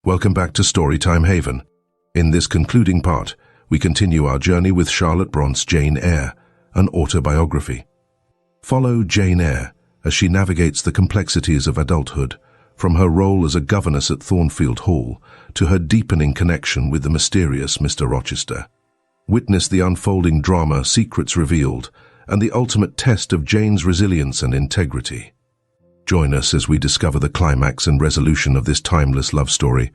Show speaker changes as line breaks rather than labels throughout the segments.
Welcome back to Storytime Haven. In this concluding part, we continue our journey with Charlotte Brontë's Jane Eyre, an autobiography. Follow Jane Eyre as she navigates the complexities of adulthood, from her role as a governess at Thornfield Hall to her deepening connection with the mysterious Mr. Rochester. Witness the unfolding drama, secrets revealed, and the ultimate test of Jane's resilience and integrity. Join us as we discover the climax and resolution of this timeless love story,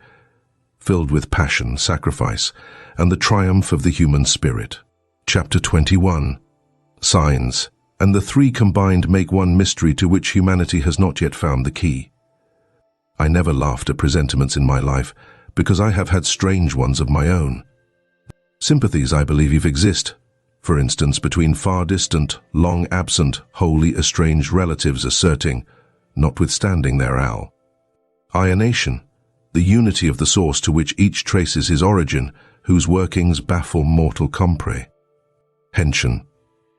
filled with passion, sacrifice, and the triumph of the human spirit. Chapter 21. Signs, and the three combined make one mystery to which humanity has not yet found the key. I never laughed at presentiments in my life, because I have had strange ones of my own. Sympathies I believe exist, for instance between far distant, long absent, wholly estranged relatives asserting, notwithstanding their alienation, the unity of the source to which each traces his origin, whose workings baffle mortal comprehension.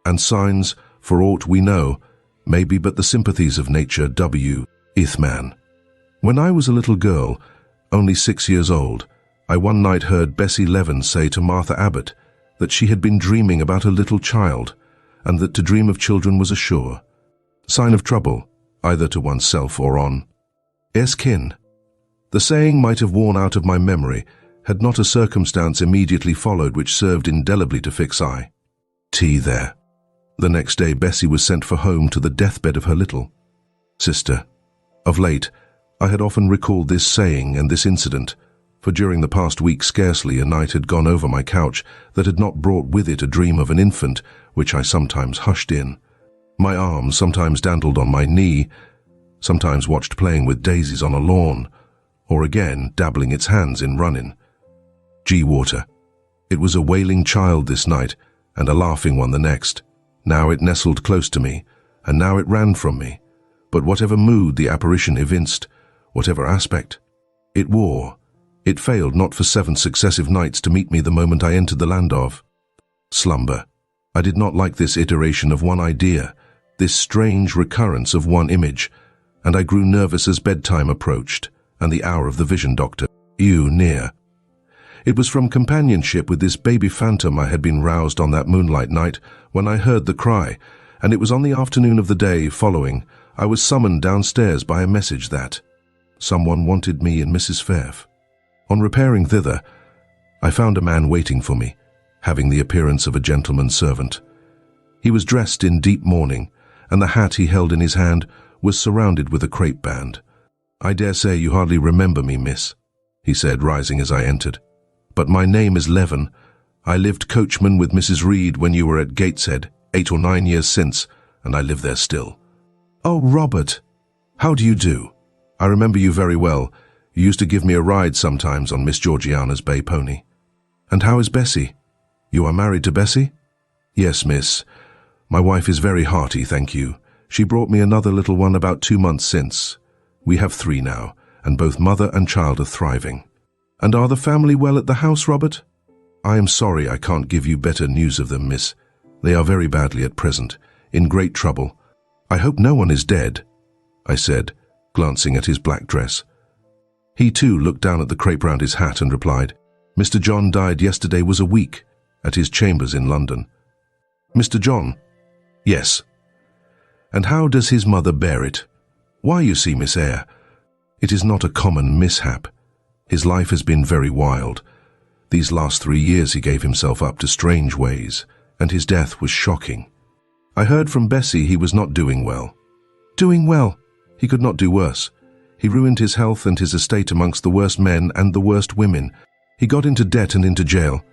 And signs, for aught we know, may be but the sympathies of nature. Ithman. When I was a little girl, only 6 years old, I one night heard Bessie Leaven say to Martha Abbott that she had been dreaming about a little child, and that to dream of children was a sure sign of trouble, either to oneself or on kin. The saying might have worn out of my memory had not a circumstance immediately followed which served indelibly to fix there. The next day Bessie was sent for home to the deathbed of her little sister. Of late, I had often recalled this saying and this incident, for during the past week scarcely a night had gone over my couch that had not brought with it a dream of an infant, which I sometimes hushed in. My arm sometimes dandled on my knee, sometimes watched playing with daisies on a lawn, or again dabbling its hands in running. Water. It was a wailing child this night, and a laughing one the next. Now it nestled close to me, and now it ran from me. But whatever mood the apparition evinced, whatever aspect it wore, it failed not for 7 successive nights to meet me the moment I entered the land of slumber. I did not like this iteration of one idea, this strange recurrence of one image, and I grew nervous as bedtime approached, and the hour of the vision doctor drew near. It was from companionship with this baby phantom I had been roused on that moonlight night when I heard the cry, and it was on the afternoon of the day following I was summoned downstairs by a message that someone wanted me in Mrs. Fairf. On repairing thither, I found a man waiting for me, having the appearance of a gentleman's servant. He was dressed in deep mourning, and the hat he held in his hand was surrounded with a crape band. "I dare say you hardly remember me, miss," he said, rising as I entered. "But my name is Leaven. I lived coachman with Mrs. Reed when you were at Gateshead 8 or 9 years since, and I live there still." "Oh, Robert, how do you do? I remember you very well. You used to give me a ride sometimes on Miss Georgiana's bay pony. And how is Bessie? You are married to Bessie?" "Yes, miss. My wife is very hearty, thank you. She brought me another little one about 2 months since. We have 3 now, and both mother and child are thriving." "And are the family well at the house, Robert?" "I am sorry I can't give you better news of them, miss. They are very badly at present, in great trouble. I hope no one is dead," I said, glancing at his black dress. He too looked down at the crape round his hat and replied, "Mr. John died yesterday was a week, at his chambers in London." "Mr. John?" "Yes." "And how does his mother bear it?" "Why, you see, Miss Eyre, it is not a common mishap. His life has been very wild. These last 3 years he gave himself up to strange ways, and his death was shocking. I heard from Bessie he was not doing well." "Doing well? He could not do worse. He ruined his health and his estate amongst the worst men and the worst women. He got into debt and into jail.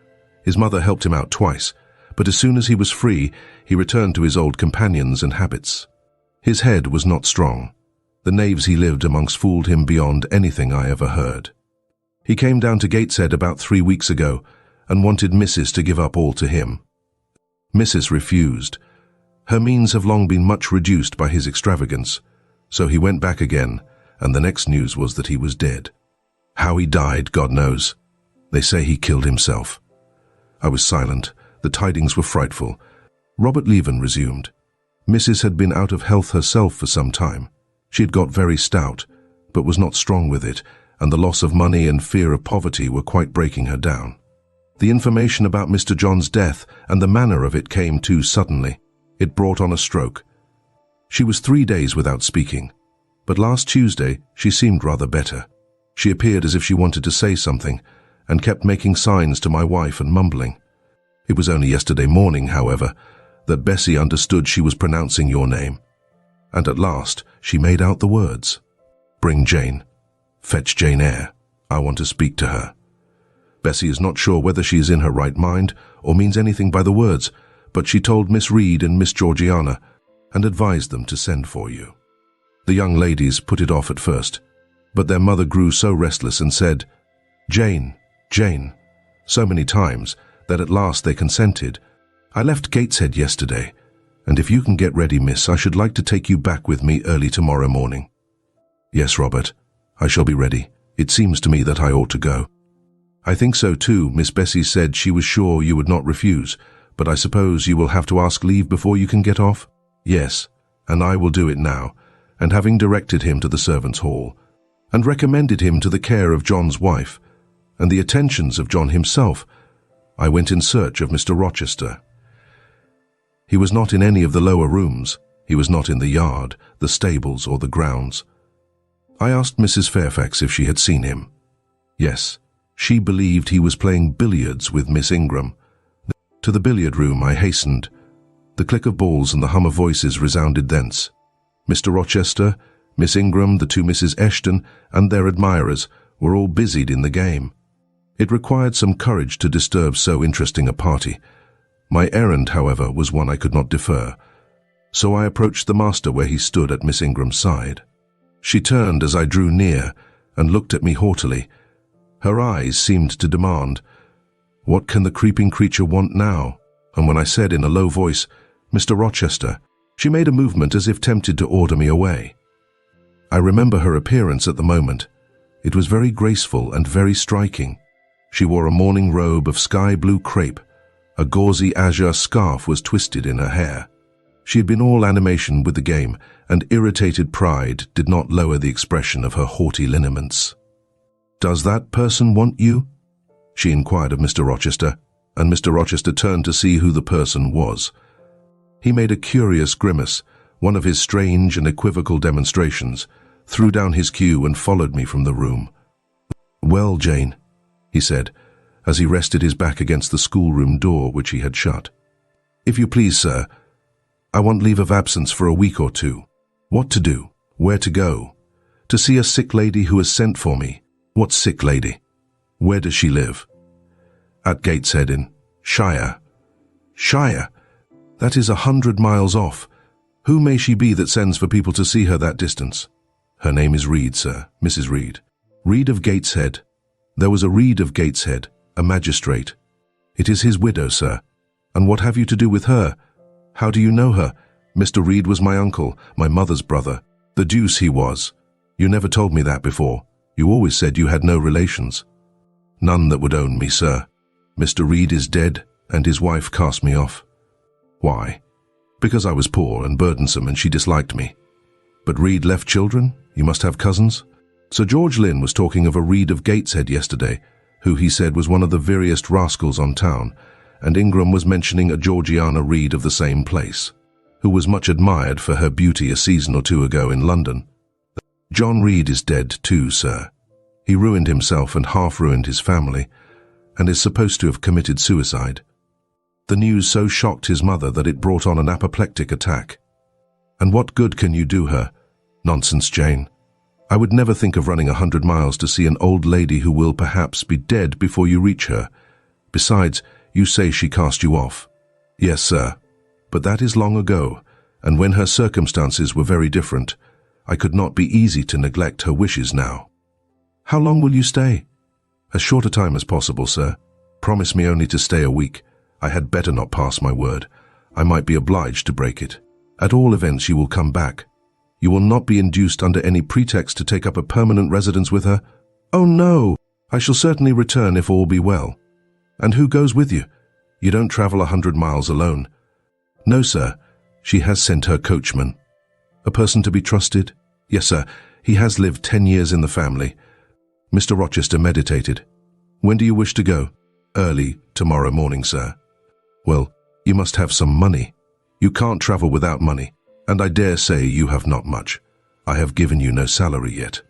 His mother helped him out twice, but as soon as he was free, he returned to his old companions and habits. His head was not strong. The knaves he lived amongst fooled him beyond anything I ever heard. He came down to Gateshead about 3 weeks ago and wanted Mrs. to give up all to him. Mrs. refused. Her means have long been much reduced by his extravagance, so he went back again, and the next news was that he was dead. How he died, God knows. They say he killed himself." I was silent. The tidings were frightful. Robert Leaven resumed. "Mrs. had been out of health herself for some time. She had got very stout, but was not strong with it, and the loss of money and fear of poverty were quite breaking her down. The information about Mr. John's death and the manner of it came too suddenly. It brought on a stroke. She was 3 days without speaking, but last Tuesday she seemed rather better. She appeared as if she wanted to say something, and kept making signs to my wife and mumbling. It was only yesterday morning, however, that Bessie understood she was pronouncing your name. And at last she made out the words. "Bring Jane. Fetch Jane Eyre. I want to speak to her." Bessie is not sure whether she is in her right mind or means anything by the words, but she told Miss Reed and Miss Georgiana and advised them to send for you. The young ladies put it off at first, but their mother grew so restless and said, "Jane, Jane," so many times that at last they consented. "I left Gateshead yesterday, and if you can get ready, miss, I should like to take you back with me early tomorrow morning." "Yes, Robert, I shall be ready. It seems to me that I ought to go." "I think so too. Miss Bessie said she was sure you would not refuse, but I suppose you will have to ask leave before you can get off?" "Yes, and I will do it now," and having directed him to the servants' hall, and recommended him to the care of John's wife, and the attentions of John himself, I went in search of Mr. Rochester. He was not in any of the lower rooms. He was not in the yard, the stables, or the grounds. I asked Mrs. Fairfax if she had seen him. Yes, she believed he was playing billiards with Miss Ingram. To the billiard room I hastened. The click of balls and the hum of voices resounded thence. Mr. Rochester, Miss Ingram, the two Mrs. Eshton, and their admirers were all busied in the game. It required some courage to disturb so interesting a party. My errand, however, was one I could not defer, so I approached the master where he stood at Miss Ingram's side. She turned as I drew near and looked at me haughtily. Her eyes seemed to demand, "What can the creeping creature want now?" And when I said in a low voice, "Mr. Rochester," she made a movement as if tempted to order me away. I remember her appearance at the moment. It was very graceful and very striking. She wore a morning robe of sky-blue crepe. A gauzy azure scarf was twisted in her hair. She had been all animation with the game, and irritated pride did not lower the expression of her haughty lineaments. "Does that person want you?" she inquired of Mr. Rochester, and Mr. Rochester turned to see who the person was. He made a curious grimace, one of his strange and equivocal demonstrations, threw down his cue and followed me from the room. "Well, Jane," he said, as he rested his back against the schoolroom door which he had shut. "If you please, sir, I want leave of absence for a week or two. What to do? Where to go? To see a sick lady who has sent for me." "What sick lady? Where does she live?" "At Gateshead in Shire." "Shire? That is 100 miles off. Who may she be that sends for people to see her that distance?" "Her name is Reed, sir, Mrs. Reed." "Reed of Gateshead? There was a Reed of Gateshead, a magistrate." "It is his widow, sir. And what have you to do with her? How do you know her?" "Mr. Reed was my uncle, my mother's brother." "The deuce he was. You never told me that before. You always said you had no relations." "None that would own me, sir. Mr. Reed is dead, and his wife cast me off." "Why?" "Because I was poor and burdensome, and she disliked me." "But Reed left children? You must have cousins?" Sir George Lynn was talking of a Reed of Gateshead yesterday, who he said was one of the veriest rascals on town, and Ingram was mentioning a Georgiana Reed of the same place, who was much admired for her beauty a season or two ago in London. "John Reed is dead too, sir. He ruined himself and half-ruined his family, and is supposed to have committed suicide. The news so shocked his mother that it brought on an apoplectic attack." "And what good can you do her?" "Nonsense, Jane. I would never think of running 100 miles to see an old lady who will perhaps be dead before you reach her. Besides, you say she cast you off." "Yes, sir. But that is long ago, and when her circumstances were very different, I could not be easy to neglect her wishes now." "How long will you stay?" "As short a time as possible, sir. Promise me only to stay a week. I had better not pass my word. I might be obliged to break it. At all events, you will come back. You will not be induced under any pretext to take up a permanent residence with her?" "Oh, no. I shall certainly return if all be well." "And who goes with you? You don't travel 100 miles alone." "No, sir. She has sent her coachman." "A person to be trusted?" "Yes, sir. He has lived 10 years in the family." Mr. Rochester meditated. "When do you wish to go?" "Early tomorrow morning, sir." "Well, you must have some money. You can't travel without money, and I dare say you have not much. I have given you no salary yet."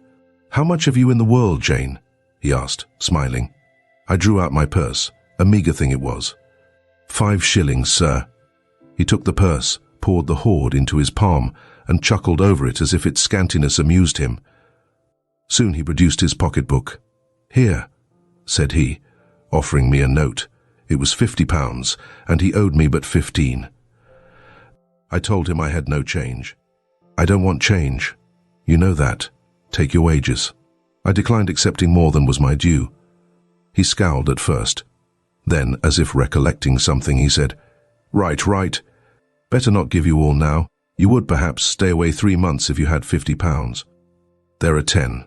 "How much have you in the world, Jane?" he asked, smiling. I drew out my purse, a meagre thing it was. 5 shillings, sir." He took the purse, poured the hoard into his palm, and chuckled over it as if its scantiness amused him. Soon he produced his pocketbook. "Here," said he, offering me a note. It was £50, and he owed me but 15. I told him I had no change. "I don't want change. You know that. Take your wages." I declined accepting more than was my due. He scowled at first. Then, as if recollecting something, he said, Right. Better not give you all now. You would perhaps stay away 3 months if you had £50. There are 10.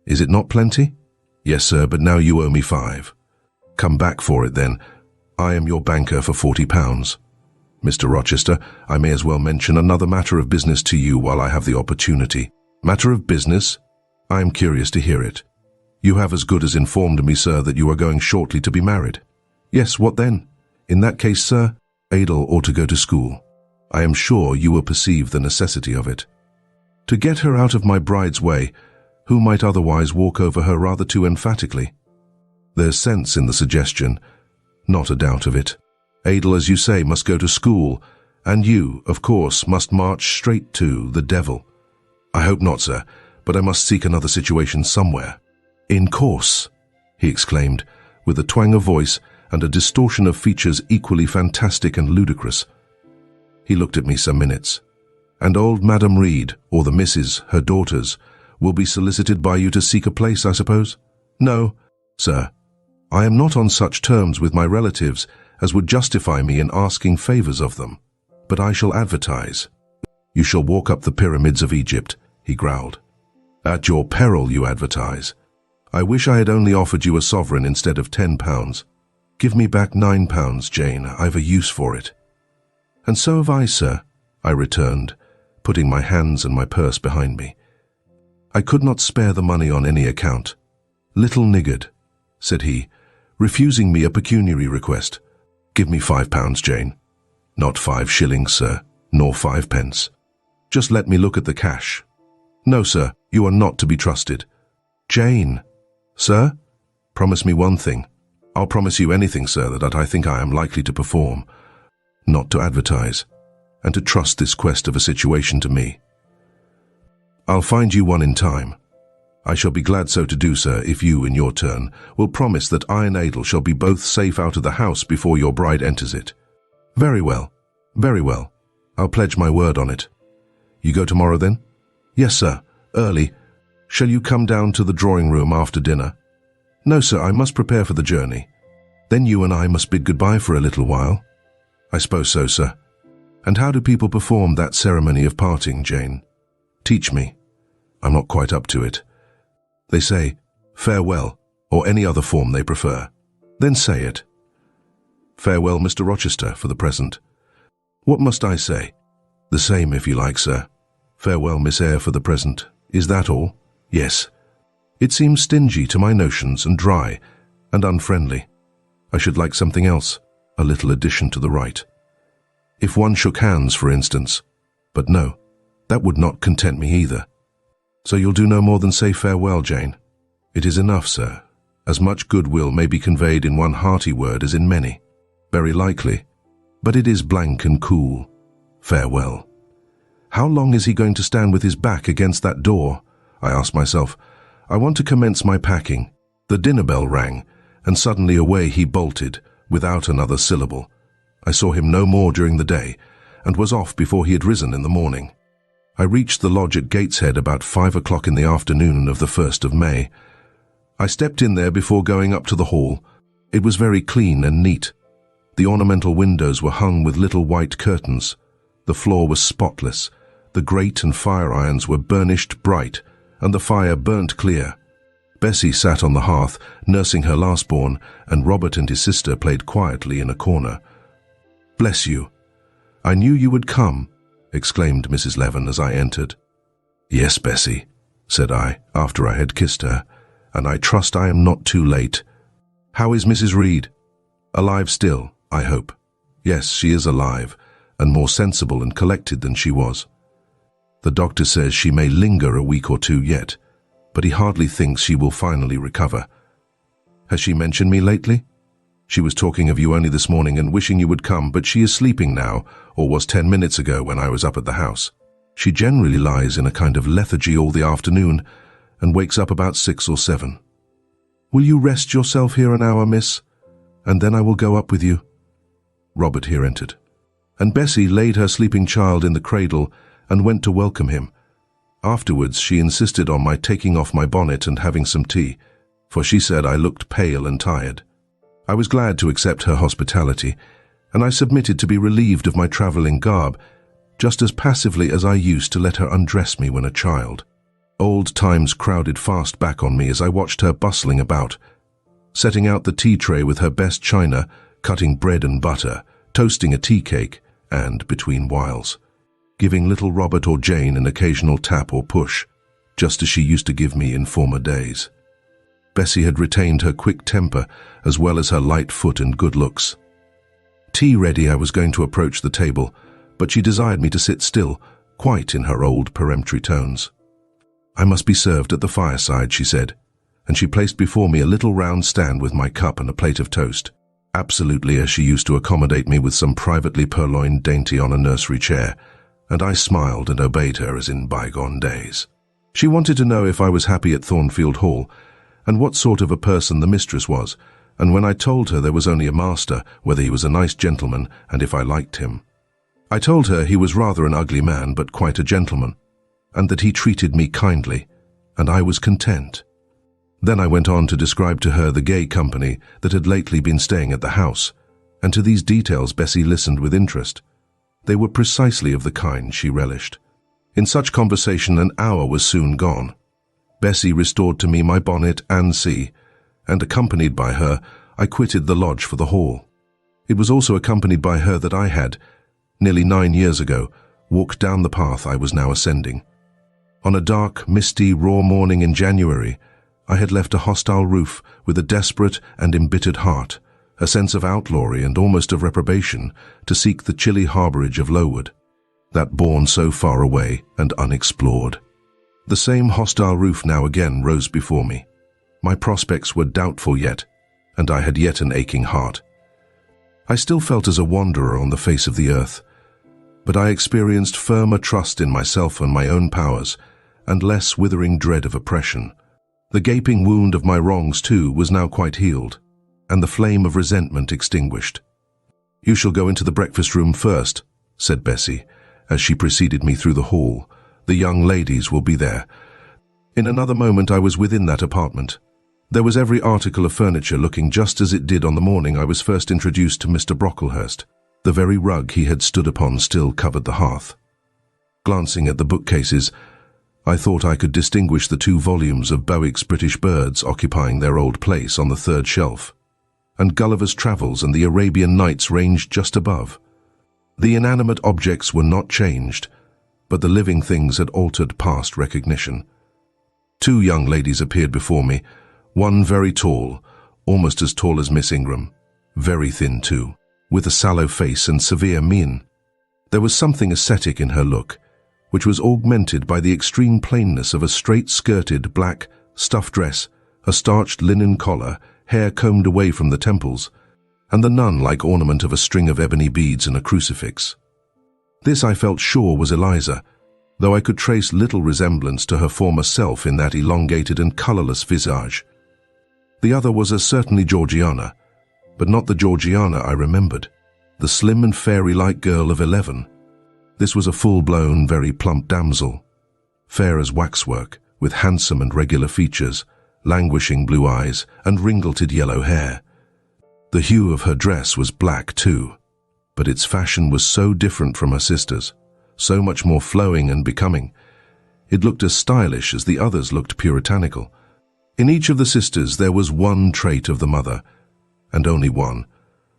Is it not plenty?" "Yes, sir, but now you owe me 5. "Come back for it, then. I am your banker for £40. Mr. Rochester, I may as well mention another matter of business to you while I have the opportunity." "Matter of business? I am curious to hear it." "You have as good as informed me, sir, that you are going shortly to be married." "Yes, what then?" "In that case, sir, Adel ought to go to school. I am sure you will perceive the necessity of it. To get her out of my bride's way, who might otherwise walk over her rather too emphatically. There's sense in the suggestion, not a doubt of it. Adel, as you say, must go to school, and you, of course, must march straight to the devil." "I hope not, sir, but I must seek another situation somewhere." "In course," he exclaimed, with a twang of voice and a distortion of features equally fantastic and ludicrous. He looked at me some minutes. "And old Madam Reed, or the misses, her daughters, will be solicited by you to seek a place, I suppose?" "No, sir. I am not on such terms with my relatives as would justify me in asking favours of them. But I shall advertise." "You shall walk up the pyramids of Egypt," he growled. "At your peril you advertise. I wish I had only offered you a sovereign instead of £10. Give me back £9, Jane. I've a use for it." "And so have I, sir," I returned, putting my hands and my purse behind me. I could not spare the money on any account. "Little niggard," said he, refusing me a pecuniary request. "Give me £5, Jane." "Not 5 shillings, sir, nor 5 pence. Just let me look at the cash." "No, sir, you are not to be trusted." "Jane." "Sir, promise me one thing." "I'll promise you anything, sir, that I think I am likely to perform. Not to advertise, and to trust this quest of a situation to me." "I'll find you one in time. I shall be glad so to do, sir, if you, in your turn, will promise that I and Adel shall be both safe out of the house before your bride enters it." "Very well, very well. I'll pledge my word on it." "You go tomorrow, then?" "Yes, sir, early. Shall you come down to the drawing-room after dinner?" "No, sir, I must prepare for the journey." "Then you and I must bid goodbye for a little while." "I suppose so, sir." "And how do people perform that ceremony of parting, Jane? Teach me. I'm not quite up to it." "They say, 'Farewell,' or any other form they prefer." "Then say it." "Farewell, Mr. Rochester, for the present." "What must I say?" "The same, if you like, sir." "Farewell, Miss Eyre, for the present. Is that all?" "Yes." "It seems stingy to my notions and dry and unfriendly. I should like something else, a little addition to the rite. If one shook hands, for instance. But no, that would not content me either." "So you'll do no more than say farewell, Jane?" "It is enough, sir. As much goodwill may be conveyed in one hearty word as in many." "Very likely. But it is blank and cool. Farewell." How long is he going to stand with his back against that door? I asked myself. I want to commence my packing. The dinner bell rang, and suddenly away he bolted, without another syllable. I saw him no more during the day, and was off before he had risen in the morning. I reached the lodge at Gateshead about 5 o'clock in the afternoon of the 1st of May. I stepped in there before going up to the hall. It was very clean and neat. The ornamental windows were hung with little white curtains. The floor was spotless. The grate and fire irons were burnished bright, and the fire burnt clear. Bessie sat on the hearth, nursing her last-born, and Robert and his sister played quietly in a corner. "Bless you! I knew you would come," exclaimed Mrs. Leaven as I entered. "Yes, Bessie," said I, after I had kissed her, and I trust I am not too late. How is Mrs. Reed? Alive still, I hope. Yes, she is alive, and more sensible and collected than she was. The doctor says she may linger a week or two yet, but he hardly thinks she will finally recover. Has she mentioned me lately? She was talking of you only this morning and wishing you would come, but she is sleeping now, or was 10 minutes ago when I was up at the house. She generally lies in a kind of lethargy all the afternoon and wakes up about 6 or 7. Will you rest yourself here an hour, miss? And then I will go up with you. Robert here entered, and Bessie laid her sleeping child in the cradle and went to welcome him. Afterwards she insisted on my taking off my bonnet and having some tea, for she said I looked pale and tired. I was glad to accept her hospitality, and I submitted to be relieved of my travelling garb, just as passively as I used to let her undress me when a child. Old times crowded fast back on me as I watched her bustling about, setting out the tea tray with her best china, cutting bread and butter, toasting a tea cake, and, between whiles, giving little Robert or Jane an occasional tap or push, just as she used to give me in former days. Bessie had retained her quick temper as well as her light foot and good looks. Tea ready, I was going to approach the table, but she desired me to sit still, quite in her old peremptory tones. I must be served at the fireside, she said, and she placed before me a little round stand with my cup and a plate of toast, absolutely as she used to accommodate me with some privately purloined dainty on a nursery chair, and I smiled and obeyed her as in bygone days. She wanted to know if I was happy at Thornfield Hall, and what sort of a person the mistress was, and when I told her there was only a master, whether he was a nice gentleman, and if I liked him. I told her he was rather an ugly man, but quite a gentleman, and that he treated me kindly, and I was content. Then I went on to describe to her the gay company that had lately been staying at the house, and to these details Bessie listened with interest. They were precisely of the kind she relished. In such conversation an hour was soon gone. Bessie restored to me my bonnet and sea, and accompanied by her, I quitted the lodge for the hall. It was also accompanied by her that I had, nearly 9 years ago, walked down the path I was now ascending. On a dark, misty, raw morning in January, I had left a hostile roof with a desperate and embittered heart, a sense of outlawry and almost of reprobation, to seek the chilly harbourage of Lowood, that bourne so far away and unexplored. The same hostile roof now again rose before me. My prospects were doubtful yet, and I had yet an aching heart. I still felt as a wanderer on the face of the earth, but I experienced firmer trust in myself and my own powers, and less withering dread of oppression. The gaping wound of my wrongs, too, was now quite healed, and the flame of resentment extinguished. "You shall go into the breakfast room first," said Bessie, as she preceded me through the hall. "The young ladies will be there." In another moment I was within that apartment. There was every article of furniture looking just as it did on the morning I was first introduced to Mr. Brocklehurst. The very rug he had stood upon still covered the hearth. Glancing at the bookcases, I thought I could distinguish the 2 volumes of Bowick's British Birds occupying their old place on the 3rd shelf, and Gulliver's Travels and the Arabian Nights ranged just above. The inanimate objects were not changed, but the living things had altered past recognition. 2 young ladies appeared before me, one very tall, almost as tall as Miss Ingram, very thin too, with a sallow face and severe mien. There was something ascetic in her look, which was augmented by the extreme plainness of a straight-skirted black stuff dress, a starched linen collar, hair combed away from the temples, and the nun-like ornament of a string of ebony beads and a crucifix. This I felt sure was Eliza, though I could trace little resemblance to her former self in that elongated and colourless visage. The other was as certainly Georgiana, but not the Georgiana I remembered, the slim and fairy-like girl of 11. This was a full-blown, very plump damsel, fair as waxwork, with handsome and regular features, languishing blue eyes, and ringleted yellow hair. The hue of her dress was black too, but its fashion was so different from her sister's, so much more flowing and becoming. It looked as stylish as the others looked puritanical. In each of the sisters there was one trait of the mother, and only one.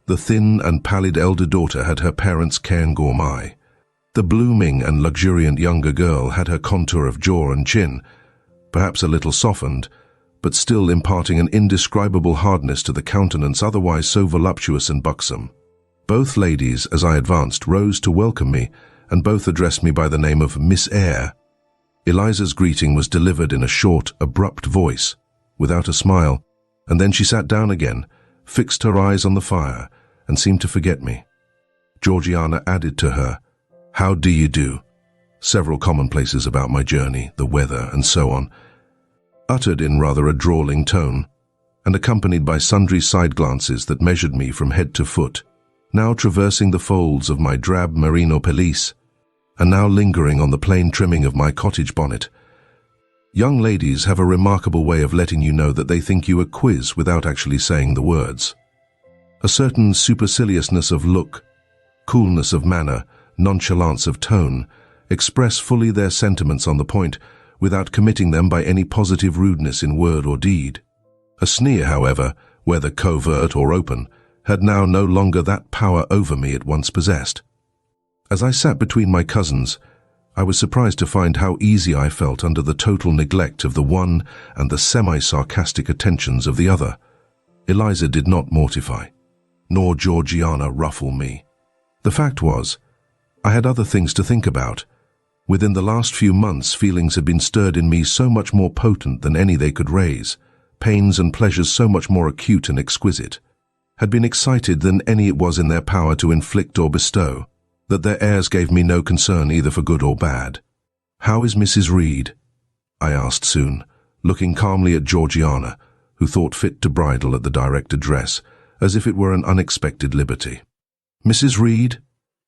The thin and pallid elder daughter had her parents' Cairngorm eye. The blooming and luxuriant younger girl had her contour of jaw and chin, perhaps a little softened, but still imparting an indescribable hardness to the countenance otherwise so voluptuous and buxom. Both ladies, as I advanced, rose to welcome me, and both addressed me by the name of Miss Eyre. Eliza's greeting was delivered in a short, abrupt voice, without a smile, and then she sat down again, fixed her eyes on the fire, and seemed to forget me. Georgiana added to her, "How do you do?" several commonplaces about my journey, the weather, and so on, uttered in rather a drawling tone, and accompanied by sundry side glances that measured me from head to foot, now traversing the folds of my drab merino pelisse, and now lingering on the plain trimming of my cottage bonnet. Young ladies have a remarkable way of letting you know that they think you a quiz without actually saying the words. A certain superciliousness of look, coolness of manner, nonchalance of tone, express fully their sentiments on the point without committing them by any positive rudeness in word or deed. A sneer, however, whether covert or open, had now no longer that power over me it once possessed. As I sat between my cousins, I was surprised to find how easy I felt under the total neglect of the one and the semi-sarcastic attentions of the other. Eliza did not mortify, nor Georgiana ruffle me. The fact was, I had other things to think about. Within the last few months, feelings had been stirred in me so much more potent than any they could raise, pains and pleasures so much more acute and exquisite, had been excited than any it was in their power to inflict or bestow, that their airs gave me no concern either for good or bad. "How is Mrs. Reed?" I asked soon, looking calmly at Georgiana, who thought fit to bridle at the direct address, as if it were an unexpected liberty. "Mrs. Reed?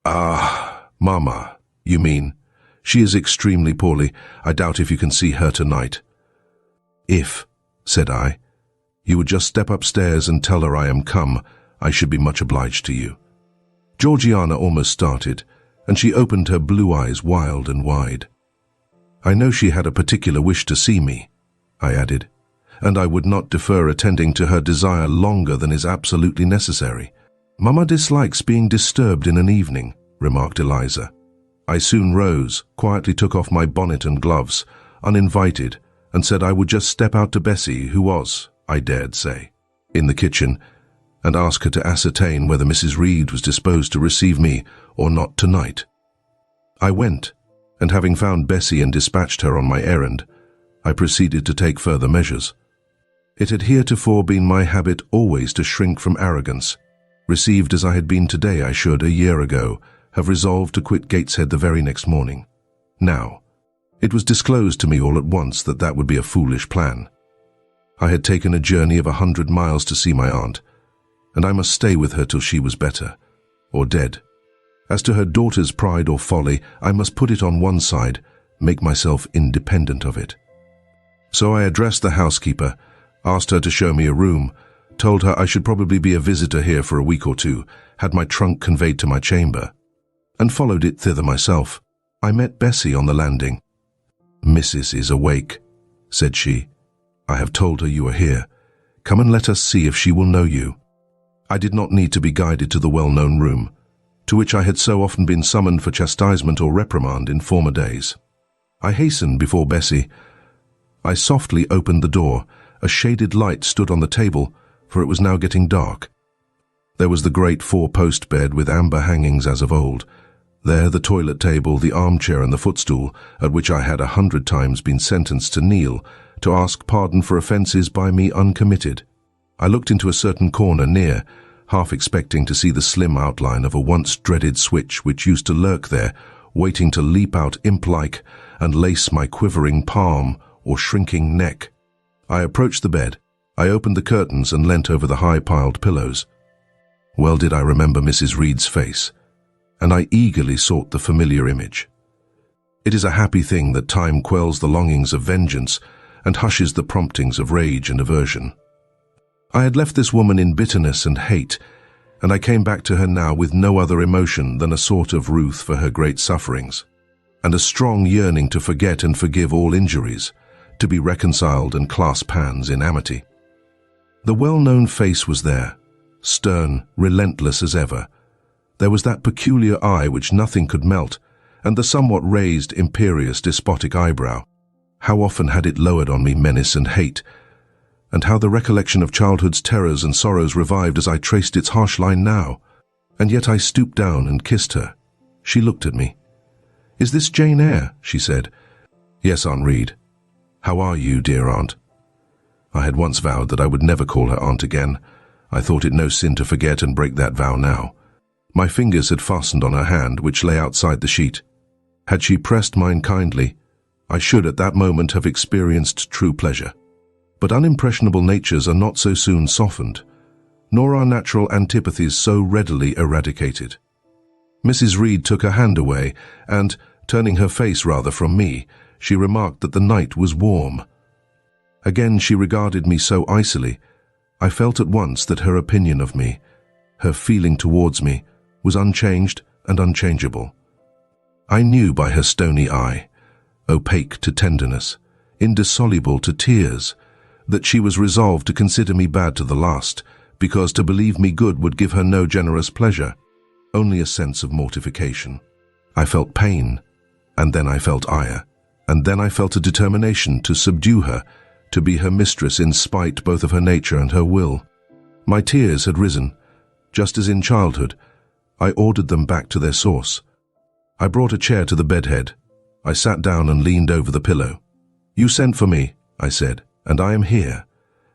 Ah, Mama, you mean. She is extremely poorly. I doubt if you can see her tonight." "If," said I, "you would just step upstairs and tell her I am come, I should be much obliged to you." Georgiana almost started, and she opened her blue eyes wild and wide. "I know she had a particular wish to see me," I added, "and I would not defer attending to her desire longer than is absolutely necessary." "Mamma dislikes being disturbed in an evening," remarked Eliza. I soon rose, quietly took off my bonnet and gloves, uninvited, and said I would just step out to Bessie, who was, I dared say, in the kitchen, and ask her to ascertain whether Mrs. Reed was disposed to receive me or not tonight. I went, and having found Bessie and dispatched her on my errand, I proceeded to take further measures. It had heretofore been my habit always to shrink from arrogance. Received as I had been today, I should, a year ago, have resolved to quit Gateshead the very next morning. Now, it was disclosed to me all at once that that would be a foolish plan. I had taken a journey of 100 miles to see my aunt, and I must stay with her till she was better, or dead. As to her daughter's pride or folly, I must put it on one side, make myself independent of it. So I addressed the housekeeper, asked her to show me a room, told her I should probably be a visitor here for a week or two, had my trunk conveyed to my chamber, and followed it thither myself. I met Bessie on the landing. "Mrs. is awake," said she. "I have told her you are here. Come and let us see if she will know you." I did not need to be guided to the well-known room, to which I had so often been summoned for chastisement or reprimand in former days. I hastened before Bessie. I softly opened the door. A shaded light stood on the table, for it was now getting dark. There was the great four-post bed with amber hangings as of old. There the toilet table, the armchair and the footstool, at which I had 100 times been sentenced to kneel, to ask pardon for offences by me uncommitted. I looked into a certain corner near, half expecting to see the slim outline of a once-dreaded switch which used to lurk there, waiting to leap out imp-like and lace my quivering palm or shrinking neck. I approached the bed. I opened the curtains and leant over the high-piled pillows. Well did I remember Mrs. Reed's face, and I eagerly sought the familiar image. It is a happy thing that time quells the longings of vengeance and hushes the promptings of rage and aversion. I had left this woman in bitterness and hate, and I came back to her now with no other emotion than a sort of ruth for her great sufferings, and a strong yearning to forget and forgive all injuries, to be reconciled and clasp hands in amity. The well-known face was there, stern, relentless as ever. There was that peculiar eye which nothing could melt, and the somewhat raised, imperious, despotic eyebrow. How often had it lowered on me menace and hate, and how the recollection of childhood's terrors and sorrows revived as I traced its harsh line now. And yet I stooped down and kissed her. She looked at me. "Is this Jane Eyre?" she said. "Yes, Aunt Reed. How are you, dear aunt?" I had once vowed that I would never call her aunt again. I thought it no sin to forget and break that vow now. My fingers had fastened on her hand, which lay outside the sheet. Had she pressed mine kindly, I should at that moment have experienced true pleasure. But unimpressionable natures are not so soon softened, nor are natural antipathies so readily eradicated. Mrs. Reed took her hand away, and, turning her face rather from me, she remarked that the night was warm. Again she regarded me so icily. I felt at once that her opinion of me, her feeling towards me, was unchanged and unchangeable. I knew by her stony eye, opaque to tenderness, indissoluble to tears, that she was resolved to consider me bad to the last, because to believe me good would give her no generous pleasure, only a sense of mortification. I felt pain, and then I felt ire, and then I felt a determination to subdue her, to be her mistress in spite both of her nature and her will. My tears had risen. Just as in childhood, I ordered them back to their source. I brought a chair to the bedhead. I sat down and leaned over the pillow. "You sent for me," I said, "and I am here,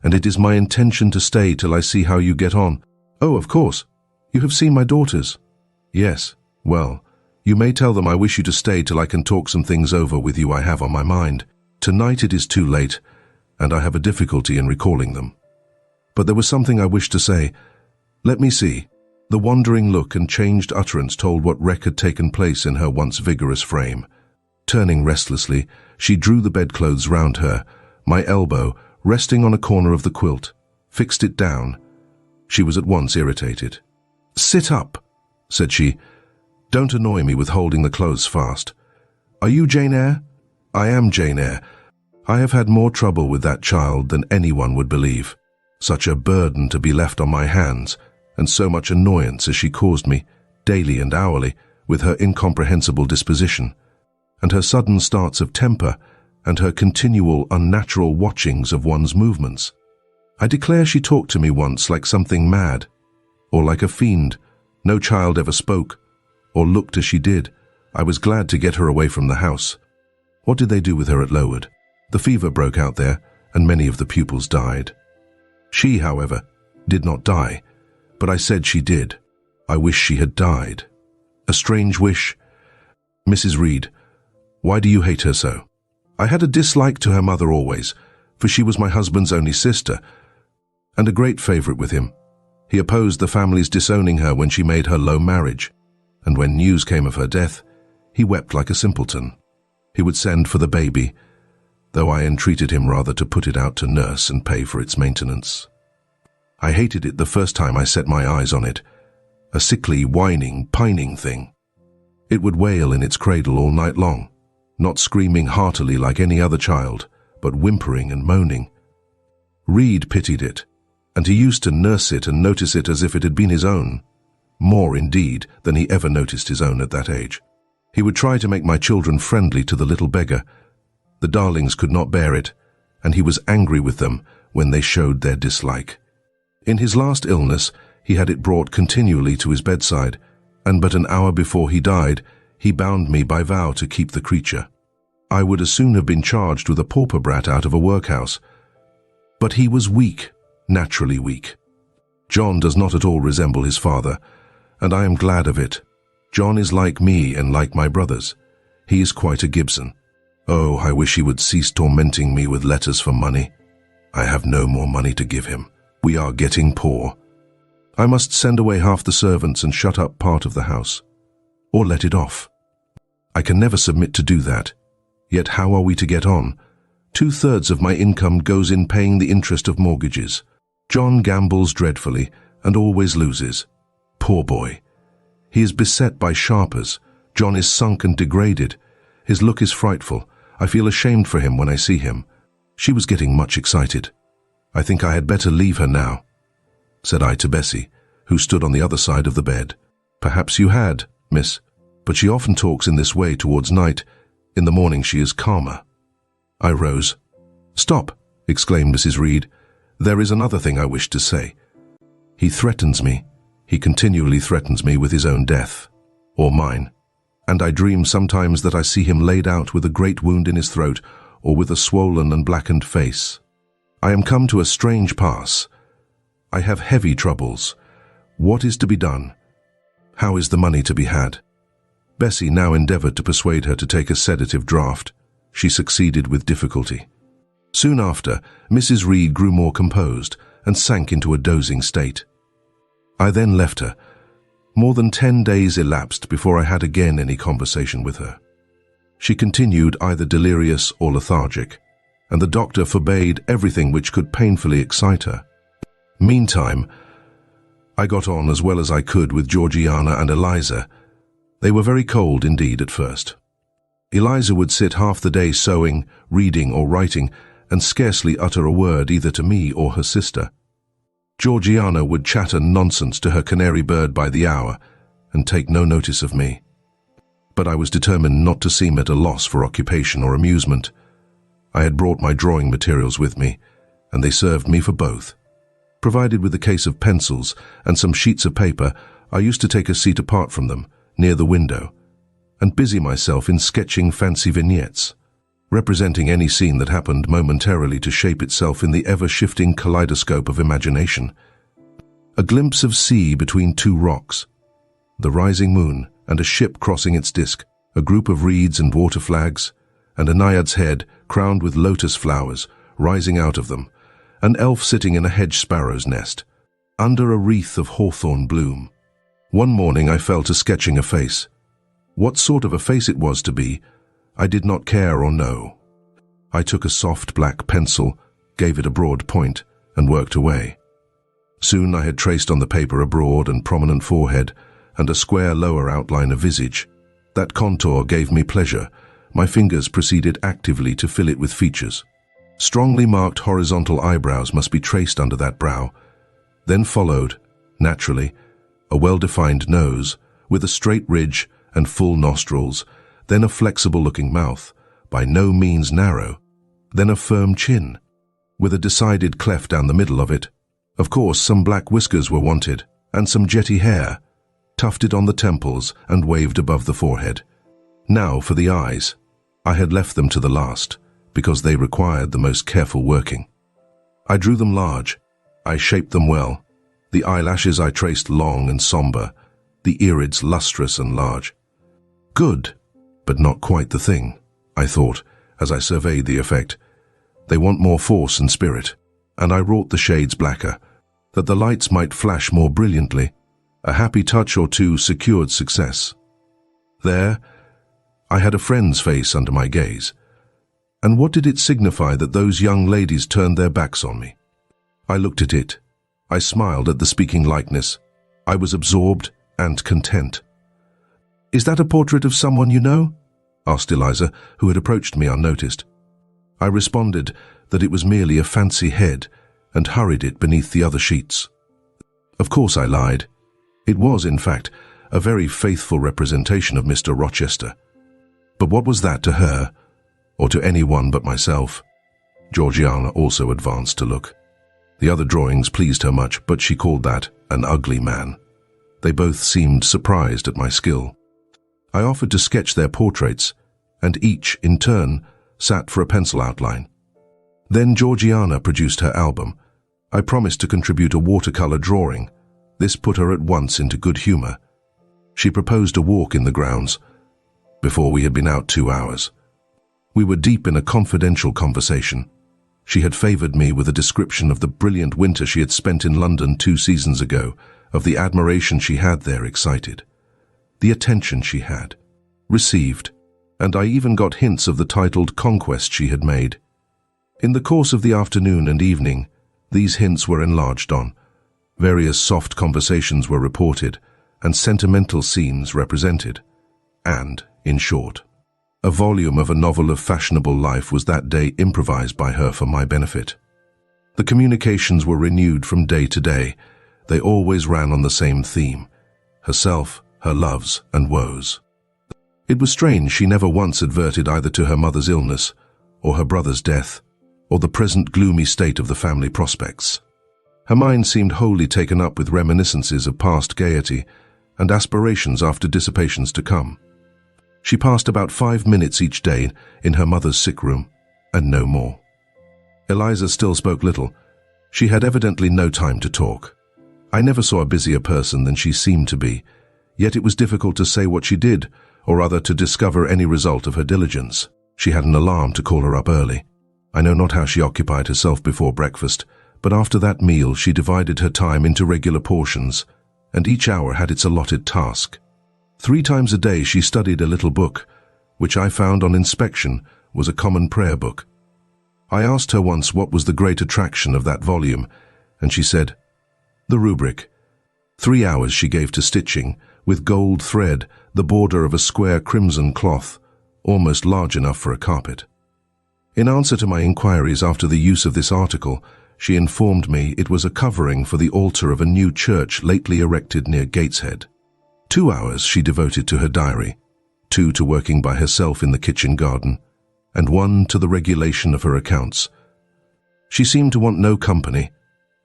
and it is my intention to stay till I see how you get on." "Oh, of course. You have seen my daughters?" "Yes. Well, you may tell them I wish you to stay till I can talk some things over with you I have on my mind. Tonight it is too late, and I have a difficulty in recalling them. But there was something I wished to say. Let me see." The wandering look and changed utterance told what wreck had taken place in her once vigorous frame. Turning restlessly, she drew the bedclothes round her, my elbow, resting on a corner of the quilt, fixed it down. She was at once irritated. "Sit up," said she. "Don't annoy me with holding the clothes fast. Are you Jane Eyre?" "I am Jane Eyre. I have had more trouble with that child than anyone would believe. Such a burden to be left on my hands, and so much annoyance as she caused me, daily and hourly, with her incomprehensible disposition, and her sudden starts of temper, and her continual unnatural watchings of one's movements. I declare she talked to me once like something mad, or like a fiend. No child ever spoke, or looked as she did. I was glad to get her away from the house. What did they do with her at Lowood? The fever broke out there, and many of the pupils died. She, however, did not die, but I said she did. I wish she had died. A strange wish. Mrs. Reed, why do you hate her so? I had a dislike to her mother always, for she was my husband's only sister, and a great favourite with him. He opposed the family's disowning her when she made her low marriage, and when news came of her death, he wept like a simpleton. He would send for the baby, though I entreated him rather to put it out to nurse and pay for its maintenance. I hated it the first time I set my eyes on it, a sickly, whining, pining thing. It would wail in its cradle all night long, not screaming heartily like any other child, but whimpering and moaning. Reed pitied it, and he used to nurse it and notice it as if it had been his own, more indeed than he ever noticed his own at that age. He would try to make my children friendly to the little beggar. The darlings could not bear it, and he was angry with them when they showed their dislike. In his last illness, he had it brought continually to his bedside, and but an hour before he died, he bound me by vow to keep the creature. I would as soon have been charged with a pauper brat out of a workhouse. But he was weak, naturally weak. John does not at all resemble his father, and I am glad of it. John is like me and like my brothers. He is quite a Gibson. Oh, I wish he would cease tormenting me with letters for money. I have no more money to give him. We are getting poor. I must send away half the servants and shut up part of the house, or let it off. I can never submit to do that. Yet how are we to get on? 2/3 of my income goes in paying the interest of mortgages. John gambles dreadfully and always loses. Poor boy. He is beset by sharpers. John is sunk and degraded. His look is frightful. I feel ashamed for him when I see him. She was getting much excited. I think I had better leave her now, said I to Bessie, who stood on the other side of the bed. Perhaps you had, miss, but she often talks in this way towards night. In the morning she is calmer. I rose. Stop, exclaimed Mrs. Reed. There is another thing I wish to say. He threatens me. He continually threatens me with his own death, or mine, and I dream sometimes that I see him laid out with a great wound in his throat, or with a swollen and blackened face. I am come to a strange pass. I have heavy troubles. What is to be done? How is the money to be had? Bessie now endeavoured to persuade her to take a sedative draught. She succeeded with difficulty. Soon after, Mrs. Reed grew more composed and sank into a dozing state. I then left her. More than 10 days elapsed before I had again any conversation with her. She continued either delirious or lethargic, and the doctor forbade everything which could painfully excite her. Meantime, I got on as well as I could with Georgiana and Eliza. They were very cold indeed at first. Eliza would sit half the day sewing, reading or writing, and scarcely utter a word either to me or her sister. Georgiana would chatter nonsense to her canary bird by the hour, and take no notice of me. But I was determined not to seem at a loss for occupation or amusement. I had brought my drawing materials with me, and they served me for both. Provided with a case of pencils and some sheets of paper, I used to take a seat apart from them, near the window, and busy myself in sketching fancy vignettes, representing any scene that happened momentarily to shape itself in the ever-shifting kaleidoscope of imagination. A glimpse of sea between two rocks, the rising moon and a ship crossing its disk, a group of reeds and water flags, and a naiad's head crowned with lotus flowers rising out of them, an elf sitting in a hedge sparrow's nest, under a wreath of hawthorn bloom. One morning I fell to sketching a face. What sort of a face it was to be, I did not care or know. I took a soft black pencil, gave it a broad point, and worked away. Soon I had traced on the paper a broad and prominent forehead, and a square lower outline of visage. That contour gave me pleasure. My fingers proceeded actively to fill it with features. Strongly marked horizontal eyebrows must be traced under that brow. Then followed, naturally, a well-defined nose, with a straight ridge and full nostrils, then a flexible-looking mouth, by no means narrow, then a firm chin, with a decided cleft down the middle of it. Of course, some black whiskers were wanted, and some jetty hair, tufted on the temples and waved above the forehead. Now for the eyes. I had left them to the last, because they required the most careful working. I drew them large. I shaped them well. The eyelashes I traced long and sombre, the irids lustrous and large. Good, but not quite the thing, I thought, as I surveyed the effect. They want more force and spirit, and I wrought the shades blacker, that the lights might flash more brilliantly. A happy touch or two secured success. There, I had a friend's face under my gaze. And what did it signify that those young ladies turned their backs on me? I looked at it. I smiled at the speaking likeness. I was absorbed and content. "Is that a portrait of someone you know?" asked Eliza, who had approached me unnoticed. I responded that it was merely a fancy head and hurried it beneath the other sheets. Of course I lied. It was, in fact, a very faithful representation of Mr. Rochester. But what was that to her, or to anyone but myself? Georgiana also advanced to look. The other drawings pleased her much, but she called that an ugly man. They both seemed surprised at my skill. I offered to sketch their portraits, and each, in turn, sat for a pencil outline. Then Georgiana produced her album. I promised to contribute a watercolor drawing. This put her at once into good humor. She proposed a walk in the grounds. Before we had been out 2 hours. We were deep in a confidential conversation. She had favored me with a description of the brilliant winter she had spent in London 2 seasons ago, of the admiration she had there excited, the attention she had received, and I even got hints of the titled conquest she had made. In the course of the afternoon and evening, these hints were enlarged on. Various soft conversations were reported, and sentimental scenes represented. And, in short, a volume of a novel of fashionable life was that day improvised by her for my benefit. The communications were renewed from day to day. They always ran on the same theme: herself, her loves and woes. It was strange she never once adverted either to her mother's illness, or her brother's death, or the present gloomy state of the family prospects. Her mind seemed wholly taken up with reminiscences of past gaiety and aspirations after dissipations to come. She passed about 5 minutes each day in her mother's sick room, and no more. Eliza still spoke little. She had evidently no time to talk. I never saw a busier person than she seemed to be, yet it was difficult to say what she did, or rather to discover any result of her diligence. She had an alarm to call her up early. I know not how she occupied herself before breakfast, but after that meal she divided her time into regular portions, and each hour had its allotted task. 3 times a day she studied a little book, which I found on inspection was a common prayer book. I asked her once what was the great attraction of that volume, and she said, "The rubric." 3 hours she gave to stitching, with gold thread, the border of a square crimson cloth, almost large enough for a carpet. In answer to my inquiries after the use of this article, she informed me it was a covering for the altar of a new church lately erected near Gateshead. 2 hours she devoted to her diary, 2 to working by herself in the kitchen garden, and 1 to the regulation of her accounts. She seemed to want no company,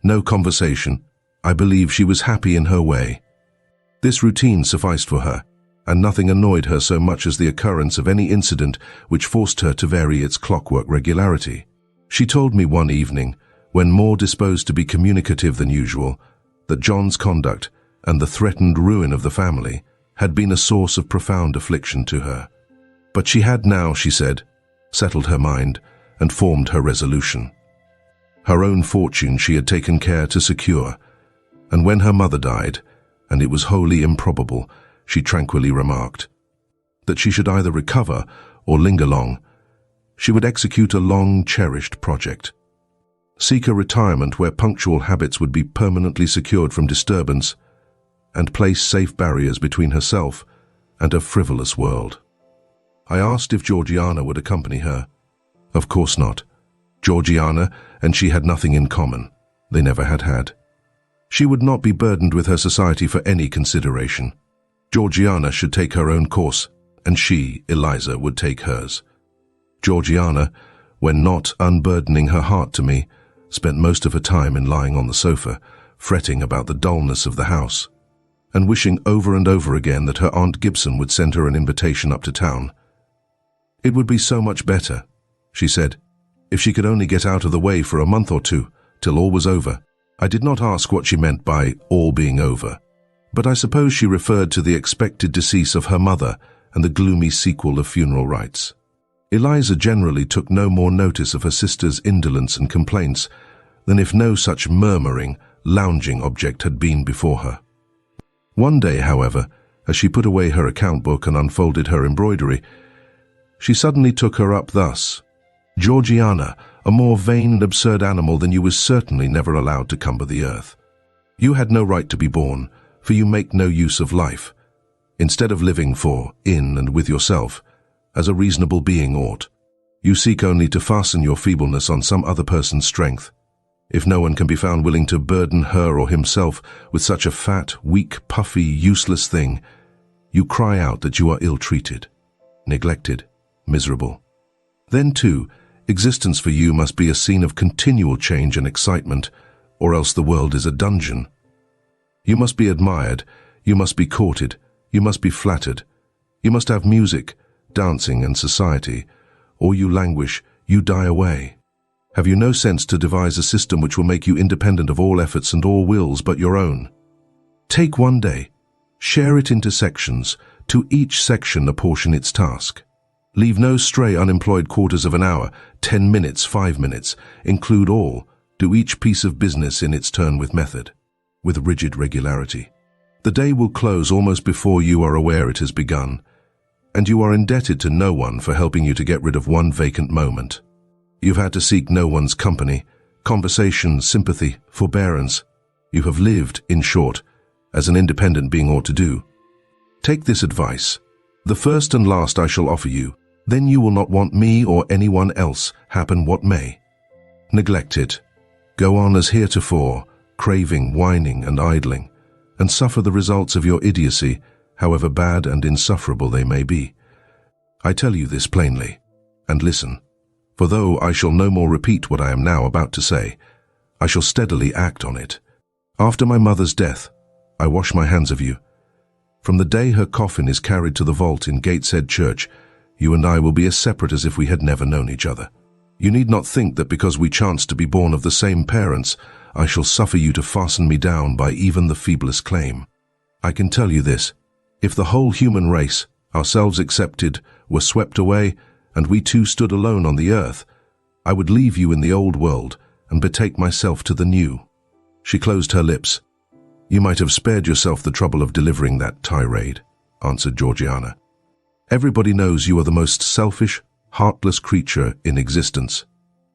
no conversation. I believe she was happy in her way. This routine sufficed for her, and nothing annoyed her so much as the occurrence of any incident which forced her to vary its clockwork regularity. She told me one evening, when more disposed to be communicative than usual, that John's conduct and the threatened ruin of the family had been a source of profound affliction to her. But she had now, she said, settled her mind and formed her resolution. Her own fortune she had taken care to secure, and when her mother died, and it was wholly improbable, she tranquilly remarked, that she should either recover or linger long. She would execute a long-cherished project. Seek a retirement where punctual habits would be permanently secured from disturbance, and place safe barriers between herself and a frivolous world. I asked if Georgiana would accompany her. Of course not. Georgiana and she had nothing in common. They never had had. She would not be burdened with her society for any consideration. Georgiana should take her own course, and she, Eliza, would take hers. Georgiana, when not unburdening her heart to me, spent most of her time in lying on the sofa, fretting about the dullness of the house, and wishing over and over again that her Aunt Gibson would send her an invitation up to town. It would be so much better, she said, if she could only get out of the way for a month or 2, till all was over. I did not ask what she meant by all being over, but I suppose she referred to the expected decease of her mother and the gloomy sequel of funeral rites. Eliza generally took no more notice of her sister's indolence and complaints than if no such murmuring, lounging object had been before her. One day, however, as she put away her account book and unfolded her embroidery, she suddenly took her up thus: "Georgiana, a more vain and absurd animal than you was certainly never allowed to cumber the earth. You had no right to be born, for you make no use of life. Instead of living for, in and with yourself, as a reasonable being ought, you seek only to fasten your feebleness on some other person's strength. If no one can be found willing to burden her or himself with such a fat, weak, puffy, useless thing, you cry out that you are ill-treated, neglected, miserable. Then, too, existence for you must be a scene of continual change and excitement, or else the world is a dungeon. You must be admired, you must be courted, you must be flattered, you must have music, dancing and society, or you languish, you die away. Have you no sense to devise a system which will make you independent of all efforts and all wills but your own? Take one day, share it into sections, to each section apportion its task. Leave no stray unemployed quarters of an hour, 10 minutes, 5 minutes. Include all. Do each piece of business in its turn with method, with rigid regularity. The day will close almost before you are aware it has begun, and you are indebted to no one for helping you to get rid of one vacant moment. You've had to seek no one's company, conversation, sympathy, forbearance. You have lived, in short, as an independent being ought to do. Take this advice, the first and last I shall offer you, then you will not want me or anyone else, happen what may. Neglect it. Go on as heretofore, craving, whining, and idling, and suffer the results of your idiocy, however bad and insufferable they may be. I tell you this plainly, and listen. For though I shall no more repeat what I am now about to say, I shall steadily act on it. After my mother's death, I wash my hands of you. From the day her coffin is carried to the vault in Gateshead Church, you and I will be as separate as if we had never known each other. You need not think that because we chance to be born of the same parents, I shall suffer you to fasten me down by even the feeblest claim. I can tell you this, if the whole human race, ourselves excepted, were swept away, and we two stood alone on the earth, I would leave you in the old world and betake myself to the new. She closed her lips. You might have spared yourself the trouble of delivering that tirade, answered Georgiana. Everybody knows you are the most selfish, heartless creature in existence,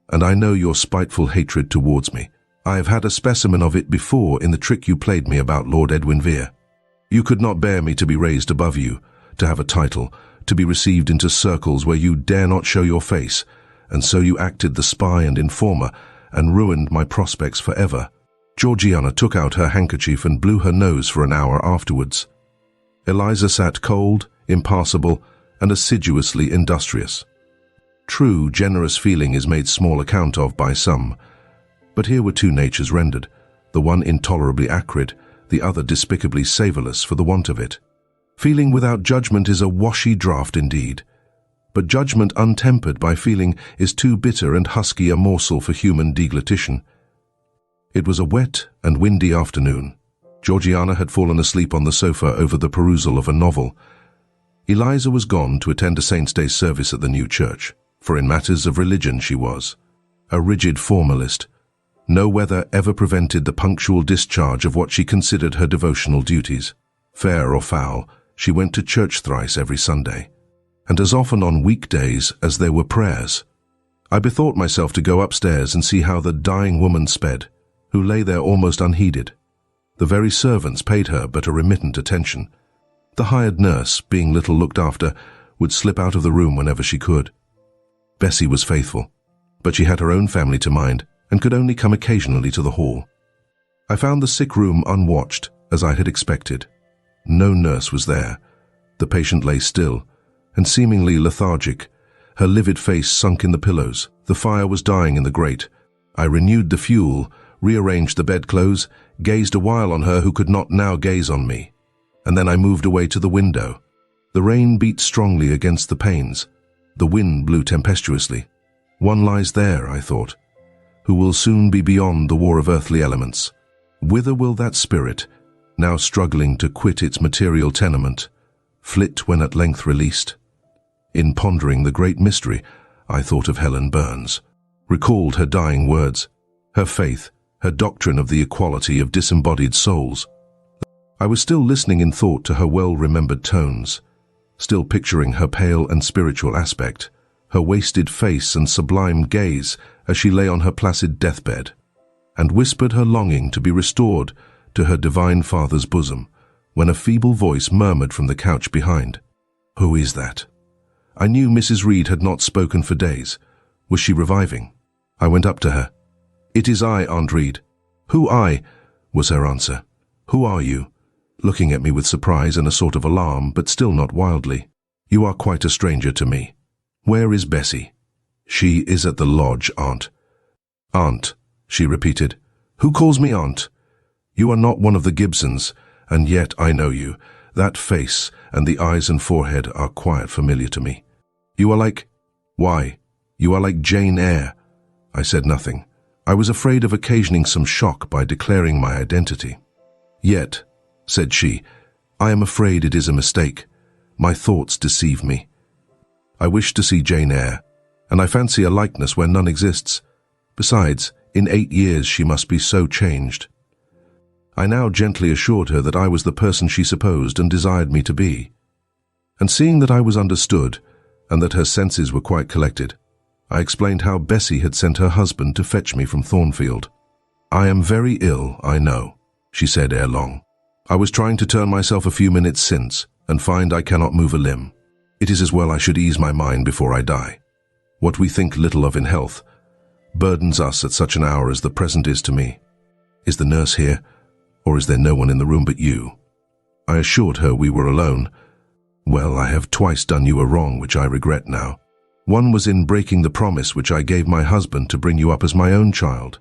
and I know your spiteful hatred towards me. I have had a specimen of it before in the trick you played me about Lord Edwin Vere. You could not bear me to be raised above you, to have a title, to be received into circles where you dare not show your face, and so you acted the spy and informer, and ruined my prospects forever. Georgiana took out her handkerchief and blew her nose for an hour afterwards. Eliza sat cold, impassible, and assiduously industrious. True, generous feeling is made small account of by some, but here were two natures rendered, the one intolerably acrid, the other despicably savourless for the want of it. Feeling without judgment is a washy draught indeed, but judgment untempered by feeling is too bitter and husky a morsel for human deglutition. It was a wet and windy afternoon. Georgiana had fallen asleep on the sofa over the perusal of a novel. Eliza was gone to attend a Saint's Day service at the new church, for in matters of religion she was a rigid formalist. No weather ever prevented the punctual discharge of what she considered her devotional duties. Fair or foul, she went to church thrice every Sunday, and as often on weekdays as there were prayers. I bethought myself to go upstairs and see how the dying woman sped, who lay there almost unheeded. The very servants paid her but a remittent attention. The hired nurse, being little looked after, would slip out of the room whenever she could. Bessie was faithful, but she had her own family to mind and could only come occasionally to the hall. I found the sick room unwatched, as I had expected. No nurse was there. The patient lay still, and seemingly lethargic, her livid face sunk in the pillows. The fire was dying in the grate. I renewed the fuel, rearranged the bedclothes, gazed a while on her who could not now gaze on me, and then I moved away to the window. The rain beat strongly against the panes. The wind blew tempestuously. One lies there, I thought, who will soon be beyond the war of earthly elements. Whither will that spirit, now struggling to quit its material tenement, flit when at length released? In pondering the great mystery, I thought of Helen Burns, recalled her dying words, her faith, her doctrine of the equality of disembodied souls. I was still listening in thought to her well-remembered tones, still picturing her pale and spiritual aspect, her wasted face and sublime gaze as she lay on her placid deathbed, and whispered her longing to be restored to her divine Father's bosom, when a feeble voice murmured from the couch behind, "Who is that?" I knew Mrs. Reed had not spoken for days. Was she reviving? I went up to her. "It is I, Aunt Reed." "Who I?" was her answer. "Who are you?" Looking at me with surprise and a sort of alarm, but still not wildly. "You are quite a stranger to me. Where is Bessie?" "She is at the lodge, Aunt." "Aunt," she repeated. "Who calls me Aunt? You are not one of the Gibsons, and yet I know you. That face and the eyes and forehead are quite familiar to me. You are like— Why, you are like Jane Eyre." I said nothing. I was afraid of occasioning some shock by declaring my identity. "Yet," said she, "I am afraid it is a mistake. My thoughts deceive me. I wish to see Jane Eyre, and I fancy a likeness where none exists. Besides, in 8 years she must be so changed." I now gently assured her that I was the person she supposed and desired me to be. And seeing that I was understood, and that her senses were quite collected, I explained how Bessie had sent her husband to fetch me from Thornfield. "I am very ill, I know," she said ere long. "I was trying to turn myself a few minutes since, and find I cannot move a limb. It is as well I should ease my mind before I die. What we think little of in health burdens us at such an hour as the present is to me. Is the nurse here, or is there no one in the room but you?" I assured her we were alone. "Well, I have twice done you a wrong which I regret now." One was in breaking the promise which I gave my husband to bring you up as my own child.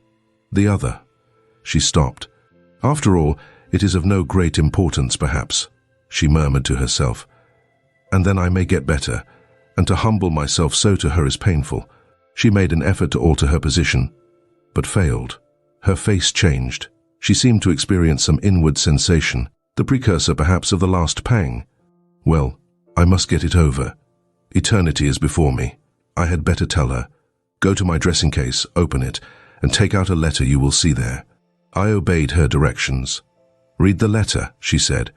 The other—" She stopped. "After all, it is of no great importance, perhaps," she murmured to herself. "And then I may get better, and to humble myself so to her is painful." She made an effort to alter her position, but failed. Her face changed. She seemed to experience some inward sensation, the precursor perhaps of the last pang. "Well, I must get it over. Eternity is before me. I had better tell her. Go to my dressing case, open it, and take out a letter you will see there." I obeyed her directions. "Read the letter," she said.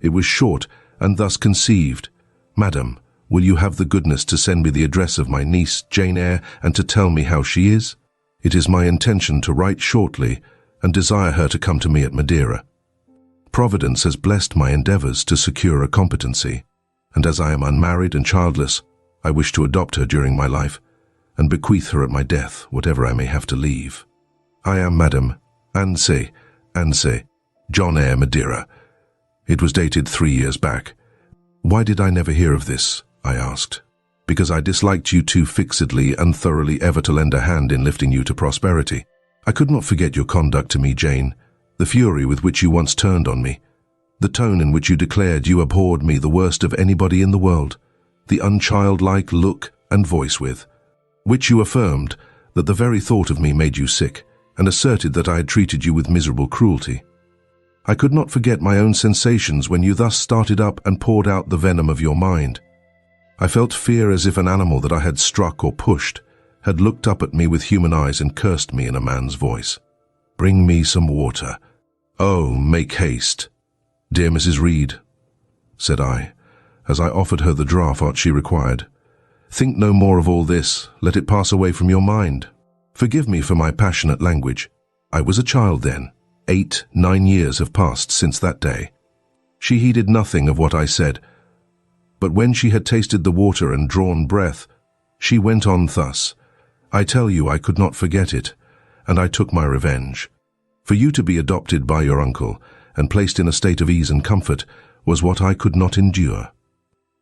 It was short and thus conceived. "Madam, will you have the goodness to send me the address of my niece, Jane Eyre, and to tell me how she is? It is my intention to write shortly and desire her to come to me at Madeira. Providence has blessed my endeavours to secure a competency, and as I am unmarried and childless, I wish to adopt her during my life and bequeath her at my death, whatever I may have to leave. I am, Madam, Anse, John Eyre, Madeira." It was dated 3 years back. "Why did I never hear of this?" I asked. "Because I disliked you too fixedly and thoroughly ever to lend a hand in lifting you to prosperity. I could not forget your conduct to me, Jane, the fury with which you once turned on me, the tone in which you declared you abhorred me the worst of anybody in the world, the unchildlike look and voice with which you affirmed that the very thought of me made you sick, and asserted that I had treated you with miserable cruelty. I could not forget my own sensations when you thus started up and poured out the venom of your mind. I felt fear as if an animal that I had struck or pushed had looked up at me with human eyes and cursed me in a man's voice. Bring me some water. Oh, make haste. Dear Mrs. Reed, said I, as I offered her the draught she required. Think no more of all this, let it pass away from your mind. Forgive me for my passionate language. I was a child then. 8-9 years have passed since that day. She heeded nothing of what I said, but when she had tasted the water and drawn breath, she went on thus. I tell you I could not forget it, and I took my revenge. For you to be adopted by your uncle and placed in a state of ease and comfort was what I could not endure.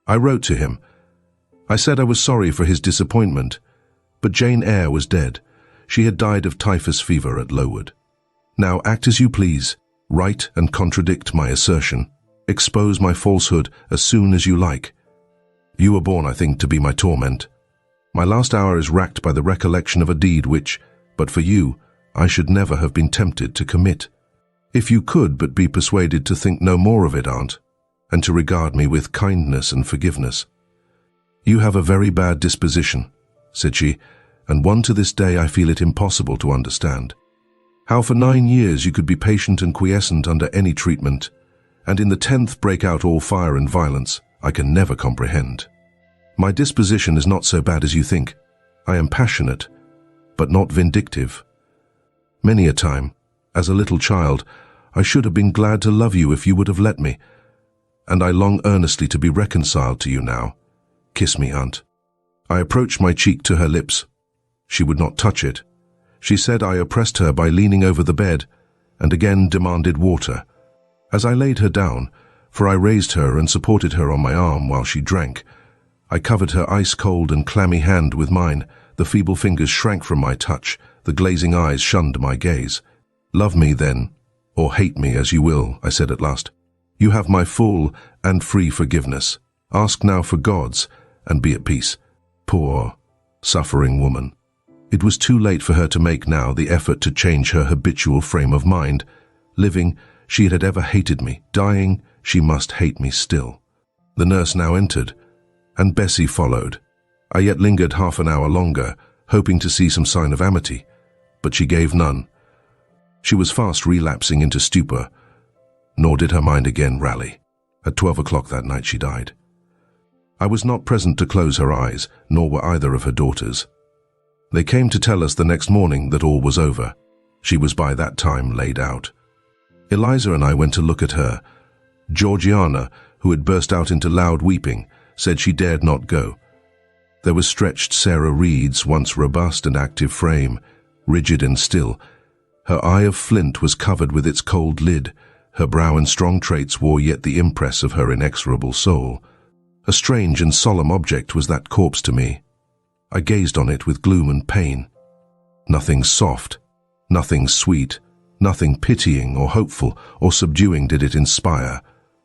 I wrote to him. I said I was sorry for his disappointment, but Jane Eyre was dead. She had died of typhus fever at Lowood. Now act as you please, write and contradict my assertion. Expose my falsehood as soon as you like. You were born, I think, to be my torment. My last hour is racked by the recollection of a deed which, but for you, I should never have been tempted to commit. If you could but be persuaded to think no more of it, aunt, and to regard me with kindness and forgiveness. You have a very bad disposition, said she, and one to this day I feel it impossible to understand. How for 9 years you could be patient and quiescent under any treatment, and in the 10th break out all fire and violence, I can never comprehend. My disposition is not so bad as you think. I am passionate, but not vindictive. Many a time, as a little child, I should have been glad to love you if you would have let me, and I long earnestly to be reconciled to you now. Kiss me, aunt. I approached my cheek to her lips. She would not touch it. She said I oppressed her by leaning over the bed, and again demanded water. As I laid her down, for I raised her and supported her on my arm while she drank, I covered her ice-cold and clammy hand with mine. The feeble fingers shrank from my touch, the glazing eyes shunned my gaze. Love me, then, or hate me as you will, I said at last. You have my full and free forgiveness. Ask now for God's, and be at peace. Poor, suffering woman. It was too late for her to make now the effort to change her habitual frame of mind. Living, she had ever hated me. Dying, she must hate me still. The nurse now entered, and Bessie followed. I yet lingered half an hour longer, hoping to see some sign of amity, but she gave none. She was fast relapsing into stupor, nor did her mind again rally. At 12 o'clock that night she died. I was not present to close her eyes, nor were either of her daughters. They came to tell us the next morning that all was over. She was by that time laid out. Eliza and I went to look at her. Georgiana, who had burst out into loud weeping, said she dared not go. There was stretched Sarah Reed's once robust and active frame, rigid and still. Her eye of flint was covered with its cold lid. Her brow and strong traits wore yet the impress of her inexorable soul. A strange and solemn object was that corpse to me. I gazed on it with gloom and pain. Nothing soft, nothing sweet, nothing pitying or hopeful or subduing did it inspire,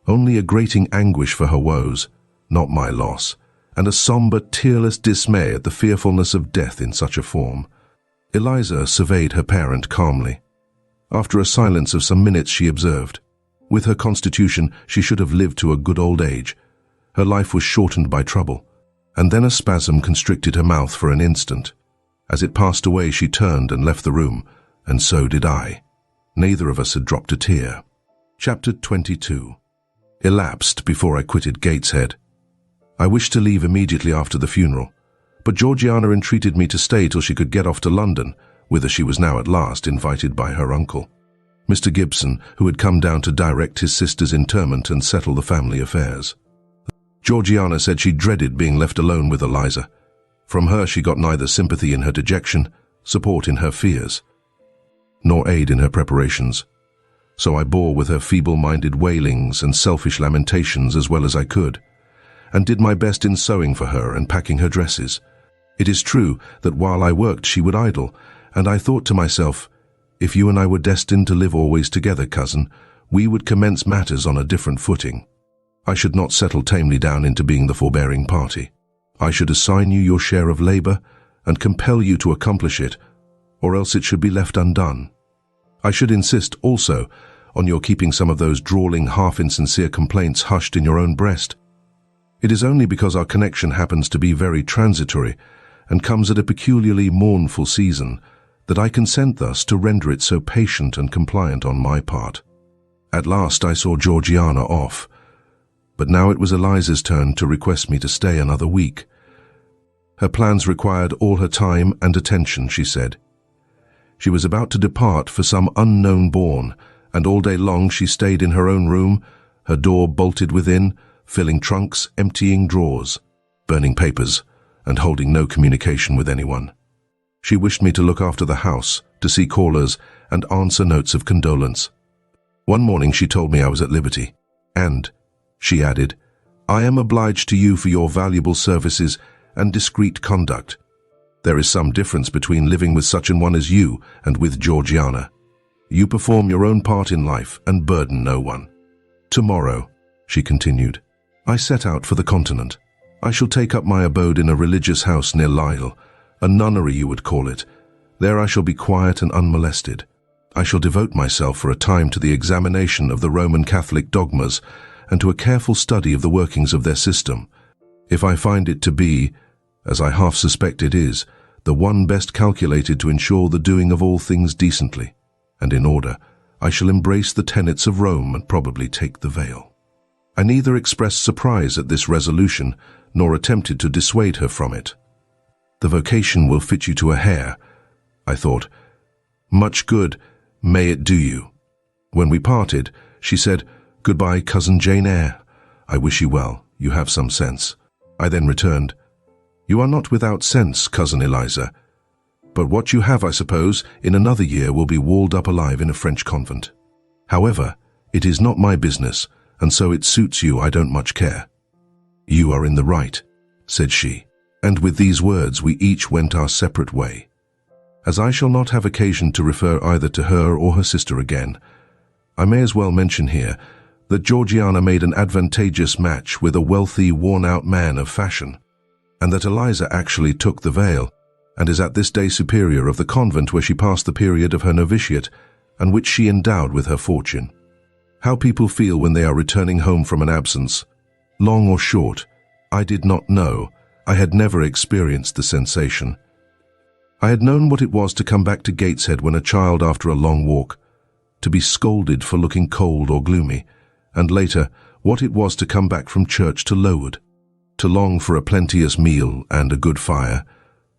only a grating anguish for her woes, not my loss, and a somber, tearless dismay at the fearfulness of death in such a form. Eliza surveyed her parent calmly. After a silence of some minutes she observed, "With her constitution she should have lived to a good old age. Her life was shortened by trouble." And then a spasm constricted her mouth for an instant. As it passed away she turned and left the room, and so did I. Neither of us had dropped a tear. Chapter 22 elapsed before I quitted Gateshead. I wished to leave immediately after the funeral, but Georgiana entreated me to stay till she could get off to London, whither she was now at last invited by her uncle, Mr. Gibson, who had come down to direct his sister's interment and settle the family affairs. Georgiana said she dreaded being left alone with Eliza. From her she got neither sympathy in her dejection, support in her fears, nor aid in her preparations. So I bore with her feeble-minded wailings and selfish lamentations as well as I could, and did my best in sewing for her and packing her dresses. It is true that while I worked she would idle, and I thought to myself, if you and I were destined to live always together, cousin, we would commence matters on a different footing. I should not settle tamely down into being the forbearing party. I should assign you your share of labor and compel you to accomplish it, or else it should be left undone. I should insist also on your keeping some of those drawling, half-insincere complaints hushed in your own breast. It is only because our connection happens to be very transitory and comes at a peculiarly mournful season that I consent thus to render it so patient and compliant on my part. At last I saw Georgiana off, but now it was Eliza's turn to request me to stay another week. Her plans required all her time and attention, she said. She was about to depart for some unknown bourne, and all day long she stayed in her own room, her door bolted within, filling trunks, emptying drawers, burning papers, and holding no communication with anyone. She wished me to look after the house, to see callers, and answer notes of condolence. One morning she told me I was at liberty, and, she added, I am obliged to you for your valuable services and discreet conduct. There is some difference between living with such an one as you and with Georgiana. You perform your own part in life and burden no one. Tomorrow, she continued, I set out for the continent. I shall take up my abode in a religious house near Lisle, a nunnery you would call it. There I shall be quiet and unmolested. I shall devote myself for a time to the examination of the Roman Catholic dogmas and to a careful study of the workings of their system. If I find it to be, as I half suspect it is, the one best calculated to ensure the doing of all things decently and in order, I shall embrace the tenets of Rome and probably take the veil. I neither expressed surprise at this resolution nor attempted to dissuade her from it. The vocation will fit you to a hair, I thought. Much good may it do you. When we parted, she said, Goodbye, cousin Jane Eyre. I wish you well. You have some sense. I then returned, You are not without sense, cousin Eliza. But what you have, I suppose, in another year will be walled up alive in a French convent. However, it is not my business, and so it suits you I don't much care. You are in the right, said she, and with these words we each went our separate way. As I shall not have occasion to refer either to her or her sister again, I may as well mention here that Georgiana made an advantageous match with a wealthy, worn-out man of fashion, and that Eliza actually took the veil, and is at this day superior of the convent where she passed the period of her novitiate, and which she endowed with her fortune. How people feel when they are returning home from an absence, long or short, I did not know. I had never experienced the sensation. I had known what it was to come back to Gateshead when a child after a long walk, to be scolded for looking cold or gloomy, and later what it was to come back from church to Lowood, to long for a plenteous meal and a good fire,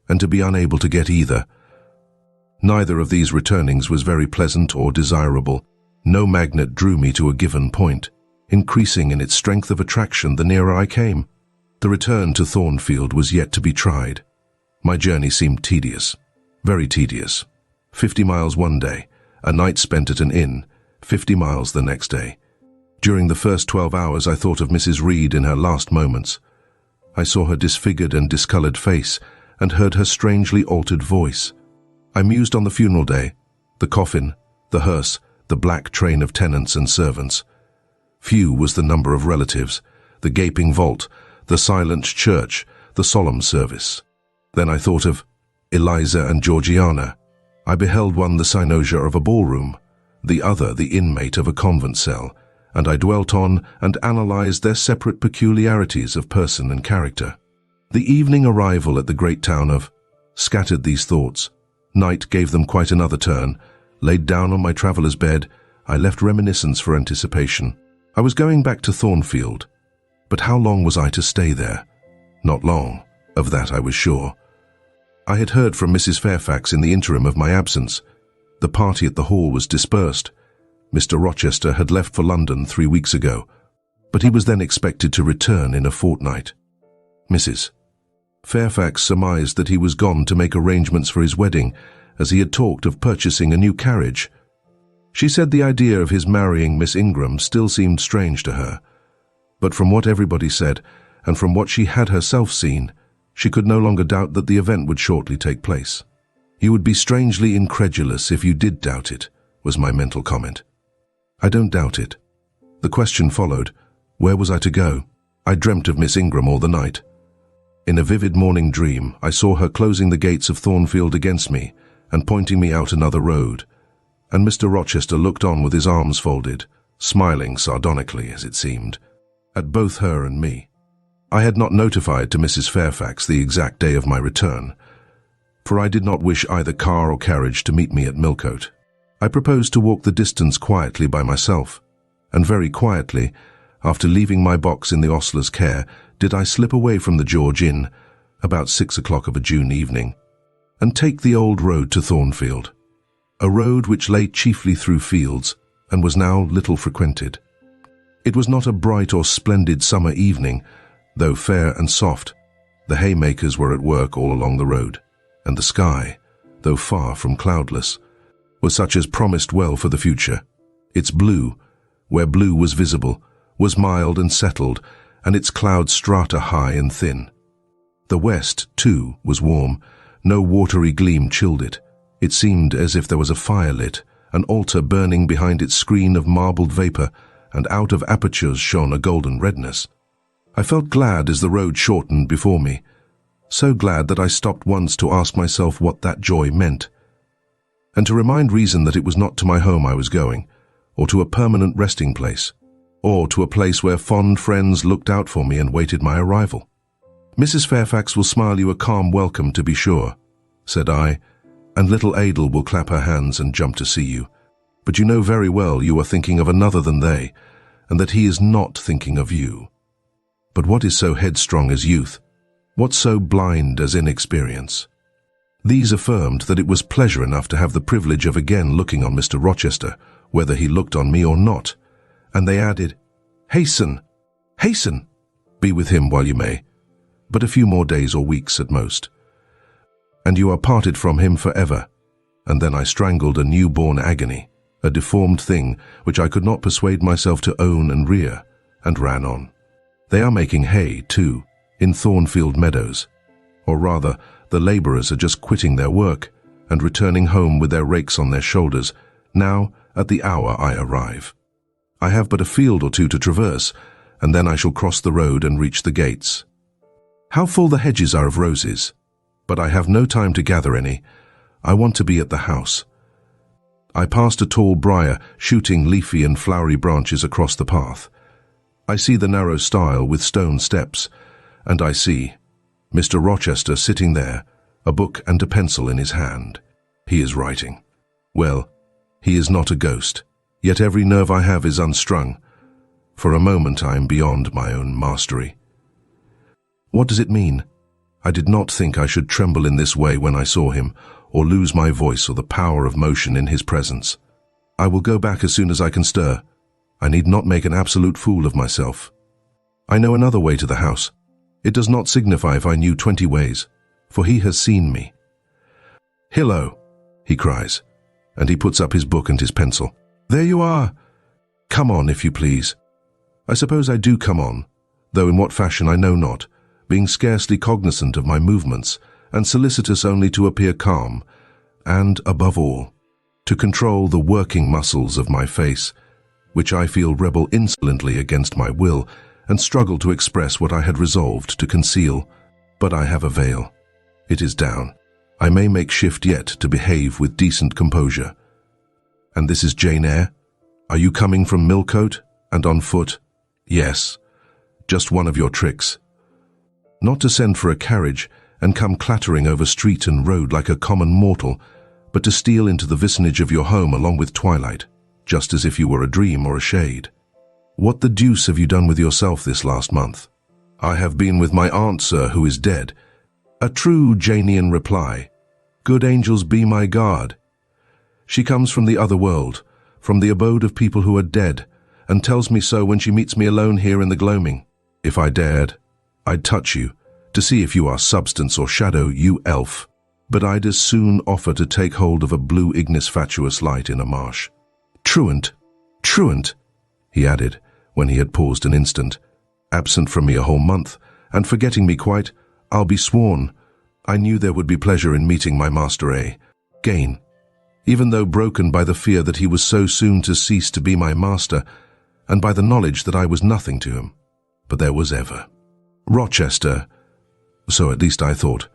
and to be unable to get either. Neither of these returnings was very pleasant or desirable. No magnet drew me to a given point, increasing in its strength of attraction the nearer I came. The return to Thornfield was yet to be tried. My journey seemed tedious, very tedious. 50 miles one day, a night spent at an inn, 50 miles the next day. During the first 12 hours I thought of Mrs. Reed in her last moments. I saw her disfigured and discolored face, and heard her strangely altered voice. I mused on the funeral day, the coffin, the hearse, the black train of tenants and servants. Few was the number of relatives, the gaping vault, the silent church, the solemn service. Then I thought of Eliza and Georgiana. I beheld one the cynosure of a ballroom, the other the inmate of a convent cell, and I dwelt on and analyzed their separate peculiarities of person and character. The evening arrival at the great town of scattered these thoughts. Night gave them quite another turn. Laid down on my traveller's bed, I left reminiscence for anticipation. I was going back to Thornfield, but how long was I to stay there? Not long, of that I was sure. I had heard from Mrs. Fairfax in the interim of my absence. The party at the hall was dispersed. Mr. Rochester had left for London 3 weeks ago, but he was then expected to return in a fortnight. Mrs. Fairfax surmised that he was gone to make arrangements for his wedding, as he had talked of purchasing a new carriage. She said the idea of his marrying Miss Ingram still seemed strange to her, but from what everybody said, and from what she had herself seen, she could no longer doubt that the event would shortly take place. "You would be strangely incredulous if you did doubt it," was my mental comment. I don't doubt it. The question followed, where was I to go? I dreamt of Miss Ingram all the night. In a vivid morning dream, I saw her closing the gates of Thornfield against me and pointing me out another road, and Mr. Rochester looked on with his arms folded, smiling sardonically, as it seemed, at both her and me. I had not notified to Mrs. Fairfax the exact day of my return, for I did not wish either car or carriage to meet me at Millcote. I proposed to walk the distance quietly by myself, and very quietly, after leaving my box in the ostler's care, did I slip away from the George Inn, about 6 o'clock of a June evening, and take the old road to Thornfield, a road which lay chiefly through fields and was now little frequented. It was not a bright or splendid summer evening, though fair and soft. The haymakers were at work all along the road, and the sky, though far from cloudless, was such as promised well for the future. Its blue, where blue was visible, was mild and settled, and its cloud strata high and thin. The west, too, was warm. No watery gleam chilled it. It seemed as if there was a fire lit, an altar burning behind its screen of marbled vapor, and out of apertures shone a golden redness. I felt glad as the road shortened before me, so glad that I stopped once to ask myself what that joy meant, and to remind reason that it was not to my home I was going, or to a permanent resting place, or to a place where fond friends looked out for me and waited my arrival. "Mrs. Fairfax will smile you a calm welcome, to be sure," said I, "and little Adel will clap her hands and jump to see you. But you know very well you are thinking of another than they, and that he is not thinking of you. But what is so headstrong as youth? What so blind as inexperience?" These affirmed that it was pleasure enough to have the privilege of again looking on Mr. Rochester, whether he looked on me or not, and they added, "Hasten, hasten! Be with him while you may, but a few more days or weeks at most, and you are parted from him forever." And then I strangled a new-born agony, a deformed thing which I could not persuade myself to own and rear, and ran on. They are making hay, too, in Thornfield meadows, or rather, the labourers are just quitting their work and returning home with their rakes on their shoulders, now at the hour I arrive. I have but a field or two to traverse, and then I shall cross the road and reach the gates. How full the hedges are of roses! But I have no time to gather any. I want to be at the house. I passed a tall briar, shooting leafy and flowery branches across the path. I see the narrow stile with stone steps, and I see Mr. Rochester sitting there, a book and a pencil in his hand. He is writing. Well, he is not a ghost, yet every nerve I have is unstrung. For a moment I am beyond my own mastery. What does it mean? I did not think I should tremble in this way when I saw him, or lose my voice or the power of motion in his presence. I will go back as soon as I can stir. I need not make an absolute fool of myself. I know another way to the house. It does not signify if I knew 20 ways, for he has seen me. "Hillo," he cries, and he puts up his book and his pencil. "There you are! Come on, if you please." I suppose I do come on, though in what fashion I know not, being scarcely cognizant of my movements, and solicitous only to appear calm, and, above all, to control the working muscles of my face, which I feel rebel insolently against my will and struggle to express what I had resolved to conceal. But I have a veil. It is down. I may make shift yet to behave with decent composure. And this is Jane Eyre? Are you coming from Millcote and on foot? Yes, just one of your tricks. Not to send for a carriage and come clattering over street and road like a common mortal, but to steal into the vicinage of your home along with twilight, just as if you were a dream or a shade. What the deuce have you done with yourself this last month? I have been with my aunt, sir, who is dead. A true Janean reply. Good angels be my guard. She comes from the other world, from the abode of people who are dead, and tells me so when she meets me alone here in the gloaming. If I dared, I'd touch you, to see if you are substance or shadow, you elf. But I'd as soon offer to take hold of a blue ignis fatuus light in a marsh. Truant, truant, he added, when he had paused an instant. Absent from me a whole month, and forgetting me quite, I'll be sworn. I knew there would be pleasure in meeting my master again, even though broken by the fear that he was so soon to cease to be my master, and by the knowledge that I was nothing to him. But there was ever Rochester, so at least I thought,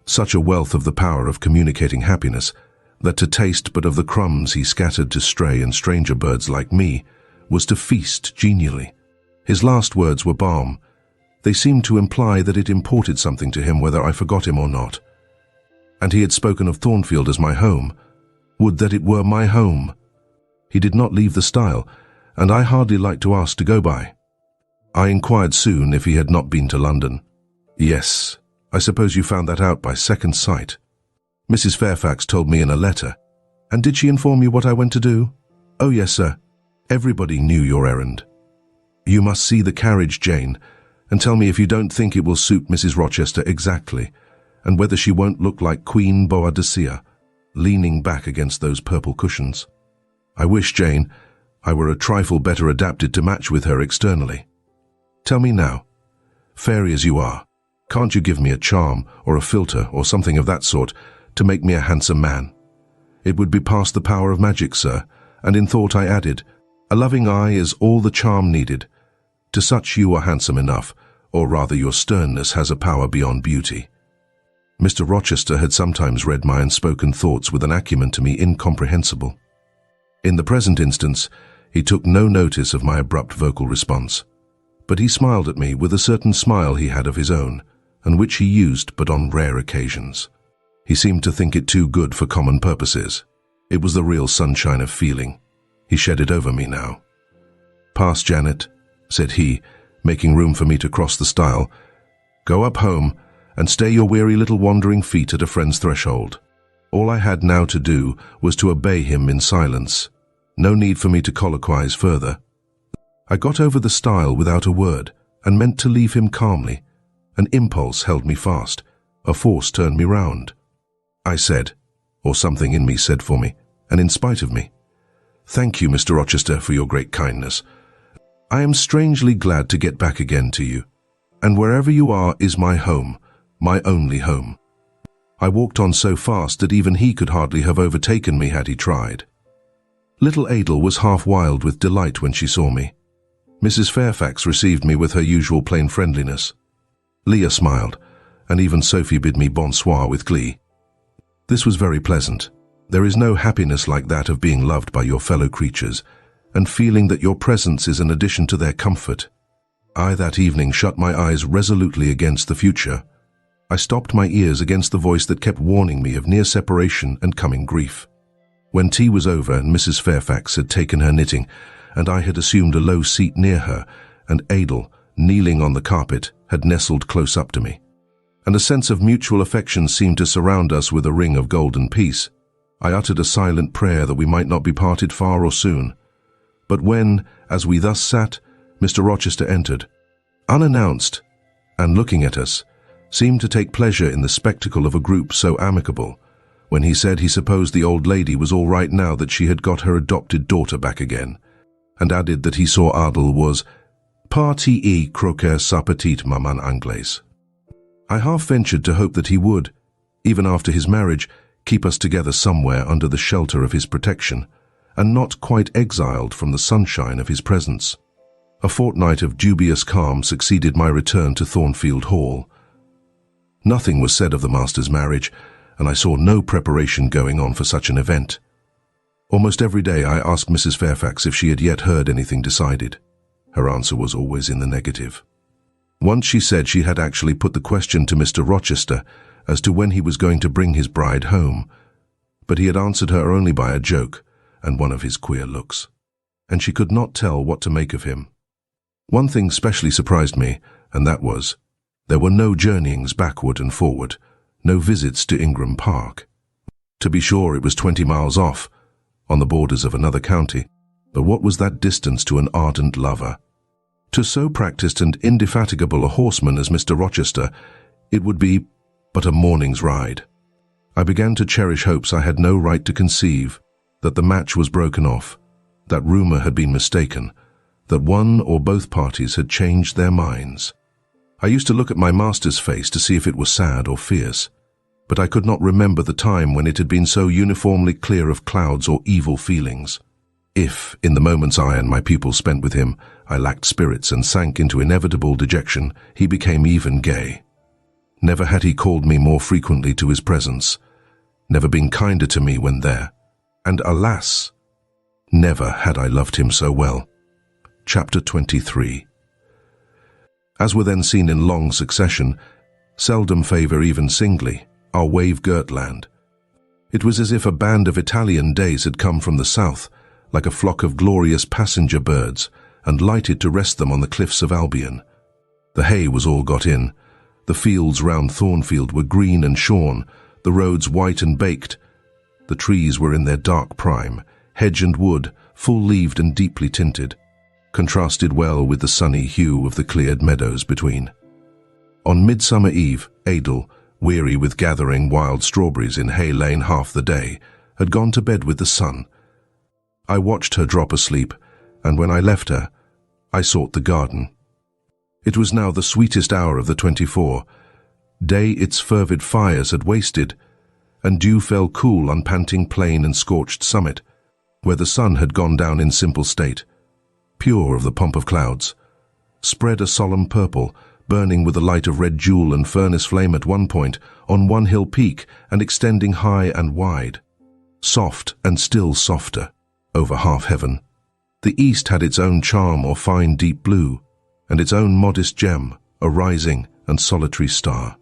such a wealth of the power of communicating happiness, that to taste but of the crumbs he scattered to stray and stranger birds like me was to feast genially. His last words were balm. They seemed to imply that it imported something to him whether I forgot him or not. And he had spoken of Thornfield as my home. Would that it were my home! He did not leave the stile, and I hardly liked to ask to go by. I inquired soon if he had not been to London. Yes, I suppose you found that out by second sight. Mrs. Fairfax told me in a letter. And did she inform you what I went to do? Oh yes, sir. Everybody knew your errand. You must see the carriage, Jane, and tell me if you don't think it will suit Mrs. Rochester exactly, and whether she won't look like Queen Boadicea, leaning back against those purple cushions. I wish, Jane, I were a trifle better adapted to match with her externally. Tell me now, fairy as you are, can't you give me a charm or a filter or something of that sort to make me a handsome man? It would be past the power of magic, sir, and in thought I added, a loving eye is all the charm needed. To such you are handsome enough, or rather your sternness has a power beyond beauty. Mr. Rochester had sometimes read my unspoken thoughts with an acumen to me incomprehensible. In the present instance, he took no notice of my abrupt vocal response, but he smiled at me with a certain smile he had of his own, and which he used but on rare occasions. He seemed to think it too good for common purposes. It was the real sunshine of feeling. He shed it over me now. Pass, Janet, said he, making room for me to cross the stile. Go up home, and stay your weary little wandering feet at a friend's threshold. All I had now to do was to obey him in silence. No need for me to colloquize further. I got over the stile without a word, and meant to leave him calmly. An impulse held me fast. A force turned me round. I said, or something in me said for me, and in spite of me, Thank you, Mr. Rochester, for your great kindness. I am strangely glad to get back again to you, and wherever you are is my home, my only home. I walked on so fast that even he could hardly have overtaken me had he tried. Little Adel was half wild with delight when she saw me. Mrs. Fairfax received me with her usual plain friendliness. Leah smiled, and even Sophie bid me bonsoir with glee. This was very pleasant. There is no happiness like that of being loved by your fellow creatures, and feeling that your presence is an addition to their comfort. I that evening shut my eyes resolutely against the future. I stopped my ears against the voice that kept warning me of near separation and coming grief. When tea was over and Mrs. Fairfax had taken her knitting, and I had assumed a low seat near her, and Adel, kneeling on the carpet, had nestled close up to me, and a sense of mutual affection seemed to surround us with a ring of golden peace, I uttered a silent prayer that we might not be parted far or soon. But when, as we thus sat, Mr. Rochester entered, unannounced, and looking at us, seemed to take pleasure in the spectacle of a group so amicable, when he said he supposed the old lady was all right now that she had got her adopted daughter back again, and added that he saw Adel was partie et croquer sa petite maman anglaise. I half ventured to hope that he would, even after his marriage, keep us together somewhere under the shelter of his protection, and not quite exiled from the sunshine of his presence. A fortnight of dubious calm succeeded my return to Thornfield Hall. Nothing was said of the master's marriage, and I saw no preparation going on for such an event. Almost every day I asked Mrs. Fairfax if she had yet heard anything decided. Her answer was always in the negative. Once she said she had actually put the question to Mr. Rochester as to when he was going to bring his bride home, but he had answered her only by a joke and one of his queer looks, and she could not tell what to make of him. One thing specially surprised me, and that was, there were no journeyings backward and forward, no visits to Ingram Park. To be sure, it was 20 miles off, on the borders of another county, but what was that distance to an ardent lover? To so practiced and indefatigable a horseman as Mr. Rochester, it would be but a morning's ride. I began to cherish hopes I had no right to conceive, that the match was broken off, that rumor had been mistaken, that one or both parties had changed their minds. I used to look at my master's face to see if it was sad or fierce, but I could not remember the time when it had been so uniformly clear of clouds or evil feelings. If, in the moments I and my pupil spent with him, I lacked spirits and sank into inevitable dejection, he became even gay. Never had he called me more frequently to his presence, never been kinder to me when there, and alas, never had I loved him so well. Chapter 23. As were then seen in long succession, seldom favour even singly, our wave-girt land. It was as if a band of Italian days had come from the south, like a flock of glorious passenger birds, and lighted to rest them on the cliffs of Albion. The hay was all got in, the fields round Thornfield were green and shorn, the roads white and baked. The trees were in their dark prime, hedge and wood, full-leaved and deeply tinted, contrasted well with the sunny hue of the cleared meadows between. On Midsummer Eve, Adel, weary with gathering wild strawberries in Hay Lane half the day, had gone to bed with the sun. I watched her drop asleep, and when I left her, I sought the garden. It was now the sweetest hour of the 24. Day its fervid fires had wasted, and dew fell cool on panting plain and scorched summit, where the sun had gone down in simple state, pure of the pomp of clouds, spread a solemn purple, burning with the light of red jewel and furnace flame at one point, on one hill peak, and extending high and wide, soft and still softer, over half heaven. The east had its own charm or fine deep blue, and its own modest gem, a rising and solitary star.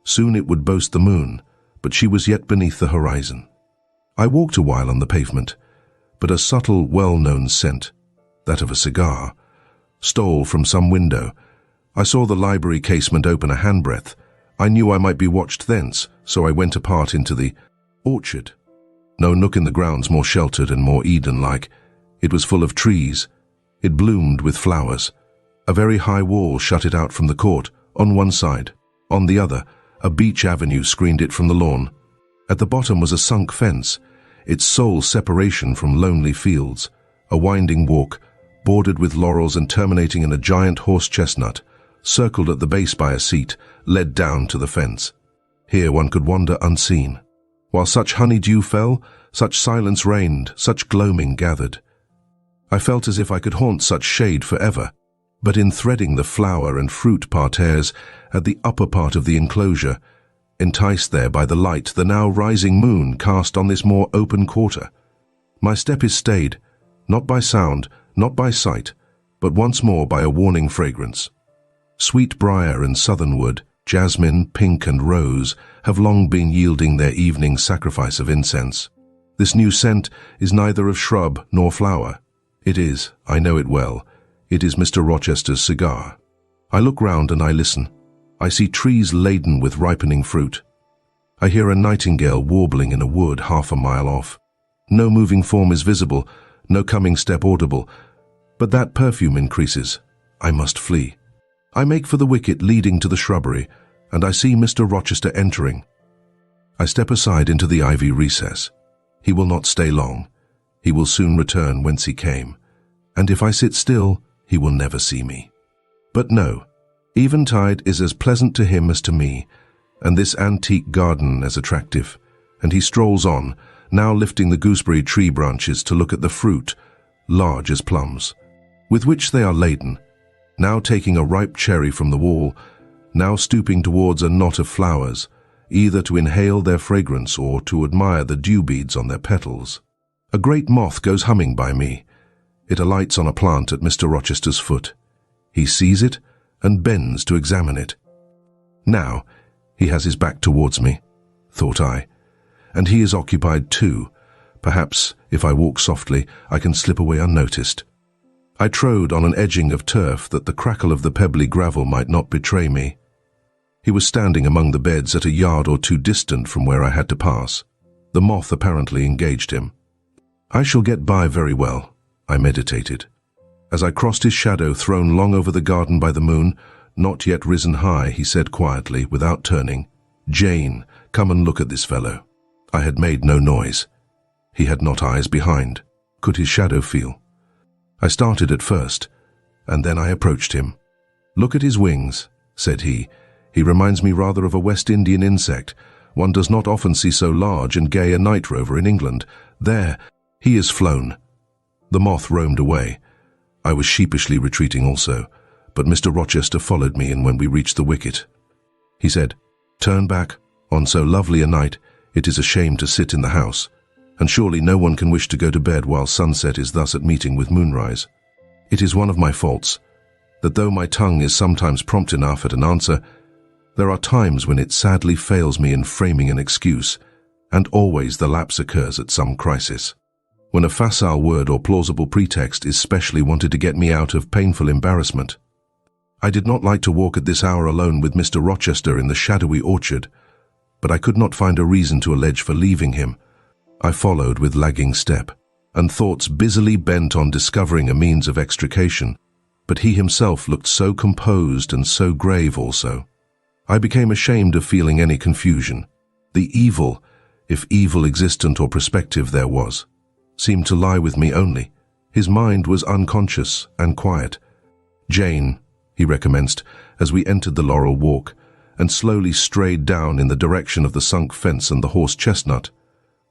Soon it would boast the moon, but she was yet beneath the horizon. I walked a while on the pavement, but a subtle, well-known scent, that of a cigar, stole from some window. I saw the library casement open a handbreadth. I knew I might be watched thence, so I went apart into the orchard. No nook in the grounds more sheltered and more Eden-like. It was full of trees. It bloomed with flowers. A very high wall shut it out from the court, on one side. On the other, a beech avenue screened it from the lawn. At the bottom was a sunk fence, its sole separation from lonely fields, a winding walk, bordered with laurels and terminating in a giant horse chestnut, circled at the base by a seat, led down to the fence. Here one could wander unseen. While such honey-dew fell, such silence reigned, such gloaming gathered. I felt as if I could haunt such shade forever, but in threading the flower and fruit parterres at the upper part of the enclosure, enticed there by the light the now rising moon cast on this more open quarter, my step is stayed, not by sound, not by sight, but once more by a warning fragrance. Sweet briar and southernwood, jasmine, pink and rose have long been yielding their evening sacrifice of incense. This new scent is neither of shrub nor flower. It is, I know it well, it is Mr. Rochester's cigar. I look round and I listen. I see trees laden with ripening fruit. I hear a nightingale warbling in a wood half a mile off. No moving form is visible, no coming step audible, but that perfume increases. I must flee. I make for the wicket leading to the shrubbery, and I see Mr. Rochester entering. I step aside into the ivy recess. He will not stay long. He will soon return whence he came, and if I sit still, he will never see me. But no, eventide is as pleasant to him as to me, and this antique garden as attractive. And he strolls on, now lifting the gooseberry tree branches to look at the fruit, large as plums, with which they are laden, now taking a ripe cherry from the wall, now stooping towards a knot of flowers, either to inhale their fragrance or to admire the dew beads on their petals. A great moth goes humming by me. It alights on a plant at Mr. Rochester's foot. He sees it and bends to examine it. Now, he has his back towards me, thought I, and he is occupied too. Perhaps, if I walk softly, I can slip away unnoticed. I trod on an edging of turf that the crackle of the pebbly gravel might not betray me. He was standing among the beds at a yard or two distant from where I had to pass. The moth apparently engaged him. I shall get by very well, I meditated. As I crossed his shadow thrown long over the garden by the moon, not yet risen high, he said quietly, without turning, "Jane, come and look at this fellow." I had made no noise. He had not eyes behind. Could his shadow feel? I started at first, and then I approached him. "Look at his wings," said he. "He reminds me rather of a West Indian insect. One does not often see so large and gay a night rover in England. There, he is flown." The moth roamed away. I was sheepishly retreating also, but Mr. Rochester followed me, and when we reached the wicket, he said, "Turn back. On so lovely a night, it is a shame to sit in the house, and surely no one can wish to go to bed while sunset is thus at meeting with moonrise. It is one of my faults, that though my tongue is sometimes prompt enough at an answer, there are times when it sadly fails me in framing an excuse, and always the lapse occurs at some crisis, when a facile word or plausible pretext is specially wanted to get me out of painful embarrassment. I did not like to walk at this hour alone with Mr. Rochester in the shadowy orchard, but I could not find a reason to allege for leaving him. I followed with lagging step, and thoughts busily bent on discovering a means of extrication, but he himself looked so composed and so grave also. I became ashamed of feeling any confusion. The evil, if evil existent or prospective there was, seemed to lie with me only. His mind was unconscious and quiet. "Jane," he recommenced, as we entered the laurel walk, and slowly strayed down in the direction of the sunk fence and the horse chestnut.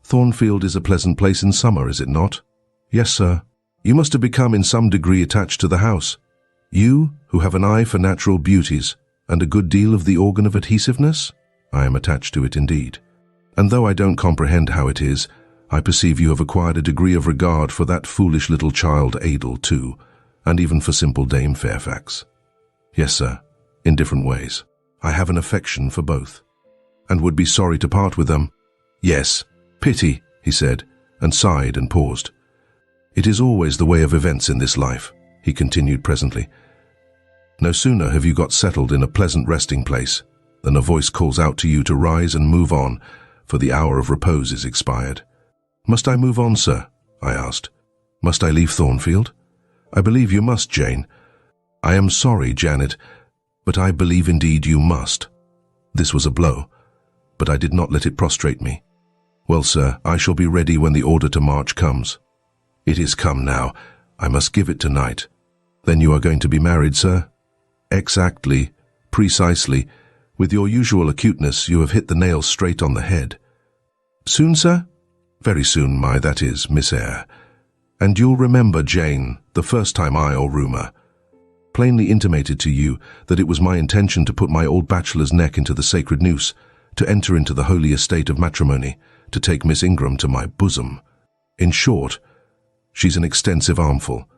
"Thornfield is a pleasant place in summer, is it not?" "Yes, sir." "You must have become in some degree attached to the house. You, who have an eye for natural beauties, and a good deal of the organ of adhesiveness?" "I am attached to it indeed. And though I don't comprehend how it is, I perceive you have acquired a degree of regard for that foolish little child Adel too, and even for simple Dame Fairfax." "Yes, sir, in different ways. I have an affection for both, and would be sorry to part with them." "Yes, pity," he said, and sighed and paused. "It is always the way of events in this life," he continued presently. "No sooner have you got settled in a pleasant resting place than a voice calls out to you to rise and move on, for the hour of repose is expired." "Must I move on, sir?" I asked. "Must I leave Thornfield?" "I believe you must, Jane." "I am sorry, Janet, but I believe indeed you must." This was a blow, but I did not let it prostrate me. "Well, sir, I shall be ready when the order to march comes." "It is come now. I must give it tonight." "Then you are going to be married, sir?" "Exactly, precisely. With your usual acuteness, you have hit the nail straight on the head." "Soon, sir?" "Very soon, that is, Miss Eyre. And you'll remember, Jane, the first time I, or rumour, plainly intimated to you that it was my intention to put my old bachelor's neck into the sacred noose, to enter into the holy estate of matrimony, to take Miss Ingram to my bosom. In short, she's an extensive armful.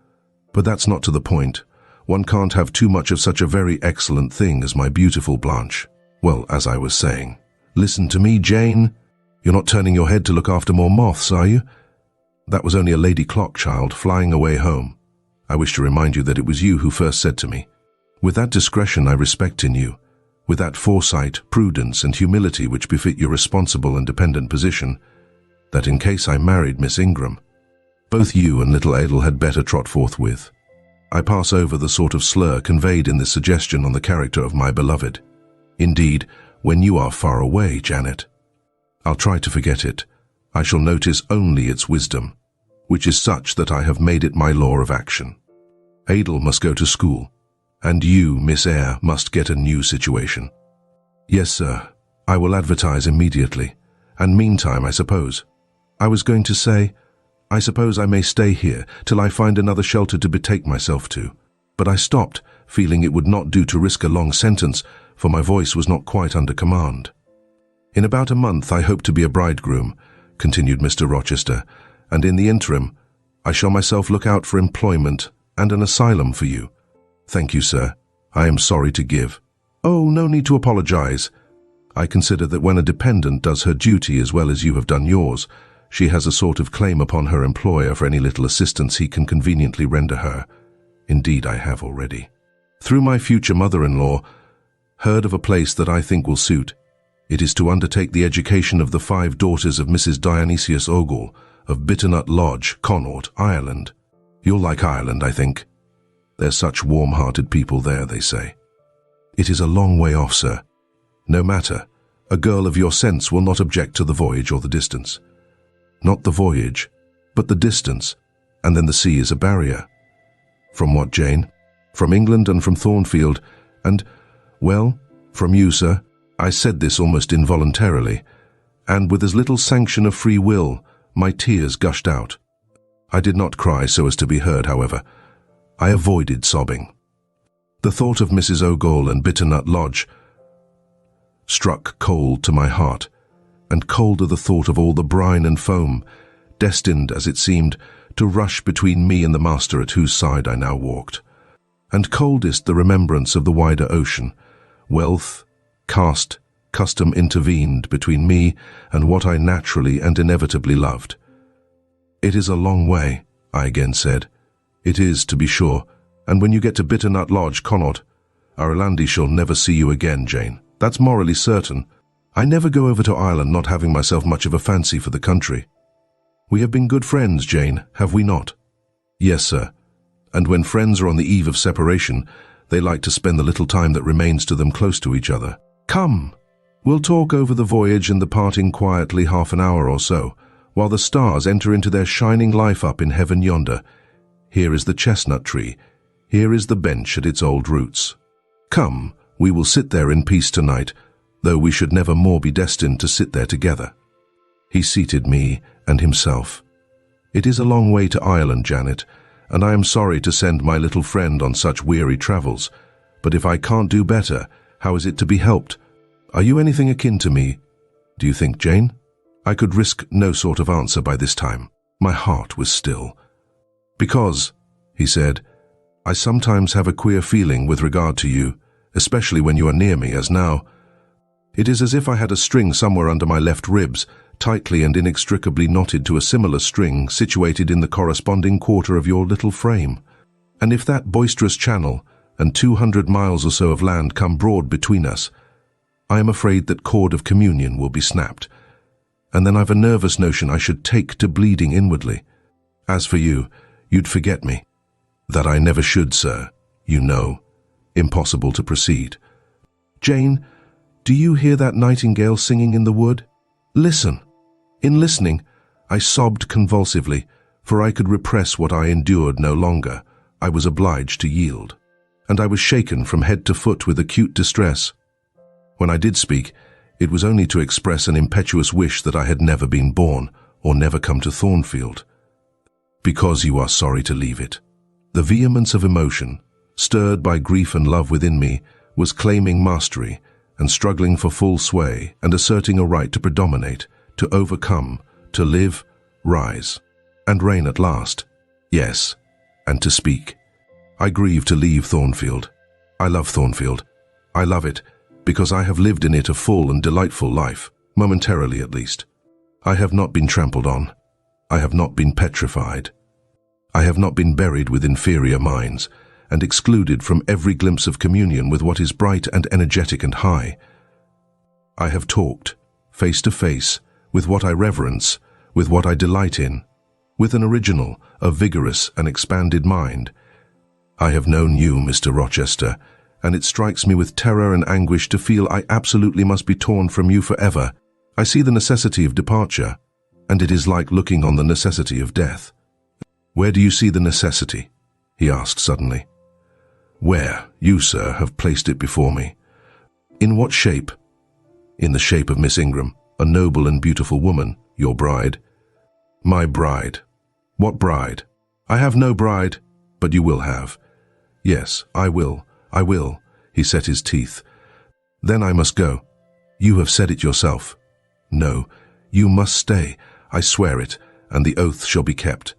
But that's not to the point. One can't have too much of such a very excellent thing as my beautiful Blanche. Well, as I was saying, listen to me, Jane. You're not turning your head to look after more moths, are you? That was only a lady clock, child, flying away home. I wish to remind you that it was you who first said to me, with that discretion I respect in you, with that foresight, prudence, and humility which befit your responsible and dependent position, that in case I married Miss Ingram, both you and little Adel had better trot forthwith. I pass over the sort of slur conveyed in this suggestion on the character of my beloved. Indeed, when you are far away, Janet, I'll try to forget it. I shall notice only its wisdom, which is such that I have made it my law of action. Adel must go to school, and you, Miss Eyre, must get a new situation." "Yes, sir, I will advertise immediately. And meantime, I suppose. I was going to say, I suppose I may stay here till I find another shelter to betake myself to. But I stopped, feeling it would not do to risk a long sentence, for my voice was not quite under command. In about a month I hope to be a bridegroom, continued Mr. Rochester, and in the interim, I shall myself look out for employment and an asylum for you. Thank you, sir. I am sorry to give. Oh, no need to apologize. I consider that when a dependent does her duty as well as you have done yours, she has a sort of claim upon her employer for any little assistance he can conveniently render her. Indeed, I have already. Through my future mother-in-law, heard of a place that I think will suit. It is to undertake the education of the 5 daughters of Mrs. Dionysius Ogle, of Bitternut Lodge, Connaught, Ireland. You'll like Ireland, I think. They're such warm-hearted people there, they say. It is a long way off, sir. No matter, a girl of your sense will not object to the voyage or the distance. Not the voyage, but the distance, and then the sea is a barrier. From what, Jane? From England and from Thornfield, and, well, from you, sir. I said this almost involuntarily, and with as little sanction of free will, my tears gushed out. I did not cry so as to be heard, however. I avoided sobbing. The thought of Mrs. Ogle and Bitternut Lodge struck cold to my heart, and colder the thought of all the brine and foam, destined, as it seemed, to rush between me and the master at whose side I now walked. And coldest the remembrance of the wider ocean. Wealth, caste, custom intervened between me and what I naturally and inevitably loved. It is a long way, I again said. It is, to be sure, and when you get to Bitternut Lodge, Connaught, Ireland shall never see you again, Jane. That's morally certain. I never go over to Ireland not having myself much of a fancy for the country. We have been good friends, Jane, have we not? Yes, sir. And when friends are on the eve of separation, they like to spend the little time that remains to them close to each other. Come, we'll talk over the voyage and the parting quietly half an hour or so, while the stars enter into their shining life up in heaven yonder. Here is the chestnut tree. Here is the bench at its old roots. Come, we will sit there in peace tonight, though we should never more be destined to sit there together. He seated me and himself. It is a long way to Ireland, Janet, and I am sorry to send my little friend on such weary travels, but if I can't do better, how is it to be helped? Are you anything akin to me, do you think, Jane? I could risk no sort of answer by this time. My heart was still. Because, he said, I sometimes have a queer feeling with regard to you, especially when you are near me, as now. It is as if I had a string somewhere under my left ribs, tightly and inextricably knotted to a similar string situated in the corresponding quarter of your little frame. And if that boisterous channel and 200 miles or so of land come broad between us, I am afraid that cord of communion will be snapped, and then I've a nervous notion I should take to bleeding inwardly. As for you, you'd forget me. That I never should, sir, you know. Impossible to proceed. Jane, do you hear that nightingale singing in the wood? Listen. In listening, I sobbed convulsively, for I could repress what I endured no longer. I was obliged to yield, and I was shaken from head to foot with acute distress. When I did speak, it was only to express an impetuous wish that I had never been born, or never come to Thornfield. Because you are sorry to leave it. The vehemence of emotion, stirred by grief and love within me, was claiming mastery, and struggling for full sway, and asserting a right to predominate, to overcome, to live, rise, and reign at last. Yes, and to speak. I grieve to leave Thornfield. I love Thornfield. I love it, because I have lived in it a full and delightful life, momentarily at least. I have not been trampled on. I have not been petrified. I have not been buried with inferior minds, and excluded from every glimpse of communion with what is bright and energetic and high. I have talked, face to face, with what I reverence, with what I delight in, with an original, a vigorous and expanded mind. I have known you, Mr. Rochester, and it strikes me with terror and anguish to feel I absolutely must be torn from you forever. I see the necessity of departure, and it is like looking on the necessity of death. Where do you see the necessity? He asked suddenly. Where, you, sir, have placed it before me. In what shape? in the shape of Miss Ingram, a noble and beautiful woman, your bride. My bride. What bride? I have no bride, but you will have. Yes, I will. He set his teeth. Then I must go. You have said it yourself. No, you must stay. I swear it, and the oath shall be kept.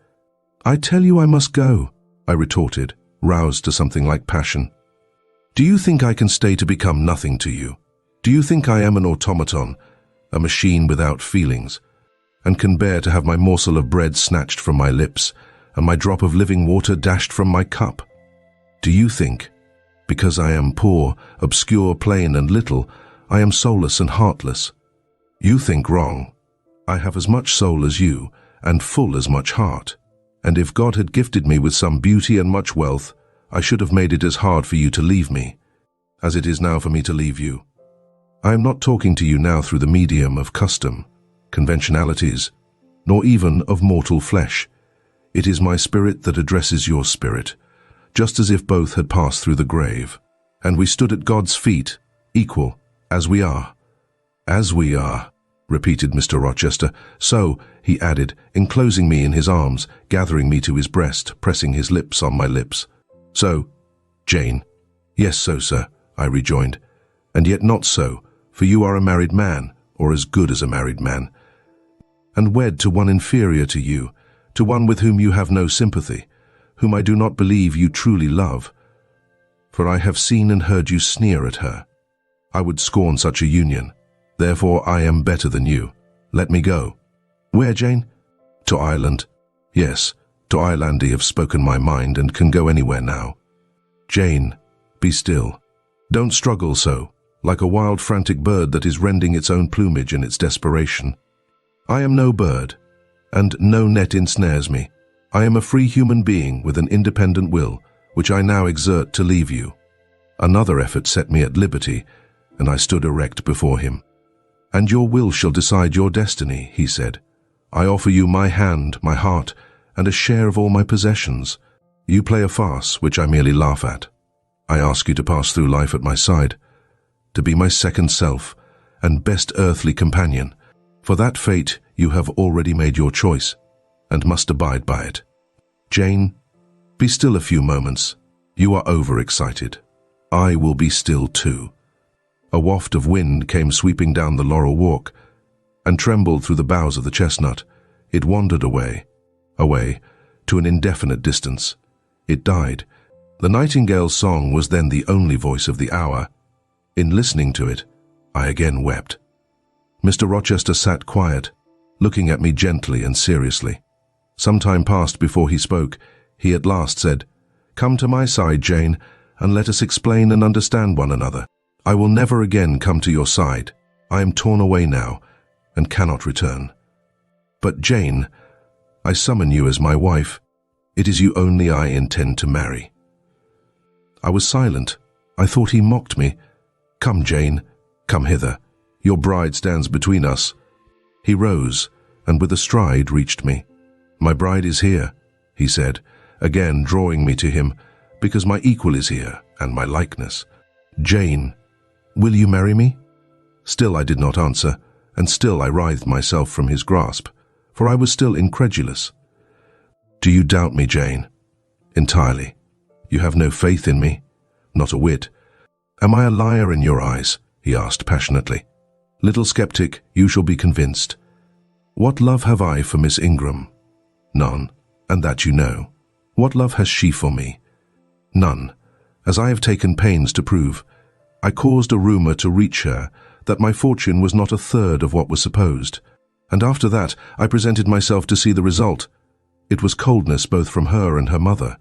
I tell you I must go, I retorted, roused to something like passion. Do you think I can stay to become nothing to you? Do you think I am an automaton, a machine without feelings, and can bear to have my morsel of bread snatched from my lips and my drop of living water dashed from my cup? Do you think, because I am poor, obscure, plain, and little, I am soulless and heartless? You think wrong. I have as much soul as you, and full as much heart. And if God had gifted me with some beauty and much wealth, I should have made it as hard for you to leave me, as it is now for me to leave you. I am not talking to you now through the medium of custom, conventionalities, nor even of mortal flesh. It is my spirit that addresses your spirit, just as if both had passed through the grave, and we stood at God's feet, equal, as we are. As we are, repeated Mr. Rochester. So, he added, enclosing me in his arms, gathering me to his breast, pressing his lips on my lips. So, Jane. Yes, so, sir, I rejoined. And yet not so, for you are a married man, or as good as a married man, and wed to one inferior to you, to one with whom you have no sympathy, whom I do not believe you truly love. For I have seen and heard you sneer at her. I would scorn such a union. Therefore I am better than you. Let me go. Where, Jane? To Ireland. Yes, to Ireland I have spoken my mind and can go anywhere now. Jane, be still. Don't struggle so, like a wild frantic bird that is rending its own plumage in its desperation. I am no bird, and no net ensnares me. I am a free human being with an independent will, which I now exert to leave you. Another effort set me at liberty, and I stood erect before him. And your will shall decide your destiny, he said. I offer you my hand, my heart, and a share of all my possessions. You play a farce, which I merely laugh at. I ask you to pass through life at my side, to be my second self, and best earthly companion. For that fate you have already made your choice, and must abide by it. Jane, be still a few moments. You are overexcited. I will be still too. A waft of wind came sweeping down the laurel walk, and trembled through the boughs of the chestnut. It wandered away, to an indefinite distance. It died. The nightingale's song was then the only voice of the hour. In listening to it, I again wept. Mr. Rochester sat quiet, looking at me gently and seriously. Some time passed before he spoke. He at last said, "Come to my side, Jane, and let us explain and understand one another. I will never again come to your side. I am torn away now, and cannot return. But Jane, I summon you as my wife. It is you only I intend to marry." I was silent. I thought he mocked me. "Come, Jane, come hither. Your bride stands between us." He rose, and with a stride reached me. "My bride is here," he said, again drawing me to him, "because my equal is here, and my likeness. Jane, will you marry me?" Still I did not answer, and still I writhed myself from his grasp, for I was still incredulous. "Do you doubt me, Jane?" "Entirely. You have no faith in me?" "Not a whit." "Am I a liar in your eyes?" he asked passionately. "Little skeptic, you shall be convinced. What love have I for Miss Ingram? None, and that you know. What love has she for me? None, as I have taken pains to prove. I caused a rumor to reach her that my fortune was not a third of what was supposed, and after that I presented myself to see the result. It was coldness both from her and her mother.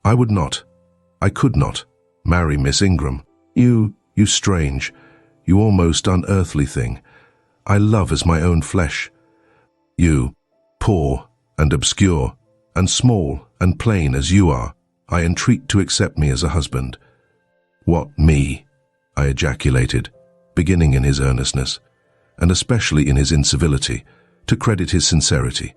I would not, I could not, marry Miss Ingram. You strange, you almost unearthly thing, I love as my own flesh. You, poor and obscure, and small and plain as you are, I entreat to accept me as a husband." "What, me?" I ejaculated, beginning in his earnestness, and especially in his incivility, to credit his sincerity.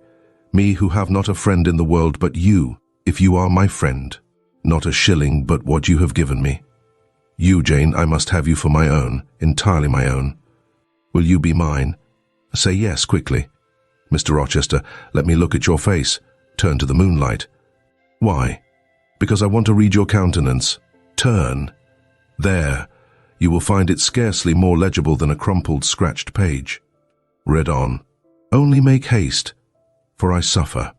"Me who have not a friend in the world but you, if you are my friend, not a shilling but what you have given me. You, Jane, I must have you for my own, entirely my own. Will you be mine? Say yes quickly. Mr. Rochester, let me look at your face. Turn to the moonlight. Why? Because I want to read your countenance. Turn. There. You will find it scarcely more legible than a crumpled, scratched page. Read on. Only make haste, for I suffer.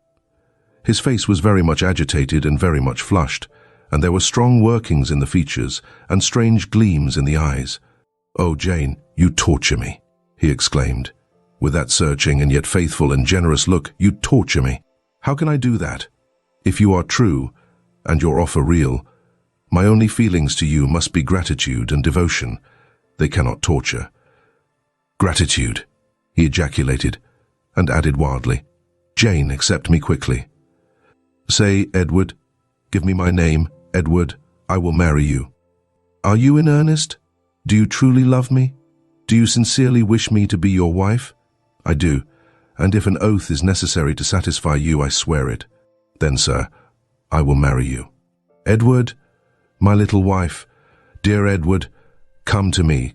His face was very much agitated and very much flushed, and there were strong workings in the features and strange gleams in the eyes. "Oh, Jane, you torture me," he exclaimed. "With that searching and yet faithful and generous look, you torture me. How can I do that? If you are true, and your offer real, my only feelings to you must be gratitude and devotion. They cannot torture." "Gratitude," he ejaculated, and added wildly, "Jane, accept me quickly. Say, Edward, give me my name, Edward, I will marry you. Are you in earnest? Do you truly love me? Do you sincerely wish me to be your wife?" "I do, and if an oath is necessary to satisfy you, I swear it." "Then, sir, I will marry you." "Edward, my little wife, dear Edward, come to me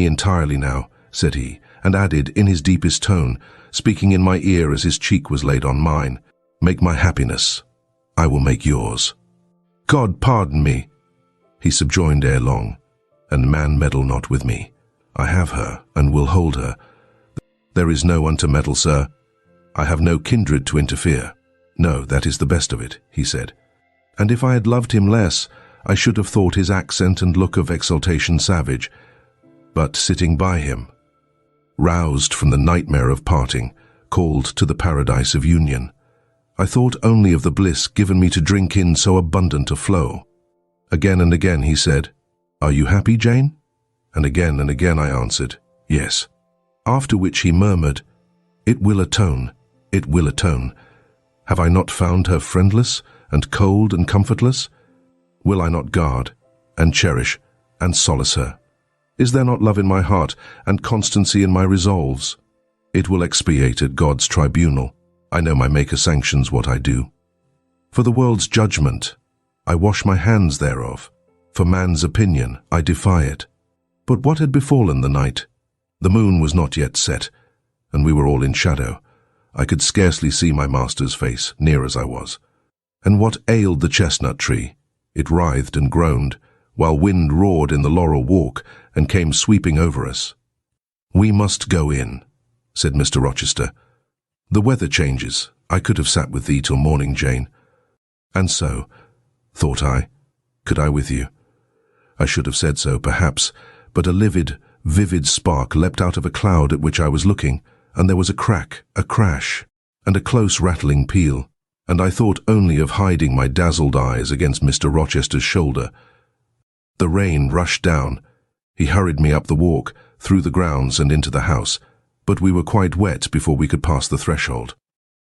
entirely now," said he, and added in his deepest tone, speaking in my ear as his cheek was laid on mine, "Make my happiness. I will make yours." "God pardon me," he subjoined ere long, "and man meddle not with me. I have her, and will hold her. There is no one to meddle, sir. I have no kindred to interfere." "No, that is the best of it," he said. And if I had loved him less, I should have thought his accent and look of exultation savage. But sitting by him, roused from the nightmare of parting, called to the paradise of union, I thought only of the bliss given me to drink in so abundant a flow. Again and again he said, "Are you happy, Jane?" And again I answered, "Yes." After which he murmured, "It will atone, it will atone. Have I not found her friendless and cold and comfortless? Will I not guard and cherish and solace her? Is there not love in my heart and constancy in my resolves? It will expiate at God's tribunal. I know my Maker sanctions what I do. For the world's judgment, I wash my hands thereof. For man's opinion, I defy it." But what had befallen the night? The moon was not yet set, and we were all in shadow. I could scarcely see my master's face, near as I was. And what ailed the chestnut tree? It writhed and groaned, while wind roared in the laurel walk and came sweeping over us. "We must go in," said Mr. Rochester. "The weather changes. I could have sat with thee till morning, Jane." And so, thought I, could I with you. I should have said so, perhaps, but a livid, vivid spark leapt out of a cloud at which I was looking, and there was a crack, a crash, and a close rattling peal, and I thought only of hiding my dazzled eyes against Mr. Rochester's shoulder. The rain rushed down. He hurried me up the walk, through the grounds and into the house, but we were quite wet before we could pass the threshold.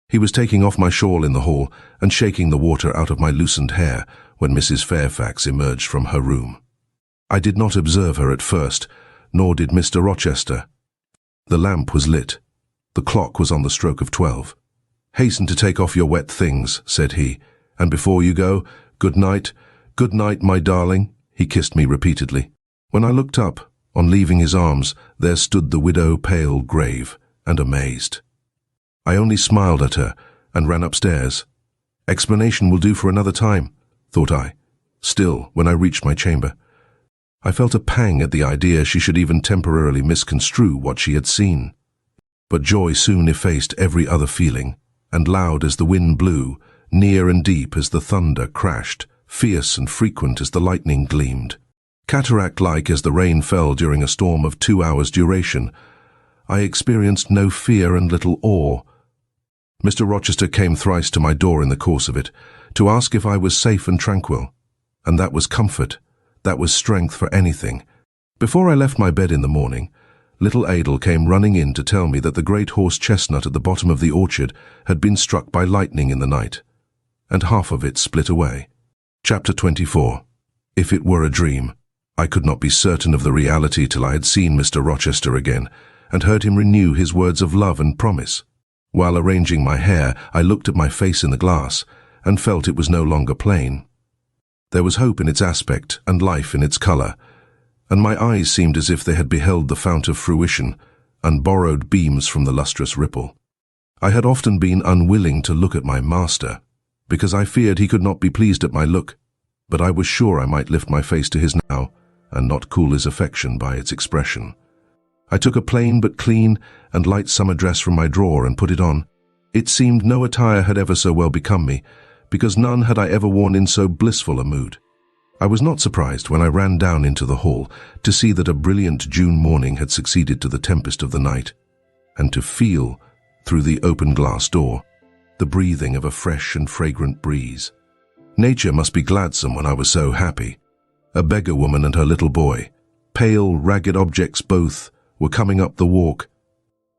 He was taking off my shawl in the hall and shaking the water out of my loosened hair when Mrs. Fairfax emerged from her room. I did not observe her at first, nor did Mr. Rochester. The lamp was lit. The clock was on the stroke of 12. "Hasten to take off your wet things," said he, "and before you go, good night, my darling." He kissed me repeatedly. When I looked up, on leaving his arms, there stood the widow, pale, grave, and amazed. I only smiled at her and ran upstairs. Explanation will do for another time, thought I. Still, when I reached my chamber, I felt a pang at the idea she should even temporarily misconstrue what she had seen. But joy soon effaced every other feeling, and loud as the wind blew, near and deep as the thunder crashed, fierce and frequent as the lightning gleamed, cataract-like as the rain fell during a storm of 2 hours' duration, I experienced no fear and little awe. Mr. Rochester came thrice to my door in the course of it, to ask if I was safe and tranquil, and that was comfort, that was strength for anything. Before I left my bed in the morning, little Adel came running in to tell me that the great horse chestnut at the bottom of the orchard had been struck by lightning in the night, and half of it split away. Chapter 24. If it were a dream, I could not be certain of the reality till I had seen Mr. Rochester again, and heard him renew his words of love and promise. While arranging my hair, I looked at my face in the glass, and felt it was no longer plain. There was hope in its aspect, and life in its colour, and my eyes seemed as if they had beheld the fount of fruition, and borrowed beams from the lustrous ripple. I had often been unwilling to look at my master, because I feared he could not be pleased at my look, but I was sure I might lift my face to his now, and not cool his affection by its expression. I took a plain but clean and light summer dress from my drawer and put it on. It seemed no attire had ever so well become me, because none had I ever worn in so blissful a mood. I was not surprised when I ran down into the hall to see that a brilliant June morning had succeeded to the tempest of the night, and to feel, through the open glass door, the breathing of a fresh and fragrant breeze. Nature must be gladsome when I was so happy. A beggar woman and her little boy, pale, ragged objects both, were coming up the walk,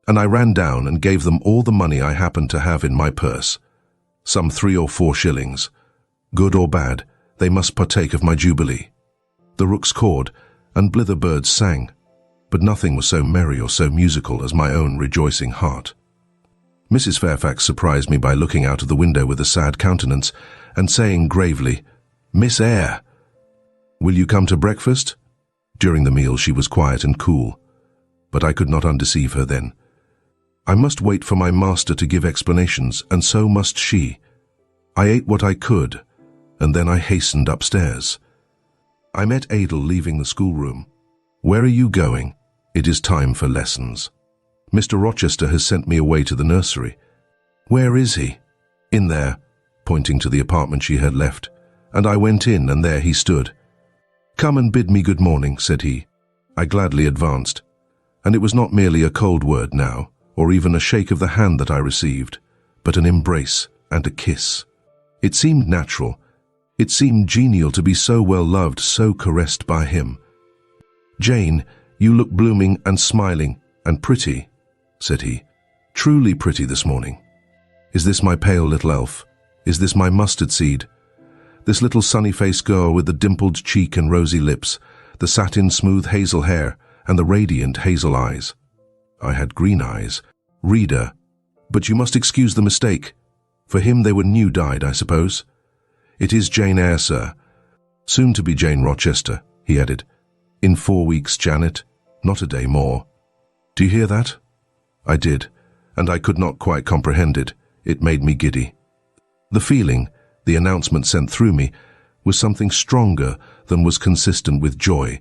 and I ran down and gave them all the money I happened to have in my purse, some 3 or 4 shillings. Good or bad, they must partake of my jubilee. The rooks cawed, and blither birds sang, but nothing was so merry or so musical as my own rejoicing heart. Mrs. Fairfax surprised me by looking out of the window with a sad countenance, and saying gravely, "Miss Eyre, will you come to breakfast?" During the meal she was quiet and cool, but I could not undeceive her then. I must wait for my master to give explanations, and so must she. I ate what I could, and then I hastened upstairs. I met Adel leaving the schoolroom. "Where are you going? It is time for lessons. Mr. Rochester has sent me away to the nursery." "Where is he?" "In there," pointing to the apartment she had left, and I went in, and there he stood. "Come and bid me good morning," said he. I gladly advanced, and it was not merely a cold word now, or even a shake of the hand that I received, but an embrace and a kiss. It seemed natural. It seemed genial to be so well loved, so caressed by him. "Jane, you look blooming and smiling and pretty," said he. "Truly pretty this morning. Is this my pale little elf? Is this my mustard seed? This little sunny-faced girl with the dimpled cheek and rosy lips, the satin-smooth hazel hair, and the radiant hazel eyes? I had green eyes. Reader, but you must excuse the mistake. For him they were new-dyed, I suppose. It is Jane Eyre, sir. Soon to be Jane Rochester," he added. "In 4 weeks, Janet, not a day more. Do you hear that?" I did, and I could not quite comprehend it. It made me giddy. The feeling, the announcement sent through me, was something stronger than was consistent with joy,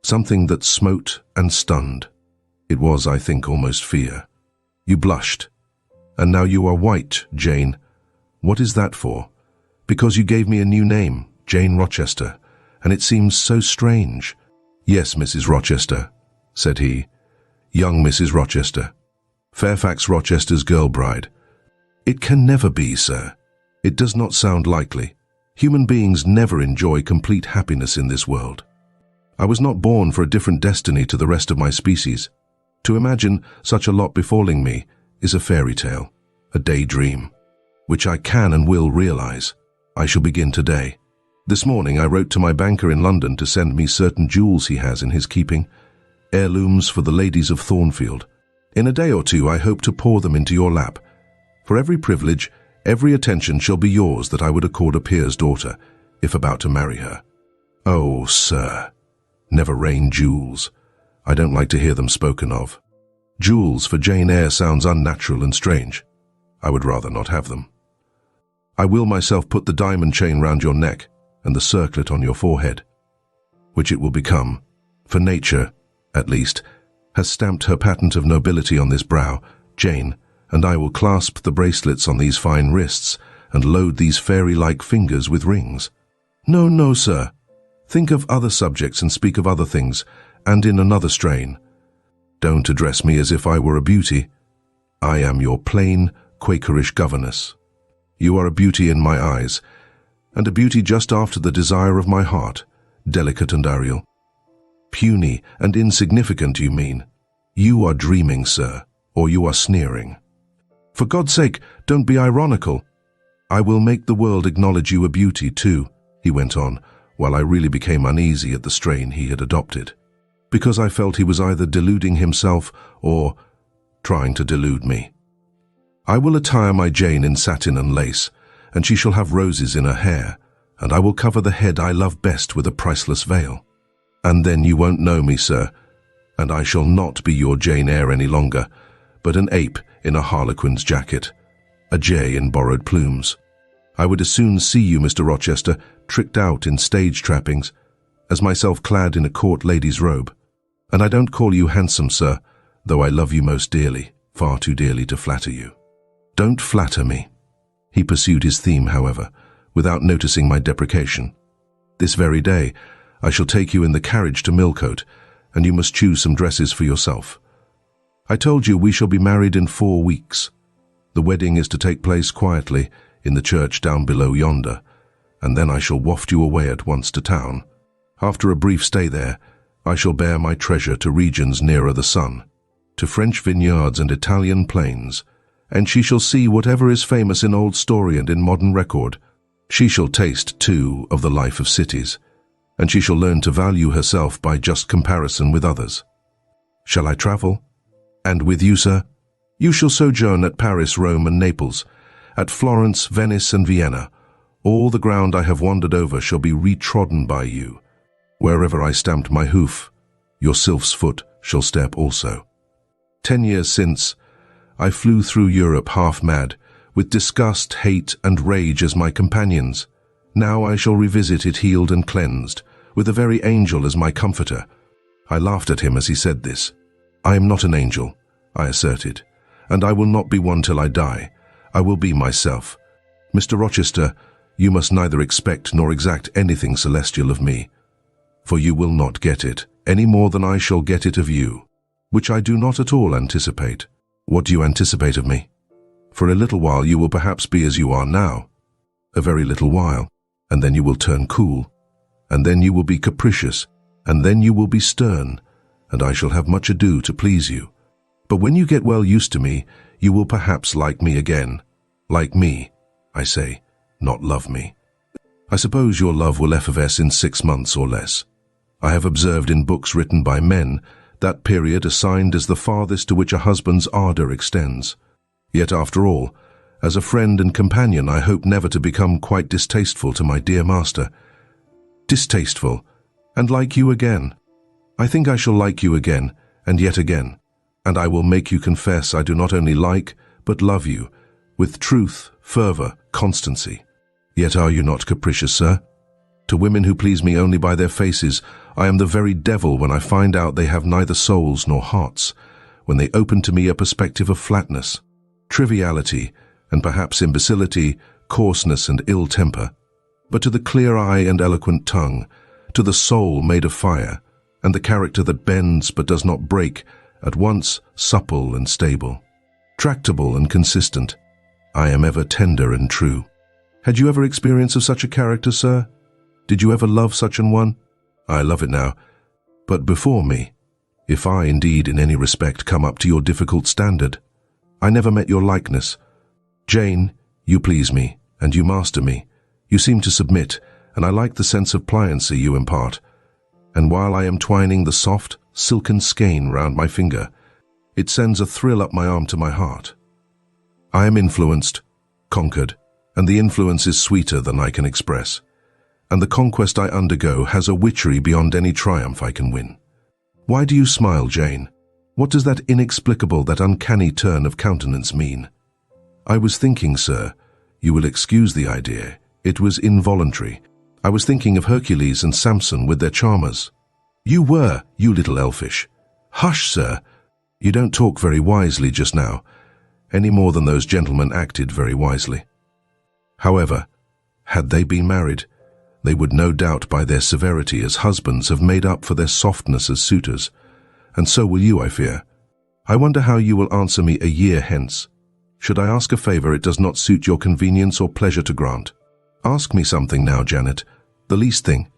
something that smote and stunned. It was, I think, almost fear. "You blushed. And now you are white, Jane. What is that for?" "Because you gave me a new name, Jane Rochester, and it seems so strange." "Yes, Mrs. Rochester," said he. "Young Mrs. Rochester. Fairfax Rochester's girl bride." "It can never be, sir. It does not sound likely. Human beings never enjoy complete happiness in this world. I was not born for a different destiny to the rest of my species. To imagine such a lot befalling me is a fairy tale, a daydream, which I can and will realize. I shall begin today. This morning I wrote to my banker in London to send me certain jewels he has in his keeping, heirlooms for the ladies of Thornfield. In a day or 2 I hope to pour them into your lap. For every privilege, every attention shall be yours that I would accord a peer's daughter, if about to marry her. Oh, sir, never rain jewels. I don't like to hear them spoken of. Jewels for Jane Eyre sounds unnatural and strange. I would rather not have them. I will myself put the diamond chain round your neck and the circlet on your forehead, which it will become, for nature, at least, has stamped her patent of nobility on this brow, Jane, and I will clasp the bracelets on these fine wrists and load these fairy-like fingers with rings. No, no, sir. Think of other subjects and speak of other things, and in another strain. Don't address me as if I were a beauty. I am your plain, Quakerish governess. You are a beauty in my eyes, and a beauty just after the desire of my heart, delicate and aerial. Puny and insignificant, you mean? You are dreaming, sir, or you are sneering. For God's sake, don't be ironical. I will make the world acknowledge you a beauty too, he went on, while I really became uneasy at the strain he had adopted, because I felt he was either deluding himself or trying to delude me. I will attire my Jane in satin and lace, and she shall have roses in her hair, and I will cover the head I love best with a priceless veil. And then you won't know me, sir. and I shall not be your Jane Eyre any longer, but an ape in a harlequin's jacket, a jay in borrowed plumes. I would as soon see you, Mr. Rochester, tricked out in stage trappings, as myself clad in a court lady's robe. And I don't call you handsome, sir, though I love you most dearly, far too dearly to flatter you. Don't flatter me. He pursued his theme, however, without noticing my deprecation. This very day, I shall take you in the carriage to Millcote, and you must choose some dresses for yourself. I told you we shall be married in 4 weeks. The wedding is to take place quietly in the church down below yonder, and then I shall waft you away at once to town. After a brief stay there, I shall bear my treasure to regions nearer the sun, to French vineyards and Italian plains, and she shall see whatever is famous in old story and in modern record. She shall taste, too, of the life of cities, and she shall learn to value herself by just comparison with others. Shall I travel? And with you, sir? You shall sojourn at Paris, Rome, and Naples, at Florence, Venice, and Vienna. All the ground I have wandered over shall be retrodden by you. Wherever I stamped my hoof, your sylph's foot shall step also. 10 years since, I flew through Europe half mad, with disgust, hate, and rage as my companions. Now I shall revisit it healed and cleansed, with a very angel as my comforter. I laughed at him as he said this. I am not an angel, I asserted, and I will not be one till I die. I will be myself. Mr. Rochester, you must neither expect nor exact anything celestial of me, for you will not get it, any more than I shall get it of you, which I do not at all anticipate. What do you anticipate of me? For a little while you will perhaps be as you are now, a very little while, and then you will turn cool, and then you will be capricious, and then you will be stern, and I shall have much ado to please you. But when you get well used to me, you will perhaps like me again. Like me, I say, not love me. I suppose your love will effervesce in 6 months or less. I have observed in books written by men that period assigned as the farthest to which a husband's ardor extends. Yet after all, as a friend and companion, I hope never to become quite distasteful to my dear master. Distasteful, and like you again. I think I shall like you again, and yet again, and I will make you confess I do not only like, but love you, with truth, fervor, constancy. Yet are you not capricious, sir? To women who please me only by their faces, I am the very devil when I find out they have neither souls nor hearts, when they open to me a perspective of flatness, triviality, and perhaps imbecility, coarseness and ill temper. But to the clear eye and eloquent tongue, to the soul made of fire, and the character that bends but does not break, at once supple and stable, tractable and consistent, I am ever tender and true. Had you ever experience of such a character, sir? Did you ever love such an one? I love it now. But before me, if I indeed in any respect come up to your difficult standard, I never met your likeness. Jane, you please me, and you master me. You seem to submit, and I like the sense of pliancy you impart. And while I am twining the soft, silken skein round my finger, it sends a thrill up my arm to my heart. I am influenced, conquered, and the influence is sweeter than I can express. And the conquest I undergo has a witchery beyond any triumph I can win. Why do you smile, Jane? What does that inexplicable, that uncanny turn of countenance mean? I was thinking, sir, you will excuse the idea, it was involuntary. I was thinking of Hercules and Samson with their charmers. You were, you little elfish. Hush, sir. You don't talk very wisely just now, any more than those gentlemen acted very wisely. However, had they been married, they would no doubt by their severity as husbands have made up for their softness as suitors, and so will you, I fear. I wonder how you will answer me a year hence. Should I ask a favor it does not suit your convenience or pleasure to grant? Ask me something now, Janet, the least thing.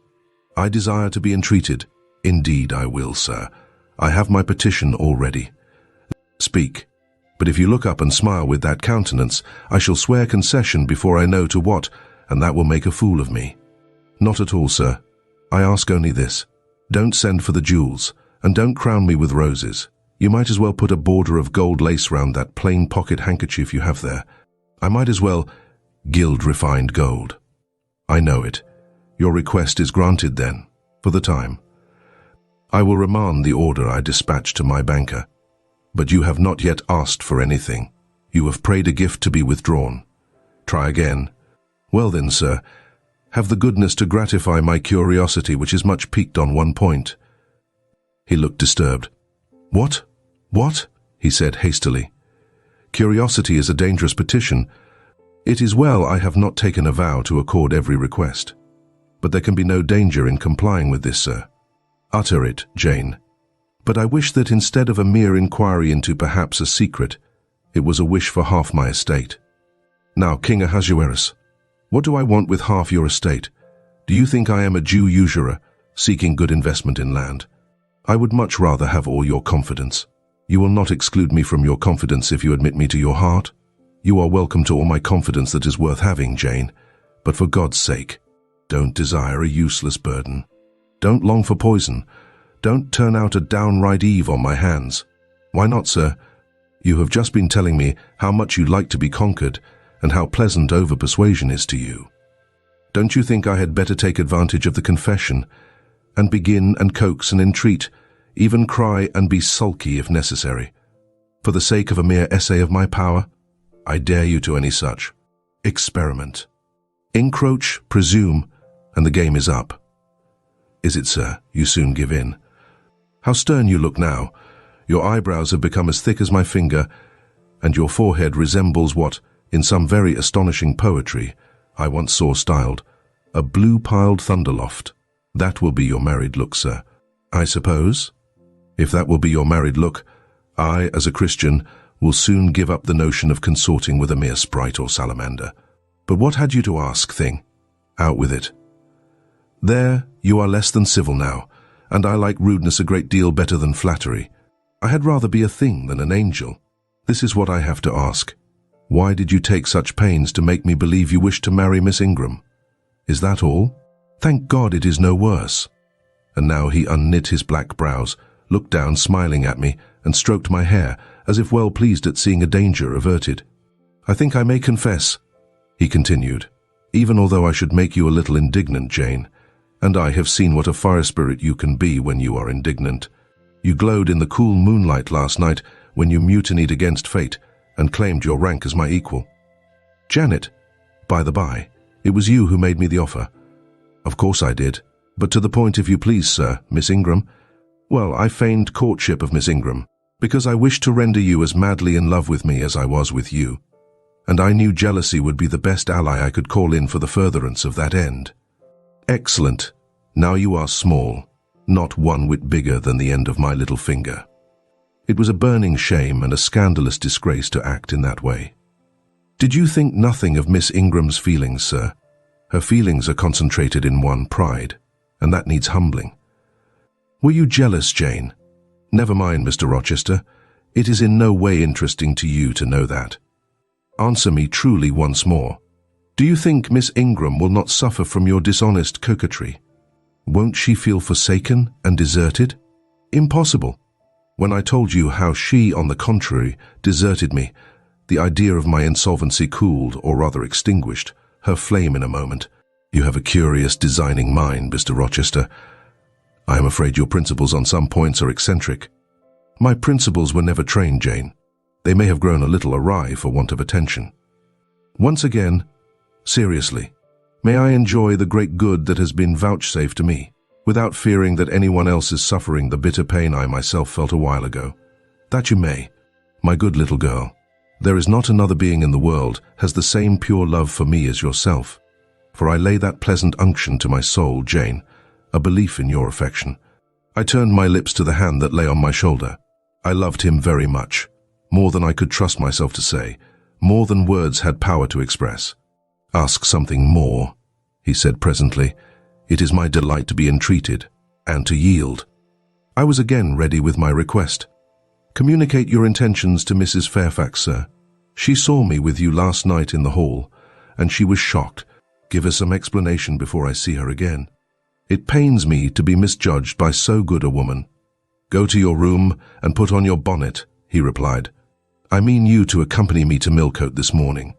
I desire to be entreated. Indeed I will, sir. I have my petition all ready. Speak. But if you look up and smile with that countenance, I shall swear concession before I know to what, and that will make a fool of me. Not at all, sir. I ask only this. Don't send for the jewels, and don't crown me with roses. You might as well put a border of gold lace round that plain pocket handkerchief you have there. I might as well gild refined gold. I know it. Your request is granted then, for the time. I will remand the order I dispatched to my banker. But you have not yet asked for anything. You have prayed a gift to be withdrawn. Try again. Well then, sir, have the goodness to gratify my curiosity, which is much piqued on one point." He looked disturbed. "What? What?" he said hastily. "Curiosity is a dangerous petition. It is well I have not taken a vow to accord every request. But there can be no danger in complying with this, sir." "Utter it, Jane. But I wish that instead of a mere inquiry into perhaps a secret, it was a wish for half my estate. Now, King Ahasuerus, what do I want with half your estate? Do you think I am a Jew usurer, seeking good investment in land? I would much rather have all your confidence. You will not exclude me from your confidence if you admit me to your heart? You are welcome to all my confidence that is worth having, Jane. But for God's sake, don't desire a useless burden. Don't long for poison. Don't turn out a downright Eve on my hands. Why not, sir? You have just been telling me how much you like to be conquered and how pleasant over-persuasion is to you. Don't you think I had better take advantage of the confession and begin and coax and entreat, even cry and be sulky if necessary? For the sake of a mere essay of my power, I dare you to any such. Experiment. Encroach, presume, and the game is up. Is it, sir? You soon give in. How stern you look now. Your eyebrows have become as thick as my finger, and your forehead resembles what, in some very astonishing poetry, I once saw styled a blue-piled thunderloft. That will be your married look, sir, I suppose? If that will be your married look, I, as a Christian, will soon give up the notion of consorting with a mere sprite or salamander. But what had you to ask, thing? Out with it. There, you are less than civil now, and I like rudeness a great deal better than flattery. I had rather be a thing than an angel. This is what I have to ask. Why did you take such pains to make me believe you wished to marry Miss Ingram? Is that all? Thank God it is no worse." And now he unknit his black brows, looked down smiling at me, and stroked my hair, as if well pleased at seeing a danger averted. "I think I may confess," he continued, "even although I should make you a little indignant, Jane, and I have seen what a fire spirit you can be when you are indignant. You glowed in the cool moonlight last night when you mutinied against fate and claimed your rank as my equal. Janet, by the by, it was you who made me the offer." "Of course I did, but to the point, if you please, sir. Miss Ingram? Well, I feigned courtship of Miss Ingram, because I wished to render you as madly in love with me as I was with you, and I knew jealousy would be the best ally I could call in for the furtherance of that end." "Excellent. Now you are small, not one whit bigger than the end of my little finger." It was a burning shame and a scandalous disgrace to act in that way. "Did you think nothing of Miss Ingram's feelings, sir? Her feelings are concentrated in one, pride, and that needs humbling. Were you jealous, Jane? Never mind, Mr. Rochester. It is in no way interesting to you to know that. Answer me truly once more. Do you think Miss Ingram will not suffer from your dishonest coquetry? Won't she feel forsaken and deserted? Impossible. When I told you how she, on the contrary, deserted me, the idea of my insolvency cooled, or rather extinguished, her flame in a moment. You have a curious, designing mind, Mr. Rochester. I am afraid your principles on some points are eccentric. My principles were never trained, Jane. They may have grown a little awry for want of attention. Once again, seriously, may I enjoy the great good that has been vouchsafed to me, without fearing that anyone else is suffering the bitter pain I myself felt a while ago? That you may, my good little girl. There is not another being in the world has the same pure love for me as yourself, for I lay that pleasant unction to my soul, Jane, a belief in your affection. I turned my lips to the hand that lay on my shoulder. I loved him very much, more than I could trust myself to say, more than words had power to express. Ask something more, he said presently. It is my delight to be entreated, and to yield. I was again ready with my request. Communicate your intentions to Mrs. Fairfax, sir. She saw me with you last night in the hall, and she was shocked. Give her some explanation before I see her again. It pains me to be misjudged by so good a woman. Go to your room and put on your bonnet, he replied. I mean you to accompany me to Millcote this morning,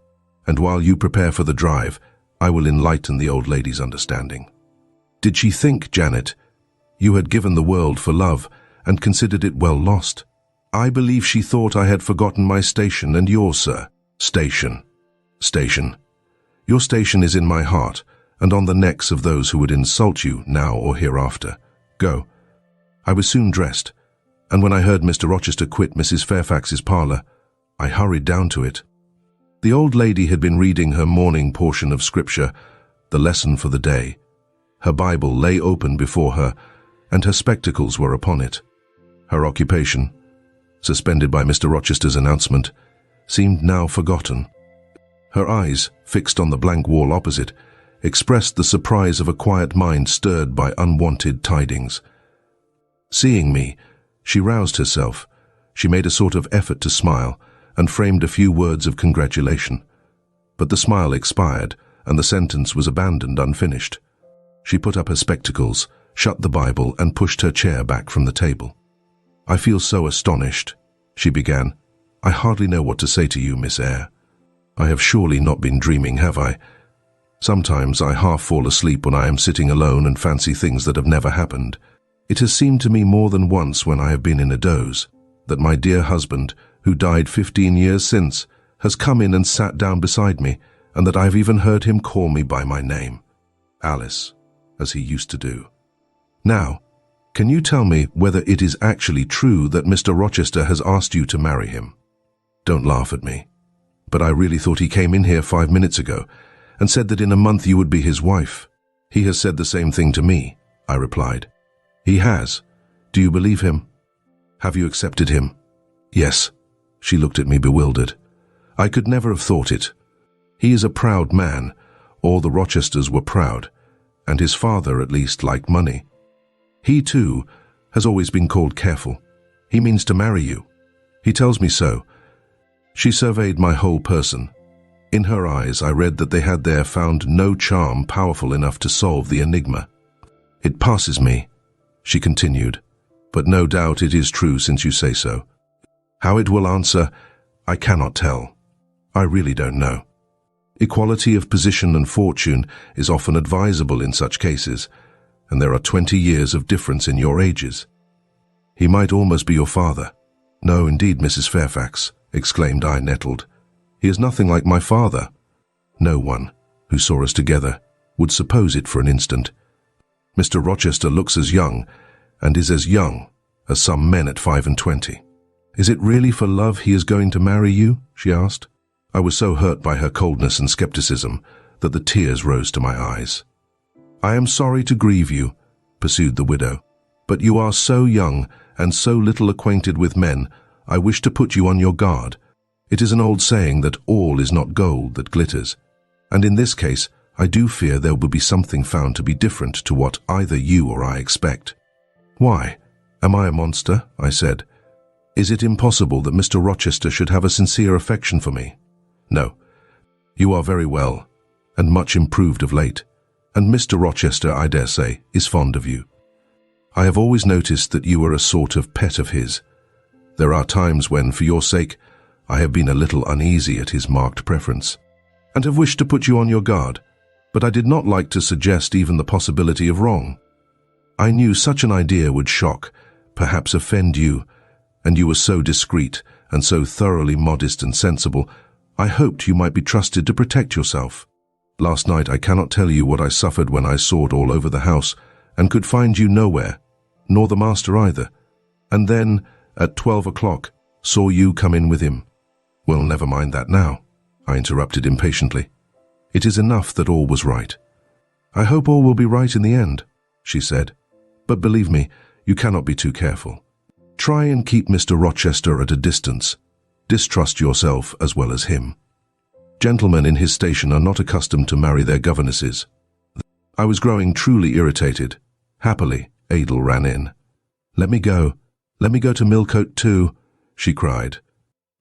and while you prepare for the drive, I will enlighten the old lady's understanding. Did she think, Janet, You had given the world for love and considered it well lost. I believe she thought I had forgotten my station and yours, sir. Station. Station. Your station is in my heart and on the necks of those who would insult you now or hereafter. Go. I was soon dressed, and when I heard Mr. Rochester quit Mrs. Fairfax's parlour, I hurried down to it. The old lady had been reading her morning portion of Scripture, the lesson for the day. Her Bible lay open before her, and her spectacles were upon it. Her occupation, suspended by Mr. Rochester's announcement, seemed now forgotten. Her eyes, fixed on the blank wall opposite, expressed the surprise of a quiet mind stirred by unwanted tidings. Seeing me, she roused herself. She made a sort of effort to smile and framed a few words of congratulation. But the smile expired, and the sentence was abandoned unfinished. She put up her spectacles, shut the Bible, and pushed her chair back from the table. I feel so astonished, she began. I hardly know what to say to you, Miss Eyre. I have surely not been dreaming, have I? Sometimes I half fall asleep when I am sitting alone and fancy things that have never happened. It has seemed to me more than once when I have been in a doze that my dear husband, who died 15 years since, has come in and sat down beside me, and that I have even heard him call me by my name, Alice, as he used to do. Now, can you tell me whether it is actually true that Mr. Rochester has asked you to marry him? Don't laugh at me, but I really thought he came in here 5 minutes ago and said that in a month you would be his wife. He has said the same thing to me, I replied. He has. Do you believe him? Have you accepted him? Yes. She looked at me bewildered. I could never have thought it. He is a proud man. All the Rochesters were proud, and his father at least liked money. He, too, has always been called careful. He means to marry you. He tells me so. She surveyed my whole person. In her eyes I read that they had there found no charm powerful enough to solve the enigma. It passes me, she continued, but no doubt it is true since you say so. How it will answer, I cannot tell. I really don't know. Equality of position and fortune is often advisable in such cases, and there are 20 years of difference in your ages. He might almost be your father. No, indeed, Mrs. Fairfax, exclaimed I, nettled. He is nothing like my father. No one, who saw us together, would suppose it for an instant. Mr. Rochester looks as young, and is as young, as some men at 25. Is it really for love he is going to marry you? She asked. I was so hurt by her coldness and skepticism that the tears rose to my eyes. I am sorry to grieve you, pursued the widow, but you are so young and so little acquainted with men, I wish to put you on your guard. It is an old saying that all is not gold that glitters, and in this case I do fear there will be something found to be different to what either you or I expect. Why? Am I a monster? I said. Is it impossible that Mr. Rochester should have a sincere affection for me? No. You are very well, and much improved of late, and Mr. Rochester, I dare say, is fond of you. I have always noticed that you are a sort of pet of his. There are times when, for your sake, I have been a little uneasy at his marked preference, and have wished to put you on your guard, but I did not like to suggest even the possibility of wrong. I knew such an idea would shock, perhaps offend you, and you were so discreet and so thoroughly modest and sensible, I hoped you might be trusted to protect yourself. Last night I cannot tell you what I suffered when I sought all over the house, and could find you nowhere, nor the master either, and then, at 12 o'clock, saw you come in with him. Well, never mind that now, I interrupted impatiently. It is enough that all was right. I hope all will be right in the end, she said, but believe me, you cannot be too careful. Try and keep Mr. Rochester at a distance. Distrust yourself as well as him. Gentlemen in his station are not accustomed to marry their governesses. I was growing truly irritated. Happily, Adel ran in. Let me go to Millcote too, she cried.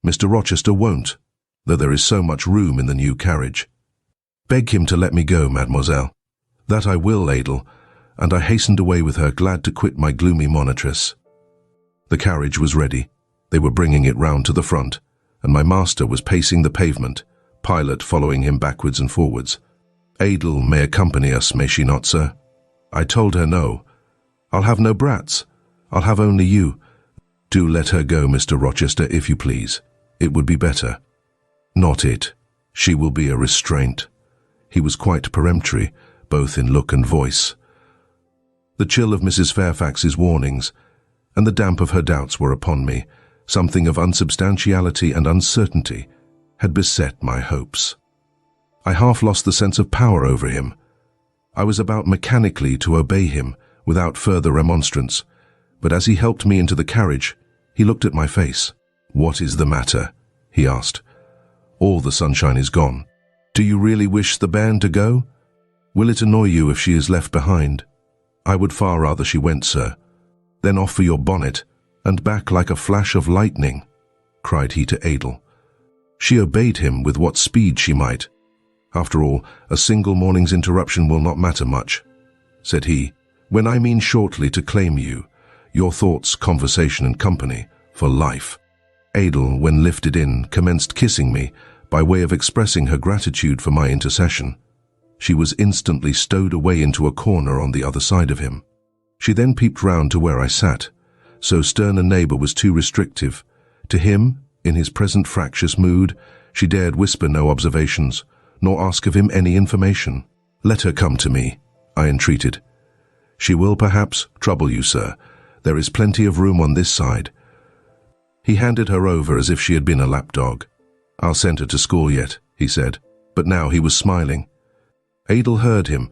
Mr. Rochester won't, though there is so much room in the new carriage. Beg him to let me go, mademoiselle. That I will, Adel, and I hastened away with her, glad to quit my gloomy monitress. The carriage was ready. They were bringing it round to the front, and my master was pacing the pavement, Pilot following him backwards and forwards. Adel may accompany us, may she not, sir? I told her no. I'll have no brats. I'll have only you. Do let her go, Mr. Rochester, if you please. It would be better. Not it. She will be a restraint. He was quite peremptory, both in look and voice. The chill of Mrs. Fairfax's warnings and the damp of her doubts were upon me. Something of unsubstantiality and uncertainty had beset my hopes. I half lost the sense of power over him. I was about mechanically to obey him without further remonstrance, but as he helped me into the carriage, he looked at my face. "What is the matter?" he asked. "All the sunshine is gone. Do you really wish the bairn to go? Will it annoy you if she is left behind?" "I would far rather she went, sir." "Then off for your bonnet, and back like a flash of lightning," cried he to Adel. She obeyed him with what speed she might. "After all, a single morning's interruption will not matter much," said he, "when I mean shortly to claim you, your thoughts, conversation and company, for life." Adel, when lifted in, commenced kissing me by way of expressing her gratitude for my intercession. She was instantly stowed away into a corner on the other side of him. She then peeped round to where I sat. So stern a neighbour was too restrictive. To him, in his present fractious mood, she dared whisper no observations, nor ask of him any information. "Let her come to me," I entreated. "She will perhaps trouble you, sir. There is plenty of room on this side." He handed her over as if she had been a lapdog. "I'll send her to school yet," he said, but now he was smiling. Adel heard him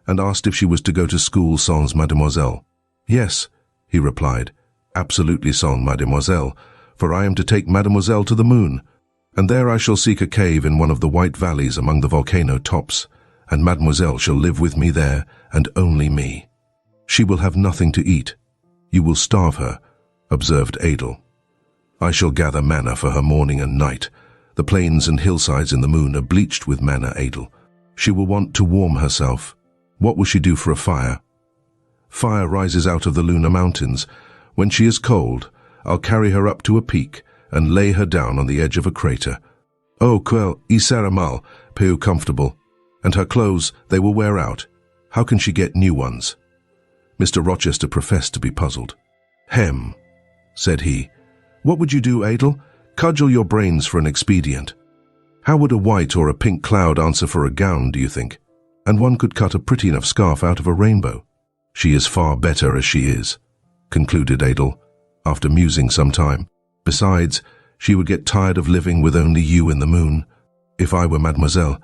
and asked if she was to go to school sans mademoiselle. "Yes," he replied, "absolutely sans mademoiselle, for I am to take mademoiselle to the moon, and there I shall seek a cave in one of the white valleys among the volcano tops, and mademoiselle shall live with me there, and only me. She will have nothing to eat. You will starve her," observed Adel. "I shall gather manna for her morning and night. The plains and hillsides in the moon are bleached with manna, Adel. She will want to warm herself. What will she do for a fire?" "Fire rises out of the lunar mountains. When she is cold, I'll carry her up to a peak and lay her down on the edge of a crater. Oh, quel, y sera mal, peu comfortable. And her clothes, they will wear out. How can she get new ones?" Mr. Rochester professed to be puzzled. "Hem," said he. "What would you do, Adel? Cudgel your brains for an expedient. How would a white or a pink cloud answer for a gown, do you think? And one could cut a pretty enough scarf out of a rainbow. She is far better as she is," concluded Adel, after musing some time. "Besides, she would get tired of living with only you in the moon. If I were mademoiselle,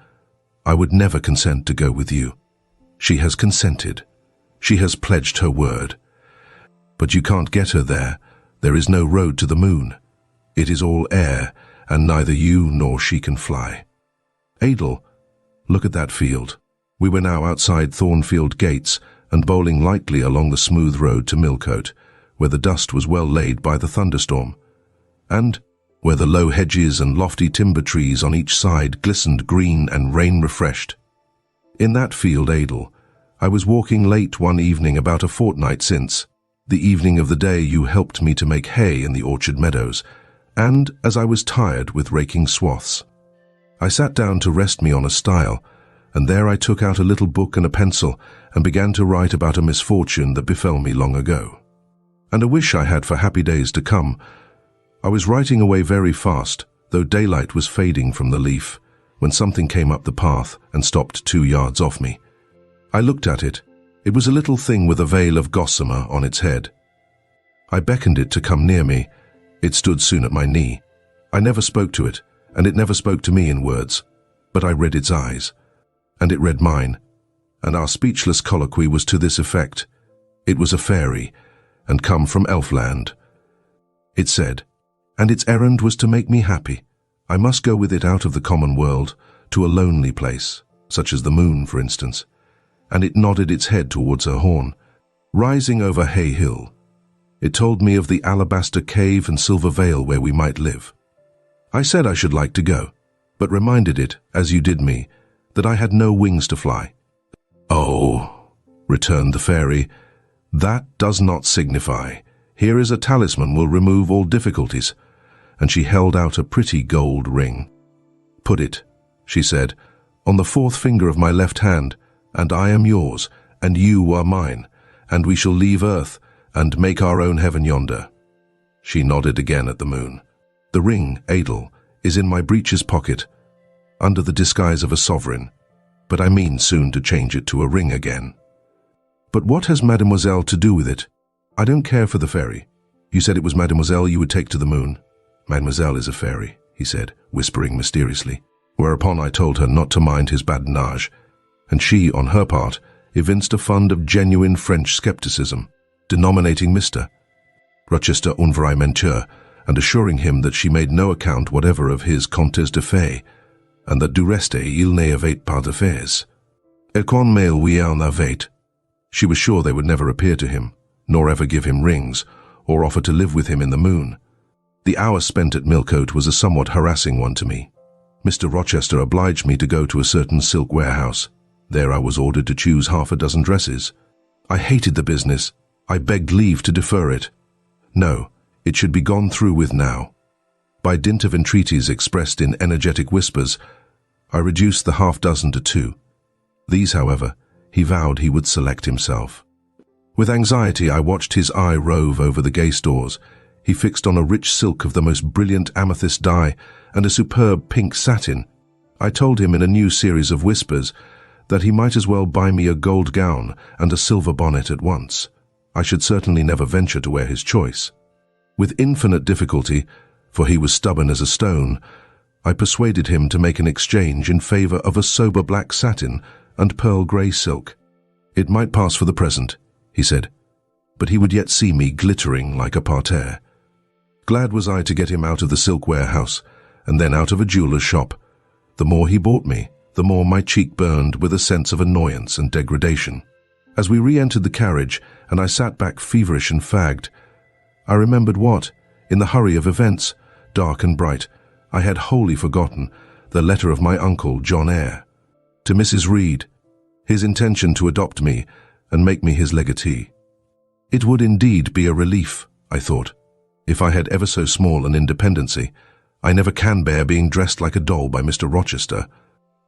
I would never consent to go with you. She has consented. She has pledged her word. But you can't get her there. There is no road to the moon. It is all air, and neither you nor she can fly. Adel, look at that field." We were now outside Thornfield gates and bowling lightly along the smooth road to Millcote, where the dust was well laid by the thunderstorm, and where the low hedges and lofty timber trees on each side glistened green and rain-refreshed. In that field, Adel, I was walking late one evening about a fortnight since, the evening of the day you helped me to make hay in the orchard meadows, and as I was tired with raking swaths. I sat down to rest me on a stile, and there I took out a little book and a pencil and began to write about a misfortune that befell me long ago, and a wish I had for happy days to come. I was writing away very fast, though daylight was fading from the leaf, when something came up the path and stopped 2 yards off me. I looked at it. It was a little thing with a veil of gossamer on its head. I beckoned it to come near me. It stood soon at my knee. I never spoke to it, and it never spoke to me in words, but I read its eyes, and it read mine, and our speechless colloquy was to this effect. It was a fairy, and come from Elfland. It said, and its errand was to make me happy. I must go with it out of the common world, to a lonely place, such as the moon, for instance, and it nodded its head towards her horn, rising over Hay Hill. It told me of the alabaster cave and silver vale where we might live. I said I should like to go, but reminded it, as you did me, that I had no wings to fly. "Oh," returned the fairy, "that does not signify. Here is a talisman will remove all difficulties," and she held out a pretty gold ring. "Put it," she said, "on the 4th finger of my left hand, and I am yours, and you are mine, and we shall leave earth and make our own heaven yonder." She nodded again at the moon. "The ring, Adel, is in my breeches pocket, under the disguise of a sovereign, but I mean soon to change it to a ring again." "But what has Mademoiselle to do with it? I don't care for the fairy. You said it was Mademoiselle you would take to the moon." "Mademoiselle is a fairy," he said, whispering mysteriously, whereupon I told her not to mind his badinage, and she, on her part, evinced a fund of genuine French scepticism, denominating Mr. Rochester un vrai menteur, and assuring him that she made no account whatever of his contes de fées, and that du reste il n'y avait pas de fées. Et quand mais oui en avait. She was sure they would never appear to him, nor ever give him rings, or offer to live with him in the moon. The hour spent at Millcote was a somewhat harassing one to me. Mr. Rochester obliged me to go to a certain silk warehouse. There I was ordered to choose half a dozen dresses. I hated the business. I begged leave to defer it. No, it should be gone through with now. By dint of entreaties expressed in energetic whispers, I reduced the half-dozen to 2. These, however, he vowed he would select himself. With anxiety I watched his eye rove over the gay stores. He fixed on a rich silk of the most brilliant amethyst dye and a superb pink satin. I told him in a new series of whispers that he might as well buy me a gold gown and a silver bonnet at once. I should certainly never venture to wear his choice. With infinite difficulty, for he was stubborn as a stone, I persuaded him to make an exchange in favor of a sober black satin and pearl grey silk. It might pass for the present, he said, but he would yet see me glittering like a parterre. Glad was I to get him out of the silk warehouse, and then out of a jeweller's shop. The more he bought me, the more my cheek burned with a sense of annoyance and degradation. As we re-entered the carriage, and I sat back feverish and fagged, I remembered what, in the hurry of events, dark and bright, I had wholly forgotten, the letter of my uncle, Jane Eyre, to Mrs. Reed, his intention to adopt me and make me his legatee. It would indeed be a relief, I thought, if I had ever so small an independency. I never can bear being dressed like a doll by Mr. Rochester,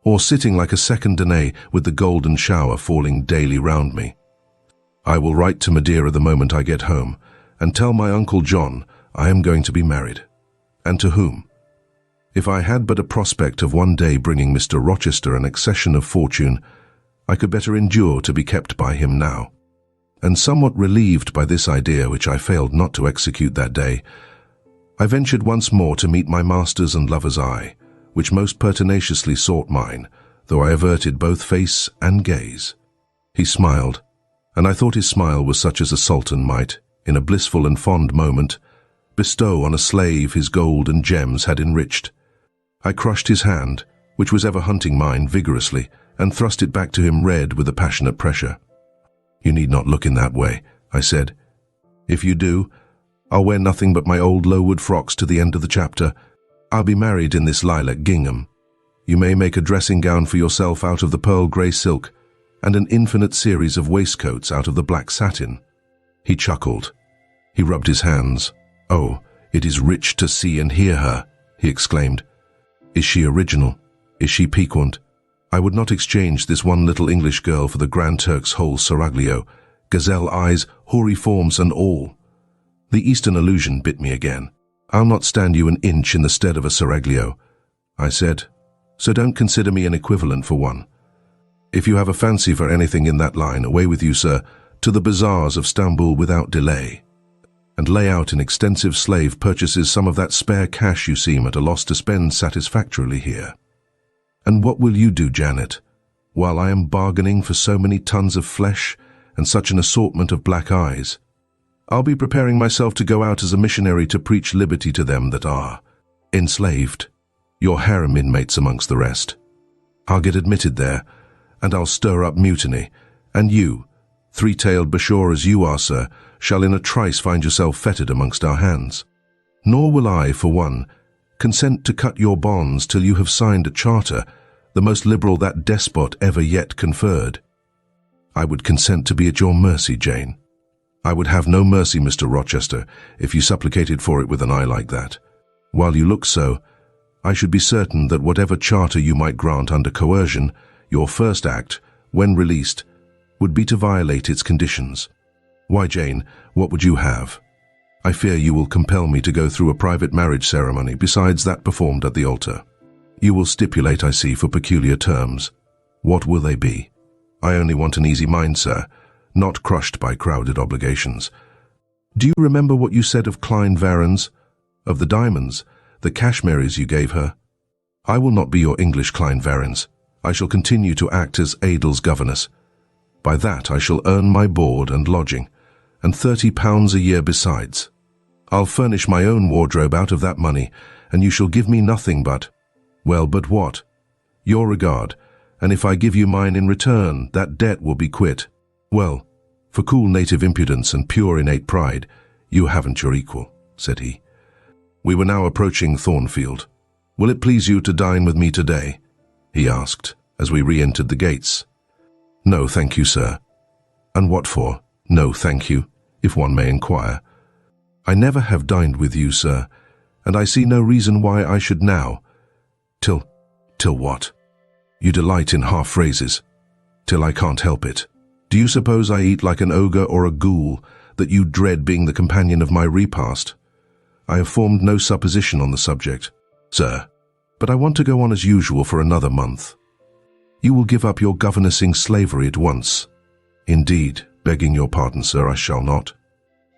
or sitting like a second Danae with the golden shower falling daily round me. I will write to Madeira the moment I get home, and tell my Uncle John I am going to be married. And to whom? If I had but a prospect of one day bringing Mr. Rochester an accession of fortune, I could better endure to be kept by him now. And somewhat relieved by this idea, which I failed not to execute that day, I ventured once more to meet my master's and lover's eye, which most pertinaciously sought mine, though I averted both face and gaze. He smiled, and I thought his smile was such as a sultan might, in a blissful and fond moment, bestow on a slave his gold and gems had enriched. I crushed his hand, which was ever hunting mine, vigorously, and thrust it back to him red with a passionate pressure. "You need not look in that way," I said. "If you do, I'll wear nothing but my old Lowood frocks to the end of the chapter. I'll be married in this lilac gingham. You may make a dressing gown for yourself out of the pearl grey silk, and an infinite series of waistcoats out of the black satin." He chuckled. He rubbed his hands. "Oh, it is rich to see and hear her," he exclaimed. "Is she original? Is she piquant? I would not exchange this one little English girl for the Grand Turk's whole seraglio, gazelle eyes, hoary forms and all." The Eastern allusion bit me again. "I'll not stand you an inch in the stead of a seraglio," I said, "so don't consider me an equivalent for one. If you have a fancy for anything in that line, away with you, sir, to the bazaars of Stamboul without delay, and lay out in extensive slave purchases some of that spare cash you seem at a loss to spend satisfactorily here. And what will you do, Janet, while I am bargaining for so many tons of flesh and such an assortment of black eyes? I'll be preparing myself to go out as a missionary to preach liberty to them that are enslaved, your harem inmates amongst the rest. I'll get admitted there, and I'll stir up mutiny, and you, three-tailed bashaw as you are, sir, shall in a trice find yourself fettered amongst our hands. Nor will I, for one, consent to cut your bonds till you have signed a charter, the most liberal that despot ever yet conferred. I would consent to be at your mercy, Jane. I would have no mercy, Mr. Rochester, if you supplicated for it with an eye like that. While you look so, I should be certain that whatever charter you might grant under coercion, your first act, when released, would be to violate its conditions. Why, Jane, what would you have? I fear you will compel me to go through a private marriage ceremony besides that performed at the altar. You will stipulate, I see, for peculiar terms. What will they be? I only want an easy mind, sir, not crushed by crowded obligations. Do you remember what you said of Klein Varens, of the diamonds, the cashmeres you gave her? I will not be your English Klein Varens. I shall continue to act as Adel's governess. By that I shall earn my board and lodging, and £30 a year besides. I'll furnish my own wardrobe out of that money, and you shall give me nothing but, well, but what? Your regard, and if I give you mine in return, that debt will be quit. Well, for cool native impudence and pure innate pride, you haven't your equal, said he. We were now approaching Thornfield. Will it please you to dine with me today? He asked, as we re-entered the gates. No, thank you, sir. And what for? No, thank you, if one may inquire. I never have dined with you, sir, and I see no reason why I should now. Till what? You delight in half-phrases. Till I can't help it. Do you suppose I eat like an ogre or a ghoul, that you dread being the companion of my repast? I have formed no supposition on the subject, sir, but I want to go on as usual for another month. You will give up your governessing slavery at once. Indeed, begging your pardon, sir, I shall not.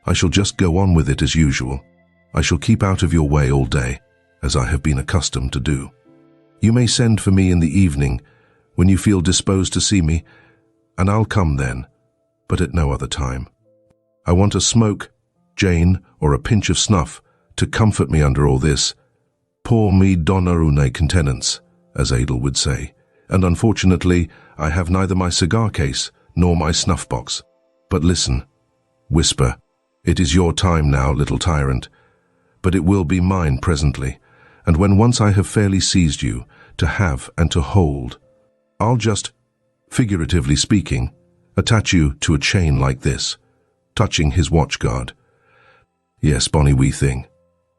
I shall just go on with it as usual. I shall keep out of your way all day, as I have been accustomed to do. You may send for me in the evening, when you feel disposed to see me, and I'll come then, but at no other time. I want a smoke, Jane, or a pinch of snuff, to comfort me under all this. Pour me donna une contenance, as Adel would say, and unfortunately I have neither my cigar case nor my snuff box. But listen, whisper, it is your time now, little tyrant, but it will be mine presently, and when once I have fairly seized you, to have and to hold, I'll just, figuratively speaking, attach you to a chain like this, touching his watch-guard. Yes, bonny wee thing,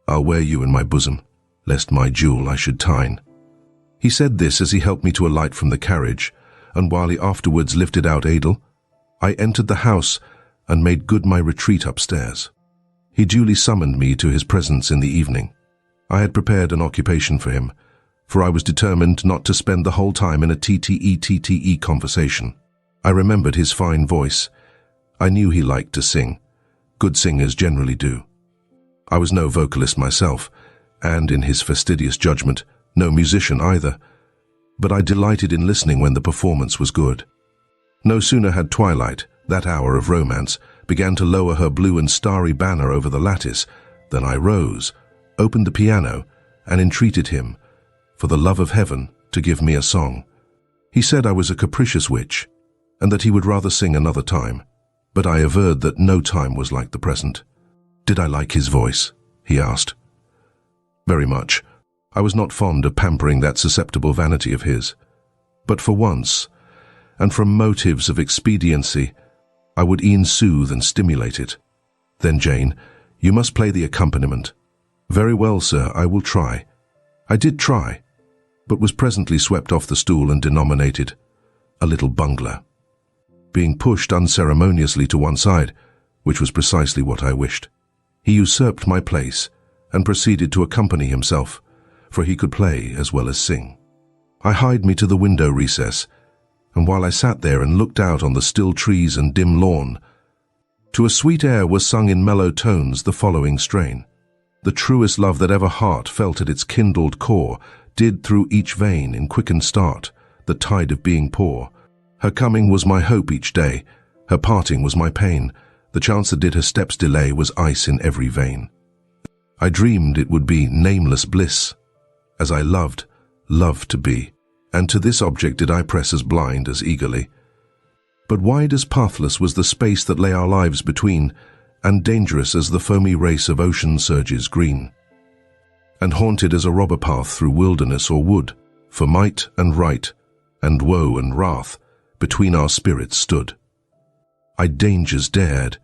I'll wear you in my bosom, lest my jewel I should tine. He said this as he helped me to alight from the carriage, and while he afterwards lifted out Adel, I entered the house and made good my retreat upstairs. He duly summoned me to his presence in the evening. I had prepared an occupation for him, for I was determined not to spend the whole time in a TTE conversation. I remembered his fine voice. I knew he liked to sing. Good singers generally do. I was no vocalist myself, and in his fastidious judgment, no musician either, but I delighted in listening when the performance was good. No sooner had twilight, that hour of romance, began to lower her blue and starry banner over the lattice, than I rose, opened the piano, and entreated him, for the love of heaven, to give me a song. He said I was a capricious witch, and that he would rather sing another time, but I averred that no time was like the present. Did I like his voice? He asked. Very much. I was not fond of pampering that susceptible vanity of his, but for once, and from motives of expediency, I would e'en soothe and stimulate it. Then, Jane, you must play the accompaniment. Very well, sir, I will try. I did try, but was presently swept off the stool and denominated a little bungler, being pushed unceremoniously to one side, which was precisely what I wished. He usurped my place and proceeded to accompany himself, for he could play as well as sing. I hied me to the window recess, and while I sat there and looked out on the still trees and dim lawn, to a sweet air was sung in mellow tones the following strain. The truest love that ever heart felt at its kindled core did through each vein in quickened start the tide of being pour. Her coming was my hope each day, her parting was my pain, the chance that did her steps delay was ice in every vein. I dreamed it would be nameless bliss, as I loved to be, and to this object did I press as blind as eagerly. But wide as pathless was the space that lay our lives between, and dangerous as the foamy race of ocean surges green, and haunted as a robber path through wilderness or wood, for might and right, and woe and wrath, between our spirits stood. I dangers dared,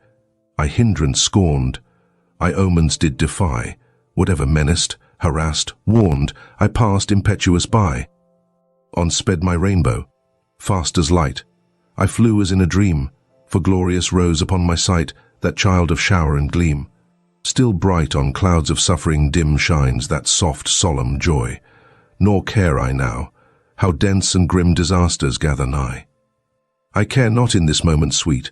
I hindrance scorned, I omens did defy, whatever menaced, harassed, warned, I passed impetuous by. On sped my rainbow, fast as light, I flew as in a dream, for glorious rose upon my sight, that child of shower and gleam. Still bright on clouds of suffering dim shines that soft, solemn joy. Nor care I now how dense and grim disasters gather nigh. I care not in this moment sweet,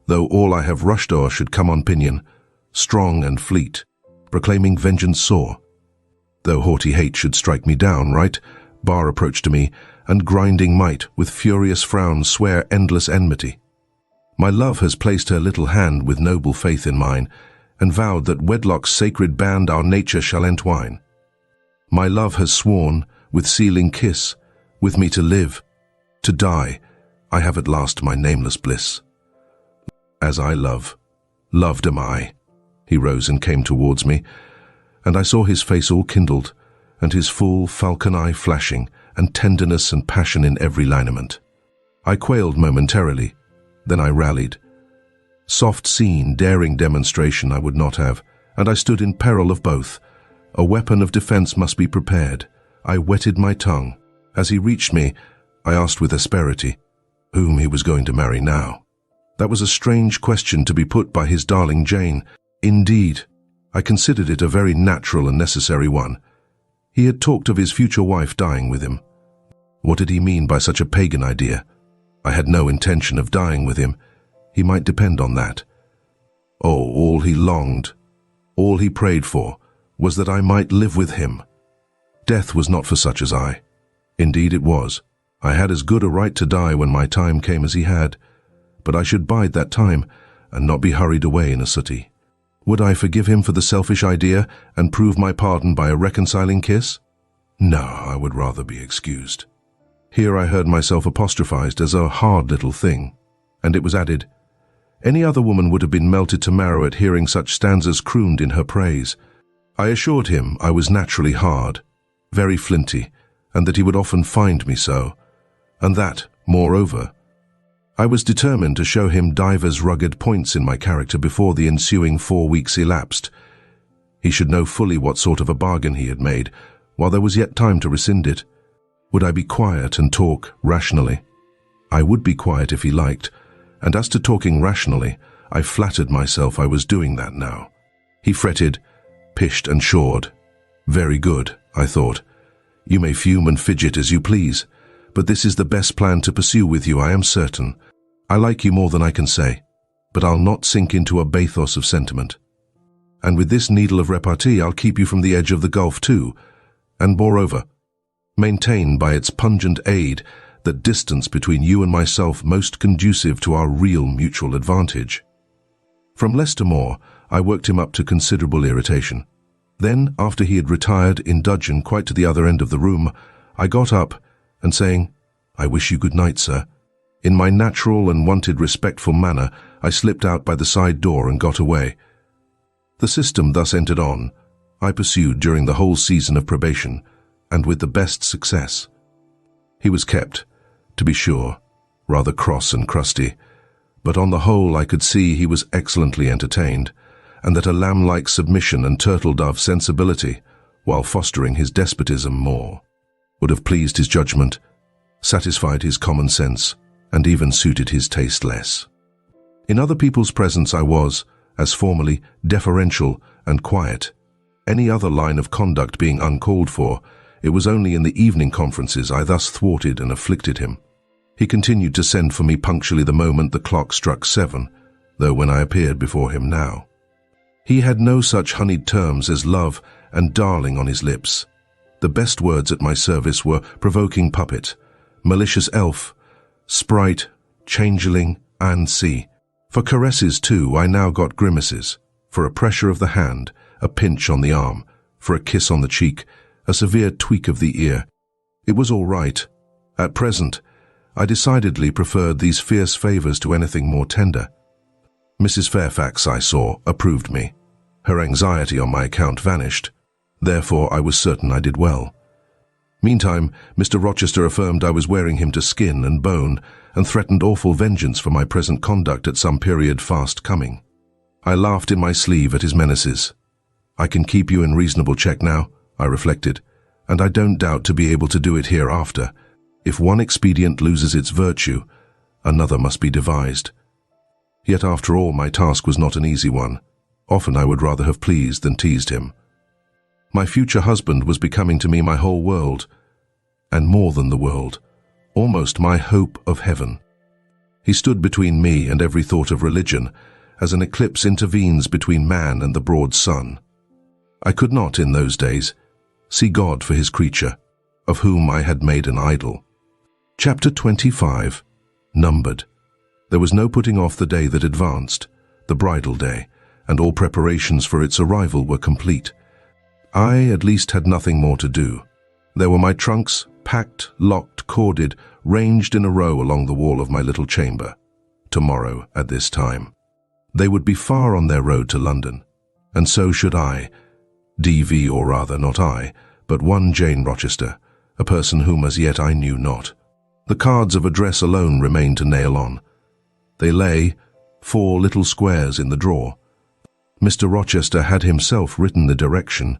though all I have rushed o'er should come on pinion, strong and fleet, proclaiming vengeance sore. Though haughty hate should strike me down, right, bar approach to me, and grinding might with furious frowns swear endless enmity. My love has placed her little hand with noble faith in mine, and vowed that wedlock's sacred band our nature shall entwine. My love has sworn, with sealing kiss, with me to live, to die, I have at last my nameless bliss. As I love, loved am I. He rose and came towards me, and I saw his face all kindled, and his full falcon eye flashing, and tenderness and passion in every lineament. I quailed momentarily, then I rallied. Soft scene, daring demonstration I would not have, and I stood in peril of both. A weapon of defense must be prepared. I wetted my tongue. As he reached me, I asked with asperity, whom he was going to marry now. That was a strange question to be put by his darling Jane. Indeed, I considered it a very natural and necessary one. He had talked of his future wife dying with him. What did he mean by such a pagan idea? I had no intention of dying with him. He might depend on that. Oh, all he longed, all he prayed for, was that I might live with him. Death was not for such as I. Indeed it was. I had as good a right to die when my time came as he had, but I should bide that time and not be hurried away in a sooty. Would I forgive him for the selfish idea and prove my pardon by a reconciling kiss? No, I would rather be excused. Here I heard myself apostrophized as a hard little thing, and it was added, any other woman would have been melted to marrow at hearing such stanzas crooned in her praise. I assured him I was naturally hard, very flinty, and that he would often find me so, and that, moreover, I was determined to show him divers rugged points in my character before the ensuing 4 weeks elapsed. He should know fully what sort of a bargain he had made, while there was yet time to rescind it. Would I be quiet and talk rationally? I would be quiet if he liked, and as to talking rationally, I flattered myself I was doing that now. He fretted, pished and pshawed. Very good, I thought. You may fume and fidget as you please, but this is the best plan to pursue with you, I am certain. I like you more than I can say, but I'll not sink into a bathos of sentiment. And with this needle of repartee I'll keep you from the edge of the gulf too, and moreover, maintain by its pungent aid that distance between you and myself most conducive to our real mutual advantage. From less to more, I worked him up to considerable irritation. Then, after he had retired in dudgeon quite to the other end of the room, I got up, and saying, I wish you good night, sir, in my natural and wonted respectful manner, I slipped out by the side door and got away. The system thus entered on, I pursued during the whole season of probation, and with the best success. He was kept, to be sure, rather cross and crusty, but on the whole I could see he was excellently entertained, and that a lamb-like submission and turtle-dove sensibility, while fostering his despotism more, would have pleased his judgment, satisfied his common sense, and even suited his taste less. In other people's presence I was, as formerly, deferential and quiet. Any other line of conduct being uncalled for, it was only in the evening conferences I thus thwarted and afflicted him. He continued to send for me punctually the moment the clock struck 7, though when I appeared before him now, he had no such honeyed terms as love and darling on his lips. The best words at my service were provoking puppet, malicious elf, sprite, changeling, and sea. For caresses, too, I now got grimaces, for a pressure of the hand, a pinch on the arm, for a kiss on the cheek, a severe tweak of the ear. It was all right. At present, I decidedly preferred these fierce favors to anything more tender. Mrs. Fairfax, I saw, approved me. Her anxiety on my account vanished. Therefore, I was certain I did well. Meantime, Mr. Rochester affirmed I was wearing him to skin and bone, and threatened awful vengeance for my present conduct at some period fast coming. I laughed in my sleeve at his menaces. I can keep you in reasonable check now, I reflected, and I don't doubt to be able to do it hereafter. If one expedient loses its virtue, another must be devised. Yet after all, my task was not an easy one. Often I would rather have pleased than teased him. My future husband was becoming to me my whole world, and more than the world, almost my hope of heaven. He stood between me and every thought of religion, as an eclipse intervenes between man and the broad sun. I could not, in those days, see God for his creature, of whom I had made an idol. Chapter 25. Numbered. There was no putting off the day that advanced, the bridal day, and all preparations for its arrival were complete. I, at least, had nothing more to do. There were my trunks, packed, locked, corded, ranged in a row along the wall of my little chamber. Tomorrow, at this time. They would be far on their road to London, and so should I. D.V., or rather, not I, but one Jane Rochester, a person whom as yet I knew not. The cards of address alone remained to nail on. They lay, 4 little squares in the drawer. Mr. Rochester had himself written the direction,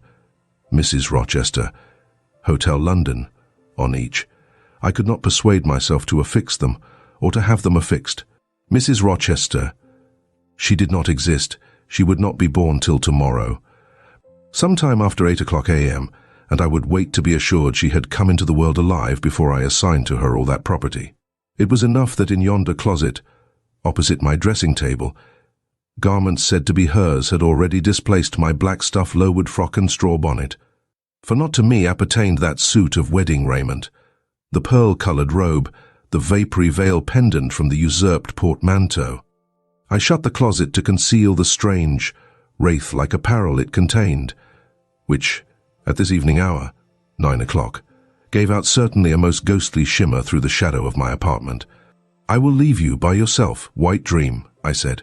Mrs. Rochester, Hotel London, on each. I could not persuade myself to affix them, or to have them affixed. Mrs. Rochester. She did not exist. She would not be born till tomorrow. Sometime after 8 a.m., and I would wait to be assured she had come into the world alive before I assigned to her all that property. It was enough that in yonder closet, opposite my dressing table, garments said to be hers had already displaced my black stuff Lowood frock and straw bonnet. For not to me appertained that suit of wedding raiment, the pearl-coloured robe, the vapory veil pendant from the usurped portmanteau. I shut the closet to conceal the strange, wraith-like apparel it contained, which, at this evening hour, 9 o'clock, gave out certainly a most ghostly shimmer through the shadow of my apartment. "I will leave you by yourself, white dream," I said.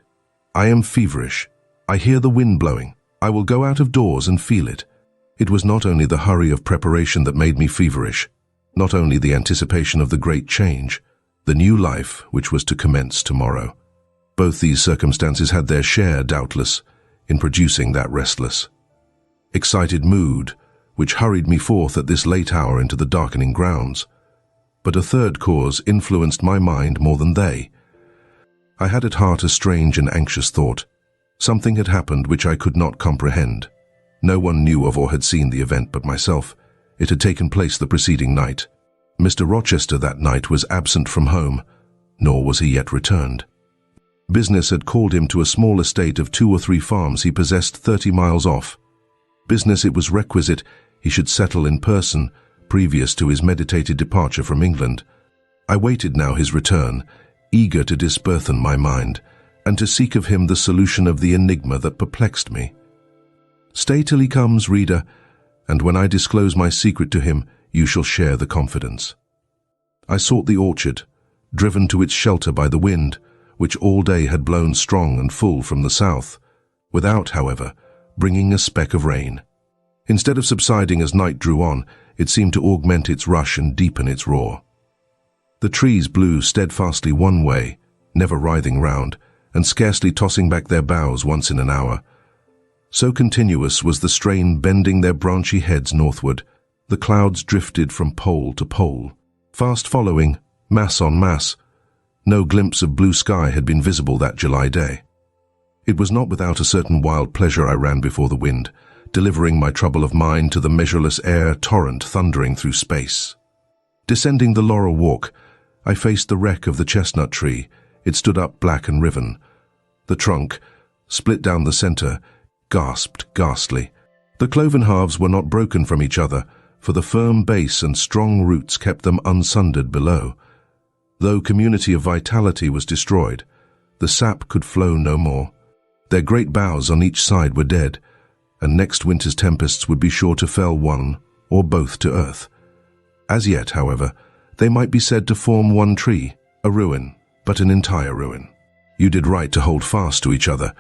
"I am feverish. I hear the wind blowing. I will go out of doors and feel it." It was not only the hurry of preparation that made me feverish, not only the anticipation of the great change, the new life which was to commence tomorrow. Both these circumstances had their share, doubtless, in producing that restless, excited mood which hurried me forth at this late hour into the darkening grounds. But a third cause influenced my mind more than they. I had at heart a strange and anxious thought. Something had happened which I could not comprehend. No one knew of or had seen the event but myself. It had taken place the preceding night. Mr. Rochester that night was absent from home, nor was he yet returned. Business had called him to a small estate of 2 or 3 farms he possessed 30 miles off. Business it was requisite he should settle in person, previous to his meditated departure from England. I waited now his return, eager to disburthen my mind, and to seek of him the solution of the enigma that perplexed me. Stay till he comes, reader, and when I disclose my secret to him, you shall share the confidence. I sought the orchard, driven to its shelter by the wind, which all day had blown strong and full from the south, without, however, bringing a speck of rain. Instead of subsiding as night drew on, it seemed to augment its rush and deepen its roar. The trees blew steadfastly one way, never writhing round, and scarcely tossing back their boughs once in an hour. So continuous was the strain bending their branchy heads northward, the clouds drifted from pole to pole, fast following, mass on mass. No glimpse of blue sky had been visible that July day. It was not without a certain wild pleasure I ran before the wind, delivering my trouble of mind to the measureless air torrent thundering through space. Descending the laurel walk, I faced the wreck of the chestnut tree. It stood up black and riven. The trunk, split down the center, gasped ghastly. The cloven halves were not broken from each other, for the firm base and strong roots kept them unsundered below. Though community of vitality was destroyed, the sap could flow no more. Their great boughs on each side were dead, and next winter's tempests would be sure to fell one or both to earth. As yet, however, they might be said to form one tree, a ruin, but an entire ruin. "You did right to hold fast to each other,"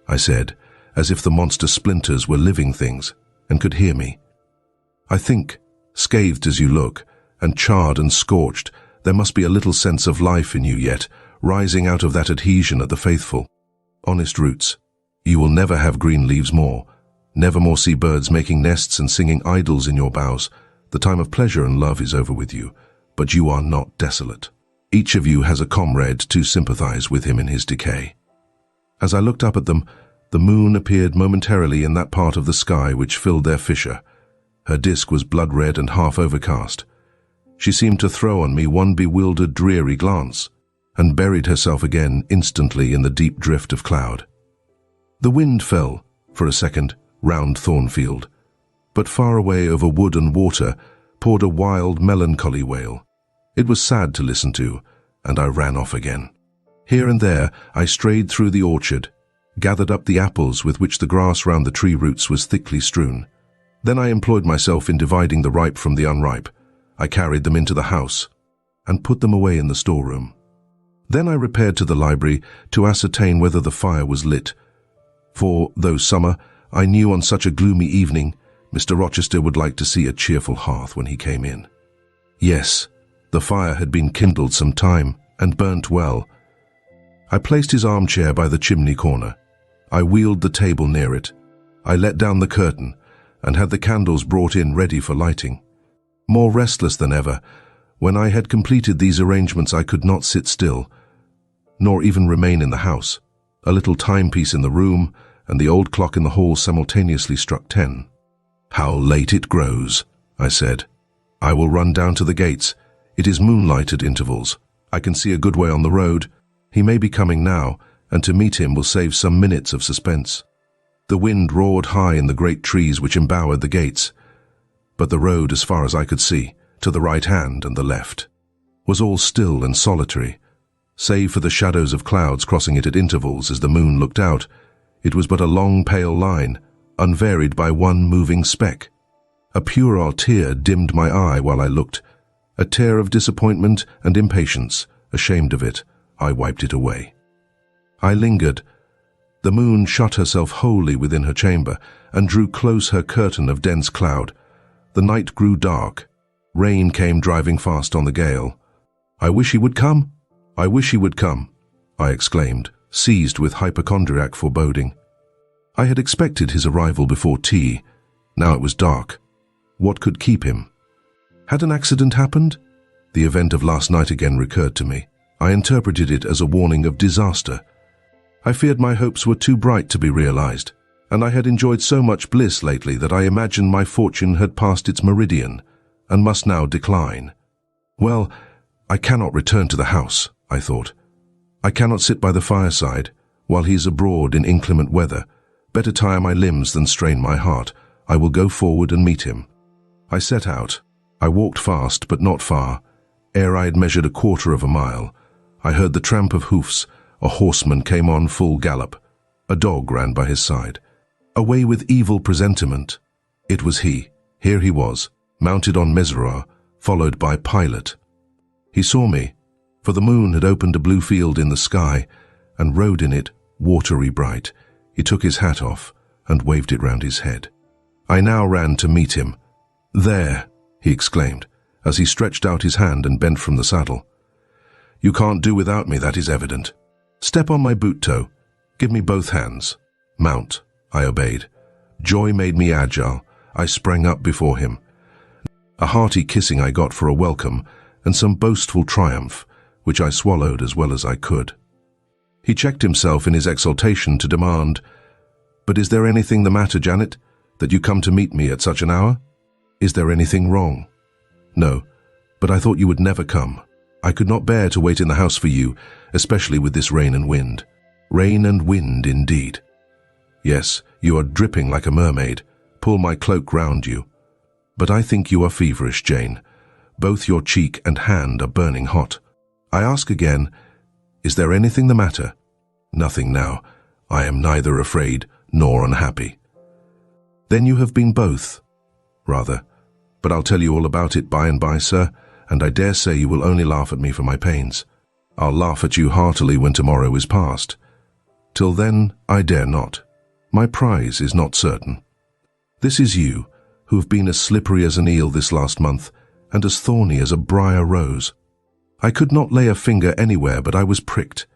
I said, as if the monster splinters were living things and could hear me. "I think, scathed as you look, and charred and scorched, there must be a little sense of life in you yet, rising out of that adhesion at the faithful. Honest roots, you will never have green leaves more, never more see birds making nests and singing idyls in your boughs. The time of pleasure and love is over with you, but you are not desolate. Each of you has a comrade to sympathize with him in his decay. As I looked up at them, the moon appeared momentarily in that part of the sky which filled their fissure. Her disk was blood-red and half overcast. She seemed to throw on me one bewildered, dreary glance, and buried herself again instantly in the deep drift of cloud. The wind fell, for a second, round Thornfield, but far away over wood and water poured a wild, melancholy wail. It was sad to listen to, and I ran off again. Here and there I strayed through the orchard, gathered up the apples with which the grass round the tree roots was thickly strewn. Then I employed myself in dividing the ripe from the unripe. I carried them into the house and put them away in the storeroom. Then I repaired to the library to ascertain whether the fire was lit, for, though summer, I knew on such a gloomy evening Mr. Rochester would like to see a cheerful hearth when he came in. Yes, the fire had been kindled some time and burnt well. I placed his armchair by the chimney corner. I wheeled the table near it. I let down the curtain and had the candles brought in ready for lighting. More restless than ever, when I had completed these arrangements I could not sit still, nor even remain in the house. A little timepiece in the room and the old clock in the hall simultaneously struck 10. "How late it grows," I said. "I will run down to the gates. It is moonlight at intervals. I can see a good way on the road. He may be coming now, and to meet him will save some minutes of suspense." The wind roared high in the great trees which embowered the gates, but the road, as far as I could see, to the right hand and the left, was all still and solitary. Save for the shadows of clouds crossing it at intervals as the moon looked out, it was but a long pale line, unvaried by one moving speck. A puerile tear dimmed my eye while I looked, a tear of disappointment and impatience. Ashamed of it, I wiped it away. I lingered. The moon shut herself wholly within her chamber and drew close her curtain of dense cloud. The night grew dark. Rain came driving fast on the gale. "I wish he would come! I wish he would come!" I exclaimed, seized with hypochondriac foreboding. I had expected his arrival before tea. Now it was dark. What could keep him? Had an accident happened? The event of last night again recurred to me. I interpreted it as a warning of disaster. I feared my hopes were too bright to be realized, and I had enjoyed so much bliss lately that I imagined my fortune had passed its meridian and must now decline. Well, I cannot return to the house, I thought. I cannot sit by the fireside while he is abroad in inclement weather. Better tire my limbs than strain my heart. I will go forward and meet him. I set out. I walked fast, but not far. Ere I had measured a quarter of a mile, I heard the tramp of hoofs. A horseman came on full gallop. A dog ran by his side. Away with evil presentiment. It was he. Here he was, mounted on Mesrour, followed by Pilot. He saw me, for the moon had opened a blue field in the sky and rode in it, watery bright. He took his hat off and waved it round his head. I now ran to meet him. "There," he exclaimed, as he stretched out his hand and bent from the saddle. "You can't do without me, that is evident. Step on my boot toe. Give me both hands. Mount." I obeyed. Joy made me agile. I sprang up before him. A hearty kissing I got for a welcome, and some boastful triumph, which I swallowed as well as I could. He checked himself in his exultation to demand, "But is there anything the matter, Janet, that you come to meet me at such an hour? Is there anything wrong?" "No, but I thought you would never come. I could not bear to wait in the house for you, especially with this rain and wind." "Rain and wind, indeed." "Yes, you are dripping like a mermaid. Pull my cloak round you. But I think you are feverish, Jane. Both your cheek and hand are burning hot. I ask again, is there anything the matter?" "Nothing now. I am neither afraid nor unhappy." "Then you have been both." "Rather. But I'll tell you all about it by and by, sir, and I dare say you will only laugh at me for my pains. I'll laugh at you heartily when tomorrow is past. Till then, I dare not. My prize is not certain. This is you, who have been as slippery as an eel this last month, and as thorny as a briar rose. I could not lay a finger anywhere but I was pricked,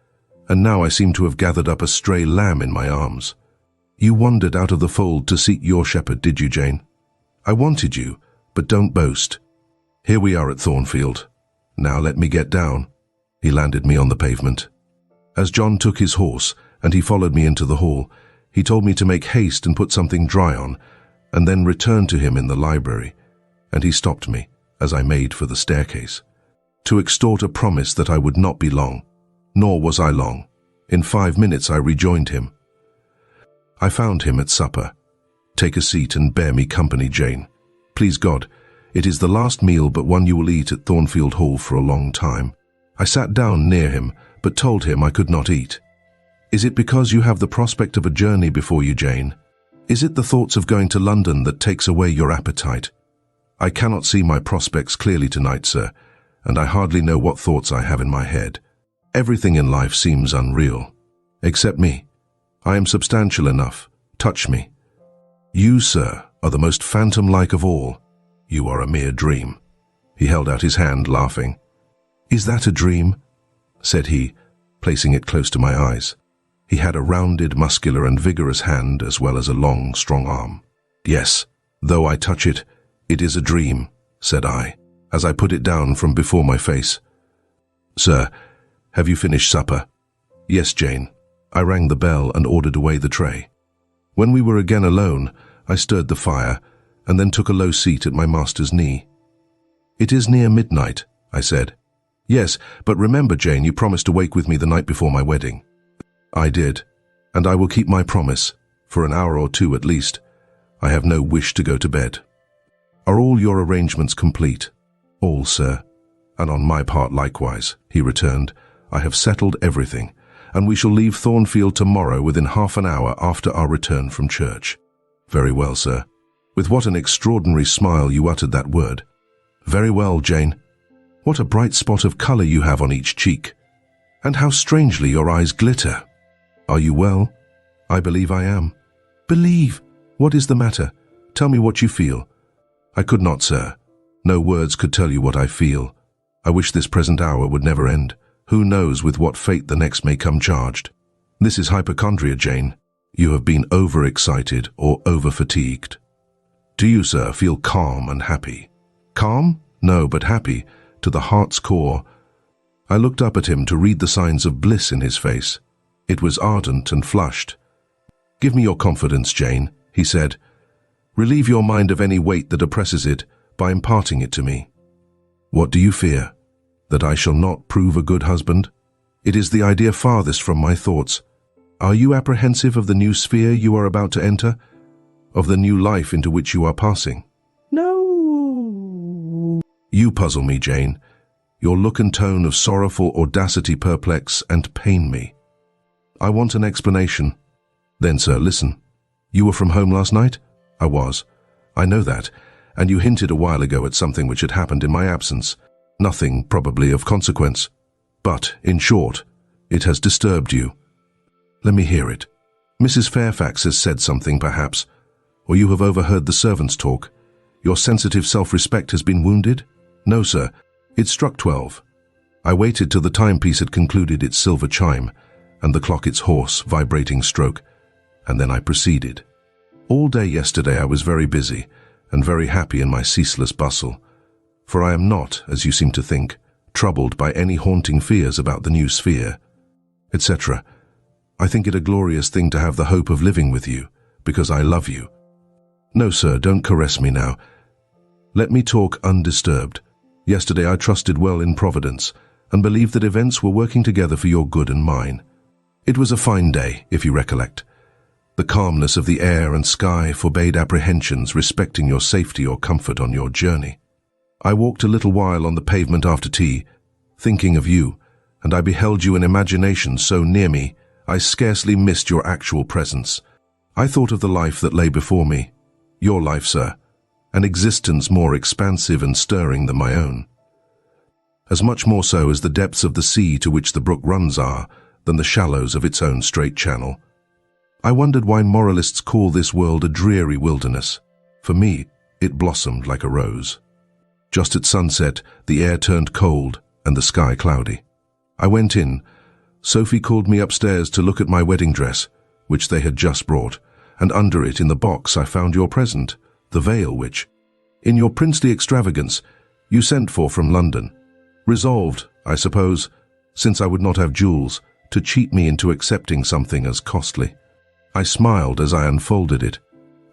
and now I seem to have gathered up a stray lamb in my arms. You wandered out of the fold to seek your shepherd, did you, Jane? I wanted you, but don't boast. Here we are at Thornfield. Now let me get down." He landed me on the pavement. As John took his horse and he followed me into the hall. He told me to make haste and put something dry on, and then return to him in the library, and he stopped me as I made for the staircase, to extort a promise that I would not be long. Nor was I long. In 5 minutes I rejoined him. I found him at supper. "Take a seat and bear me company, Jane. Please God, it is the last meal but one you will eat at Thornfield Hall for a long time." I sat down near him, but told him I could not eat. "Is it because you have the prospect of a journey before you, Jane? Is it the thoughts of going to London that takes away your appetite?" "I cannot see my prospects clearly tonight, sir, and I hardly know what thoughts I have in my head. Everything in life seems unreal. Except me. I am substantial enough. Touch me. You, sir, are the most phantom-like of all. You are a mere dream." He held out his hand, laughing. "Is that a dream?" said he, placing it close to my eyes. He had a rounded, muscular and vigorous hand as well as a long, strong arm. "Yes, though I touch it, it is a dream," said I, as I put it down from before my face. "Sir, have you finished supper?" "Yes, Jane." I rang the bell and ordered away the tray. When we were again alone, I stirred the fire and then took a low seat at my master's knee. "It is near midnight," I said. "Yes, but remember, Jane, you promised to wake with me the night before my wedding." "I did, and I will keep my promise, for an hour or two at least. I have no wish to go to bed." "Are all your arrangements complete?" "All, sir, and on my part likewise," he returned. "I have settled everything, and we shall leave Thornfield tomorrow within half an hour after our return from church." "Very well, sir." With what an extraordinary smile you uttered that word. "Very well, Jane. What a bright spot of colour you have on each cheek. And how strangely your eyes glitter. Are you well?" "I believe I am." "Believe? What is the matter? Tell me what you feel." "I could not, sir. No words could tell you what I feel. I wish this present hour would never end. Who knows with what fate the next may come charged? This is hypochondria, Jane. You have been overexcited or over-fatigued. Do you, sir, feel calm and happy?" "Calm? No, but happy, to the heart's core." I looked up at him to read the signs of bliss in his face. It was ardent and flushed. "Give me your confidence, Jane," he said. "Relieve your mind of any weight that oppresses it by imparting it to me." "What do you fear? That I shall not prove a good husband? It is the idea farthest from my thoughts. Are you apprehensive of the new sphere you are about to enter? Of the new life into which you are passing?"
"No."
"You puzzle me, Jane. Your look and tone of sorrowful audacity perplex and pain me. I want an explanation." "Then, sir, listen. You were from home last night?" "I was." "I know that, and you hinted a while ago at something which had happened in my absence. Nothing, probably, of consequence. But, in short, it has disturbed you." "Let me hear it." "Mrs. Fairfax has said something, perhaps, or you have overheard the servants' talk. Your sensitive self-respect has been wounded?" "No, sir. It struck 12. I waited till the timepiece had concluded its silver chime, and the clock its hoarse, vibrating stroke, and then I proceeded. All day yesterday I was very busy, and very happy in my ceaseless bustle, for I am not, as you seem to think, troubled by any haunting fears about the new sphere, etc. I think it a glorious thing to have the hope of living with you, because I love you. No, sir, don't caress me now. Let me talk undisturbed. Yesterday I trusted well in Providence, and believed that events were working together for your good and mine. It was a fine day, if you recollect. The calmness of the air and sky forbade apprehensions respecting your safety or comfort on your journey. I walked a little while on the pavement after tea, thinking of you, and I beheld you in imagination so near me, I scarcely missed your actual presence. I thought of the life that lay before me, your life, sir, an existence more expansive and stirring than my own. As much more so as the depths of the sea to which the brook runs are than the shallows of its own straight channel. I wondered why moralists call this world a dreary wilderness. For me, it blossomed like a rose. Just at sunset, the air turned cold and the sky cloudy. I went in. Sophie called me upstairs to look at my wedding dress, which they had just brought, and under it in the box I found your present, the veil which, in your princely extravagance, you sent for from London. Resolved, I suppose, since I would not have jewels, to cheat me into accepting something as costly. I smiled as I unfolded it,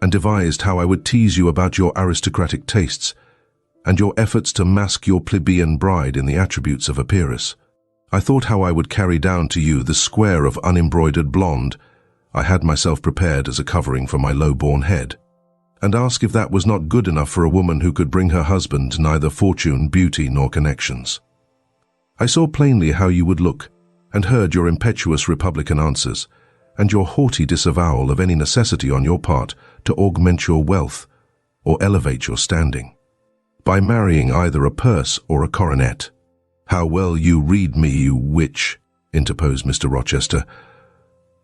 and devised how I would tease you about your aristocratic tastes, and your efforts to mask your plebeian bride in the attributes of a peeress. I thought how I would carry down to you the square of unembroidered blonde I had myself prepared as a covering for my low-born head, and ask if that was not good enough for a woman who could bring her husband neither fortune, beauty, nor connections. I saw plainly how you would look, and heard your impetuous Republican answers, and your haughty disavowal of any necessity on your part to augment your wealth or elevate your standing by marrying either a purse or a coronet. How well you read me, you witch, interposed Mr. Rochester.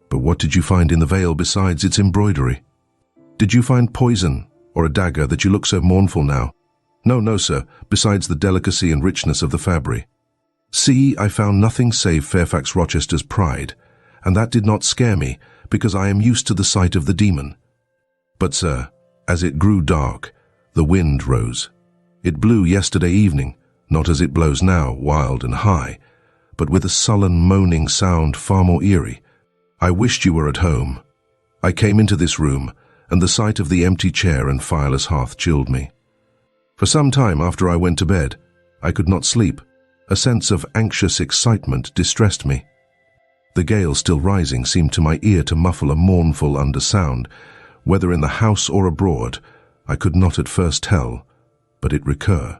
But what did you find in the veil besides its embroidery? Did you find poison or a dagger that you look so mournful now? No, no, sir, besides the delicacy and richness of the fabric. See, I found nothing save Fairfax Rochester's pride, and that did not scare me, because I am used to the sight of the demon. But, sir, as it grew dark, the wind rose. It blew yesterday evening, not as it blows now, wild and high, but with a sullen, moaning sound far more eerie. I wished you were at home. I came into this room, and the sight of the empty chair and fireless hearth chilled me. For some time after I went to bed, I could not sleep. A sense of anxious excitement distressed me. The gale still rising seemed to my ear to muffle a mournful undersound. Whether in the house or abroad, I could not at first tell, but it recur.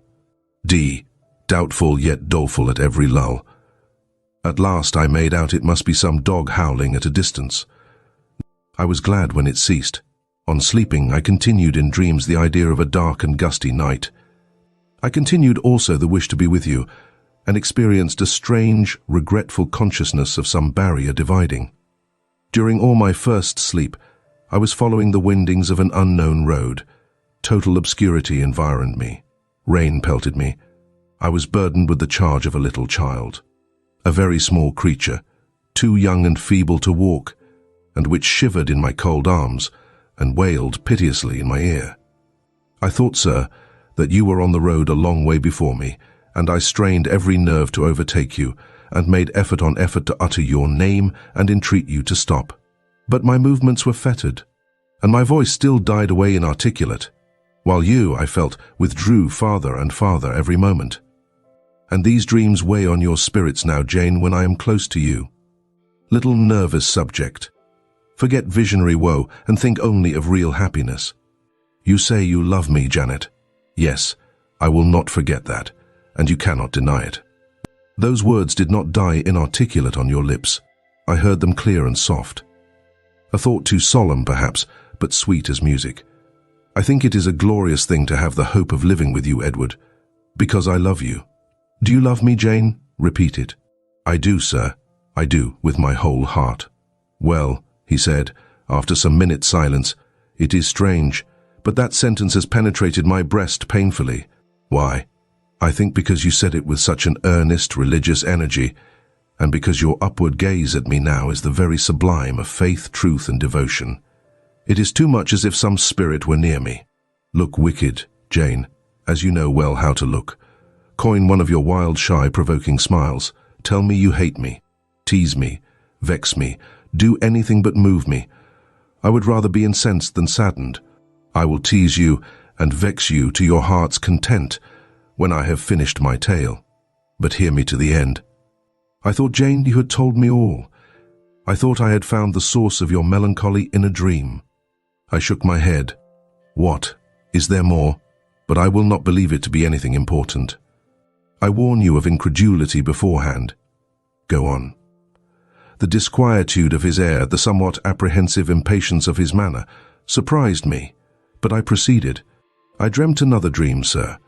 Doubtful yet doleful at every lull. At last I made out it must be some dog howling at a distance. I was glad when it ceased. On sleeping, I continued in dreams the idea of a dark and gusty night. I continued also the wish to be with you, and experienced a strange, regretful consciousness of some barrier dividing. During all my first sleep, I was following the windings of an unknown road. Total obscurity environed me. Rain pelted me. I was burdened with the charge of a little child, a very small creature, too young and feeble to walk, and which shivered in my cold arms and wailed piteously in my ear. I thought, sir, that you were on the road a long way before me, and I strained every nerve to overtake you, and made effort on effort to utter your name and entreat you to stop. But my movements were fettered, and my voice still died away inarticulate, while you, I felt, withdrew farther and farther every moment. And these dreams weigh on your spirits now, Jane, when I am close to you. Little nervous subject, forget visionary woe and think only of real happiness. You say you love me, Janet. Yes, I will not forget that, and you cannot deny it. Those words did not die inarticulate on your lips. I heard them clear and soft. A thought too solemn, perhaps, but sweet as music. I think it is a glorious thing to have the hope of living with you, Edward, because I love you. Do you love me, Jane? Repeat it. I do, sir. I do, with my whole heart. Well, he said, after some minutes' silence, it is strange, but that sentence has penetrated my breast painfully. Why? I think because you said it with such an earnest, religious energy, and because your upward gaze at me now is the very sublime of faith, truth, and devotion. It is too much as if some spirit were near me. Look wicked, Jane, as you know well how to look. Coin one of your wild, shy, provoking smiles. Tell me you hate me. Tease me. Vex me. Do anything but move me. I would rather be incensed than saddened. I will tease you and vex you to your heart's content when I have finished my tale. But hear me to the end. I thought, Jane, you had told me all. I thought I had found the source of your melancholy in a dream. I shook my head. What? Is there more? But I will not believe it to be anything important. I warn you of incredulity beforehand. Go on. The disquietude of his air, the somewhat apprehensive impatience of his manner, surprised me, but I proceeded. I dreamt another dream, sir,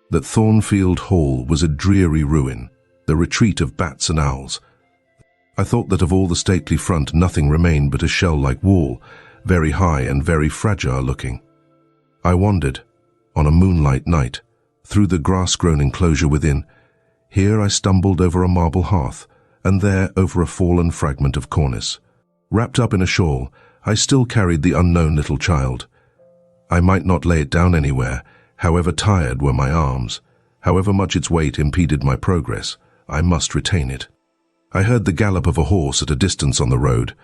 that Thornfield Hall was a dreary ruin, the retreat of bats and owls. I thought that of all the stately front nothing remained but a shell-like wall, very high and very fragile looking. I wandered, on a moonlight night, through the grass-grown enclosure within. Here I stumbled over a marble hearth, and there over a fallen fragment of cornice. Wrapped up in a shawl, I still carried the unknown little child. I might not lay it down anywhere, however tired were my arms, however much its weight impeded my progress, I must retain it. I heard the gallop of a horse at a distance on the road.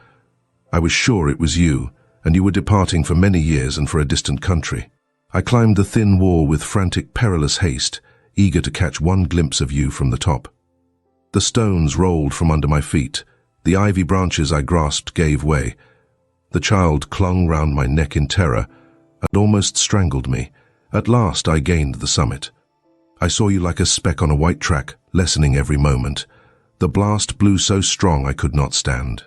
I was sure it was you, and you were departing for many years and for a distant country. I climbed the thin wall with frantic, perilous haste, eager to catch one glimpse of you from the top. The stones rolled from under my feet. The ivy branches I grasped gave way. The child clung round my neck in terror and almost strangled me. At last I gained the summit. I saw you like a speck on a white track, lessening every moment. The blast blew so strong I could not stand.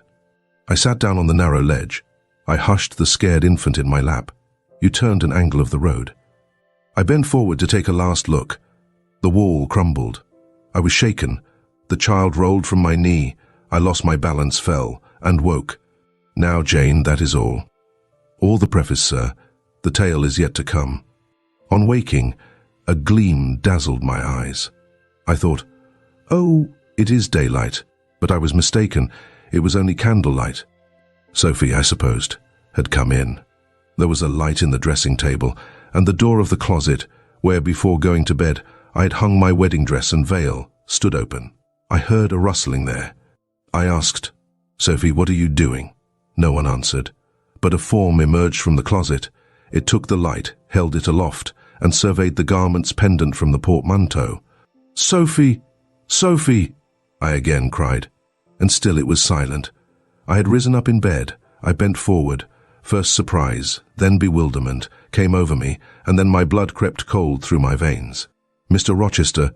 I sat down on the narrow ledge. I hushed the scared infant in my lap. You turned an angle of the road. I bent forward to take a last look. The wall crumbled. I was shaken. The child rolled from my knee. I lost my balance, fell, and woke. Now, Jane, that is all. All the preface, sir. The tale is yet to come. On waking, a gleam dazzled my eyes. I thought, oh, it is daylight, but I was mistaken. It was only candlelight. Sophie, I supposed, had come in. There was a light in the dressing table, and the door of the closet, where before going to bed I had hung my wedding dress and veil, stood open. I heard a rustling there. I asked, Sophie, what are you doing? No one answered, but a form emerged from the closet. It took the light, held it aloft, and surveyed the garments pendant from the portmanteau. Sophie! Sophie! I again cried, and still it was silent. I had risen up in bed. I bent forward. First surprise, then bewilderment, came over me, and then my blood crept cold through my veins. Mr. Rochester,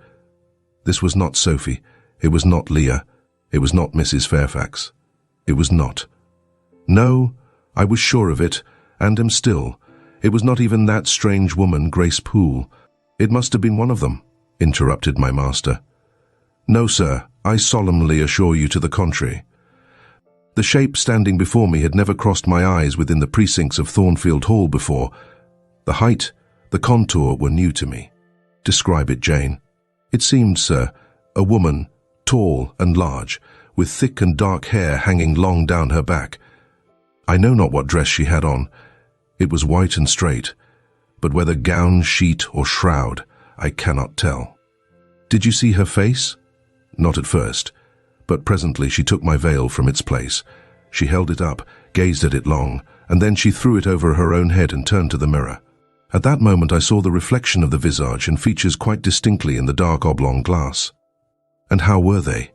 this was not Sophie. It was not Leah. It was not Mrs. Fairfax. It was not. No, I was sure of it, and am still. It was not even that strange woman, Grace Poole. It must have been one of them, interrupted my master. No, sir, I solemnly assure you to the contrary. The shape standing before me had never crossed my eyes within the precincts of Thornfield Hall before. The height, the contour were new to me. Describe it, Jane. It seemed, sir, a woman, tall and large, with thick and dark hair hanging long down her back. I know not what dress she had on. It was white and straight, but whether gown, sheet, or shroud, I cannot tell. Did you see her face? Not at first, but presently she took my veil from its place. She held it up, gazed at it long, and then she threw it over her own head and turned to the mirror. At that moment I saw the reflection of the visage and features quite distinctly in the dark oblong glass. And how were they?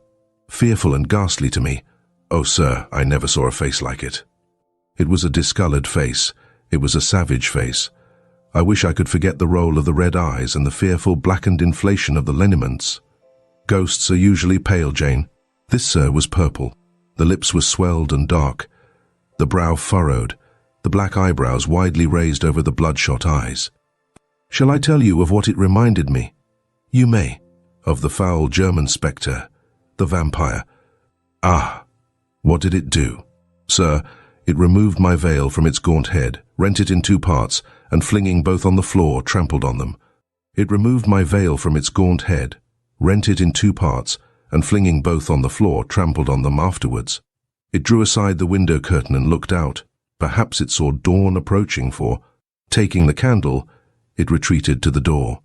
Fearful and ghastly to me. Oh, sir, I never saw a face like it. It was a discoloured face. It was a savage face. I wish I could forget the roll of the red eyes and the fearful blackened inflation of the lineaments. Ghosts are usually pale, Jane. This, sir, was purple. The lips were swelled and dark, the brow furrowed, the black eyebrows widely raised over the bloodshot eyes. Shall I tell you of what it reminded me? You may. Of the foul German spectre, the vampire. Ah, what did it do? Sir, it removed my veil from its gaunt head, rent it in two parts, and flinging both on the floor, trampled on them. It removed my veil from its gaunt head, rent it in two parts, and flinging both on the floor, trampled on them afterwards. It drew aside the window curtain and looked out. Perhaps it saw dawn approaching, for, taking the candle, it retreated to the door.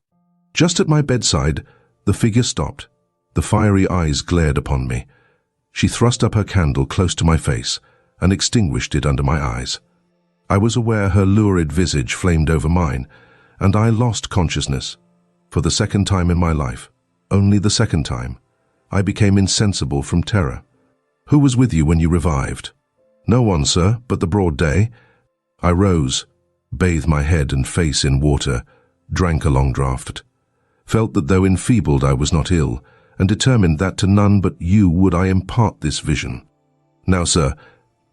Just at my bedside, the figure stopped. The fiery eyes glared upon me. She thrust up her candle close to my face and extinguished it under my eyes. I was aware her lurid visage flamed over mine, and I lost consciousness. For the second time in my life, only the second time, I became insensible from terror. Who was with you when you revived? No one, sir, but the broad day. I rose, bathed my head and face in water, drank a long draught, felt that though enfeebled I was not ill, and determined that to none but you would I impart this vision. Now, sir,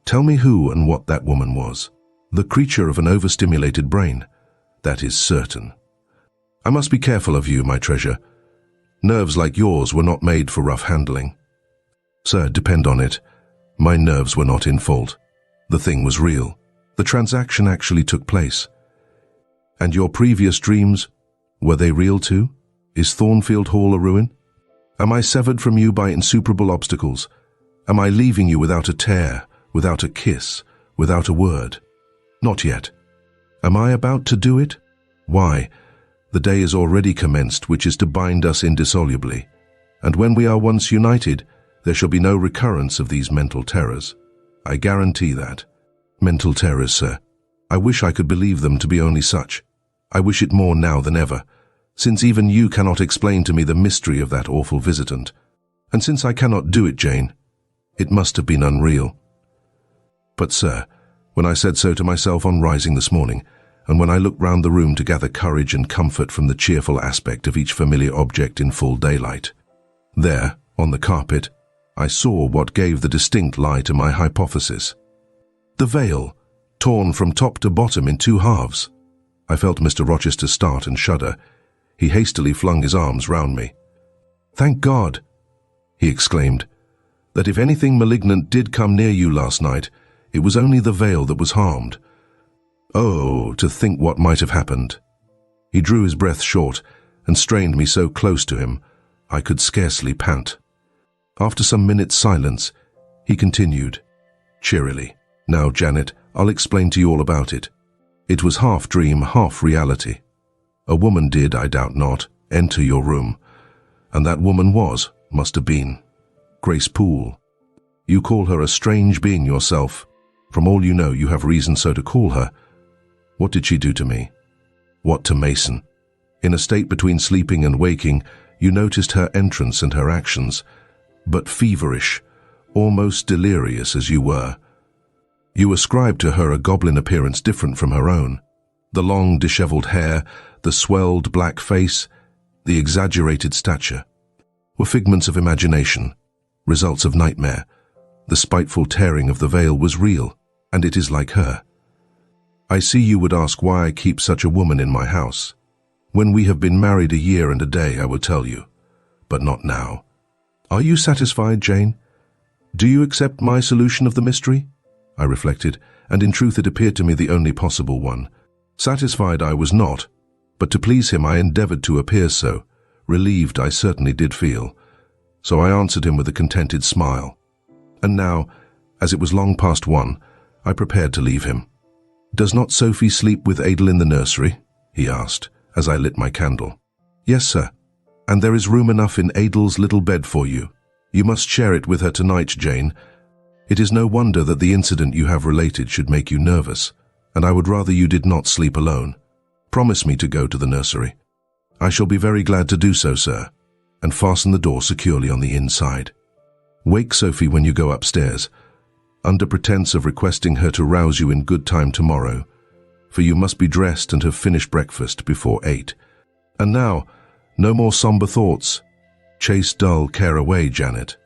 tell me who and what that woman was. The creature of an overstimulated brain, that is certain. I must be careful of you, my treasure. Nerves like yours were not made for rough handling. Sir, depend on it, my nerves were not in fault. The thing was real. The transaction actually took place. And your previous dreams, were they real too? Is Thornfield Hall a ruin? Am I severed from you by insuperable obstacles? Am I leaving you without a tear, without a kiss, without a word? Not yet. Am I about to do it? Why, the day is already commenced which is to bind us indissolubly. And when we are once united, There shall be no recurrence of these mental terrors. I guarantee that. Mental terrors, sir. I wish I could believe them to be only such. I wish it more now than ever, since even you cannot explain to me the mystery of that awful visitant. And since I cannot do it, Jane, it must have been unreal. But, sir, when I said so to myself on rising this morning, and when I looked round the room to gather courage and comfort from the cheerful aspect of each familiar object in full daylight, there, on the carpet, I saw what gave the distinct lie to my hypothesis. The veil, torn from top to bottom in two halves. I felt Mr. Rochester start and shudder. He hastily flung his arms round me. "Thank God," he exclaimed, "that if anything malignant did come near you last night, it was only the veil that was harmed. Oh, to think what might have happened." He drew his breath short and strained me so close to him, I could scarcely pant. After some minutes' silence, he continued, cheerily, "Now, Janet, I'll explain to you all about it. It was half dream, half reality. A woman did, I doubt not, enter your room, and that woman must have been, Grace Poole. You call her a strange being yourself. From all you know, you have reason so to call her. What did she do to me? What to Mason? In a state between sleeping and waking, you noticed her entrance and her actions, but feverish, almost delirious as you were. You ascribed to her a goblin appearance different from her own. The long, dishevelled hair, the swelled black face, the exaggerated stature, were figments of imagination, results of nightmare. The spiteful tearing of the veil was real, and it is like her. I see you would ask why I keep such a woman in my house. When we have been married a year and a day, I will tell you, but not now. Are you satisfied, Jane? Do you accept my solution of the mystery? I reflected, and in truth it appeared to me the only possible one. Satisfied I was not, but to please him I endeavoured to appear so. Relieved I certainly did feel. So I answered him with a contented smile. And now, as it was long past 1, I prepared to leave him. "Does not Sophie sleep with Adel in the nursery?" he asked, as I lit my candle. "Yes, sir. And there is room enough in Adel's little bed for you. You must share it with her tonight, Jane. It is no wonder that the incident you have related should make you nervous, and I would rather you did not sleep alone. Promise me to go to the nursery." "I shall be very glad to do so, sir," and fasten the door securely on the inside. "Wake Sophie when you go upstairs, under pretence of requesting her to rouse you in good time tomorrow, for you must be dressed and have finished breakfast before 8. And now, no more sombre thoughts. Chase dull care away, Janet.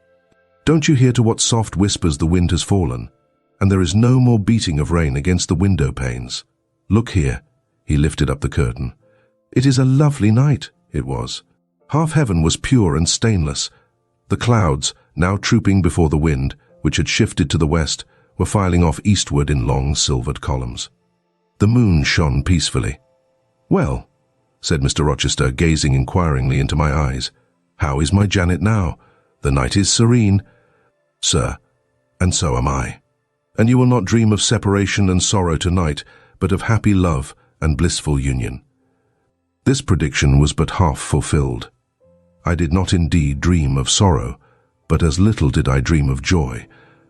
Don't you hear to what soft whispers the wind has fallen, and there is no more beating of rain against the window panes? Look here." He lifted up the curtain. It is a lovely night, it was. Half heaven was pure and stainless. The clouds, now trooping before the wind, which had shifted to the west, were filing off eastward in long silvered columns. The moon shone peacefully. "Well," said Mr. Rochester, gazing inquiringly into my eyes, "how is my Janet now? The night is serene." "Sir, and so am I. And you will not dream of separation and sorrow tonight, but of happy love and blissful union." This prediction was but half fulfilled. I did not indeed dream of sorrow, but as little did I dream of joy,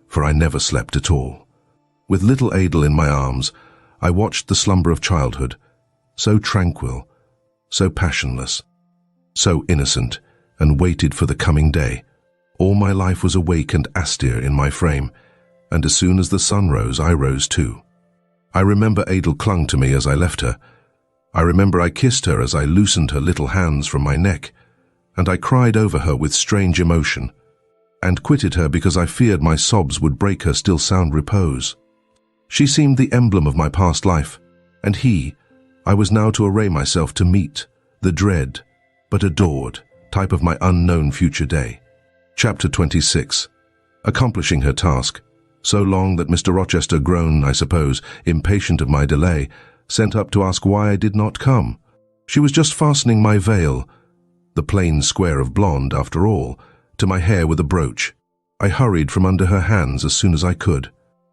for I never slept at all. With little Adel in my arms, I watched the slumber of childhood, so tranquil, so passionless, so innocent, and waited for the coming day. All my life was awake and austere in my frame, and as soon as the sun rose, I rose too. I remember Adel clung to me as I left her. I remember I kissed her as I loosened her little hands from my neck, and I cried over her with strange emotion, and quitted her because I feared my sobs would break her still sound repose. She seemed the emblem of my past life, and I was now to array myself to meet the dread, but adored, type of my unknown future day. Chapter 26. Accomplishing her task, so long that Mr. Rochester, grown, I suppose, impatient of my delay, sent up to ask why I did not come. She was just fastening my veil, the plain square of blonde, after all, to my hair with a brooch. I hurried from under her hands as soon as I could.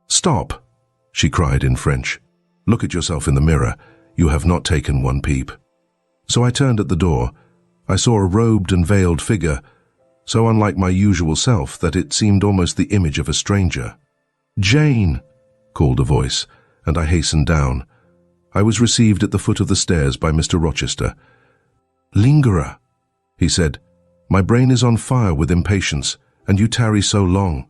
"Stop," she cried in French. "Look at yourself in the mirror. You have not taken one peep." So I turned at the door. I saw a robed and veiled figure, so unlike my usual self that it seemed almost the image of a stranger. "Jane!" called a voice, and I hastened down. I was received at the foot of the stairs by Mr. Rochester. "Lingerer," he said, "my brain is on fire with impatience, and you tarry so long."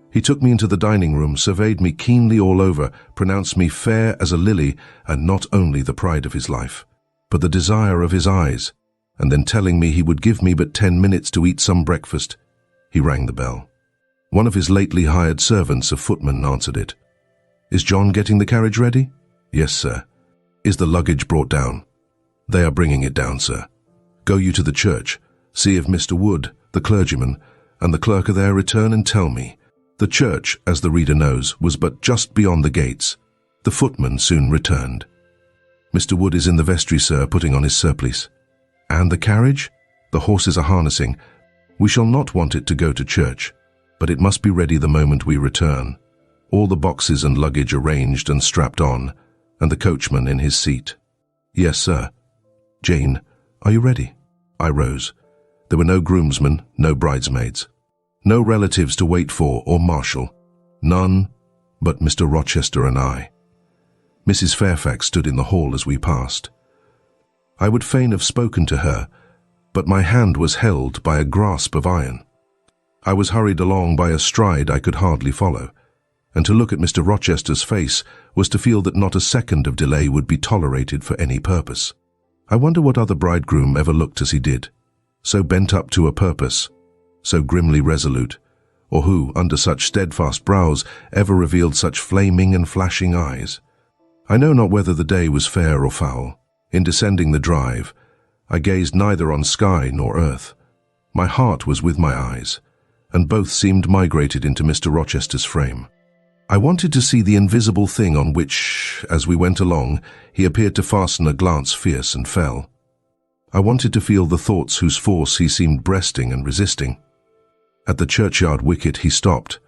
He took me into the dining room, surveyed me keenly all over, pronounced me fair as a lily, and not only the pride of his life, but the desire of his eyes, and then telling me he would give me but 10 minutes to eat some breakfast, he rang the bell. One of his lately hired servants, a footman, answered it. "Is John getting the carriage ready?" "Yes, sir." "Is the luggage brought down?" "They are bringing it down, sir." "Go you to the church, see if Mr. Wood, the clergyman, and the clerk are there, return and tell me." The church, as the reader knows, was but just beyond the gates. The footman soon returned. "Mr. Wood is in the vestry, sir, putting on his surplice." "And the carriage?" "The horses are harnessing. We shall not want it to go to church, but it must be ready the moment we return. All the boxes and luggage arranged and strapped on, and the coachman in his seat." "Yes, sir." "Jane, are you ready?" I rose. There were no groomsmen, no bridesmaids. No relatives to wait for or marshal. None but Mr. Rochester and I. Mrs. Fairfax stood in the hall as we passed. I would fain have spoken to her, but my hand was held by a grasp of iron. I was hurried along by a stride I could hardly follow, and to look at Mr. Rochester's face was to feel that not a second of delay would be tolerated for any purpose. I wonder what other bridegroom ever looked as he did, so bent up to a purpose, so grimly resolute, or who, under such steadfast brows, ever revealed such flaming and flashing eyes. I know not whether the day was fair or foul. In descending the drive, I gazed neither on sky nor earth. My heart was with my eyes, and both seemed migrated into Mr. Rochester's frame. I wanted to see the invisible thing on which, as we went along, he appeared to fasten a glance fierce and fell. I wanted to feel the thoughts whose force he seemed breasting and resisting. At the churchyard wicket he stopped.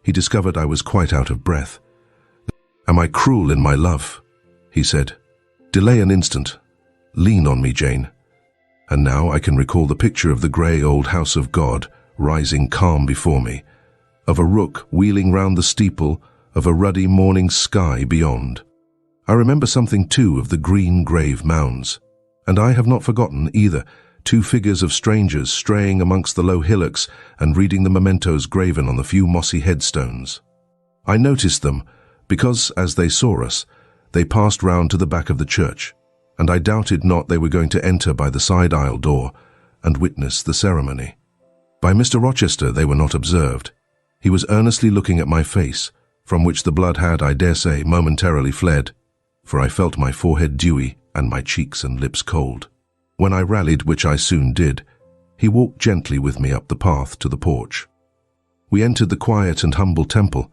He discovered I was quite out of breath. "Am I cruel in my love?" he said. "Delay an instant. Lean on me, Jane." And now I can recall the picture of the grey old house of God rising calm before me, of a rook wheeling round the steeple, of a ruddy morning sky beyond. I remember something too of the green grave mounds, and I have not forgotten either 2 figures of strangers straying amongst the low hillocks and reading the mementos graven on the few mossy headstones. I noticed them because, as they saw us, they passed round to the back of the church, and I doubted not they were going to enter by the side aisle door and witness the ceremony. By Mr. Rochester they were not observed. He was earnestly looking at my face, from which the blood had, I dare say, momentarily fled, for I felt my forehead dewy and my cheeks and lips cold. When I rallied, which I soon did, he walked gently with me up the path to the porch. We entered the quiet and humble temple.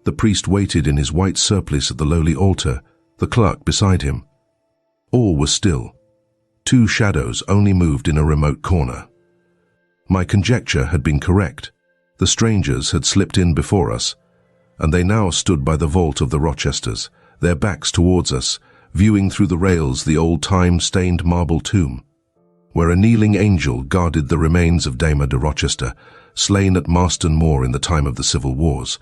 The priest waited in his white surplice at the lowly altar, the clerk beside him. All was still. 2 shadows only moved in a remote corner. My conjecture had been correct. The strangers had slipped in before us, and they now stood by the vault of the Rochesters, their backs towards us, viewing through the rails the old time-stained marble tomb, where a kneeling angel guarded the remains of Dame de Rochester, slain at Marston Moor in the time of the Civil Wars,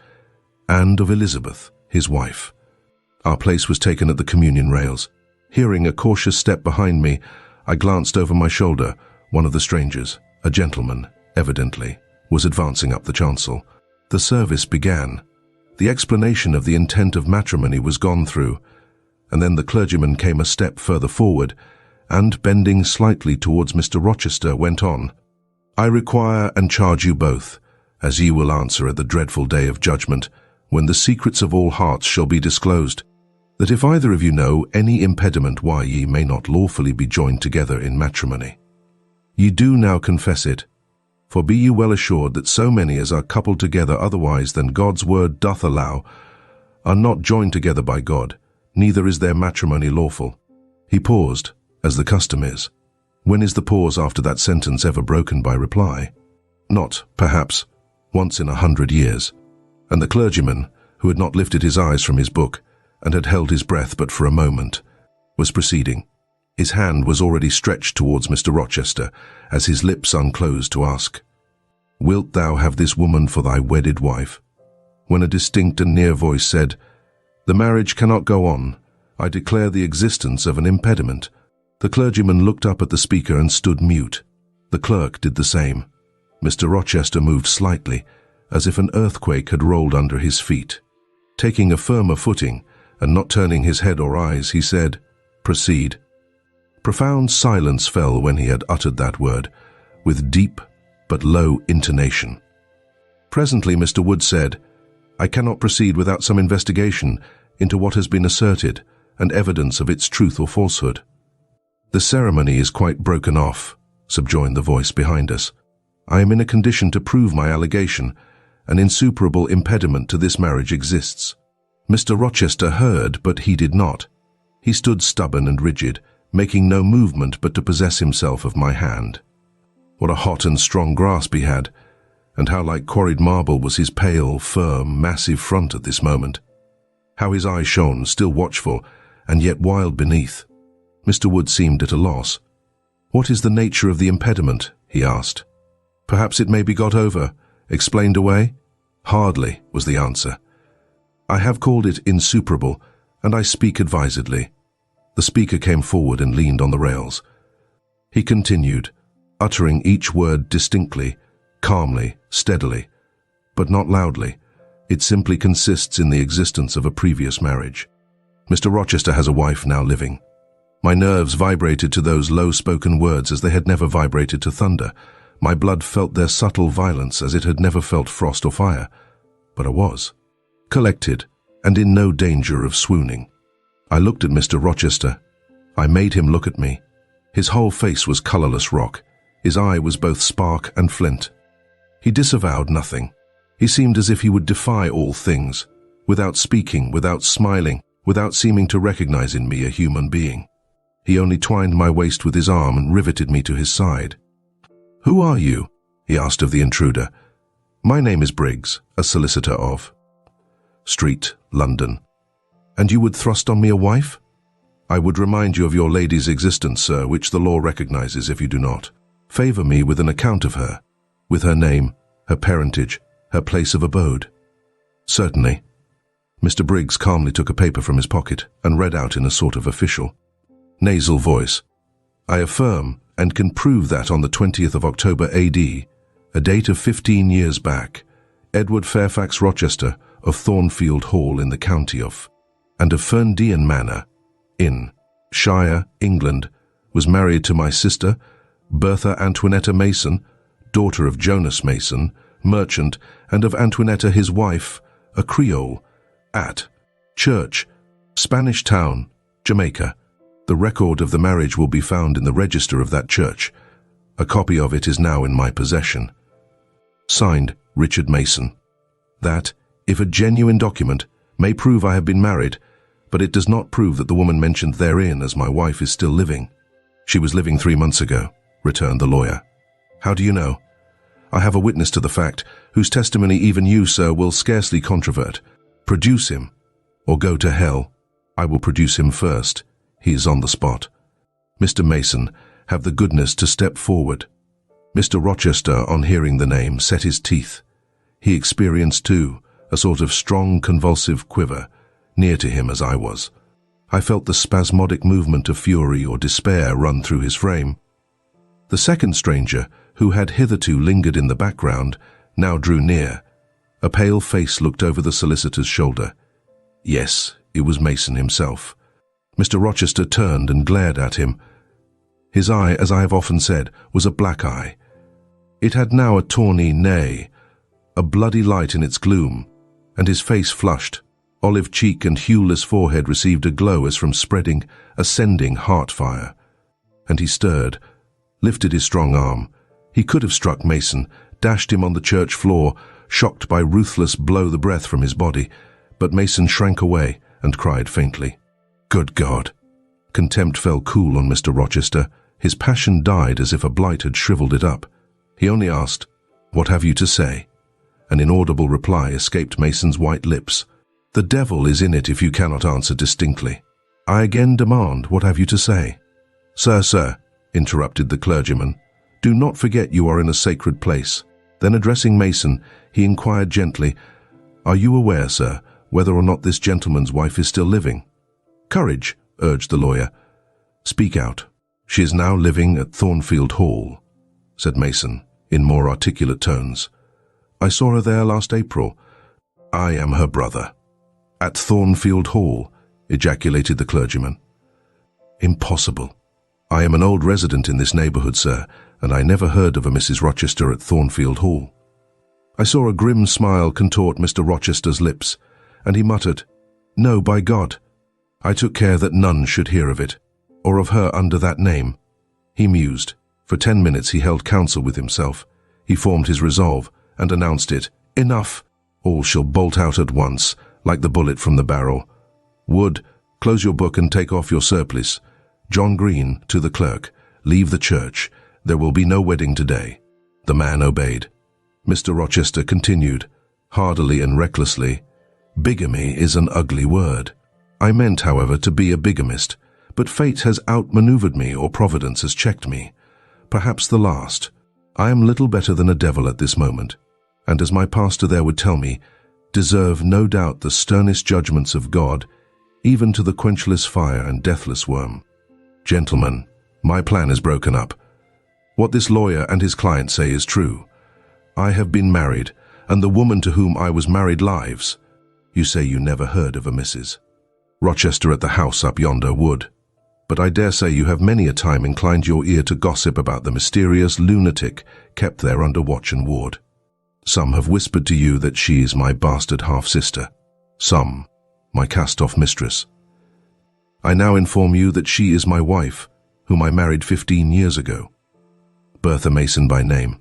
and of Elizabeth, his wife. Our place was taken at the communion rails. Hearing a cautious step behind me, I glanced over my shoulder. One of the strangers, a gentleman, evidently, was advancing up the chancel. The service began. The explanation of the intent of matrimony was gone through, and then the clergyman came a step further forward, and, bending slightly towards Mr. Rochester, went on, "I require and charge you both, as ye will answer at the dreadful day of judgment, when the secrets of all hearts shall be disclosed, that if either of you know any impediment why ye may not lawfully be joined together in matrimony, ye do now confess it, for be ye well assured that so many as are coupled together otherwise than God's word doth allow, are not joined together by God, neither is their matrimony lawful." He paused, as the custom is. When is the pause after that sentence ever broken by reply? Not, perhaps, once in 100 years. And the clergyman, who had not lifted his eyes from his book, and had held his breath but for a moment, was proceeding. His hand was already stretched towards Mr. Rochester, as his lips unclosed to ask, Wilt thou have this woman for thy wedded wife? When a distinct and near voice said, The marriage cannot go on. I declare the existence of an impediment. The clergyman looked up at the speaker and stood mute. The clerk did the same. Mr. Rochester moved slightly, as if an earthquake had rolled under his feet. Taking a firmer footing, and not turning his head or eyes, he said, Proceed. Profound silence fell when he had uttered that word, with deep but low intonation. Presently Mr. Wood said, I cannot proceed without some investigation into what has been asserted, and evidence of its truth or falsehood. The ceremony is quite broken off, subjoined the voice behind us. I am in a condition to prove my allegation. An insuperable impediment to this marriage exists. Mr. Rochester heard, but he did not. He stood stubborn and rigid, making no movement but to possess himself of my hand. What a hot and strong grasp he had, and how like quarried marble was his pale, firm, massive front at this moment. How his eyes shone, still watchful, and yet wild beneath. Mr. Wood seemed at a loss. What is the nature of the impediment? He asked. Perhaps it may be got over, explained away? Hardly, was the answer. I have called it insuperable, and I speak advisedly. The speaker came forward and leaned on the rails. He continued, uttering each word distinctly, calmly, steadily, but not loudly. It simply consists in the existence of a previous marriage. Mr. Rochester has a wife now living. My nerves vibrated to those low-spoken words as they had never vibrated to thunder. My blood felt their subtle violence as it had never felt frost or fire. But I was collected and in no danger of swooning. I looked at Mr. Rochester. I made him look at me. His whole face was colourless rock. His eye was both spark and flint. He disavowed nothing. He seemed as if he would defy all things, without speaking, without smiling, without seeming to recognize in me a human being. He only twined my waist with his arm and riveted me to his side. Who are you? He asked of the intruder. My name is Briggs, a solicitor of Street, London. And you would thrust on me a wife? I would remind you of your lady's existence, sir, which the law recognizes if you do not. Favour me with an account of her, with her name, her parentage, her place of abode. Certainly. Mr. Briggs calmly took a paper from his pocket and read out in a sort of official, nasal voice. I affirm and can prove that on the 20th of October A.D., a date of 15 years back, Edward Fairfax Rochester of Thornfield Hall in the county of, and of Ferndean Manor, in Shire, England, was married to my sister, Bertha Antoinetta Mason, daughter of Jonas Mason, merchant, and of Antoinetta his wife, a Creole, at Church, Spanish Town, Jamaica. The record of the marriage will be found in the register of that church. A copy of it is now in my possession. Signed, Richard Mason. That, if a genuine document, may prove I have been married, but it does not prove that the woman mentioned therein as my wife is still living. She was living 3 months ago, returned the lawyer. How do you know? I have a witness to the fact, whose testimony even you, sir, will scarcely controvert. Produce him, or go to hell. I will produce him first. He is on the spot. Mr. Mason, have the goodness to step forward. Mr. Rochester, on hearing the name, set his teeth. He experienced, too, a sort of strong convulsive quiver, near to him as I was. I felt the spasmodic movement of fury or despair run through his frame. The second stranger, who had hitherto lingered in the background, now drew near. A pale face looked over the solicitor's shoulder. Yes, it was Mason himself. Mr. Rochester turned and glared at him. His eye, as I have often said, was a black eye. It had now a tawny, nay, a bloody light in its gloom, and his face flushed. Olive cheek and hueless forehead received a glow as from spreading, ascending heart fire. And he stirred, lifted his strong arm. He could have struck Mason, dashed him on the church floor, shocked by ruthless blow the breath from his body, but Mason shrank away and cried faintly, Good God! Contempt fell cool on Mr. Rochester. His passion died as if a blight had shriveled it up. He only asked, What have you to say? An inaudible reply escaped Mason's white lips. The devil is in it if you cannot answer distinctly. I again demand, what have you to say? Sir, interrupted the clergyman, do not forget you are in a sacred place. Then addressing Mason, he inquired gently, "Are you aware, sir, whether or not this gentleman's wife is still living?" "Courage," urged the lawyer. "Speak out." "She is now living at Thornfield Hall," said Mason, in more articulate tones. "I saw her there last April. I am her brother." "At Thornfield Hall," ejaculated the clergyman. "Impossible. I am an old resident in this neighbourhood, sir, and I never heard of a Mrs. Rochester at Thornfield Hall." I saw a grim smile contort Mr. Rochester's lips, and he muttered, "No, by God. I took care that none should hear of it, or of her under that name." He mused. For 10 minutes he held counsel with himself. He formed his resolve, and announced it. "Enough! All shall bolt out at once, like the bullet from the barrel. Wood, close your book and take off your surplice. John Green, to the clerk, leave the church. There will be no wedding today." The man obeyed. Mr. Rochester continued, hardily and recklessly, "Bigamy is an ugly word. I meant, however, to be a bigamist, but fate has outmaneuvered me, or Providence has checked me. Perhaps the last. I am little better than a devil at this moment, and as my pastor there would tell me, deserve no doubt the sternest judgments of God, even to the quenchless fire and deathless worm. Gentlemen, my plan is broken up. What this lawyer and his client say is true. I have been married, and the woman to whom I was married lives. You say you never heard of a Mrs. Rochester at the house up yonder would, but I dare say you have many a time inclined your ear to gossip about the mysterious lunatic kept there under watch and ward. Some have whispered to you that she is my bastard half-sister, some my cast-off mistress. I now inform you that she is my wife, whom I married 15 years ago. Bertha Mason by name,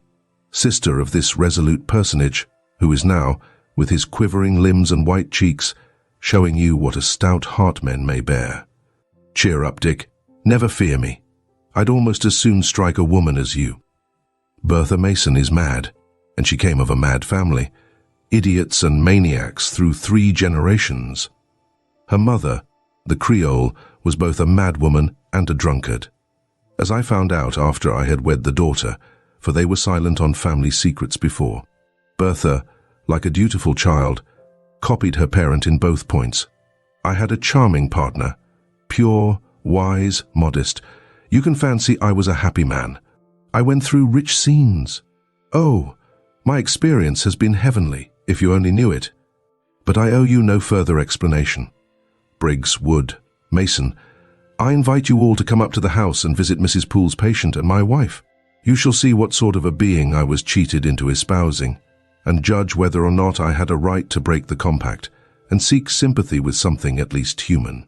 sister of this resolute personage, who is now, with his quivering limbs and white cheeks, showing you what a stout heart men may bear. Cheer up, Dick. Never fear me. I'd almost as soon strike a woman as you. Bertha Mason is mad, and she came of a mad family, idiots and maniacs through 3 generations. Her mother, the Creole, was both a madwoman and a drunkard, as I found out after I had wed the daughter, for they were silent on family secrets before. Bertha, like a dutiful child, copied her parent in both points. I had a charming partner, pure, wise, modest. You can fancy I was a happy man. I went through rich scenes. Oh, my experience has been heavenly, if you only knew it. But I owe you no further explanation. Briggs, Wood, Mason, I invite you all to come up to the house and visit Mrs. Poole's patient and my wife. You shall see what sort of a being I was cheated into espousing, and judge whether or not I had a right to break the compact and seek sympathy with something at least human.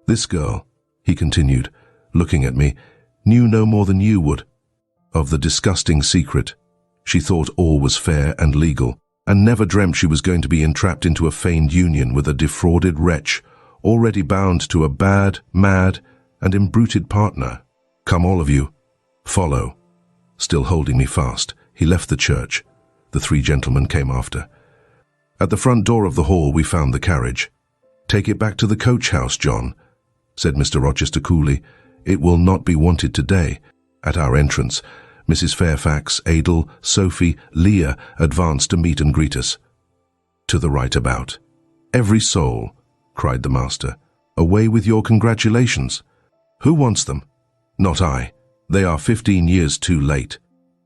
This girl, he continued, looking at me, knew no more than you would. Of the disgusting secret, she thought all was fair and legal, and never dreamt she was going to be entrapped into a feigned union with a defrauded wretch, already bound to a bad, mad, and imbruted partner. Come all of you, follow. Still holding me fast, he left the church. The 3 gentlemen came after. At the front door of the hall we found the carriage. "Take it back to the coach house, John," said Mr. Rochester coolly. "It will not be wanted today." At our entrance, Mrs. Fairfax, Adel, Sophie, Leah advanced to meet and greet us. To the right about. "Every soul," cried the master. "Away with your congratulations. Who wants them?" "Not I. They are 15 years too late."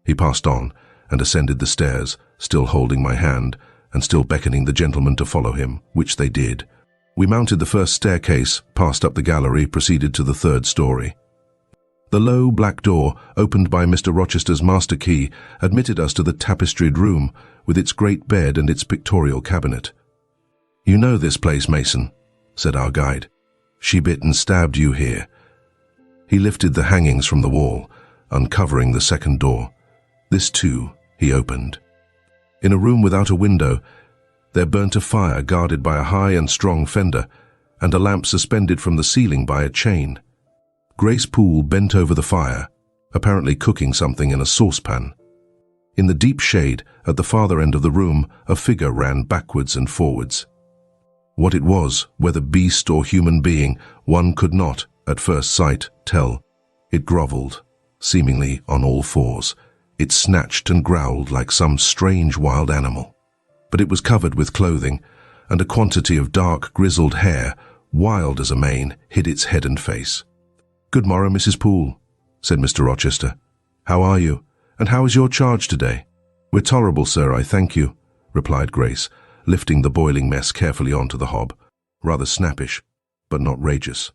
He passed on and ascended the stairs, still holding my hand and still beckoning the gentlemen to follow him, which they did. We mounted the first staircase, passed up the gallery, proceeded to the 3rd story. The low black door, opened by Mr. Rochester's master key, admitted us to the tapestried room, with its great bed and its pictorial cabinet. "You know this place, Mason," said our guide. "She bit and stabbed you here." He lifted the hangings from the wall, uncovering the 2nd door. This, too, he opened. In a room without a window, there burnt a fire guarded by a high and strong fender, and a lamp suspended from the ceiling by a chain. Grace Poole bent over the fire, apparently cooking something in a saucepan. In the deep shade, at the farther end of the room, a figure ran backwards and forwards. What it was, whether beast or human being, one could not, at first sight, tell. It grovelled, seemingly on all fours, It snatched and growled like some strange wild animal. But it was covered with clothing, and a quantity of dark, grizzled hair, wild as a mane, hid its head and face. "Good morrow, Mrs. Poole," said Mr. Rochester. "How are you, and how is your charge today?" "We're tolerable, sir, I thank you," replied Grace, lifting the boiling mess carefully onto the hob, rather snappish, but not rageous.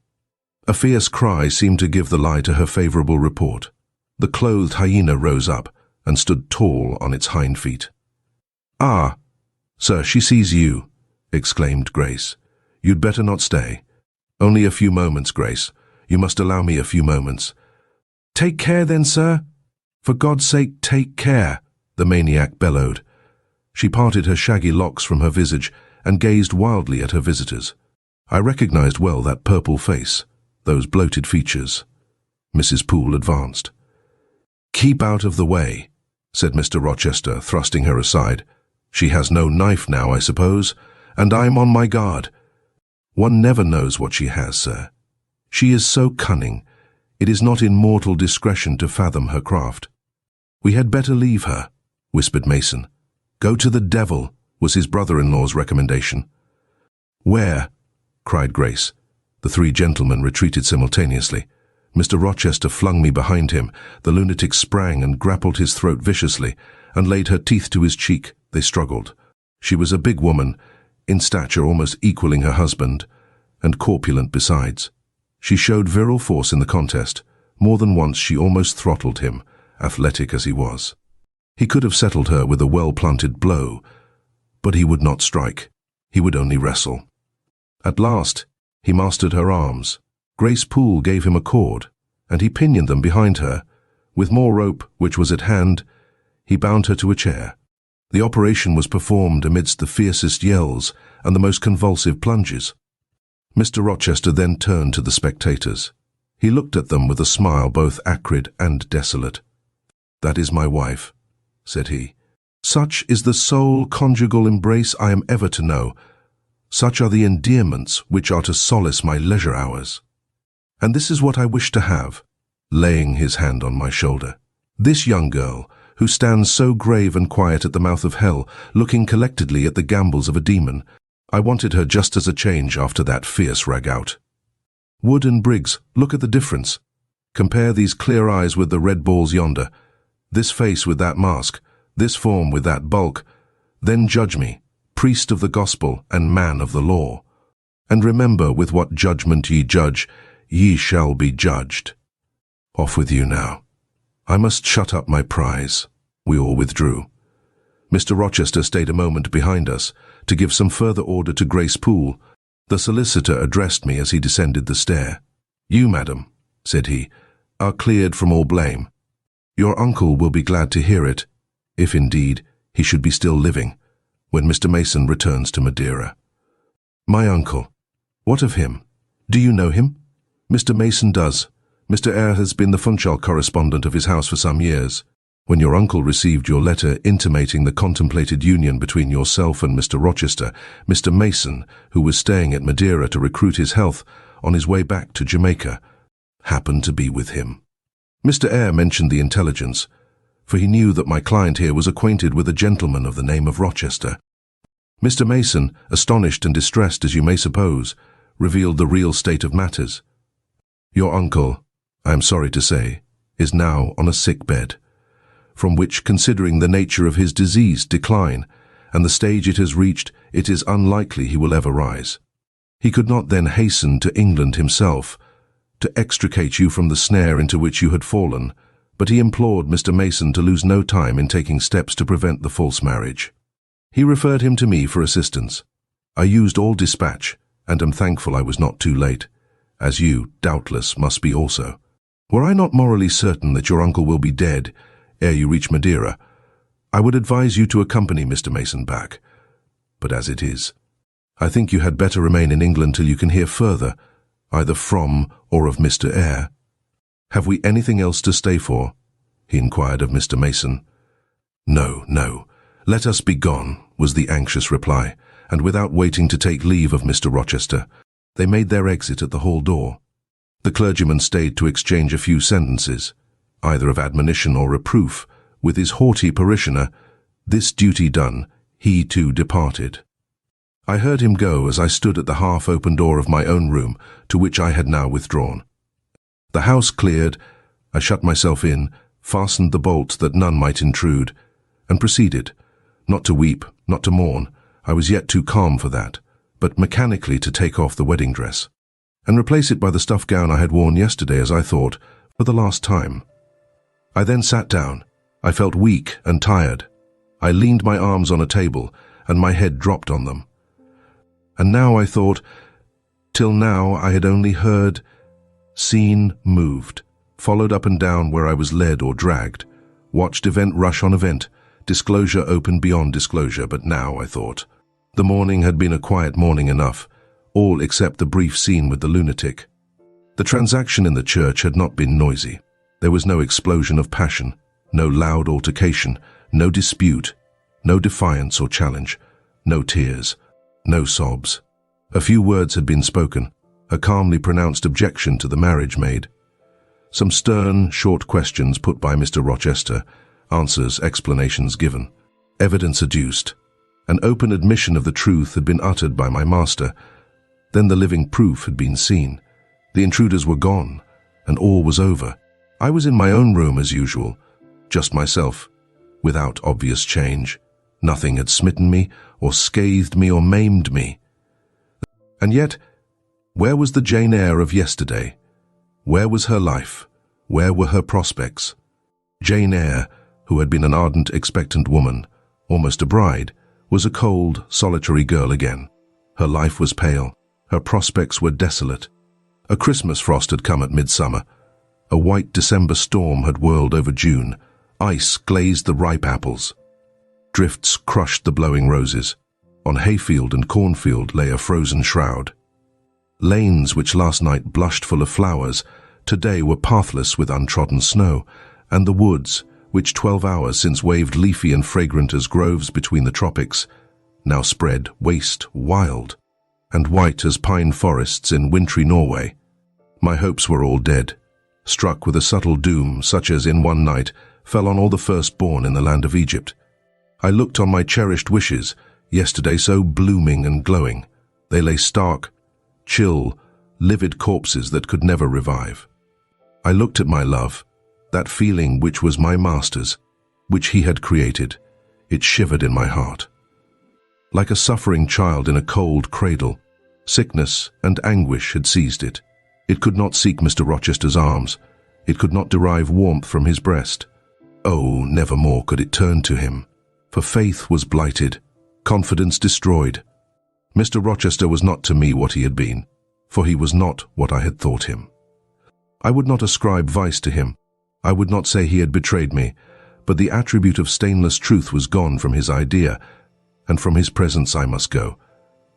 A fierce cry seemed to give the lie to her favourable report. The clothed hyena rose up and stood tall on its hind feet. "Ah, sir, she sees you," exclaimed Grace. "You'd better not stay. Only a few moments, Grace. You must allow me a few moments." "Take care then, sir. For God's sake, take care," the maniac bellowed. She parted her shaggy locks from her visage and gazed wildly at her visitors. I recognized well that purple face, those bloated features. Mrs. Poole advanced. "Keep out of the way," said Mr. Rochester, thrusting her aside. "She has no knife now, I suppose, and I'm on my guard." "One never knows what she has, sir. She is so cunning, it is not in mortal discretion to fathom her craft." "We had better leave her," whispered Mason. "Go to the devil," was his brother-in-law's recommendation. "Where?" cried Grace. The three gentlemen retreated simultaneously. Mr. Rochester flung me behind him. The lunatic sprang and grappled his throat viciously, and laid her teeth to his cheek. They struggled. She was a big woman, in stature almost equaling her husband, and corpulent besides. She showed virile force in the contest. More than once she almost throttled him, athletic as he was. He could have settled her with a well-planted blow, but he would not strike. He would only wrestle. At last, he mastered her arms. Grace Poole gave him a cord, and he pinioned them behind her. With more rope, which was at hand, he bound her to a chair. The operation was performed amidst the fiercest yells and the most convulsive plunges. Mr. Rochester then turned to the spectators. He looked at them with a smile both acrid and desolate. "That is my wife," said he. "Such is the sole conjugal embrace I am ever to know. Such are the endearments which are to solace my leisure hours. And this is what I wish to have," laying his hand on my shoulder. "This young girl, who stands so grave and quiet at the mouth of hell, looking collectedly at the gambols of a demon, I wanted her just as a change after that fierce ragout. Wood and Briggs, look at the difference. Compare these clear eyes with the red balls yonder, this face with that mask, this form with that bulk. Then judge me, priest of the gospel and man of the law. And remember, with what judgment ye judge, ye shall be judged. Off with you now. I must shut up my prize." We all withdrew. Mr. Rochester stayed a moment behind us to give some further order to Grace Poole. The solicitor addressed me as he descended the stair. "You, madam," said he, "are cleared from all blame. Your uncle will be glad to hear it, if indeed he should be still living, when Mr. Mason returns to Madeira." "My uncle? What of him? Do you know him?" "Mr. Mason does. Mr. Eyre has been the Funchal correspondent of his house for some years. When your uncle received your letter intimating the contemplated union between yourself and Mr. Rochester, Mr. Mason, who was staying at Madeira to recruit his health on his way back to Jamaica, happened to be with him. Mr. Eyre mentioned the intelligence, for he knew that my client here was acquainted with a gentleman of the name of Rochester. Mr. Mason, astonished and distressed as you may suppose, revealed the real state of matters. Your uncle, I am sorry to say, is now on a sick bed, from which, considering the nature of his disease, decline, and the stage it has reached, it is unlikely he will ever rise. He could not then hasten to England himself, to extricate you from the snare into which you had fallen, but he implored Mr. Mason to lose no time in taking steps to prevent the false marriage. He referred him to me for assistance. I used all dispatch, and am thankful I was not too late, as you, doubtless, must be also. Were I not morally certain that your uncle will be dead ere you reach Madeira, I would advise you to accompany Mr. Mason back. But as it is, I think you had better remain in England till you can hear further, either from or of Mr. Eyre. Have we anything else to stay for? He inquired of Mr. Mason. No, no. Let us be gone, was the anxious reply, and without waiting to take leave of Mr. Rochester, they made their exit at the hall door. The clergyman stayed to exchange a few sentences, either of admonition or reproof, With his haughty parishioner, this duty done, he too departed. I heard him go as I stood at the half-open door of my own room, to which I had now withdrawn. The house cleared, I shut myself in, fastened the bolts that none might intrude, and proceeded, not to weep, not to mourn, I was yet too calm for that, but mechanically to take off the wedding dress, and replace it by the stuff gown I had worn yesterday, as I thought, for the last time. I then sat down. I felt weak and tired. I leaned my arms on a table, and my head dropped on them. And now I thought, till now I had only heard, seen, moved, followed up and down where I was led or dragged, watched event rush on event, disclosure open beyond disclosure, but now, I thought, the morning had been a quiet morning enough, all except the brief scene with the lunatic. The transaction in the church had not been noisy. There was no explosion of passion, no loud altercation, no dispute, no defiance or challenge, no tears, no sobs. A few words had been spoken, a calmly pronounced objection to the marriage made. Some stern, short questions put by Mr. Rochester, answers, explanations given, evidence adduced. An open admission of the truth had been uttered by my master. Then the living proof had been seen. The intruders were gone, and all was over. I was in my own room as usual, just myself, without obvious change. Nothing had smitten me, or scathed me, or maimed me. And yet, where was the Jane Eyre of yesterday? Where was her life? Where were her prospects? Jane Eyre, who had been an ardent, expectant woman, almost a bride, was a cold, solitary girl again. Her life was pale. Her prospects were desolate. A Christmas frost had come at midsummer. A white December storm had whirled over June. Ice glazed the ripe apples. Drifts crushed the blowing roses. On hayfield and cornfield lay a frozen shroud. Lanes which last night blushed full of flowers, today were pathless with untrodden snow, and the woods, which 12 hours since waved leafy and fragrant as groves between the tropics, now spread waste, wild, and white as pine forests in wintry Norway. My hopes were all dead, struck with a subtle doom such as in one night fell on all the firstborn in the land of Egypt. I looked on my cherished wishes, yesterday so blooming and glowing. They lay stark, chill, livid corpses that could never revive. I looked at my love, that feeling which was my master's, which he had created. It shivered in my heart. Like a suffering child in a cold cradle, sickness and anguish had seized it. It could not seek Mr. Rochester's arms. It could not derive warmth from his breast. Oh, never more could it turn to him, for faith was blighted, confidence destroyed. Mr. Rochester was not to me what he had been, for he was not what I had thought him. I would not ascribe vice to him. I would not say he had betrayed me, but the attribute of stainless truth was gone from his idea, and from his presence I must go,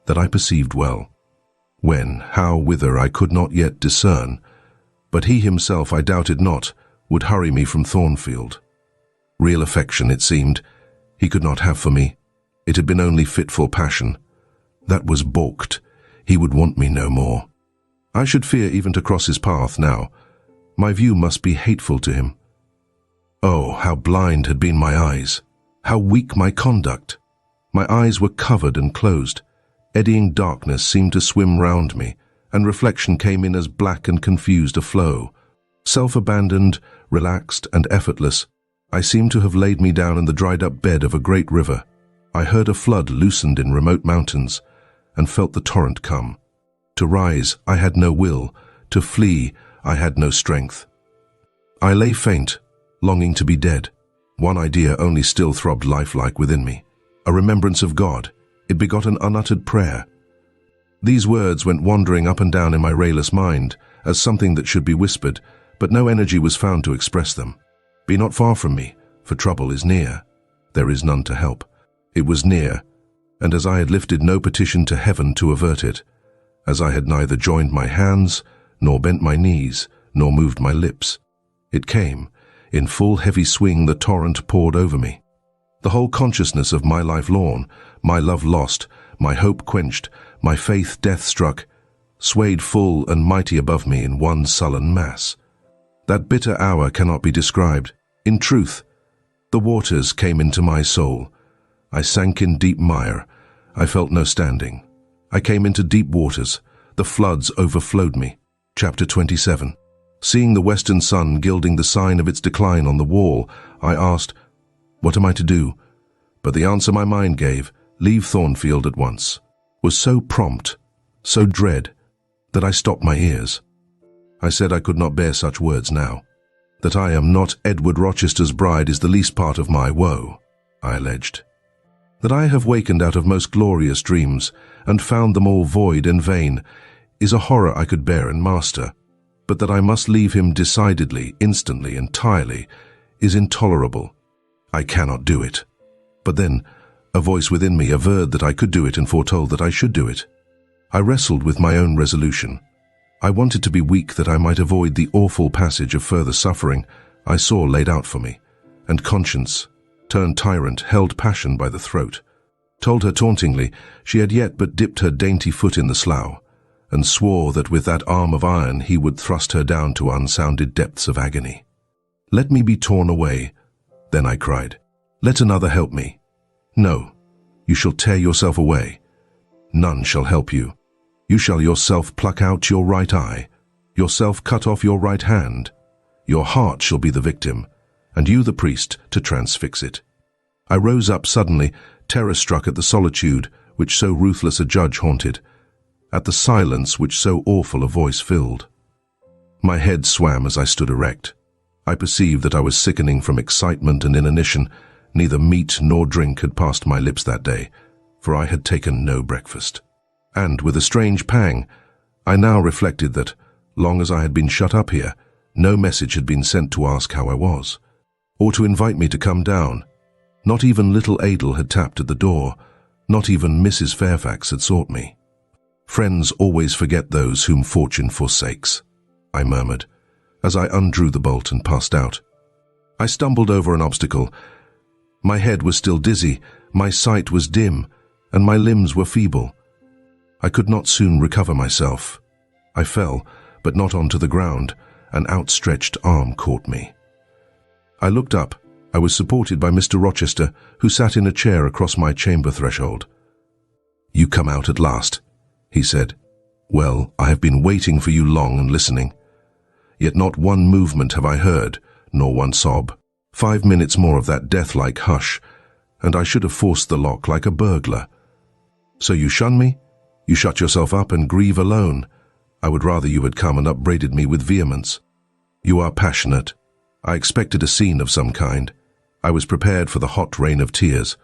that I perceived well. When, how, whither, I could not yet discern, but he himself, I doubted not, would hurry me from Thornfield. Real affection, it seemed, he could not have for me. It had been only fitful passion. That was balked. He would want me no more. I should fear even to cross his path now. My view must be hateful to him. Oh, how blind had been my eyes, how weak my conduct. My eyes were covered and closed. Eddying darkness seemed to swim round me, and reflection came in as black and confused a flow. Self-abandoned, relaxed, and effortless, I seemed to have laid me down in the dried-up bed of a great river. I heard a flood loosened in remote mountains, and felt the torrent come. To rise, I had no will. To flee, I had no strength. I lay faint, longing to be dead. One idea only still throbbed lifelike within me, a remembrance of God. It begot an unuttered prayer. These words went wandering up and down in my rayless mind, as something that should be whispered, but no energy was found to express them. Be not far from me, for trouble is near. There is none to help. It was near, and as I had lifted no petition to heaven to avert it, as I had neither joined my hands, nor bent my knees, nor moved my lips, it came. In full heavy swing the torrent poured over me. The whole consciousness of my life lorn, my love lost, my hope quenched, my faith death-struck, swayed full and mighty above me in one sullen mass. That bitter hour cannot be described. In truth, The waters came into my soul. I sank in deep mire. I felt no standing. I came into deep waters. The floods overflowed me. Chapter 27. Seeing the western sun gilding the sign of its decline on the wall, I asked, "What am I to do?" But the answer my mind gave, "Leave Thornfield at once," was so prompt, so dread, that I stopped my ears. I said I could not bear such words now. That I am not Edward Rochester's bride is the least part of my woe, I alleged. That I have wakened out of most glorious dreams, and found them all void and vain, is a horror I could bear and master. But that I must leave him decidedly, instantly, entirely, is intolerable. I cannot do it. But then, a voice within me averred that I could do it and foretold that I should do it. I wrestled with my own resolution. I wanted to be weak that I might avoid the awful passage of further suffering I saw laid out for me, and conscience, turned tyrant, held passion by the throat, told her tauntingly she had yet but dipped her dainty foot in the slough, and swore that with that arm of iron he would thrust her down to unsounded depths of agony. "Let me be torn away," then I cried. "Let another help me." "No, you shall tear yourself away. None shall help you. You shall yourself pluck out your right eye, yourself cut off your right hand. Your heart shall be the victim, and you the priest to transfix it." I rose up suddenly, terror-struck at the solitude which so ruthless a judge haunted, at the silence which so awful a voice filled. My head swam as I stood erect. I perceived that I was sickening from excitement and inanition. Neither meat nor drink had passed my lips that day, for I had taken no breakfast. And with a strange pang, I now reflected that, long as I had been shut up here, no message had been sent to ask how I was, or to invite me to come down. Not even little Adel had tapped at the door. Not even Mrs. Fairfax had sought me. "Friends always forget those whom fortune forsakes," I murmured, as I undrew the bolt and passed out. I stumbled over an obstacle. My head was still dizzy, my sight was dim, and my limbs were feeble. I could not soon recover myself. I fell, but not onto the ground. An outstretched arm caught me. I looked up. I was supported by Mr. Rochester, who sat in a chair across my chamber threshold. "You come out at last," he said. "Well, I have been waiting for you long and listening. Yet not one movement have I heard, nor one sob. 5 minutes more of that death-like hush, and I should have forced the lock like a burglar. So you shun me? You shut yourself up and grieve alone. I would rather you had come and upbraided me with vehemence. You are passionate. I expected a scene of some kind. I was prepared for the hot rain of tears.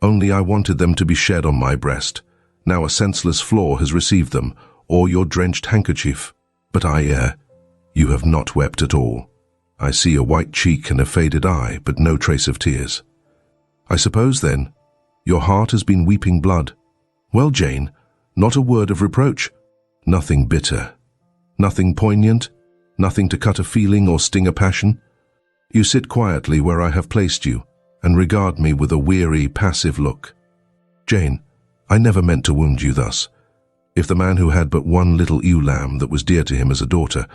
Only I wanted them to be shed on my breast. Now a senseless flaw has received them, or your drenched handkerchief. But I err. You have not wept at all. I see a white cheek and a faded eye, but no trace of tears. I suppose, then, your heart has been weeping blood. Well, Jane, not a word of reproach. Nothing bitter. Nothing poignant. Nothing to cut a feeling or sting a passion. You sit quietly where I have placed you, and regard me with a weary, passive look. Jane, I never meant to wound you thus. If the man who had but one little ewe lamb that was dear to him as a daughter,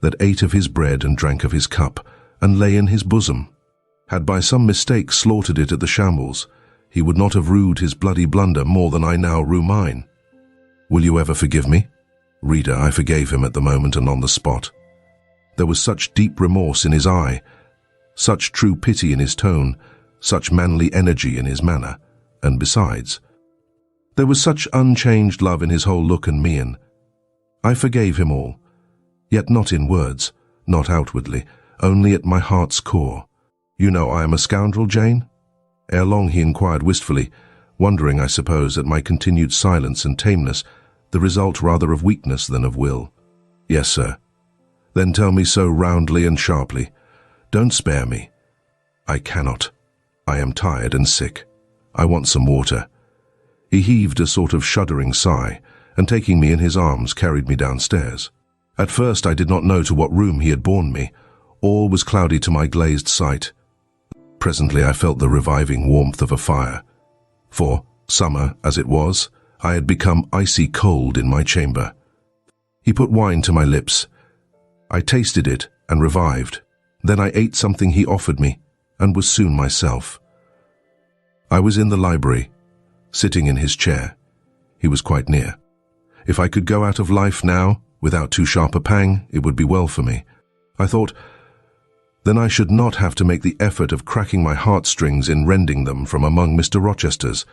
that ate of his bread and drank of his cup, and lay in his bosom, had by some mistake slaughtered it at the shambles, he would not have rued his bloody blunder more than I now rue mine. Will you ever forgive me? Reader, I forgave him at the moment and on the spot. There was such deep remorse in his eye, such true pity in his tone, such manly energy in his manner, and besides, there was such unchanged love in his whole look and mien. I forgave him all, yet not in words, not outwardly, only at my heart's core. You know I am a scoundrel, Jane? Ere long he inquired wistfully, wondering, I suppose, at my continued silence and tameness, the result rather of weakness than of will. Yes, sir. Then tell me so roundly and sharply. Don't spare me. I cannot. I am tired and sick. I want some water. He heaved a sort of shuddering sigh, and taking me in his arms carried me downstairs. At first I did not know to what room he had borne me. All was cloudy to my glazed sight. Presently I felt the reviving warmth of a fire. For, summer as it was, I had become icy cold in my chamber. He put wine to my lips. I tasted it and revived. Then I ate something he offered me, and was soon myself. I was in the library, sitting in his chair. He was quite near. If I could go out of life now, without too sharp a pang, it would be well for me. I thought, then I should not have to make the effort of cracking my heartstrings in rending them from among Mr. Rochester's.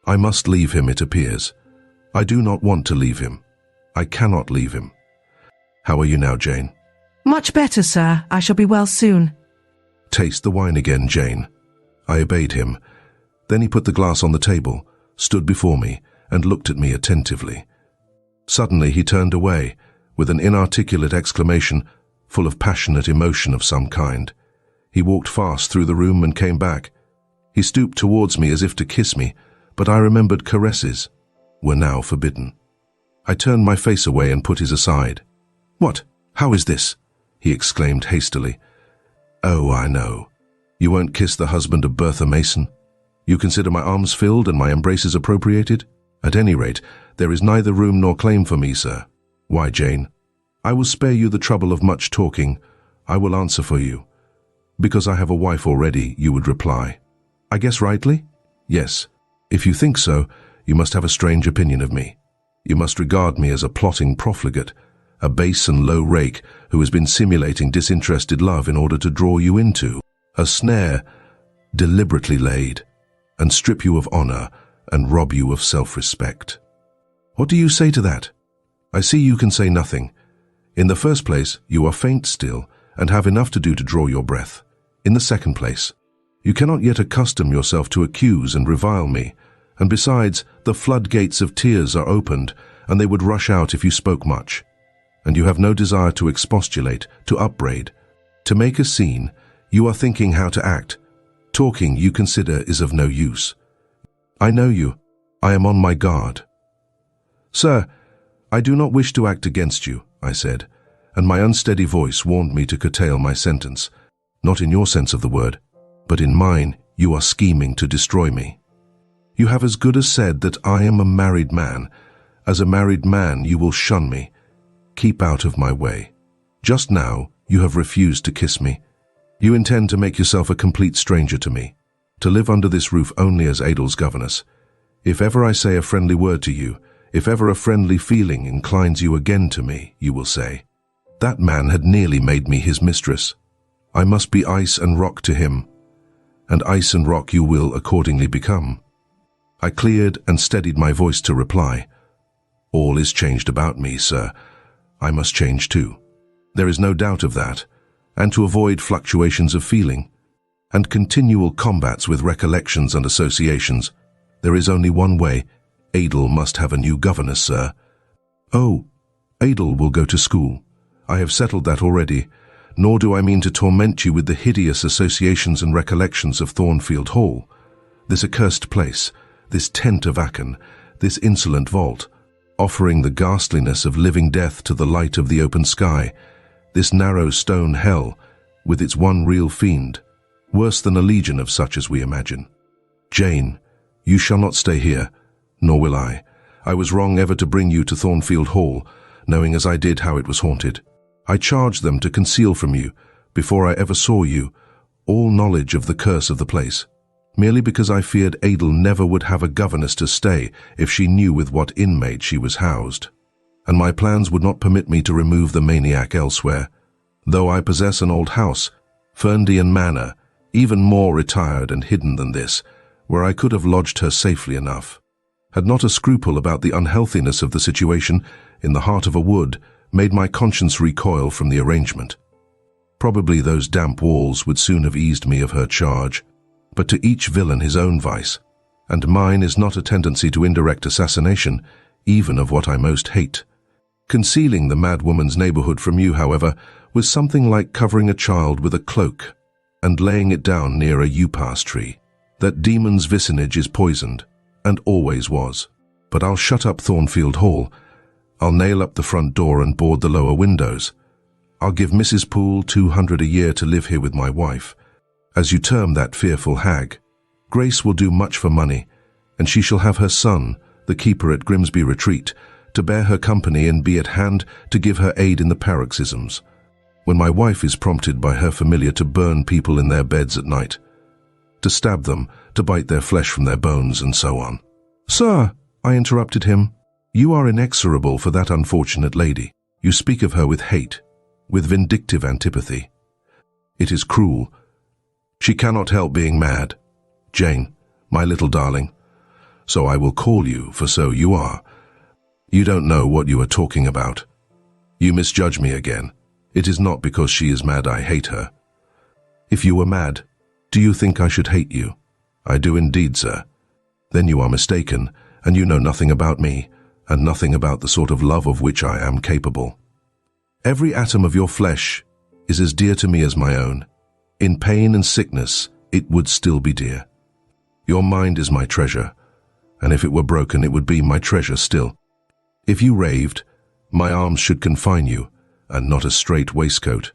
I must leave him, it appears. I do not want to leave him. I cannot leave him. How are you now, Jane?
Much better, sir. I shall be well soon.
Taste the wine again, Jane. I obeyed him. Then he put the glass on the table, stood before me, and looked at me attentively. Suddenly he turned away, with an inarticulate exclamation, full of passionate emotion of some kind. He walked fast through the room and came back. He stooped towards me as if to kiss me, but I remembered caresses were now forbidden. I turned my face away and put his aside. "What? How is this?" he exclaimed hastily. "Oh, I know. You won't kiss the husband of Bertha Mason? You consider my arms filled and my embraces appropriated? At any rate, there is neither room nor claim for me, sir. Why, Jane? I will spare you the trouble of much talking. I will answer for you. Because I have a wife already, you would reply. I guess rightly? Yes. If you think so, you must have a strange opinion of me. You must regard me as a plotting profligate, a base and low rake who has been simulating disinterested love in order to draw you into a snare deliberately laid, and strip you of honor and rob you of self-respect. What do you say to that? I see you can say nothing. In the first place, you are faint still and have enough to do to draw your breath. In the second place, you cannot yet accustom yourself to accuse and revile me, and besides, the floodgates of tears are opened, and they would rush out if you spoke much. And you have no desire to expostulate, to upbraid, to make a scene. You are thinking how to act. Talking, you consider, is of no use. I know you. I am on my guard. Sir, I do not wish to act against you, I said, and my unsteady voice warned me to curtail my sentence. Not in your sense of the word, but in mine, you are scheming to destroy me. You have as good as said that I am a married man. As a married man, you will shun me. Keep out of my way. Just now, you have refused to kiss me. You intend to make yourself a complete stranger to me, to live under this roof only as Adel's governess. If ever I say a friendly word to you, if ever a friendly feeling inclines you again to me, you will say, that man had nearly made me his mistress. I must be ice and rock to him, and ice and rock you will accordingly become. I cleared and steadied my voice to reply. All is changed about me, sir. I must change too. There is no doubt of that, and to avoid fluctuations of feeling, and continual combats with recollections and associations, there is only one way. Adel must have a new governess, sir. Oh, Adel will go to school. I have settled that already, nor do I mean to torment you with the hideous associations and recollections of Thornfield Hall, this accursed place, this tent of Achan, this insolent vault, offering the ghastliness of living death to the light of the open sky, this narrow stone hell, with its one real fiend, worse than a legion of such as we imagine. Jane, you shall not stay here, nor will I. I was wrong ever to bring you to Thornfield Hall, knowing as I did how it was haunted. I charged them to conceal from you, before I ever saw you, all knowledge of the curse of the place, merely because I feared Adel never would have a governess to stay if she knew with what inmate she was housed. And my plans would not permit me to remove the maniac elsewhere, though I possess an old house, Ferndean Manor, even more retired and hidden than this, where I could have lodged her safely enough. Had not a scruple about the unhealthiness of the situation, in the heart of a wood, made my conscience recoil from the arrangement. Probably those damp walls would soon have eased me of her charge, but to each villain his own vice, and mine is not a tendency to indirect assassination, even of what I most hate. Concealing the mad woman's neighborhood from you, however, was something like covering a child with a cloak and laying it down near a upas tree. That demon's vicinage is poisoned, and always was. But I'll shut up Thornfield Hall. I'll nail up the front door and board the lower windows. I'll give Mrs. Poole 200 a year to live here with my wife, as you term that fearful hag. Grace will do much for money, and she shall have her son, the keeper at Grimsby Retreat, to bear her company and be at hand to give her aid in the paroxysms. when my wife is prompted by her familiar to burn people in their beds at night, to stab them, to bite their flesh from their bones, and so on. "Sir," I interrupted him, "you are inexorable for that unfortunate lady. You speak of her with hate, with vindictive antipathy. It is cruel. She cannot help being mad. Jane, my little darling, so I will call you, for so you are. You don't know what you are talking about. You misjudge me again. It is not because she is mad I hate her. If you were mad, do you think I should hate you? I do indeed, sir. Then you are mistaken, and you know nothing about me, and nothing about the sort of love of which I am capable. Every atom of your flesh is as dear to me as my own. In pain and sickness, it would still be dear. Your mind is my treasure, and if it were broken, it would be my treasure still. If you raved, my arms should confine you, and not a straight waistcoat.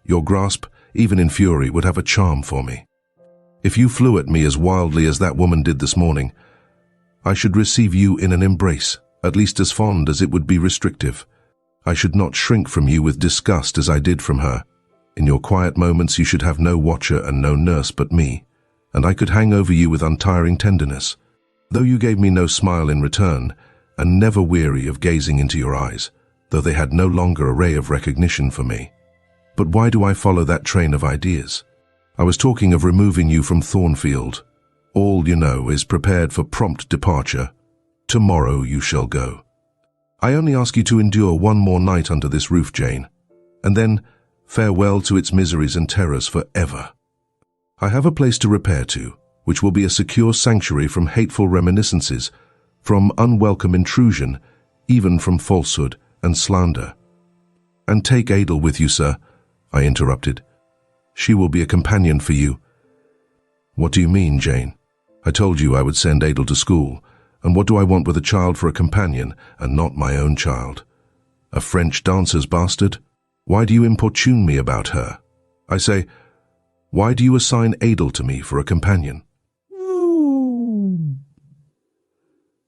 Your grasp, even in fury, would have a charm for me. If you flew at me as wildly as that woman did this morning, I should receive you in an embrace, at least as fond as it would be restrictive. I should not shrink from you with disgust as I did from her. In your quiet moments you should have no watcher and no nurse but me, and I could hang over you with untiring tenderness, though you gave me no smile in return, and never weary of gazing into your eyes, though they had no longer a ray of recognition for me. But why do I follow that train of ideas? I was talking of removing you from Thornfield. All, you know, is prepared for prompt departure. Tomorrow you shall go. I only ask you to endure one more night under this roof, Jane, and then farewell to its miseries and terrors for ever. I have a place to repair to, which will be a secure sanctuary from hateful reminiscences, from unwelcome intrusion, even from falsehood and slander. And take Adel with you, sir, I interrupted. She will be a companion for you. What do you mean, Jane? I told you I would send Adel to school, and what do I want with a child for a companion, and not my own child? A French dancer's bastard? Why do you importune me about her? I say, why do you assign Adel to me for a companion?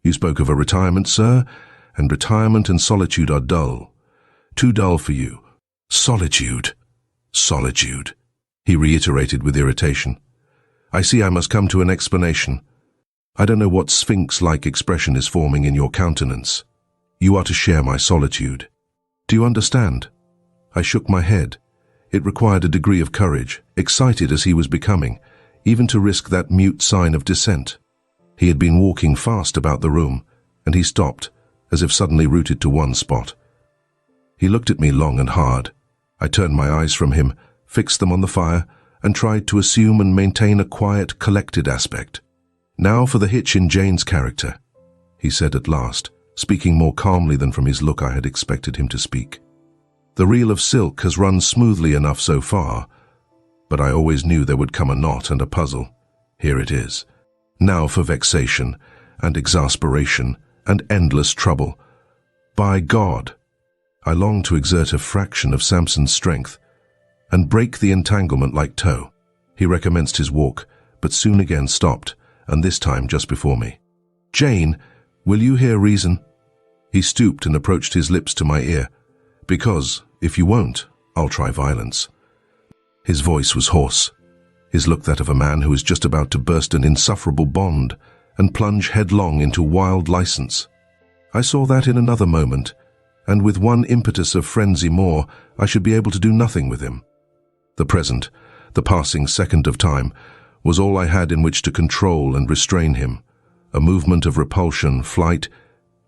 You spoke of a retirement, sir, and retirement and solitude are dull. Too dull for you. Solitude. Solitude, he reiterated with irritation. I see I must come to an explanation. I don't know what sphinx-like expression is forming in your countenance. You are to share my solitude. Do you understand? I shook my head. It required a degree of courage, excited as he was becoming, even to risk that mute sign of dissent. He had been walking fast about the room, and he stopped, as if suddenly rooted to one spot. He looked at me long and hard. I turned my eyes from him, fixed them on the fire, and tried to assume and maintain a quiet, collected aspect. Now for the hitch in Jane's character, he said at last, speaking more calmly than from his look I had expected him to speak. The reel of silk has run smoothly enough so far, but I always knew there would come a knot and a puzzle. Here it is. Now for vexation, and exasperation, and endless trouble. By God! I long to exert a fraction of Samson's strength, and break the entanglement like tow. He recommenced his walk, but soon again stopped, and this time just before me. Jane, will you hear reason? He stooped and approached his lips to my ear. Because, if you won't, I'll try violence. His voice was hoarse, his look that of a man who is just about to burst an insufferable bond and plunge headlong into wild license. I saw that in another moment, and with one impetus of frenzy more, I should be able to do nothing with him. The present, the passing second of time, was all I had in which to control and restrain him. A movement of repulsion, flight,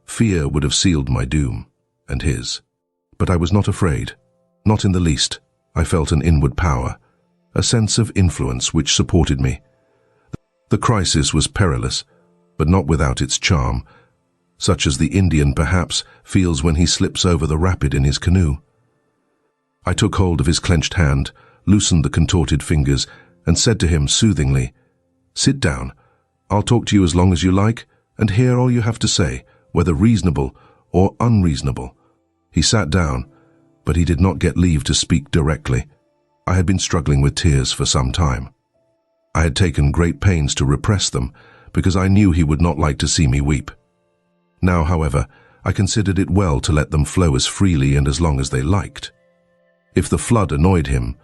fear would have sealed my doom, and his. But I was not afraid, not in the least. I felt an inward power, a sense of influence which supported me. The crisis was perilous, but not without its charm, such as the Indian perhaps feels when he slips over the rapid in his canoe. I took hold of his clenched hand, loosened the contorted fingers, and said to him soothingly, "Sit down. I'll talk to you as long as you like, and hear all you have to say, whether reasonable or unreasonable." He sat down, but he did not get leave to speak directly. I had been struggling with tears for some time. I had taken great pains to repress them, because I knew he would not like to see me weep. Now, however, I considered it well to let them flow as freely and as long as they liked. If the flood annoyed him,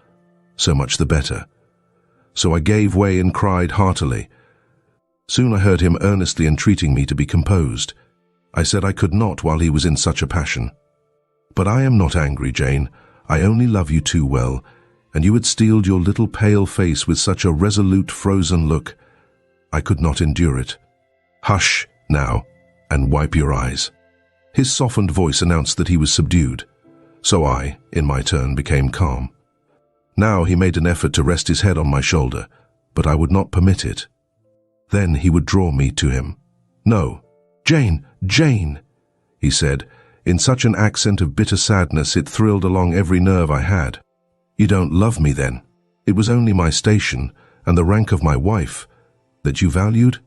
so much the better. So I gave way and cried heartily. Soon I heard him earnestly entreating me to be composed. I said I could not while he was in such a passion. But I am not angry, Jane. I only love you too well, and you had steeled your little pale face with such a resolute, frozen look. I could not endure it. Hush, now, and wipe your eyes. His softened voice announced that he was subdued. So I, in my turn, became calm. Now he made an effort to rest his head on my shoulder, but I would not permit it. Then he would draw me to him. No, Jane, Jane, he said, in such an accent of bitter sadness it thrilled along every nerve I had. You don't love me then? It was only my station and the rank of my wife that you valued?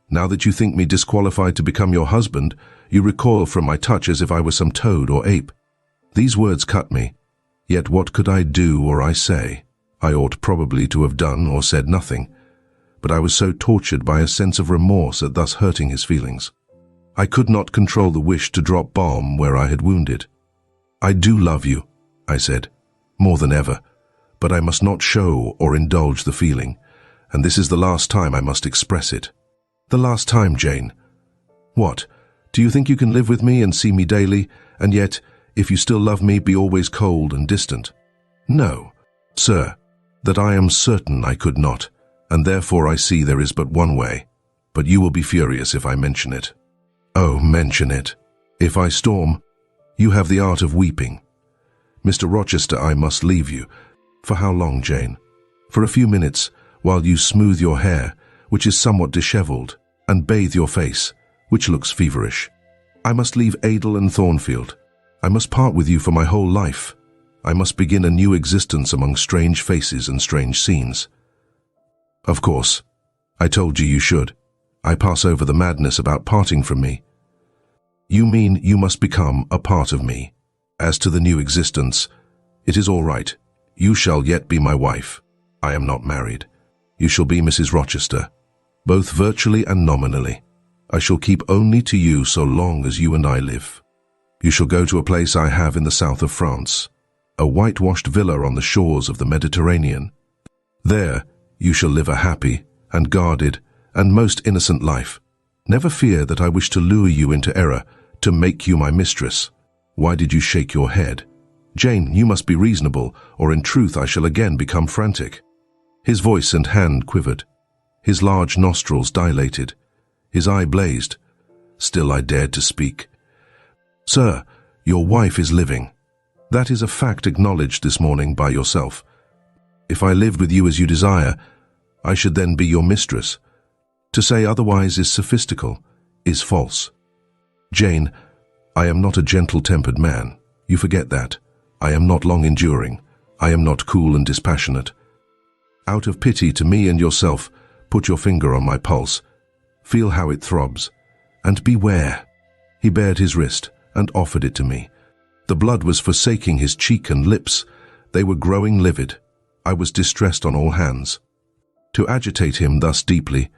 Now that you think me disqualified to become your husband, you recoil from my touch as if I were some toad or ape. These words cut me. Yet what could I do or I say? I ought probably to have done or said nothing, but I was so tortured by a sense of remorse at thus hurting his feelings. I could not control the wish to drop balm where I had wounded. I do love you, I said, more than ever, but I must not show or indulge the feeling, and this is the last time I must express it. The last time, Jane. What? Do you think you can live with me and see me daily, and yet, if you still love me, be always cold and distant? No, sir, that I am certain I could not, and therefore I see there is but one way. But you will be furious if I mention it. Oh, mention it. If I storm, you have the art of weeping. Mr. Rochester, I must leave you. For how long, Jane? For a few minutes, while you smooth your hair, which is somewhat dishevelled, and bathe your face, which looks feverish. I must leave Adel and Thornfield. I must part with you for my whole life. I must begin a new existence among strange faces and strange scenes. Of course, I told you you should. I pass over the madness about parting from me. You mean you must become a part of me. As to the new existence, it is all right. You shall yet be my wife. I am not married. You shall be Mrs. Rochester, both virtually and nominally. I shall keep only to you so long as you and I live. You shall go to a place I have in the south of France, a whitewashed villa on the shores of the Mediterranean. There you shall live a happy and guarded and most innocent life. Never fear that I wish to lure you into error, to make you my mistress. Why did you shake your head? Jane, you must be reasonable, or in truth I shall again become frantic. His voice and hand quivered. His large nostrils dilated. His eye blazed. Still I dared to speak. Sir, your wife is living. That is a fact acknowledged this morning by yourself. If I lived with you as you desire, I should then be your mistress. To say otherwise is sophistical, is false. Jane, I am not a gentle-tempered man. You forget that. I am not long-enduring. I am not cool and dispassionate. Out of pity to me and yourself, put your finger on my pulse. Feel how it throbs. And beware. He bared his wrist and offered it to me. The blood was forsaking his cheek and lips. They were growing livid. I was distressed on all hands. To agitate him thus deeply,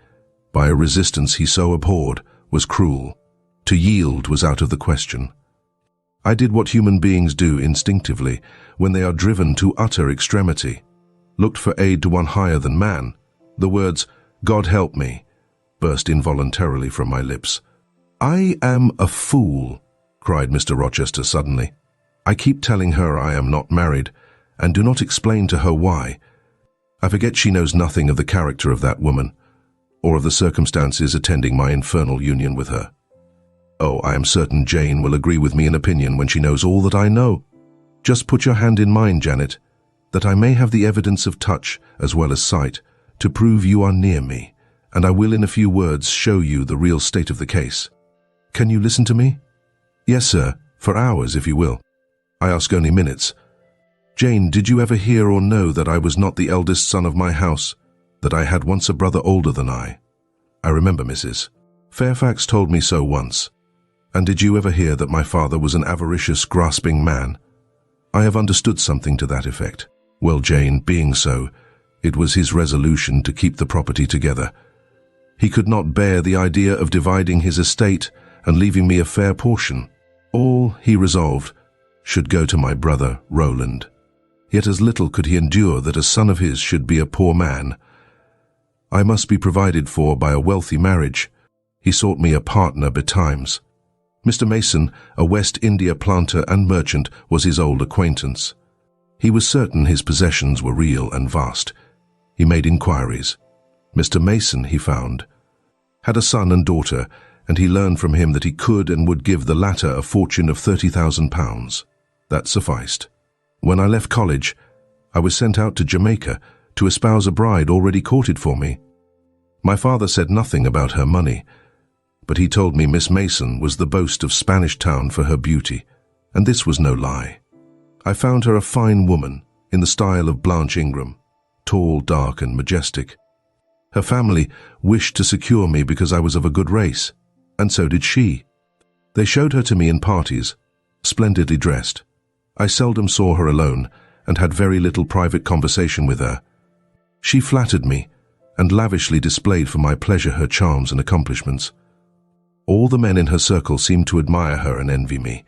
by a resistance he so abhorred, was cruel. To yield was out of the question. I did what human beings do instinctively when they are driven to utter extremity. Looked for aid to one higher than man. The words, "God help me," burst involuntarily from my lips. "I am a fool," cried Mr. Rochester suddenly. "I keep telling her I am not married, and do not explain to her why. I forget she knows nothing of the character of that woman, or of the circumstances attending my infernal union with her. Oh, I am certain Jane will agree with me in opinion when she knows all that I know. Just put your hand in mine, Janet, that I may have the evidence of touch as well as sight, to prove you are near me, and I will in a few words show you the real state of the case. Can you listen to me? Yes, sir, for hours, if you will. I ask only minutes. Jane, did you ever hear or know that I was not the eldest son of my house, that I had once a brother older than I? I remember, Mrs. Fairfax told me so once. And did you ever hear that my father was an avaricious, grasping man? I have understood something to that effect. Well, Jane, being so, it was his resolution to keep the property together. He could not bear the idea of dividing his estate and leaving me a fair portion. All, he resolved, should go to my brother Roland. Yet as little could he endure that a son of his should be a poor man. I must be provided for by a wealthy marriage. He sought me a partner betimes. Mr. Mason, a West India planter and merchant, was his old acquaintance. He was certain his possessions were real and vast. He made inquiries. Mr. Mason, he found, had a son and daughter, and he learned from him that he could and would give the latter a fortune of £30,000. That sufficed. When I left college, I was sent out to Jamaica to espouse a bride already courted for me. My father said nothing about her money, but he told me Miss Mason was the boast of Spanish Town for her beauty, and this was no lie. I found her a fine woman, in the style of Blanche Ingram, tall, dark, and majestic. Her family wished to secure me because I was of a good race, and so did she. They showed her to me in parties, splendidly dressed. I seldom saw her alone, and had very little private conversation with her. She flattered me, and lavishly displayed for my pleasure her charms and accomplishments. All the men in her circle seemed to admire her and envy me.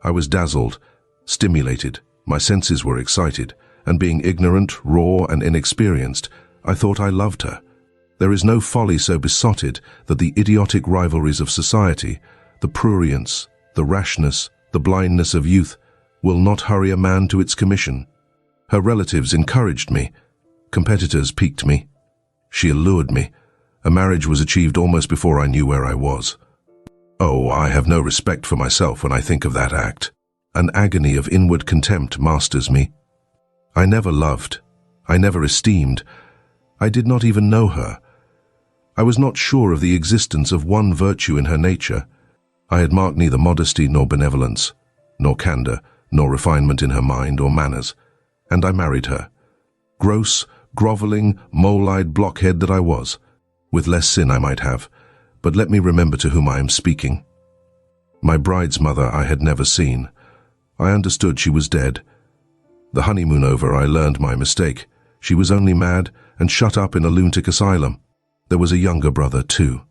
I was dazzled, stimulated, my senses were excited, and being ignorant, raw, and inexperienced, I thought I loved her. There is no folly so besotted that the idiotic rivalries of society, the prurience, the rashness, the blindness of youth, will not hurry a man to its commission. Her relatives encouraged me. Competitors piqued me. She allured me. A marriage was achieved almost before I knew where I was. Oh, I have no respect for myself when I think of that act. An agony of inward contempt masters me. I never loved. I never esteemed. I did not even know her. I was not sure of the existence of one virtue in her nature. I had marked neither modesty nor benevolence, nor candor, nor refinement in her mind or manners, and I married her. Gross, groveling, mole-eyed blockhead that I was, with less sin I might have, but let me remember to whom I am speaking. My bride's mother I had never seen. I understood she was dead. The honeymoon over, I learned my mistake. She was only mad and shut up in a lunatic asylum. There was a younger brother, too,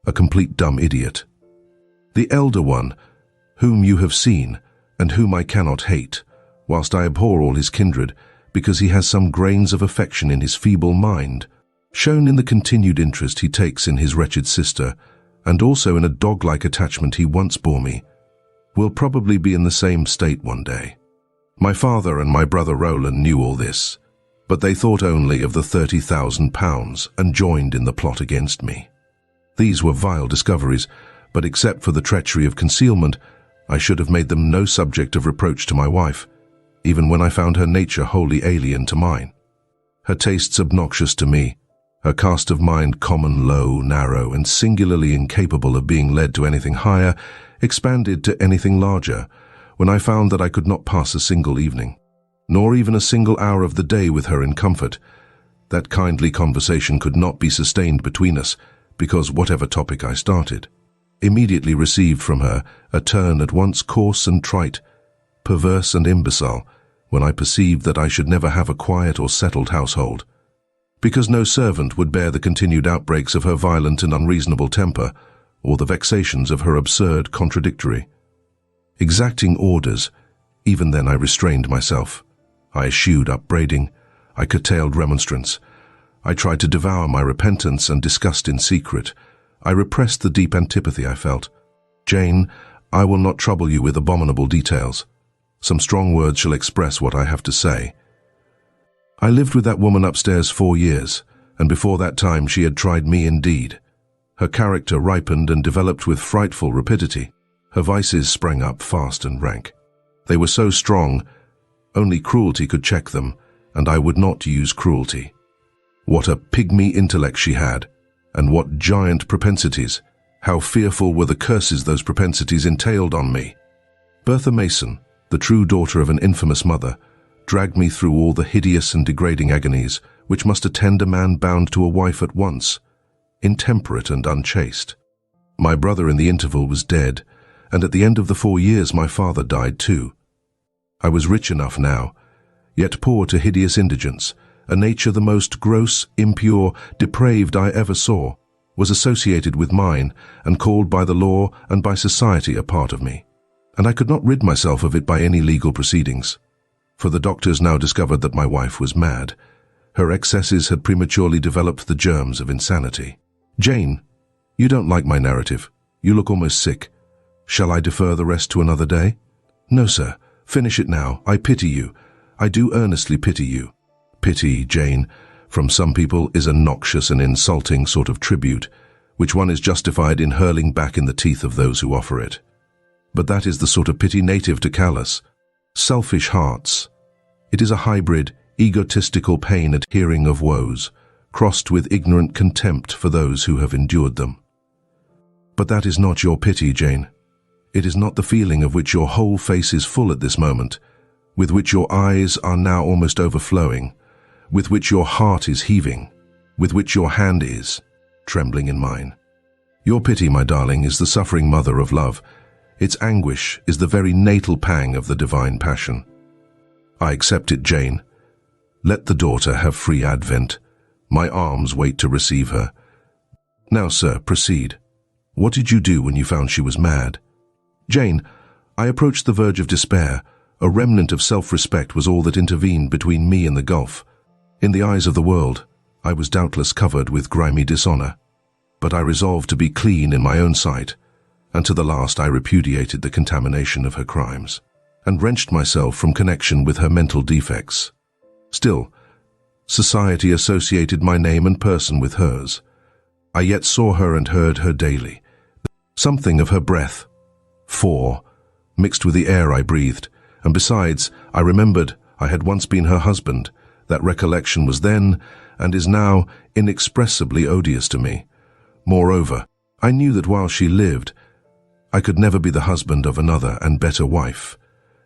a complete dumb idiot. The elder one, whom you have seen, and whom I cannot hate, whilst I abhor all his kindred, because he has some grains of affection in his feeble mind, shown in the continued interest he takes in his wretched sister, and also in a dog-like attachment he once bore me, will probably be in the same state one day. My father and my brother Roland knew all this, but they thought only of the £30,000 and joined in the plot against me. These were vile discoveries, but except for the treachery of concealment, I should have made them no subject of reproach to my wife, even when I found her nature wholly alien to mine. Her tastes obnoxious to me, her cast of mind common, low, narrow, and singularly incapable of being led to anything higher, expanded to anything larger, when I found that I could not pass a single evening, nor even a single hour of the day with her in comfort. That kindly conversation could not be sustained between us, because whatever topic I started, immediately received from her a turn at once coarse and trite, perverse and imbecile, when I perceived that I should never have a quiet or settled household, because no servant would bear the continued outbreaks of her violent and unreasonable temper, or the vexations of her absurd contradictory. Exacting orders, even then I restrained myself. I eschewed upbraiding, I curtailed remonstrance. I tried to devour my repentance and disgust in secret. I repressed the deep antipathy I felt. Jane, I will not trouble you with abominable details. Some strong words shall express what I have to say. I lived with that woman upstairs 4 years, and before that time she had tried me indeed. Her character ripened and developed with frightful rapidity. Her vices sprang up fast and rank. They were so strong, only cruelty could check them, and I would not use cruelty. What a pygmy intellect she had, and what giant propensities! How fearful were the curses those propensities entailed on me! Bertha Mason, the true daughter of an infamous mother, dragged me through all the hideous and degrading agonies which must attend a man bound to a wife at once, intemperate and unchaste. My brother in the interval was dead, and at the end of the 4 years my father died too. I was rich enough now, yet poor to hideous indigence. A nature the most gross, impure, depraved I ever saw, was associated with mine and called by the law and by society a part of me, and I could not rid myself of it by any legal proceedings. for the doctors now discovered that my wife was mad. Her excesses had prematurely developed the germs of insanity. "Jane, you don't like my narrative. You look almost sick. Shall I defer the rest to another day?" "No, sir. Finish it now. I pity you. I do earnestly pity you." Pity, Jane, from some people is a noxious and insulting sort of tribute, which one is justified in hurling back in the teeth of those who offer it. But that is the sort of pity native to callous, selfish hearts. It is a hybrid, egotistical pain at hearing of woes, crossed with ignorant contempt for those who have endured them. But that is not your pity, Jane. It is not the feeling of which your whole face is full at this moment, with which your eyes are now almost overflowing, with which your heart is heaving, with which your hand is trembling in mine. Your pity, my darling, is the suffering mother of love. Its anguish is the very natal pang of the divine passion. I accept it, Jane. Let the daughter have free advent. My arms wait to receive her. Now, sir, proceed. What did you do when you found she was mad?" "Jane, I approached the verge of despair. A remnant of self-respect was all that intervened between me and the gulf. In the eyes of the world, I was doubtless covered with grimy dishonor. But I resolved to be clean in my own sight, and to the last I repudiated the contamination of her crimes, and wrenched myself from connection with her mental defects. Still, society associated my name and person with hers. I yet saw her and heard her daily. Something of her breath, mixed with the air I breathed, and besides, I remembered I had once been her husband. That recollection was then, and is now, inexpressibly odious to me. Moreover, I knew that while she lived, I could never be the husband of another and better wife.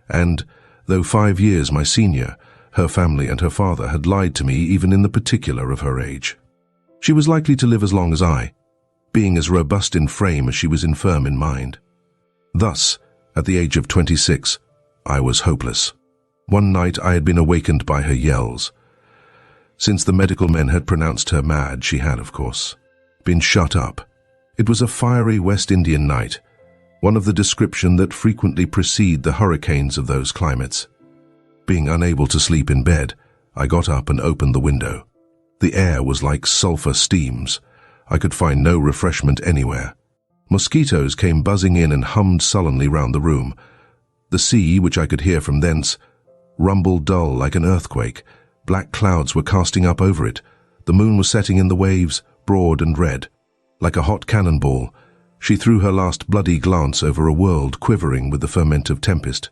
And, though 5 years my senior, her family and her father had lied to me even in the particular of her age. She was likely to live as long as I, being as robust in frame as she was infirm in mind. Thus, at the age of 26, I was hopeless. One night I had been awakened by her yells. Since the medical men had pronounced her mad, she had, of course, been shut up. It was a fiery West Indian night, one of the description that frequently precede the hurricanes of those climates. Being unable to sleep in bed, I got up and opened the window. The air was like sulfur steams. I could find no refreshment anywhere. Mosquitoes came buzzing in and hummed sullenly round the room. The sea, which I could hear from thence, rumbled dull like an earthquake. Black clouds were casting up over it. The moon was setting in the waves, broad and red. Like a hot cannonball, she threw her last bloody glance over a world quivering with the ferment of tempest.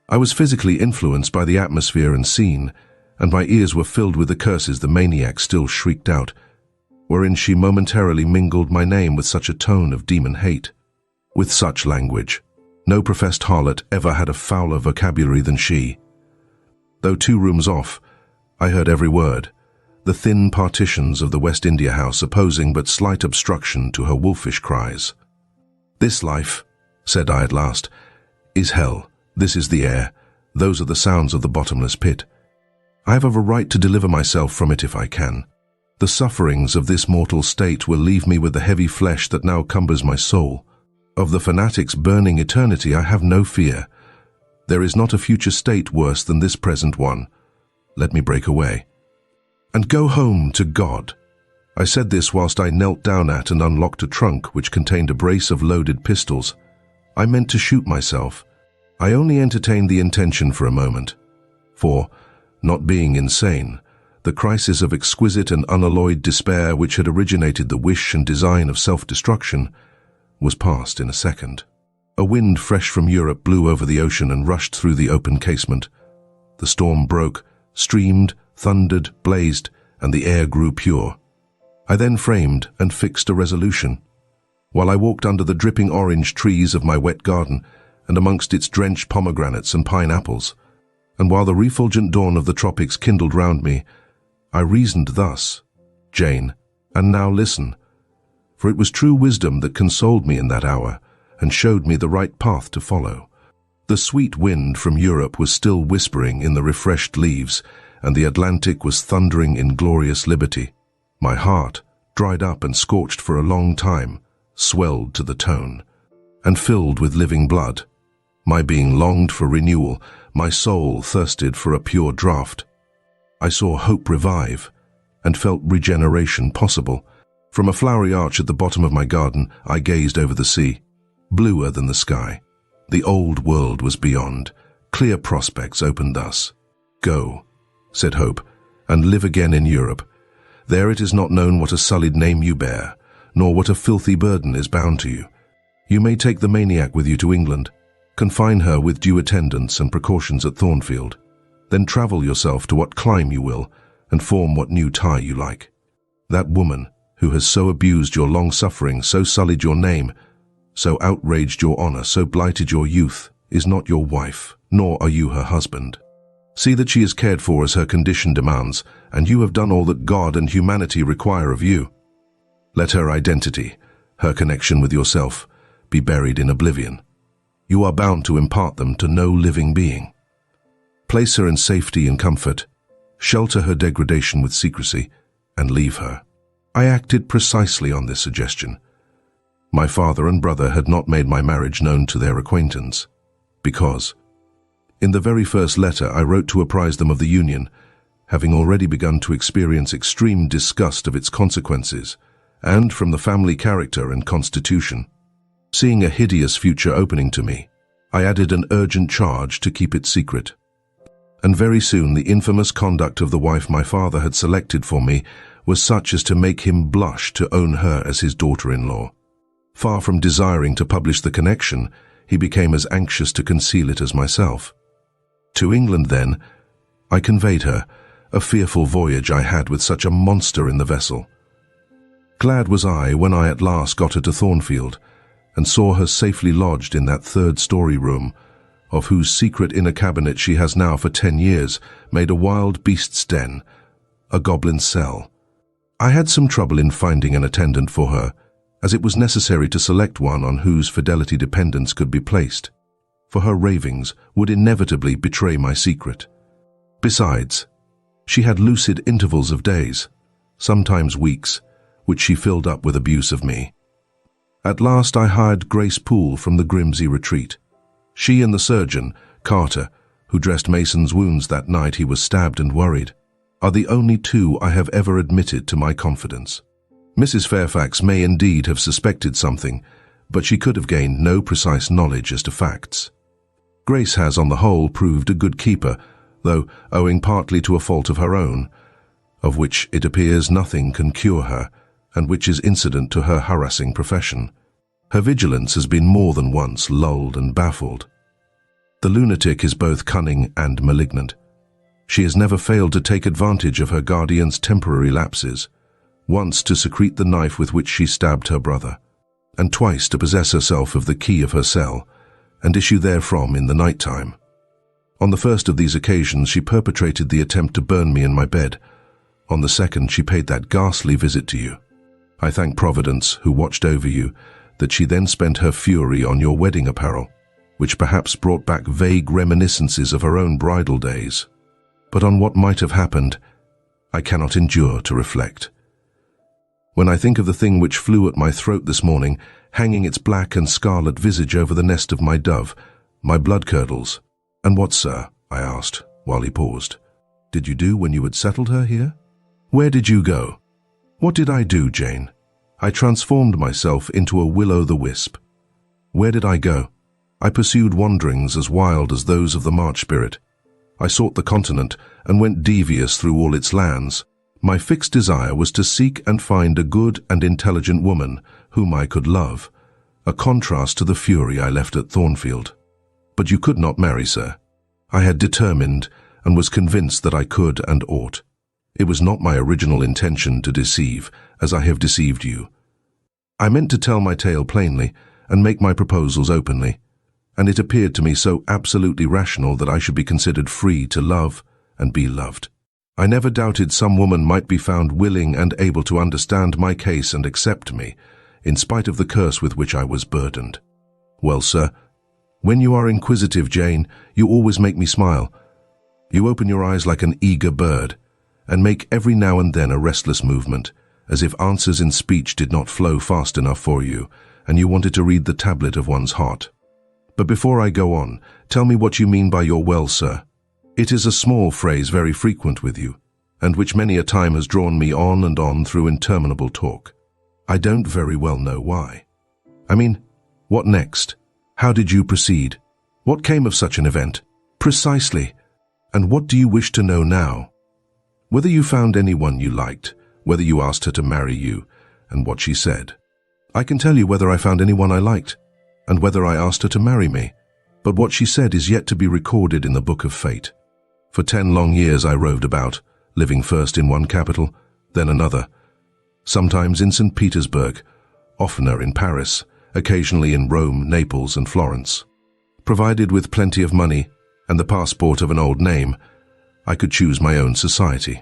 I was physically influenced by the atmosphere and scene, and my ears were filled with the curses the maniac still shrieked out, wherein she momentarily mingled my name with such a tone of demon hate. With such language, no professed harlot ever had a fouler vocabulary than she. Though 2 rooms off, I heard every word, the thin partitions of the West India House opposing but slight obstruction to her wolfish cries. "This life," said I at last, "is hell. This is the air. Those are the sounds of the bottomless pit. I have a right to deliver myself from it if I can. The sufferings of this mortal state will leave me with the heavy flesh that now cumbers my soul. Of the fanatic's burning eternity I have no fear. There is not a future state worse than this present one. Let me break away and go home to God." I said this whilst I knelt down at and unlocked a trunk which contained a brace of loaded pistols. I meant to shoot myself. I only entertained the intention for a moment, for, not being insane, the crisis of exquisite and unalloyed despair which had originated the wish and design of self-destruction was past in a second. A wind fresh from Europe blew over the ocean and rushed through the open casement. The storm broke, streamed, thundered, blazed, and the air grew pure. I then framed and fixed a resolution. While I walked under the dripping orange trees of my wet garden and amongst its drenched pomegranates and pineapples, and while the refulgent dawn of the tropics kindled round me, I reasoned thus: "Jane, and now listen." For it was true wisdom that consoled me in that hour and showed me the right path to follow. The sweet wind from Europe was still whispering in the refreshed leaves, and the Atlantic was thundering in glorious liberty. My heart, dried up and scorched for a long time, swelled to the tone, and filled with living blood. My being longed for renewal, my soul thirsted for a pure draught. I saw hope revive, and felt regeneration possible. From a flowery arch at the bottom of my garden, I gazed over the sea, bluer than the sky. The old world was beyond. Clear prospects opened thus. "Go," said Hope, "and live again in Europe. There it is not known what a sullied name you bear, nor what a filthy burden is bound to you. You may take the maniac with you to England, confine her with due attendance and precautions at Thornfield, then travel yourself to what clime you will, and form what new tie you like. That woman, who has so abused your long suffering, so sullied your name, so outraged your honor, so blighted your youth, is not your wife, nor are you her husband. See that she is cared for as her condition demands, and you have done all that God and humanity require of you. Let her identity, her connection with yourself, be buried in oblivion. You are bound to impart them to no living being. Place her in safety and comfort, shelter her degradation with secrecy, and leave her." I acted precisely on this suggestion. My father and brother had not made my marriage known to their acquaintance, because, in the very first letter I wrote to apprise them of the union, having already begun to experience extreme disgust of its consequences, and from the family character and constitution. Seeing a hideous future opening to me, I added an urgent charge to keep it secret. And very soon the infamous conduct of the wife my father had selected for me was such as to make him blush to own her as his daughter-in-law. Far from desiring to publish the connection, he became as anxious to conceal it as myself. To England, then, I conveyed her, a fearful voyage I had with such a monster in the vessel. Glad was I when I at last got her to Thornfield, and saw her safely lodged in that third-story room, of whose secret inner cabinet she has now for 10 years made a wild beast's den, a goblin's cell. I had some trouble in finding an attendant for her, as it was necessary to select one on whose fidelity dependence could be placed, for her ravings would inevitably betray my secret. Besides, she had lucid intervals of days, sometimes weeks, which she filled up with abuse of me. At last I hired Grace Poole from the Grimsby retreat. She and the surgeon, Carter, who dressed Mason's wounds that night he was stabbed and worried, are the only two I have ever admitted to my confidence. Mrs. Fairfax may indeed have suspected something, but she could have gained no precise knowledge as to facts. Grace has, on the whole, proved a good keeper, though owing partly to a fault of her own, of which it appears nothing can cure her, and which is incident to her harassing profession. Her vigilance has been more than once lulled and baffled. The lunatic is both cunning and malignant. She has never failed to take advantage of her guardian's temporary lapses, once to secrete the knife with which she stabbed her brother, and twice to possess herself of the key of her cell, and issue therefrom in the night time. On the first of these occasions she perpetrated the attempt to burn me in my bed. On the second she paid that ghastly visit to you. I thank Providence, who watched over you, that she then spent her fury on your wedding apparel, which perhaps brought back vague reminiscences of her own bridal days. But on what might have happened, I cannot endure to reflect. When I think of the thing which flew at my throat this morning, hanging its black and scarlet visage over the nest of my dove, my blood curdles. "And what, sir?" I asked, while he paused. "Did you do when you had settled her here? Where did you go?" "What did I do, Jane? I transformed myself into a will-o'-the-wisp. Where did I go? I pursued wanderings as wild as those of the March spirit. I sought the continent and went devious through all its lands. My fixed desire was to seek and find a good and intelligent woman whom I could love, a contrast to the fury I left at Thornfield. But you could not marry, sir. I had determined and was convinced that I could and ought. It was not my original intention to deceive, as I have deceived you. I meant to tell my tale plainly and make my proposals openly, and it appeared to me so absolutely rational that I should be considered free to love and be loved. I never doubted some woman might be found willing and able to understand my case and accept me, in spite of the curse with which I was burdened. Well, sir, when you are inquisitive, Jane, you always make me smile. You open your eyes like an eager bird, and make every now and then a restless movement, as if answers in speech did not flow fast enough for you, and you wanted to read the tablet of one's heart. But before I go on, tell me what you mean by your well, sir. It is a small phrase very frequent with you, and which many a time has drawn me on and on through interminable talk. I don't very well know why. I mean, what next? How did you proceed? What came of such an event? Precisely. And what do you wish to know now? Whether you found anyone you liked, whether you asked her to marry you, and what she said. I can tell you whether I found anyone I liked, and whether I asked her to marry me, but what she said is yet to be recorded in the book of fate. For 10 long years I roved about, living first in one capital, then another, sometimes in St. Petersburg, oftener in Paris, occasionally in Rome, Naples, and Florence. Provided with plenty of money and the passport of an old name, I could choose my own society.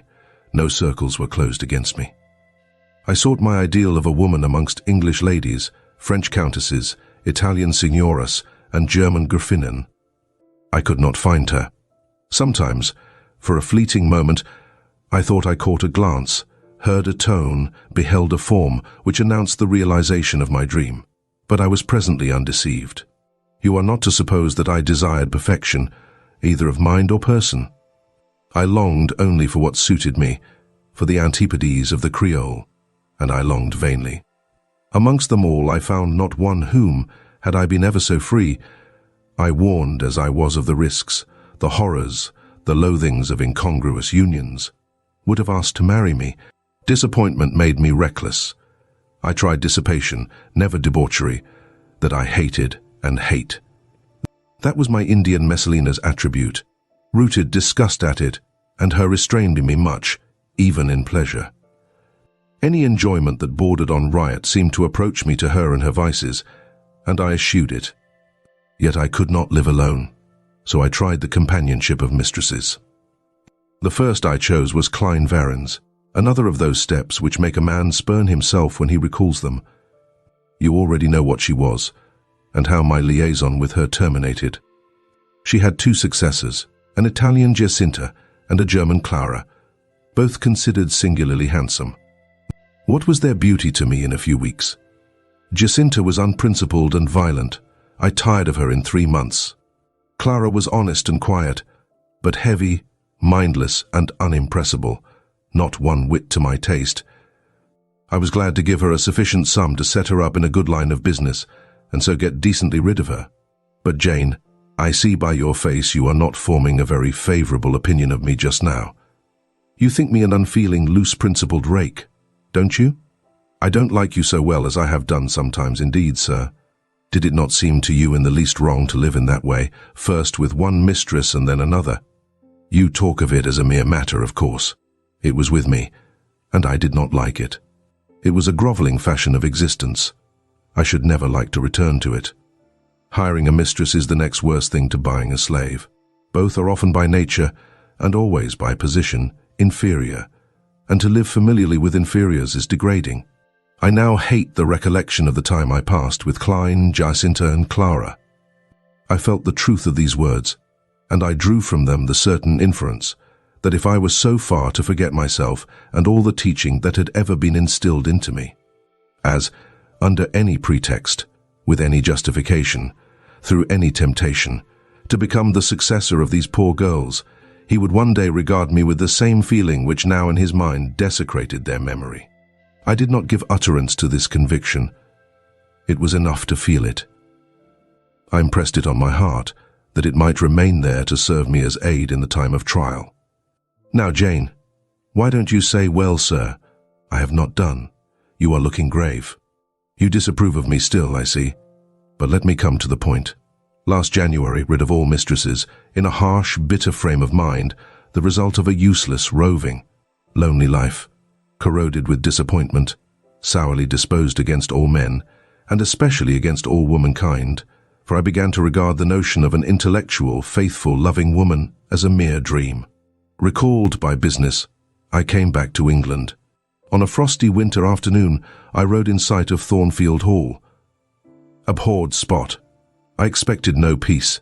No circles were closed against me. I sought my ideal of a woman amongst English ladies, French countesses, Italian signoras, and German Gräfinnen. I could not find her. Sometimes, for a fleeting moment, I thought I caught a glance, heard a tone, beheld a form which announced the realization of my dream. But I was presently undeceived. You are not to suppose that I desired perfection, either of mind or person. I longed only for what suited me, for the antipodes of the Creole, and I longed vainly. Amongst them all I found not one whom, had I been ever so free, I warned as I was of the risks, the horrors, the loathings of incongruous unions, would have asked to marry me. Disappointment made me reckless. I tried dissipation, never debauchery, that I hated and hate. That was my Indian Messalina's attribute, rooted disgust at it, and her restrained me much, even in pleasure. Any enjoyment that bordered on riot seemed to approach me to her and her vices, and I eschewed it. Yet I could not live alone, so I tried the companionship of mistresses. The first I chose was Klein Varens, another of those steps which make a man spurn himself when he recalls them. You already know what she was, and how my liaison with her terminated. She had 2 successors, an Italian Giacinta and a German Clara, both considered singularly handsome. What was their beauty to me in a few weeks? Giacinta was unprincipled and violent. I tired of her in 3 months. Clara was honest and quiet, but heavy, mindless, and unimpressible, not one whit to my taste. I was glad to give her a sufficient sum to set her up in a good line of business, and so get decently rid of her. But Jane, I see by your face you are not forming a very favorable opinion of me just now. You think me an unfeeling, loose-principled rake, don't you? I don't like you so well as I have done sometimes indeed, sir. Did it not seem to you in the least wrong to live in that way, first with one mistress and then another? You talk of it as a mere matter, of course. It was with me, and I did not like it. It was a grovelling fashion of existence. I should never like to return to it. Hiring a mistress is the next worst thing to buying a slave. Both are often by nature, and always by position, inferior, and to live familiarly with inferiors is degrading. I now hate the recollection of the time I passed with Klein, Giacinta, and Clara. I felt the truth of these words, and I drew from them the certain inference that if I was so far to forget myself and all the teaching that had ever been instilled into me, as, under any pretext, with any justification, through any temptation, to become the successor of these poor girls, he would one day regard me with the same feeling which now in his mind desecrated their memory. I did not give utterance to this conviction. It was enough to feel it. I impressed it on my heart, that it might remain there to serve me as aid in the time of trial. Now, Jane, why don't you say, well, sir? I have not done. You are looking grave. You disapprove of me still, I see. But let me come to the point. Last January, rid of all mistresses, in a harsh, bitter frame of mind, the result of a useless, roving, lonely life, corroded with disappointment, sourly disposed against all men, and especially against all womankind, for I began to regard the notion of an intellectual, faithful, loving woman as a mere dream. Recalled by business, I came back to England. On a frosty winter afternoon, I rode in sight of Thornfield Hall. Abhorred spot. I expected no peace,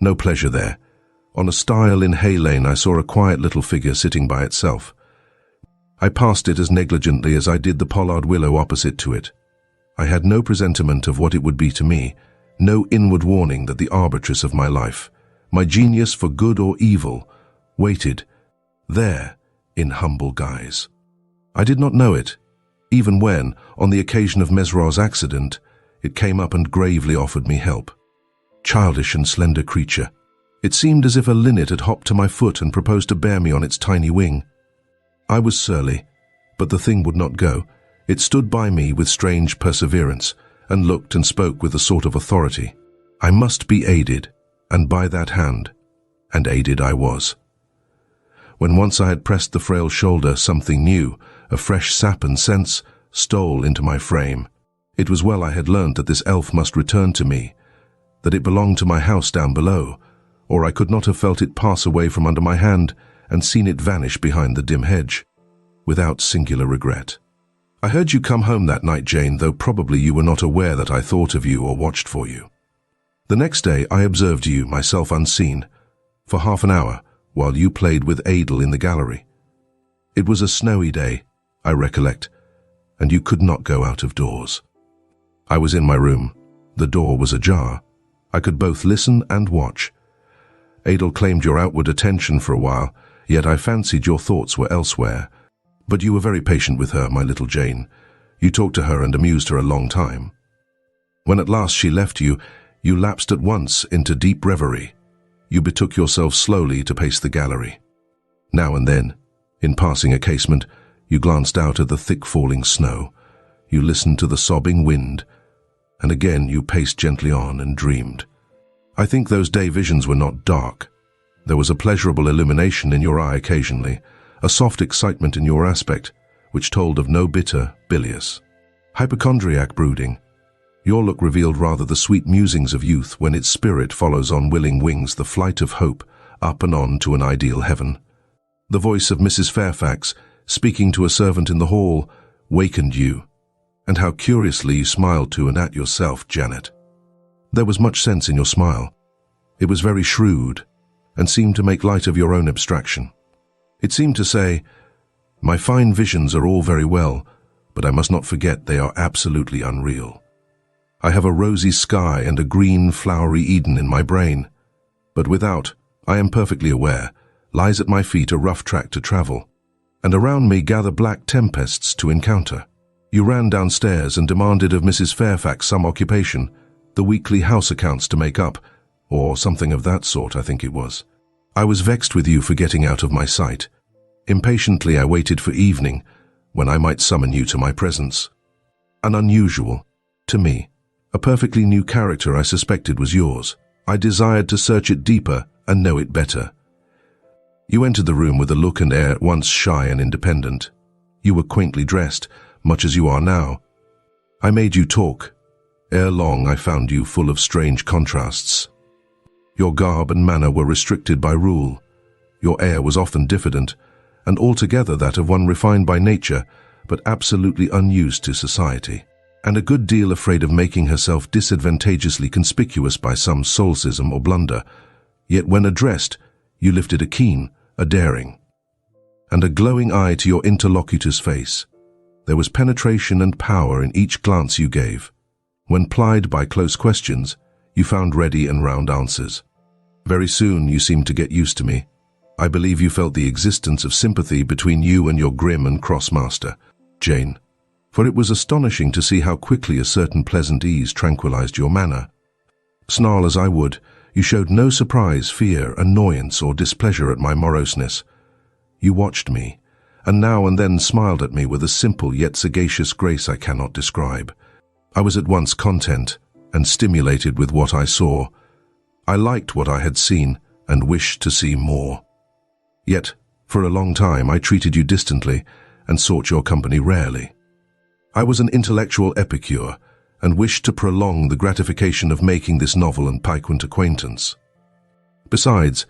no pleasure there. On a stile in Hay Lane I saw a quiet little figure sitting by itself. I passed it as negligently as I did the pollard willow opposite to it. I had no presentiment of what it would be to me, no inward warning that the arbitress of my life, my genius for good or evil, waited there in humble guise. I did not know it, even when, on the occasion of Mesraux's accident, it came up and gravely offered me help. Childish and slender creature, it seemed as if a linnet had hopped to my foot and proposed to bear me on its tiny wing. I was surly, but the thing would not go. It stood by me with strange perseverance, and looked and spoke with a sort of authority. I must be aided, and by that hand, and aided I was. When once I had pressed the frail shoulder, something new, a fresh sap and sense, stole into my frame. It was well I had learned that this elf must return to me, that it belonged to my house down below, or I could not have felt it pass away from under my hand and seen it vanish behind the dim hedge, without singular regret. I heard you come home that night, Jane, though probably you were not aware that I thought of you or watched for you. The next day I observed you, myself unseen, for half an hour, while you played with Adel in the gallery. It was a snowy day, I recollect, and you could not go out of doors. I was in my room. The door was ajar. I could both listen and watch. Adel claimed your outward attention for a while, yet I fancied your thoughts were elsewhere. But you were very patient with her, my little Jane. You talked to her and amused her a long time. When at last she left you, you lapsed at once into deep reverie. You betook yourself slowly to pace the gallery. Now and then, in passing a casement, you glanced out at the thick falling snow. You listened to the sobbing wind, and again you paced gently on and dreamed. I think those day visions were not dark. There was a pleasurable illumination in your eye occasionally, a soft excitement in your aspect, which told of no bitter, bilious, hypochondriac brooding. Your look revealed rather the sweet musings of youth when its spirit follows on willing wings the flight of hope up and on to an ideal heaven. The voice of Mrs. Fairfax, speaking to a servant in the hall, wakened you, and how curiously you smiled to and at yourself, Janet. There was much sense in your smile. It was very shrewd, and seemed to make light of your own abstraction. It seemed to say, "My fine visions are all very well, but I must not forget they are absolutely unreal. I have a rosy sky and a green, flowery Eden in my brain, but without, I am perfectly aware, lies at my feet a rough track to travel, and around me gather black tempests to encounter." You ran downstairs and demanded of Mrs. Fairfax some occupation, the weekly house accounts to make up, or something of that sort, I think it was. I was vexed with you for getting out of my sight. Impatiently I waited for evening, when I might summon you to my presence. An unusual, to me, a perfectly new character I suspected was yours. I desired to search it deeper and know it better. You entered the room with a look and air at once shy and independent. You were quaintly dressed, much as you are now. I made you talk. Ere long I found you full of strange contrasts. Your garb and manner were restricted by rule. Your air was often diffident, and altogether that of one refined by nature, but absolutely unused to society, and a good deal afraid of making herself disadvantageously conspicuous by some solecism or blunder. Yet when addressed, you lifted a keen, a daring, and a glowing eye to your interlocutor's face. There was penetration and power in each glance you gave. When plied by close questions, you found ready and round answers. Very soon you seemed to get used to me. I believe you felt the existence of sympathy between you and your grim and cross master, Jane, for it was astonishing to see how quickly a certain pleasant ease tranquilized your manner. Snarl as I would, you showed no surprise, fear, annoyance, or displeasure at my moroseness. You watched me, and now and then smiled at me with a simple yet sagacious grace I cannot describe. I was at once content and stimulated with what I saw. I liked what I had seen and wished to see more. Yet, for a long time I treated you distantly and sought your company rarely. I was an intellectual epicure and wished to prolong the gratification of making this novel and piquant acquaintance. Besides,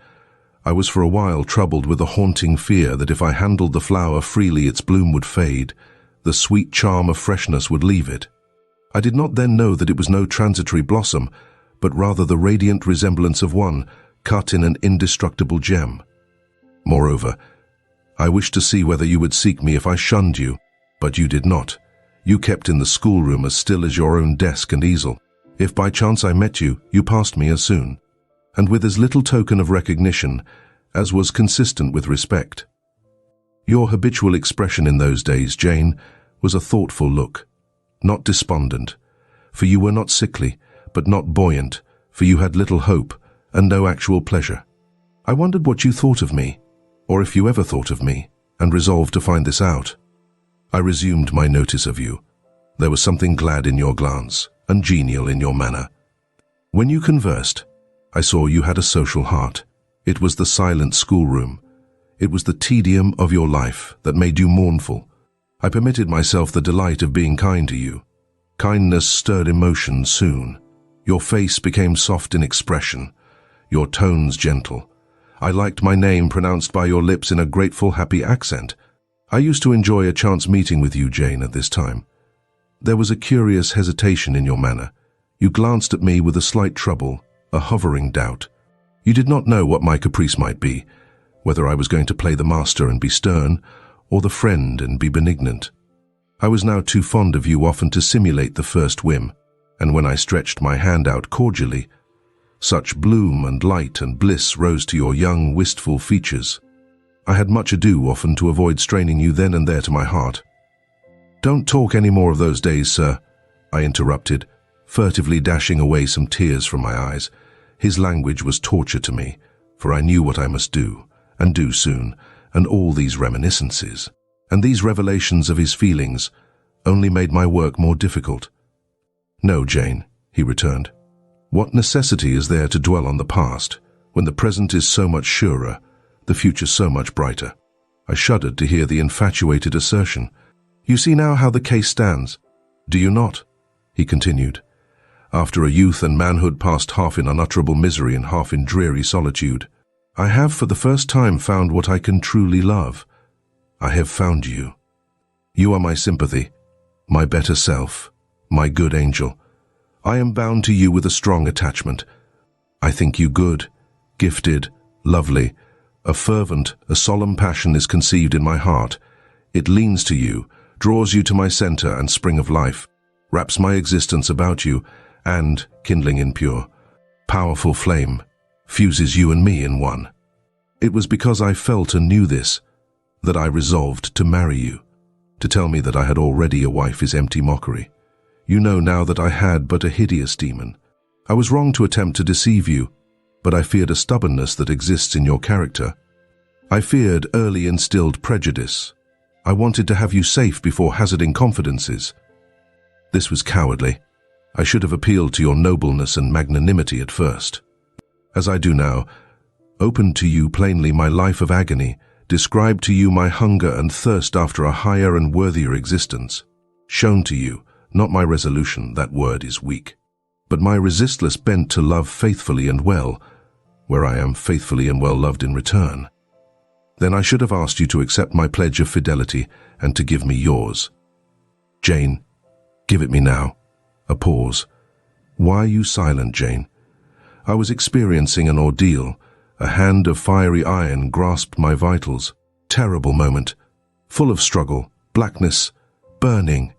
I was for a while troubled with a haunting fear that if I handled the flower freely its bloom would fade, the sweet charm of freshness would leave it. I did not then know that it was no transitory blossom, but rather the radiant resemblance of one cut in an indestructible gem. Moreover, I wished to see whether you would seek me if I shunned you, but you did not. You kept in the schoolroom as still as your own desk and easel. If by chance I met you, you passed me as soon, and with as little token of recognition as was consistent with respect. Your habitual expression in those days, Jane, was a thoughtful look, not despondent, for you were not sickly, but not buoyant, for you had little hope and no actual pleasure. I wondered what you thought of me, or if you ever thought of me, and resolved to find this out. I resumed my notice of you. There was something glad in your glance, and genial in your manner. When you conversed, I saw you had a social heart. It was the silent schoolroom. It was the tedium of your life that made you mournful. I permitted myself the delight of being kind to you. Kindness stirred emotion soon. Your face became soft in expression, your tones gentle. I liked my name pronounced by your lips in a grateful, happy accent. I used to enjoy a chance meeting with you, Jane, at this time. There was a curious hesitation in your manner. You glanced at me with a slight trouble, a hovering doubt. You did not know what my caprice might be, whether I was going to play the master and be stern, or the friend and be benignant. I was now too fond of you often to simulate the first whim, and when I stretched my hand out cordially, such bloom and light and bliss rose to your young, wistful features. I had much ado often to avoid straining you then and there to my heart. "Don't talk any more of those days, sir," I interrupted, furtively dashing away some tears from my eyes. His language was torture to me, for I knew what I must do, and do soon, and all these reminiscences, and these revelations of his feelings, only made my work more difficult. "No, Jane," he returned. "What necessity is there to dwell on the past, when the present is so much surer, the future so much brighter?" I shuddered to hear the infatuated assertion. "You see now how the case stands, do you not?" he continued. "After a youth and manhood passed half in unutterable misery and half in dreary solitude, I have for the first time found what I can truly love. I have found you. You are my sympathy, my better self, my good angel. I am bound to you with a strong attachment. I think you good, gifted, lovely. A fervent, a solemn passion is conceived in my heart. It leans to you, draws you to my center and spring of life, wraps my existence about you, and, kindling in pure, powerful flame, fuses you and me in one. It was because I felt and knew this that I resolved to marry you. To tell me that I had already a wife is empty mockery. You know now that I had but a hideous demon. I was wrong to attempt to deceive you, but I feared a stubbornness that exists in your character. I feared early instilled prejudice. I wanted to have you safe before hazarding confidences. This was cowardly. I should have appealed to your nobleness and magnanimity at first. As I do now, opened to you plainly my life of agony, described to you my hunger and thirst after a higher and worthier existence, shown to you, not my resolution, that word is weak, but my resistless bent to love faithfully and well, where I am faithfully and well loved in return. Then I should have asked you to accept my pledge of fidelity and to give me yours. Jane, give it me now. A pause. Why are you silent, Jane? I was experiencing an ordeal. A hand of fiery iron grasped my vitals. Terrible moment. Full of struggle, blackness, burning.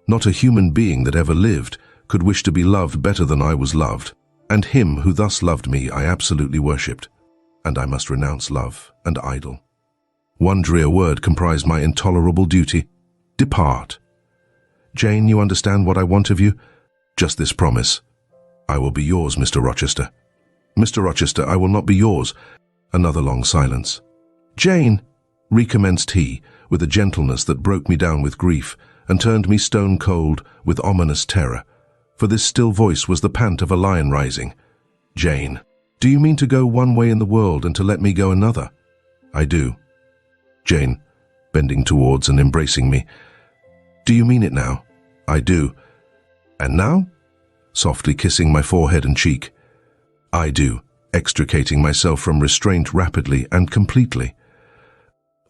Not a human being that ever lived could wish to be loved better than I was loved, and him who thus loved me I absolutely worshipped, and I must renounce love and idol. One drear word comprised my intolerable duty: depart. Jane, you understand what I want of you? Just this promise. I will be yours, Mr. Rochester. Mr. Rochester, I will not be yours. Another long silence. Jane, recommenced he, with a gentleness that broke me down with grief, and turned me stone cold with ominous terror, for this still voice was the pant of a lion rising. Jane, do you mean to go one way in the world and to let me go another? I do. Jane, bending towards and embracing me, do you mean it now? I do. And now? Softly kissing my forehead and cheek. I do, extricating myself from restraint rapidly and completely.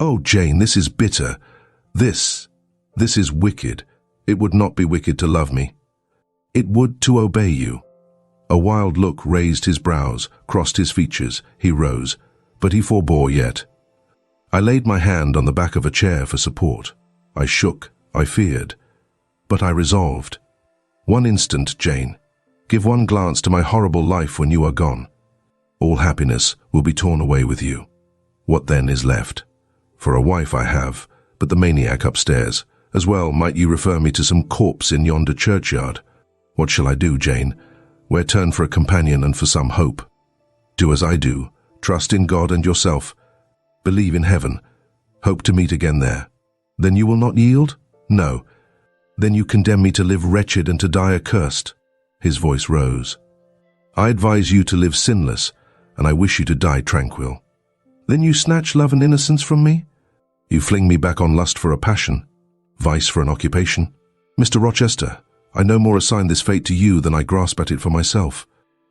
Oh, Jane, this is bitter. This is wicked. It would not be wicked to love me. It would to obey you. A wild look raised his brows, crossed his features. He rose, but he forbore yet. I laid my hand on the back of a chair for support. I shook, I feared, but I resolved. One instant, Jane. Give one glance to my horrible life when you are gone. All happiness will be torn away with you. What then is left? For a wife I have, but the maniac upstairs. As well might you refer me to some corpse in yonder churchyard. What shall I do, Jane? Where turn for a companion and for some hope? Do as I do. Trust in God and yourself. Believe in heaven. Hope to meet again there. Then you will not yield? No. Then you condemn me to live wretched and to die accursed. His voice rose. I advise you to live sinless, and I wish you to die tranquil. Then you snatch love and innocence from me? You fling me back on lust for a passion, vice for an occupation. Mr. Rochester, I no more assign this fate to you than I grasp at it for myself.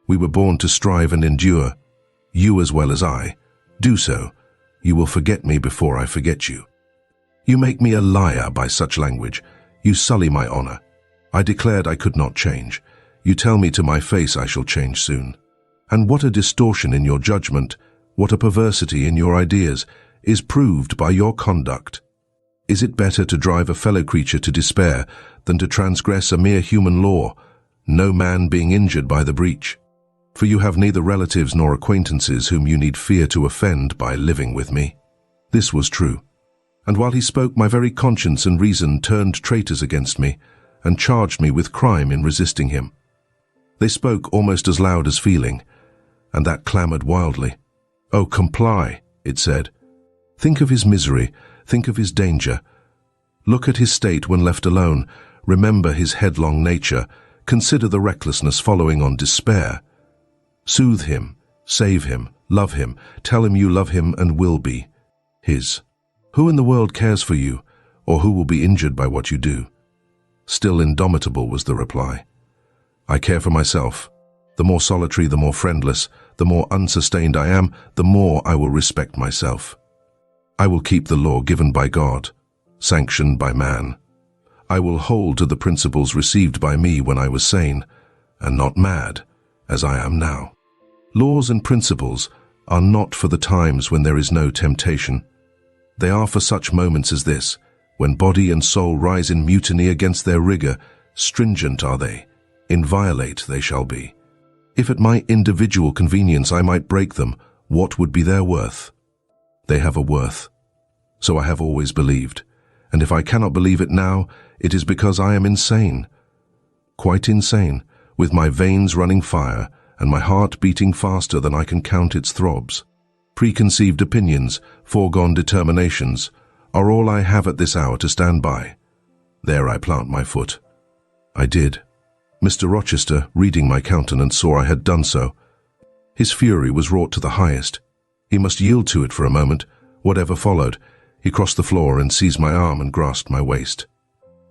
We were born to strive and endure. You as well as I. Do so. You will forget me before I forget you. You make me a liar by such language. You sully my honor. I declared I could not change. You tell me to my face I shall change soon. And what a distortion in your judgment, what a perversity in your ideas, is proved by your conduct. Is it better to drive a fellow creature to despair than to transgress a mere human law, no man being injured by the breach? For you have neither relatives nor acquaintances whom you need fear to offend by living with me. This was true. And while he spoke, my very conscience and reason turned traitors against me and charged me with crime in resisting him. They spoke almost as loud as feeling, and that clamoured wildly. Oh, comply, it said. Think of his misery, think of his danger. Look at his state when left alone, remember his headlong nature, consider the recklessness following on despair. Soothe him, save him, love him, tell him you love him and will be his. Who in the world cares for you, or who will be injured by what you do? Still indomitable was the reply. I care for myself. The more solitary, the more friendless, the more unsustained I am, the more I will respect myself. I will keep the law given by God, sanctioned by man. I will hold to the principles received by me when I was sane, and not mad, as I am now. Laws and principles are not for the times when there is no temptation. They are for such moments as this, when body and soul rise in mutiny against their rigor. Stringent are they, inviolate they shall be. If at my individual convenience I might break them, what would be their worth? They have a worth. So I have always believed, and if I cannot believe it now, it is because I am insane. Quite insane, with my veins running fire, and my heart beating faster than I can count its throbs. Preconceived opinions, foregone determinations, are all I have at this hour to stand by. There I plant my foot. I did. Mr. Rochester, reading my countenance, saw I had done so. His fury was wrought to the highest. He must yield to it for a moment. Whatever followed, he crossed the floor and seized my arm and grasped my waist.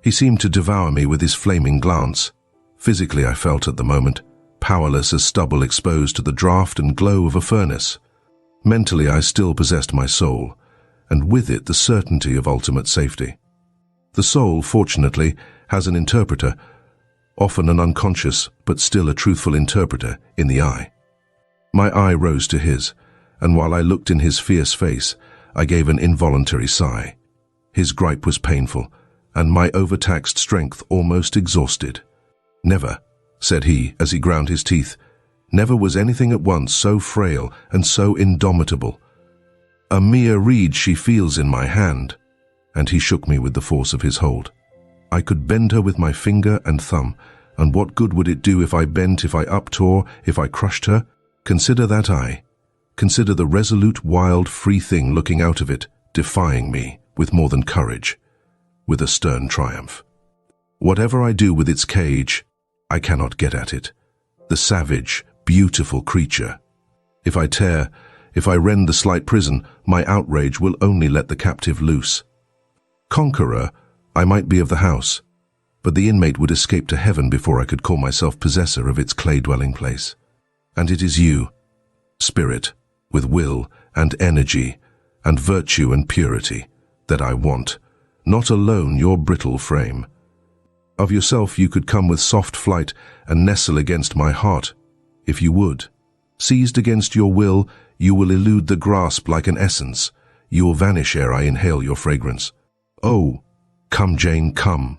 He seemed to devour me with his flaming glance. Physically, I felt at the moment powerless as stubble exposed to the draught and glow of a furnace. Mentally, I still possessed my soul, and with it the certainty of ultimate safety. The soul, fortunately, has an interpreter, often an unconscious but still a truthful interpreter, in the eye. My eye rose to his, and while I looked in his fierce face, I gave an involuntary sigh. His gripe was painful, and my overtaxed strength almost exhausted. Never, said he as he ground his teeth, never was anything at once so frail and so indomitable. A mere reed she feels in my hand, and he shook me with the force of his hold. I could bend her with my finger and thumb, and what good would it do if I bent, if I uptore, if I crushed her? Consider that eye. Consider the resolute, wild, free thing looking out of it, defying me, with more than courage, with a stern triumph. Whatever I do with its cage, I cannot get at it. The savage, beautiful creature. If I tear, if I rend the slight prison, my outrage will only let the captive loose. Conqueror, I might be of the house, but the inmate would escape to heaven before I could call myself possessor of its clay-dwelling place. And it is you, spirit, with will and energy and virtue and purity, that I want, not alone your brittle frame. Of yourself you could come with soft flight and nestle against my heart, if you would. Seized against your will, you will elude the grasp like an essence. You will vanish ere I inhale your fragrance. Oh, come, Jane, come.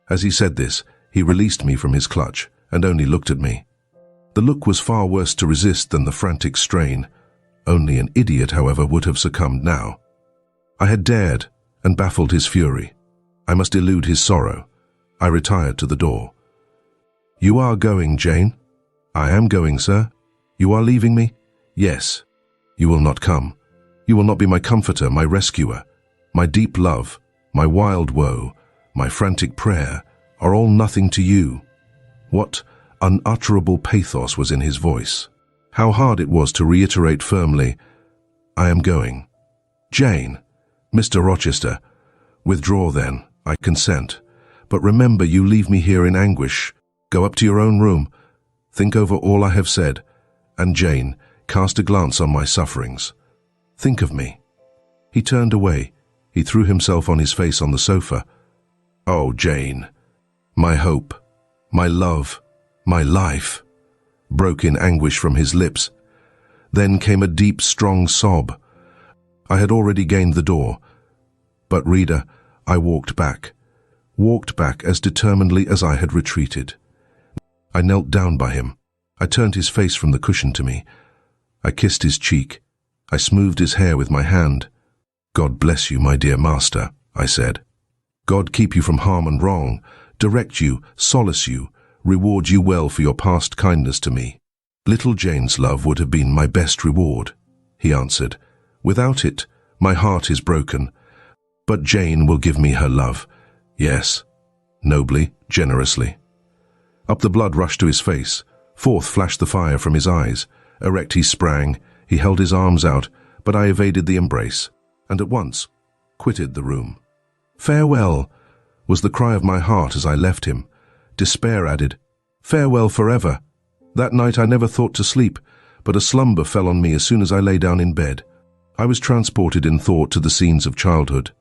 As he said this, he released me from his clutch and only looked at me. The look was far worse to resist than the frantic strain. Only an idiot, however, would have succumbed now. I had dared and baffled his fury. I must elude his sorrow. I retired to the door. "You are going, Jane?" "I am going, sir." "You are leaving me?" "Yes." "You will not come. You will not be my comforter, my rescuer. My deep love, my wild woe, my frantic prayer are all nothing to you." What unutterable pathos was in his voice. How hard it was to reiterate firmly, "I am going." "Jane, Mr. Rochester, withdraw then, I consent. But remember, you leave me here in anguish. Go up to your own room. Think over all I have said. And Jane, cast a glance on my sufferings. Think of me." He turned away. He threw himself on his face on the sofa. "Oh, Jane, my hope, my love, my life," broke in anguish from his lips. Then came a deep, strong sob. I had already gained the door. But, reader, I walked back as determinedly as I had retreated. I knelt down by him. I turned his face from the cushion to me. I kissed his cheek. I smoothed his hair with my hand. "God bless you, my dear master," I said. "God keep you from harm and wrong, direct you, solace you, reward you well for your past kindness to me." "Little Jane's love would have been my best reward," he answered. "Without it, my heart is broken. But Jane will give me her love. Yes, nobly, generously." Up the blood rushed to his face. Forth flashed the fire from his eyes. Erect he sprang. He held his arms out, but I evaded the embrace, and at once quitted the room. "Farewell," was the cry of my heart as I left him. Despair added, "Farewell forever." That night I never thought to sleep, but a slumber fell on me as soon as I lay down in bed. I was transported in thought to the scenes of childhood.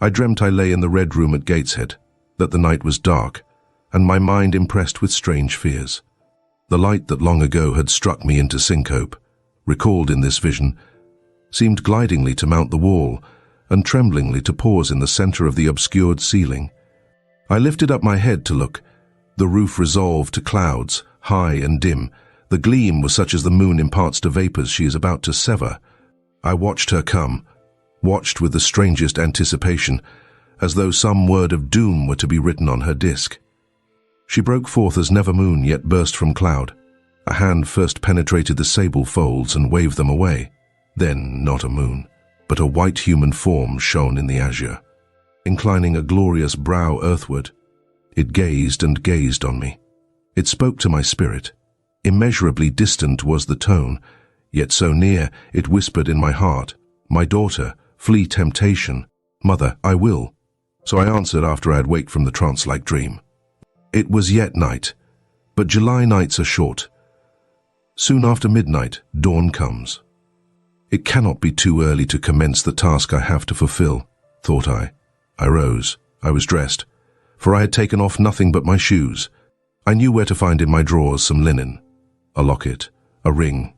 I dreamt I lay in the Red Room at Gateshead, that the night was dark, and my mind impressed with strange fears. The light that long ago had struck me into syncope, recalled in this vision, seemed glidingly to mount the wall, and tremblingly to pause in the center of the obscured ceiling. I lifted up my head to look. The roof resolved to clouds, high and dim. The gleam was such as the moon imparts to vapors she is about to sever. I watched her come, watched with the strangest anticipation, as though some word of doom were to be written on her disk. She broke forth as never moon yet burst from cloud. A hand first penetrated the sable folds and waved them away. Then not a moon, but a white human form shone in the azure. Inclining a glorious brow earthward, it gazed and gazed on me. It spoke to my spirit. Immeasurably distant was the tone, yet so near it whispered in my heart, "My daughter, flee temptation. Mother, I will." So I answered after I had waked from the trance-like dream. It was yet night, but July nights are short. Soon after midnight, dawn comes. It cannot be too early to commence the task I have to fulfill, thought I. I rose. I was dressed, for I had taken off nothing but my shoes. I knew where to find in my drawers some linen, a locket, a ring.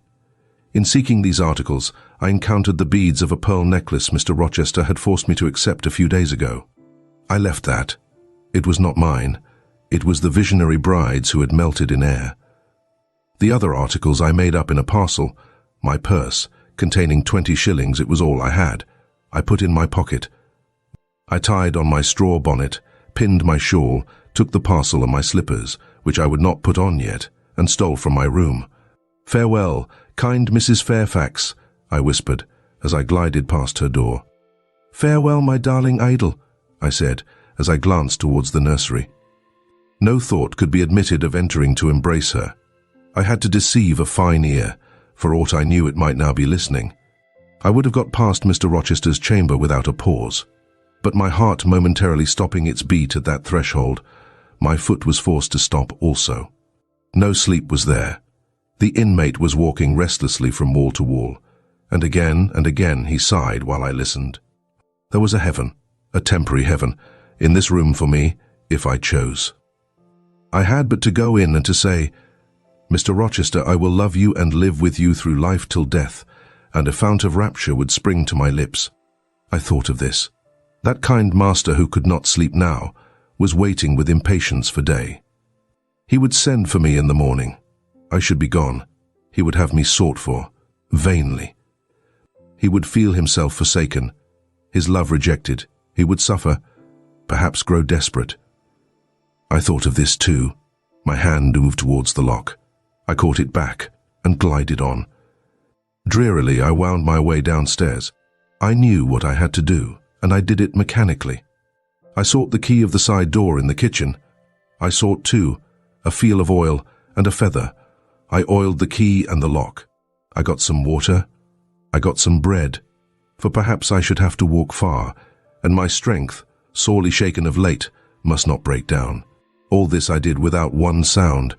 In seeking these articles, I encountered the beads of a pearl necklace Mr. Rochester had forced me to accept a few days ago. I left that. It was not mine. It was the visionary bride's who had melted in air. The other articles I made up in a parcel. My purse, containing 20 shillings, it was all I had. I put in my pocket. I tied on my straw bonnet, pinned my shawl, took the parcel and my slippers, which I would not put on yet, and stole from my room. "Farewell, kind Mrs. Fairfax," I whispered, as I glided past her door. "Farewell, my darling idol," I said, as I glanced towards the nursery. No thought could be admitted of entering to embrace her. I had to deceive a fine ear. For aught I knew, it might now be listening. I would have got past Mr. Rochester's chamber without a pause. But my heart momentarily stopping its beat at that threshold, my foot was forced to stop also. No sleep was there. The inmate was walking restlessly from wall to wall, and again he sighed while I listened. There was a heaven, a temporary heaven, in this room for me, if I chose. I had but to go in and to say, "Mr. Rochester, I will love you and live with you through life till death," and a fount of rapture would spring to my lips. I thought of this. That kind master who could not sleep now was waiting with impatience for day. He would send for me in the morning. I should be gone. He would have me sought for, vainly. He would feel himself forsaken, his love rejected. He would suffer, perhaps grow desperate. I thought of this too. My hand moved towards the lock. I caught it back and glided on. Drearily, I wound my way downstairs. I knew what I had to do, and I did it mechanically. I sought the key of the side door in the kitchen. I sought, too, a feel of oil and a feather. I oiled the key and the lock. I got some water. I got some bread, for perhaps I should have to walk far, and my strength, sorely shaken of late, must not break down. All this I did without one sound.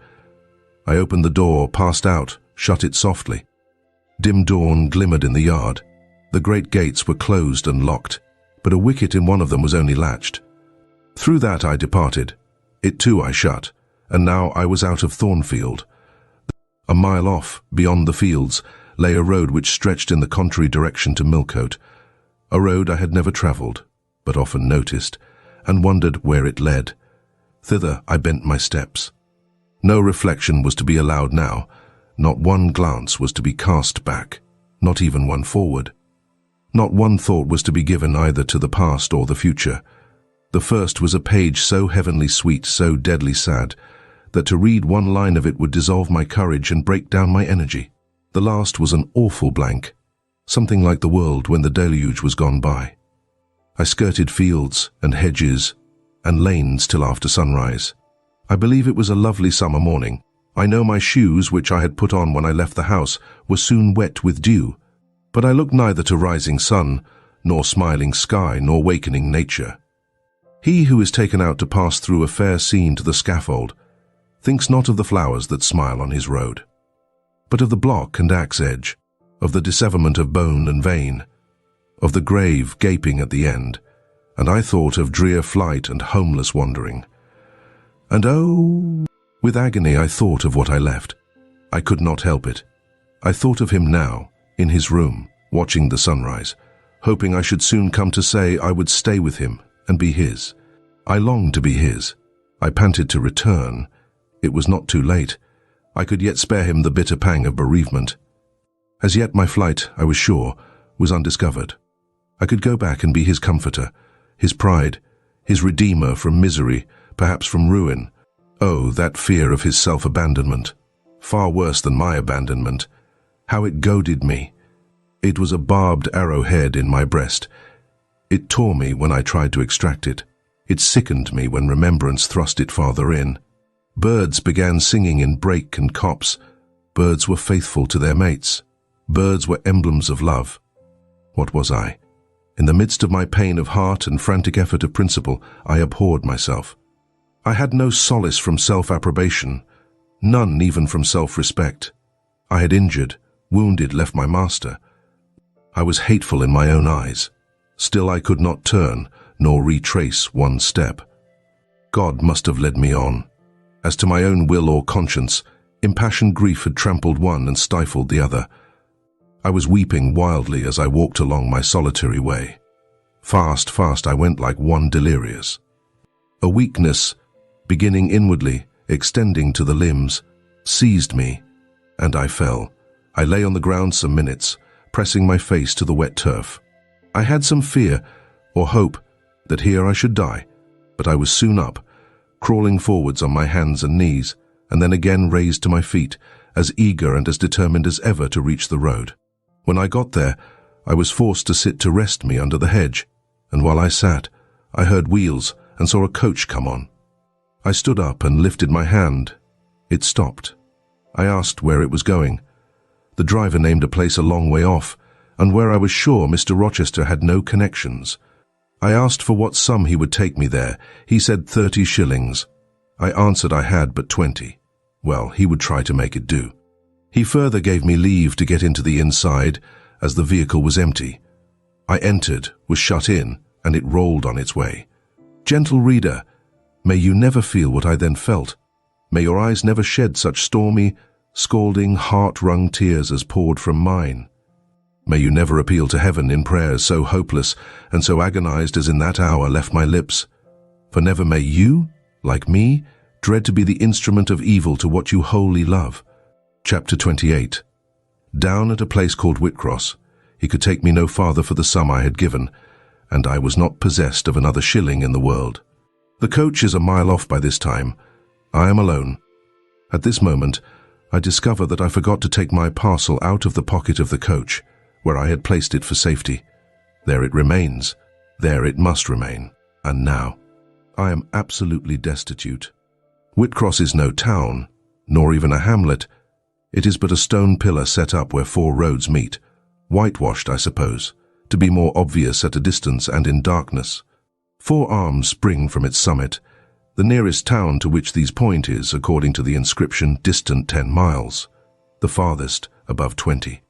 I opened the door, passed out, shut it softly. Dim dawn glimmered in the yard. The great gates were closed and locked, but a wicket in one of them was only latched. Through that I departed. It too I shut, and now I was out of Thornfield. A mile off, beyond the fields, lay a road which stretched in the contrary direction to Millcote, a road I had never travelled, but often noticed, and wondered where it led. Thither I bent my steps. No reflection was to be allowed now. Not one glance was to be cast back, not even one forward. Not one thought was to be given either to the past or the future. The first was a page so heavenly sweet, so deadly sad, that to read one line of it would dissolve my courage and break down my energy. The last was an awful blank, something like the world when the deluge was gone by. I skirted fields and hedges and lanes till after sunrise. I believe it was a lovely summer morning. I know my shoes, which I had put on when I left the house, were soon wet with dew, but I looked neither to rising sun, nor smiling sky, nor wakening nature. He who is taken out to pass through a fair scene to the scaffold thinks not of the flowers that smile on his road, but of the block and axe edge, of the disseverment of bone and vein, of the grave gaping at the end, and I thought of drear flight and homeless wandering. And oh, with agony I thought of what I left. I could not help it. I thought of him now, in his room, watching the sunrise, hoping I should soon come to say I would stay with him and be his. I longed to be his. I panted to return. It was not too late. I could yet spare him the bitter pang of bereavement. As yet my flight, I was sure, was undiscovered. I could go back and be his comforter, his pride, his redeemer from misery, perhaps from ruin. Oh, that fear of his self-abandonment, far worse than my abandonment. How it goaded me. It was a barbed arrowhead in my breast. It tore me when I tried to extract it. It sickened me when remembrance thrust it farther in. Birds began singing in brake and copse. Birds were faithful to their mates. Birds were emblems of love. What was I? In the midst of my pain of heart and frantic effort of principle, I abhorred myself. I had no solace from self-approbation, none even from self-respect. I had injured, wounded, left my master. I was hateful in my own eyes. Still I could not turn, nor retrace one step. God must have led me on. As to my own will or conscience, impassioned grief had trampled one and stifled the other. I was weeping wildly as I walked along my solitary way. Fast, fast I went like one delirious. A weakness, beginning inwardly, extending to the limbs, seized me, and I fell. I lay on the ground some minutes, pressing my face to the wet turf. I had some fear, or hope, that here I should die, but I was soon up, crawling forwards on my hands and knees, and then again raised to my feet, as eager and as determined as ever to reach the road. When I got there, I was forced to sit to rest me under the hedge, and while I sat, I heard wheels and saw a coach come on. I stood up and lifted my hand. It stopped. I asked where it was going. The driver named a place a long way off, and where I was sure Mr. Rochester had no connections. I asked for what sum he would take me there. He said 30 shillings. I answered I had but 20. Well, he would try to make it do. He further gave me leave to get into the inside, as the vehicle was empty. I entered, was shut in, and it rolled on its way. Gentle reader, may you never feel what I then felt. May your eyes never shed such stormy, scalding, heart-wrung tears as poured from mine. May you never appeal to heaven in prayers so hopeless and so agonized as in that hour left my lips. For never may you, like me, dread to be the instrument of evil to what you wholly love. Chapter 28. Down at a place called Whitcross, he could take me no farther for the sum I had given, and I was not possessed of another shilling in the world. The coach is a mile off by this time. I am alone. At this moment, I discover that I forgot to take my parcel out of the pocket of the coach, where I had placed it for safety. There it remains. There it must remain. And now, I am absolutely destitute. Whitcross is no town, nor even a hamlet. It is but a stone pillar set up where four roads meet, whitewashed, I suppose, to be more obvious at a distance and in darkness. Four arms spring from its summit. The nearest town to which these point is, according to the inscription, distant 10 miles, the farthest above 20.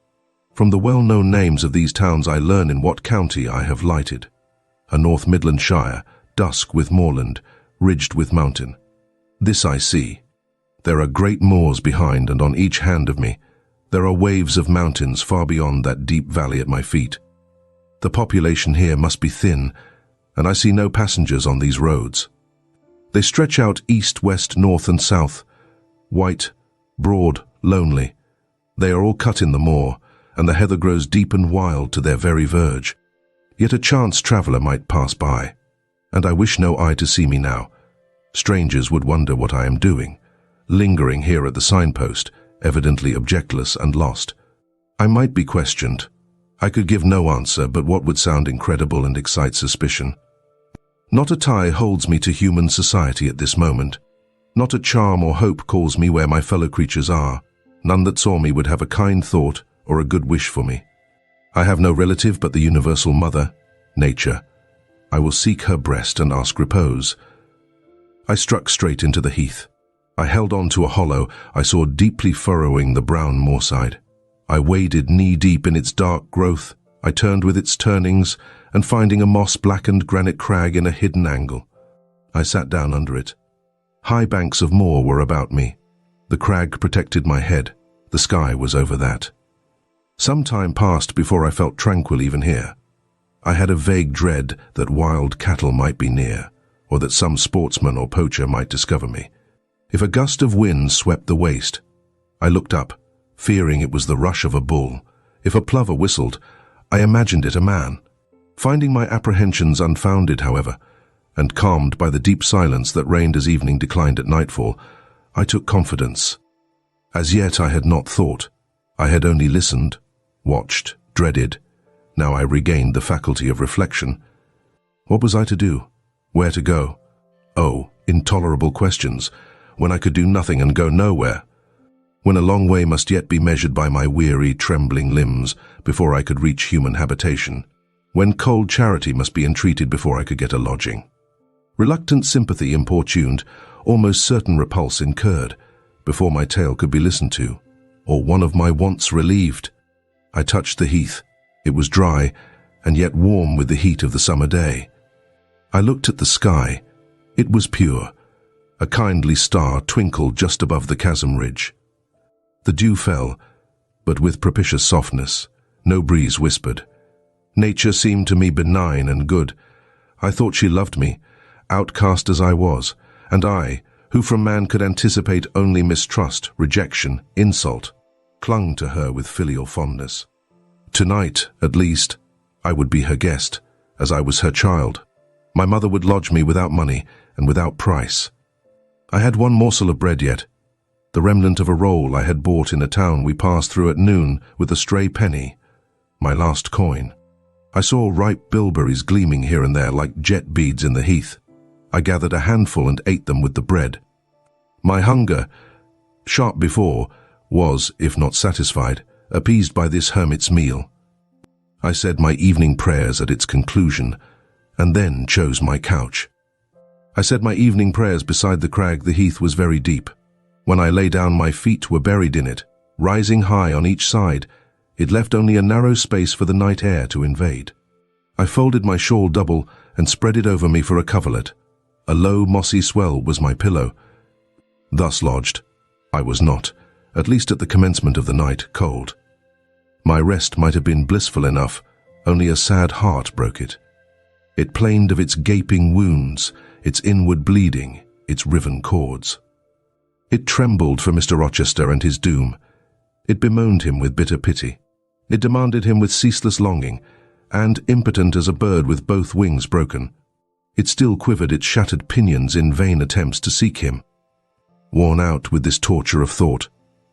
From the well-known names of these towns I learn in what county I have lighted. A North Midland shire, dusk with moorland, ridged with mountain. This I see. There are great moors behind and on each hand of me. There are waves of mountains far beyond that deep valley at my feet. The population here must be thin, and I see no passengers on these roads. They stretch out east, west, north and south, white, broad, lonely. They are all cut in the moor, and the heather grows deep and wild to their very verge. Yet a chance traveller might pass by, and I wish no eye to see me now. Strangers would wonder what I am doing, lingering here at the signpost, evidently objectless and lost. I might be questioned. I could give no answer but what would sound incredible and excite suspicion. Not a tie holds me to human society at this moment. Not a charm or hope calls me where my fellow creatures are. None that saw me would have a kind thought or a good wish for me. I have no relative but the universal mother, nature. I will seek her breast and ask repose. I struck straight into the heath. I held on to a hollow I saw deeply furrowing the brown moorside. I waded knee-deep in its dark growth. I turned with its turnings, and finding a moss-blackened granite crag in a hidden angle, I sat down under it. High banks of moor were about me. The crag protected my head. The sky was over that. Some time passed before I felt tranquil even here. I had a vague dread that wild cattle might be near, or that some sportsman or poacher might discover me. If a gust of wind swept the waste, I looked up, fearing it was the rush of a bull. If a plover whistled, I imagined it a man. Finding my apprehensions unfounded, however, and calmed by the deep silence that reigned as evening declined at nightfall, I took confidence. As yet I had not thought. I had only listened, watched, dreaded. Now I regained the faculty of reflection. What was I to do? Where to go? Oh, intolerable questions, when I could do nothing and go nowhere. When a long way must yet be measured by my weary, trembling limbs before I could reach human habitation. When cold charity must be entreated before I could get a lodging. Reluctant sympathy importuned, almost certain repulse incurred, before my tale could be listened to, or one of my wants relieved. I touched the heath. It was dry, and yet warm with the heat of the summer day. I looked at the sky. It was pure. A kindly star twinkled just above the chasm ridge. The dew fell, but with propitious softness. No breeze whispered. Nature seemed to me benign and good. I thought she loved me, outcast as I was, and I, who from man could anticipate only mistrust, rejection, insult, clung to her with filial fondness. Tonight, at least, I would be her guest, as I was her child. My mother would lodge me without money and without price. I had one morsel of bread yet, the remnant of a roll I had bought in a town we passed through at noon with a stray penny, my last coin. I saw ripe bilberries gleaming here and there like jet beads in the heath. I gathered a handful and ate them with the bread. My hunger, sharp before, was, if not satisfied, appeased by this hermit's meal. I said my evening prayers at its conclusion, and then chose my couch. I said my evening prayers beside the crag. The heath was very deep. When I lay down, my feet were buried in it, rising high on each side. It left only a narrow space for the night air to invade. I folded my shawl double and spread it over me for a coverlet. A low, mossy swell was my pillow. Thus lodged, I was not, at least at the commencement of the night, cold. My rest might have been blissful enough, only a sad heart broke it. It plained of its gaping wounds, its inward bleeding, its riven cords. It trembled for Mr. Rochester and his doom. It bemoaned him with bitter pity. It demanded him with ceaseless longing, and, impotent as a bird with both wings broken, it still quivered its shattered pinions in vain attempts to seek him. Worn out with this torture of thought,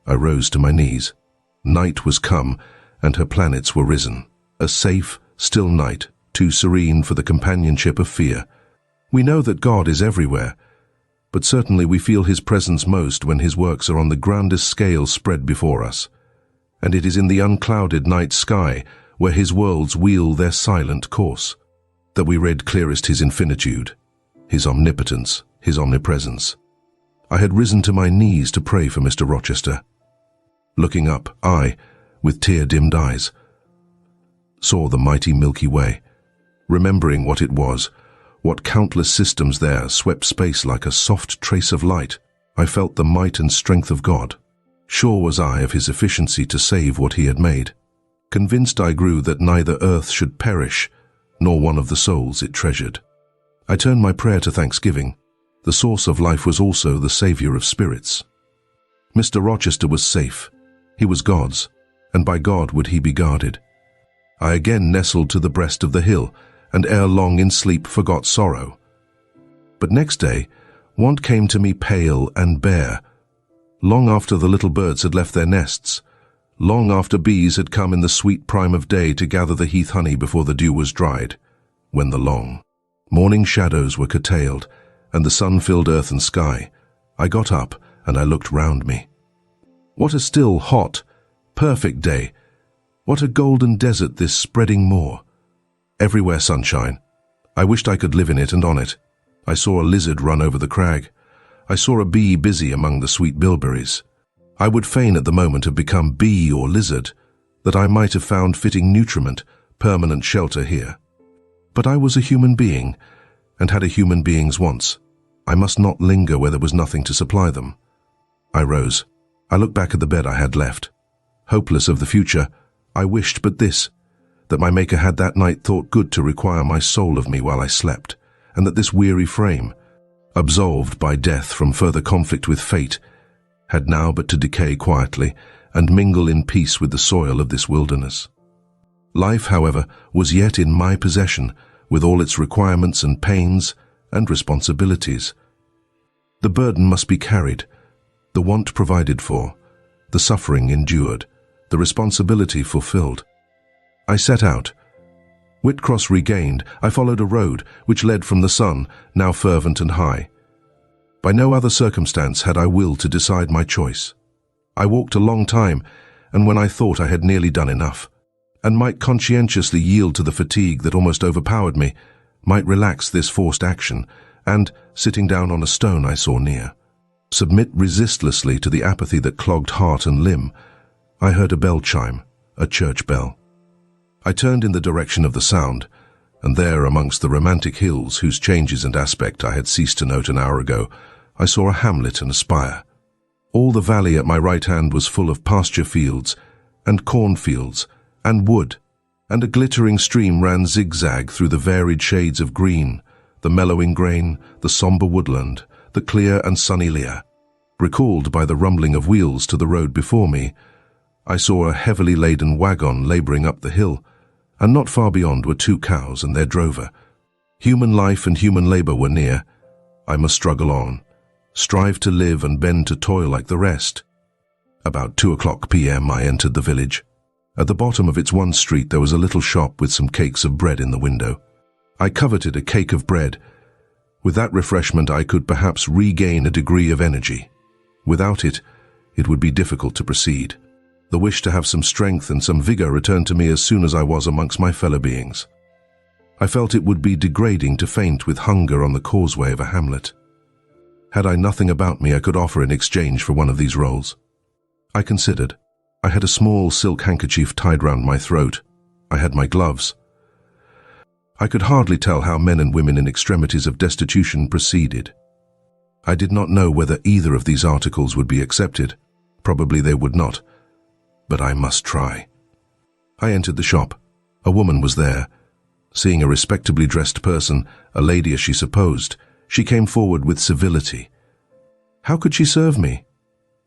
I rose to my knees. Night was come, and her planets were risen. A safe, still night, too serene for the companionship of fear. We know that God is everywhere, but certainly we feel his presence most when his works are on the grandest scale spread before us. And it is in the unclouded night sky, where his worlds wheel their silent course, that we read clearest his infinitude, his omnipotence, his omnipresence. I had risen to my knees to pray for Mr. Rochester. Looking up, I, with tear-dimmed eyes, saw the mighty Milky Way. Remembering what it was, what countless systems there swept space like a soft trace of light, I felt the might and strength of God. Sure was I of his efficiency to save what he had made. Convinced I grew that neither earth should perish, nor one of the souls it treasured. I turned my prayer to thanksgiving. The source of life was also the Saviour of spirits. Mr. Rochester was safe. He was God's, and by God would he be guarded. I again nestled to the breast of the hill, and ere long in sleep forgot sorrow. But next day, want came to me pale and bare, long after the little birds had left their nests, long after bees had come in the sweet prime of day to gather the heath honey before the dew was dried, when the long morning shadows were curtailed, and the sun filled earth and sky. I got up, and I looked round me. What a still, hot, perfect day! What a golden desert this spreading moor! Everywhere sunshine. I wished I could live in it and on it. I saw a lizard run over the crag. I saw a bee busy among the sweet bilberries. I would fain at the moment have become bee or lizard, that I might have found fitting nutriment, permanent shelter here. But I was a human being, and had a human being's wants. I must not linger where there was nothing to supply them. I rose. I looked back at the bed I had left. Hopeless of the future, I wished but this, that my Maker had that night thought good to require my soul of me while I slept, and that this weary frame, absolved by death from further conflict with fate, had now but to decay quietly and mingle in peace with the soil of this wilderness. Life, however, was yet in my possession, with all its requirements and pains and responsibilities. The burden must be carried, the want provided for, the suffering endured, the responsibility fulfilled. I set out. Whitcross regained, I followed a road which led from the sun, now fervent and high. By no other circumstance had I will to decide my choice. I walked a long time, and when I thought I had nearly done enough, and might conscientiously yield to the fatigue that almost overpowered me, might relax this forced action, and, sitting down on a stone I saw near, submit resistlessly to the apathy that clogged heart and limb, I heard a bell chime, a church bell. I turned in the direction of the sound, and there amongst the romantic hills whose changes and aspect I had ceased to note an hour ago, I saw a hamlet and a spire. All the valley at my right hand was full of pasture fields, and cornfields, and wood, and a glittering stream ran zigzag through the varied shades of green, the mellowing grain, the sombre woodland, the clear and sunny lea. Recalled by the rumbling of wheels to the road before me, I saw a heavily laden wagon labouring up the hill, and not far beyond were 2 cows and their drover. Human life and human labour were near. I must struggle on, strive to live and bend to toil like the rest. About 2:00 p.m. I entered the village. At the bottom of its one street there was a little shop with some cakes of bread in the window. I coveted a cake of bread. With that refreshment I could perhaps regain a degree of energy. Without it, it would be difficult to proceed. The wish to have some strength and some vigour returned to me as soon as I was amongst my fellow beings. I felt it would be degrading to faint with hunger on the causeway of a hamlet. Had I nothing about me I could offer in exchange for one of these rolls? I considered. I had a small silk handkerchief tied round my throat. I had my gloves. I could hardly tell how men and women in extremities of destitution proceeded. I did not know whether either of these articles would be accepted. Probably they would not. But I must try. I entered the shop. A woman was there. Seeing a respectably dressed person, a lady as she supposed, she came forward with civility. How could she serve me?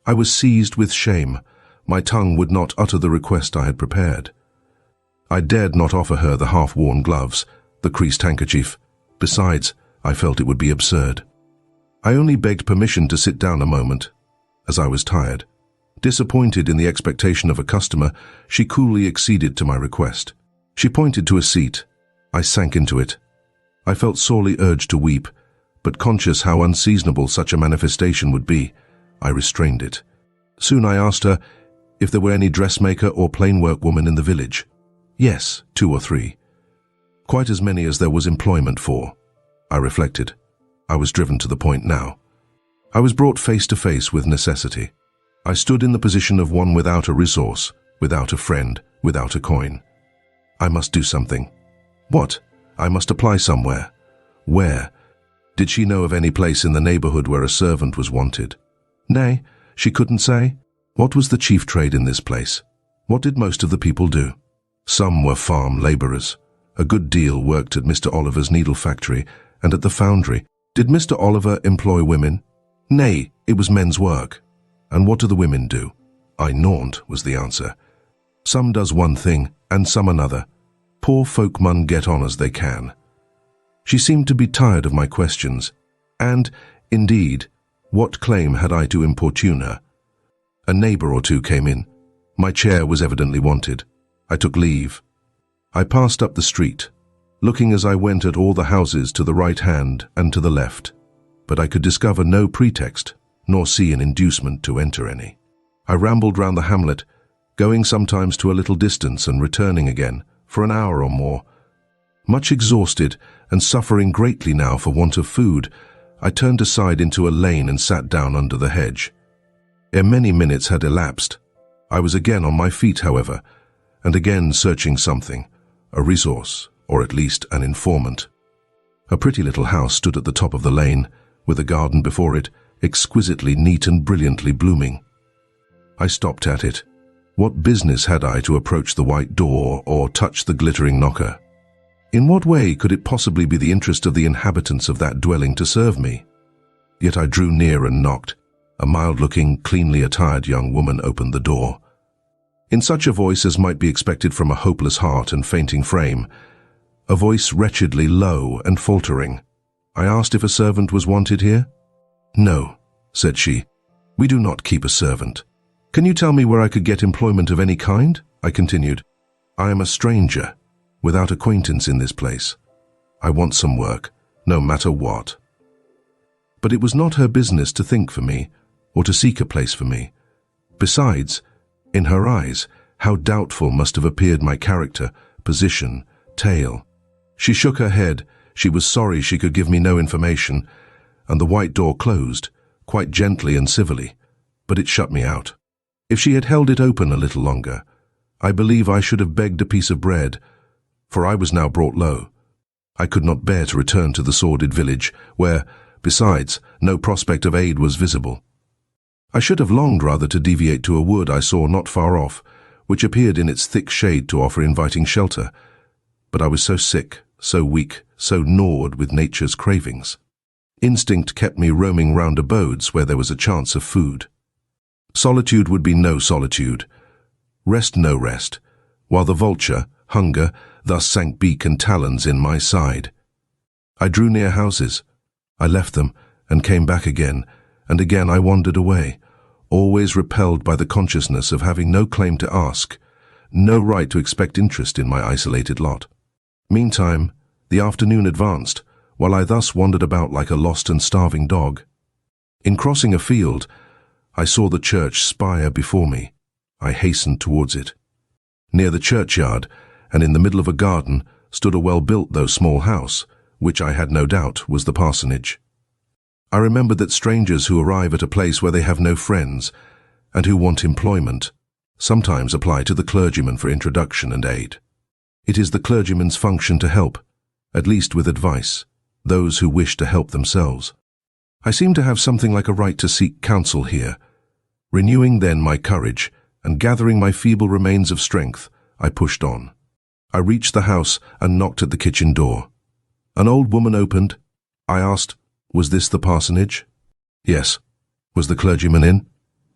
I was seized with shame. My tongue would not utter the request I had prepared. I dared not offer her the half-worn gloves, the creased handkerchief. Besides, I felt it would be absurd. I only begged permission to sit down a moment, as I was tired. Disappointed in the expectation of a customer, she coolly acceded to my request. She pointed to a seat. I sank into it. I felt sorely urged to weep, but conscious how unseasonable such a manifestation would be, I restrained it. Soon I asked her if there were any dressmaker or plain workwoman in the village. Yes, 2 or 3. Quite as many as there was employment for. I reflected. I was driven to the point now. I was brought face to face with necessity. I stood in the position of one without a resource, without a friend, without a coin. I must do something. What? I must apply somewhere. Where? Did she know of any place in the neighborhood where a servant was wanted? Nay, she couldn't say. What was the chief trade in this place? What did most of the people do? Some were farm laborers. A good deal worked at Mr. Oliver's needle factory and at the foundry. Did Mr. Oliver employ women? Nay, it was men's work. And what do the women do? I naunt, was the answer. Some does one thing, and some another. Poor folk mun get on as they can. She seemed to be tired of my questions, and, indeed, what claim had I to importune her? A neighbor or two came in. My chair was evidently wanted. I took leave. I passed up the street, looking as I went at all the houses to the right hand and to the left, but I could discover no pretext, nor see an inducement to enter any. I rambled round the hamlet, going sometimes to a little distance and returning again, for an hour or more. Much exhausted and suffering greatly now for want of food, I turned aside into a lane and sat down under the hedge. Ere many minutes had elapsed, I was again on my feet, however, and again searching something, a resource, or at least an informant. A pretty little house stood at the top of the lane, with a garden before it, exquisitely neat and brilliantly blooming. I stopped at it. What business had I to approach the white door or touch the glittering knocker? In what way could it possibly be the interest of the inhabitants of that dwelling to serve me? Yet I drew near and knocked. A mild-looking, cleanly attired young woman opened the door. In such a voice as might be expected from a hopeless heart and fainting frame, a voice wretchedly low and faltering, I asked if a servant was wanted here. No, said she, we do not keep a servant. Can you tell me where I could get employment of any kind? I continued. I am a stranger, without acquaintance in this place. I want some work, no matter what. But it was not her business to think for me, or to seek a place for me. Besides, in her eyes, how doubtful must have appeared my character, position, tale. She shook her head. She was sorry she could give me no information, and the white door closed, quite gently and civilly, but it shut me out. If she had held it open a little longer, I believe I should have begged a piece of bread, for I was now brought low. I could not bear to return to the sordid village, where, besides, no prospect of aid was visible. I should have longed rather to deviate to a wood I saw not far off, which appeared in its thick shade to offer inviting shelter, but I was so sick, so weak, so gnawed with nature's cravings. Instinct kept me roaming round abodes where there was a chance of food. Solitude would be no solitude, rest no rest, while the vulture, hunger, thus sank beak and talons in my side. I drew near houses. I left them and came back again, and again I wandered away, always repelled by the consciousness of having no claim to ask, no right to expect interest in my isolated lot. Meantime, the afternoon advanced, while I thus wandered about like a lost and starving dog. In crossing a field, I saw the church spire before me. I hastened towards it. Near the churchyard, and in the middle of a garden, stood a well-built though small house, which I had no doubt was the parsonage. I remembered that strangers who arrive at a place where they have no friends, and who want employment, sometimes apply to the clergyman for introduction and aid. It is the clergyman's function to help, at least with advice, those who wish to help themselves. I seemed to have something like a right to seek counsel here. Renewing then my courage, and gathering my feeble remains of strength, I pushed on. I reached the house and knocked at the kitchen door. An old woman opened. I asked, was this the parsonage? Yes. Was the clergyman in?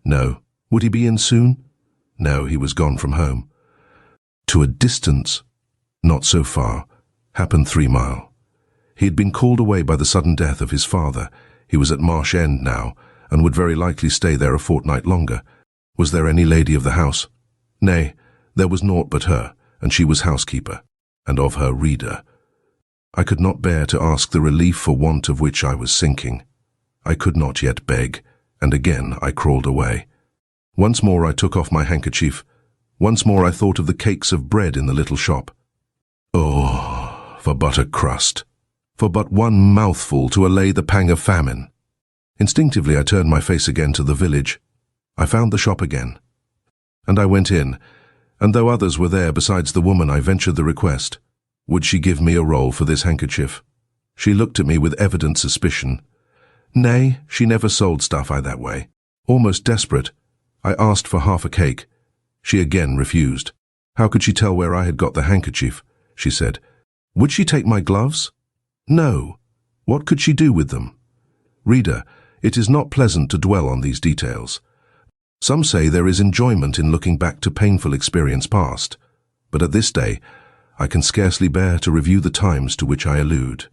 No. Would he be in soon? No, he was gone from home. To a distance, not so far, happened 3 Mile. He had been called away by the sudden death of his father. He was at Marsh End now, and would very likely stay there a fortnight longer. Was there any lady of the house? Nay, there was naught but her, and she was housekeeper, and of her reader. I could not bear to ask the relief for want of which I was sinking. I could not yet beg, and again I crawled away. Once more I took off my handkerchief. Once more I thought of the cakes of bread in the little shop. Oh, for but a crust, for but one mouthful to allay the pang of famine. Instinctively I turned my face again to the village. I found the shop again. And I went in, and though others were there besides the woman, I ventured the request. Would she give me a roll for this handkerchief? She looked at me with evident suspicion. Nay, she never sold stuff that way. Almost desperate, I asked for half a cake. She again refused. How could she tell where I had got the handkerchief? She said. Would she take my gloves? No. What could she do with them? Reader, it is not pleasant to dwell on these details. Some say there is enjoyment in looking back to painful experience past, but at this day I can scarcely bear to review the times to which I allude.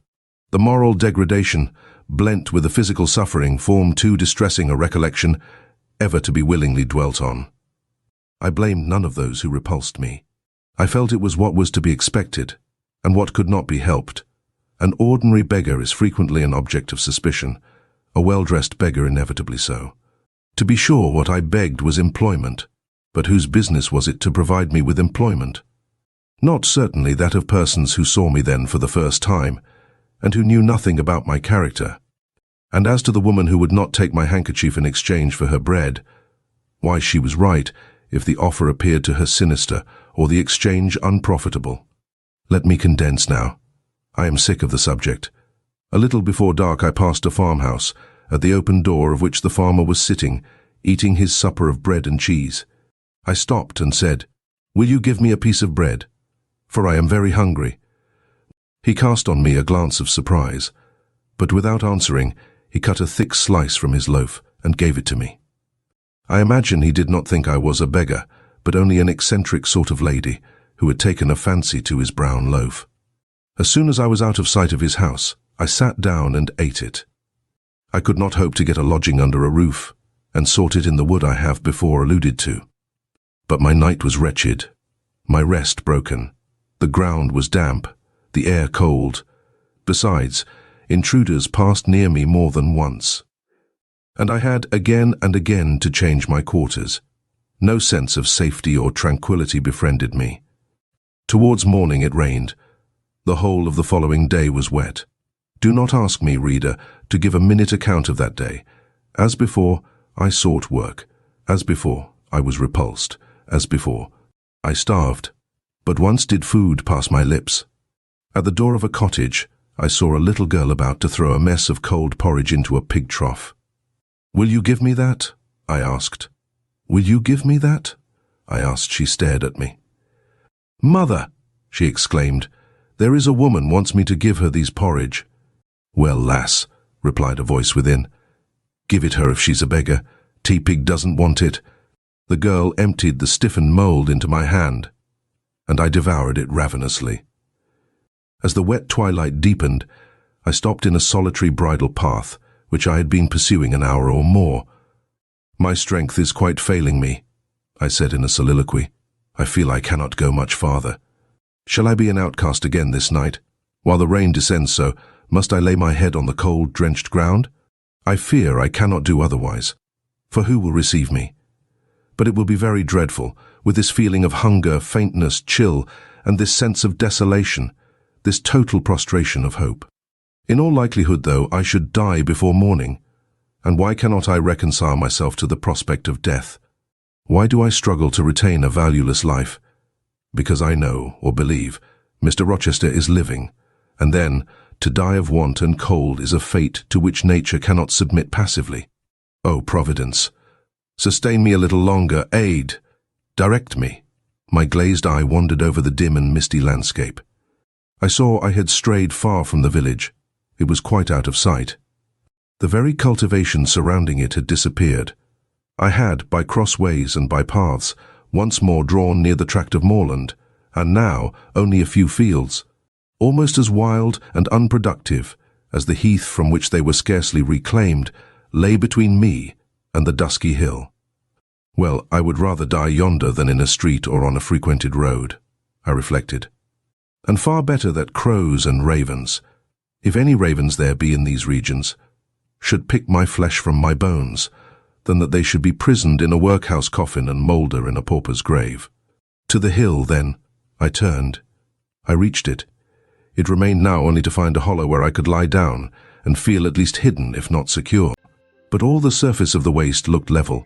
The moral degradation, blent with the physical suffering, form too distressing a recollection ever to be willingly dwelt on. I blamed none of those who repulsed me. I felt it was what was to be expected, and what could not be helped. An ordinary beggar is frequently an object of suspicion, a well-dressed beggar inevitably so. To be sure, what I begged was employment, but whose business was it to provide me with employment? Not certainly that of persons who saw me then for the first time, and who knew nothing about my character. And as to the woman who would not take my handkerchief in exchange for her bread, why, she was right if the offer appeared to her sinister or the exchange unprofitable. Let me condense now. I am sick of the subject. A little before dark I passed a farmhouse, at the open door of which the farmer was sitting, eating his supper of bread and cheese. I stopped and said, Will you give me a piece of bread? For I am very hungry. He cast on me a glance of surprise, but without answering, he cut a thick slice from his loaf and gave it to me. I imagine he did not think I was a beggar, but only an eccentric sort of lady who had taken a fancy to his brown loaf. As soon as I was out of sight of his house, I sat down and ate it. I could not hope to get a lodging under a roof, and sought it in the wood I have before alluded to. But my night was wretched, my rest broken. The ground was damp, the air cold. Besides, intruders passed near me more than once, and I had again and again to change my quarters. No sense of safety or tranquility befriended me. Towards morning it rained. The whole of the following day was wet. Do not ask me, reader, to give a minute account of that day. As before, I sought work. As before, I was repulsed. As before, I starved. But once did food pass my lips. At the door of a cottage, I saw a little girl about to throw a mess of cold porridge into a pig trough. Will you give me that? I asked. Will you give me that? I asked. She stared at me. Mother, she exclaimed, there is a woman wants me to give her these porridge. Well, lass, replied a voice within, give it her if she's a beggar. T-Pig doesn't want it. The girl emptied the stiffened mould into my hand, and I devoured it ravenously. As the wet twilight deepened, I stopped in a solitary bridle path, which I had been pursuing an hour or more. My strength is quite failing me, I said in a soliloquy. I feel I cannot go much farther. Shall I be an outcast again this night? While the rain descends so, must I lay my head on the cold, drenched ground? I fear I cannot do otherwise, for who will receive me? But it will be very dreadful, with this feeling of hunger, faintness, chill, and this sense of desolation, this total prostration of hope. In all likelihood, though, I should die before morning. And why cannot I reconcile myself to the prospect of death? Why do I struggle to retain a valueless life? Because I know, or believe, Mr. Rochester is living, and then, to die of want and cold is a fate to which nature cannot submit passively. O Providence, sustain me a little longer, aid, direct me. My glazed eye wandered over the dim and misty landscape. I saw I had strayed far from the village. It was quite out of sight. The very cultivation surrounding it had disappeared. I had, by cross ways and by paths, once more drawn near the tract of moorland, and now only a few fields, almost as wild and unproductive as the heath from which they were scarcely reclaimed, lay between me and the dusky hill. Well, I would rather die yonder than in a street or on a frequented road, I reflected. And far better that crows and ravens, if any ravens there be in these regions, should pick my flesh from my bones, than that they should be prisoned in a workhouse coffin and moulder in a pauper's grave. To the hill, then, I turned. I reached it. It remained now only to find a hollow where I could lie down and feel at least hidden, if not secure. But all the surface of the waste looked level.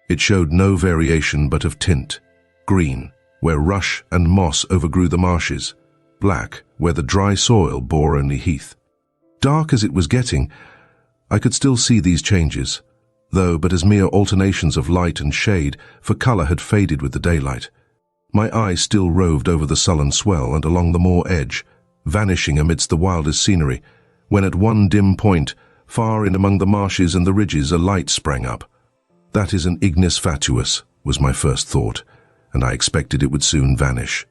It showed no variation but of tint: green, where rush and moss overgrew the marshes; black, where the dry soil bore only heath. Dark as it was getting, I could still see these changes, though but as mere alternations of light and shade, for colour had faded with the daylight. My eye still roved over the sullen swell and along the moor edge, vanishing amidst the wildest scenery, when at one dim point, far in among the marshes and the ridges, a light sprang up. That is an ignis fatuus, was my first thought, and I expected it would soon vanish.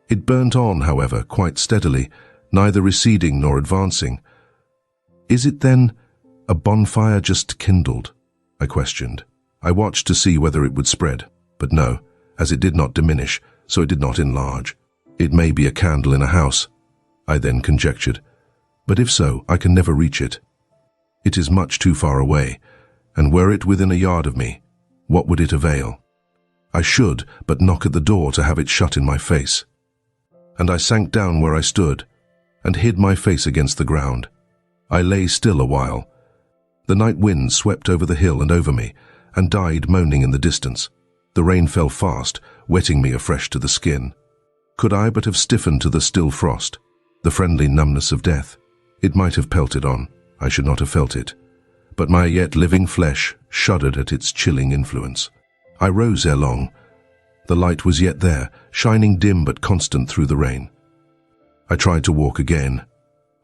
It burnt on, however, quite steadily, neither receding nor advancing. Is it, then, a bonfire just kindled? I questioned. I watched to see whether it would spread, but no, as it did not diminish, so it did not enlarge. It may be a candle in a house, I then conjectured, but if so, I can never reach it. It is much too far away, and were it within a yard of me, what would it avail? I should but knock at the door to have it shut in my face. And I sank down where I stood, and hid my face against the ground. I lay still a while. The night wind swept over the hill and over me, and died moaning in the distance. The rain fell fast, wetting me afresh to the skin. Could I but have stiffened to the still frost, the friendly numbness of death, it might have pelted on. I should not have felt it. But my yet living flesh shuddered at its chilling influence. I rose ere long. The light was yet there, shining dim but constant through the rain. I tried to walk again.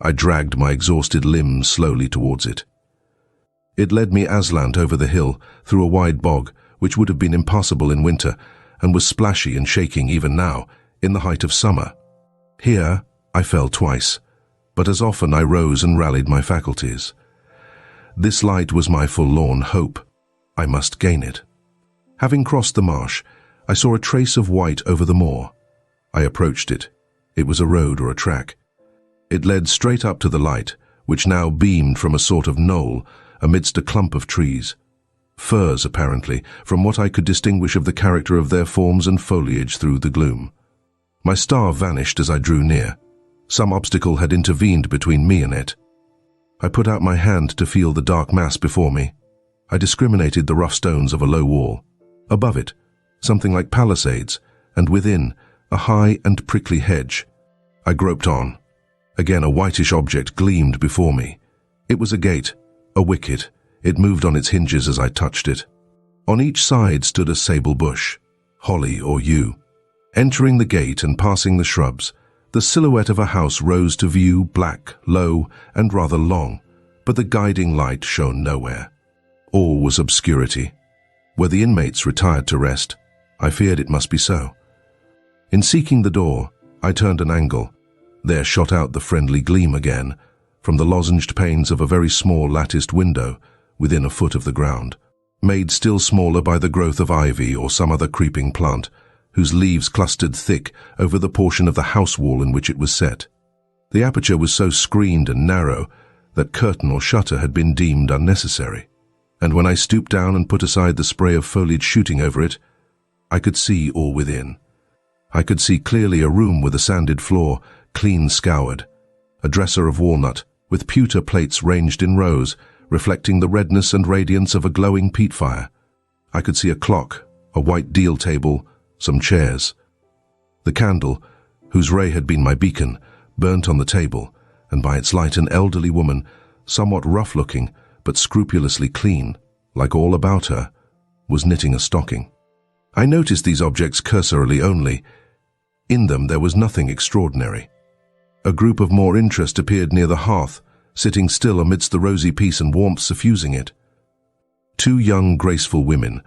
I dragged my exhausted limbs slowly towards it. It led me aslant over the hill, through a wide bog, which would have been impassable in winter, and was splashy and shaking even now, in the height of summer. Here I fell twice, but as often I rose and rallied my faculties. This light was my forlorn hope. I must gain it. Having crossed the marsh, I saw a trace of white over the moor. I approached it. It was a road or a track. It led straight up to the light, which now beamed from a sort of knoll amidst a clump of trees. Firs, apparently, from what I could distinguish of the character of their forms and foliage through the gloom. My star vanished as I drew near. Some obstacle had intervened between me and it. I put out my hand to feel the dark mass before me. I discriminated the rough stones of a low wall. Above it, something like palisades, and within, a high and prickly hedge. I groped on. Again a whitish object gleamed before me. It was a gate, a wicket. It moved on its hinges as I touched it. On each side stood a sable bush, holly or yew. Entering the gate and passing the shrubs, the silhouette of a house rose to view, black, low, and rather long, but the guiding light shone nowhere. All was obscurity. Were the inmates retired to rest? I feared it must be so. In seeking the door, I turned an angle. There shot out the friendly gleam again, from the lozenged panes of a very small latticed window, within a foot of the ground, made still smaller by the growth of ivy or some other creeping plant, whose leaves clustered thick over the portion of the house wall in which it was set. The aperture was so screened and narrow that curtain or shutter had been deemed unnecessary, and when I stooped down and put aside the spray of foliage shooting over it, I could see all within. I could see clearly a room with a sanded floor, clean scoured, a dresser of walnut, with pewter plates ranged in rows, reflecting the redness and radiance of a glowing peat fire. I could see a clock, a white deal table, some chairs. The candle, whose ray had been my beacon, burnt on the table, and by its light an elderly woman, somewhat rough-looking, but scrupulously clean, like all about her, was knitting a stocking. I noticed these objects cursorily only. In them there was nothing extraordinary. A group of more interest appeared near the hearth, sitting still amidst the rosy peace and warmth suffusing it. Two young, graceful women,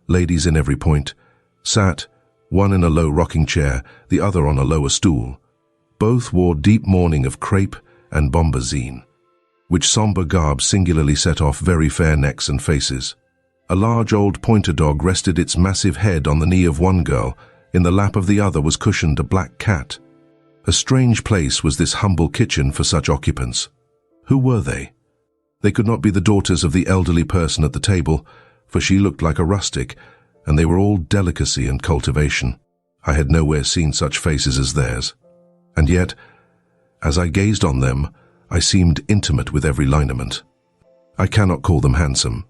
ladies in every point, sat, one in a low rocking chair, the other on a lower stool. Both wore deep mourning of crepe and bombazine, which sombre garb singularly set off very fair necks and faces. A large old pointer dog rested its massive head on the knee of one girl. In the lap of the other was cushioned a black cat. A strange place was this humble kitchen for such occupants. Who were they? They could not be the daughters of the elderly person at the table, for she looked like a rustic, and they were all delicacy and cultivation. I had nowhere seen such faces as theirs. And yet, as I gazed on them, I seemed intimate with every lineament. I cannot call them handsome.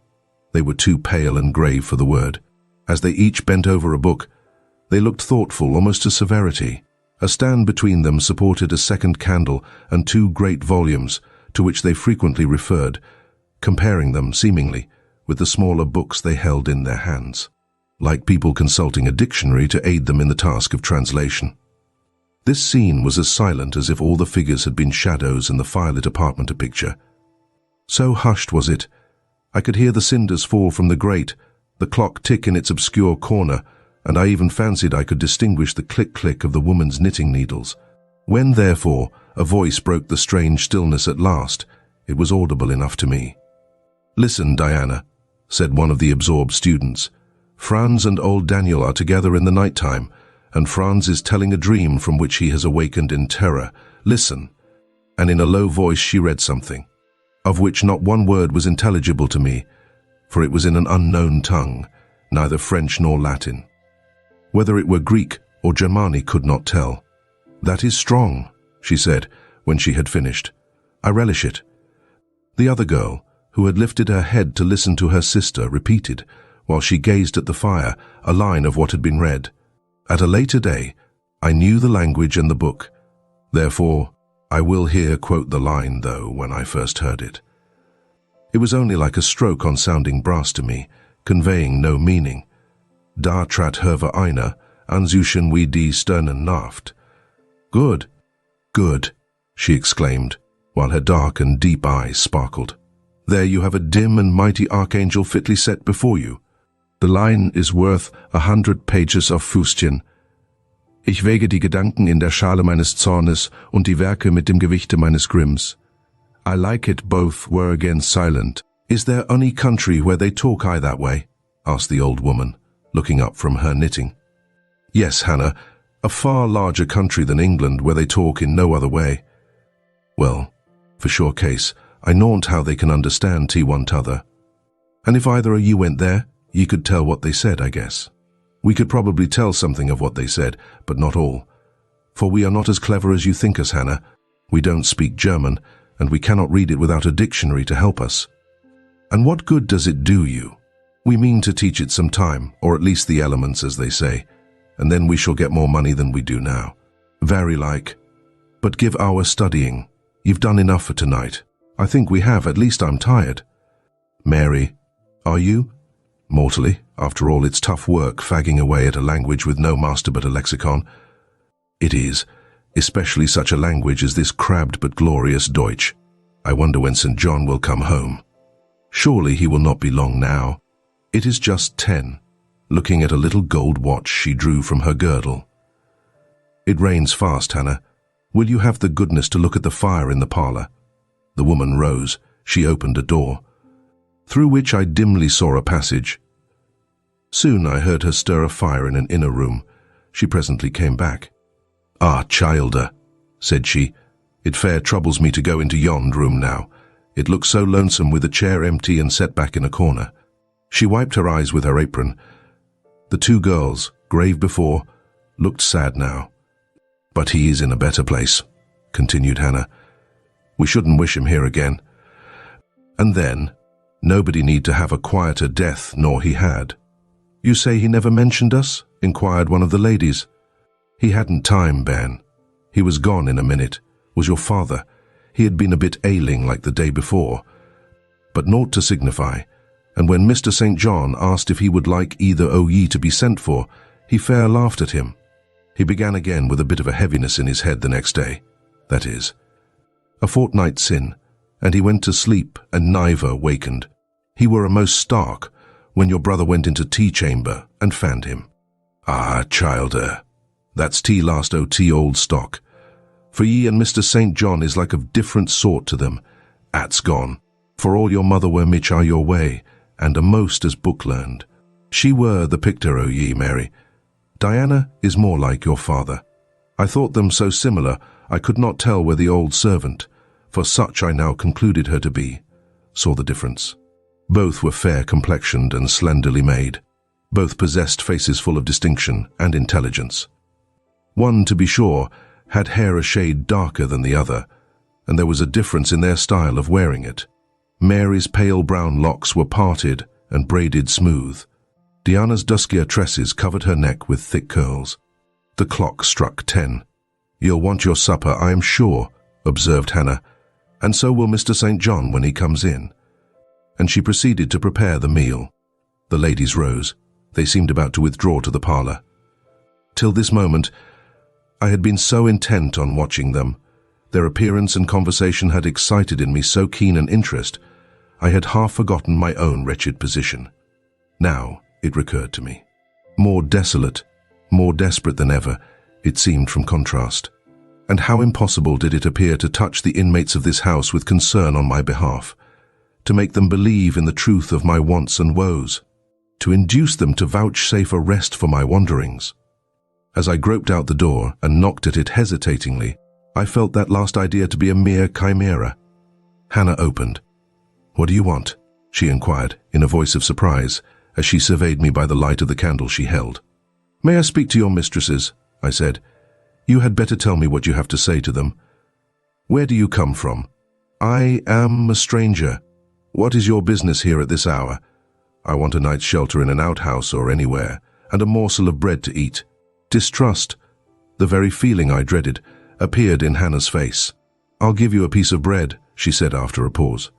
They were too pale and grave for the word. As they each bent over a book, they looked thoughtful almost to severity. A stand between them supported a second candle and two great volumes, to which they frequently referred, comparing them, seemingly, with the smaller books they held in their hands, like people consulting a dictionary to aid them in the task of translation. This scene was as silent as if all the figures had been shadows in the firelit apartment a picture. So hushed was it, I could hear the cinders fall from the grate, the clock tick in its obscure corner, and I even fancied I could distinguish the click-click of the woman's knitting needles. When, therefore, a voice broke the strange stillness at last, it was audible enough to me. "Listen, Diana," said one of the absorbed students. "Franz and old Daniel are together in the night-time, and Franz is telling a dream from which he has awakened in terror. Listen." And in a low voice she read something, of which not one word was intelligible to me, for it was in an unknown tongue, neither French nor Latin. Whether it were Greek or Germani could not tell. "That is strong," she said, when she had finished. "I relish it." The other girl, who had lifted her head to listen to her sister, repeated, while she gazed at the fire, a line of what had been read. At a later day, I knew the language and the book. Therefore, I will here quote the line, though, when I first heard it. It was only like a stroke on sounding brass to me, conveying no meaning. Da trat herve einer, anzuschen wie die Sternen naft. "Good, good," she exclaimed, while her dark and deep eyes sparkled. "There you have a dim and mighty archangel fitly set before you. The line is worth 100 pages of Fußchen. Ich wäge die Gedanken in der Schale meines Zornes und die Werke mit dem Gewichte meines Grimms. I like it both were again silent." "Is there any country where they talk that way?" asked the old woman, looking up from her knitting. "Yes, Hannah, a far larger country than England where they talk in no other way." "Well, for sure case, I knownt how they can understand one t'other. And if either of you went there, ye could tell what they said, I guess." "We could probably tell something of what they said, but not all. For we are not as clever as you think us, Hannah. We don't speak German, and we cannot read it without a dictionary to help us." "And what good does it do you?" "We mean to teach it some time, or at least the elements, as they say, and then we shall get more money than we do now." "Very like. But give our studying. You've done enough for tonight." "I think we have, at least I'm tired." "Mary, are you?" "Mortally. After all, it's tough work fagging away at a language with no master but a lexicon." "It is, especially such a language as this crabbed but glorious Deutsch. I wonder when St. John will come home. Surely he will not be long now. It is just 10, looking at a little gold watch she drew from her girdle. "It rains fast, Hannah. Will you have the goodness to look at the fire in the parlour?" The woman rose. She opened a door, through which I dimly saw a passage. Soon I heard her stir a fire in an inner room. She presently came back. "Ah, childer," said she, "it fair troubles me to go into yond room now. It looks so lonesome with the chair empty and set back in a corner." She wiped her eyes with her apron. The two girls, grave before, looked sad now. "But he is in a better place," continued Hannah. "We shouldn't wish him here again. And then, nobody need to have a quieter death nor he had." "You say he never mentioned us?" inquired one of the ladies. "He hadn't time, Ben. He was gone in a minute. Was your father. He had been a bit ailing like the day before. But naught to signify. And when Mr. St. John asked if he would like either o' ye to be sent for, he fair laughed at him. He began again with a bit of a heaviness in his head the next day. That is, a fortnight sin, and he went to sleep and neither wakened. He were a most stark when your brother went into tea chamber and fanned him. "Ah, childer, that's tea last o' tea old stock. For ye and Mr. St. John is like of different sort to them. At's gone. For all your mother were mich are your way, and a most as book learned. She were the pictor o' ye, Mary. Diana is more like your father. I thought them so similar, I could not tell where the old servant, for such I now concluded her to be, saw the difference. Both were fair-complexioned and slenderly made. Both possessed faces full of distinction and intelligence. One, to be sure, had hair a shade darker than the other, and there was a difference in their style of wearing it. Mary's pale brown locks were parted and braided smooth. Diana's duskier tresses covered her neck with thick curls. The clock struck 10. "You'll want your supper, I am sure," observed Hannah, "and so will Mr. St. John when he comes in." And she proceeded to prepare the meal. The ladies rose. They seemed about to withdraw to the parlour. Till this moment, I had been so intent on watching them. Their appearance and conversation had excited in me so keen an interest, I had half forgotten my own wretched position. Now it recurred to me. More desolate, more desperate than ever, it seemed from contrast. And how impossible did it appear to touch the inmates of this house with concern on my behalf, to make them believe in the truth of my wants and woes, to induce them to vouchsafe a rest for my wanderings. As I groped out the door and knocked at it hesitatingly, I felt that last idea to be a mere chimera. Hannah opened. "What do you want?" she inquired, in a voice of surprise, as she surveyed me by the light of the candle she held. "May I speak to your mistresses?" I said. "You had better tell me what you have to say to them. Where do you come from?" "I am a stranger. What is your business here at this hour?" "I want a night's shelter in an outhouse or anywhere, and a morsel of bread to eat." Distrust, the very feeling I dreaded, appeared in Hannah's face. "I'll give you a piece of bread," she said after a pause.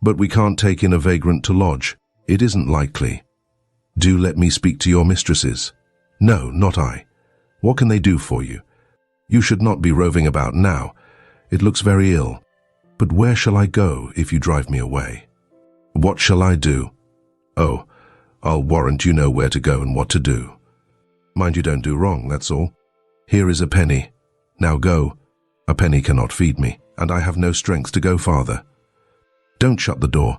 "But we can't take in a vagrant to lodge. It isn't likely." "Do let me speak to your mistresses." "No, not I. What can they do for you? You should not be roving about now. It looks very ill. But where shall I go if you drive me away?" "What shall I do?" "Oh, I'll warrant you know where to go and what to do. Mind you don't do wrong, that's all. Here is a penny. Now go. A penny cannot feed me, and I have no strength to go farther. Don't shut the door.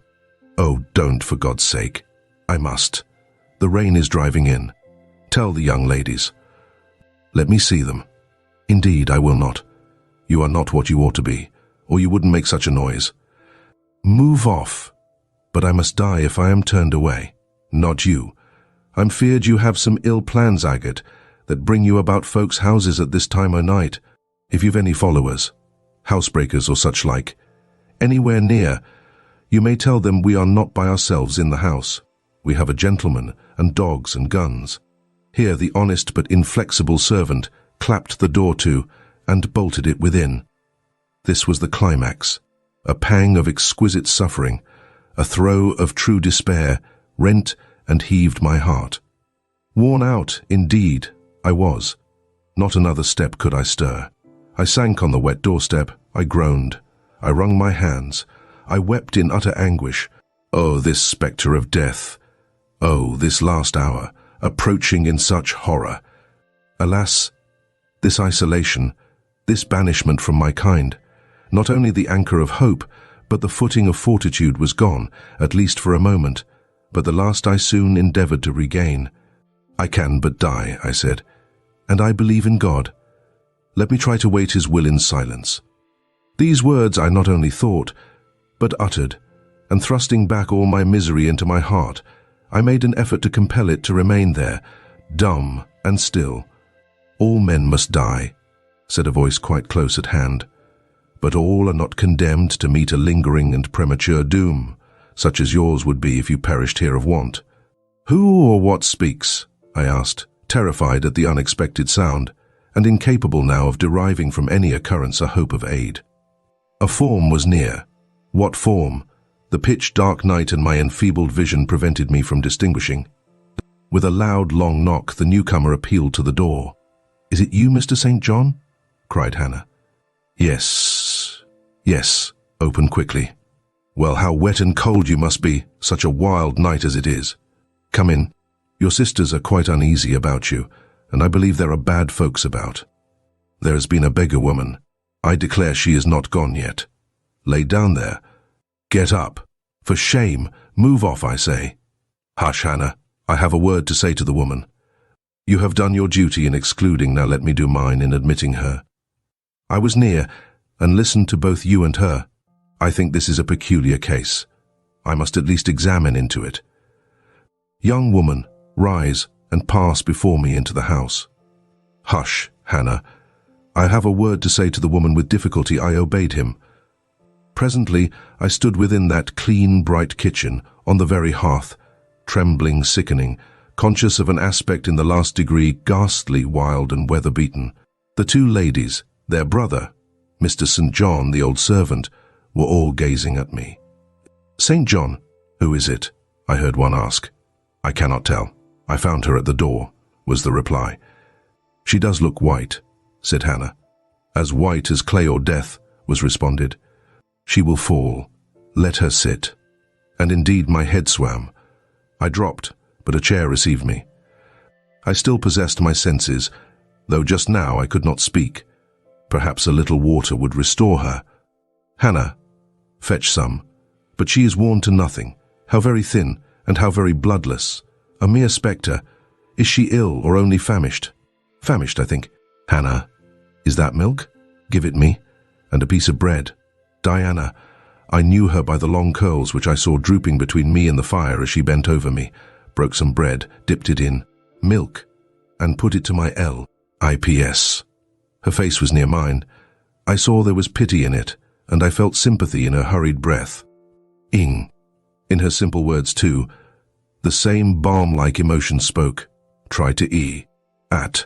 Oh, don't, for God's sake. I must. The rain is driving in. Tell the young ladies. Let me see them. Indeed, I will not. You are not what you ought to be, or you wouldn't make such a noise. Move off. But I must die if I am turned away. Not you. I'm feared you have some ill plans, Agate, that bring you about folks' houses at this time o' night. If you've any followers, housebreakers or such like, anywhere near, you may tell them we are not by ourselves in the house. We have a gentleman and dogs and guns." Here the honest but inflexible servant clapped the door to and bolted it within. This was the climax, a pang of exquisite suffering, a throe of true despair, rent and heaved my heart. Worn out, indeed, I was. Not another step could I stir. I sank on the wet doorstep, I groaned, I wrung my hands, I wept in utter anguish. Oh, this spectre of death! Oh, this last hour, approaching in such horror! Alas, this isolation, this banishment from my kind, not only the anchor of hope, but the footing of fortitude was gone, at least for a moment, but the last I soon endeavoured to regain. "I can but die," I said, "and I believe in God. Let me try to wait His will in silence." These words I not only thought, but uttered, and thrusting back all my misery into my heart, I made an effort to compel it to remain there, dumb and still. "All men must die," said a voice quite close at hand, "but all are not condemned to meet a lingering and premature doom, such as yours would be if you perished here of want." "Who or what speaks?" I asked, terrified at the unexpected sound, and incapable now of deriving from any occurrence a hope of aid. A form was near. What form? The pitch-dark night and my enfeebled vision prevented me from distinguishing. With a loud, long knock, the newcomer appealed to the door. "Is it you, Mr. St. John?" cried Hannah. Yes. Open quickly." "Well, how wet and cold you must be, such a wild night as it is." "Come in." Your sisters are quite uneasy about you, and I believe there are bad folks about. There has been a beggar woman. I declare she is not gone yet. Lay down there. Get up. For shame, move off, I say. Hush, Hannah. I have a word to say to the woman. You have done your duty in excluding, now let me do mine in admitting her. I was near, and listened to both you and her. I think this is a peculiar case. I must at least examine into it. Young woman, rise and pass before me into the house. Hush, Hannah. I have a word to say to the woman. With difficulty I obeyed him. Presently I stood within that clean, bright kitchen, on the very hearth, trembling, sickening, conscious of an aspect in the last degree ghastly, wild and weather-beaten. The two ladies, their brother, Mr. St. John, the old servant, were all gazing at me. St. John, who is it? I heard one ask. I cannot tell. I found her at the door, was the reply. She does look white, said Hannah. As white as clay or death, was responded. She will fall. Let her sit. And indeed my head swam. I dropped, but a chair received me. I still possessed my senses, though just now I could not speak. Perhaps a little water would restore her. Hannah, fetch some. But she is worn to nothing. How very thin, and how very bloodless. A mere spectre. Is she ill or only famished? Famished, I think. Hannah, is that milk? Give it me. And a piece of bread. Diana, I knew her by the long curls which I saw drooping between me and the fire as she bent over me, broke some bread, dipped it in milk, and put it to my lips. Her face was near mine. I saw there was pity in it, and I felt sympathy in her hurried breath. In her simple words too, the same balm-like emotion spoke. Try to at.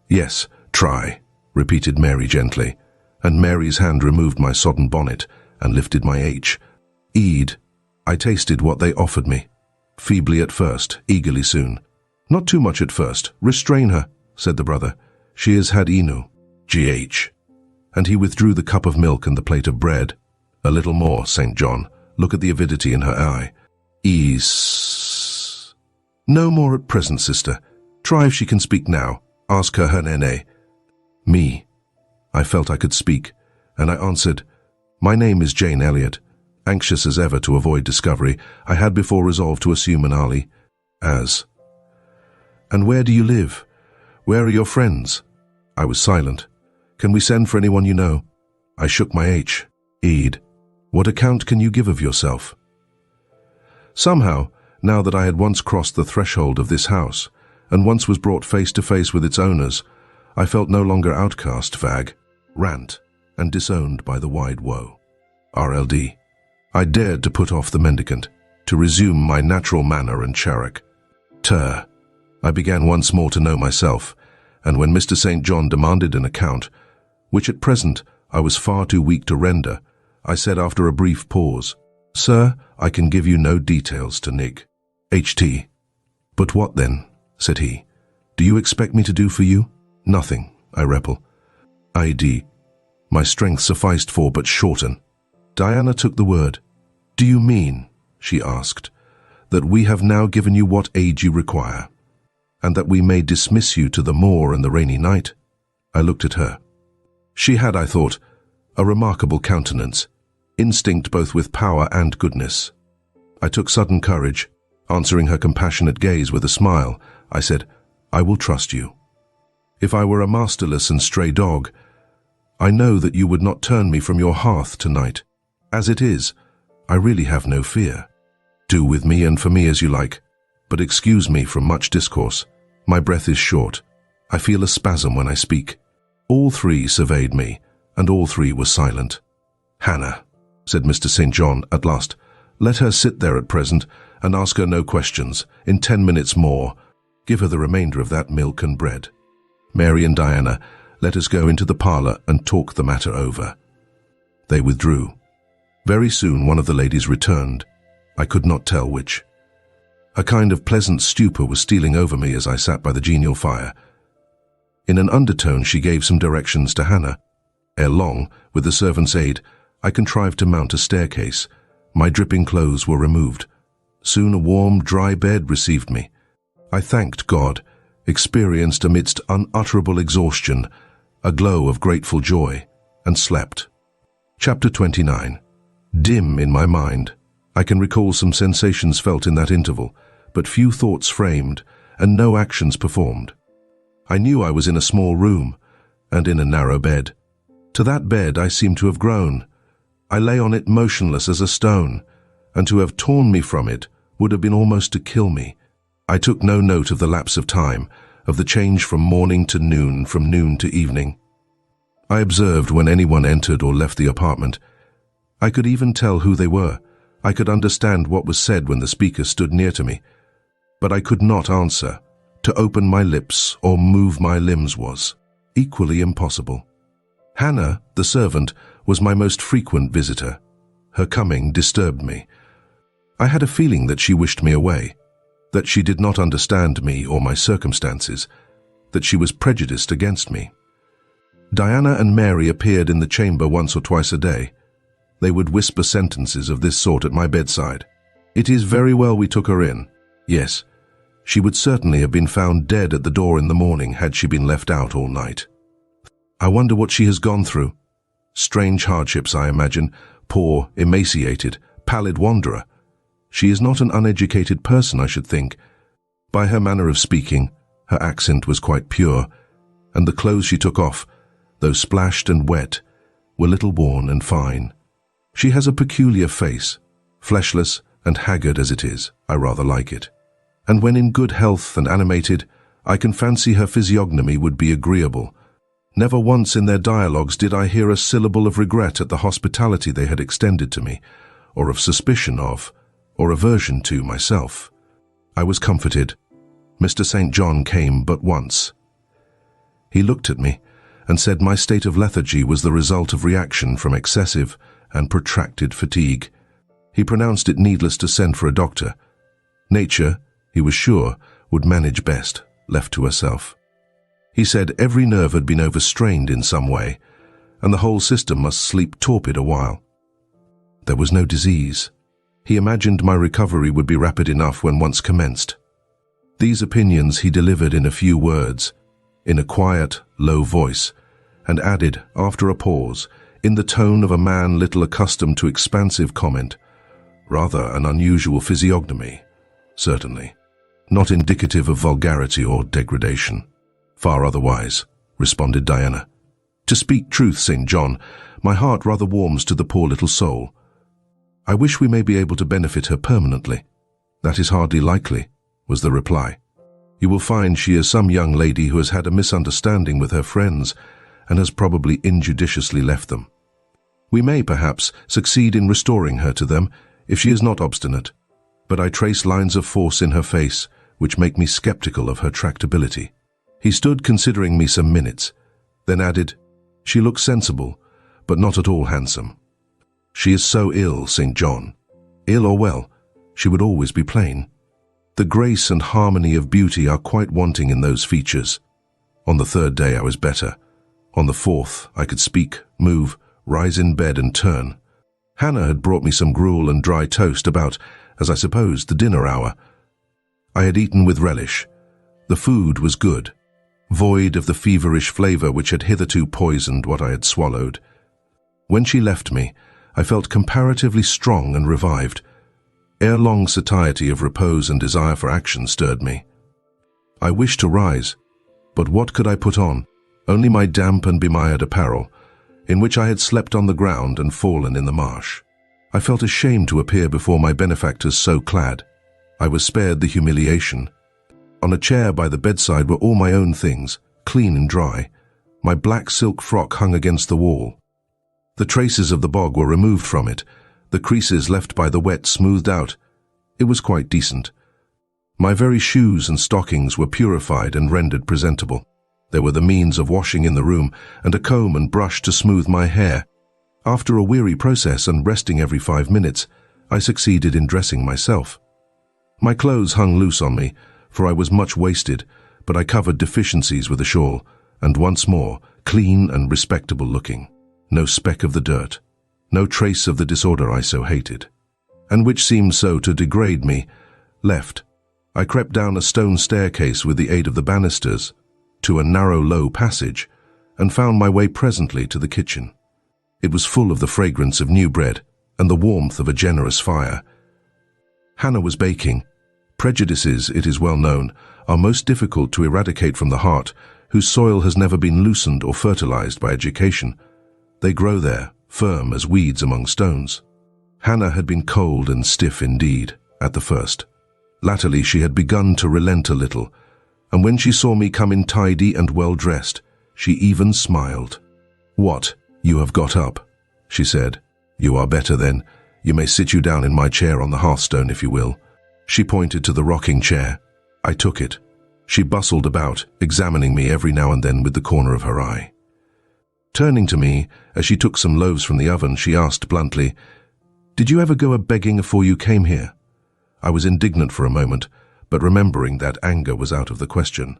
Yes, try, repeated Mary gently, and Mary's hand removed my sodden bonnet and lifted my Eed. I tasted what they offered me. Feebly at first, eagerly soon. Not too much at first. Restrain her, said the brother. She has had inu. And he withdrew the cup of milk and the plate of bread. A little more, St. John. Look at the avidity in her eye. No more at present, sister. Try if she can speak now. Ask her nene. Me. I felt I could speak, and I answered, My name is Jane Elliot. Anxious as ever to avoid discovery, I had before resolved to assume an ali as. And where do you live? Where are your friends? I was silent. Can we send for anyone you know? I shook my Eed. What account can you give of yourself? Somehow, now that I had once crossed the threshold of this house, and once was brought face to face with its owners, I felt no longer outcast, vag, rant, and disowned by the wide woe. RLD. I dared to put off the mendicant, to resume my natural manner and charac. I began once more to know myself, and when Mr. St. John demanded an account, which at present I was far too weak to render, I said after a brief pause, Sir, I can give you no details to nig. HT. But what then? Said he. Do you expect me to do for you? Nothing, I repel. ID. My strength sufficed for but shorten. Diana took the word. Do you mean, she asked, that we have now given you what aid you require, and that we may dismiss you to the moor and the rainy night? I looked at her. She had, I thought, a remarkable countenance, instinct both with power and goodness. I took sudden courage. Answering her compassionate gaze with a smile, I said, I will trust you. If I were a masterless and stray dog, I know that you would not turn me from your hearth tonight. As it is, I really have no fear. Do with me and for me as you like, but excuse me from much discourse. My breath is short. I feel a spasm when I speak. All three surveyed me, and all three were silent. Hannah, said Mr. St. John at last, let her sit there at present and ask her no questions. In 10 minutes more, give her the remainder of that milk and bread. Mary and Diana, let us go into the parlour and talk the matter over. They withdrew. Very soon one of the ladies returned. I could not tell which. A kind of pleasant stupor was stealing over me as I sat by the genial fire. In an undertone she gave some directions to Hannah. Ere long, with the servant's aid, I contrived to mount a staircase. My dripping clothes were removed. Soon a warm, dry bed received me. I thanked God, experienced amidst unutterable exhaustion a glow of grateful joy, and slept. Chapter 29. Dim in my mind, I can recall some sensations felt in that interval, but few thoughts framed, and no actions performed. I knew I was in a small room, and in a narrow bed. To that bed I seemed to have grown. I lay on it motionless as a stone, and to have torn me from it would have been almost to kill me. I took no note of the lapse of time, of the change from morning to noon, from noon to evening. I observed when anyone entered or left the apartment. I could even tell who they were. I could understand what was said when the speaker stood near to me. But I could not answer. To open my lips or move my limbs was equally impossible. Hannah, the servant, was my most frequent visitor. Her coming disturbed me. I had a feeling that she wished me away, that she did not understand me or my circumstances, that she was prejudiced against me. Diana and Mary appeared in the chamber once or twice a day. They would whisper sentences of this sort at my bedside. It is very well we took her in. Yes, she would certainly have been found dead at the door in the morning had she been left out all night. I wonder what she has gone through. Strange hardships, I imagine. Poor, emaciated, pallid wanderer. She is not an uneducated person, I should think. By her manner of speaking, her accent was quite pure, and the clothes she took off, though splashed and wet, were little worn and fine. She has a peculiar face, fleshless and haggard as it is. I rather like it. And when in good health and animated, I can fancy her physiognomy would be agreeable. Never once in their dialogues did I hear a syllable of regret at the hospitality they had extended to me, or of suspicion of, or aversion to myself. I was comforted. Mr. St. John came but once. He looked at me and said my state of lethargy was the result of reaction from excessive and protracted fatigue. He pronounced it needless to send for a doctor. Nature, he was sure, would manage best, left to herself. He said every nerve had been overstrained in some way, and the whole system must sleep torpid a while. There was no disease. He imagined my recovery would be rapid enough when once commenced. These opinions he delivered in a few words, in a quiet, low voice, and added, after a pause, in the tone of a man little accustomed to expansive comment, rather an unusual physiognomy, certainly, not indicative of vulgarity or degradation. Far otherwise, responded Diana. To speak truth, St. John, my heart rather warms to the poor little soul. I wish we may be able to benefit her permanently. That is hardly likely, was the reply. You will find she is some young lady who has had a misunderstanding with her friends and has probably injudiciously left them. We may, perhaps, succeed in restoring her to them if she is not obstinate, but I trace lines of force in her face which make me skeptical of her tractability. He stood considering me some minutes, then added, She looks sensible, but not at all handsome. She is so ill, St. John. Ill or well, she would always be plain. The grace and harmony of beauty are quite wanting in those features. On the third day I was better. On the fourth I could speak, move, rise in bed and turn. Hannah had brought me some gruel and dry toast about, as I supposed, the dinner hour. I had eaten with relish. The food was good, void of the feverish flavor which had hitherto poisoned what I had swallowed. When she left me, I felt comparatively strong and revived. Ere long, satiety of repose and desire for action stirred me. I wished to rise, but what could I put on? Only my damp and bemired apparel, in which I had slept on the ground and fallen in the marsh. I felt ashamed to appear before my benefactors so clad. I was spared the humiliation. On a chair by the bedside were all my own things, clean and dry. My black silk frock hung against the wall. The traces of the bog were removed from it, the creases left by the wet smoothed out. It was quite decent. My very shoes and stockings were purified and rendered presentable. There were the means of washing in the room, and a comb and brush to smooth my hair. After a weary process and resting every 5 minutes, I succeeded in dressing myself. My clothes hung loose on me, for I was much wasted, but I covered deficiencies with a shawl, and once more, clean and respectable looking. No speck of the dirt, no trace of the disorder I so hated, and which seemed so to degrade me, left. I crept down a stone staircase with the aid of the banisters to a narrow, low passage and found my way presently to the kitchen. It was full of the fragrance of new bread and the warmth of a generous fire. Hannah was baking. Prejudices, it is well known, are most difficult to eradicate from the heart, whose soil has never been loosened or fertilized by education. They grow there, firm as weeds among stones. Hannah had been cold and stiff indeed, at the first. Latterly she had begun to relent a little, and when she saw me come in tidy and well-dressed, she even smiled. "What, you have got up?" she said. "You are better then. You may sit you down in my chair on the hearthstone if you will." She pointed to the rocking chair. I took it. She bustled about, examining me every now and then with the corner of her eye. Turning to me, as she took some loaves from the oven, she asked bluntly, "Did you ever go a-begging afore you came here?" I was indignant for a moment, but remembering that anger was out of the question,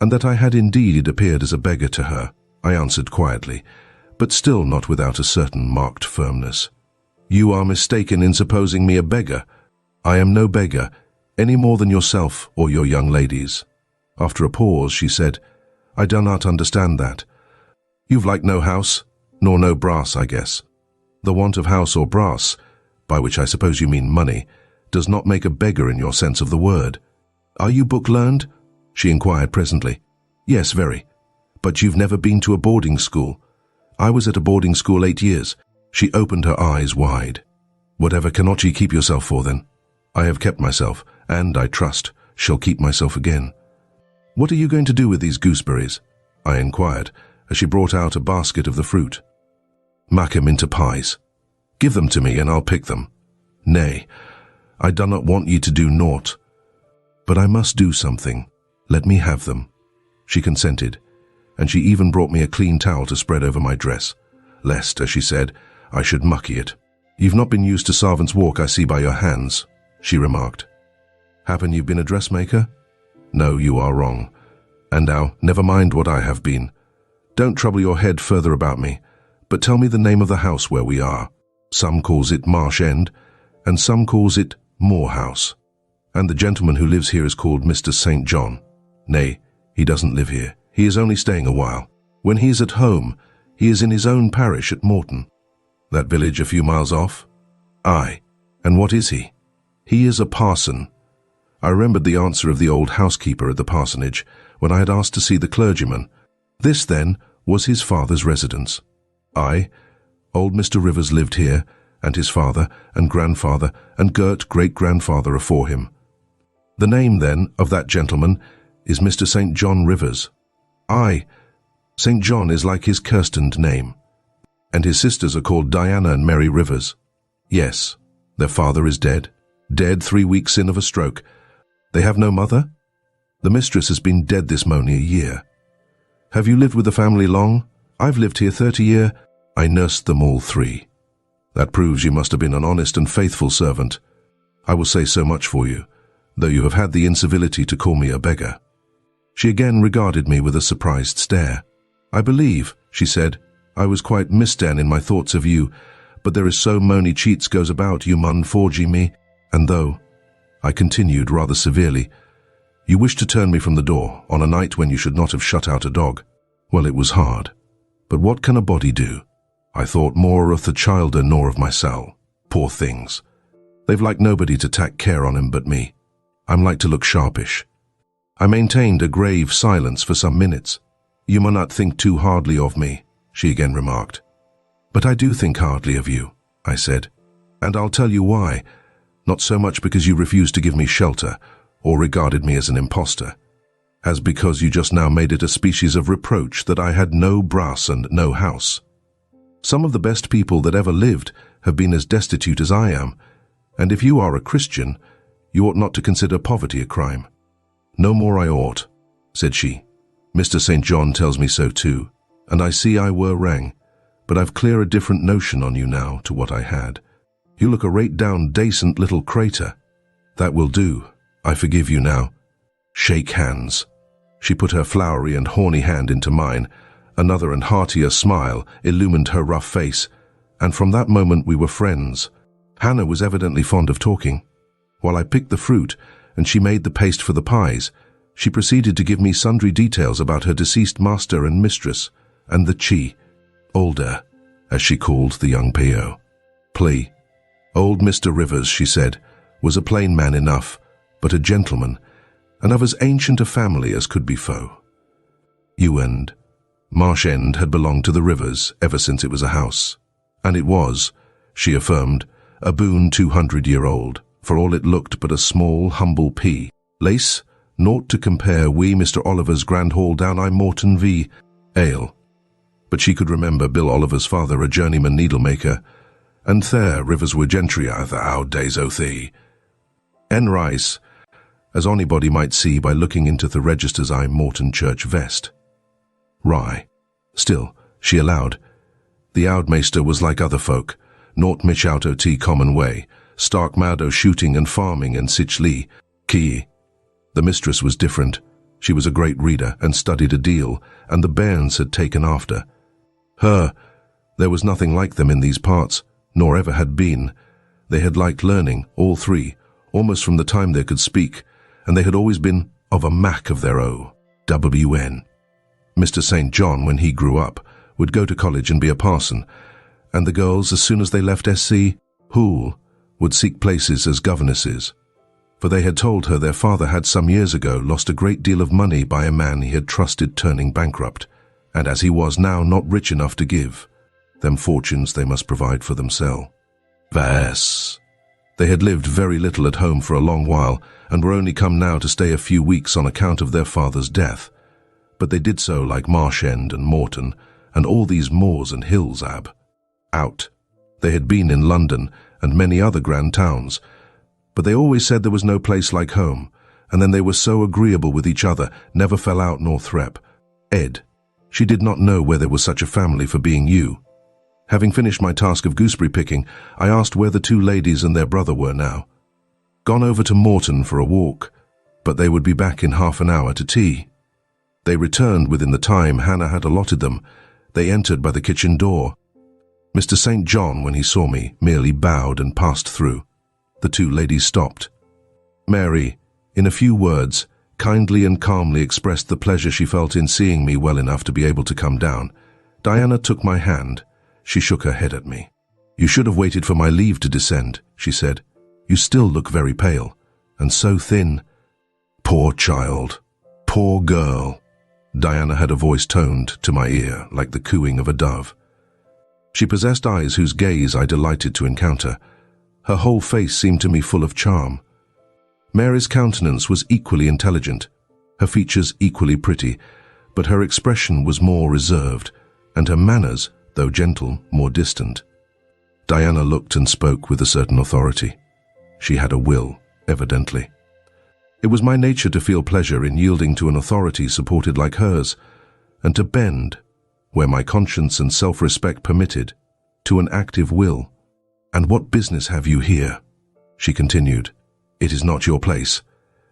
and that I had indeed appeared as a beggar to her, I answered quietly, but still not without a certain marked firmness. "You are mistaken in supposing me a beggar. I am no beggar, any more than yourself or your young ladies." After a pause, she said, "I do not understand that. You've like no house, nor no brass, I guess. The want of house or brass, by which I suppose you mean money, does not make a beggar in your sense of the word. Are you book-learned?" she inquired presently. "Yes, very. But you've never been to a boarding school." "I was at a boarding school 8 years. She opened her eyes wide. "Whatever cannot ye keep yourself for, then?" "I have kept myself, and, I trust, shall keep myself again." "What are you going to do with these gooseberries?" I inquired, as she brought out a basket of the fruit. "Mak 'em into pies. Give them to me, and I'll pick them." "Nay, I do not want ye to do naught." "But I must do something. Let me have them." She consented, and she even brought me a clean towel to spread over my dress, lest, as she said, I should mucky it. "You've not been used to servants' walk, I see by your hands," she remarked. "Happen you've been a dressmaker?" "No, you are wrong. And now, never mind what I have been. Don't trouble your head further about me, but tell me the name of the house where we are. Some calls it Marsh End, and some calls it Moor House. And the gentleman who lives here is called Mr. St. John. Nay, he doesn't live here. He is only staying a while. When he is at home, he is in his own parish at Morton." "That village a few miles off?" "Aye. And what is he?" "He is a parson." I remembered the answer of the old housekeeper at the parsonage when I had asked to see the clergyman. This, then, was his father's residence. Aye, old Mr. Rivers lived here, and his father and grandfather and great-grandfather afore him. The name, then, of that gentleman is Mr. St. John Rivers. Aye, St. John is like his kirstened name. And his sisters are called Diana and Mary Rivers. Yes, their father is dead 3 weeks in of a stroke. They have no mother? The mistress has been dead this mony a year. Have you lived with the family long? I've lived here 30 year. I nursed them all 3. That proves you must have been an honest and faithful servant. I will say so much for you, though you have had the incivility to call me a beggar." She again regarded me with a surprised stare. "I believe," she said, "I was quite misdone in my thoughts of you, but there is so mony cheats goes about, you mun forgy me, and though," I continued rather severely, "you wish to turn me from the door on a night when you should not have shut out a dog. Well, it was hard. But what can a body do? I thought more of the childer nor of mysel. Poor things. They've like nobody to tak care on 'em but me. I'm like to look sharpish." I maintained a grave silence for some minutes. "You may not think too hardly of me," she again remarked. "But I do think hardly of you," I said, "and I'll tell you why. Not so much because you refused to give me shelter, or regarded me as an impostor, as because you just now made it a species of reproach that I had no brass and no house. Some of the best people that ever lived have been as destitute as I am, and if you are a Christian, you ought not to consider poverty a crime." "No more I ought," said she. "Mr. St. John tells me so too, and I see I were wrang, but I've clear a different notion on you now to what I had. You look a rate down dacent little crater. That will do. I forgive you now. Shake hands." She put her flowery and horny hand into mine. Another and heartier smile illumined her rough face, and from that moment we were friends. Hannah was evidently fond of talking. While I picked the fruit and she made the paste for the pies. She proceeded to give me sundry details about her deceased master and mistress, and the older, as she called the young P.O. Plea. Old Mr. Rivers, she said, was a plain man enough, but a gentleman, and of as ancient a family as could be foe. Marsh End had belonged to the Rivers ever since it was a house, and it was, she affirmed, a boon 200-year-old, for all it looked but a small, humble lace, naught to compare wee Mr. Oliver's grand hall down I Morton v. Ale. But she could remember Bill Oliver's father a journeyman needlemaker, and there Rivers were gentry the oud days o' thee. N. Rice, as anybody might see by looking into the register's I Morton church vest. Rye. Still, she allowed, the Oudmeister was like other folk, naught mich out o' tea common way, stark mad o' shooting and farming and sich lee, key. The mistress was different. She was a great reader and studied a deal, and the bairns had taken after her. There was nothing like them in these parts, nor ever had been. They had liked learning, all three, almost from the time they could speak, and they had always been of a mac of their own. Mr. St. John, when he grew up, would go to college and be a parson, and the girls, as soon as they left SC Hool, would seek places as governesses, for they had told her their father had some years ago lost a great deal of money by a man he had trusted turning bankrupt, and as he was now not rich enough to give them fortunes, they must provide for themselves. They had lived very little at home for a long while, and were only come now to stay a few weeks on account of their father's death. But they did so like Marsh End and Morton, and all these moors and hills out. They had been in London and many other grand towns, but they always said there was no place like home, and then they were so agreeable with each other, never fell out nor threp. She did not know where there was such a family for being you. Having finished my task of gooseberry picking, I asked where the two ladies and their brother were now. Gone over to Morton for a walk, but they would be back in half an hour to tea. They returned within the time Hannah had allotted them. They entered by the kitchen door. Mr. St. John, when he saw me, merely bowed and passed through. The two ladies stopped. Mary, in a few words, kindly and calmly expressed the pleasure she felt in seeing me well enough to be able to come down. Diana took my hand. She shook her head at me. You should have waited for my leave to descend, she said. You still look very pale, and so thin. Poor child. Poor girl. Diana had a voice toned to my ear like the cooing of a dove. She possessed eyes whose gaze I delighted to encounter. Her whole face seemed to me full of charm. Mary's countenance was equally intelligent, her features equally pretty, but her expression was more reserved, and her manners, though gentle, more distant. Diana looked and spoke with a certain authority. She had a will, evidently. It was my nature to feel pleasure in yielding to an authority supported like hers, and to bend, where my conscience and self-respect permitted, to an active will. And what business have you here? She continued. It is not your place.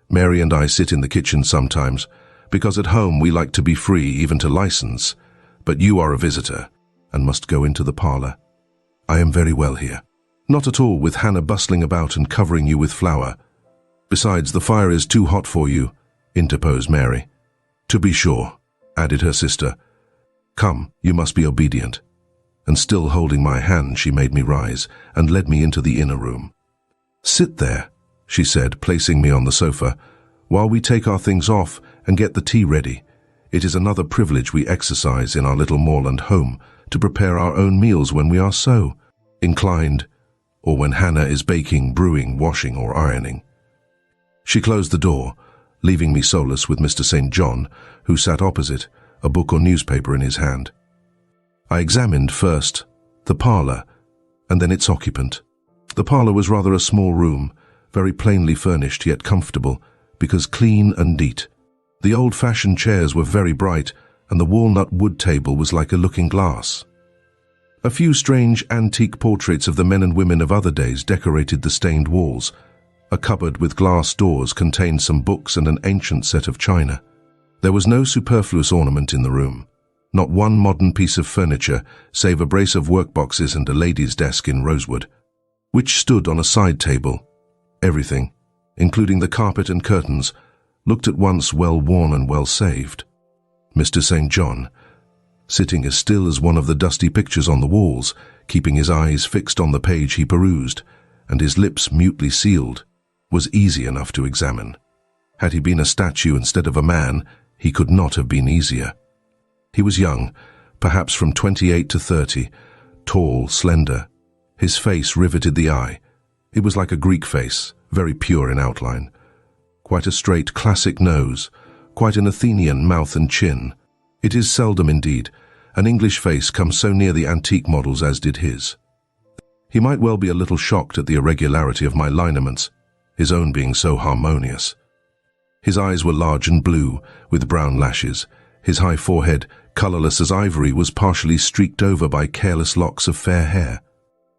Mary and I sit in the kitchen sometimes, because at home we like to be free even to license, but you are a visitor, and must go into the parlour. I am very well here. Not at all with Hannah bustling about and covering you with flour. Besides, the fire is too hot for you, interposed Mary. To be sure, added her sister. Come, you must be obedient. And still holding my hand, she made me rise and led me into the inner room. Sit there, she said, placing me on the sofa, while we take our things off and get the tea ready. It is another privilege we exercise in our little moorland home, to prepare our own meals when we are so inclined, or when Hannah is baking, brewing, washing, or ironing. She closed the door, leaving me solus with Mr. St. John, who sat opposite, a book or newspaper in his hand. I examined first the parlour, and then its occupant. The parlour was rather a small room, very plainly furnished yet comfortable, because clean and neat. The old-fashioned chairs were very bright, and the walnut wood table was like a looking-glass. A few strange antique portraits of the men and women of other days decorated the stained walls. A cupboard with glass doors contained some books and an ancient set of china. There was no superfluous ornament in the room, not one modern piece of furniture, save a brace of workboxes and a lady's desk in rosewood, which stood on a side table. Everything, including the carpet and curtains, looked at once well-worn and well-saved. Mr. St. John, sitting as still as one of the dusty pictures on the walls, keeping his eyes fixed on the page he perused, and his lips mutely sealed, was easy enough to examine. Had he been a statue instead of a man, he could not have been easier. He was young, perhaps from 28 to 30, tall, slender. His face riveted the eye. It was like a Greek face, very pure in outline. Quite a straight, classic nose, quite an Athenian mouth and chin. It is seldom, indeed, an English face comes so near the antique models as did his. He might well be a little shocked at the irregularity of my lineaments, his own being so harmonious. His eyes were large and blue, with brown lashes. His high forehead, colourless as ivory, was partially streaked over by careless locks of fair hair.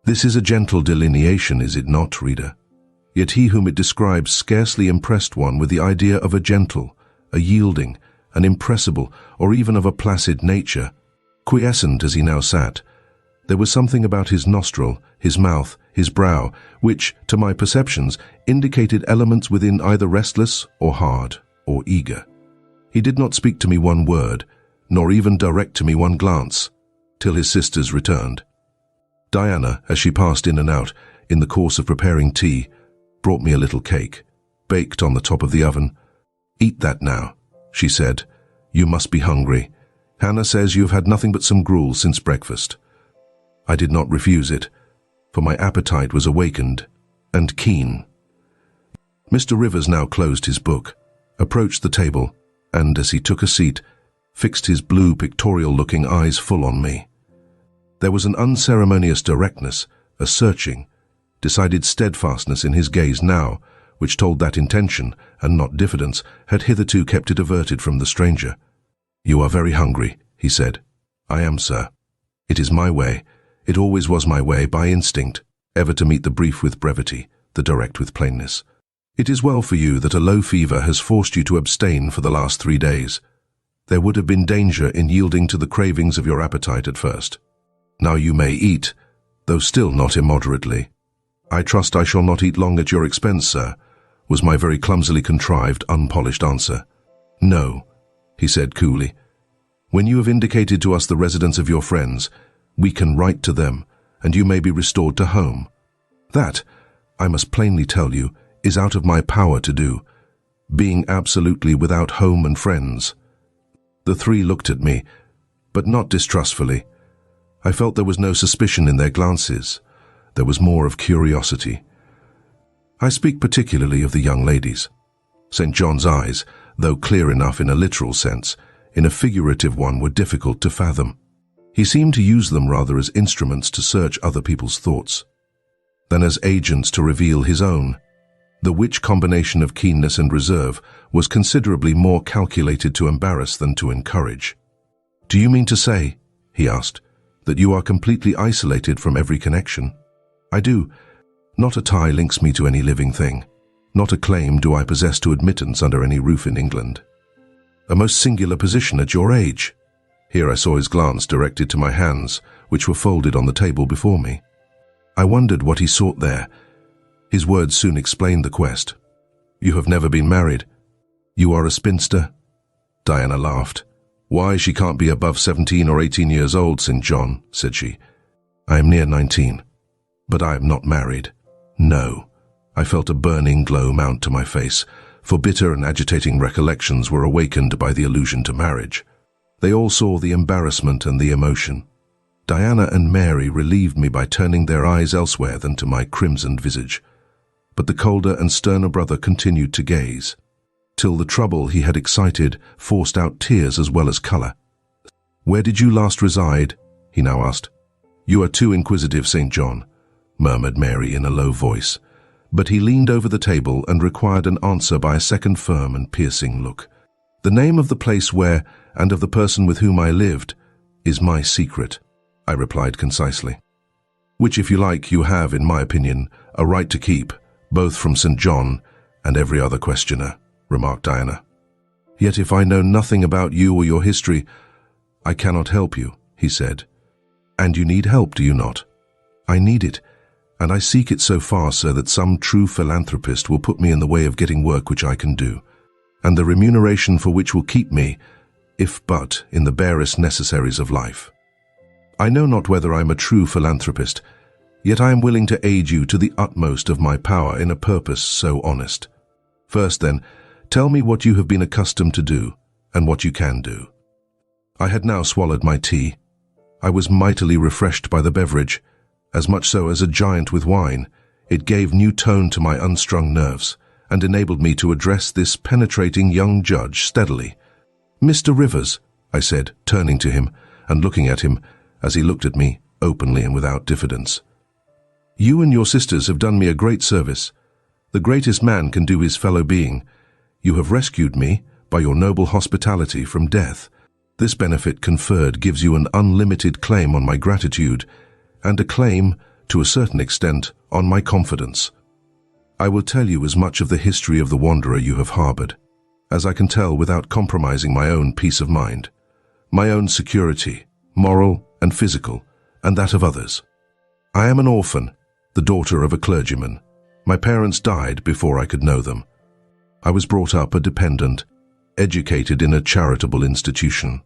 This is a gentle delineation, is it not, reader? Yet he whom it describes scarcely impressed one with the idea of a gentle, a yielding, an impressible, or even of a placid nature. Quiescent as he now sat, there was something about his nostril, his mouth, his brow, which, to my perceptions, indicated elements within either restless or hard or eager. He did not speak to me one word, nor even direct to me one glance, till his sisters returned. Diana, as she passed in and out, in the course of preparing tea, brought me a little cake, baked on the top of the oven. "Eat that now," she said. "You must be hungry. Hannah says you have had nothing but some gruel since breakfast." I did not refuse it, for my appetite was awakened and keen. Mr. Rivers now closed his book, approached the table, and, as he took a seat, fixed his blue pictorial-looking eyes full on me. There was an unceremonious directness, a searching, decided steadfastness in his gaze now, which told that intention, and not diffidence, had hitherto kept it averted from the stranger. "You are very hungry," he said. "I am, sir. It is my way. It always was my way, by instinct, ever to meet the brief with brevity, the direct with plainness. It is well for you that a low fever has forced you to abstain for the last 3 days. There would have been danger in yielding to the cravings of your appetite at first. Now you may eat, though still not immoderately." "I trust I shall not eat long at your expense, sir," was my very clumsily contrived, unpolished answer. "No," he said coolly. "When you have indicated to us the residence of your friends, we can write to them, and you may be restored to home. That, I must plainly tell you, is out of my power to do, being absolutely without home and friends." The three looked at me, but not distrustfully. I felt there was no suspicion in their glances. There was more of curiosity. I speak particularly of the young ladies. St. John's eyes, though clear enough in a literal sense, in a figurative one were difficult to fathom. He seemed to use them rather as instruments to search other people's thoughts, than as agents to reveal his own, the which combination of keenness and reserve was considerably more calculated to embarrass than to encourage. "Do you mean to say," he asked, "that you are completely isolated from every connection?" "I do. Not a tie links me to any living thing. Not a claim do I possess to admittance under any roof in England. A most singular position at your age." Here I saw his glance directed to my hands, which were folded on the table before me. I wondered what he sought there. His words soon explained the quest. "You have never been married. You are a spinster?" Diana laughed. "Why, she can't be above 17 or 18 years old, St. John," said she. "I am near 19. But I am not married. No." I felt a burning glow mount to my face, for bitter and agitating recollections were awakened by the allusion to marriage. They all saw the embarrassment and the emotion. Diana and Mary relieved me by turning their eyes elsewhere than to my crimsoned visage. But the colder and sterner brother continued to gaze, till the trouble he had excited forced out tears as well as colour. "Where did you last reside?" he now asked. "You are too inquisitive, St. John," murmured Mary in a low voice, but he leaned over the table and required an answer by a second firm and piercing look. "The name of the place where, and of the person with whom I lived, is my secret," I replied concisely. "Which, if you like, you have, in my opinion, a right to keep, both from St. John and every other questioner," remarked Diana. "Yet if I know nothing about you or your history, I cannot help you," he said. "And you need help, do you not?" "I need it, And I seek it so far, sir, that some true philanthropist will put me in the way of getting work which I can do, and the remuneration for which will keep me, if but in the barest necessaries of life. I know not whether I am a true philanthropist, yet I am willing to aid you to the utmost of my power in a purpose so honest. First, then, tell me what you have been accustomed to do, and what you can do. I had now swallowed my tea. I was mightily refreshed by the beverage, as much so as a giant with wine. It gave new tone to my unstrung nerves, and enabled me to address this penetrating young judge steadily. "Mr. Rivers," I said, turning to him and looking at him as he looked at me, openly and without diffidence. "You and your sisters have done me a great service. The greatest man can do his fellow being. You have rescued me, by your noble hospitality, from death. This benefit conferred gives you an unlimited claim on my gratitude, and a claim, to a certain extent, on my confidence. I will tell you as much of the history of the wanderer you have harbored, as I can tell without compromising my own peace of mind, my own security, moral and physical, and that of others. I am an orphan, the daughter of a clergyman. My parents died before I could know them. I was brought up a dependent, educated in a charitable institution.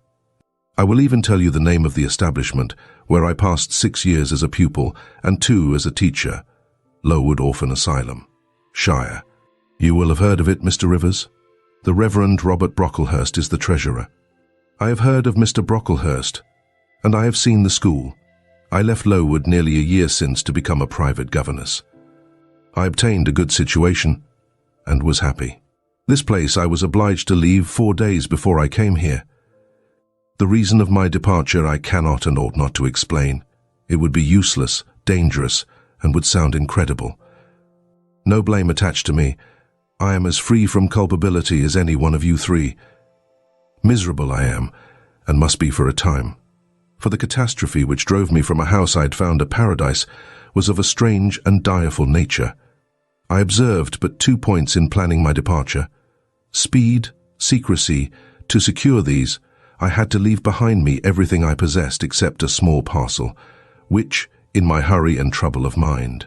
I will even tell you the name of the establishment where I passed 6 years as a pupil and 2 as a teacher, Lowood Orphan Asylum, Shire. You will have heard of it, Mr. Rivers? The Reverend Robert Brocklehurst is the treasurer. I have heard of Mr. Brocklehurst, and I have seen the school. I left Lowood nearly a year since to become a private governess. I obtained a good situation and was happy. This place I was obliged to leave 4 days before I came here. The reason of my departure I cannot and ought not to explain. It would be useless, dangerous, and would sound incredible. No blame attached to me. I am as free from culpability as any one of you 3. Miserable I am, and must be for a time. For the catastrophe which drove me from a house I had found a paradise was of a strange and direful nature. I observed but 2 points in planning my departure. Speed, secrecy. To secure these, I had to leave behind me everything I possessed except a small parcel, which, in my hurry and trouble of mind,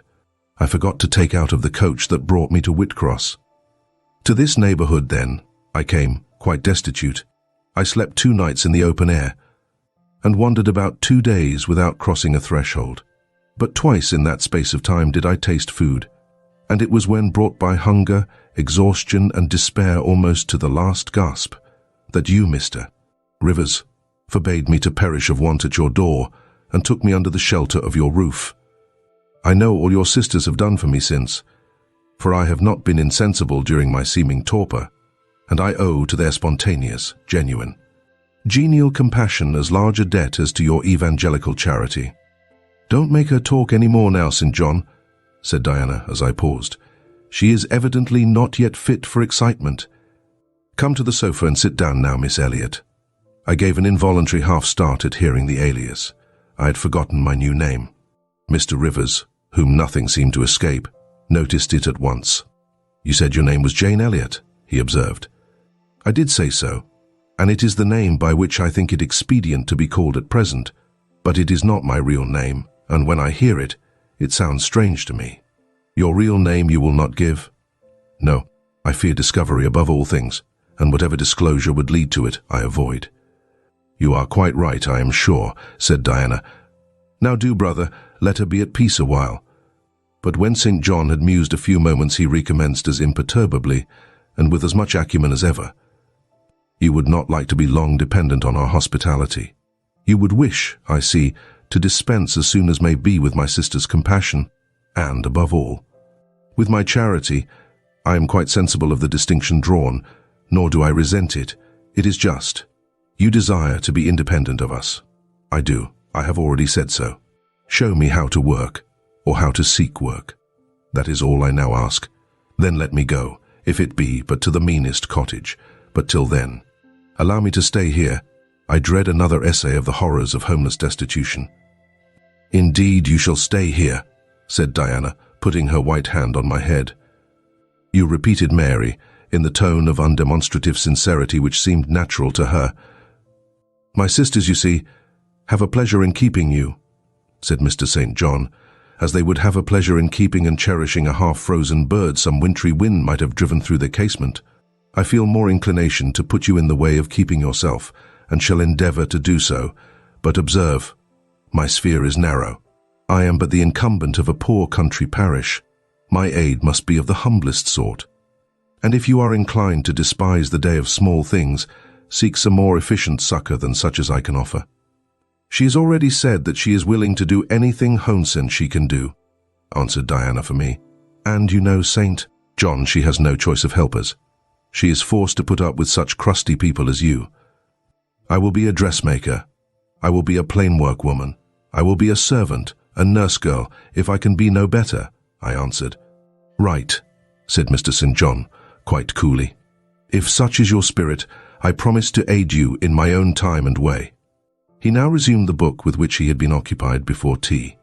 I forgot to take out of the coach that brought me to Whitcross. To this neighbourhood, then, I came, quite destitute. I slept 2 nights in the open air, and wandered about 2 days without crossing a threshold. But twice in that space of time did I taste food, and it was when brought by hunger, exhaustion, and despair almost to the last gasp, that you, Mr. Rivers, forbade me to perish of want at your door, and took me under the shelter of your roof. I know all your sisters have done for me since, for I have not been insensible during my seeming torpor, and I owe to their spontaneous, genuine, genial compassion as large a debt as to your evangelical charity. Don't make her talk any more now, St. John, said Diana as I paused. She is evidently not yet fit for excitement. Come to the sofa and sit down now, Miss Elliot. I gave an involuntary half-start at hearing the alias. I had forgotten my new name. Mr. Rivers, whom nothing seemed to escape, noticed it at once. You said your name was Jane Elliot, he observed. I did say so, and it is the name by which I think it expedient to be called at present, but it is not my real name, and when I hear it, it sounds strange to me. Your real name you will not give? No, I fear discovery above all things, and whatever disclosure would lead to it, I avoid. You are quite right, I am sure, said Diana. Now do, brother, let her be at peace a while. But when St. John had mused a few moments, he recommenced as imperturbably, and with as much acumen as ever. You would not like to be long dependent on our hospitality. You would wish, I see, to dispense as soon as may be with my sister's compassion, and, above all, with my charity. I am quite sensible of the distinction drawn, nor do I resent it. It is just. You desire to be independent of us. I do. I have already said so. Show me how to work, or how to seek work. That is all I now ask. Then let me go, if it be but to the meanest cottage. But till then, allow me to stay here. I dread another essay of the horrors of homeless destitution. Indeed, you shall stay here, said Diana, putting her white hand on my head. You, repeated Mary, in the tone of undemonstrative sincerity which seemed natural to her. My sisters, you see, have a pleasure in keeping you, said Mr. St. John, as they would have a pleasure in keeping and cherishing a half-frozen bird some wintry wind might have driven through their casement. I feel more inclination to put you in the way of keeping yourself, and shall endeavour to do so. But observe, my sphere is narrow. I am but the incumbent of a poor country parish. My aid must be of the humblest sort. And if you are inclined to despise the day of small things, seek some more efficient succour than such as I can offer. She has already said that she is willing to do anything Hohnsen she can do, answered Diana for me. And you know, Saint John, she has no choice of helpers. She is forced to put up with such crusty people as you. I will be a dressmaker. I will be a plain work woman. I will be a servant, a nurse girl, if I can be no better, I answered. Right, said Mr. St. John, quite coolly. If such is your spirit, I promise to aid you in my own time and way. He now resumed the book with which he had been occupied before tea.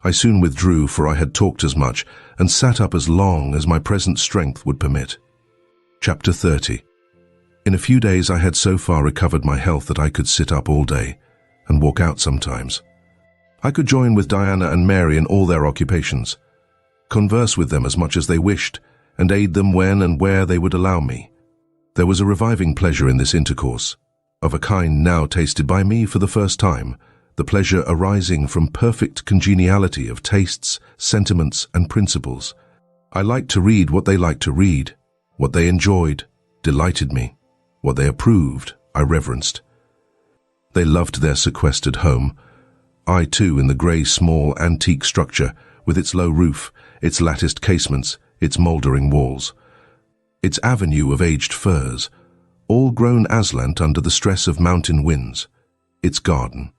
I soon withdrew, for I had talked as much, and sat up as long as my present strength would permit. Chapter 30. In a few days I had so far recovered my health that I could sit up all day, and walk out sometimes. I could join with Diana and Mary in all their occupations, converse with them as much as they wished, and aid them when and where they would allow me. There was a reviving pleasure in this intercourse, of a kind now tasted by me for the first time, the pleasure arising from perfect congeniality of tastes, sentiments, and principles. I liked to read what they liked to read. What they enjoyed delighted me. What they approved, I reverenced. They loved their sequestered home. I too, in the grey, small, antique structure, with its low roof, its latticed casements, its mouldering walls, its avenue of aged firs, all grown aslant under the stress of mountain winds, its garden,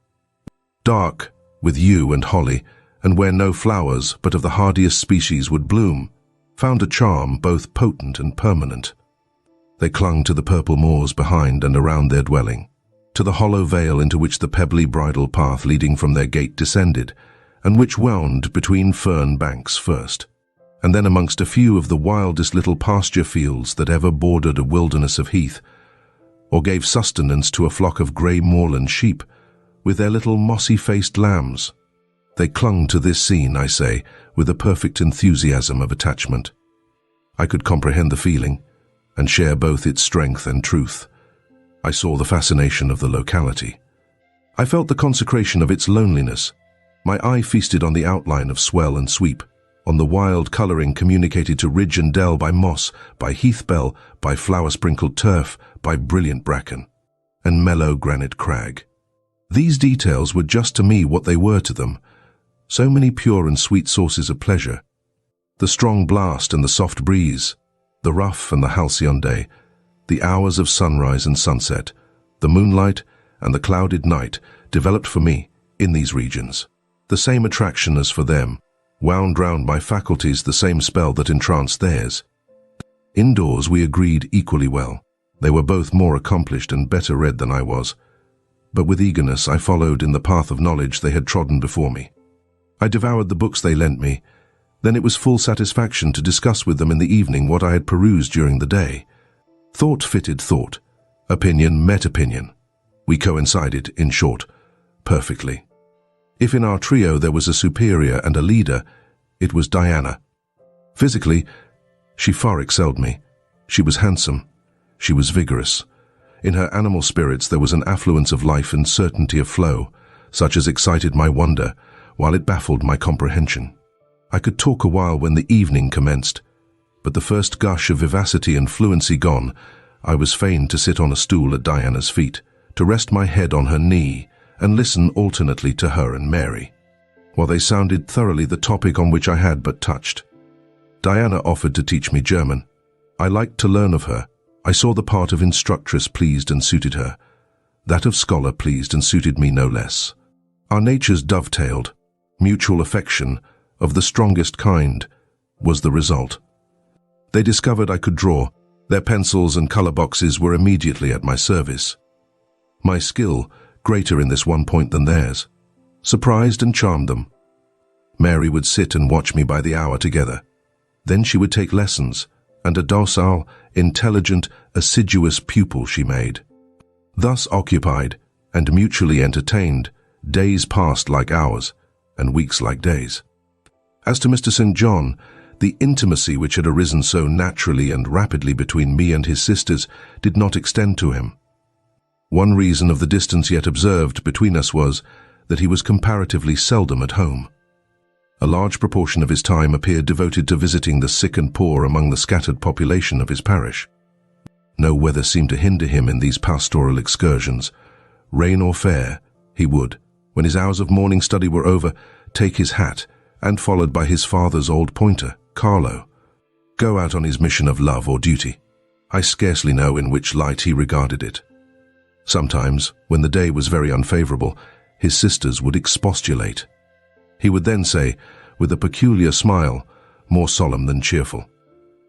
dark with yew and holly, and where no flowers but of the hardiest species would bloom, found a charm both potent and permanent. They clung to the purple moors behind and around their dwelling, to the hollow vale into which the pebbly bridle path leading from their gate descended, and which wound between fern banks first, and then amongst a few of the wildest little pasture fields that ever bordered a wilderness of heath, or gave sustenance to a flock of grey moorland sheep, with their little mossy-faced lambs. They clung to this scene, I say, with a perfect enthusiasm of attachment. I could comprehend the feeling, and share both its strength and truth. I saw the fascination of the locality. I felt the consecration of its loneliness. My eye feasted on the outline of swell and sweep, on the wild colouring communicated to ridge and dell by moss, by heath bell, by flower-sprinkled turf, by brilliant bracken, and mellow granite crag. These details were just to me what they were to them, so many pure and sweet sources of pleasure. The strong blast and the soft breeze, the rough and the halcyon day, the hours of sunrise and sunset, the moonlight and the clouded night developed for me, in these regions, the same attraction as for them, wound round my faculties the same spell that entranced theirs. Indoors we agreed equally well. They were both more accomplished and better read than I was, but with eagerness I followed in the path of knowledge they had trodden before me. I devoured the books they lent me. Then it was full satisfaction to discuss with them in the evening what I had perused during the day. Thought fitted thought. Opinion met opinion. We coincided, in short, perfectly. If in our trio there was a superior and a leader, it was Diana. Physically, she far excelled me. She was handsome. She was vigorous. In her animal spirits there was an affluence of life and certainty of flow, such as excited my wonder, while it baffled my comprehension. I could talk a while when the evening commenced, but the first gush of vivacity and fluency gone, I was fain to sit on a stool at Diana's feet, to rest my head on her knee, and listen alternately to her and Mary, while they sounded thoroughly the topic on which I had but touched. Diana offered to teach me German. I liked to learn of her. I saw the part of instructress pleased and suited her. That of scholar pleased and suited me no less. Our natures dovetailed. Mutual affection, of the strongest kind, was the result. They discovered I could draw. Their pencils and colour boxes were immediately at my service. My skill, greater in this one point than theirs, surprised and charmed them. Mary would sit and watch me by the hour together. Then she would take lessons, and a docile, intelligent, assiduous pupil she made. Thus occupied, and mutually entertained, days passed like hours, and weeks like days. As to Mr. St. John, the intimacy which had arisen so naturally and rapidly between me and his sisters did not extend to him. One reason of the distance yet observed between us was that he was comparatively seldom at home. A large proportion of his time appeared devoted to visiting the sick and poor among the scattered population of his parish. No weather seemed to hinder him in these pastoral excursions. Rain or fair, he would, when his hours of morning study were over, take his hat and, followed by his father's old pointer, Carlo, go out on his mission of love or duty. I scarcely know in which light he regarded it. Sometimes, when the day was very unfavorable, his sisters would expostulate. He would then say, with a peculiar smile, more solemn than cheerful,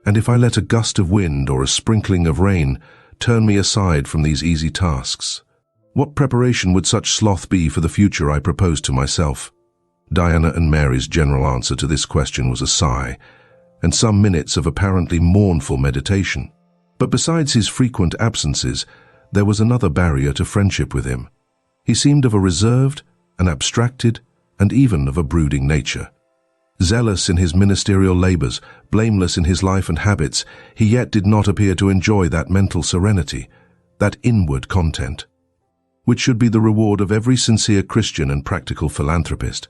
"And if I let a gust of wind or a sprinkling of rain turn me aside from these easy tasks, what preparation would such sloth be for the future I proposed to myself?" Diana and Mary's general answer to this question was a sigh, and some minutes of apparently mournful meditation. But besides his frequent absences, there was another barrier to friendship with him. He seemed of a reserved, an abstracted, and even of a brooding nature. Zealous in his ministerial labors, blameless in his life and habits, he yet did not appear to enjoy that mental serenity, that inward content, which should be the reward of every sincere Christian and practical philanthropist.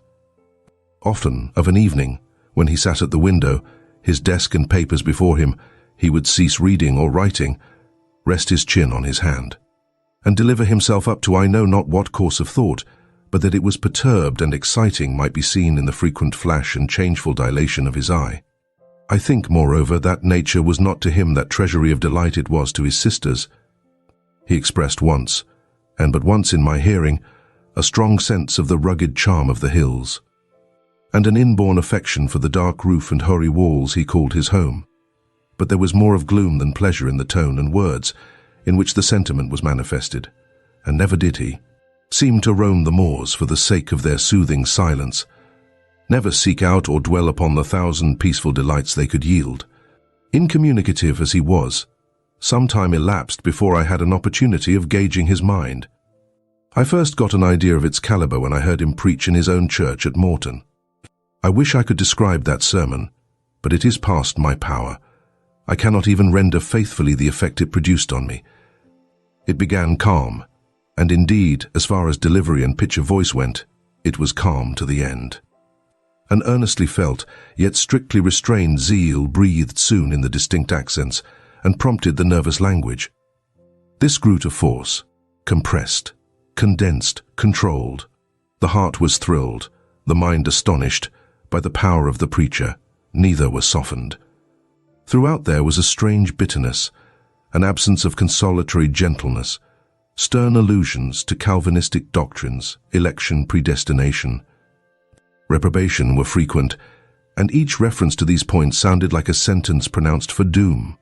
Often, of an evening, when he sat at the window, his desk and papers before him, he would cease reading or writing, rest his chin on his hand, and deliver himself up to I know not what course of thought, but that it was perturbed and exciting might be seen in the frequent flash and changeful dilation of his eye. I think, moreover, that nature was not to him that treasury of delight it was to his sisters. He expressed once, and but once in my hearing, a strong sense of the rugged charm of the hills, and an inborn affection for the dark roof and hoary walls he called his home. But there was more of gloom than pleasure in the tone and words in which the sentiment was manifested, and never did he seem to roam the moors for the sake of their soothing silence, never seek out or dwell upon the thousand peaceful delights they could yield. Incommunicative as he was, some time elapsed before I had an opportunity of gauging his mind. I first got an idea of its caliber when I heard him preach in his own church at Morton. I wish I could describe that sermon, but it is past my power. I cannot even render faithfully the effect it produced on me. It began calm, and indeed, as far as delivery and pitch of voice went, it was calm to the end. An earnestly felt, yet strictly restrained zeal breathed soon in the distinct accents, and prompted the nervous language. This grew to force, compressed, condensed, controlled. The heart was thrilled, the mind astonished, by the power of the preacher. Neither was softened. Throughout there was a strange bitterness, an absence of consolatory gentleness, stern allusions to Calvinistic doctrines, election, predestination. Reprobation were frequent, and each reference to these points sounded like a sentence pronounced for doom.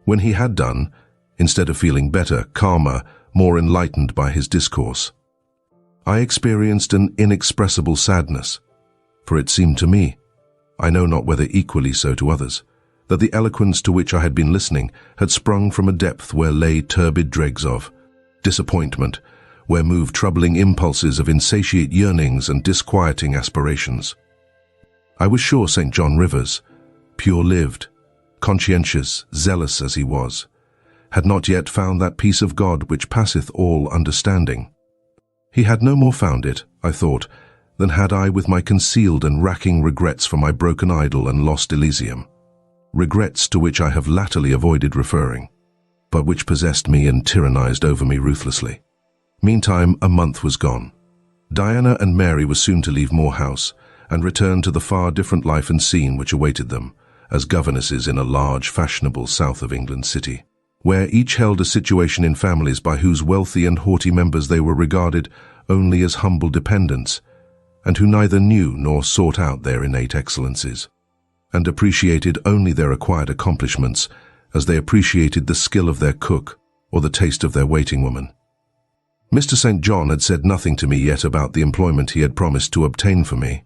When he had done, instead of feeling better, calmer, more enlightened by his discourse, I experienced an inexpressible sadness, for it seemed to me, I know not whether equally so to others, that the eloquence to which I had been listening had sprung from a depth where lay turbid dregs of disappointment, where moved troubling impulses of insatiate yearnings and disquieting aspirations. I was sure St. John Rivers, pure-lived, conscientious, zealous as he was, had not yet found that peace of God which passeth all understanding. He had no more found it, I thought, than had I with my concealed and racking regrets for my broken idol and lost Elysium, regrets to which I have latterly avoided referring, but which possessed me and tyrannized over me ruthlessly. Meantime, a month was gone. Diana and Mary were soon to leave Moor House and return to the far different life and scene which awaited them as governesses in a large, fashionable south of England city, where each held a situation in families by whose wealthy and haughty members they were regarded only as humble dependents, and who neither knew nor sought out their innate excellencies, and appreciated only their acquired accomplishments as they appreciated the skill of their cook or the taste of their waiting woman. Mr. St. John had said nothing to me yet about the employment he had promised to obtain for me,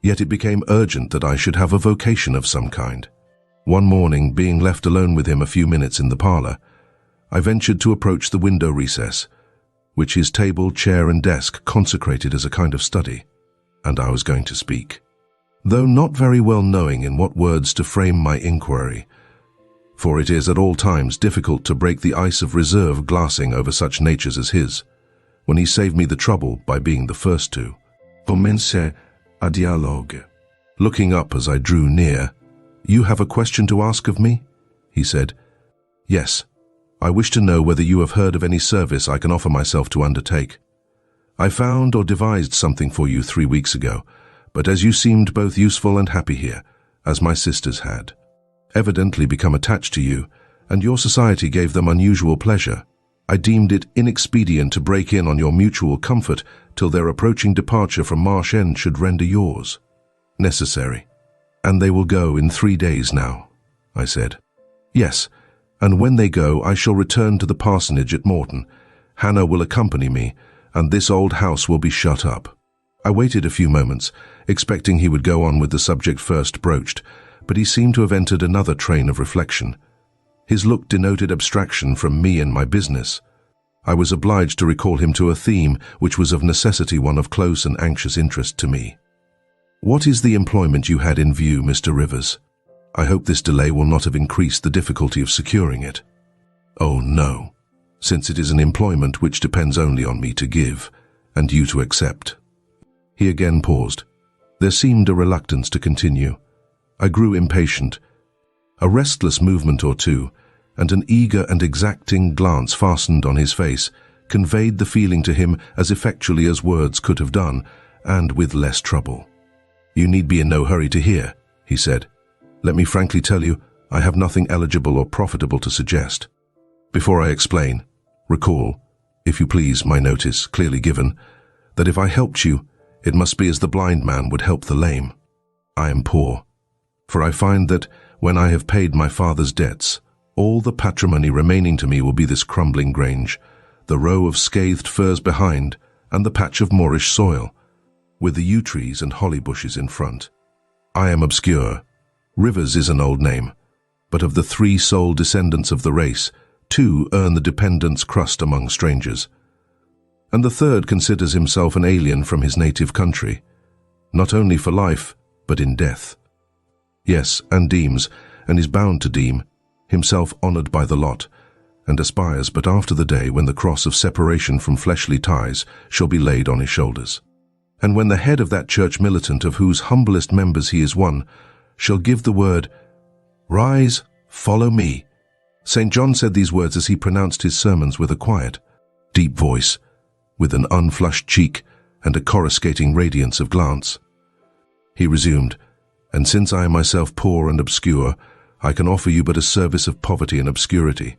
yet it became urgent that I should have a vocation of some kind. One morning, being left alone with him a few minutes in the parlor, I ventured to approach the window recess, which his table, chair, and desk consecrated as a kind of study, and I was going to speak. though not very well knowing in what words to frame my inquiry, for it is at all times difficult to break the ice of reserve glassing over such natures as his, when he saved me the trouble by being the first to commencer à dialogue. Looking up as I drew near, "You have a question to ask of me?" he said. "Yes. I wish to know whether you have heard of any service I can offer myself to undertake. I found or devised something for you 3 weeks ago, but as you seemed both useful and happy here, as my sisters had, evidently become attached to you, and your society gave them unusual pleasure, I deemed it inexpedient to break in on your mutual comfort till their approaching departure from Marsh End should render yours necessary. And they will go in 3 days now," I said. "Yes, and when they go I shall return to the parsonage at Morton. Hannah will accompany me, and this old house will be shut up." I waited a few moments, expecting he would go on with the subject first broached, but he seemed to have entered another train of reflection. His look denoted abstraction from me and my business. I was obliged to recall him to a theme which was of necessity one of close and anxious interest to me. "What is the employment you had in view, Mr. Rivers? I hope this delay will not have increased the difficulty of securing it." "Oh, no, since it is an employment which depends only on me to give, and you to accept." He again paused. There seemed a reluctance to continue. I grew impatient. A restless movement or two, and an eager and exacting glance fastened on his face, conveyed the feeling to him as effectually as words could have done, and with less trouble. "You need be in no hurry to hear," he said. "Let me frankly tell you, I have nothing eligible or profitable to suggest. Before I explain, recall, if you please, my notice, clearly given, that if I helped you, it must be as the blind man would help the lame. I am poor, for I find that, when I have paid my father's debts, all the patrimony remaining to me will be this crumbling grange, the row of scathed firs behind, and the patch of moorish soil, with the yew trees and holly bushes in front. I am obscure. Rivers is an old name, but of the 3 sole descendants of the race, 2 earn the dependent's crust among strangers, and the 3rd considers himself an alien from his native country, not only for life, but in death. Yes, and deems, and is bound to deem, himself honoured by the lot, and aspires but after the day when the cross of separation from fleshly ties shall be laid on his shoulders, and when the head of that church militant of whose humblest members he is one shall give the word, 'Rise, follow me.'" St. John said these words as he pronounced his sermons with a quiet, deep voice, with an unflushed cheek and a coruscating radiance of glance. He resumed, "And since I am myself poor and obscure, I can offer you but a service of poverty and obscurity.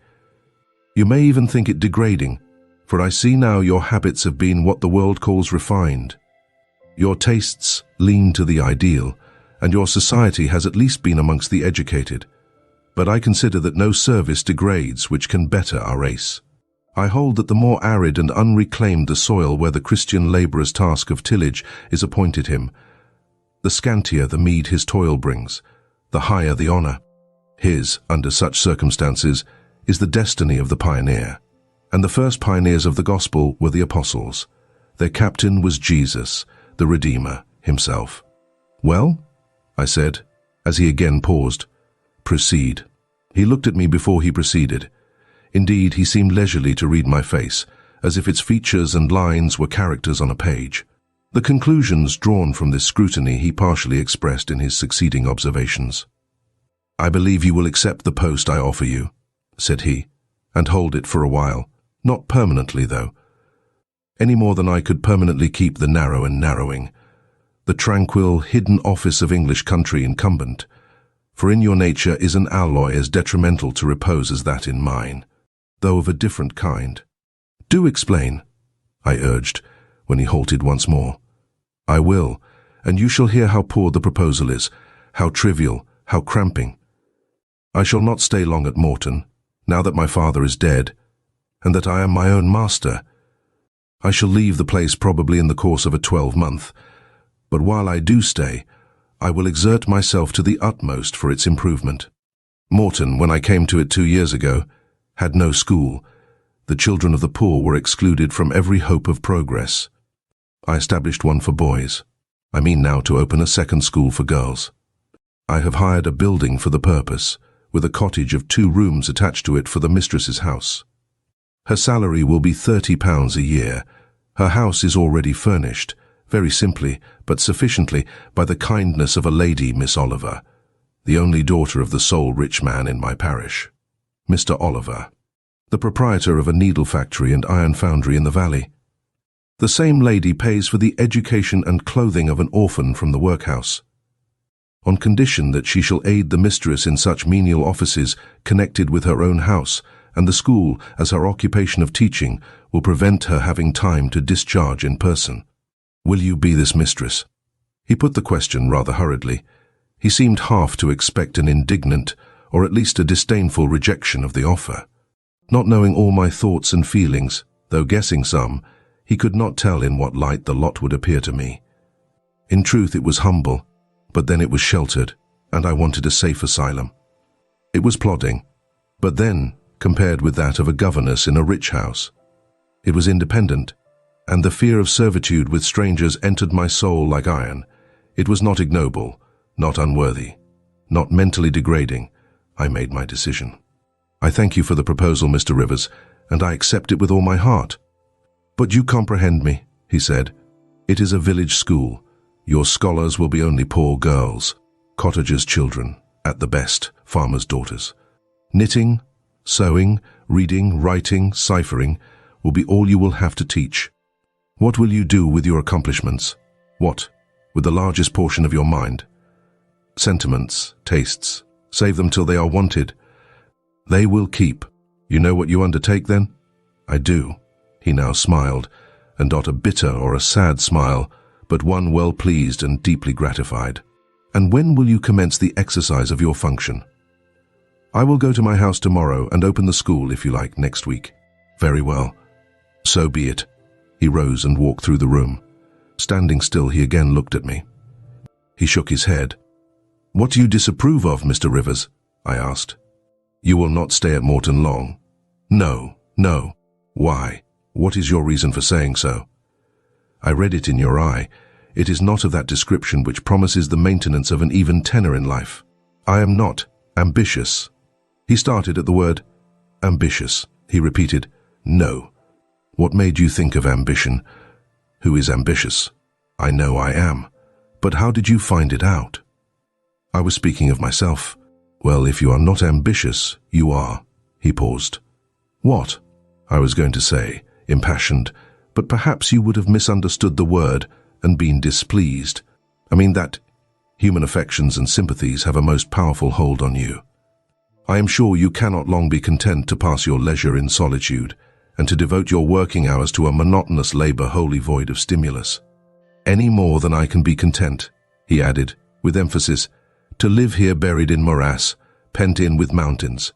You may even think it degrading, for I see now your habits have been what the world calls refined. Your tastes lean to the ideal, and your society has at least been amongst the educated. But I consider that no service degrades which can better our race. I hold that the more arid and unreclaimed the soil where the Christian labourer's task of tillage is appointed him, the scantier the meed his toil brings, the higher the honour. His, under such circumstances, is the destiny of the pioneer. And the first pioneers of the gospel were the apostles. Their captain was Jesus, the Redeemer, himself." "Well?" I said, as he again paused. "Proceed." He looked at me before he proceeded. Indeed, he seemed leisurely to read my face, as if its features and lines were characters on a page. The conclusions drawn from this scrutiny he partially expressed in his succeeding observations. "I believe you will accept the post I offer you," said he, "and hold it for a while, not permanently, though, any more than I could permanently keep the narrow and narrowing, the tranquil, hidden office of English country incumbent, for in your nature is an alloy as detrimental to repose as that in mine, though of a different kind." "Do explain," I urged, when he halted once more. "I will, and you shall hear how poor the proposal is, how trivial, how cramping. I shall not stay long at Morton, now that my father is dead, and that I am my own master. I shall leave the place probably in the course of a 12-month, but while I do stay, I will exert myself to the utmost for its improvement. Morton, when I came to it 2 years ago, had no school. The children of the poor were excluded from every hope of progress. I established one for boys. I mean now to open a second school for girls. I have hired a building for the purpose, with a cottage of 2 rooms attached to it for the mistress's house. Her salary will be £30 a year. Her house is already furnished, very simply, but sufficiently, by the kindness of a lady, Miss Oliver, the only daughter of the sole rich man in my parish, Mr. Oliver, the proprietor of a needle factory and iron foundry in the valley. The same lady pays for the education and clothing of an orphan from the workhouse, on condition that she shall aid the mistress in such menial offices connected with her own house, and the school, as her occupation of teaching, will prevent her having time to discharge in person. Will you be this mistress? He put the question rather hurriedly. He seemed half to expect an indignant, or at least a disdainful rejection of the offer. Not knowing all my thoughts and feelings, though guessing some, he could not tell in what light the lot would appear to me. In truth, it was humble, but then it was sheltered, and I wanted a safe asylum. It was plodding, but then, compared with that of a governess in a rich house, it was independent, and the fear of servitude with strangers entered my soul like iron. It was not ignoble, not unworthy, not mentally degrading. I made my decision. I thank you for the proposal, Mr. Rivers, and I accept it with all my heart. But you comprehend me, he said. It is a village school. Your scholars will be only poor girls, cottagers' children, at the best, farmers' daughters. Knitting, sewing, reading, writing, ciphering will be all you will have to teach. What will you do with your accomplishments? What, with the largest portion of your mind? Sentiments, tastes, save them till they are wanted. They will keep. You know what you undertake then? I do. He now smiled, and not a bitter or a sad smile, but one well pleased and deeply gratified. And when will you commence the exercise of your function? I will go to my house tomorrow and open the school, if you like, next week. Very well. So be it. He rose and walked through the room. Standing still, he again looked at me. He shook his head. What do you disapprove of, Mr. Rivers? I asked. You will not stay at Morton long. No, no. Why? What is your reason for saying so? I read it in your eye. It is not of that description which promises the maintenance of an even tenor in life. I am not ambitious. He started at the word ambitious. He repeated, no. What made you think of ambition? Who is ambitious? I know I am. But how did you find it out? I was speaking of myself. Well, if you are not ambitious, you are. He paused. What? I was going to say, impassioned, but perhaps you would have misunderstood the word and been displeased. I mean that human affections and sympathies have a most powerful hold on you. I am sure you cannot long be content to pass your leisure in solitude and to devote your working hours to a monotonous labor wholly void of stimulus. Any more than I can be content, he added, with emphasis, to live here buried in morass, pent in with mountains.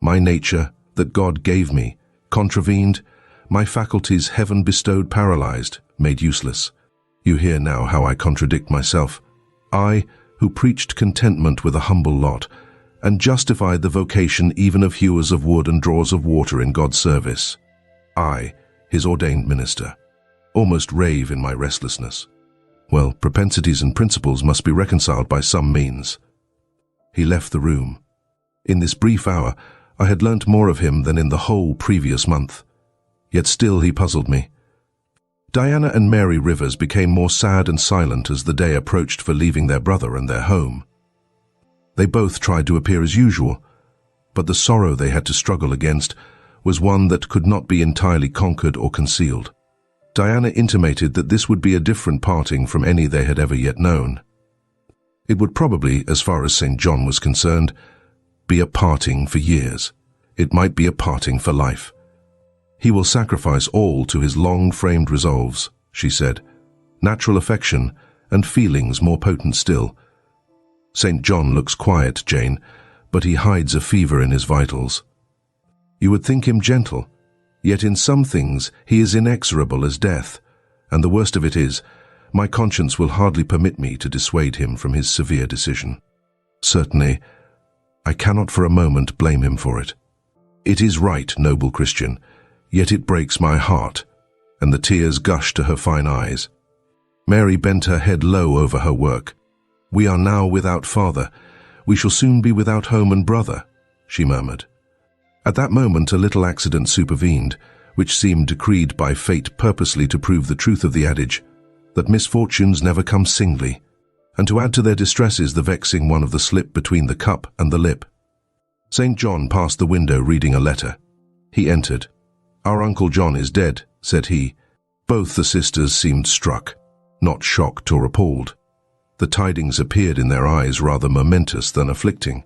My nature, that God gave me, contravened, my faculties heaven bestowed paralyzed, made useless. You hear now how I contradict myself. I, who preached contentment with a humble lot, and justified the vocation even of hewers of wood and drawers of water in God's service. I, his ordained minister, almost rave in my restlessness. Well, propensities and principles must be reconciled by some means. He left the room. In this brief hour, I had learnt more of him than in the whole previous month. Yet still he puzzled me. Diana and Mary Rivers became more sad and silent as the day approached for leaving their brother and their home. They both tried to appear as usual, but the sorrow they had to struggle against was one that could not be entirely conquered or concealed. Diana intimated that this would be a different parting from any they had ever yet known. It would probably, as far as St. John was concerned, be a parting for years. It might be a parting for life. He will sacrifice all to his long-framed resolves, she said, natural affection and feelings more potent still. St. John looks quiet, Jane, but he hides a fever in his vitals. You would think him gentle, yet in some things he is inexorable as death, and the worst of it is, my conscience will hardly permit me to dissuade him from his severe decision. Certainly, I cannot for a moment blame him for it. It is right, noble Christian, yet it breaks my heart, and the tears gush to her fine eyes. Mary bent her head low over her work. "We are now without father. We shall soon be without home and brother," she murmured. At that moment a little accident supervened, which seemed decreed by fate purposely to prove the truth of the adage, that misfortunes never come singly, and to add to their distresses the vexing one of the slip between the cup and the lip. St. John passed the window reading a letter. He entered. "Our Uncle John is dead," said he. Both the sisters seemed struck, not shocked or appalled. The tidings appeared in their eyes rather momentous than afflicting.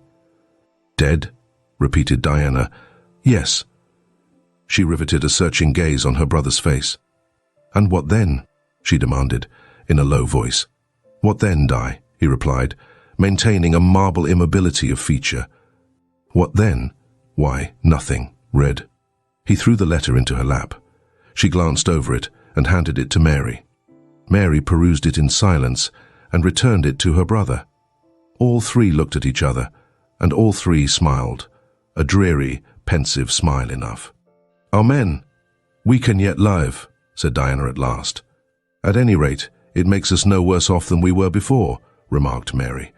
"Dead?" repeated Diana. "Yes." She riveted a searching gaze on her brother's face. "And what then?" she demanded, in a low voice. "What then, Di?" he replied, maintaining a marble immobility of feature. "What then? Why, nothing. Read." He threw the letter into her lap. She glanced over it and handed it to Mary. Mary perused it in silence and returned it to her brother. All three looked at each other, and all three smiled, a dreary, pensive smile enough. "Amen. We can yet live," said Diana at last. "At any rate, it makes us no worse off than we were before," remarked Mary.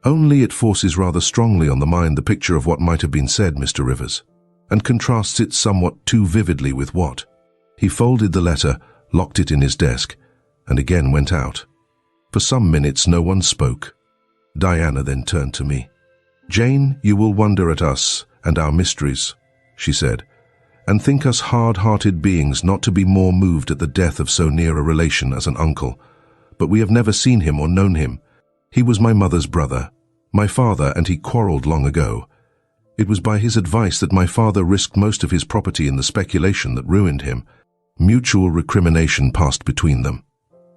"Only it forces rather strongly on the mind the picture of what might have been said, Mr. Rivers, and contrasts it somewhat too vividly with what." He folded the letter, locked it in his desk, and again went out. For some minutes no one spoke. Diana then turned to me. "Jane, you will wonder at us and our mysteries," she said, "and think us hard-hearted beings not to be more moved at the death of so near a relation as an uncle. But we have never seen him or known him. He was my mother's brother, my father, and he quarrelled long ago. It was by his advice that my father risked most of his property in the speculation that ruined him. Mutual recrimination passed between them.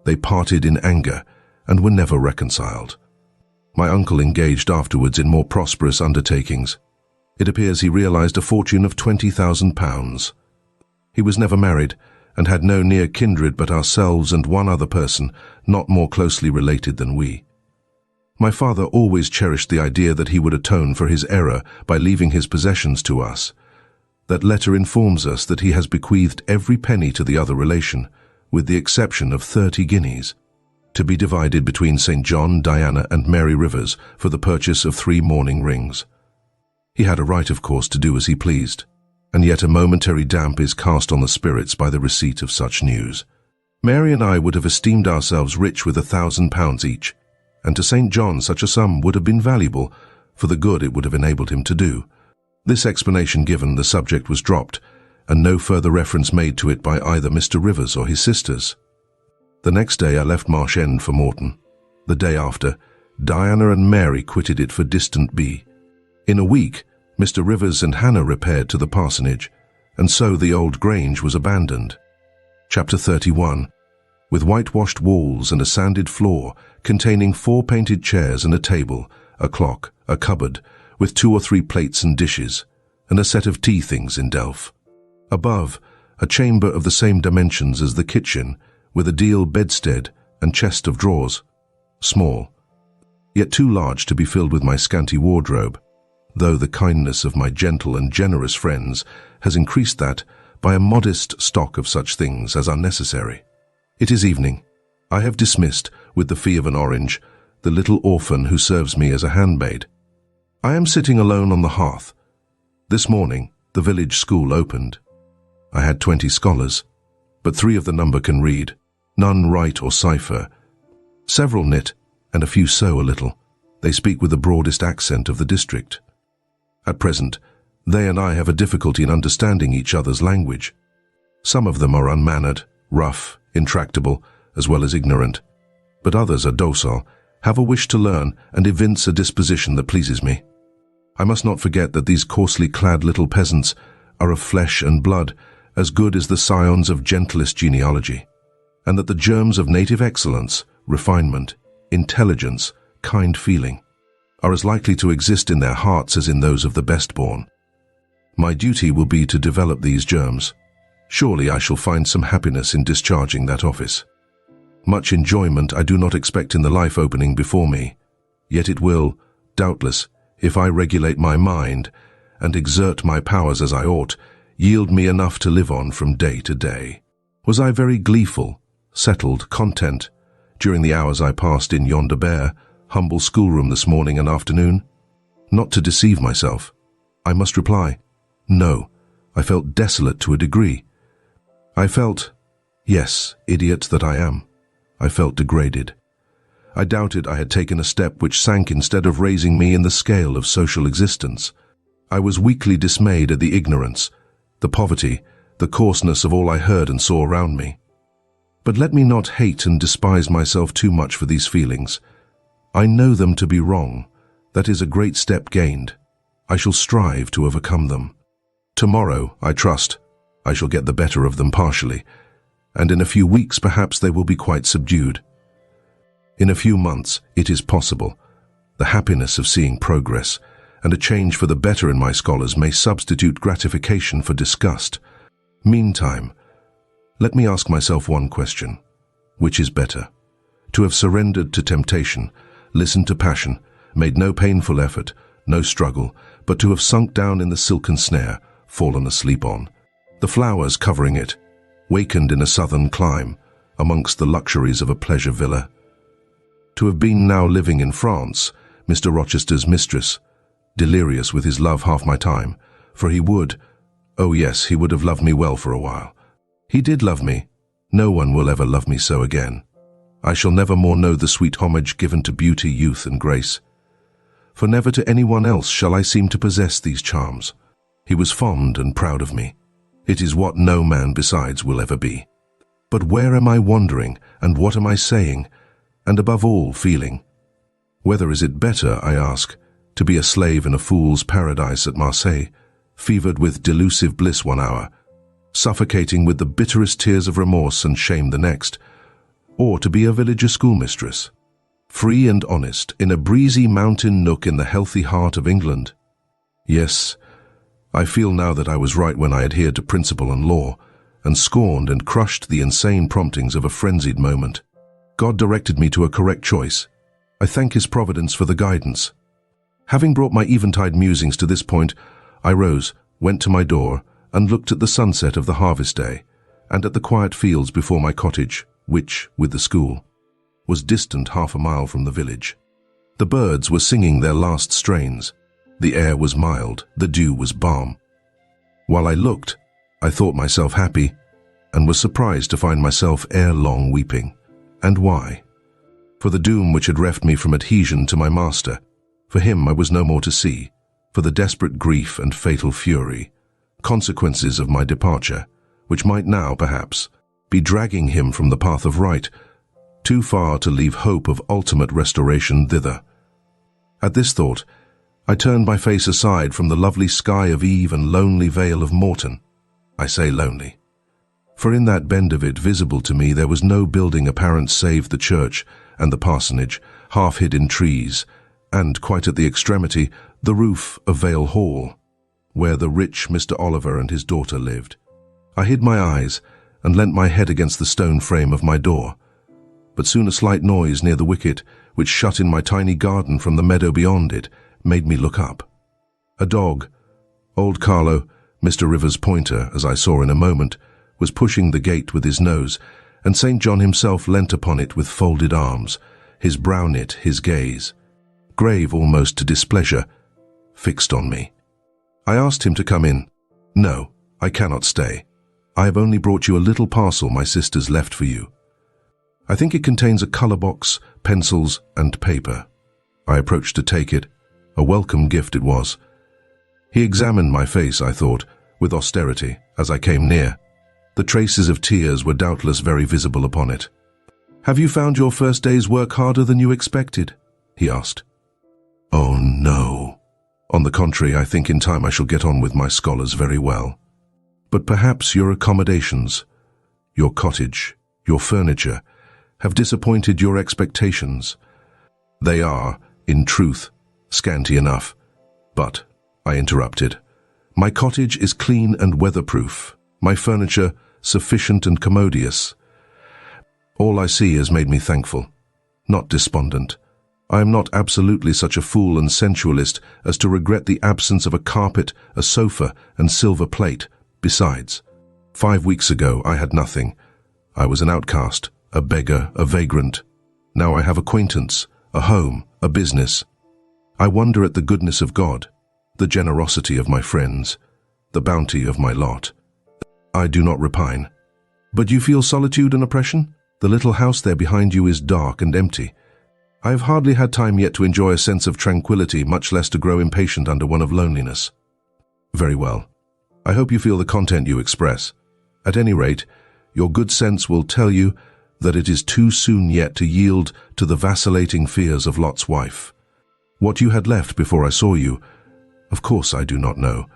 They parted in anger and were never reconciled. My uncle engaged afterwards in more prosperous undertakings. It appears he realized a fortune of £20,000. He was never married and had no near kindred but ourselves and one other person not more closely related than we. My father always cherished the idea that he would atone for his error by leaving his possessions to us. That letter informs us that he has bequeathed every penny to the other relation, with the exception of 30 guineas, to be divided between St. John, Diana, and Mary Rivers for the purchase of 3 mourning rings. He had a right, of course, to do as he pleased, and yet a momentary damp is cast on the spirits by the receipt of such news. Mary and I would have esteemed ourselves rich with £1,000 each, and to St. John such a sum would have been valuable for the good it would have enabled him to do. This explanation given, the subject was dropped, and no further reference made to it by either Mr. Rivers or his sisters. The next day I left Marsh End for Morton. The day after, Diana and Mary quitted it for distant B. In a week, Mr. Rivers and Hannah repaired to the parsonage, and so the old grange was abandoned. Chapter 31. With whitewashed walls and a sanded floor, containing 4 painted chairs and a table, a clock, a cupboard, with 2 or 3 plates and dishes, and a set of tea things in delf. Above, a chamber of the same dimensions as the kitchen, with a deal bedstead and chest of drawers. Small, yet too large to be filled with my scanty wardrobe, though the kindness of my gentle and generous friends has increased that by a modest stock of such things as are necessary. It is evening. I have dismissed, with the fee of an orange, the little orphan who serves me as a handmaid. I am sitting alone on the hearth. This morning, the village school opened. I had 20 scholars, but 3 of the number can read. None write or cipher. Several knit, and a few sew a little. They speak with the broadest accent of the district. At present, they and I have a difficulty in understanding each other's language. Some of them are unmannered, rough, intractable, as well as ignorant, but others are docile, have a wish to learn, and evince a disposition that pleases me. I must not forget that these coarsely clad little peasants are of flesh and blood, as good as the scions of gentlest genealogy, and that the germs of native excellence, refinement, intelligence, kind feeling, are as likely to exist in their hearts as in those of the best-born. My duty will be to develop these germs. Surely I shall find some happiness in discharging that office. Much enjoyment I do not expect in the life opening before me, yet it will, doubtless, if I regulate my mind and exert my powers as I ought, yield me enough to live on from day to day. Was I very gleeful, settled, content, during the hours I passed in yonder bare, humble schoolroom this morning and afternoon? Not to deceive myself, I must reply, no, I felt desolate to a degree. I felt, yes, idiot that I am, I felt degraded. I doubted I had taken a step which sank instead of raising me in the scale of social existence. I was weakly dismayed at the ignorance, the poverty, the coarseness of all I heard and saw around me. But let me not hate and despise myself too much for these feelings. I know them to be wrong. That is a great step gained. I shall strive to overcome them. Tomorrow, I trust, I shall get the better of them partially, and in a few weeks perhaps they will be quite subdued. In a few months, it is possible. The happiness of seeing progress and a change for the better in my scholars may substitute gratification for disgust. Meantime, let me ask myself one question. Which is better? To have surrendered to temptation, listened to passion, made no painful effort, no struggle, but to have sunk down in the silken snare, fallen asleep on, the flowers covering it, wakened in a southern clime, amongst the luxuries of a pleasure villa. To have been now living in France, Mr. Rochester's mistress, delirious with his love half my time, for he would, oh yes, he would have loved me well for a while. He did love me. No one will ever love me so again. I shall never more know the sweet homage given to beauty, youth, and grace. For never to anyone else shall I seem to possess these charms. He was fond and proud of me. It is what no man besides will ever be. But where am I wandering, and what am I saying, and above all feeling? Whether is it better, I ask, to be a slave in a fool's paradise at Marseille, fevered with delusive bliss one hour, suffocating with the bitterest tears of remorse and shame the next, or to be a villager schoolmistress, free and honest, in a breezy mountain nook in the healthy heart of England? Yes, I feel now that I was right when I adhered to principle and law, and scorned and crushed the insane promptings of a frenzied moment. God directed me to a correct choice. I thank His providence for the guidance. Having brought my eventide musings to this point, I rose, went to my door, and looked at the sunset of the harvest day, and at the quiet fields before my cottage, which, with the school, was distant 1/2 mile from the village. The birds were singing their last strains. The air was mild, the dew was balm. While I looked, I thought myself happy, and was surprised to find myself ere long weeping. And why? For the doom which had reft me from adhesion to my master. For him I was no more to see. For the desperate grief and fatal fury, consequences of my departure, which might now, perhaps, be dragging him from the path of right, too far to leave hope of ultimate restoration thither. At this thought, I turned my face aside from the lovely sky of eve and lonely vale of Morton. I say lonely, for in that bend of it visible to me there was no building apparent save the church and the parsonage, half hid in trees, and, quite at the extremity, the roof of Vale Hall, where the rich Mr. Oliver and his daughter lived. I hid my eyes and leant my head against the stone frame of my door. But soon a slight noise near the wicket, which shut in my tiny garden from the meadow beyond it, made me look up. A dog, old Carlo, Mr. Rivers' pointer, as I saw in a moment, was pushing the gate with his nose, and St. John himself leant upon it with folded arms, his brow knit, his gaze, grave almost to displeasure, fixed on me. I asked him to come in. No, I cannot stay. I have only brought you a little parcel my sisters left for you. I think it contains a colour box, pencils, and paper. I approached to take it. A welcome gift it was. He examined my face, I thought, with austerity, as I came near. The traces of tears were doubtless very visible upon it. "Have you found your first day's work harder than you expected?" he asked. "Oh, no. On the contrary, I think in time I shall get on with my scholars very well. But perhaps your accommodations, your cottage, your furniture, have disappointed your expectations. They are, in truth, scanty enough. But," I interrupted, "my cottage is clean and weatherproof, my furniture sufficient and commodious. All I see has made me thankful, not despondent. I am not absolutely such a fool and sensualist as to regret the absence of a carpet, a sofa, and silver plate. Besides, 5 weeks ago I had nothing. I was an outcast, a beggar, a vagrant. Now I have acquaintance, a home, a business. I wonder at the goodness of God, the generosity of my friends, the bounty of my lot. I do not repine. But you feel solitude and oppression? The little house there behind you is dark and empty. I have hardly had time yet to enjoy a sense of tranquility, much less to grow impatient under one of loneliness. Very well. I hope you feel the content you express. At any rate, your good sense will tell you that it is too soon yet to yield to the vacillating fears of Lot's wife. What you had left before I saw you, of course I do not know,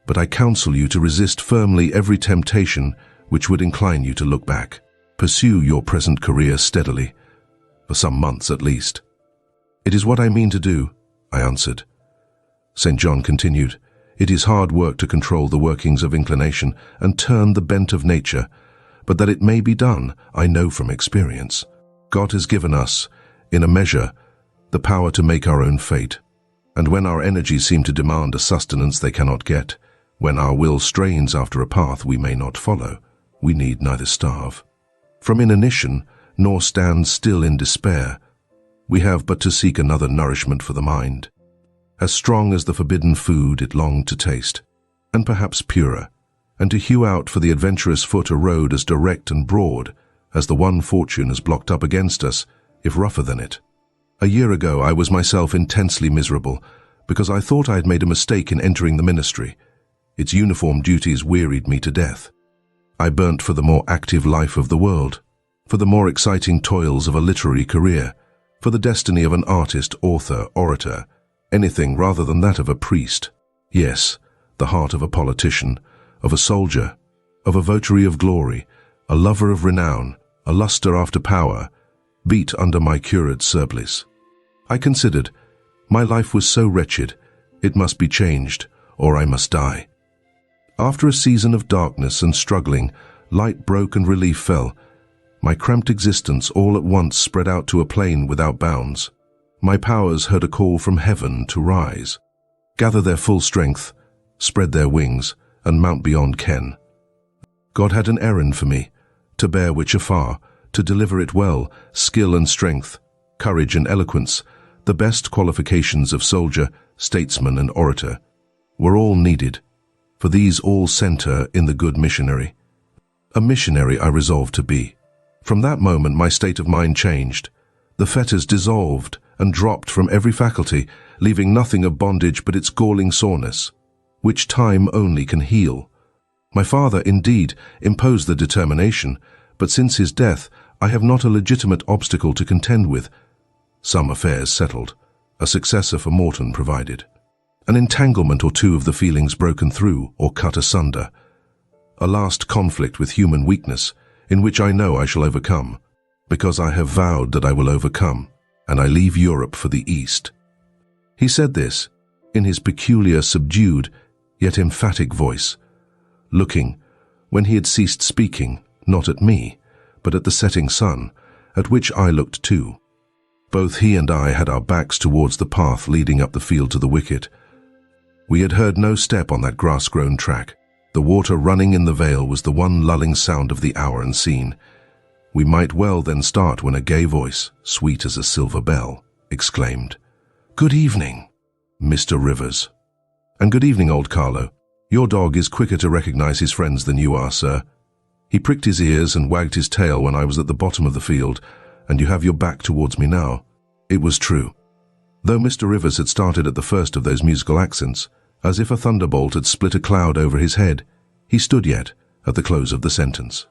but I counsel you to resist firmly every temptation which would incline you to look back. Pursue your present career steadily, for some months at least. It is what I mean to do, I answered. St. John continued, it is hard work to control the workings of inclination and turn the bent of nature, but that it may be done, I know from experience. God has given us, in a measure, the power to make our own fate, and when our energies seem to demand a sustenance they cannot get, when our will strains after a path we may not follow, we need neither starve from inanition nor stand still in despair. We have but to seek another nourishment for the mind, as strong as the forbidden food it longed to taste, and perhaps purer, and to hew out for the adventurous foot a road as direct and broad as the one fortune has blocked up against us, if rougher than it. A year ago I was myself intensely miserable, because I thought I had made a mistake in entering the ministry. Its uniform duties wearied me to death. I burnt for the more active life of the world, for the more exciting toils of a literary career, for the destiny of an artist, author, orator, anything rather than that of a priest. Yes, the heart of a politician, of a soldier, of a votary of glory, a lover of renown, a luster after power, beat under my cuiraed surplice. I considered, my life was so wretched, it must be changed, or I must die. After a season of darkness and struggling, light broke and relief fell. My cramped existence all at once spread out to a plain without bounds. My powers heard a call from heaven to rise, gather their full strength, spread their wings, and mount beyond ken. God had an errand for me, to bear which afar, to deliver it well, skill and strength, courage and eloquence, the best qualifications of soldier, statesman and orator, were all needed, for these all center in the good missionary. A missionary I resolved to be. From that moment my state of mind changed. The fetters dissolved and dropped from every faculty, leaving nothing of bondage but its galling soreness, which time only can heal. My father, indeed, imposed the determination, but since his death I have not a legitimate obstacle to contend with. Some affairs settled, a successor for Morton provided, an entanglement or two of the feelings broken through or cut asunder, a last conflict with human weakness, in which I know I shall overcome, because I have vowed that I will overcome, and I leave Europe for the East. He said this, in his peculiar, subdued, yet emphatic voice, looking, when he had ceased speaking, not at me, but at the setting sun, at which I looked too. Both he and I had our backs towards the path leading up the field to the wicket. We had heard no step on that grass-grown track. The water running in the vale was the one lulling sound of the hour and scene. We might well then start when a gay voice, sweet as a silver bell, exclaimed, "Good evening, Mr. Rivers." "And good evening, old Carlo. Your dog is quicker to recognize his friends than you are, sir. He pricked his ears and wagged his tail when I was at the bottom of the field, and you have your back towards me now." It was true. Though Mr. Rivers had started at the first of those musical accents, as if a thunderbolt had split a cloud over his head, he stood yet at the close of the sentence,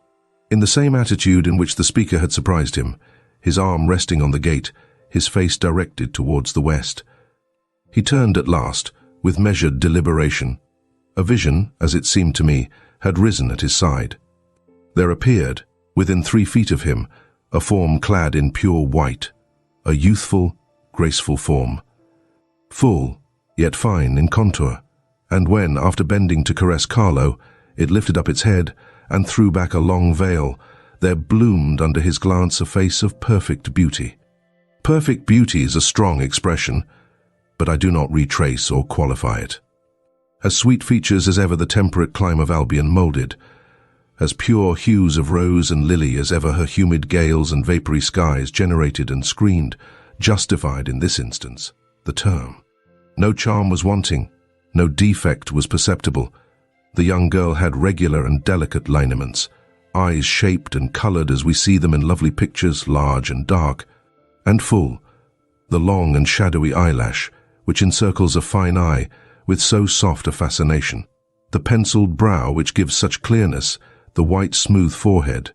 in the same attitude in which the speaker had surprised him, his arm resting on the gate, his face directed towards the west. He turned at last, with measured deliberation. A vision, as it seemed to me, had risen at his side. There appeared, within 3 feet of him, a form clad in pure white, a youthful, graceful form, full, yet fine in contour, and when, after bending to caress Carlo, it lifted up its head and threw back a long veil, there bloomed under his glance a face of perfect beauty. Perfect beauty is a strong expression, but I do not retrace or qualify it. As sweet features as ever the temperate clime of Albion moulded, as pure hues of rose and lily as ever her humid gales and vapory skies generated and screened, justified in this instance the term. No charm was wanting, no defect was perceptible. The young girl had regular and delicate lineaments, eyes shaped and colored as we see them in lovely pictures, large and dark, and full, the long and shadowy eyelash, which encircles a fine eye with so soft a fascination, the penciled brow which gives such clearness, the white smooth forehead,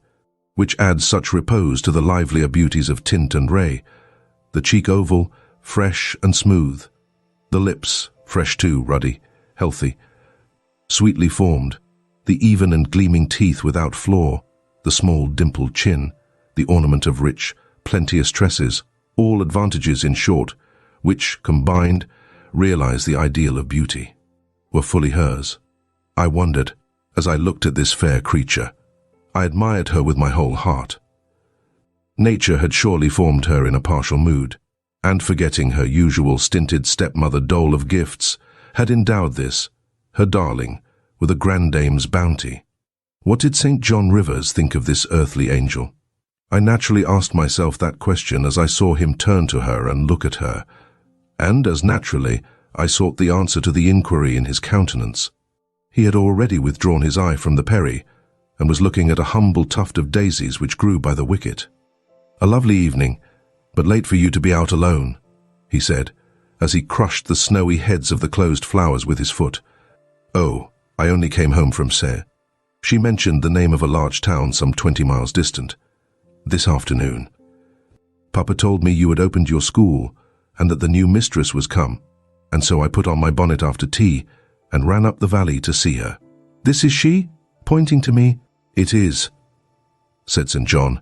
which adds such repose to the livelier beauties of tint and ray, the cheek oval, fresh and smooth, the lips, fresh too, ruddy, healthy, sweetly formed, the even and gleaming teeth without flaw, the small dimpled chin, the ornament of rich, plenteous tresses, all advantages, in short, which, combined, realize the ideal of beauty, were fully hers. I wondered, as I looked at this fair creature. I admired her with my whole heart. Nature had surely formed her in a partial mood, and forgetting her usual stinted stepmother dole of gifts, had endowed this, her darling, with a grandame's bounty. What did St. John Rivers think of this earthly angel? I naturally asked myself that question as I saw him turn to her and look at her, and as naturally I sought the answer to the inquiry in his countenance. He had already withdrawn his eye from the Perry, and was looking at a humble tuft of daisies which grew by the wicket. "A lovely evening, but late for you to be out alone," he said, as he crushed the snowy heads of the closed flowers with his foot. "Oh, I only came home from Sayre." She mentioned the name of a large town some 20 miles distant. "This afternoon. Papa told me you had opened your school, and that the new mistress was come, and so I put on my bonnet after tea, and ran up the valley to see her." "This is she?" pointing to me. "It is," said St. John.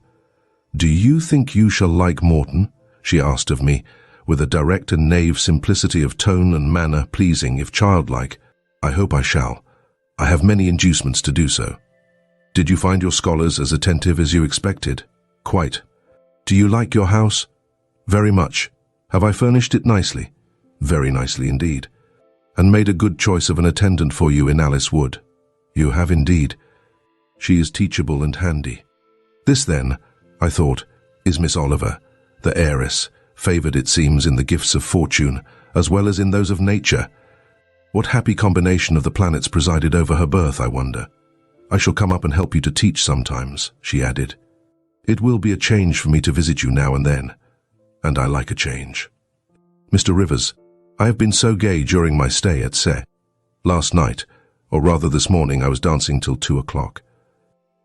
"Do you think you shall like Morton?" she asked of me, with a direct and naive simplicity of tone and manner pleasing if childlike. "I hope I shall. I have many inducements to do so." "Did you find your scholars as attentive as you expected?" "Quite." "Do you like your house?" "Very much." "Have I furnished it nicely?" "Very nicely indeed." "And made a good choice of an attendant for you in Alice Wood?" "You have indeed. She is teachable and handy." This then, I thought, is Miss Oliver, the heiress, favoured it seems in the gifts of fortune, as well as in those of nature. What happy combination of the planets presided over her birth, I wonder. "I shall come up and help you to teach sometimes," she added. "It will be a change for me to visit you now and then, and I like a change. Mr. Rivers, I have been so gay during my stay at Sayre. Last night, or rather this morning, I was dancing till 2 o'clock.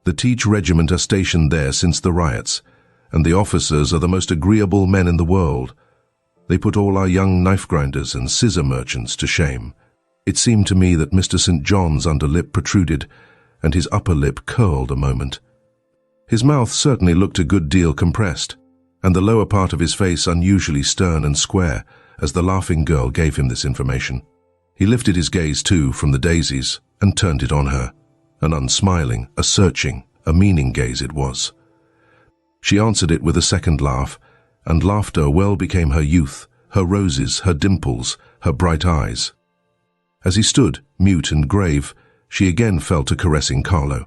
The Teach Regiment are stationed there since the riots, and the officers are the most agreeable men in the world. They put all our young knife-grinders and scissor merchants to shame. It seemed to me that Mr. St. John's under lip protruded, and his upper lip curled a moment. His mouth certainly looked a good deal compressed, and the lower part of his face unusually stern and square, as the laughing girl gave him this information. He lifted his gaze, too, from the daisies, and turned it on her. An unsmiling, a searching, a meaning gaze it was. She answered it with a second laugh, and laughter well became her youth, her roses, her dimples, her bright eyes. As he stood, mute and grave, she again fell to caressing Carlo.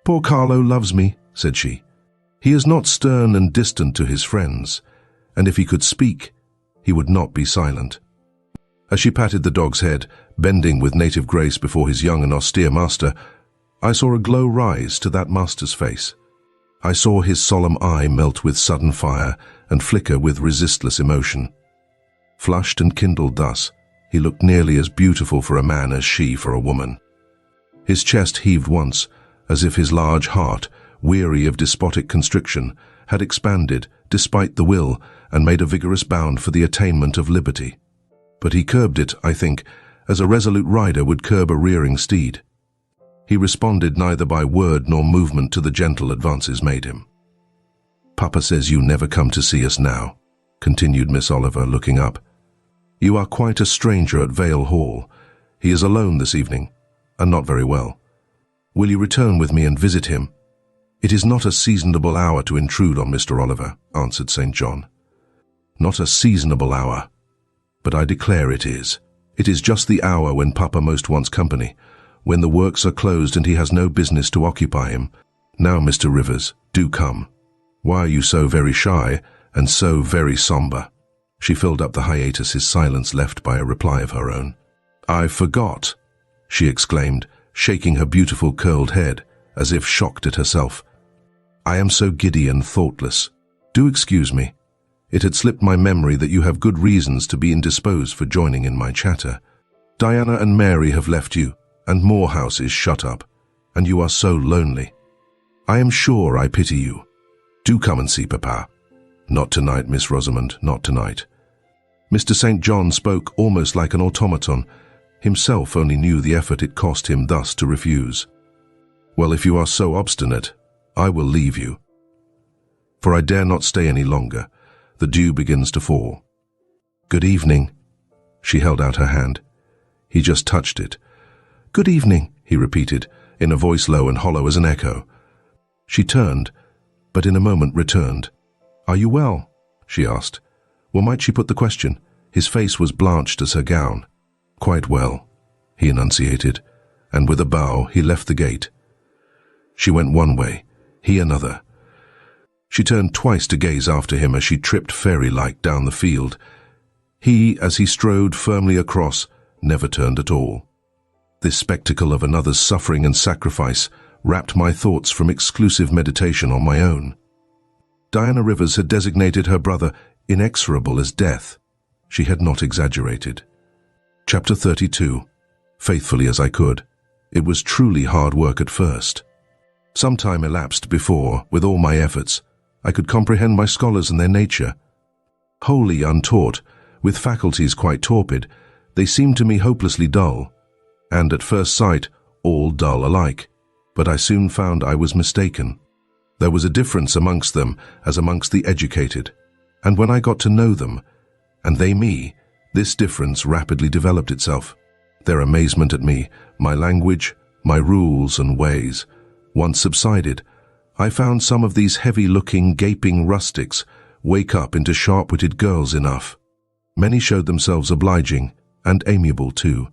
"Poor Carlo loves me," said she. "He is not stern and distant to his friends, and if he could speak, he would not be silent." As she patted the dog's head, bending with native grace before his young and austere master, I saw a glow rise to that master's face. I saw his solemn eye melt with sudden fire and flicker with resistless emotion. Flushed and kindled thus, he looked nearly as beautiful for a man as she for a woman. His chest heaved once, as if his large heart, weary of despotic constriction, had expanded, despite the will, and made a vigorous bound for the attainment of liberty. But he curbed it, I think, as a resolute rider would curb a rearing steed. He responded neither by word nor movement to the gentle advances made him. "Papa says you never come to see us now," continued Miss Oliver, looking up. "You are quite a stranger at Vale Hall. He is alone this evening, and not very well. Will you return with me and visit him?" "It is not a seasonable hour to intrude on Mr. Oliver," answered St. John. "Not a seasonable hour, but I declare it is. It is just the hour when Papa most wants company, when the works are closed and he has no business to occupy him. Now, Mr. Rivers, do come. Why are you so very shy and so very somber? She filled up the hiatus his silence left by a reply of her own. I forgot, she exclaimed, shaking her beautiful curled head, as if shocked at herself. I am so giddy and thoughtless. Do excuse me. It had slipped my memory that you have good reasons to be indisposed for joining in my chatter. Diana and Mary have left you, and Morehouse is shut up, and you are so lonely. I am sure I pity you. Do come and see Papa. Not tonight, Miss Rosamond, not tonight. Mr. St. John spoke almost like an automaton. Himself only knew the effort it cost him thus to refuse. Well, if you are so obstinate, I will leave you. For I dare not stay any longer. The dew begins to fall. Good evening. She held out her hand. He just touched it. Good evening, he repeated, in a voice low and hollow as an echo. She turned, but in a moment returned. Are you well? She asked. Or might she put the question? His face was blanched as her gown. Quite well, he enunciated, and with a bow he left the gate. She went one way, he another. She turned twice to gaze after him as she tripped fairy-like down the field. He, as he strode firmly across, never turned at all. This spectacle of another's suffering and sacrifice wrapped my thoughts from exclusive meditation on my own. Diana Rivers had designated her brother inexorable as death. She had not exaggerated. Chapter 32. Faithfully as I could. It was truly hard work at first. Some time elapsed before, with all my efforts, I could comprehend my scholars and their nature. Wholly untaught, with faculties quite torpid, they seemed to me hopelessly dull, and at first sight, all dull alike. But I soon found I was mistaken. There was a difference amongst them as amongst the educated, and when I got to know them, and they me, this difference rapidly developed itself. Their amazement at me, my language, my rules and ways, once subsided, I found some of these heavy-looking, gaping rustics wake up into sharp-witted girls enough. Many showed themselves obliging, and amiable too,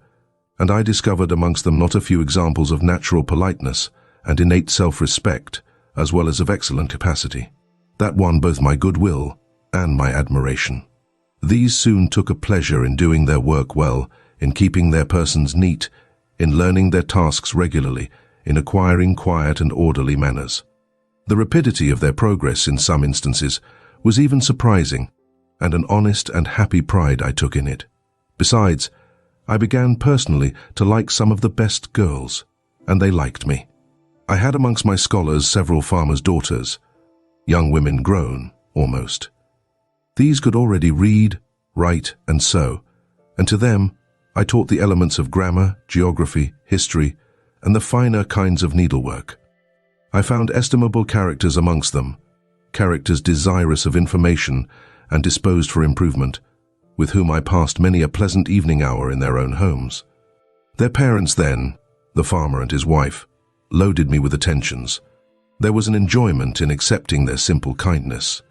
and I discovered amongst them not a few examples of natural politeness and innate self-respect, as well as of excellent capacity. That won both my goodwill and my admiration. These soon took a pleasure in doing their work well, in keeping their persons neat, in learning their tasks regularly, in acquiring quiet and orderly manners. The rapidity of their progress in some instances was even surprising, and an honest and happy pride I took in it. Besides, I began personally to like some of the best girls, and they liked me. I had amongst my scholars several farmers' daughters, young women grown, almost. These could already read, write, and sew, and to them I taught the elements of grammar, geography, history, and the finer kinds of needlework. I found estimable characters amongst them, characters desirous of information and disposed for improvement, with whom I passed many a pleasant evening hour in their own homes. Their parents then, the farmer and his wife, loaded me with attentions. There was an enjoyment in accepting their simple kindness,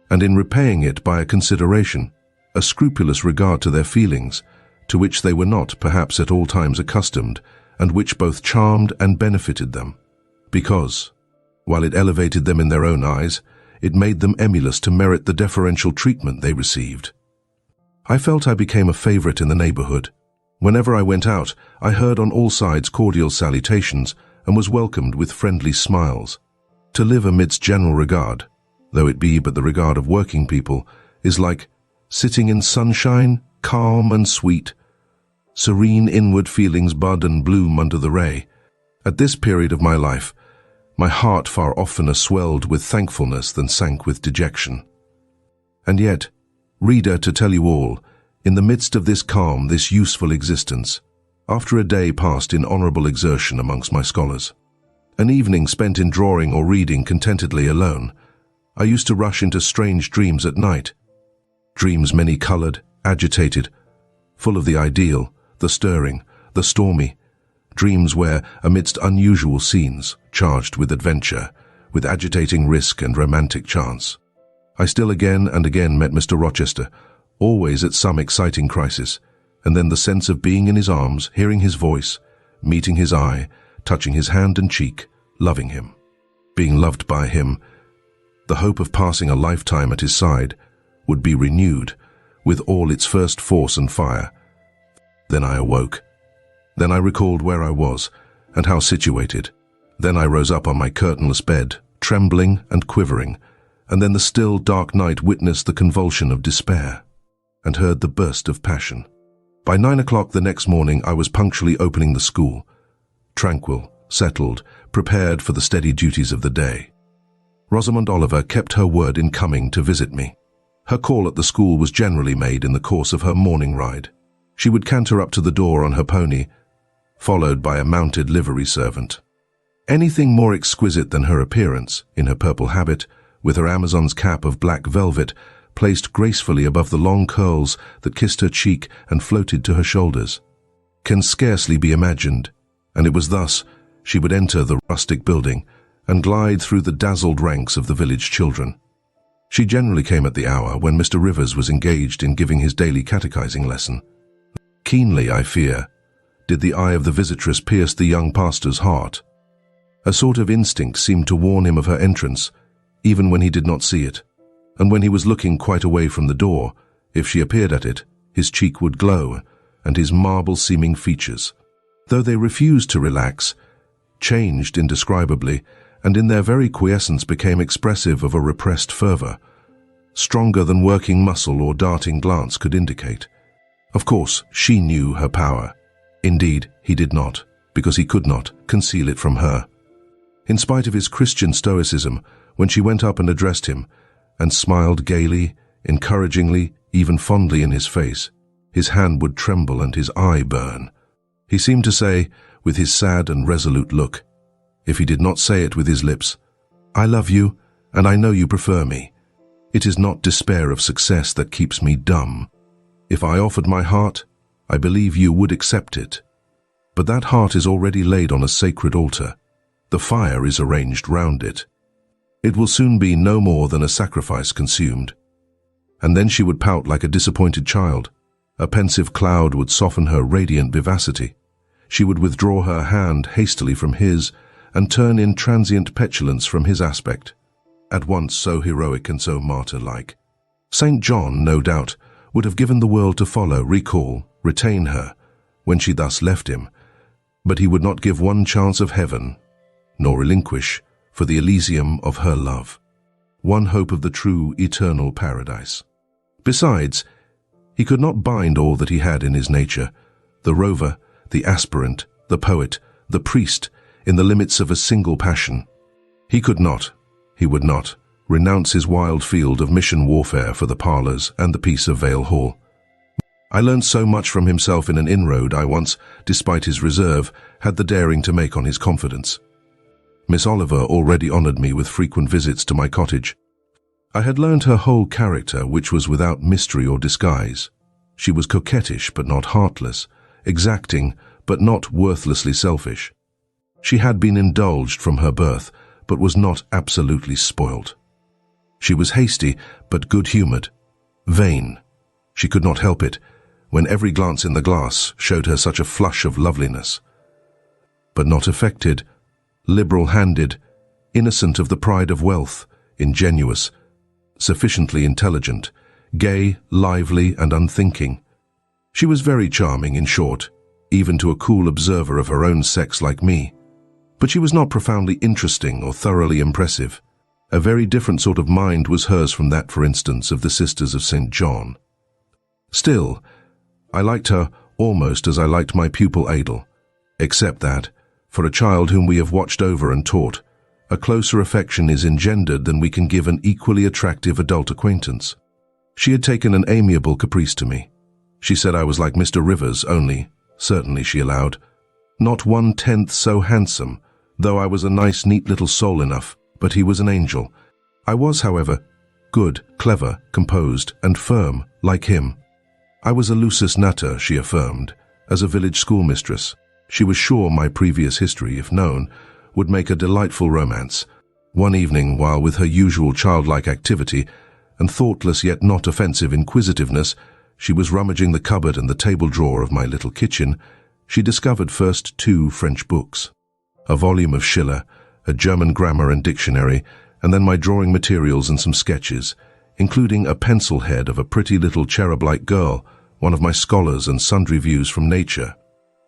and in repaying it by a consideration, a scrupulous regard to their feelings, to which they were not perhaps at all times accustomed, and which both charmed and benefited them, because, while it elevated them in their own eyes, it made them emulous to merit the deferential treatment they received. I felt I became a favorite in the neighborhood. Whenever I went out, I heard on all sides cordial salutations and was welcomed with friendly smiles. To live amidst general regard, though it be but the regard of working people, is like sitting in sunshine, calm and sweet. Serene inward feelings bud and bloom under the ray. At this period of my life, my heart far oftener swelled with thankfulness than sank with dejection. And yet, reader, to tell you all, in the midst of this calm, this useful existence, after a day passed in honourable exertion amongst my scholars, an evening spent in drawing or reading contentedly alone, I used to rush into strange dreams at night. Dreams many-coloured, agitated, full of the ideal, the stirring, the stormy, dreams where, amidst unusual scenes, charged with adventure, with agitating risk and romantic chance, I still again and again met Mr. Rochester, always at some exciting crisis, and then the sense of being in his arms, hearing his voice, meeting his eye, touching his hand and cheek, loving him. Being loved by him, the hope of passing a lifetime at his side would be renewed with all its first force and fire. Then I awoke. Then I recalled where I was and how situated. Then I rose up on my curtainless bed, trembling and quivering, and then the still, dark night witnessed the convulsion of despair and heard the burst of passion. By 9 o'clock the next morning I was punctually opening the school, tranquil, settled, prepared for the steady duties of the day. Rosamond Oliver kept her word in coming to visit me. Her call at the school was generally made in the course of her morning ride. She would canter up to the door on her pony, followed by a mounted livery servant. Anything more exquisite than her appearance, in her purple habit, with her Amazon's cap of black velvet, placed gracefully above the long curls that kissed her cheek and floated to her shoulders, can scarcely be imagined, and it was thus she would enter the rustic building and glide through the dazzled ranks of the village children. She generally came at the hour when Mr. Rivers was engaged in giving his daily catechizing lesson. Keenly, I fear, did the eye of the visitress pierce the young pastor's heart. A sort of instinct seemed to warn him of her entrance, even when he did not see it, and when he was looking quite away from the door, if she appeared at it, his cheek would glow, and his marble-seeming features, though they refused to relax, changed indescribably, and in their very quiescence became expressive of a repressed fervor, stronger than working muscle or darting glance could indicate. Of course, she knew her power. Indeed, he did not, because he could not, conceal it from her. In spite of his Christian stoicism, when she went up and addressed him, and smiled gaily, encouragingly, even fondly in his face, his hand would tremble and his eye burn. He seemed to say, with his sad and resolute look, if he did not say it with his lips, "I love you, and I know you prefer me. It is not despair of success that keeps me dumb. If I offered my heart, I believe you would accept it. But that heart is already laid on a sacred altar. The fire is arranged round it. It will soon be no more than a sacrifice consumed." And then she would pout like a disappointed child. A pensive cloud would soften her radiant vivacity. She would withdraw her hand hastily from his and turn in transient petulance from his aspect, at once so heroic and so martyr-like. St. John, no doubt, would have given the world to follow, recall, retain her, when she thus left him, but he would not give one chance of heaven, nor relinquish, for the Elysium of her love, one hope of the true, eternal paradise. Besides, he could not bind all that he had in his nature, the rover, the aspirant, the poet, the priest, in the limits of a single passion. He could not, he would not, renounce his wild field of mission warfare for the parlours and the peace of Vale Hall. I learned so much from himself in an inroad I once, despite his reserve, had the daring to make on his confidence. Miss Oliver already honoured me with frequent visits to my cottage. I had learned her whole character, which was without mystery or disguise. She was coquettish but not heartless, exacting but not worthlessly selfish. She had been indulged from her birth, but was not absolutely spoilt. She was hasty but good-humoured, vain. She could not help it, when every glance in the glass showed her such a flush of loveliness. But not affected, liberal-handed, innocent of the pride of wealth, ingenuous, sufficiently intelligent, gay, lively, and unthinking. She was very charming, in short, even to a cool observer of her own sex like me. But she was not profoundly interesting or thoroughly impressive. A very different sort of mind was hers from that, for instance, of the Sisters of St. John. Still, I liked her almost as I liked my pupil Adel, except that, for a child whom we have watched over and taught, a closer affection is engendered than we can give an equally attractive adult acquaintance. She had taken an amiable caprice to me. She said I was like Mr. Rivers, only, certainly she allowed, not 1/10 so handsome, though I was a nice, neat little soul enough, but he was an angel. I was, however, good, clever, composed, and firm, like him. I was a lusus natur, she affirmed, as a village schoolmistress. She was sure my previous history, if known, would make a delightful romance. One evening, while with her usual childlike activity and thoughtless yet not offensive inquisitiveness, she was rummaging the cupboard and the table drawer of my little kitchen, She discovered first 2 French books, a volume of Schiller, a German grammar and dictionary, and then my drawing materials and some sketches, including a pencil head of a pretty little cherub-like girl, one of my scholars, and sundry views from nature,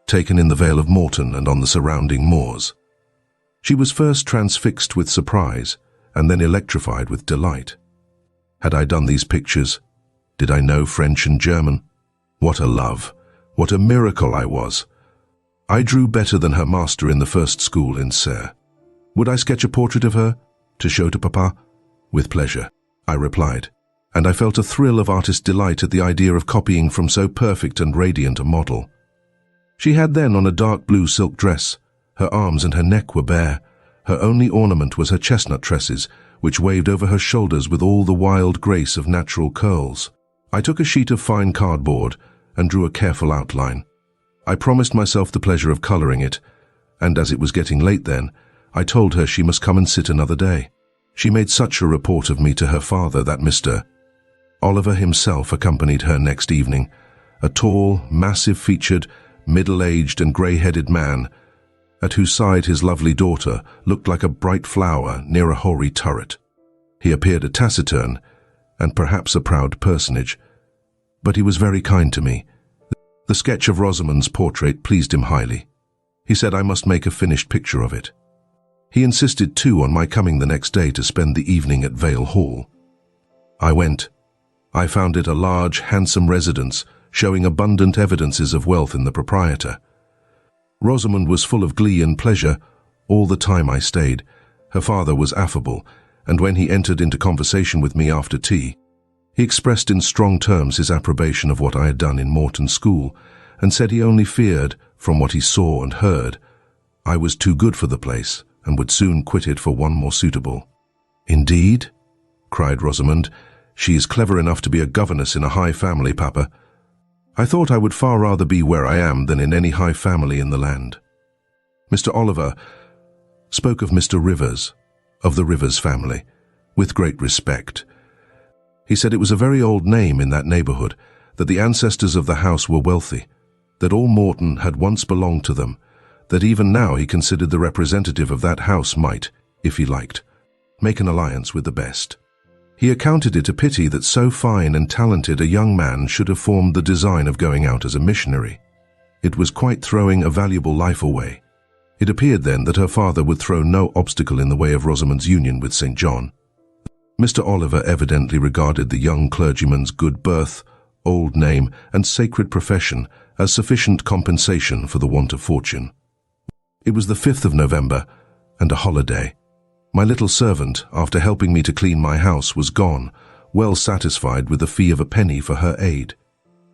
taken in the Vale of Morton and on the surrounding moors. She was first transfixed with surprise, and then electrified with delight. Had I done these pictures? Did I know French and German? What a love! What a miracle I was! I drew better than her master in the first school in Serre. Would I sketch a portrait of her, to show to Papa? With pleasure, I replied, and I felt a thrill of artist delight at the idea of copying from so perfect and radiant a model. She had then on a dark blue silk dress. Her arms and her neck were bare. Her only ornament was her chestnut tresses, which waved over her shoulders with all the wild grace of natural curls. I took a sheet of fine cardboard and drew a careful outline. I promised myself the pleasure of colouring it, and as it was getting late then, I told her she must come and sit another day. She made such a report of me to her father that Mr. Oliver himself accompanied her next evening, a tall, massive-featured, middle-aged and grey-headed man, at whose side his lovely daughter looked like a bright flower near a hoary turret. He appeared a taciturn, and perhaps a proud personage, but he was very kind to me. The sketch of Rosamond's portrait pleased him highly. He said I must make a finished picture of it. He insisted too on my coming the next day to spend the evening at Vale Hall. I went. I found it a large, handsome residence, showing abundant evidences of wealth in the proprietor. Rosamond was full of glee and pleasure all the time I stayed. Her father was affable, and when he entered into conversation with me after tea, he expressed in strong terms his approbation of what I had done in Morton School, and said he only feared, from what he saw and heard, I was too good for the place, and would soon quit it for one more suitable. "Indeed?" cried Rosamond. "She is clever enough to be a governess in a high family, Papa. I thought I would far rather be where I am than in any high family in the land." Mr. Oliver spoke of Mr. Rivers, of the Rivers family, with great respect. He said it was a very old name in that neighbourhood, that the ancestors of the house were wealthy, that all Morton had once belonged to them, that even now he considered the representative of that house might, if he liked, make an alliance with the best. He accounted it a pity that so fine and talented a young man should have formed the design of going out as a missionary. It was quite throwing a valuable life away. It appeared then that her father would throw no obstacle in the way of Rosamond's union with St. John. Mr. Oliver evidently regarded the young clergyman's good birth, old name, and sacred profession as sufficient compensation for the want of fortune. It was the 5th of November, and a holiday. My little servant, after helping me to clean my house, was gone, well satisfied with the fee of a penny for her aid.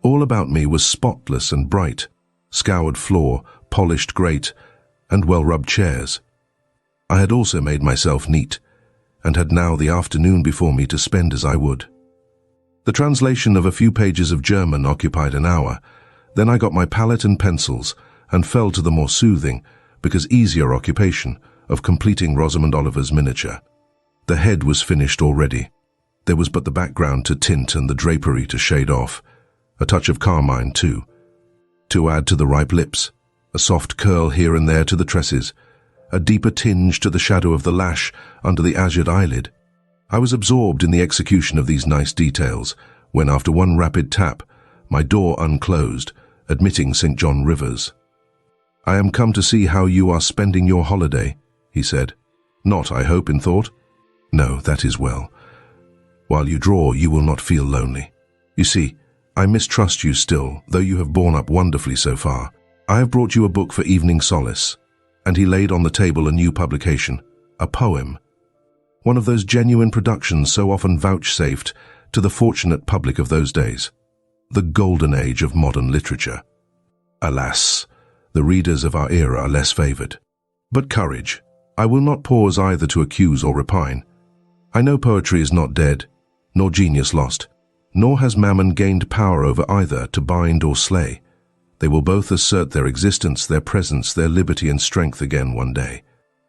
All about me was spotless and bright, scoured floor, polished grate, and well-rubbed chairs. I had also made myself neat, and had now the afternoon before me to spend as I would. The translation of a few pages of German occupied an hour. Then I got my palette and pencils, and fell to the more soothing, because easier occupation, of completing Rosamond Oliver's miniature. The head was finished already. There was but the background to tint and the drapery to shade off, a touch of carmine too, to add to the ripe lips, a soft curl here and there to the tresses, a deeper tinge to the shadow of the lash under the azured eyelid. I was absorbed in the execution of these nice details, when after one rapid tap, my door unclosed, admitting St. John Rivers. "I am come to see how you are spending your holiday," he said. "Not, I hope, in thought?" "No, that is well. While you draw, you will not feel lonely. You see, I mistrust you still, though you have borne up wonderfully so far. I have brought you a book for evening solace." And he laid on the table a new publication, a poem, one of those genuine productions so often vouchsafed to the fortunate public of those days, the golden age of modern literature. Alas, the readers of our era are less favoured. But courage. I will not pause either to accuse or repine. I know poetry is not dead, nor genius lost, nor has mammon gained power over either to bind or slay. They will both assert their existence, their presence, their liberty and strength again one day.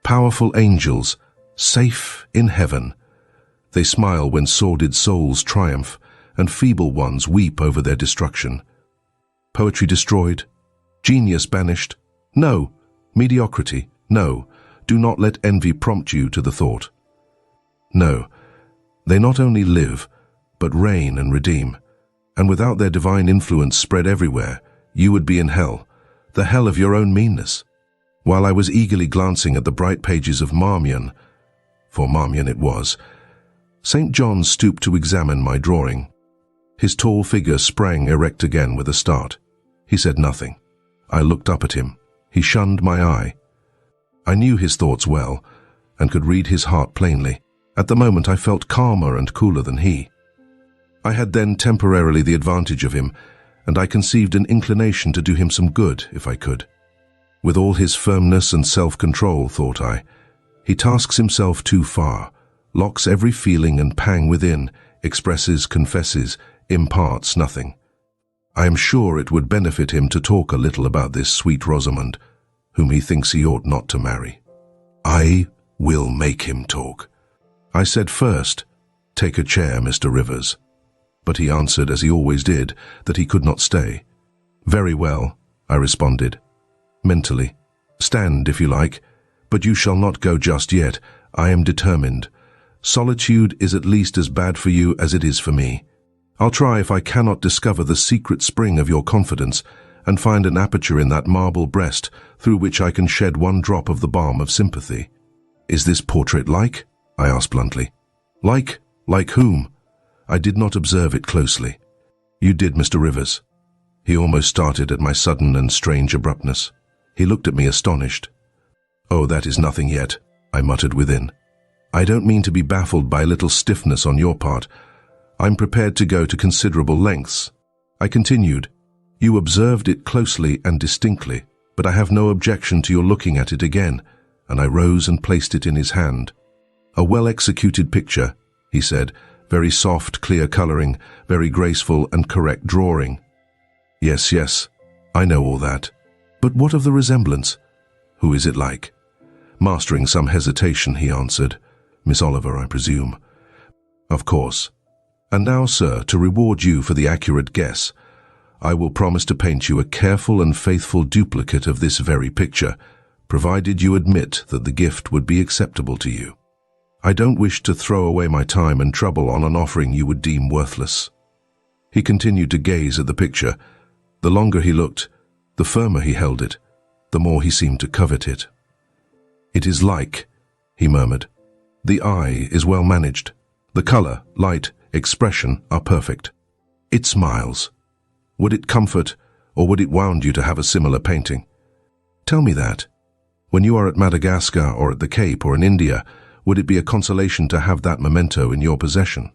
Powerful angels, safe in heaven. They smile when sordid souls triumph, and feeble ones weep over their destruction. Poetry destroyed, Genius banished? No. Mediocrity? No. Do not let envy prompt you to the thought. No. They not only live, but reign and redeem. And without their divine influence spread everywhere, you would be in hell, the hell of your own meanness. While I was eagerly glancing at the bright pages of Marmion, for Marmion it was, St. John stooped to examine my drawing. His tall figure sprang erect again with a start. He said nothing. I looked up at him. He shunned my eye. I knew his thoughts well, and could read his heart plainly. At the moment I felt calmer and cooler than he. I had then temporarily the advantage of him, and I conceived an inclination to do him some good, if I could. With all his firmness and self-control, thought I, he tasks himself too far, locks every feeling and pang within, expresses, confesses, imparts nothing. I am sure it would benefit him to talk a little about this sweet Rosamond, whom he thinks he ought not to marry. I will make him talk. I said first, "Take a chair, Mr. Rivers." But he answered, as he always did, that he could not stay. "Very well," I responded, mentally. "Stand, if you like, but you shall not go just yet. I am determined. Solitude is at least as bad for you as it is for me. I'll try if I cannot discover the secret spring of your confidence and find an aperture in that marble breast through which I can shed one drop of the balm of sympathy." "Is this portrait like?" I asked bluntly. "Like? Like whom?" I did not observe it closely. "You did, Mr. Rivers." He almost started at my sudden and strange abruptness. He looked at me astonished. "Oh, that is nothing yet," I muttered within. "I don't mean to be baffled by a little stiffness on your part. I'm prepared to go to considerable lengths." I continued, "You observed it closely and distinctly, but I have no objection to your looking at it again," and I rose and placed it in his hand. "A well-executed picture," he said, "very soft, clear coloring, very graceful and correct drawing." "Yes, yes, I know all that. But what of the resemblance? Who is it like?" Mastering some hesitation, he answered, "Miss Oliver, I presume." "Of course. And now, sir, to reward you for the accurate guess, I will promise to paint you a careful and faithful duplicate of this very picture, provided you admit that the gift would be acceptable to you. I don't wish to throw away my time and trouble on an offering you would deem worthless." He continued to gaze at the picture. The longer he looked, the firmer he held it, the more he seemed to covet it. "It is like," he murmured. "The eye is well managed. The color, light, expression are perfect. It smiles. Would it comfort, or would it wound you to have a similar painting? Tell me that. When you are at Madagascar or at the Cape or in India, would it be a consolation to have that memento in your possession?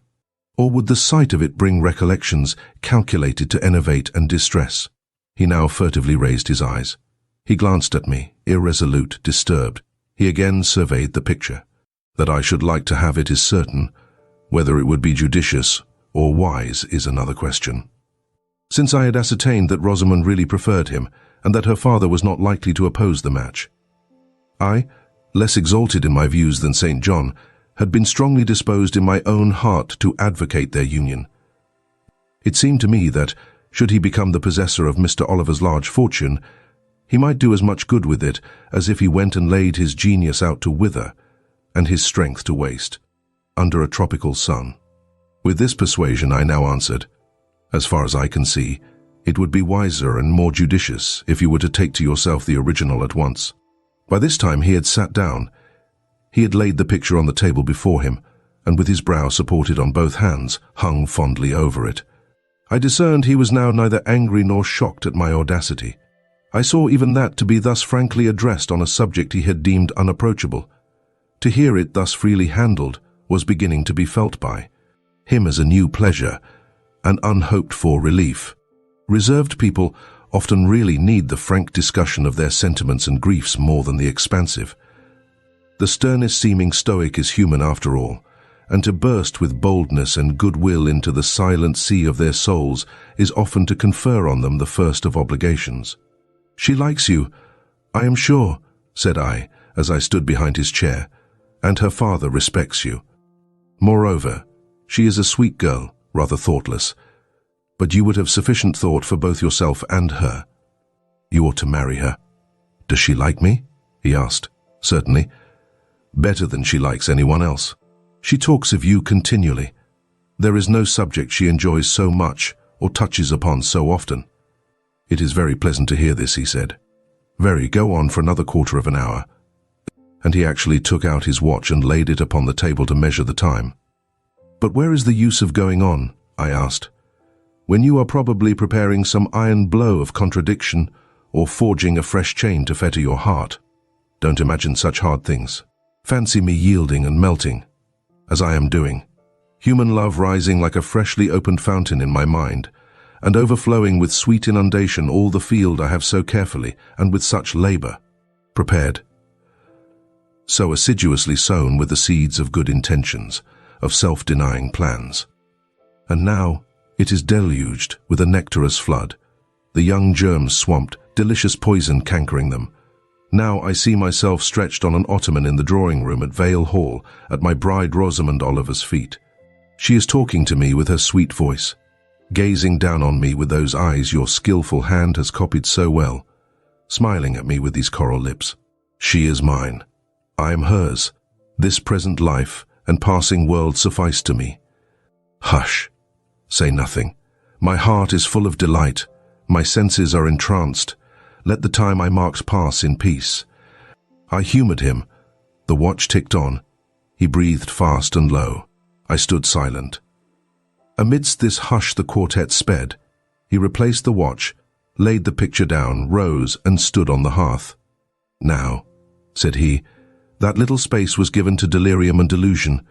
Or would the sight of it bring recollections calculated to enervate and distress?" He now furtively raised his eyes. He glanced at me, irresolute, disturbed. He again surveyed the picture. That I should like to have it is certain. Whether it would be judicious or wise is another question. Since I had ascertained that Rosamond really preferred him, and that her father was not likely to oppose the match, I, less exalted in my views than St. John, had been strongly disposed in my own heart to advocate their union. It seemed to me that, should he become the possessor of Mr. Oliver's large fortune, he might do as much good with it as if he went and laid his genius out to wither, and his strength to waste, under a tropical sun. With this persuasion I now answered, "As far as I can see, it would be wiser and more judicious if you were to take to yourself the original at once." By this time he had sat down. He had laid the picture on the table before him, and with his brow supported on both hands, hung fondly over it. I discerned he was now neither angry nor shocked at my audacity. I saw even that to be thus frankly addressed on a subject he had deemed unapproachable. To hear it thus freely handled was beginning to be felt by him as a new pleasure, an unhoped-for relief. Reserved people often really need the frank discussion of their sentiments and griefs more than the expansive. The sternest-seeming stoic is human after all, and to burst with boldness and goodwill into the silent sea of their souls is often to confer on them the first of obligations. "She likes you, I am sure," said I, as I stood behind his chair, "and her father respects you. Moreover, she is a sweet girl, rather thoughtless, but you would have sufficient thought for both yourself and her." You ought to marry her. Does she like me? He asked. Certainly. Better than she likes anyone else. She talks of you continually. There is no subject she enjoys so much or touches upon so often. It is very pleasant to hear this, he said. Very, go on for another quarter of an hour. And he actually took out his watch and laid it upon the table to measure the time. But where is the use of going on? I asked. When you are probably preparing some iron blow of contradiction or forging a fresh chain to fetter your heart. Don't imagine such hard things. Fancy me yielding and melting, as I am doing. Human love rising like a freshly opened fountain in my mind, and overflowing with sweet inundation all the field I have so carefully and with such labor prepared. So assiduously sown with the seeds of good intentions, of self-denying plans. And now it is deluged with a nectarous flood, the young germs swamped, delicious poison cankering them. Now I see myself stretched on an ottoman in the drawing-room at Vale Hall, at my bride Rosamond Oliver's feet. She is talking to me with her sweet voice, gazing down on me with those eyes your skillful hand has copied so well, smiling at me with these coral lips. She is mine. I am hers. This present life and passing world suffice to me. Hush. Say nothing. My heart is full of delight. My senses are entranced. Let the time I marked pass in peace. I humoured him. The watch ticked on. He breathed fast and low. I stood silent. Amidst this hush the quartet sped. He replaced the watch, laid the picture down, rose and stood on the hearth. Now, said he, that little space was given to delirium and delusion.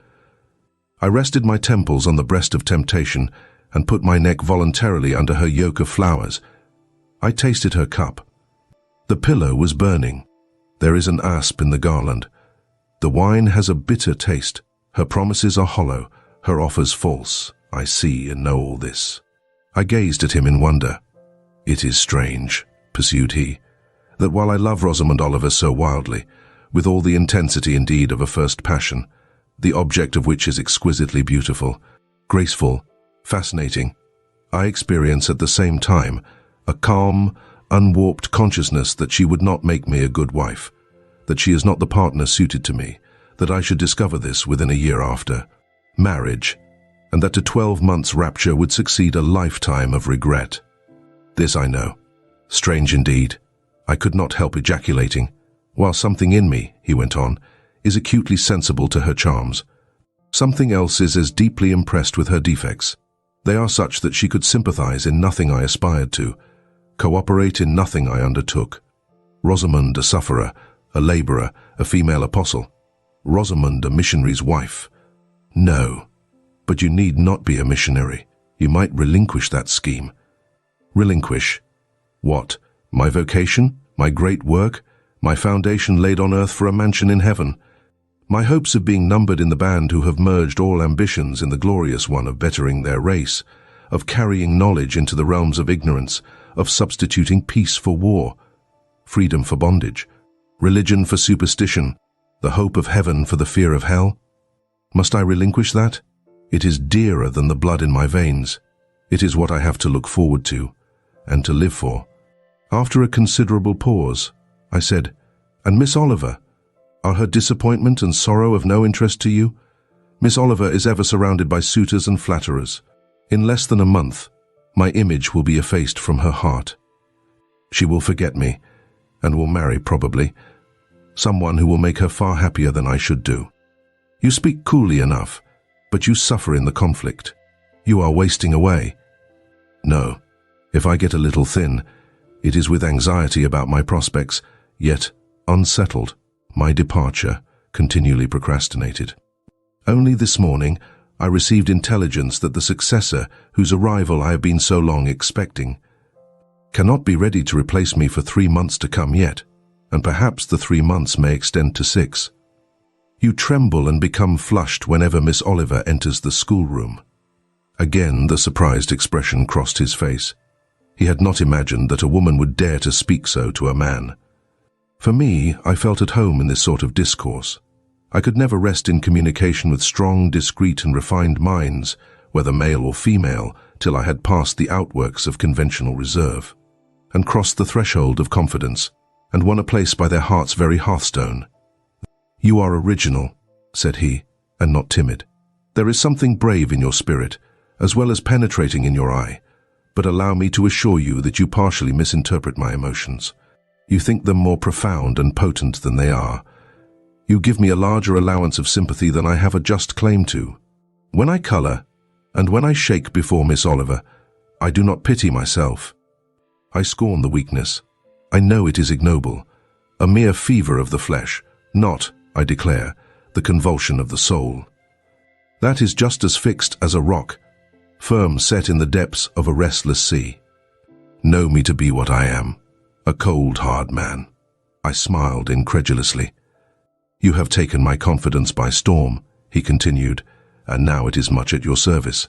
I rested my temples on the breast of temptation and put my neck voluntarily under her yoke of flowers. I tasted her cup. The pillow was burning. There is an asp in the garland. The wine has a bitter taste. Her promises are hollow, her offers false. I see and know all this. I gazed at him in wonder. It is strange, pursued he, that while I love Rosamond Oliver so wildly, with all the intensity indeed of a first passion, the object of which is exquisitely beautiful, graceful, fascinating, I experience at the same time a calm, unwarped consciousness that she would not make me a good wife, that she is not the partner suited to me, that I should discover this within a year after marriage, and that to 12 months' rapture would succeed a lifetime of regret. This I know. Strange indeed. I could not help ejaculating, while something in me, he went on, is acutely sensible to her charms. Something else is as deeply impressed with her defects. They are such that she could sympathize in nothing I aspired to, cooperate in nothing I undertook. Rosamond a sufferer, a laborer, a female apostle. Rosamond a missionary's wife. No, but you need not be a missionary. You might relinquish that scheme. Relinquish? What? My vocation? My great work? My foundation laid on earth for a mansion in heaven? My hopes of being numbered in the band who have merged all ambitions in the glorious one of bettering their race, of carrying knowledge into the realms of ignorance, of substituting peace for war, freedom for bondage, religion for superstition, the hope of heaven for the fear of hell? Must I relinquish that? It is dearer than the blood in my veins. It is what I have to look forward to and to live for. After a considerable pause, I said, And Miss Oliver? Are her disappointment and sorrow of no interest to you? Miss Oliver is ever surrounded by suitors and flatterers. In less than a month, my image will be effaced from her heart. She will forget me, and will marry, probably, someone who will make her far happier than I should do. You speak coolly enough, but you suffer in the conflict. You are wasting away. No, if I get a little thin, it is with anxiety about my prospects, yet unsettled, my departure continually procrastinated. Only this morning I received intelligence that the successor, whose arrival I have been so long expecting, cannot be ready to replace me for 3 months to come yet, and perhaps the 3 months may extend to 6. You tremble and become flushed whenever Miss Oliver enters the schoolroom. Again the surprised expression crossed his face. He had not imagined that a woman would dare to speak so to a man. For me, I felt at home in this sort of discourse. I could never rest in communication with strong, discreet and refined minds, whether male or female, till I had passed the outworks of conventional reserve. and crossed the threshold of confidence, and won a place by their heart's very hearthstone. "You are original," said he, "and not timid. There is something brave in your spirit, as well as penetrating in your eye, but allow me to assure you that you partially misinterpret my emotions. You think them more profound and potent than they are. You give me a larger allowance of sympathy than I have a just claim to. When I colour, and when I shake before Miss Oliver, I do not pity myself. I scorn the weakness. I know it is ignoble, a mere fever of the flesh, not, I declare, the convulsion of the soul. That is just as fixed as a rock, firm set in the depths of a restless sea. Know me to be what I am, a cold, hard man." I smiled incredulously. "You have taken my confidence by storm," he continued, "and now it is much at your service.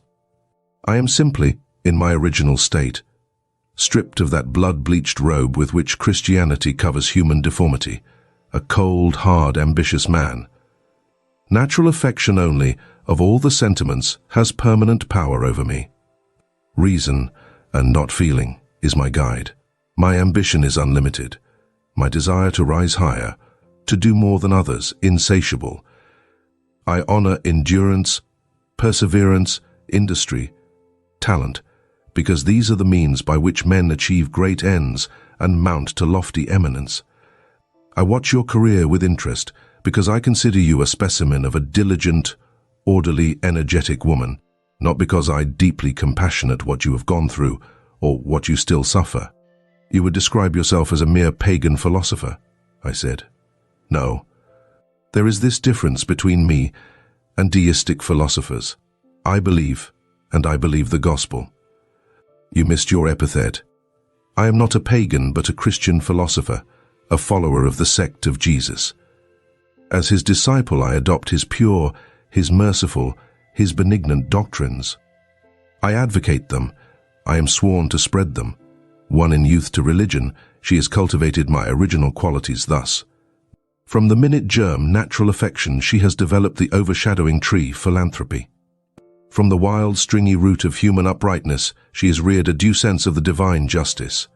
I am simply, in my original state, stripped of that blood-bleached robe with which Christianity covers human deformity, a cold, hard, ambitious man. Natural affection only, of all the sentiments, has permanent power over me. Reason, and not feeling, is my guide. My ambition is unlimited. My desire to rise higher, to do more than others, insatiable. I honor endurance, perseverance, industry, talent, because these are the means by which men achieve great ends and mount to lofty eminence. I watch your career with interest, because I consider you a specimen of a diligent, orderly, energetic woman, not because I deeply compassionate what you have gone through or what you still suffer. You would describe yourself as a mere pagan philosopher," I said. "No. There is this difference between me and deistic philosophers. I believe, and I believe the gospel. You missed your epithet. I am not a pagan but a Christian philosopher, a follower of the sect of Jesus. As his disciple I adopt his pure, his merciful, his benignant doctrines. I advocate them. I am sworn to spread them. Won in youth to religion, she has cultivated my original qualities thus. From the minute germ, natural affection, she has developed the overshadowing tree, philanthropy. From the wild, stringy root of human uprightness, she has reared a due sense of the divine justice.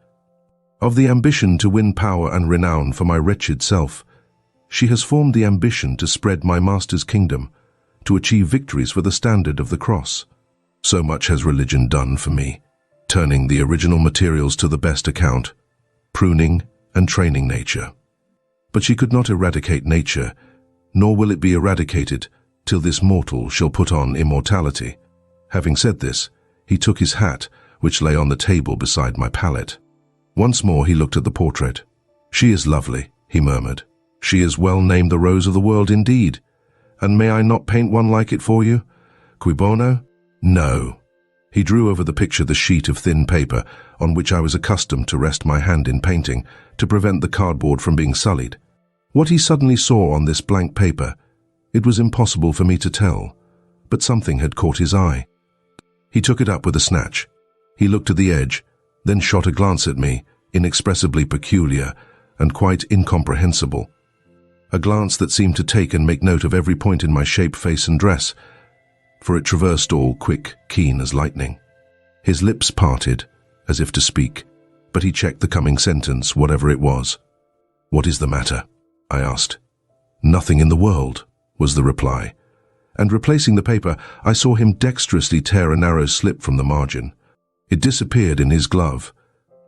Of the ambition to win power and renown for my wretched self, she has formed the ambition to spread my Master's kingdom, to achieve victories for the standard of the cross. So much has religion done for me, turning the original materials to the best account, pruning and training nature. But she could not eradicate nature, nor will it be eradicated till this mortal shall put on immortality." Having said this, he took his hat, which lay on the table beside my palette. Once more he looked at the portrait. "She is lovely," he murmured. "She is well named the rose of the world indeed. And may I not paint one like it for you? Cui bono? No." He drew over the picture the sheet of thin paper on which I was accustomed to rest my hand in painting, to prevent the cardboard from being sullied. What he suddenly saw on this blank paper, it was impossible for me to tell, but something had caught his eye. He took it up with a snatch. He looked at the edge, then shot a glance at me, inexpressibly peculiar and quite incomprehensible. A glance that seemed to take and make note of every point in my shape, face and dress, for it traversed all, quick, keen as lightning. His lips parted, as if to speak, but he checked the coming sentence, whatever it was. "What is the matter?" I asked. "Nothing in the world," was the reply, and replacing the paper, I saw him dexterously tear a narrow slip from the margin. It disappeared in his glove,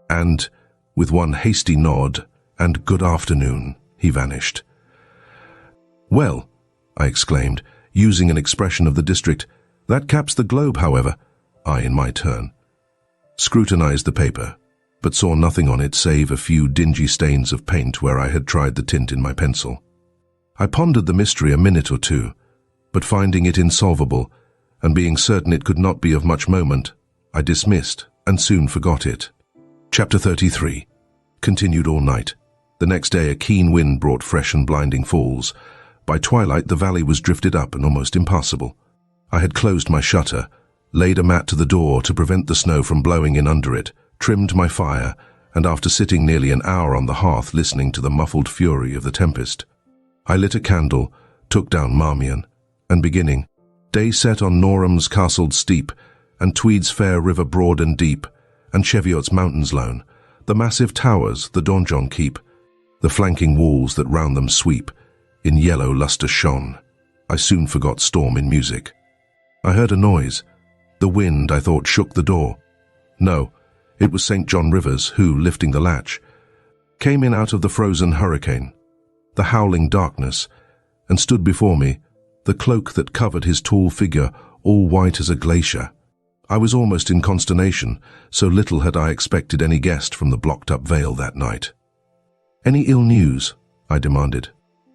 and, with one hasty nod and "good afternoon," he vanished. "Well," I exclaimed, using an expression of the district, "that caps the globe, however." I, in my turn, scrutinized the paper, but saw nothing on it save a few dingy stains of paint where I had tried the tint in my pencil. I pondered the mystery a minute or two, but finding it insolvable, and being certain it could not be of much moment, I dismissed and soon forgot it. Chapter 33. Continued all night. The next day a keen wind brought fresh and blinding falls. By twilight the valley was drifted up and almost impassable. I had closed my shutter, laid a mat to the door to prevent the snow from blowing in under it, trimmed my fire, and after sitting nearly an hour on the hearth listening to the muffled fury of the tempest, I lit a candle, took down Marmion, and beginning, "Day set on Norham's castled steep, and Tweed's fair river broad and deep, and Cheviot's mountains lone, The massive towers, the donjon keep, the flanking walls that round them sweep, in yellow lustre shone. I soon forgot storm in music. I heard a noise. The wind, I thought, shook the door. No, it was St. John Rivers who, lifting the latch, came in out of the frozen hurricane, the howling darkness, and stood before me, the cloak that covered his tall figure all white as a glacier. I was almost in consternation, so little had I expected any guest from the blocked-up vale that night. "Any ill news?" I demanded.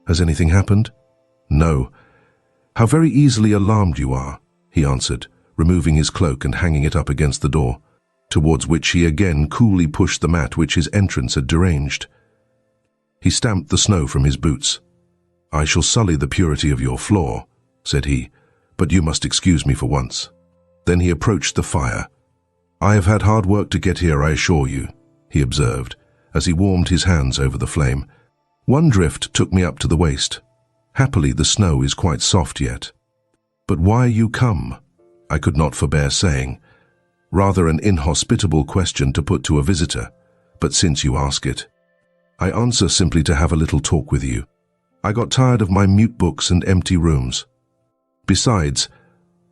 "Has anything happened?" "No." "How very easily alarmed you are," he answered, removing his cloak and hanging it up against the door, towards which he again coolly pushed the mat which his entrance had deranged. He stamped the snow from his boots. "I shall sully the purity of your floor," said he, "but you must excuse me for once." Then he approached the fire. "I have had hard work to get here, I assure you," he observed, as he warmed his hands over the flame. "One drift took me up to the waist. Happily the snow is quite soft yet." "But why you come?" I could not forbear saying. Rather an inhospitable question to put to a visitor, but since you ask it, I answer simply to have a little talk with you. I got tired of my mute books and empty rooms. Besides,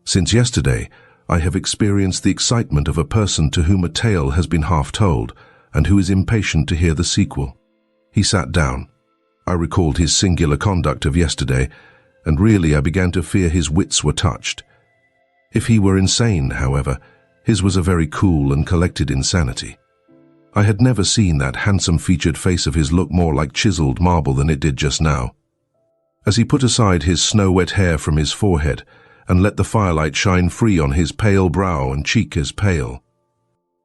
since yesterday, I have experienced the excitement of a person to whom a tale has been half told, and who is impatient to hear the sequel. He sat down. I recalled his singular conduct of yesterday, and really I began to fear his wits were touched. If he were insane, however, his was a very cool and collected insanity. I had never seen that handsome-featured face of his look more like chiseled marble than it did just now. As he put aside his snow-wet hair from his forehead and let the firelight shine free on his pale brow and cheek as pale,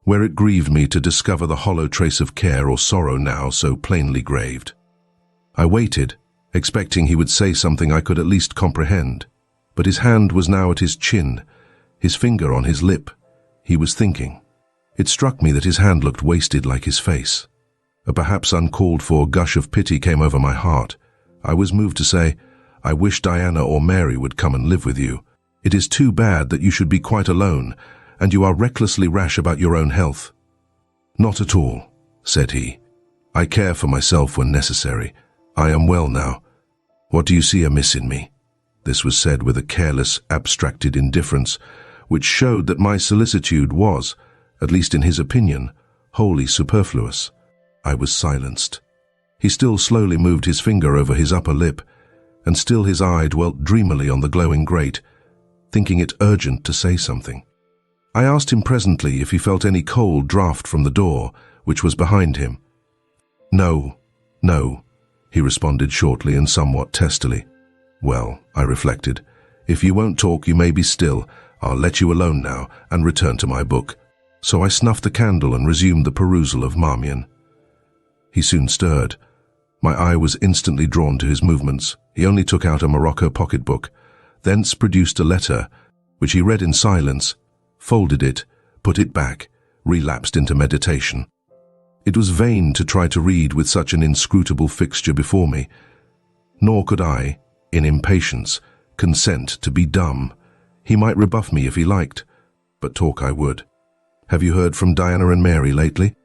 where it grieved me to discover the hollow trace of care or sorrow now so plainly graved. I waited, expecting he would say something I could at least comprehend, but his hand was now at his chin, his finger on his lip. He was thinking. It struck me that his hand looked wasted like his face. A perhaps uncalled-for gush of pity came over my heart. I was moved to say, "I wish Diana or Mary would come and live with you. It is too bad that you should be quite alone, and you are recklessly rash about your own health." "Not at all," said he. "I care for myself when necessary. I am well now. What do you see amiss in me?" This was said with a careless, abstracted indifference, which showed that my solicitude was, at least in his opinion, wholly superfluous. I was silenced. He still slowly moved his finger over his upper lip, and still his eye dwelt dreamily on the glowing grate, thinking it urgent to say something. I asked him presently if he felt any cold draught from the door, which was behind him. "No, no," he responded shortly and somewhat testily. "Well," I reflected, "if you won't talk, you may be still. I'll let you alone now and return to my book." So I snuffed the candle and resumed the perusal of Marmion. He soon stirred. My eye was instantly drawn to his movements. He only took out a morocco pocketbook, thence produced a letter, which he read in silence, folded it, put it back, relapsed into meditation. It was vain to try to read with such an inscrutable fixture before me, nor could I, in impatience, consent to be dumb. He might rebuff me if he liked, but talk I would. "Have you heard from Diana and Mary lately?"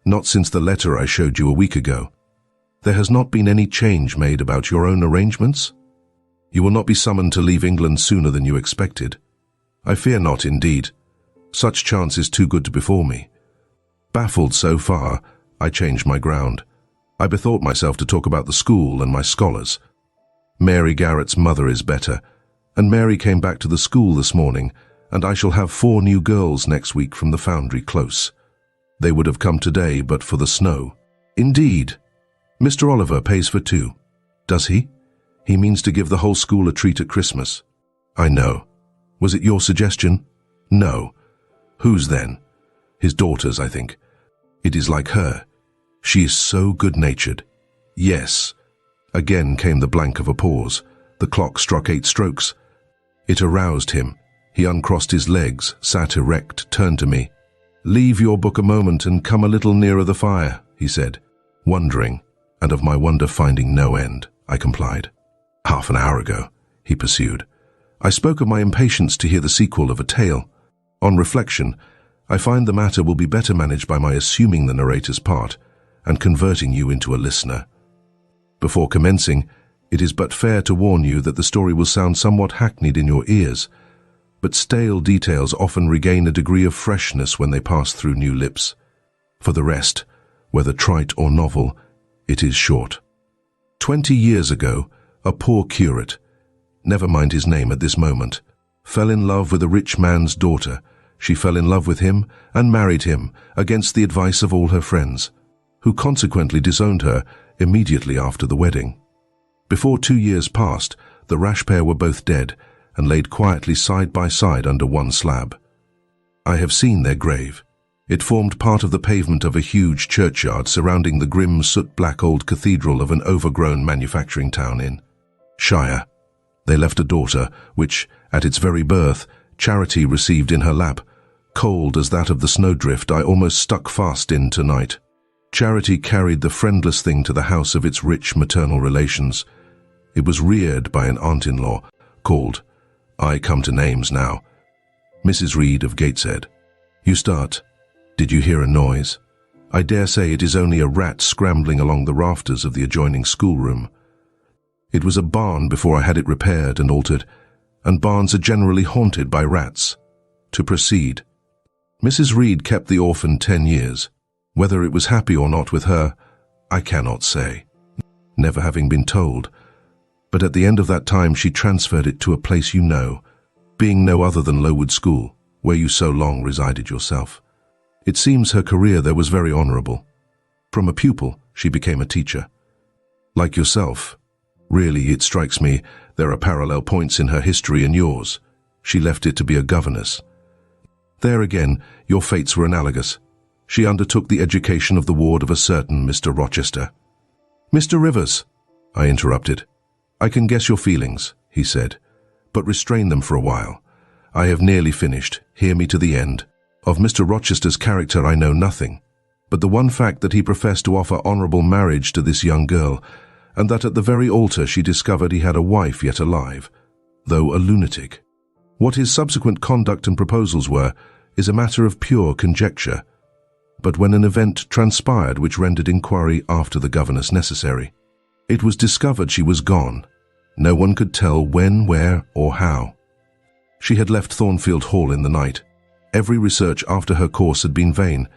"Not since the letter I showed you a week ago." "There has not been any change made about your own arrangements?" "You will not be summoned to leave England sooner than you expected?" "I fear not, indeed. Such chance is too good to befall me." Baffled so far, I changed my ground. I bethought myself to talk about the school and my scholars. Mary Garrett's mother is better, and Mary came back to the school this morning, and I shall have 4 new girls next week from the Foundry Close. They would have come today but for the snow. "Indeed. Mr. Oliver pays for 2. "Does he? He means to give the whole school a treat at Christmas." "I know. Was it your suggestion?" "No." "Whose then?" "His daughter's, I think." "It is like her. She is so good-natured." "Yes." Again came the blank of a pause. The clock struck 8 strokes. It aroused him. He uncrossed his legs, sat erect, turned to me. "Leave your book a moment and come a little nearer the fire," he said. Wondering, and of my wonder finding no end, I complied. "Half an hour ago," he pursued, "I spoke of my impatience to hear the sequel of a tale. On reflection, I find the matter will be better managed by my assuming the narrator's part and converting you into a listener. Before commencing, it is but fair to warn you that the story will sound somewhat hackneyed in your ears, but stale details often regain a degree of freshness when they pass through new lips. For the rest, whether trite or novel, it is short. 20 years ago, a poor curate, never mind his name at this moment, fell in love with a rich man's daughter. She fell in love with him and married him against the advice of all her friends, who consequently disowned her immediately after the wedding. Before 2 years passed, the rash pair were both dead and laid quietly side by side under one slab. I have seen their grave. It formed part of the pavement of a huge churchyard surrounding the grim soot-black old cathedral of an overgrown manufacturing town in Shire. They left a daughter, which, at its very birth, Charity received in her lap, cold as that of the snowdrift I almost stuck fast in tonight. Charity carried the friendless thing to the house of its rich maternal relations. It was reared by an aunt-in-law, called, I come to names now, Mrs. Reed of Gateshead. You start. Did you hear a noise? I dare say it is only a rat scrambling along the rafters of the adjoining schoolroom. It was a barn before I had it repaired and altered, and barns are generally haunted by rats. To proceed. Mrs. Reed kept the orphan 10 years. Whether it was happy or not with her, I cannot say, never having been told. But at the end of that time she transferred it to a place you know, being no other than Lowood School, where you so long resided yourself. It seems her career there was very honourable. From a pupil, she became a teacher. Like yourself, really, it strikes me, there are parallel points in her history and yours. She left it to be a governess. There again, your fates were analogous. She undertook the education of the ward of a certain Mr. Rochester. Mr. Rivers, I interrupted. I can guess your feelings, he said, but restrain them for a while. I have nearly finished. Hear me to the end. Of Mr. Rochester's character I know nothing, but the one fact that he professed to offer honourable marriage to this young girl, and that at the very altar she discovered he had a wife yet alive, though a lunatic. What his subsequent conduct and proposals were is a matter of pure conjecture, but when an event transpired which rendered inquiry after the governess necessary, it was discovered she was gone. No one could tell when, where, or how. She had left Thornfield Hall in the night. Every research after her course had been vain.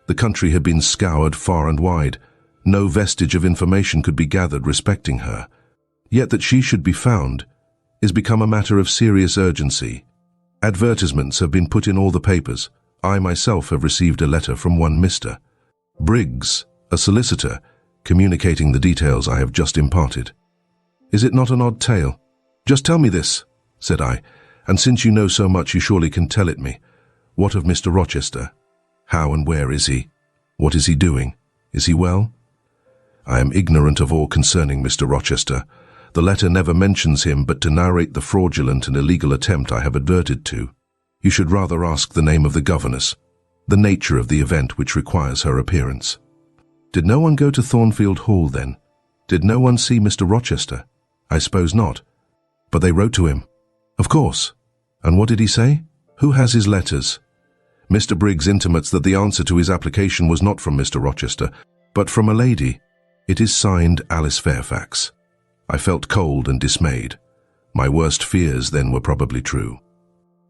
The country had been scoured far and wide. No vestige of information could be gathered respecting her. Yet that she should be found is become a matter of serious urgency. Advertisements have been put in all the papers. I myself have received a letter from one Mr. Briggs, a solicitor, communicating the details I have just imparted. Is it not an odd tale? Just tell me this, said I, and since you know so much you surely can tell it me. What of Mr. Rochester? How and where is he? What is he doing? Is he well? I am ignorant of all concerning Mr. Rochester. The letter never mentions him but to narrate the fraudulent and illegal attempt I have adverted to. You should rather ask the name of the governess, the nature of the event which requires her appearance. Did no one go to Thornfield Hall then? Did no one see Mr. Rochester? I suppose not. But they wrote to him. Of course. And what did he say? Who has his letters? Mr. Briggs intimates that the answer to his application was not from Mr. Rochester, but from a lady. It is signed Alice Fairfax. I felt cold and dismayed. My worst fears then were probably true.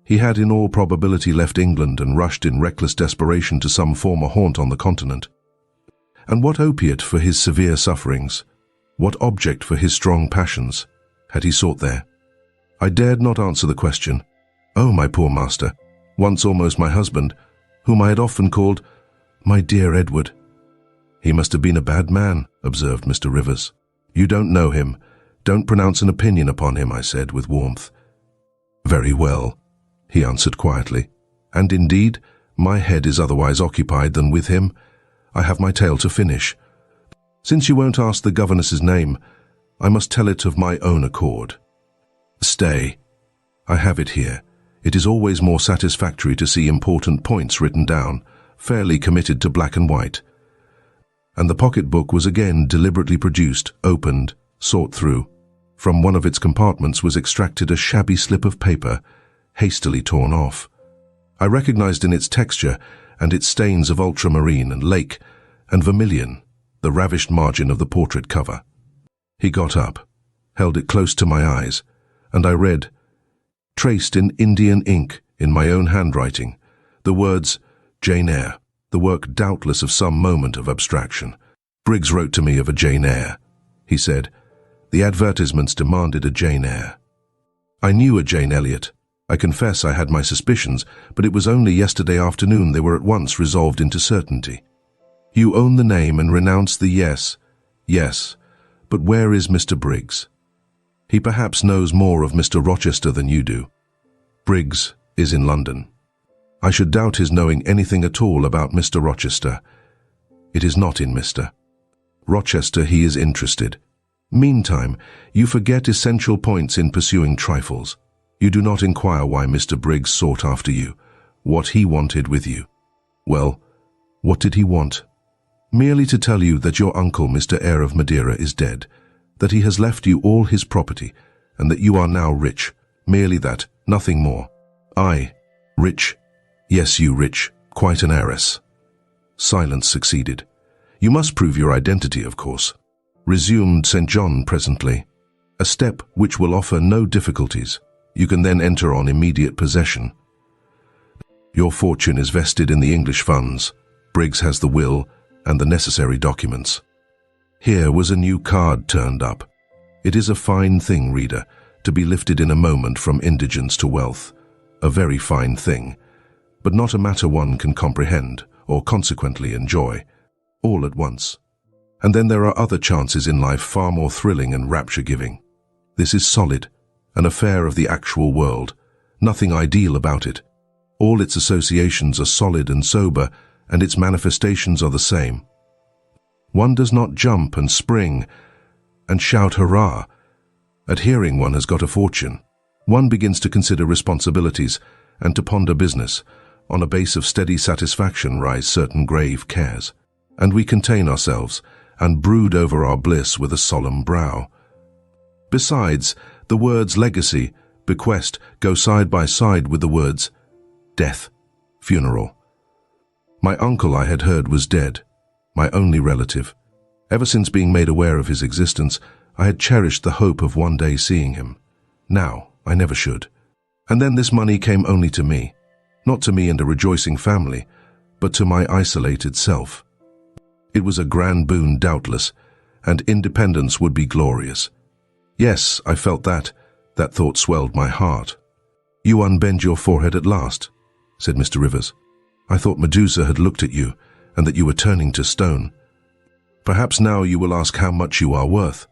He had in all probability left England and rushed in reckless desperation to some former haunt on the continent. And what opiate for his severe sufferings, what object for his strong passions, had he sought there? I dared not answer the question. Oh, my poor master, once almost my husband, whom I had often called my dear Edward. He must have been a bad man, observed Mr. Rivers. You don't know him. Don't pronounce an opinion upon him, I said with warmth. Very well, he answered quietly. And indeed, my head is otherwise occupied than with him. I have my tale to finish. Since you won't ask the governess's name, I must tell it of my own accord. Stay. I have it here. It is always more satisfactory to see important points written down, fairly committed to black and white. And the pocket-book was again deliberately produced, opened, sought through. From one of its compartments was extracted a shabby slip of paper, hastily torn off. I recognized in its texture and its stains of ultramarine and lake and vermilion the ravished margin of the portrait cover. He got up, held it close to my eyes, and I read, traced in Indian ink in my own handwriting, the words Jane Eyre, the work doubtless of some moment of abstraction. Briggs wrote to me of a Jane Eyre. He said, the advertisements demanded a Jane Eyre. I knew a Jane Elliot. I confess I had my suspicions, but it was only yesterday afternoon they were at once resolved into certainty. You own the name and renounce the yes. Yes, but where is Mr. Briggs? He perhaps knows more of Mr. Rochester than you do. Briggs is in London. I should doubt his knowing anything at all about Mr. Rochester. It is not in Mr. Rochester he is interested. Meantime, you forget essential points in pursuing trifles. You do not inquire why Mr. Briggs sought after you, what he wanted with you. Well, what did he want? Merely to tell you that your uncle, Mr. Eyre of Madeira, is dead, that he has left you all his property, and that you are now rich. Merely that, nothing more. I, rich? Yes, you rich, quite an heiress. Silence succeeded. You must prove your identity, of course. Resumed St. John presently. A step which will offer no difficulties. You can then enter on immediate possession. Your fortune is vested in the English funds. Briggs has the will and the necessary documents. Here was a new card turned up. It is a fine thing, reader, to be lifted in a moment from indigence to wealth. A very fine thing, but not a matter one can comprehend or consequently enjoy, all at once. And then there are other chances in life far more thrilling and rapture-giving. This is solid, an affair of the actual world, nothing ideal about it. All its associations are solid and sober, and its manifestations are the same. One does not jump and spring and shout hurrah at hearing one has got a fortune. One begins to consider responsibilities and to ponder business. On a base of steady satisfaction rise certain grave cares, and we contain ourselves and brood over our bliss with a solemn brow. Besides, the words legacy, bequest go side by side with the words death, funeral. My uncle, I had heard, was dead, my only relative. Ever since being made aware of his existence, I had cherished the hope of one day seeing him. Now, I never should. And then this money came only to me, not to me and a rejoicing family, but to my isolated self. It was a grand boon, doubtless, and independence would be glorious. Yes, I felt that. That thought swelled my heart. You unbend your forehead at last, said Mr. Rivers. I thought Medusa had looked at you, and that you were turning to stone. Perhaps now you will ask how much you are worth.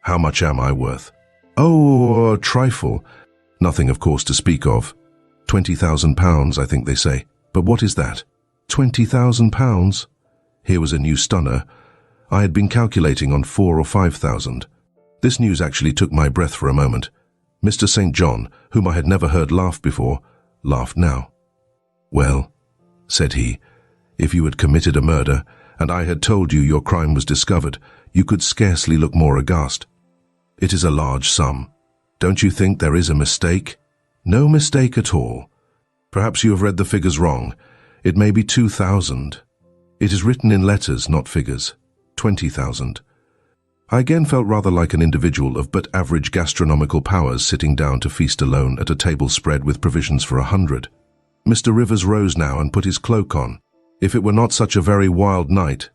How much am I worth? Oh, a trifle. Nothing, of course, to speak of. £20,000, I think they say. But what is that? £20,000? Here was a new stunner. I had been calculating on 4,000 or 5,000. This news actually took my breath for a moment. Mr. St. John, whom I had never heard laugh before, laughed now. Well, said he, if you had committed a murder, and I had told you your crime was discovered, you could scarcely look more aghast. It is a large sum. Don't you think there is a mistake? No mistake at all. Perhaps you have read the figures wrong. It may be 2,000. It is written in letters, not figures. 20,000. I again felt rather like an individual of but average gastronomical powers sitting down to feast alone at a table spread with provisions for 100. Mr. Rivers rose now and put his cloak on. If it were not such a very wild night,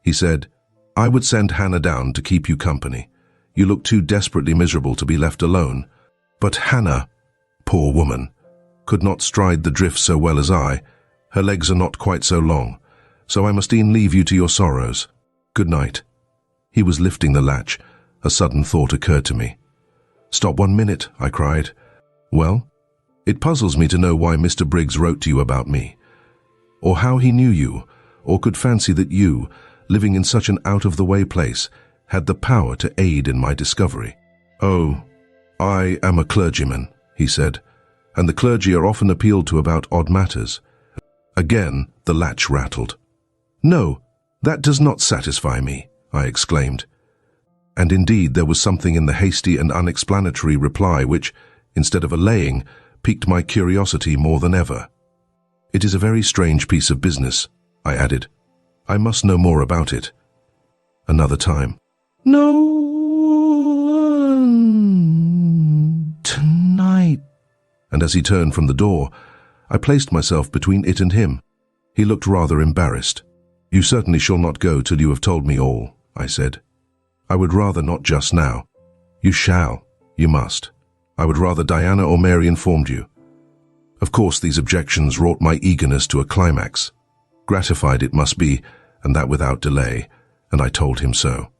he said, I would send Hannah down to keep you company. You look too desperately miserable to be left alone. But Hannah, poor woman, could not stride the drift so well as I. Her legs are not quite so long, so I must e'en leave you to your sorrows. Good night. He was lifting the latch. A sudden thought occurred to me. Stop 1 minute, I cried. Well? It puzzles me to know why Mr. Briggs wrote to you about me, or how he knew you, or could fancy that you, living in such an out-of-the-way place, had the power to aid in my discovery. Oh, I am a clergyman, he said, and the clergy are often appealed to about odd matters. Again, the latch rattled. No, that does not satisfy me, I exclaimed. And indeed there was something in the hasty and unexplanatory reply which, instead of allaying, piqued my curiosity more than ever. It is a very strange piece of business, I added. I must know more about it. Another time. No one tonight. And as he turned from the door, I placed myself between it and him. He looked rather embarrassed. You certainly shall not go till you have told me all, I said. I would rather not just now. You shall. You must. I would rather Diana or Mary informed you. Of course, these objections wrought my eagerness to a climax. Gratified it must be, and that without delay, and I told him so.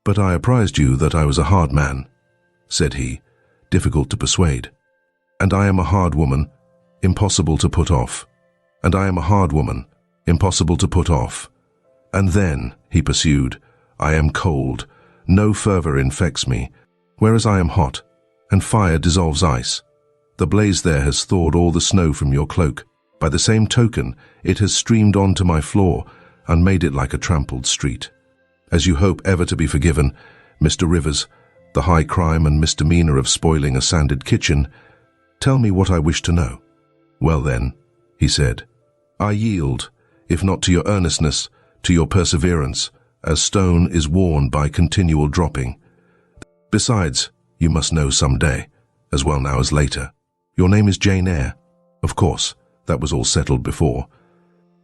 But I apprised you that I was a hard man, said he, difficult to persuade. And I am a hard woman, impossible to put off. And I am a hard woman, impossible to put off. And then, he pursued, I am cold, no fervour infects me, whereas I am hot, and fire dissolves ice. The blaze there has thawed all the snow from your cloak. By the same token, it has streamed onto my floor and made it like a trampled street. As you hope ever to be forgiven, Mr. Rivers, the high crime and misdemeanour of spoiling a sanded kitchen, tell me what I wish to know. Well then, he said, I yield, if not to your earnestness, to your perseverance, as stone is worn by continual dropping. Besides, you must know some day, as well now as later. Your name is Jane Eyre. Of course, that was all settled before.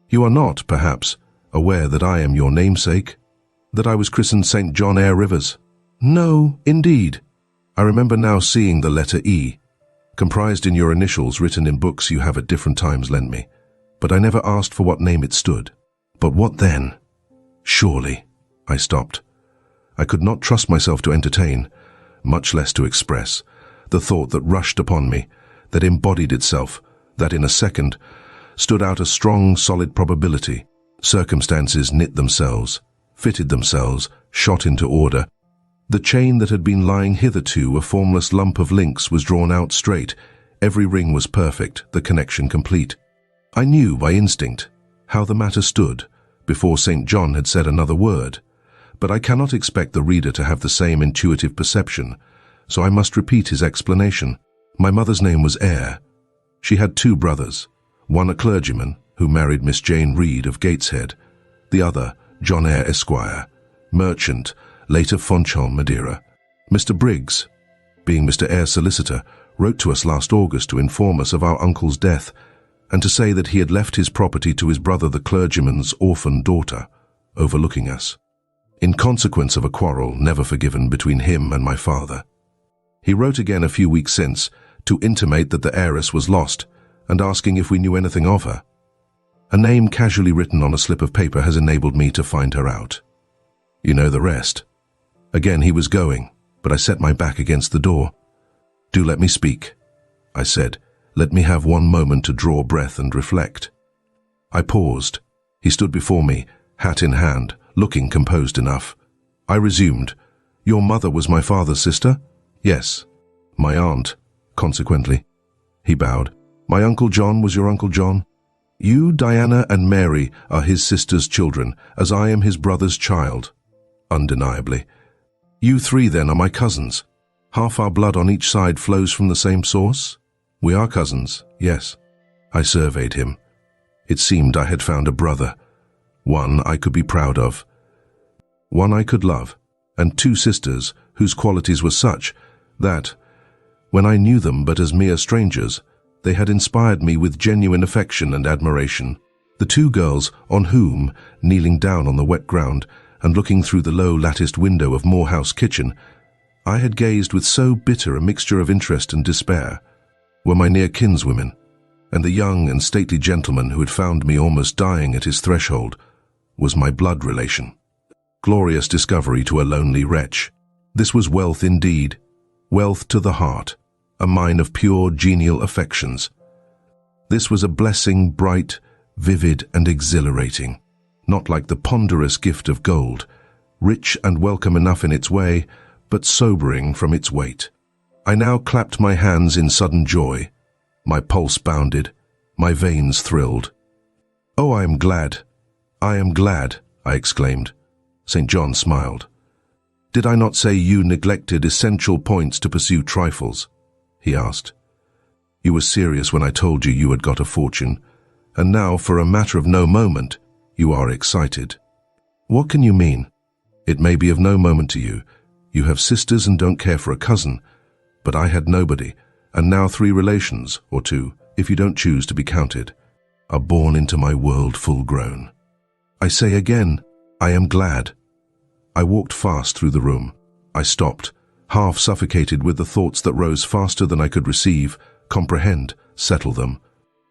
You are not, perhaps, aware that I am your namesake? That I was christened St. John Eyre Rivers? No, indeed. I remember now seeing the letter E, comprised in your initials written in books you have at different times lent me, but I never asked for what name it stood. But what then? Surely, I stopped. I could not trust myself to entertain, much less to express, the thought that rushed upon me, that embodied itself, that in a second stood out a strong, solid probability. Circumstances knit themselves, fitted themselves, shot into order. The chain that had been lying hitherto a formless lump of links was drawn out straight. Every ring was perfect, the connection complete. I knew by instinct how the matter stood before St. John had said another word, but I cannot expect the reader to have the same intuitive perception, so I must repeat his explanation. My mother's name was Eyre. She had two brothers, one a clergyman who married Miss Jane Reed of Gateshead, the other John Eyre Esquire, merchant, later Fonchholm, Madeira. Mr. Briggs, being Mr. Eyre's solicitor, wrote to us last August to inform us of our uncle's death and to say that he had left his property to his brother the clergyman's orphan daughter, overlooking us, in consequence of a quarrel never forgiven between him and my father. He wrote again a few weeks since to intimate that the heiress was lost and asking if we knew anything of her. A name casually written on a slip of paper has enabled me to find her out. You know the rest. Again he was going, but I set my back against the door. Do let me speak, I said. Let me have one moment to draw breath and reflect. I paused. He stood before me, hat in hand, looking composed enough. I resumed. Your mother was my father's sister? Yes. My aunt, consequently. He bowed. My Uncle John was your Uncle John? You, Diana, and Mary are his sister's children, as I am his brother's child. Undeniably. You three, then, are my cousins. Half our blood on each side flows from the same source? We are cousins, yes. I surveyed him. It seemed I had found a brother, one I could be proud of, one I could love, and two sisters whose qualities were such that, when I knew them but as mere strangers, they had inspired me with genuine affection and admiration. The two girls on whom, kneeling down on the wet ground and looking through the low latticed window of Moor House kitchen, I had gazed with so bitter a mixture of interest and despair, were my near kinswomen, and the young and stately gentleman who had found me almost dying at his threshold was my blood relation. Glorious discovery to a lonely wretch. This was wealth indeed, wealth to the heart, a mine of pure, genial affections. This was a blessing bright, vivid, and exhilarating, not like the ponderous gift of gold, rich and welcome enough in its way, but sobering from its weight. I now clapped my hands in sudden joy. My pulse bounded, my veins thrilled. Oh, I am glad, I exclaimed. St. John smiled. Did I not say you neglected essential points to pursue trifles? He asked. You were serious when I told you you had got a fortune, and now, for a matter of no moment, you are excited. What can you mean? It may be of no moment to you. You have sisters and don't care for a cousin, but I had nobody, and now 3 relations, or 2, if you don't choose to be counted, are born into my world full grown. I say again, I am glad. I walked fast through the room. I stopped, half suffocated with the thoughts that rose faster than I could receive, comprehend, settle them.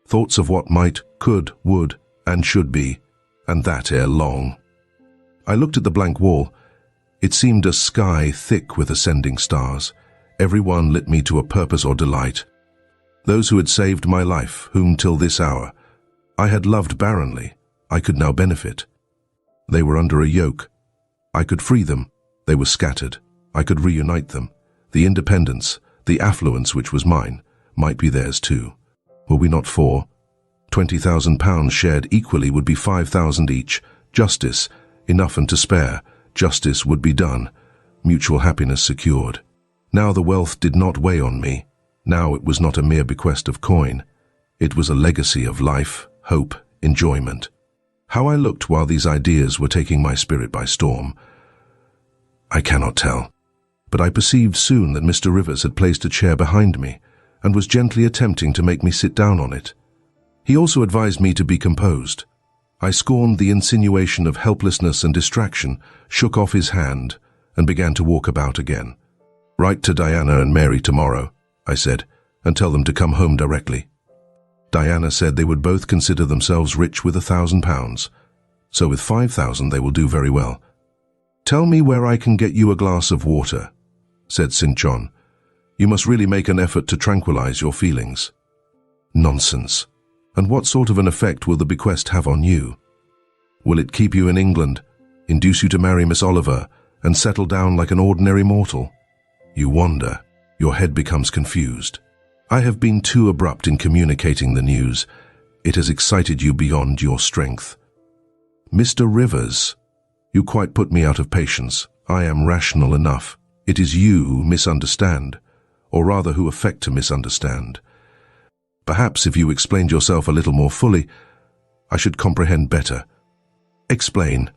Thoughts of what might, could, would, and should be, and that ere long. I looked at the blank wall. It seemed a sky thick with ascending stars. Every one lit me to a purpose or delight. Those who had saved my life, whom till this hour I had loved barrenly, I could now benefit. They were under a yoke. I could free them. They were scattered. I could reunite them. The independence, the affluence which was mine, might be theirs too. Were we not 4? £20,000 shared equally would be 5,000 each. Justice, enough and to spare. Justice would be done. Mutual happiness secured. Now the wealth did not weigh on me. Now it was not a mere bequest of coin. It was a legacy of life, hope, enjoyment. How I looked while these ideas were taking my spirit by storm, I cannot tell. But I perceived soon that Mr. Rivers had placed a chair behind me and was gently attempting to make me sit down on it. He also advised me to be composed. I scorned the insinuation of helplessness and distraction, shook off his hand, and began to walk about again. "Write to Diana and Mary tomorrow," I said, "and tell them to come home directly." Diana said they would both consider themselves rich with £1,000, so with 5,000 they will do very well. "Tell me where I can get you a glass of water," said St. John. "You must really make an effort to tranquilize your feelings." Nonsense. And what sort of an effect will the bequest have on you? Will it keep you in England, induce you to marry Miss Oliver, and settle down like an ordinary mortal? You wander. Your head becomes confused. I have been too abrupt in communicating the news. It has excited you beyond your strength. Mr. Rivers, you quite put me out of patience. I am rational enough. It is you who misunderstand, or rather who affect to misunderstand. Perhaps if you explained yourself a little more fully, I should comprehend better. Explain.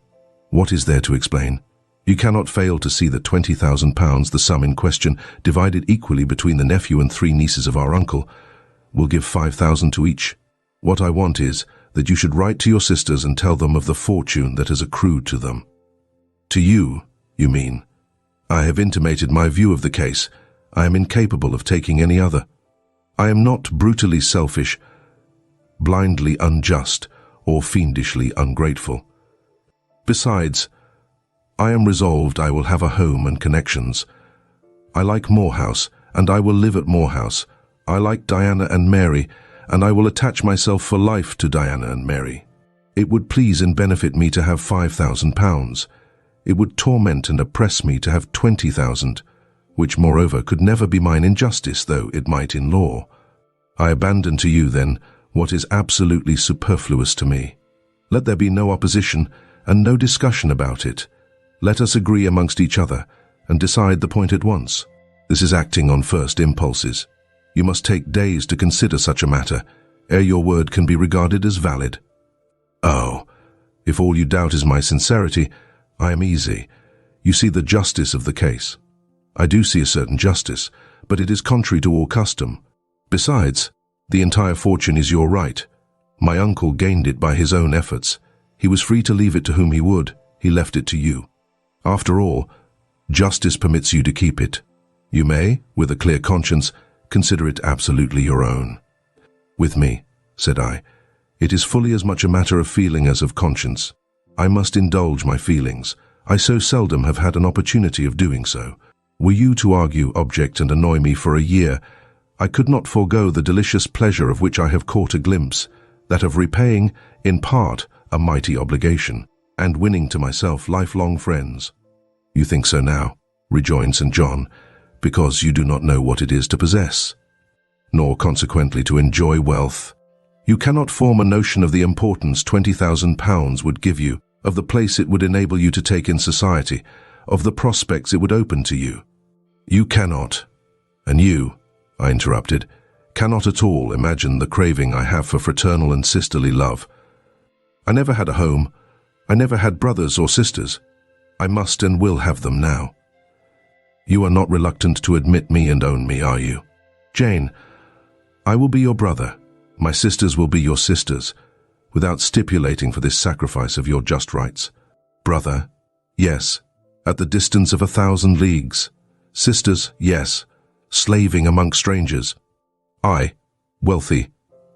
What is there to explain? You cannot fail to see that £20,000, the sum in question, divided equally between the nephew and 3 nieces of our uncle, will give 5,000 to each. What I want is that you should write to your sisters and tell them of the fortune that has accrued to them. To you, you mean. I have intimated my view of the case. I am incapable of taking any other. I am not brutally selfish, blindly unjust, or fiendishly ungrateful. Besides, I am resolved I will have a home and connections. I like Moor House, and I will live at Moor House. I like Diana and Mary, and I will attach myself for life to Diana and Mary. It would please and benefit me to have £5,000. It would torment and oppress me to have 20,000, which moreover could never be mine in justice, though it might in law. I abandon to you, then, what is absolutely superfluous to me. Let there be no opposition and no discussion about it. Let us agree amongst each other and decide the point at once. This is acting on first impulses. You must take days to consider such a matter, ere your word can be regarded as valid. Oh, if all you doubt is my sincerity, I am easy. You see the justice of the case. I do see a certain justice, but it is contrary to all custom. Besides, the entire fortune is your right. My uncle gained it by his own efforts. He was free to leave it to whom he would. He left it to you. After all, justice permits you to keep it. You may, with a clear conscience, consider it absolutely your own. With me, said I, it is fully as much a matter of feeling as of conscience. I must indulge my feelings. I so seldom have had an opportunity of doing so. Were you to argue, object, and annoy me for a year, I could not forego the delicious pleasure of which I have caught a glimpse, that of repaying, in part, a mighty obligation, and winning to myself lifelong friends. You think so now, rejoined St. John, because you do not know what it is to possess, nor consequently to enjoy wealth. You cannot form a notion of the importance £20,000 would give you, of the place it would enable you to take in society, of the prospects it would open to you. You cannot, and you, I interrupted, cannot at all imagine the craving I have for fraternal and sisterly love. I never had a home. I never had brothers or sisters. I must and will have them now. You are not reluctant to admit me and own me, are you? Jane, I will be your brother. My sisters will be your sisters, without stipulating for this sacrifice of your just rights. Brother, yes, at the distance of 1,000 leagues. Sisters, yes, slaving among strangers. I, wealthy,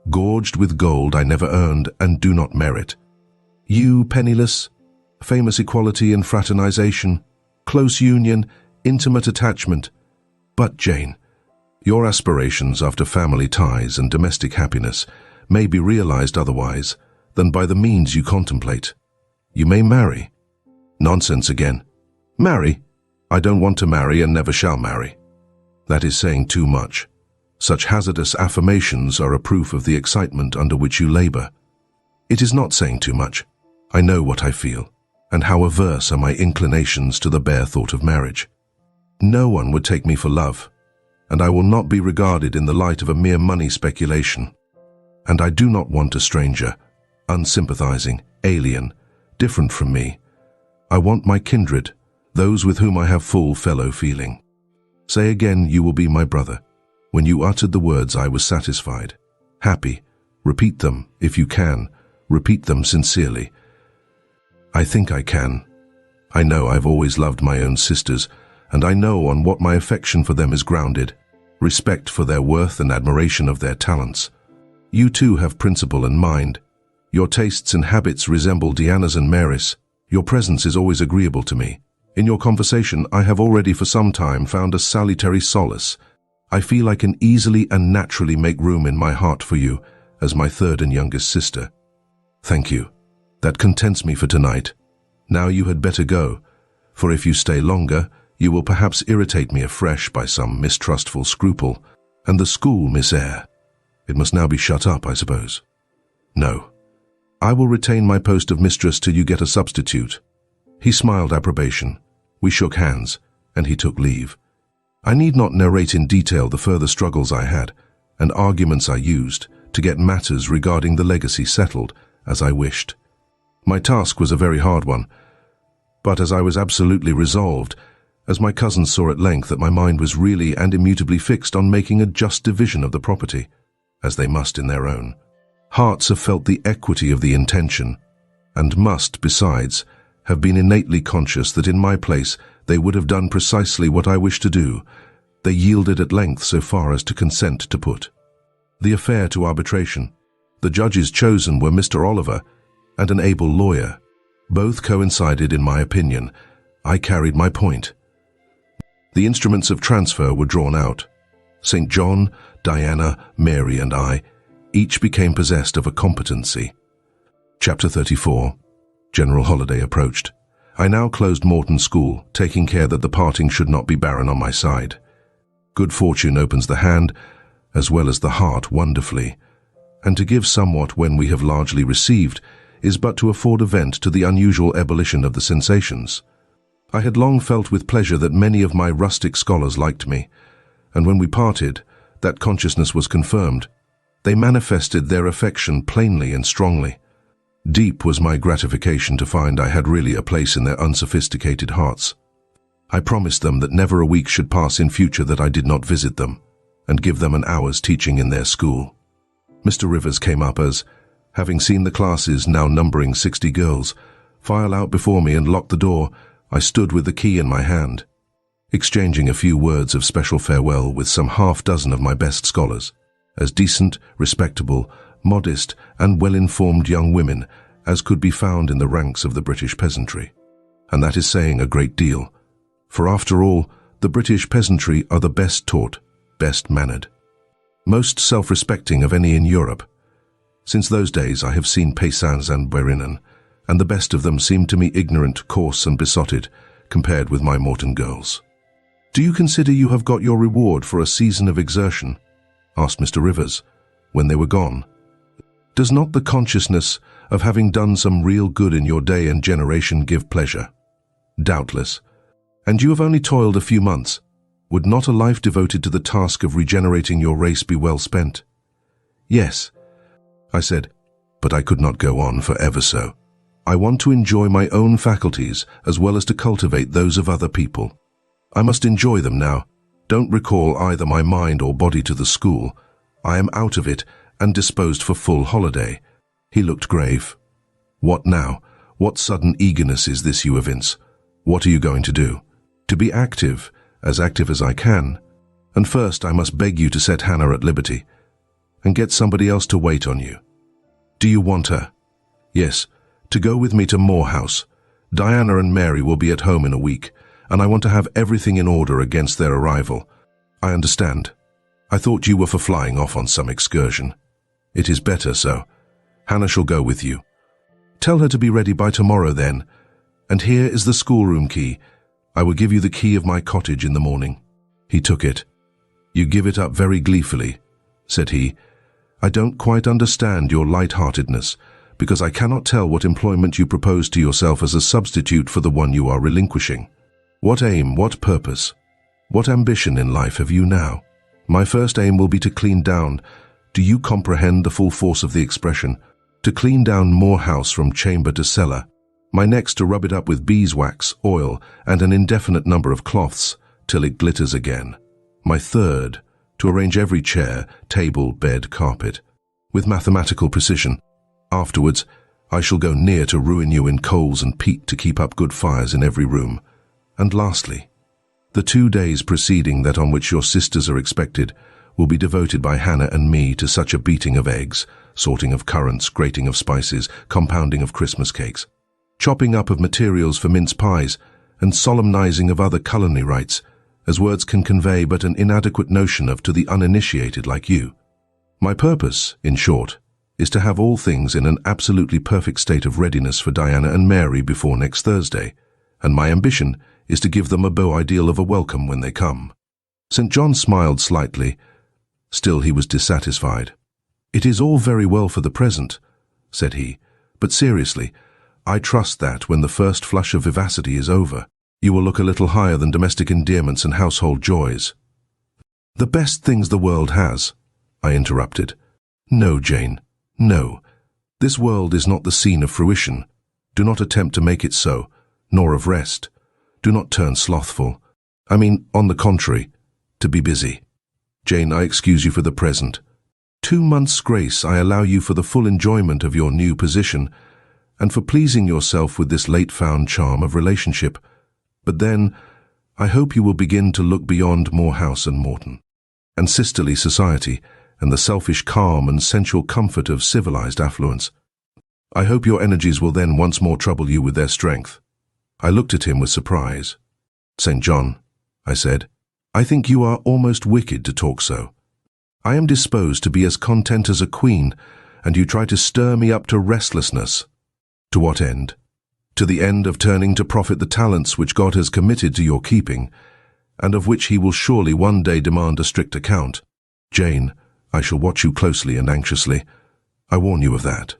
gorged with gold I never earned and do not merit. You, penniless, famous equality and fraternization, close union, intimate attachment. But, Jane, your aspirations after family ties and domestic happiness may be realized otherwise than by the means you contemplate. You may marry. Nonsense again. Marry? I don't want to marry and never shall marry. That is saying too much. Such hazardous affirmations are a proof of the excitement under which you labor. It is not saying too much. I know what I feel, and how averse are my inclinations to the bare thought of marriage. No one would take me for love, and I will not be regarded in the light of a mere money speculation. And I do not want a stranger, unsympathizing, alien, different from me. I want my kindred, those with whom I have full fellow feeling. Say again, you will be my brother. When you uttered the words, I was satisfied, happy. Repeat them, if you can. Repeat them sincerely. I think I can. I know I've always loved my own sisters, and I know on what my affection for them is grounded, respect for their worth and admiration of their talents. You too have principle and mind. Your tastes and habits resemble Diana's and Mary's. Your presence is always agreeable to me. In your conversation, I have already for some time found a salutary solace. I feel I can easily and naturally make room in my heart for you as my third and youngest sister. Thank you. That contents me for tonight. Now you had better go, for if you stay longer, you will perhaps irritate me afresh by some mistrustful scruple. And the school, Miss Eyre. It must now be shut up, I suppose. No. I will retain my post of mistress till you get a substitute. He smiled approbation. We shook hands, and he took leave. I need not narrate in detail the further struggles I had, and arguments I used, to get matters regarding the legacy settled, as I wished. My task was a very hard one, but as I was absolutely resolved, as my cousins saw at length that my mind was really and immutably fixed on making a just division of the property, as they must in their own. Hearts have felt the equity of the intention, and must, besides, have been innately conscious that in my place they would have done precisely what I wished to do. They yielded at length so far as to consent to put the affair to arbitration. The judges chosen were Mr. Oliver and an able lawyer. Both coincided in my opinion. I carried my point. The instruments of transfer were drawn out. St. John, Diana, Mary, and I each became possessed of a competency. Chapter 34. General holiday approached. I now closed Morton School, taking care that the parting should not be barren on my side. Good fortune opens the hand, as well as the heart, wonderfully, and to give somewhat when we have largely received is but to afford a vent to the unusual ebullition of the sensations. I had long felt with pleasure that many of my rustic scholars liked me, and when we parted, that consciousness was confirmed. They manifested their affection plainly and strongly. Deep was my gratification to find I had really a place in their unsophisticated hearts. I promised them that never a week should pass in future that I did not visit them, and give them an hour's teaching in their school. Mr. Rivers came up as, having seen the classes, now numbering 60 girls, file out before me and lock the door, I stood with the key in my hand, exchanging a few words of special farewell with some half-dozen of my best scholars, as decent, respectable, modest, and well-informed young women as could be found in the ranks of the British peasantry. And that is saying a great deal, for after all, the British peasantry are the best taught, best mannered, most self-respecting of any in Europe. Since those days I have seen paysans and bourrinen, and the best of them seemed to me ignorant, coarse, and besotted, compared with my Morton girls. "Do you consider you have got your reward for a season of exertion?" asked Mr. Rivers, when they were gone. "Does not the consciousness of having done some real good in your day and generation give pleasure?" "Doubtless. And you have only toiled a few months. Would not a life devoted to the task of regenerating your race be well spent? Yes, I said, but I could not go on for ever so. I want to enjoy my own faculties as well as to cultivate those of other people. I must enjoy them now. Don't recall either my mind or body to the school. I am out of it and disposed for full holiday. He looked grave. What now? What sudden eagerness is this you evince? What are you going to do? To be active as I can. And first I must beg you to set Hannah at liberty and get somebody else to wait on you. Do you want her? Yes, to go with me to Moor House. Diana and Mary will be at home in a week, and I want to have everything in order against their arrival. I understand. I thought you were for flying off on some excursion. It is better so. Hannah shall go with you. Tell her to be ready by tomorrow then, and here is the schoolroom key. I will give you the key of my cottage in the morning. He took it. You give it up very gleefully, said he. I don't quite understand your light-heartedness, because I cannot tell what employment you propose to yourself as a substitute for the one you are relinquishing. What aim, what purpose, what ambition in life have you now? My first aim will be to clean down. Do you comprehend the full force of the expression? To clean down Moor House from chamber to cellar. My next to rub it up with beeswax, oil, and an indefinite number of cloths, till it glitters again. My third, to arrange every chair, table, bed, carpet, with mathematical precision. Afterwards, I shall go near to ruin you in coals and peat to keep up good fires in every room. And lastly, the 2 days preceding that on which your sisters are expected will be devoted by Hannah and me to such a beating of eggs, sorting of currants, grating of spices, compounding of Christmas cakes, chopping up of materials for mince pies, and solemnizing of other culinary rites, as words can convey but an inadequate notion of to the uninitiated like you. My purpose, in short, is to have all things in an absolutely perfect state of readiness for Diana and Mary before next Thursday, and my ambition is to give them a beau ideal of a welcome when they come. St. John smiled slightly. Still he was dissatisfied. It is all very well for the present, said he, but seriously, I trust that when the first flush of vivacity is over, you will look a little higher than domestic endearments and household joys. The best things the world has, I interrupted. No, Jane, no. This world is not the scene of fruition. Do not attempt to make it so, nor of rest. Do not turn slothful. I mean, on the contrary, to be busy. Jane, I excuse you for the present. 2 months' grace I allow you for the full enjoyment of your new position, and for pleasing yourself with this late-found charm of relationship. But then, I hope you will begin to look beyond Moor House and Morton, and sisterly society, and the selfish calm and sensual comfort of civilized affluence. I hope your energies will then once more trouble you with their strength. I looked at him with surprise. St. John, I said, I think you are almost wicked to talk so. I am disposed to be as content as a queen, and you try to stir me up to restlessness. To what end? To the end of turning to profit the talents which God has committed to your keeping, and of which he will surely one day demand a strict account. Jane, I shall watch you closely and anxiously. I warn you of that.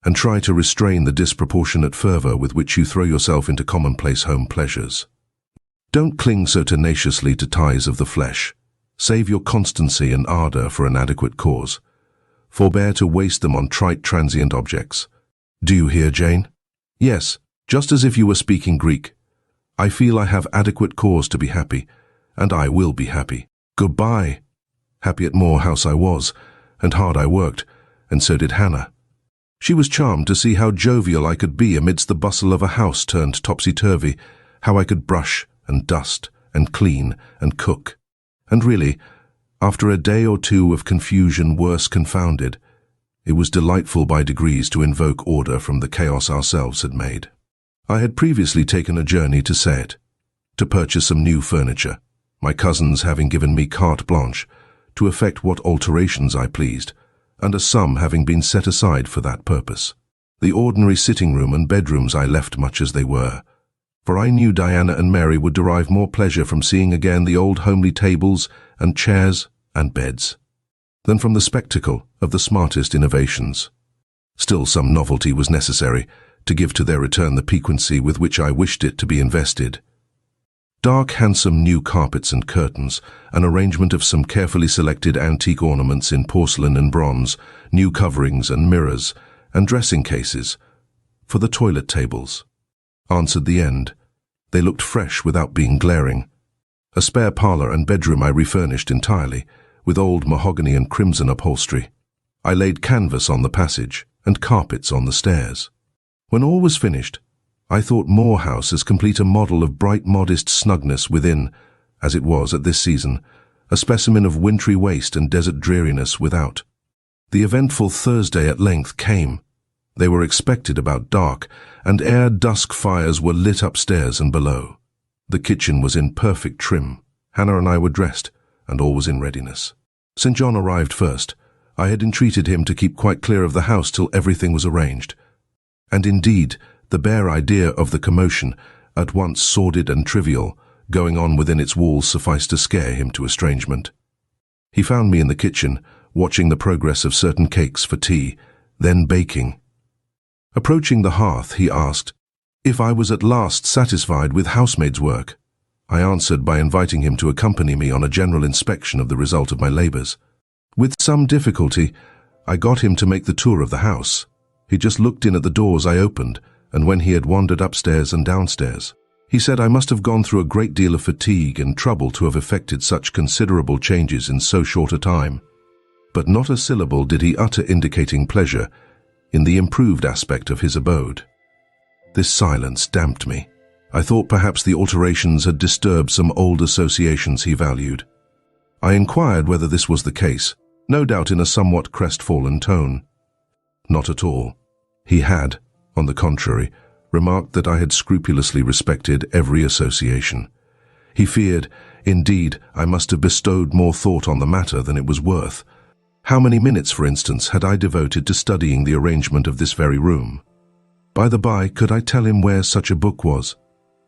And try to restrain the disproportionate fervour with which you throw yourself into commonplace home pleasures. Don't cling so tenaciously to ties of the flesh. Save your constancy and ardour for an adequate cause. Forbear to waste them on trite transient objects. Do you hear, Jane? Yes, just as if you were speaking Greek. I feel I have adequate cause to be happy, and I will be happy. Goodbye. Happy at Moor House I was, and hard I worked, and so did Hannah. She was charmed to see how jovial I could be amidst the bustle of a house turned topsy-turvy, how I could brush and dust and clean and cook. And really, after a day or two of confusion worse confounded, it was delightful by degrees to invoke order from the chaos ourselves had made. I had previously taken a journey to Sayet, to purchase some new furniture, my cousins having given me carte blanche to effect what alterations I pleased, and a sum having been set aside for that purpose. The ordinary sitting-room and bedrooms I left much as they were, for I knew Diana and Mary would derive more pleasure from seeing again the old homely tables and chairs and beds than from the spectacle of the smartest innovations. Still, some novelty was necessary to give to their return the piquancy with which I wished it to be invested. Dark, handsome new carpets and curtains, an arrangement of some carefully selected antique ornaments in porcelain and bronze, new coverings and mirrors, and dressing cases for the toilet tables answered the end. They looked fresh without being glaring. A spare parlour and bedroom I refurnished entirely, with old mahogany and crimson upholstery. I laid canvas on the passage and carpets on the stairs. When all was finished, I thought Moor House as complete a model of bright, modest snugness within, as it was at this season, a specimen of wintry waste and desert dreariness without. The eventful Thursday at length came. They were expected about dark, and ere dusk fires were lit upstairs and below. The kitchen was in perfect trim. Hannah and I were dressed, and all was in readiness. St. John arrived first. I had entreated him to keep quite clear of the house till everything was arranged. And indeed, the bare idea of the commotion, at once sordid and trivial, going on within its walls sufficed to scare him to estrangement. He found me in the kitchen, watching the progress of certain cakes for tea, then baking. Approaching the hearth, he asked if I was at last satisfied with housemaid's work. I answered by inviting him to accompany me on a general inspection of the result of my labours. With some difficulty, I got him to make the tour of the house. He just looked in at the doors I opened, and when he had wandered upstairs and downstairs, he said I must have gone through a great deal of fatigue and trouble to have effected such considerable changes in so short a time. But not a syllable did he utter indicating pleasure in the improved aspect of his abode. This silence damped me. I thought perhaps the alterations had disturbed some old associations he valued. I inquired whether this was the case, no doubt in a somewhat crestfallen tone. Not at all. He had, on the contrary, remarked that I had scrupulously respected every association. He feared, indeed, I must have bestowed more thought on the matter than it was worth. How many minutes, for instance, had I devoted to studying the arrangement of this very room? By the by, could I tell him where such a book was?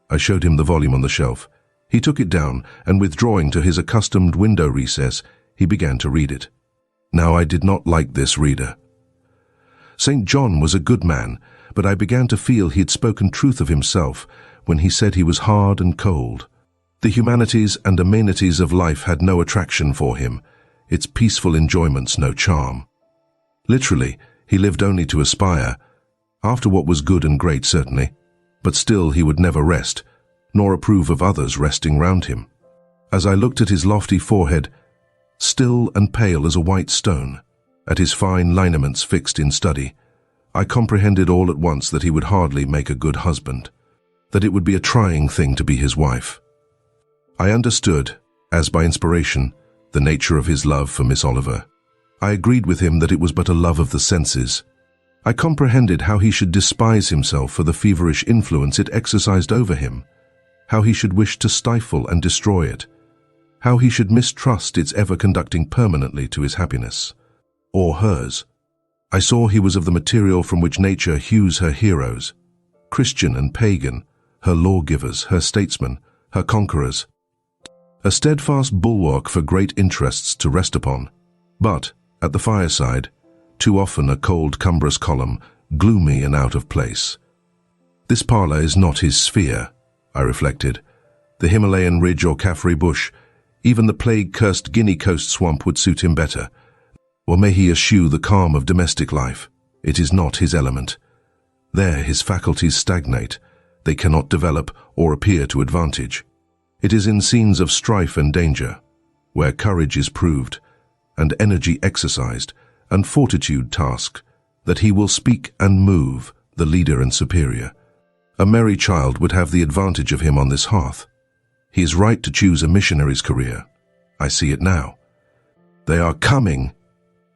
I showed him the volume on the shelf. He took it down, and withdrawing to his accustomed window recess, he began to read it. Now I did not like this reader. St. John was a good man, but I began to feel he had spoken truth of himself when he said he was hard and cold. The humanities and amenities of life had no attraction for him, its peaceful enjoyments no charm. Literally, he lived only to aspire, after what was good and great certainly, but still he would never rest, nor approve of others resting round him. As I looked at his lofty forehead, still and pale as a white stone, at his fine lineaments fixed in study, I comprehended all at once that he would hardly make a good husband, that it would be a trying thing to be his wife. I understood, as by inspiration, the nature of his love for Miss Oliver. I agreed with him that it was but a love of the senses. I comprehended how he should despise himself for the feverish influence it exercised over him, how he should wish to stifle and destroy it, how he should mistrust its ever conducting permanently to his happiness, or hers. I saw he was of the material from which nature hews her heroes, Christian and pagan, her lawgivers, her statesmen, her conquerors, a steadfast bulwark for great interests to rest upon, but, at the fireside, too often a cold, cumbrous column, gloomy and out of place. This parlour is not his sphere, I reflected. The Himalayan ridge or Caffrey bush, even the plague-cursed Guinea coast swamp would suit him better. Or may he eschew the calm of domestic life? It is not his element. There his faculties stagnate. They cannot develop or appear to advantage. It is in scenes of strife and danger, where courage is proved, and energy exercised, and fortitude tasked, that he will speak and move, the leader and superior. A merry child would have the advantage of him on this hearth. He is right to choose a missionary's career. I see it now. "They are coming!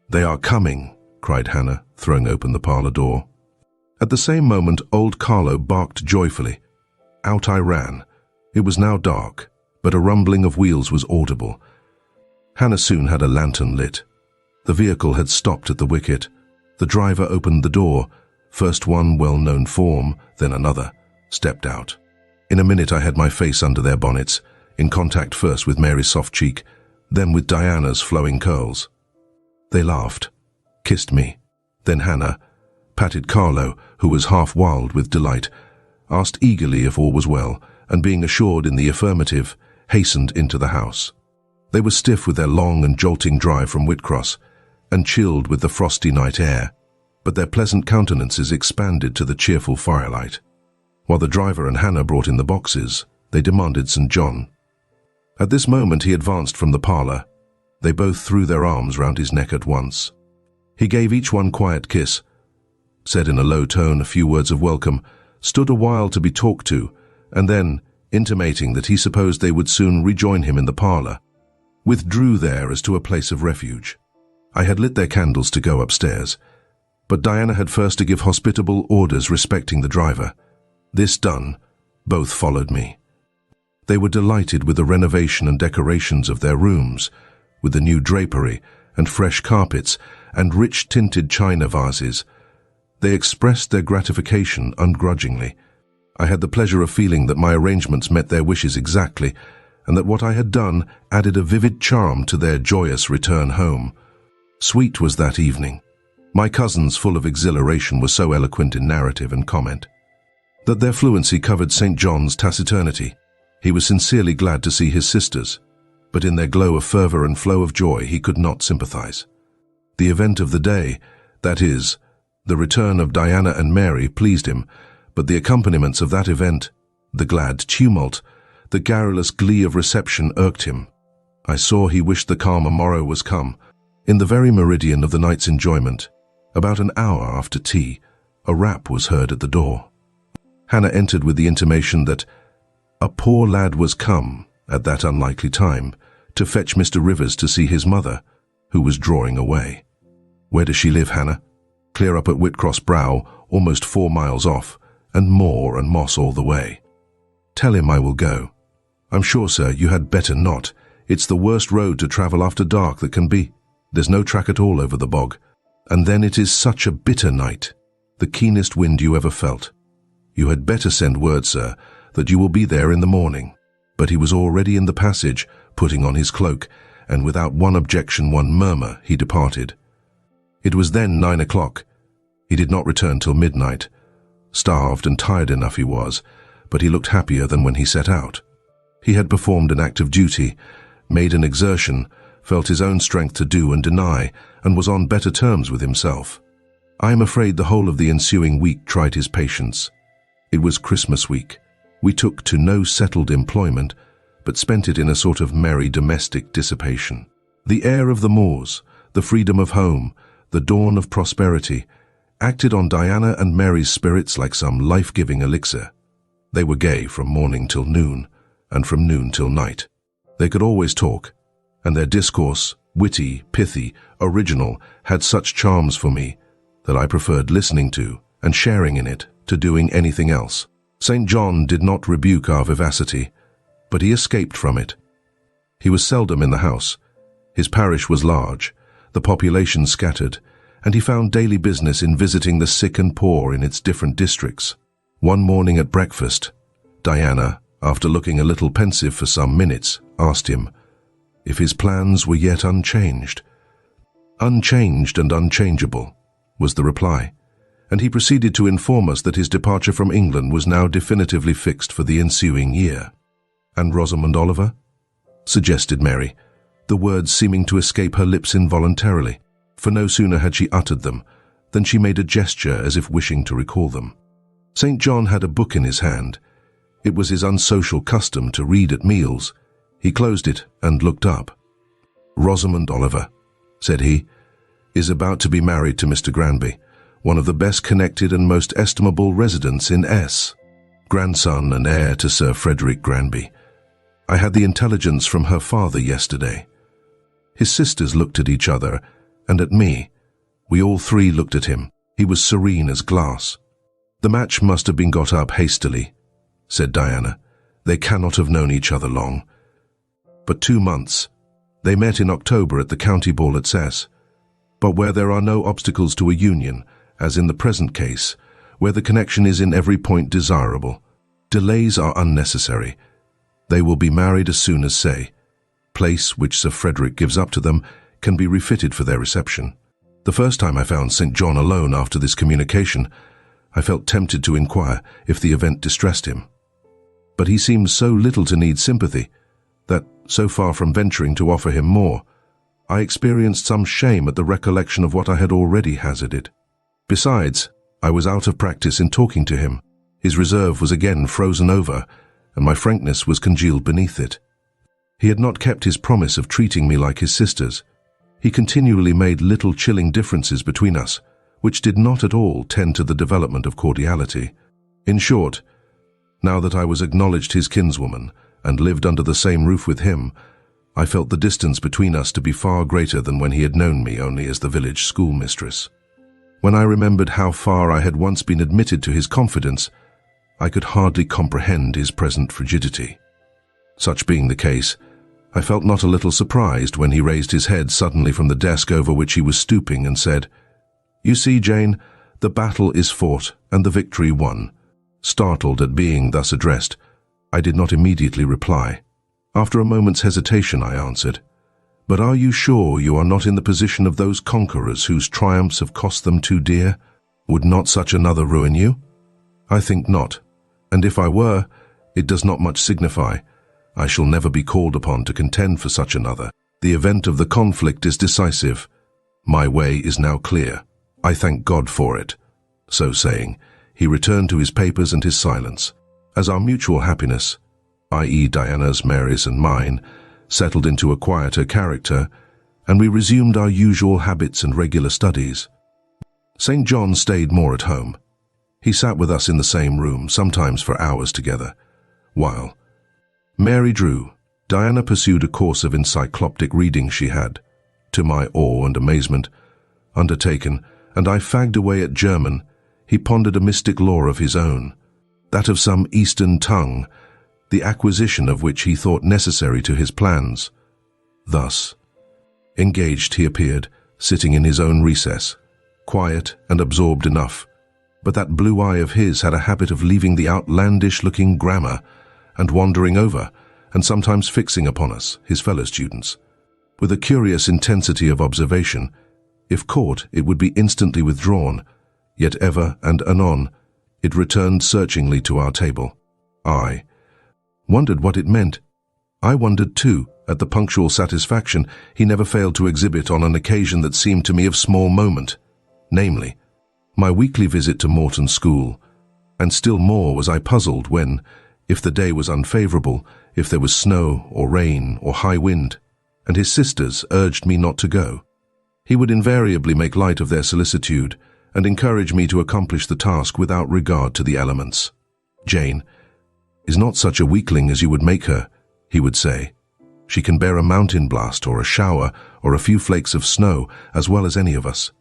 They are coming!" cried Hannah, throwing open the parlour door. At the same moment, old Carlo barked joyfully. Out I ran. It was now dark, but a rumbling of wheels was audible. Hannah soon had a lantern lit. The vehicle had stopped at the wicket. The driver opened the door. First one well-known form, then another, stepped out. In a minute I had my face under their bonnets, in contact first with Mary's soft cheek, then with Diana's flowing curls. They laughed, kissed me. Then Hannah patted Carlo, who was half wild with delight, asked eagerly if all was well, and being assured in the affirmative, hastened into the house. They were stiff with their long and jolting drive from Whitcross, and chilled with the frosty night air, but their pleasant countenances expanded to the cheerful firelight. While the driver and Hannah brought in the boxes, they demanded St. John. At this moment he advanced from the parlour. They both threw their arms round his neck at once. He gave each one quiet kiss, said in a low tone a few words of welcome, stood a while to be talked to, and then, intimating that he supposed they would soon rejoin him in the parlour, withdrew there as to a place of refuge. I had lit their candles to go upstairs, but Diana had first to give hospitable orders respecting the driver. This done, both followed me. They were delighted with the renovation and decorations of their rooms, with the new drapery and fresh carpets and rich tinted china vases. They expressed their gratification ungrudgingly. I had the pleasure of feeling that my arrangements met their wishes exactly, and that what I had done added a vivid charm to their joyous return home. Sweet was that evening. My cousins, full of exhilaration, were so eloquent in narrative and comment that their fluency covered St. John's taciturnity. He was sincerely glad to see his sisters, but in their glow of fervour and flow of joy he could not sympathise. The event of the day, that is, the return of Diana and Mary, pleased him, but the accompaniments of that event, the glad tumult, the garrulous glee of reception, irked him. I saw he wished the calmer morrow was come. In the very meridian of the night's enjoyment, about an hour after tea, a rap was heard at the door. Hannah entered with the intimation that a poor lad was come, at that unlikely time, to fetch Mr. Rivers to see his mother, who was drawing away. Where does she live, Hannah? Clear up at Whitcross Brow, almost 4 miles off, and moor and moss all the way. Tell him I will go. I'm sure, sir, you had better not. It's the worst road to travel after dark that can be. There's no track at all over the bog. And then it is such a bitter night, the keenest wind you ever felt. You had better send word, sir, that you will be there in the morning. But he was already in the passage, putting on his cloak, and without one objection, one murmur, he departed. It was then 9 o'clock. He did not return till midnight. Starved and tired enough he was, but he looked happier than when he set out. He had performed an act of duty, made an exertion, felt his own strength to do and deny, and was on better terms with himself. I am afraid the whole of the ensuing week tried his patience. It was Christmas week. We took to no settled employment, but spent it in a sort of merry domestic dissipation. The air of the moors, the freedom of home, the dawn of prosperity, acted on Diana and Mary's spirits like some life-giving elixir. They were gay from morning till noon, and from noon till night. They could always talk, and their discourse, witty, pithy, original, had such charms for me that I preferred listening to and sharing in it to doing anything else. St. John did not rebuke our vivacity, but he escaped from it. He was seldom in the house. His parish was large, the population scattered, and he found daily business in visiting the sick and poor in its different districts. One morning at breakfast, Diana, after looking a little pensive for some minutes, asked him if his plans were yet unchanged. Unchanged and unchangeable, was the reply, and he proceeded to inform us that his departure from England was now definitively fixed for the ensuing year. And Rosamond Oliver? Suggested Mary, the words seeming to escape her lips involuntarily, for no sooner had she uttered them than she made a gesture as if wishing to recall them. St. John had a book in his hand. It was his unsocial custom to read at meals. He closed it and looked up. Rosamond Oliver, said he, is about to be married to Mr. Granby, one of the best connected and most estimable residents in S, grandson and heir to Sir Frederick Granby. I had the intelligence from her father yesterday. His sisters looked at each other, and at me. We all three looked at him. He was serene as glass. The match must have been got up hastily, said Diana. They cannot have known each other long. But 2 months. They met in October at the county ball at Cess. But where there are no obstacles to a union, as in the present case, where the connection is in every point desirable, delays are unnecessary. They will be married as soon as say. Place which Sir Frederick gives up to them can be refitted for their reception. The first time I found St. John alone after this communication, I felt tempted to inquire if the event distressed him. But he seemed so little to need sympathy that, so far from venturing to offer him more, I experienced some shame at the recollection of what I had already hazarded. Besides, I was out of practice in talking to him. His reserve was again frozen over, and my frankness was congealed beneath it. He had not kept his promise of treating me like his sisters. He continually made little chilling differences between us, which did not at all tend to the development of cordiality. In short, now that I was acknowledged his kinswoman and lived under the same roof with him, I felt the distance between us to be far greater than when he had known me only as the village schoolmistress. When I remembered how far I had once been admitted to his confidence, I could hardly comprehend his present frigidity. Such being the case, I felt not a little surprised when he raised his head suddenly from the desk over which he was stooping and said, "You see, Jane, the battle is fought and the victory won." Startled at being thus addressed, I did not immediately reply. After a moment's hesitation, I answered, "But are you sure you are not in the position of those conquerors whose triumphs have cost them too dear? Would not such another ruin you?" "I think not, and if I were, it does not much signify. I shall never be called upon to contend for such another. The event of the conflict is decisive. My way is now clear. I thank God for it." So saying, he returned to his papers and his silence. As our mutual happiness, i.e. Diana's, Mary's and mine, settled into a quieter character, and we resumed our usual habits and regular studies, St. John stayed more at home. He sat with us in the same room, sometimes for hours together, while Mary drew. Diana pursued a course of encyclopedic reading she had, to my awe and amazement, undertaken, and I fagged away at German. He pondered a mystic lore of his own, that of some Eastern tongue, the acquisition of which he thought necessary to his plans. Thus, engaged he appeared, sitting in his own recess, quiet and absorbed enough, but that blue eye of his had a habit of leaving the outlandish-looking grammar and wandering over, and sometimes fixing upon us, his fellow students, with a curious intensity of observation. If caught, it would be instantly withdrawn, yet ever and anon it returned searchingly to our table. I wondered what it meant. I wondered, too, at the punctual satisfaction he never failed to exhibit on an occasion that seemed to me of small moment, namely, my weekly visit to Morton School, and still more was I puzzled when, if the day was unfavourable, if there was snow or rain or high wind, and his sisters urged me not to go, he would invariably make light of their solicitude and encourage me to accomplish the task without regard to the elements. "Jane is not such a weakling as you would make her," he would say. "She can bear a mountain blast or a shower or a few flakes of snow as well as any of us.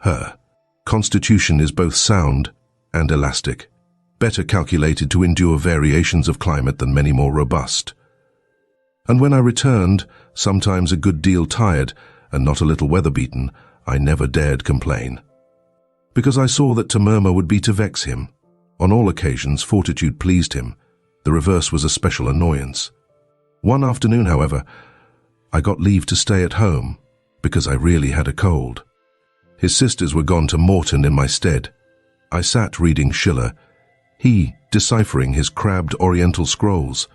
Her constitution is both sound and elastic, better calculated to endure variations of climate than many more robust." And when I returned, sometimes a good deal tired and not a little weather-beaten, I never dared complain, because I saw that to murmur would be to vex him. On all occasions, fortitude pleased him. The reverse was a special annoyance. One afternoon, however, I got leave to stay at home, because I really had a cold. His sisters were gone to Morton in my stead. I sat reading Schiller, he deciphering his crabbed oriental scrolls.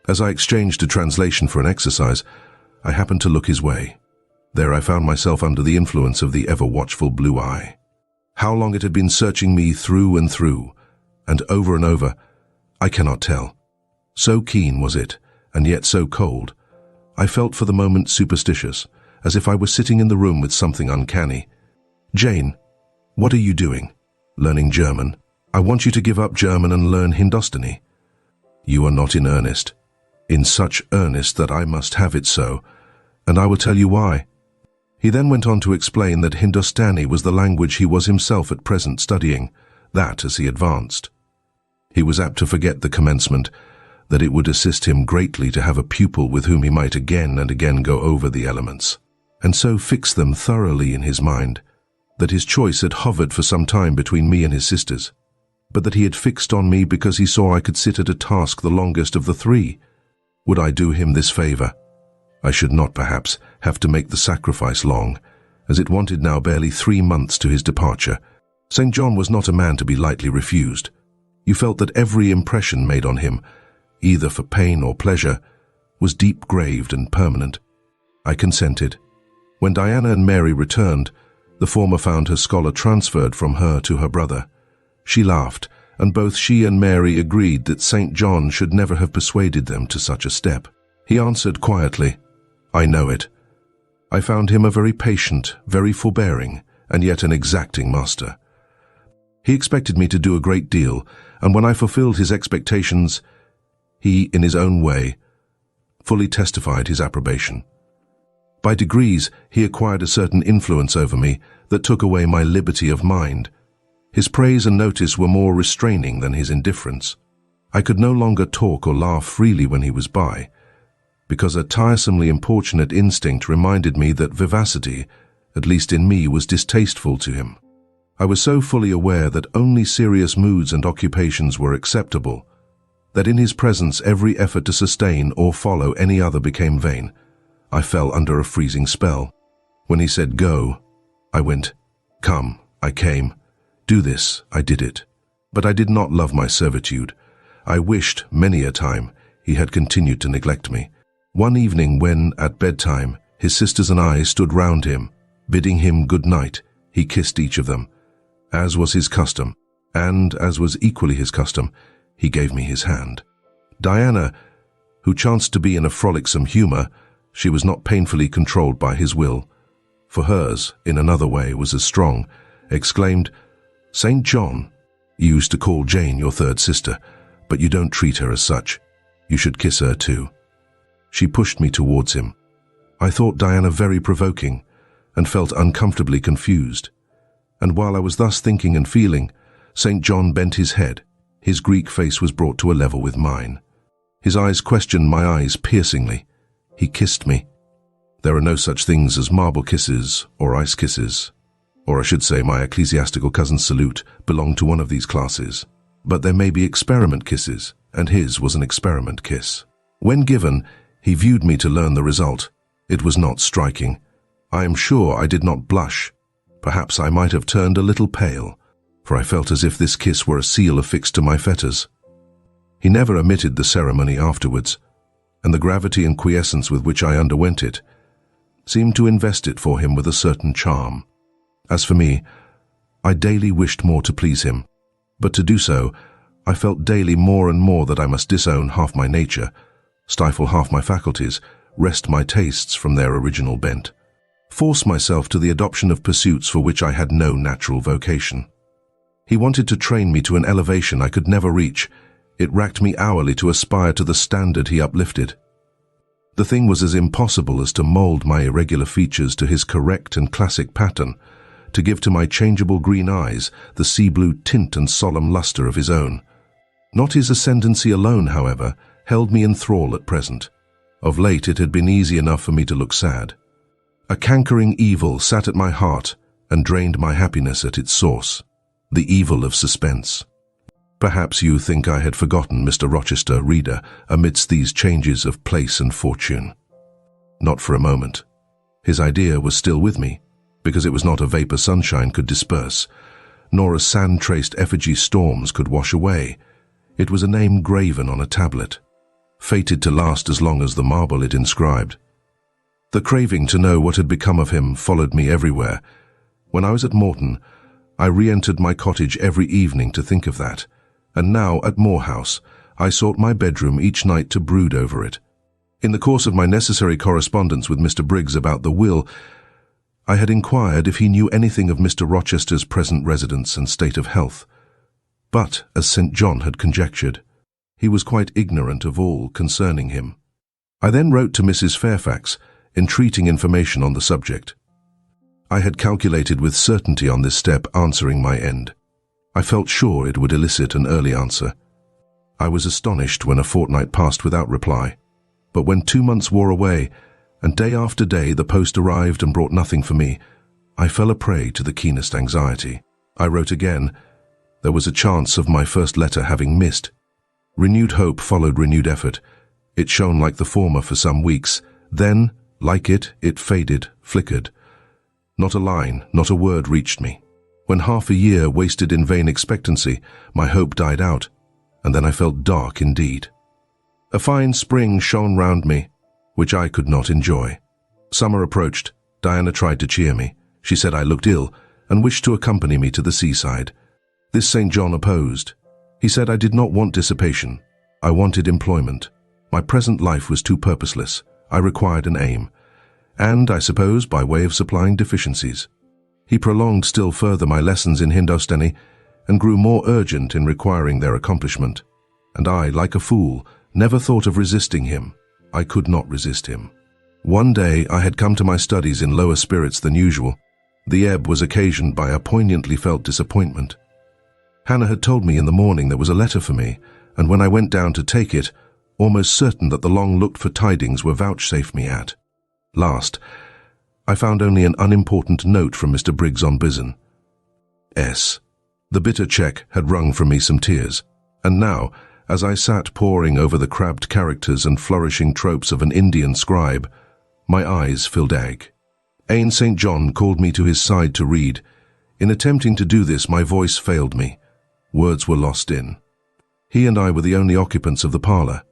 As I exchanged a translation for an exercise, I happened to look his way. There I found myself under the influence of the ever-watchful blue eye. How long it had been searching me through and through, and over, I cannot tell. So keen was it, and yet so cold. I felt for the moment superstitious, as if I were sitting in the room with something uncanny. "Jane, what are you doing?" "Learning German. I want you to give up German and learn Hindustani." "You are not in earnest." "In such earnest that I must have it so, and I will tell you why." He then went on to explain that Hindustani was the language he was himself at present studying, that as he advanced. He was apt to forget the commencement, that it would assist him greatly to have a pupil with whom he might again and again go over the elements, and so fix them thoroughly in his mind, that his choice had hovered for some time between me and his sisters, but that he had fixed on me because he saw I could sit at a task the longest of the three. Would I do him this favour? I should not, perhaps, have to make the sacrifice long, as it wanted now barely 3 months to his departure. St. John was not a man to be lightly refused. You felt that every impression made on him, either for pain or pleasure, was deep-graved and permanent. I consented. When Diana and Mary returned, the former found her scholar transferred from her to her brother. She laughed, and both she and Mary agreed that St. John should never have persuaded them to such a step. He answered quietly, "I know it. I found him a very patient, very forbearing, and yet an exacting master. He expected me to do a great deal, and when I fulfilled his expectations, he, in his own way, fully testified his approbation. By degrees, he acquired a certain influence over me that took away my liberty of mind. His praise and notice were more restraining than his indifference. I could no longer talk or laugh freely when he was by, because a tiresomely importunate instinct reminded me that vivacity, at least in me, was distasteful to him. I was so fully aware that only serious moods and occupations were acceptable, that in his presence every effort to sustain or follow any other became vain. I fell under a freezing spell. When he said go, I went. Come, I came. Do this, I did it. But I did not love my servitude. I wished, many a time, he had continued to neglect me. One evening when, at bedtime, his sisters and I stood round him, bidding him good night, he kissed each of them, as was his custom, and, as was equally his custom, he gave me his hand. Diana, who chanced to be in a frolicsome humour, she was not painfully controlled by his will, for hers, in another way, was as strong, exclaimed, "St. John, you used to call Jane your third sister, but you don't treat her as such. You should kiss her too." She pushed me towards him. I thought Diana very provoking, and felt uncomfortably confused. And while I was thus thinking and feeling, St. John bent his head. His Greek face was brought to a level with mine. His eyes questioned my eyes piercingly. He kissed me. There are no such things as marble kisses or ice kisses, or I should say my ecclesiastical cousin's salute belonged to one of these classes. But there may be experiment kisses, and his was an experiment kiss. When given, he viewed me to learn the result. It was not striking. I am sure I did not blush. Perhaps I might have turned a little pale, for I felt as if this kiss were a seal affixed to my fetters. He never omitted the ceremony afterwards, and the gravity and quiescence with which I underwent it seemed to invest it for him with a certain charm. As for me, I daily wished more to please him, but to do so, I felt daily more and more that I must disown half my nature, stifle half my faculties, wrest my tastes from their original bent, force myself to the adoption of pursuits for which I had no natural vocation. He wanted to train me to an elevation I could never reach. It racked me hourly to aspire to the standard he uplifted. The thing was as impossible as to mould my irregular features to his correct and classic pattern, to give to my changeable green eyes the sea-blue tint and solemn lustre of his own. Not his ascendancy alone, however, held me in thrall at present. Of late it had been easy enough for me to look sad. A cankering evil sat at my heart and drained my happiness at its source, the evil of suspense. Perhaps you think I had forgotten Mr. Rochester, reader, amidst these changes of place and fortune. Not for a moment. His idea was still with me, because it was not a vapour sunshine could disperse, nor a sand-traced effigy storms could wash away. It was a name graven on a tablet, fated to last as long as the marble it inscribed. The craving to know what had become of him followed me everywhere. When I was at Morton, I re-entered my cottage every evening to think of that, and now at Moor House I sought my bedroom each night to brood over it. In the course of my necessary correspondence with Mr. Briggs about the will, I had inquired if he knew anything of Mr. Rochester's present residence and state of health. But, as St. John had conjectured, he was quite ignorant of all concerning him. I then wrote to Mrs. Fairfax, entreating information on the subject. I had calculated with certainty on this step answering my end. I felt sure it would elicit an early answer. I was astonished when a fortnight passed without reply, but when 2 months wore away, and day after day the post arrived and brought nothing for me, I fell a prey to the keenest anxiety. I wrote again. There was a chance of my first letter having missed. Renewed hope followed renewed effort. It shone like the former for some weeks. Then, like it faded, flickered. Not a line, not a word reached me. When half a year wasted in vain expectancy, my hope died out, and then I felt dark indeed. A fine spring shone round me, which I could not enjoy. Summer approached. Diana tried to cheer me. She said I looked ill and wished to accompany me to the seaside. This St. John opposed. He said I did not want dissipation. I wanted employment. My present life was too purposeless. I required an aim. And, I suppose, by way of supplying deficiencies. He prolonged still further my lessons in Hindustani and grew more urgent in requiring their accomplishment. And I, like a fool, never thought of resisting him. I could not resist him. One day I had come to my studies in lower spirits than usual. The ebb was occasioned by a poignantly felt disappointment. Hannah had told me in the morning there was a letter for me, and when I went down to take it, almost certain that the long-looked-for tidings were vouchsafed me at last, I found only an unimportant note from Mr. Briggs on Bizen. S. The bitter check had wrung from me some tears, and now, as I sat poring over the crabbed characters and flourishing tropes of an Indian scribe, my eyes filled ag. Ain St. John called me to his side to read. In attempting to do this, my voice failed me. Words were lost in. He and I were the only occupants of the parlour.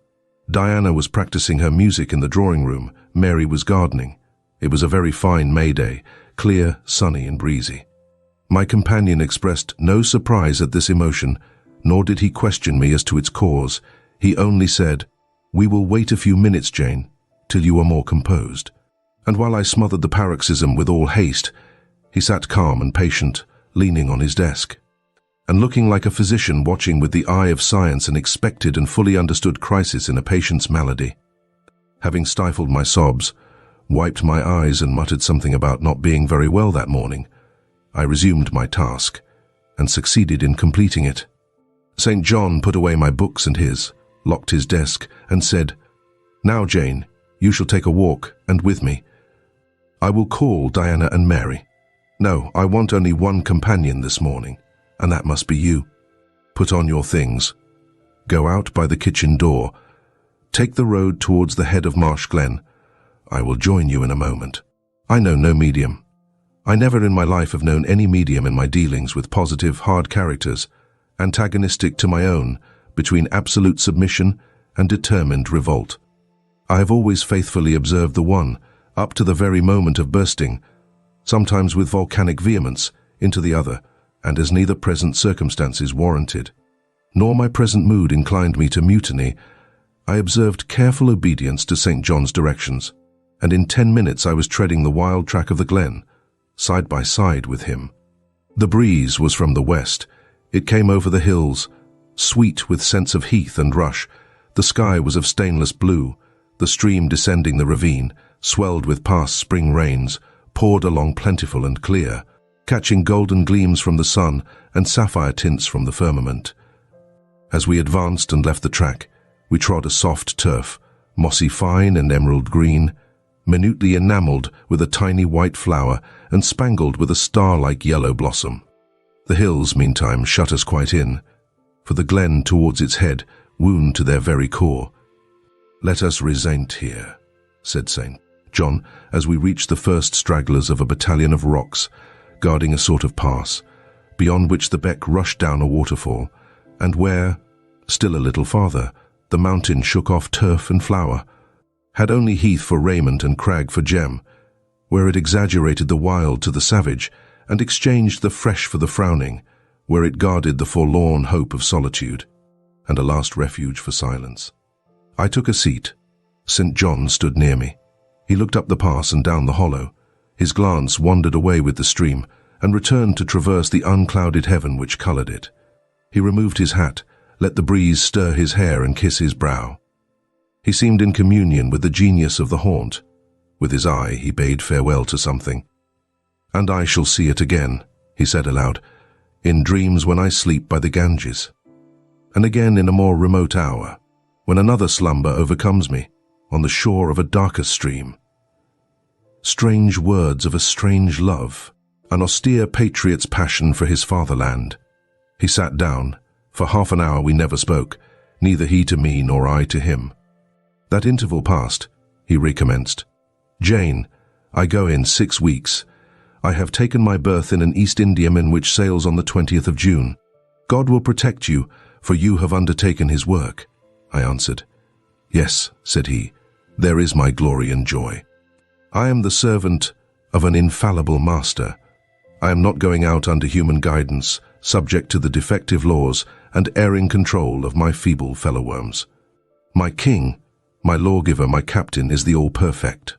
Diana was practicing her music in the drawing-room. Mary was gardening. It was a very fine May day, clear, sunny and breezy. My companion expressed no surprise at this emotion, nor did he question me as to its cause. He only said, "We will wait a few minutes, Jane, till you are more composed." And while I smothered the paroxysm with all haste, he sat calm and patient, leaning on his desk, and looking like a physician watching with the eye of science an expected and fully understood crisis in a patient's malady. Having stifled my sobs, wiped my eyes and muttered something about not being very well that morning, I resumed my task, and succeeded in completing it. St. John put away my books and his, locked his desk, and said, "Now, Jane, you shall take a walk, and with me. I will call Diana and Mary. No, I want only one companion this morning, and that must be you. Put on your things. Go out by the kitchen door. Take the road towards the head of Marsh Glen. I will join you in a moment. I know no medium. I never in my life have known any medium in my dealings with positive, hard characters, antagonistic to my own, between absolute submission and determined revolt. I have always faithfully observed the one, up to the very moment of bursting, sometimes with volcanic vehemence, into the other, and as neither present circumstances warranted, nor my present mood inclined me to mutiny, I observed careful obedience to St. John's directions, and in 10 minutes I was treading the wild track of the glen, side by side with him. The breeze was from the west. It came over the hills, sweet with scents of heath and rush. The sky was of stainless blue. The stream descending the ravine, swelled with past spring rains, poured along plentiful and clear, catching golden gleams from the sun and sapphire tints from the firmament. As we advanced and left the track, we trod a soft turf, mossy fine and emerald green, minutely enamelled with a tiny white flower and spangled with a star-like yellow blossom. The hills, meantime, shut us quite in, for the glen towards its head wound to their very core. "Let us resent here," said St. John, as we reached the first stragglers of a battalion of rocks, guarding a sort of pass, beyond which the beck rushed down a waterfall, and where, still a little farther, the mountain shook off turf and flower, had only heath for raiment and crag for gem, where it exaggerated the wild to the savage, and exchanged the fresh for the frowning, where it guarded the forlorn hope of solitude, and a last refuge for silence. I took a seat. St. John stood near me. He looked up the pass and down the hollow. His glance wandered away with the stream, and returned to traverse the unclouded heaven which coloured it. He removed his hat, let the breeze stir his hair and kiss his brow. He seemed in communion with the genius of the haunt. With his eye he bade farewell to something. "And I shall see it again," he said aloud, "in dreams when I sleep by the Ganges. And again in a more remote hour, when another slumber overcomes me, on the shore of a darker stream. Strange words of a strange love, an austere patriot's passion for his fatherland." He sat down. For half an hour we never spoke, neither he to me nor I to him. That interval passed, he recommenced. "Jane, I go in 6 weeks. I have taken my berth in an East Indiaman which sails on the 20th of June. God will protect you, for you have undertaken his work," I answered. "Yes," said he, "there is my glory and joy. I am the servant of an infallible master. I am not going out under human guidance, subject to the defective laws and erring control of my feeble fellow-worms. My king, my lawgiver, my captain is the all-perfect.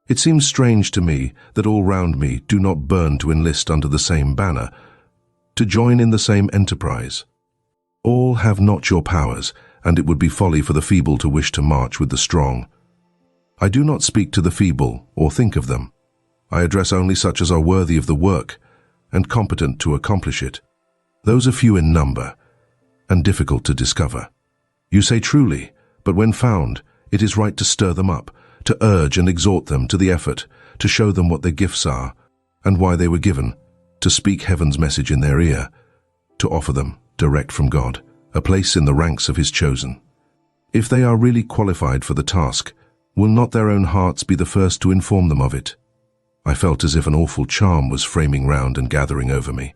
It seems strange to me that all round me do not burn to enlist under the same banner, to join in the same enterprise. All have not your powers, and it would be folly for the feeble to wish to march with the strong. I do not speak to the feeble or think of them. I address only such as are worthy of the work and competent to accomplish it. Those are few in number and difficult to discover. You say truly, but when found, it is right to stir them up, to urge and exhort them to the effort, to show them what their gifts are and why they were given, to speak heaven's message in their ear, to offer them, direct from God, a place in the ranks of his chosen. If they are really qualified for the task, will not their own hearts be the first to inform them of it? I felt as if an awful charm was framing round and gathering over me.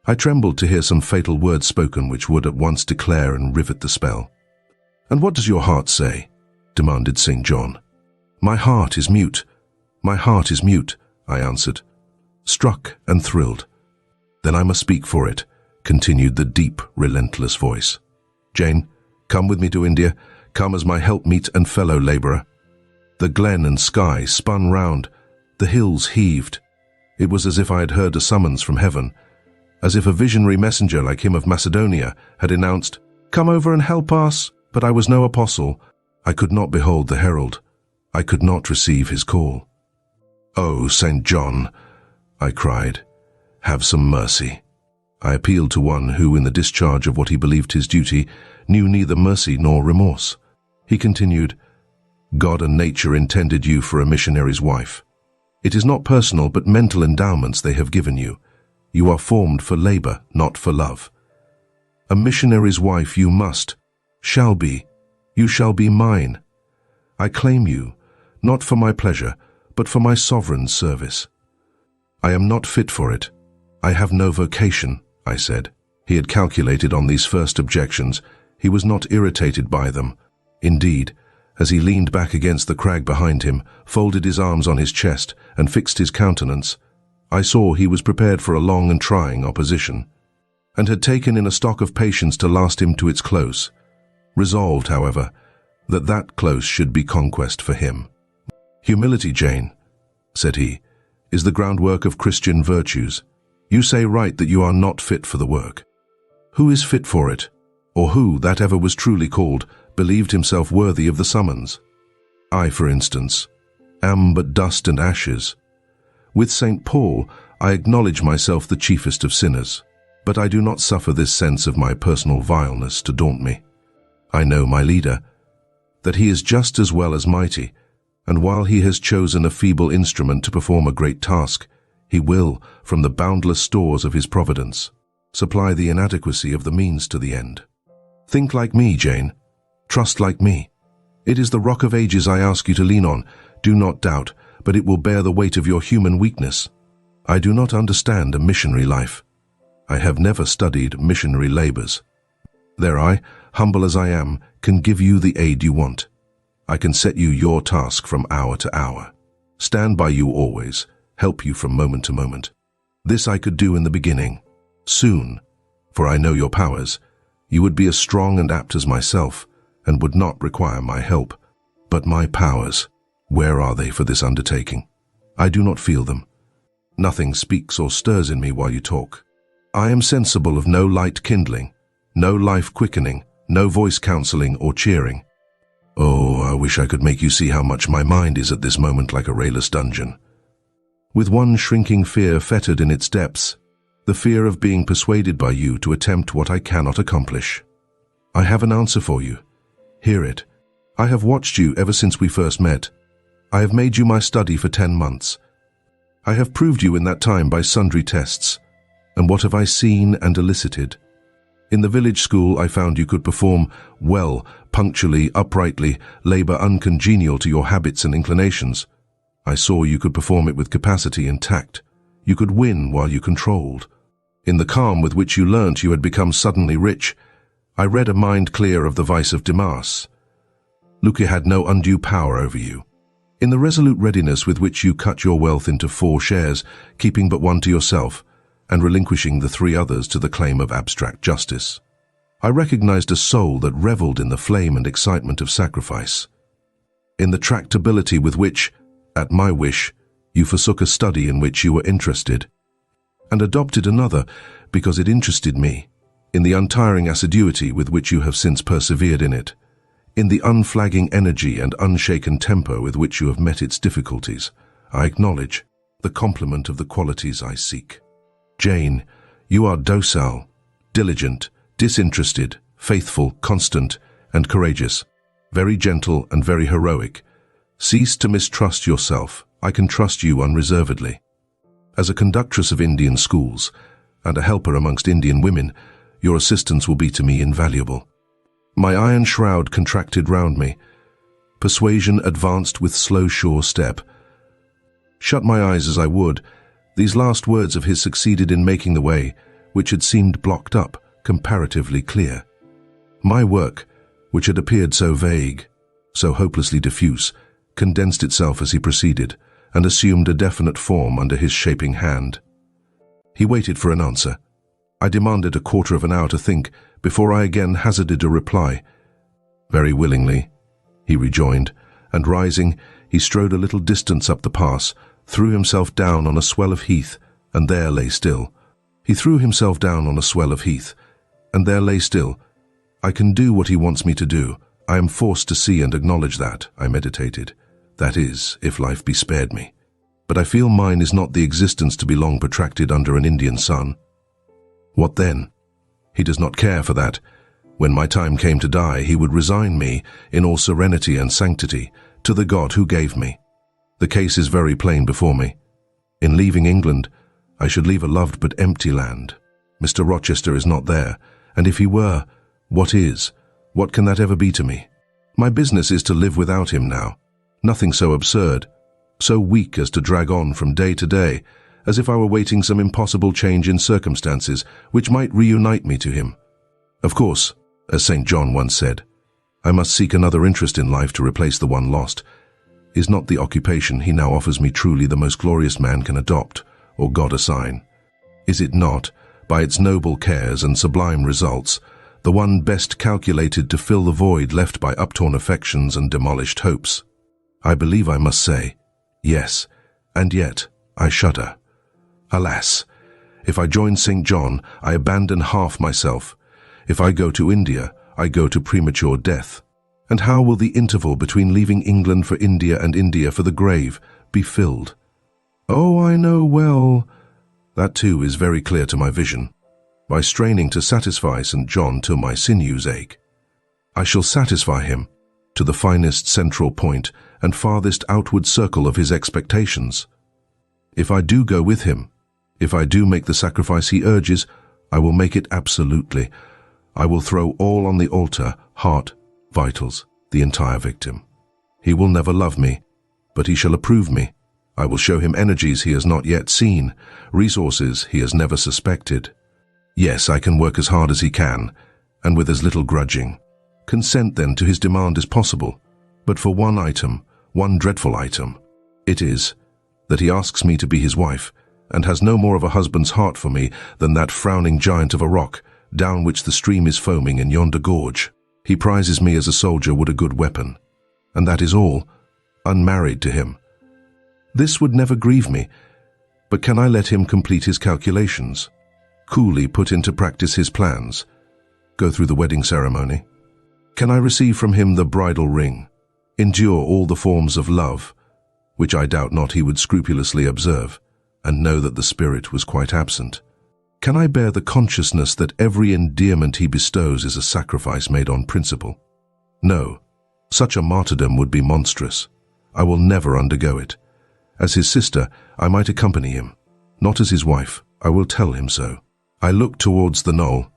I trembled to hear some fatal words spoken which would at once declare and rivet the spell. "And what does your heart say?" demanded St. John. "My heart is mute. My heart is mute," I answered, struck and thrilled. "Then I must speak for it," continued the deep, relentless voice. "Jane, come with me to India. Come as my helpmeet and fellow-labourer." The glen and sky spun round. The hills heaved. It was as if I had heard a summons from heaven, as if a visionary messenger like him of Macedonia had announced, "Come over and help us." But I was no apostle. I could not behold the herald. I could not receive his call. "Oh, St. John," I cried, "have some mercy." I appealed to one who, in the discharge of what he believed his duty, knew neither mercy nor remorse. He continued, "God and nature intended you for a missionary's wife. It is not personal but mental endowments they have given you. You are formed for labor, not for love. A missionary's wife you must, shall be. You shall be mine. I claim you, not for my pleasure, but for my sovereign's service. I am not fit for it. I have no vocation," I said. He had calculated on these first objections. He was not irritated by them. Indeed, as he leaned back against the crag behind him, folded his arms on his chest, and fixed his countenance, I saw he was prepared for a long and trying opposition, and had taken in a stock of patience to last him to its close, resolved, however, that that close should be conquest for him. "Humility, Jane," said he, "is the groundwork of Christian virtues. You say right that you are not fit for the work. Who is fit for it, or who, that ever was truly called, believed himself worthy of the summons? I, for instance, am but dust and ashes. With St. Paul, I acknowledge myself the chiefest of sinners, but I do not suffer this sense of my personal vileness to daunt me. I know my leader, that he is just as well as mighty, and while he has chosen a feeble instrument to perform a great task, he will, from the boundless stores of his providence, supply the inadequacy of the means to the end. Think like me, Jane. Trust like me. It is the rock of ages I ask you to lean on. Do not doubt, but it will bear the weight of your human weakness. I do not understand a missionary life. I have never studied missionary labors. There I, humble as I am, can give you the aid you want. I can set you your task from hour to hour. Stand by you always, help you from moment to moment. This I could do in the beginning. Soon, for I know your powers, you would be as strong and apt as myself, and would not require my help. But my powers, where are they for this undertaking? I do not feel them. Nothing speaks or stirs in me while you talk. I am sensible of no light kindling, no life quickening, no voice counseling or cheering. Oh, I wish I could make you see how much my mind is at this moment like a rayless dungeon, with one shrinking fear fettered in its depths, the fear of being persuaded by you to attempt what I cannot accomplish. I have an answer for you. Hear it. I have watched you ever since we first met. I have made you my study for 10 months. I have proved you in that time by sundry tests. And what have I seen and elicited? In the village school I found you could perform well, punctually, uprightly, labor uncongenial to your habits and inclinations. I saw you could perform it with capacity and tact. You could win while you controlled. In the calm with which you learnt you had become suddenly rich, I read a mind clear of the vice of Demas. Lucca had no undue power over you. In the resolute readiness with which you cut your wealth into 4 shares, keeping but one to yourself, and relinquishing the 3 others to the claim of abstract justice, I recognized a soul that reveled in the flame and excitement of sacrifice. In the tractability with which, at my wish, you forsook a study in which you were interested, and adopted another because it interested me, in the untiring assiduity with which you have since persevered in it, in the unflagging energy and unshaken temper with which you have met its difficulties, I acknowledge the compliment of the qualities I seek. Jane, you are docile, diligent, disinterested, faithful, constant, and courageous, very gentle and very heroic. Cease to mistrust yourself. I can trust you unreservedly. As a conductress of Indian schools and a helper amongst Indian women, your assistance will be to me invaluable. My iron shroud contracted round me. Persuasion advanced with slow, sure step. Shut my eyes as I would, these last words of his succeeded in making the way, which had seemed blocked up, comparatively clear. My work, which had appeared so vague, so hopelessly diffuse, condensed itself as he proceeded, and assumed a definite form under his shaping hand. He waited for an answer. I demanded a quarter of an hour to think before I again hazarded a reply. Very willingly, he rejoined, and rising, he strode a little distance up the pass, threw himself down on a swell of heath, and there lay still. He threw himself down on a swell of heath, and there lay still. I can do what he wants me to do. I am forced to see and acknowledge that, I meditated. That is, if life be spared me. But I feel mine is not the existence to be long protracted under an Indian sun. What then? He does not care for that. When my time came to die, he would resign me, in all serenity and sanctity, to the God who gave me. The case is very plain before me. In leaving England, I should leave a loved but empty land. Mr. Rochester is not there, and if he were, what is? What can that ever be to me? My business is to live without him now. Nothing so absurd, so weak as to drag on from day to day, as if I were waiting some impossible change in circumstances which might reunite me to him. Of course, as St. John once said, I must seek another interest in life to replace the one lost. Is not the occupation he now offers me truly the most glorious man can adopt, or God assign? Is it not, by its noble cares and sublime results, the one best calculated to fill the void left by uptorn affections and demolished hopes? I believe I must say, yes, and yet I shudder. Alas, if I join St. John, I abandon half myself. If I go to India, I go to premature death. And how will the interval between leaving England for India and India for the grave be filled? Oh, I know well. That too is very clear to my vision. By straining to satisfy St. John till my sinews ache, I shall satisfy him to the finest central point and farthest outward circle of his expectations. If I do go with him, if I do make the sacrifice he urges, I will make it absolutely. I will throw all on the altar, heart, vitals, the entire victim. He will never love me, but he shall approve me. I will show him energies he has not yet seen, resources he has never suspected. Yes, I can work as hard as he can, and with as little grudging. Consent then to his demand as possible, but for one item, one dreadful item. It is that he asks me to be his wife, and has no more of a husband's heart for me than that frowning giant of a rock, down which the stream is foaming in yonder gorge. He prizes me as a soldier would a good weapon, and that is all, unmarried to him. This would never grieve me, but can I let him complete his calculations, coolly put into practice his plans, go through the wedding ceremony? Can I receive from him the bridal ring, endure all the forms of love, which I doubt not he would scrupulously observe, and know that the spirit was quite absent? Can I bear the consciousness that every endearment he bestows is a sacrifice made on principle? No, such a martyrdom would be monstrous. I will never undergo it. As his sister, I might accompany him. Not as his wife, I will tell him so. I looked towards the knoll.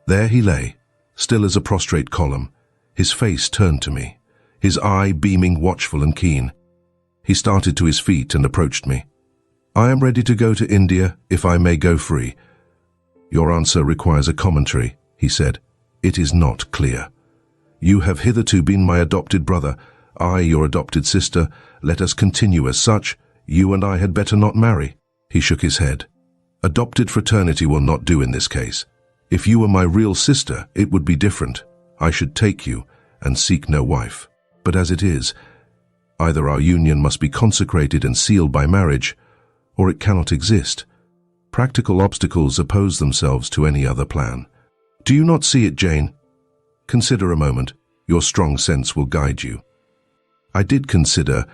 There he lay, still as a prostrate column, his face turned to me, his eye beaming watchful and keen. He started to his feet and approached me. I am ready to go to India if I may go free. Your answer requires a commentary, he said. It is not clear. You have hitherto been my adopted brother, I your adopted sister. Let us continue as such. You and I had better not marry." He shook his head. "Adopted fraternity will not do in this case. If you were my real sister, it would be different. I should take you and seek no wife. But as it is, either our union must be consecrated and sealed by marriage, or it cannot exist. Practical obstacles oppose themselves to any other plan. Do you not see it, Jane? Consider a moment. Your strong sense will guide you." I did consider,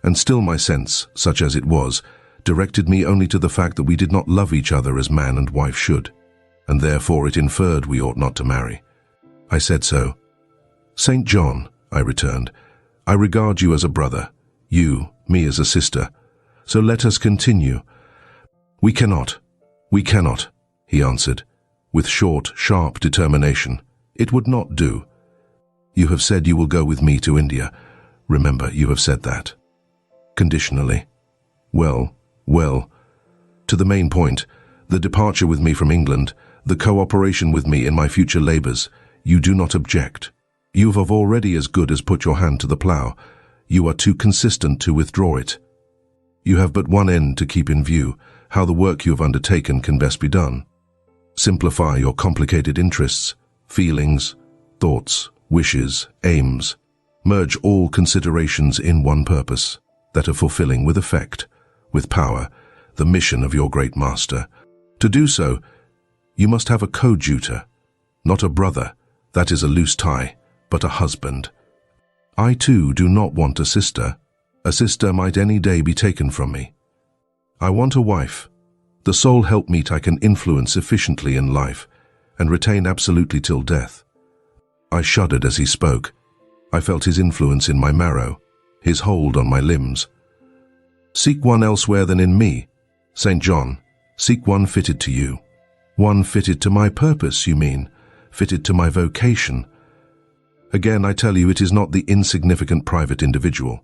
and still my sense, such as it was, directed me only to the fact that we did not love each other as man and wife should, and therefore it inferred we ought not to marry. I said so. "St. John," I returned, "I regard you as a brother, you, me as a sister, so let us continue." We cannot, he answered, with short, sharp determination. "It would not do. You have said you will go with me to India. Remember, you have said that." Conditionally. Well, to the main point, the departure with me from England, the cooperation with me in my future labours, you do not object. You have already as good as put your hand to the plough. You are too consistent to withdraw it. You have but one end to keep in view, how the work you have undertaken can best be done. Simplify your complicated interests, feelings, thoughts, wishes, aims. Merge all considerations in one purpose, that of fulfilling with effect, with power, the mission of your great master. To do so, you must have a coadjutor, not a brother, that is a loose tie, but a husband. I too do not want a sister. A sister might any day be taken from me. I want a wife, the sole helpmeet I can influence efficiently in life, and retain absolutely till death. I shuddered as he spoke. I felt his influence in my marrow, his hold on my limbs. "Seek one elsewhere than in me, St. John. Seek one fitted to you. One fitted to my purpose, you mean, fitted to my vocation. Again, I tell you, it is not the insignificant private individual,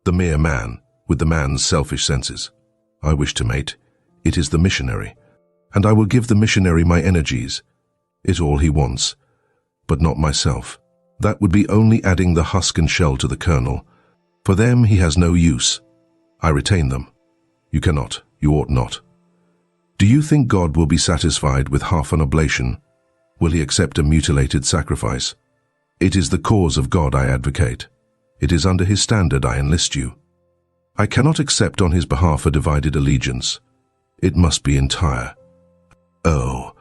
the mere man, with the man's selfish senses, I wish to mate. It is the missionary, and I will give the missionary my energies. It all he wants, but not myself. That would be only adding the husk and shell to the kernel. For them he has no use. I retain them. You cannot, you ought not. Do you think God will be satisfied with half an oblation? Will he accept a mutilated sacrifice? It is the cause of God I advocate. It is under his standard I enlist you. I cannot accept on his behalf a divided allegiance. It must be entire. Oh,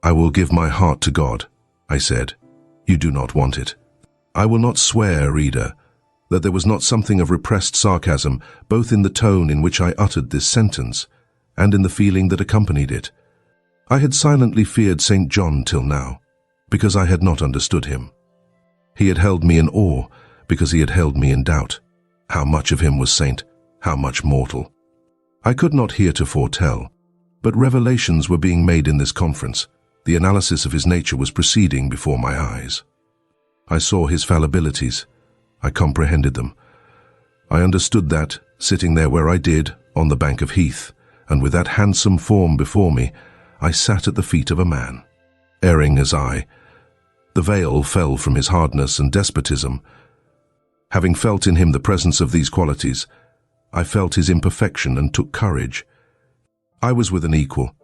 I will give my heart to God, I said. You do not want it. I will not swear, reader, that there was not something of repressed sarcasm both in the tone in which I uttered this sentence and in the feeling that accompanied it. I had silently feared St. John till now, because I had not understood him. He had held me in awe, because he had held me in doubt. How much of him was saint, how much mortal? I could not heretofore tell, but revelations were being made in this conference. The analysis of his nature was proceeding before my eyes. I saw his fallibilities. I comprehended them. I understood that, sitting there where I did, on the bank of heath, and with that handsome form before me, I sat at the feet of a man. Erring as I, the veil fell from his hardness and despotism. Having felt in him the presence of these qualities, I felt his imperfection and took courage. I was with an equal,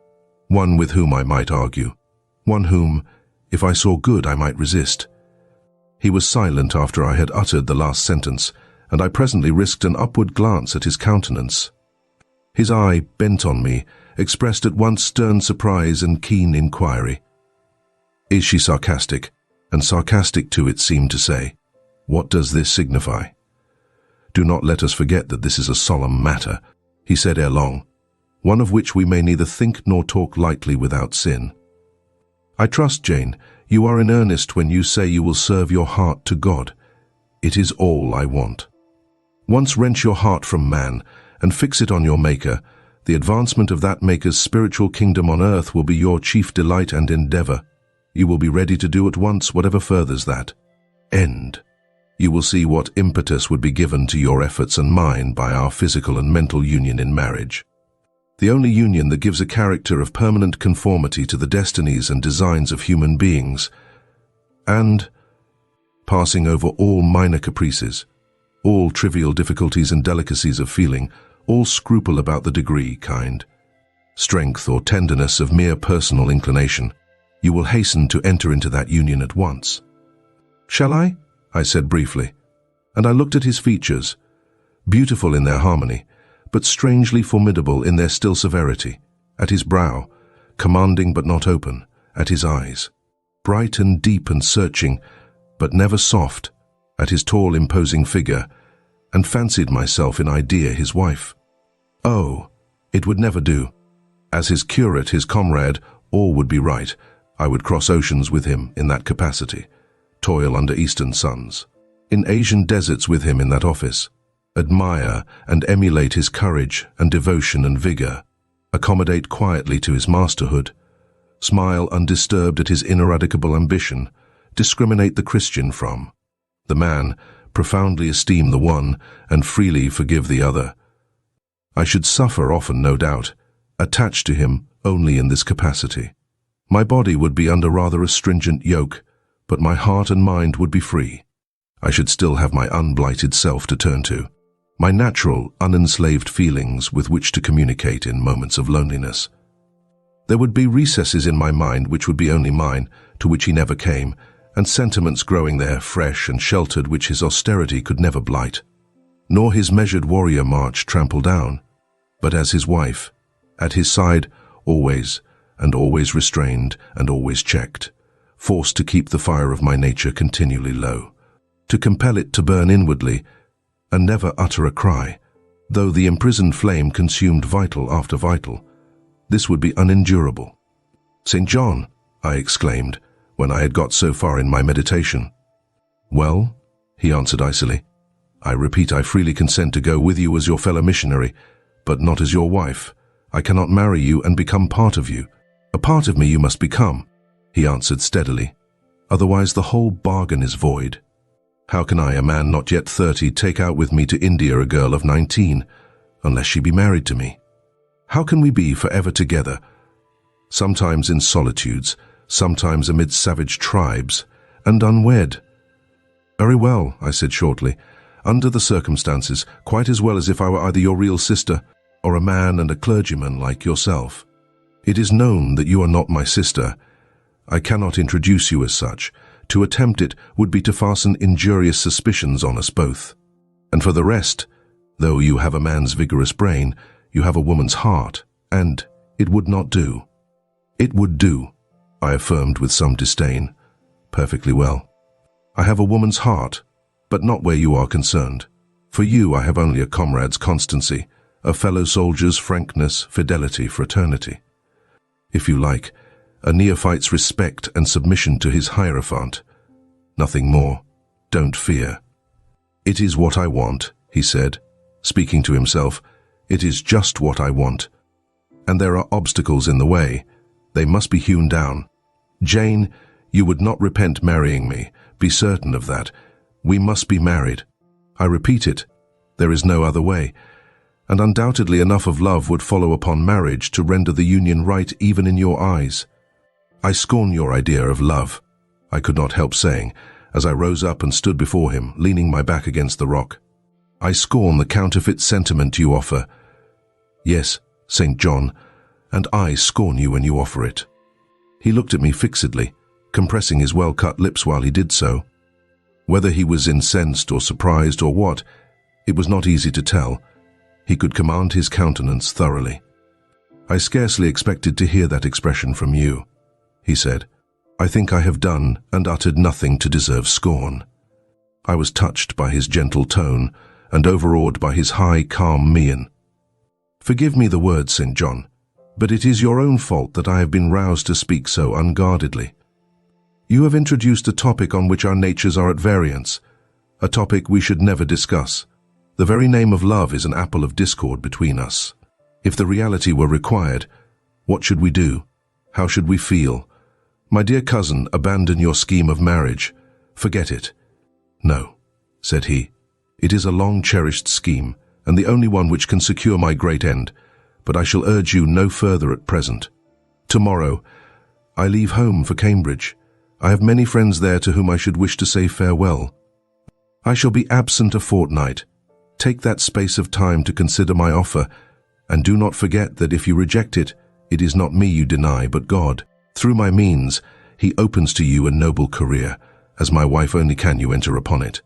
one with whom I might argue, one whom, if I saw good, I might resist. He was silent after I had uttered the last sentence, and I presently risked an upward glance at his countenance. His eye, bent on me, expressed at once stern surprise and keen inquiry. Is she sarcastic? And sarcastic too, it seemed to say. What does this signify? Do not let us forget that this is a solemn matter, he said ere long, one of which we may neither think nor talk lightly without sin. I trust, Jane, you are in earnest when you say you will serve your heart to God. It is all I want. Once wrench your heart from man and fix it on your Maker. The advancement of that Maker's spiritual kingdom on earth will be your chief delight and endeavor. You will be ready to do at once whatever furthers that end. You will see what impetus would be given to your efforts and mine by our physical and mental union in marriage. The only union that gives a character of permanent conformity to the destinies and designs of human beings. And passing over all minor caprices, all trivial difficulties and delicacies of feeling, all scruple about the degree kind, strength or tenderness of mere personal inclination. You will hasten to enter into that union at once. "Shall I?" I said briefly, and I looked at his features, beautiful in their harmony, but strangely formidable in their still severity, at his brow, commanding but not open, at his eyes, bright and deep and searching, but never soft, at his tall imposing figure, and fancied myself in idea his wife. Oh, it would never do. As his curate, his comrade, all would be right. I would cross oceans with him in that capacity, toil under eastern suns, in Asian deserts with him in that office, admire and emulate his courage and devotion and vigor, accommodate quietly to his masterhood, smile undisturbed at his ineradicable ambition, discriminate the Christian from the man, profoundly esteem the one, and freely forgive the other. I should suffer often, no doubt, attached to him only in this capacity. My body would be under rather a stringent yoke, but my heart and mind would be free. I should still have my unblighted self to turn to, my natural, unenslaved feelings with which to communicate in moments of loneliness. There would be recesses in my mind which would be only mine, to which he never came, and sentiments growing there, fresh and sheltered, which his austerity could never blight, nor his measured warrior march trample down. But as his wife, at his side, always, and always restrained and always checked, forced to keep the fire of my nature continually low, to compel it to burn inwardly and never utter a cry, though the imprisoned flame consumed vital after vital. This would be unendurable. "St. John," I exclaimed, when I had got so far in my meditation. "Well," he answered icily, "I repeat, I freely consent to go with you as your fellow missionary, but not as your wife. I cannot marry you and become part of you. A part of me you must become," he answered steadily. "Otherwise the whole bargain is void. How can I, a man not yet 30, take out with me to India a girl of 19, unless she be married to me? How can we be forever together, sometimes in solitudes, sometimes amid savage tribes, and unwed?" "Very well," I said shortly, "under the circumstances, quite as well as if I were either your real sister or a man and a clergyman like yourself. It is known that you are not my sister. I cannot introduce you as such. To attempt it would be to fasten injurious suspicions on us both. And for the rest, though you have a man's vigorous brain, you have a woman's heart, and it would not do." "It would do," I affirmed with some disdain. "Perfectly well. I have a woman's heart, but not where you are concerned. For you I have only a comrade's constancy, a fellow soldier's frankness, fidelity, fraternity. If you like, a neophyte's respect and submission to his hierophant. Nothing more. Don't fear." "It is what I want," he said, speaking to himself. "It is just what I want. And there are obstacles in the way. They must be hewn down. Jane, you would not repent marrying me. Be certain of that. We must be married. I repeat it. There is no other way. And undoubtedly enough of love would follow upon marriage to render the union right even in your eyes. I scorn your idea of love," I could not help saying, as I rose up and stood before him, leaning my back against the rock. "I scorn the counterfeit sentiment you offer. Yes, St. John, and I scorn you when you offer it." He looked at me fixedly, compressing his well-cut lips while he did so. Whether he was incensed or surprised or what, it was not easy to tell. He could command his countenance thoroughly. "I scarcely expected to hear that expression from you," he said. "I think I have done and uttered nothing to deserve scorn." I was touched by his gentle tone and overawed by his high, calm mien. "Forgive me the words, St. John, but it is your own fault that I have been roused to speak so unguardedly. You have introduced a topic on which our natures are at variance, a topic we should never discuss. The very name of love is an apple of discord between us. If the reality were required, what should we do? How should we feel? My dear cousin, abandon your scheme of marriage. Forget it." "No," said he. "It is a long-cherished scheme, and the only one which can secure my great end, but I shall urge you no further at present. Tomorrow, I leave home for Cambridge. I have many friends there to whom I should wish to say farewell. I shall be absent a fortnight. Take that space of time to consider my offer, and do not forget that if you reject it, it is not me you deny, but God. Through my means, He opens to you a noble career. As my wife only can you enter upon it.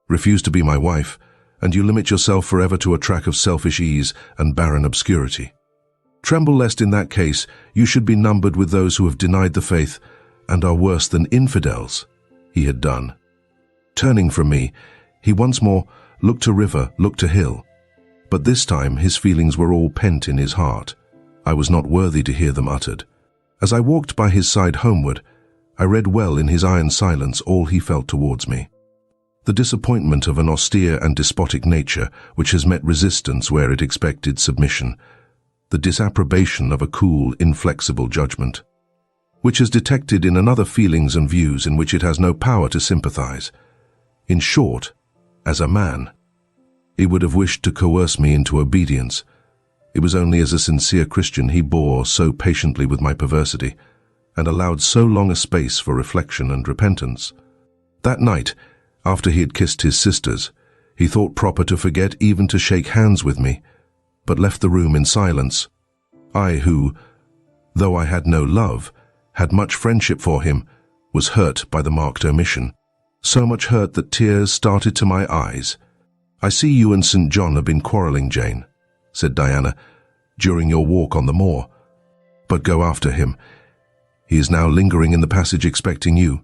Refuse to be my wife, and you limit yourself forever to a track of selfish ease and barren obscurity. Tremble lest in that case you should be numbered with those who have denied the faith and are worse than infidels. He had done. Turning from me, he once more looked to river, looked to hill. But this time his feelings were all pent in his heart. I was not worthy to hear them uttered. As I walked by his side homeward, I read well in his iron silence all he felt towards me. The disappointment of an austere and despotic nature which has met resistance where it expected submission. The disapprobation of a cool, inflexible judgment, which has detected in another feelings and views in which it has no power to sympathize. In short, as a man, he would have wished to coerce me into obedience. It was only as a sincere Christian he bore so patiently with my perversity, and allowed so long a space for reflection and repentance. That night, after he had kissed his sisters, he thought proper to forget even to shake hands with me, but left the room in silence. I who, though I had no love, had much friendship for him, was hurt by the marked omission. So much hurt that tears started to my eyes. "I see you and St. John have been quarrelling, Jane," said Diana, "during your walk on the moor. But go after him. He is now lingering in the passage expecting you.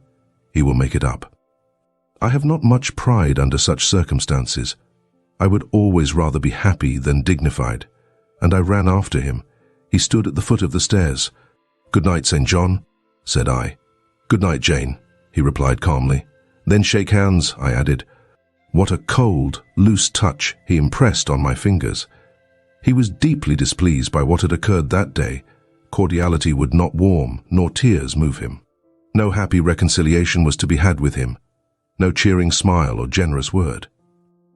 He will make it up." I have not much pride under such circumstances. I would always rather be happy than dignified, and I ran after him. He stood at the foot of the stairs. "Good night, St. John," said I. "Good night, Jane," he replied calmly. "Then shake hands," I added. What a cold, loose touch he impressed on my fingers. He was deeply displeased by what had occurred that day. Cordiality would not warm, nor tears move him. No happy reconciliation was to be had with him. No cheering smile or generous word.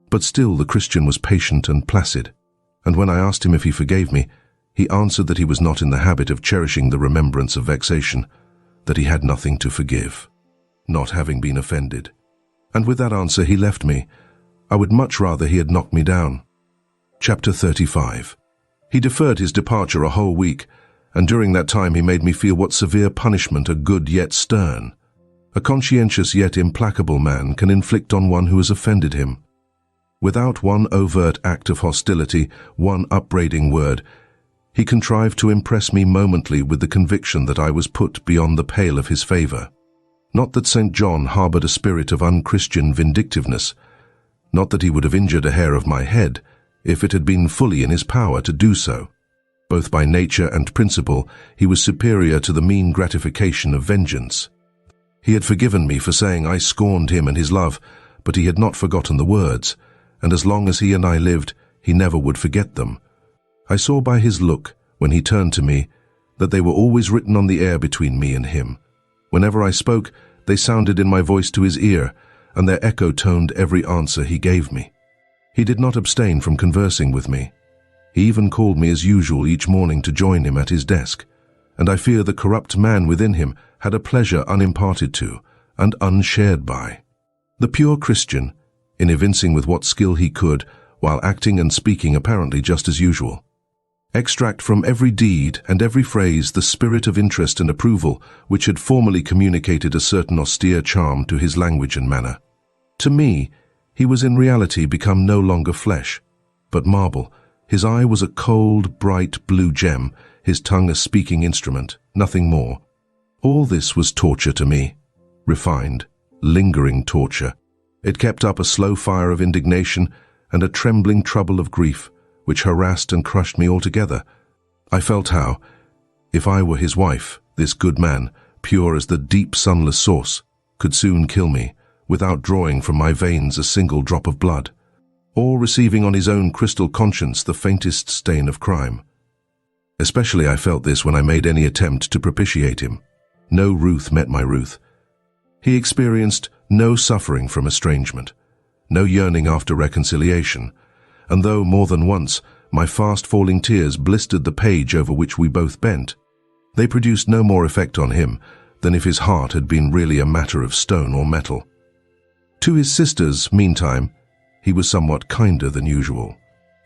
But still the Christian was patient and placid, and when I asked him if he forgave me, he answered that he was not in the habit of cherishing the remembrance of vexation, that he had nothing to forgive, not having been offended. And with that answer he left me. I would much rather he had knocked me down. Chapter 35. He deferred his departure a whole week, and during that time he made me feel what severe punishment a good yet stern, a conscientious yet implacable man can inflict on one who has offended him. Without one overt act of hostility, one upbraiding word, he contrived to impress me momently with the conviction that I was put beyond the pale of his favor. Not that St. John harbored a spirit of unchristian vindictiveness, not that he would have injured a hair of my head, if it had been fully in his power to do so. Both by nature and principle, he was superior to the mean gratification of vengeance. He had forgiven me for saying I scorned him and his love, but he had not forgotten the words, and as long as he and I lived, he never would forget them. I saw by his look, when he turned to me, that they were always written on the air between me and him. Whenever I spoke, they sounded in my voice to his ear, and their echo toned every answer he gave me. He did not abstain from conversing with me. He even called me as usual each morning to join him at his desk, and I fear the corrupt man within him had a pleasure unimparted to and unshared by. The pure Christian, in evincing with what skill he could, while acting and speaking apparently just as usual, extract from every deed and every phrase the spirit of interest and approval which had formerly communicated a certain austere charm to his language and manner. To me, he was in reality become no longer flesh, but marble. His eye was a cold, bright blue gem, his tongue a speaking instrument, nothing more. All this was torture to me, refined, lingering torture. It kept up a slow fire of indignation and a trembling trouble of grief, which harassed and crushed me altogether. I felt how, if I were his wife, this good man, pure as the deep sunless source, could soon kill me, without drawing from my veins a single drop of blood, or receiving on his own crystal conscience the faintest stain of crime. Especially I felt this when I made any attempt to propitiate him. No ruth met my ruth. He experienced no suffering from estrangement, no yearning after reconciliation, and though more than once my fast-falling tears blistered the page over which we both bent, they produced no more effect on him, than if his heart had been really a matter of stone or metal. To his sisters, meantime, he was somewhat kinder than usual,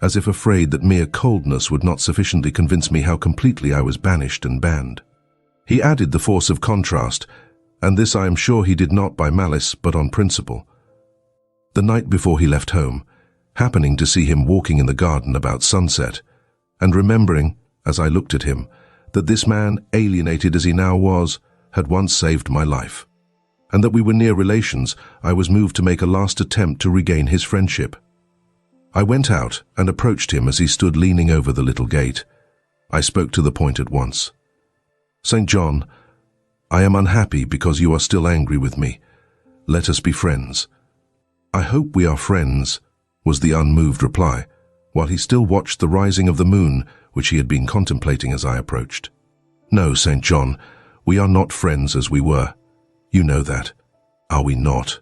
as if afraid that mere coldness would not sufficiently convince me how completely I was banished and banned. He added the force of contrast, and this I am sure he did not by malice but on principle. The night before he left home, happening to see him walking in the garden about sunset, and remembering, as I looked at him, that this man, alienated as he now was, had once saved my life, and that we were near relations, I was moved to make a last attempt to regain his friendship. I went out and approached him as he stood leaning over the little gate. I spoke to the point at once. "St. John, I am unhappy because you are still angry with me. Let us be friends." "I hope we are friends," was the unmoved reply, while he still watched the rising of the moon, which he had been contemplating as I approached. "No, St. John, we are not friends as we were. You know that. Are we not?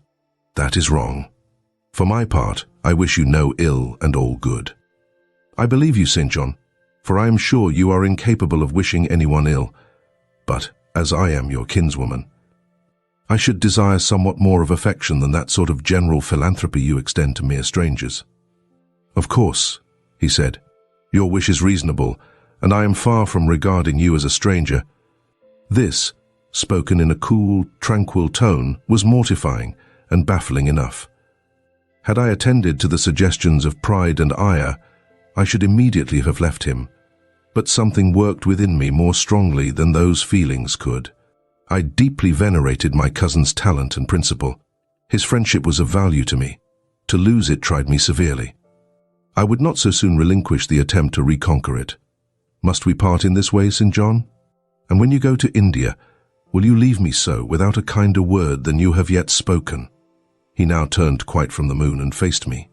That is wrong. For my part, I wish you no ill and all good." "I believe you, St. John, for I am sure you are incapable of wishing anyone ill. But, as I am your kinswoman, I should desire somewhat more of affection than that sort of general philanthropy you extend to mere strangers." "Of course," he said, "your wish is reasonable, and I am far from regarding you as a stranger." This, spoken in a cool, tranquil tone, was mortifying and baffling enough. Had I attended to the suggestions of pride and ire, I should immediately have left him, but something worked within me more strongly than those feelings could. I deeply venerated my cousin's talent and principle. His friendship was of value to me. To lose it tried me severely. I would not so soon relinquish the attempt to reconquer it. "Must we part in this way, St. John? And when you go to India, will you leave me so, without a kinder word than you have yet spoken?" He now turned quite from the moon and faced me.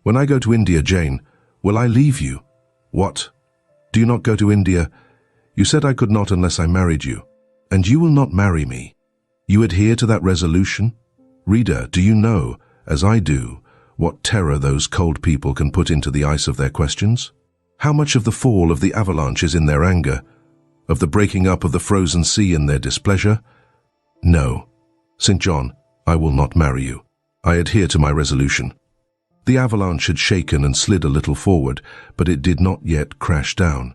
"When I go to India, Jane, will I leave you?" "What? Do you not go to India? You said I could not unless I married you. And you will not marry me. You adhere to that resolution? Reader, do you know, as I do, what terror those cold people can put into the ice of their questions? How much of the fall of the avalanche is in their anger, of the breaking up of the frozen sea in their displeasure? No, St. John, I will not marry you. I adhere to my resolution." The avalanche had shaken and slid a little forward, but it did not yet crash down.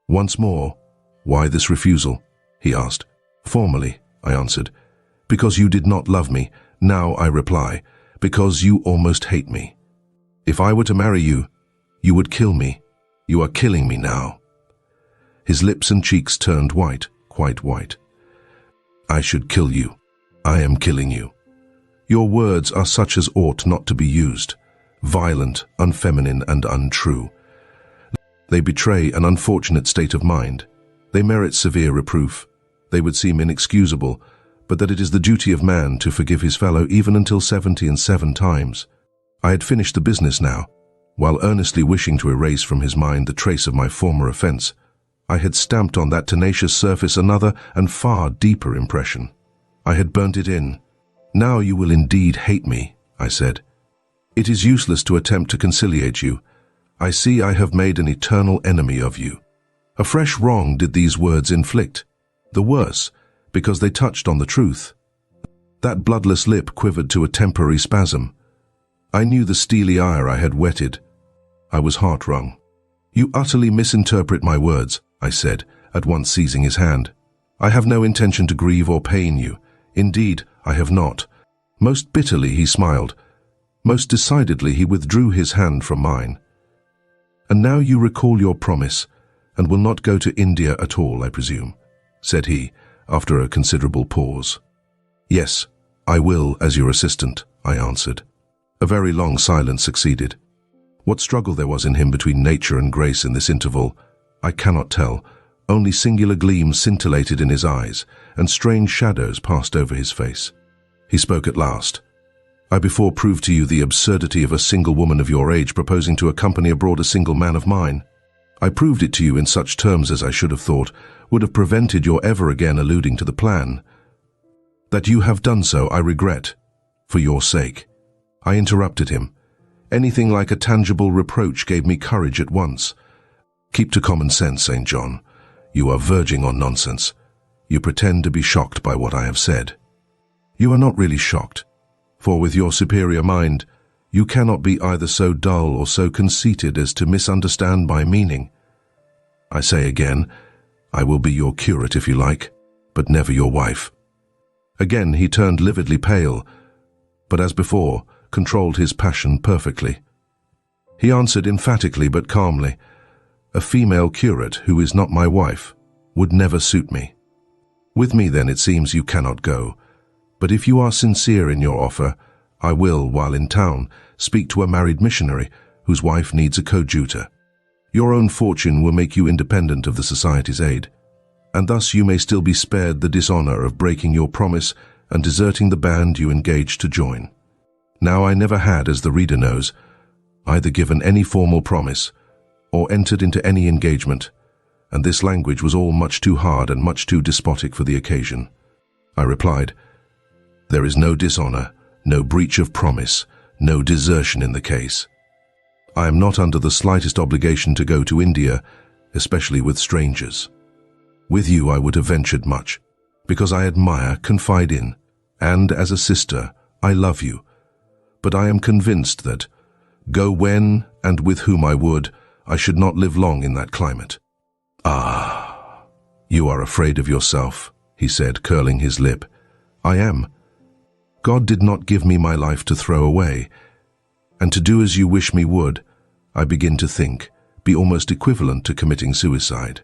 "Once more, why this refusal?" he asked. "Formally," I answered. "Because you did not love me. Now I reply, because you almost hate me. If I were to marry you, you would kill me. You are killing me now." His lips and cheeks turned white, quite white. "I should kill you. I am killing you. Your words are such as ought not to be used, violent, unfeminine, and untrue. They betray an unfortunate state of mind. They merit severe reproof. They would seem inexcusable, but that it is the duty of man to forgive his fellow even until 77 times. I had finished the business now. While earnestly wishing to erase from his mind the trace of my former offense, I had stamped on that tenacious surface another and far deeper impression. I had burnt it in. "Now you will indeed hate me," I said. "It is useless to attempt to conciliate you. I see I have made an eternal enemy of you." A fresh wrong did these words inflict, the worse, because they touched on the truth. That bloodless lip quivered to a temporary spasm. I knew the steely ire I had whetted. I was heart-wrung. "You utterly misinterpret my words," I said, at once seizing his hand. "I have no intention to grieve or pain you. Indeed, I have not." Most bitterly he smiled. Most decidedly he withdrew his hand from mine. "And now you recall your promise, and will not go to India at all, I presume," said he, after a considerable pause. "Yes, I will as your assistant," I answered. A very long silence succeeded. What struggle there was in him between nature and grace in this interval, I cannot tell. Only singular gleams scintillated in his eyes, and strange shadows passed over his face. He spoke at last. "I before proved to you the absurdity of a single woman of your age proposing to accompany abroad a single man of mine. I proved it to you in such terms as I should have thought would have prevented your ever again alluding to the plan. That you have done so I regret, for your sake." I interrupted him. Anything like a tangible reproach gave me courage at once. "Keep to common sense, St. John. You are verging on nonsense. You pretend to be shocked by what I have said. You are not really shocked, for with your superior mind, you cannot be either so dull or so conceited as to misunderstand my meaning. I say again, I will be your curate if you like, but never your wife. Again he turned lividly pale, but as before, controlled his passion perfectly. He answered emphatically but calmly, "A female curate who is not my wife would never suit me. With me then it seems you cannot go, but if you are sincere in your offer, I will, while in town, speak to a married missionary whose wife needs a coadjutor. Your own fortune will make you independent of the Society's aid, and thus you may still be spared the dishonor of breaking your promise and deserting the band you engaged to join. Now I never had, as the reader knows, either given any formal promise or entered into any engagement, and this language was all much too hard and much too despotic for the occasion. I replied, "There is no dishonor, no breach of promise, no desertion in the case. I am not under the slightest obligation to go to India, especially with strangers. With you I would have ventured much, because I admire, confide in, and as a sister, I love you. But I am convinced that, go when and with whom I would, I should not live long in that climate." "Ah, you are afraid of yourself," he said, curling his lip. "I am. God did not give me my life to throw away, and to do as you wish me would, I begin to think, be almost equivalent to committing suicide.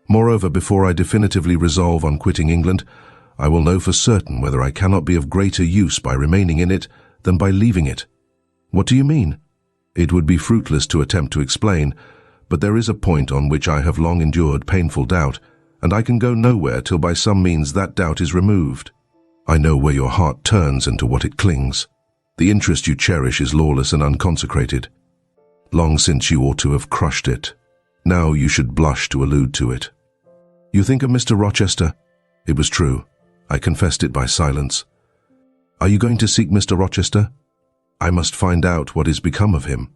Moreover, before I definitively resolve on quitting England, I will know for certain whether I cannot be of greater use by remaining in it than by leaving it." "What do you mean?" It would be fruitless to attempt to explain, but there is a point on which I have long endured painful doubt, and I can go nowhere till by some means that doubt is removed. I know where your heart turns and to what it clings. The interest you cherish is lawless and unconsecrated. Long since you ought to have crushed it. Now you should blush to allude to it. You think of Mr. Rochester? It was true. I confessed it by silence. Are you going to seek Mr. Rochester? I must find out what is become of him.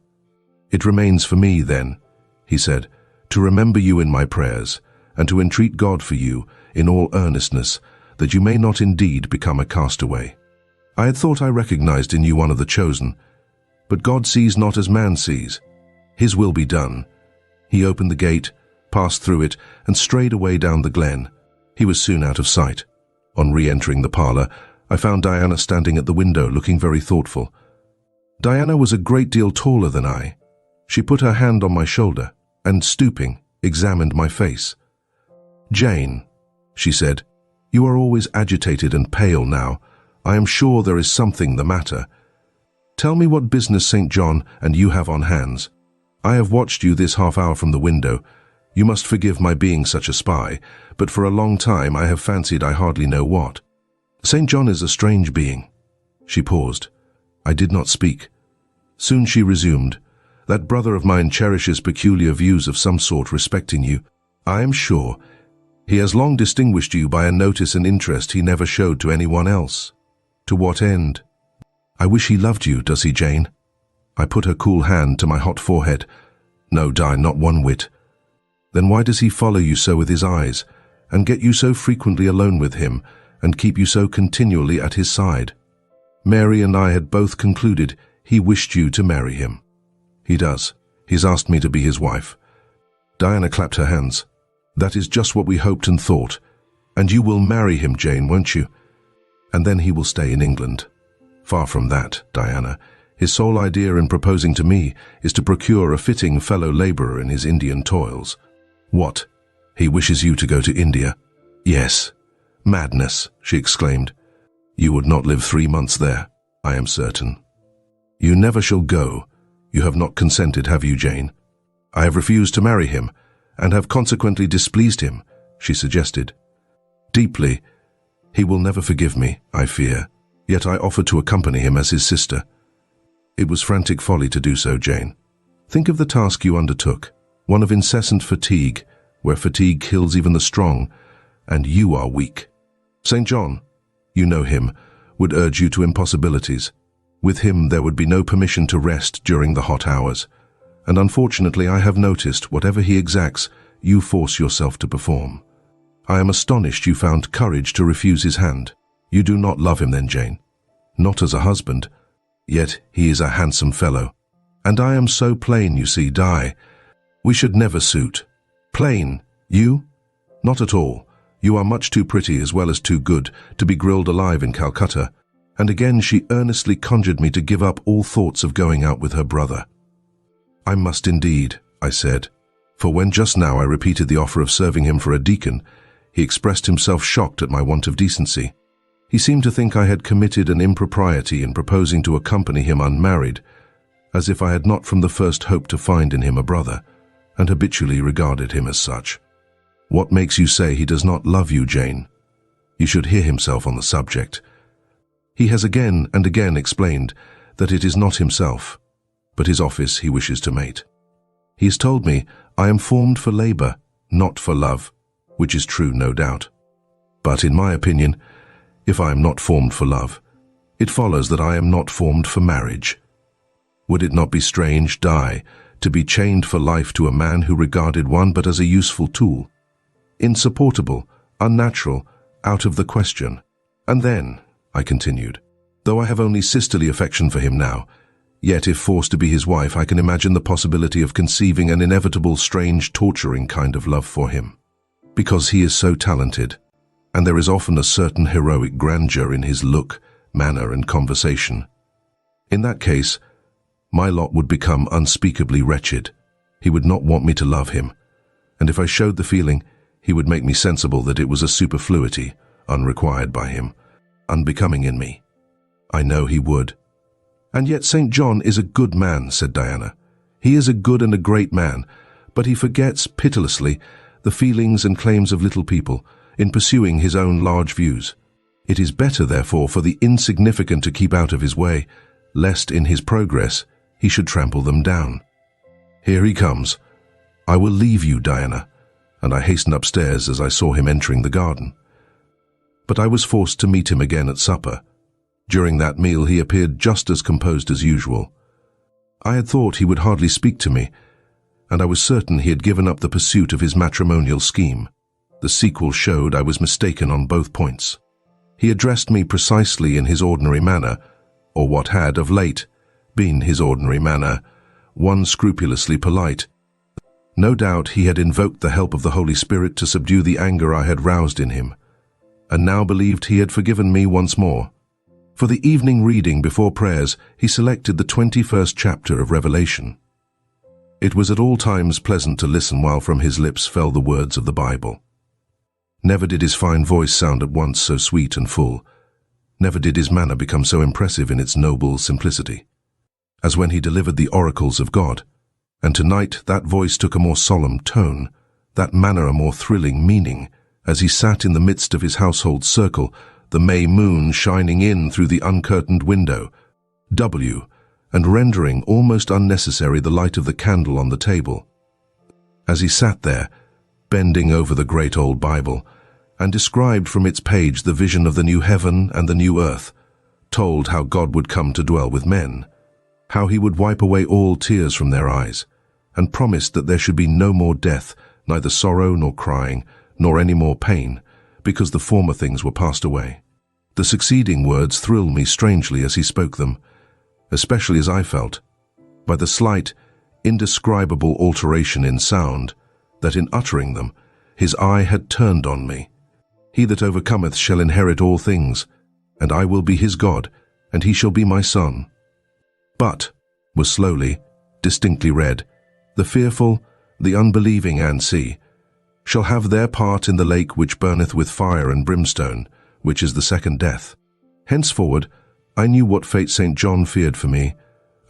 It remains for me, then, he said, to remember you in my prayers, and to entreat God for you, in all earnestness, that you may not indeed become a castaway. I had thought I recognized in you one of the chosen, but God sees not as man sees. His will be done. He opened the gate, passed through it, and strayed away down the glen. He was soon out of sight. On re-entering the parlor, I found Diana standing at the window, looking very thoughtful. Diana was a great deal taller than I. She put her hand on my shoulder, and stooping, examined my face. "Jane," she said, "you are always agitated and pale now. I am sure there is something the matter. Tell me what business St. John and you have on hands. I have watched you this half hour from the window. You must forgive my being such a spy, but for a long time I have fancied I hardly know what. St. John is a strange being." She paused. I did not speak. Soon she resumed, "That brother of mine cherishes peculiar views of some sort respecting you. I am sure he has long distinguished you by a notice and interest he never showed to anyone else. To what end? I wish he loved you, does he, Jane?" I put her cool hand to my hot forehead. "No, Di, not one whit." "Then why does he follow you so with his eyes, and get you so frequently alone with him, and keep you so continually at his side? Mary and I had both concluded he wished you to marry him." "He does. He's asked me to be his wife." Diana clapped her hands. "That is just what we hoped and thought. And you will marry him, Jane, won't you? And then he will stay in England." "Far from that, Diana. His sole idea in proposing to me is to procure a fitting fellow laborer in his Indian toils." "What? He wishes you to go to India?" "Yes." "Madness," she exclaimed. "You would not live 3 months there, I am certain." "You never shall go. You have not consented, have you, Jane?" "I have refused to marry him, and have consequently displeased him," she suggested. "Deeply. He will never forgive me, I fear, yet I offered to accompany him as his sister." "It was frantic folly to do so, Jane. Think of the task you undertook, one of incessant fatigue, where fatigue kills even the strong, and you are weak. St. John, you know him, would urge you to impossibilities. With him there would be no permission to rest during the hot hours, and unfortunately I have noticed whatever he exacts, you force yourself to perform. I am astonished you found courage to refuse his hand. You do not love him then, Jane. Not as a husband, yet he is a handsome fellow. And I am so plain, you see, Di. We should never suit. Plain? You? Not at all. You are much too pretty as well as too good to be grilled alive in Calcutta. And again she earnestly conjured me to give up all thoughts of going out with her brother. I must indeed, I said, for when just now I repeated the offer of serving him for a deacon, he expressed himself shocked at my want of decency. He seemed to think I had committed an impropriety in proposing to accompany him unmarried, as if I had not from the first hoped to find in him a brother, and habitually regarded him as such. What makes you say he does not love you, Jane? You should hear himself on the subject. He has again and again explained that it is not himself, but his office he wishes to mate. He has told me I am formed for labour, not for love, which is true, no doubt. But in my opinion, if I am not formed for love, it follows that I am not formed for marriage. Would it not be strange, Di, to be chained for life to a man who regarded one but as a useful tool? Insupportable, unnatural, out of the question. And then, I continued, though I have only sisterly affection for him now, yet if forced to be his wife, I can imagine the possibility of conceiving an inevitable, strange, torturing kind of love for him. Because he is so talented, and there is often a certain heroic grandeur in his look, manner, and conversation. In that case, my lot would become unspeakably wretched. He would not want me to love him, and if I showed the feeling, he would make me sensible that it was a superfluity, unrequired by him, unbecoming in me. I know he would. And yet St. John is a good man, said Diana. He is a good and a great man, but he forgets pitilessly the feelings and claims of little people in pursuing his own large views. It is better, therefore, for the insignificant to keep out of his way, lest in his progress he should trample them down. Here he comes. I will leave you, Diana, and I hastened upstairs as I saw him entering the garden. But I was forced to meet him again at supper. During that meal he appeared just as composed as usual. I had thought he would hardly speak to me, and I was certain he had given up the pursuit of his matrimonial scheme. The sequel showed I was mistaken on both points. He addressed me precisely in his ordinary manner, or what had, of late, been his ordinary manner, one scrupulously polite. No doubt he had invoked the help of the Holy Spirit to subdue the anger I had roused in him, and now believed he had forgiven me once more. For the evening reading before prayers, he selected the 21st chapter of Revelation. It was at all times pleasant to listen while from his lips fell the words of the Bible. Never did his fine voice sound at once so sweet and full. Never did his manner become so impressive in its noble simplicity, as when he delivered the oracles of God. And tonight that voice took a more solemn tone, that manner a more thrilling meaning, as he sat in the midst of his household circle, the May moon shining in through the uncurtained window, and rendering almost unnecessary the light of the candle on the table. As he sat there, bending over the great old Bible, and described from its page the vision of the new heaven and the new earth, told how God would come to dwell with men, how he would wipe away all tears from their eyes, and promised that there should be no more death, neither sorrow nor crying, nor any more pain, because the former things were passed away. The succeeding words thrilled me strangely as he spoke them, especially as I felt, by the slight, indescribable alteration in sound, that in uttering them, his eye had turned on me. He that overcometh shall inherit all things, and I will be his God, and he shall be my son. But, was slowly, distinctly read, the fearful, the unbelieving, and shall have their part in the lake which burneth with fire and brimstone, which is the second death. Henceforward, I knew what fate St. John feared for me.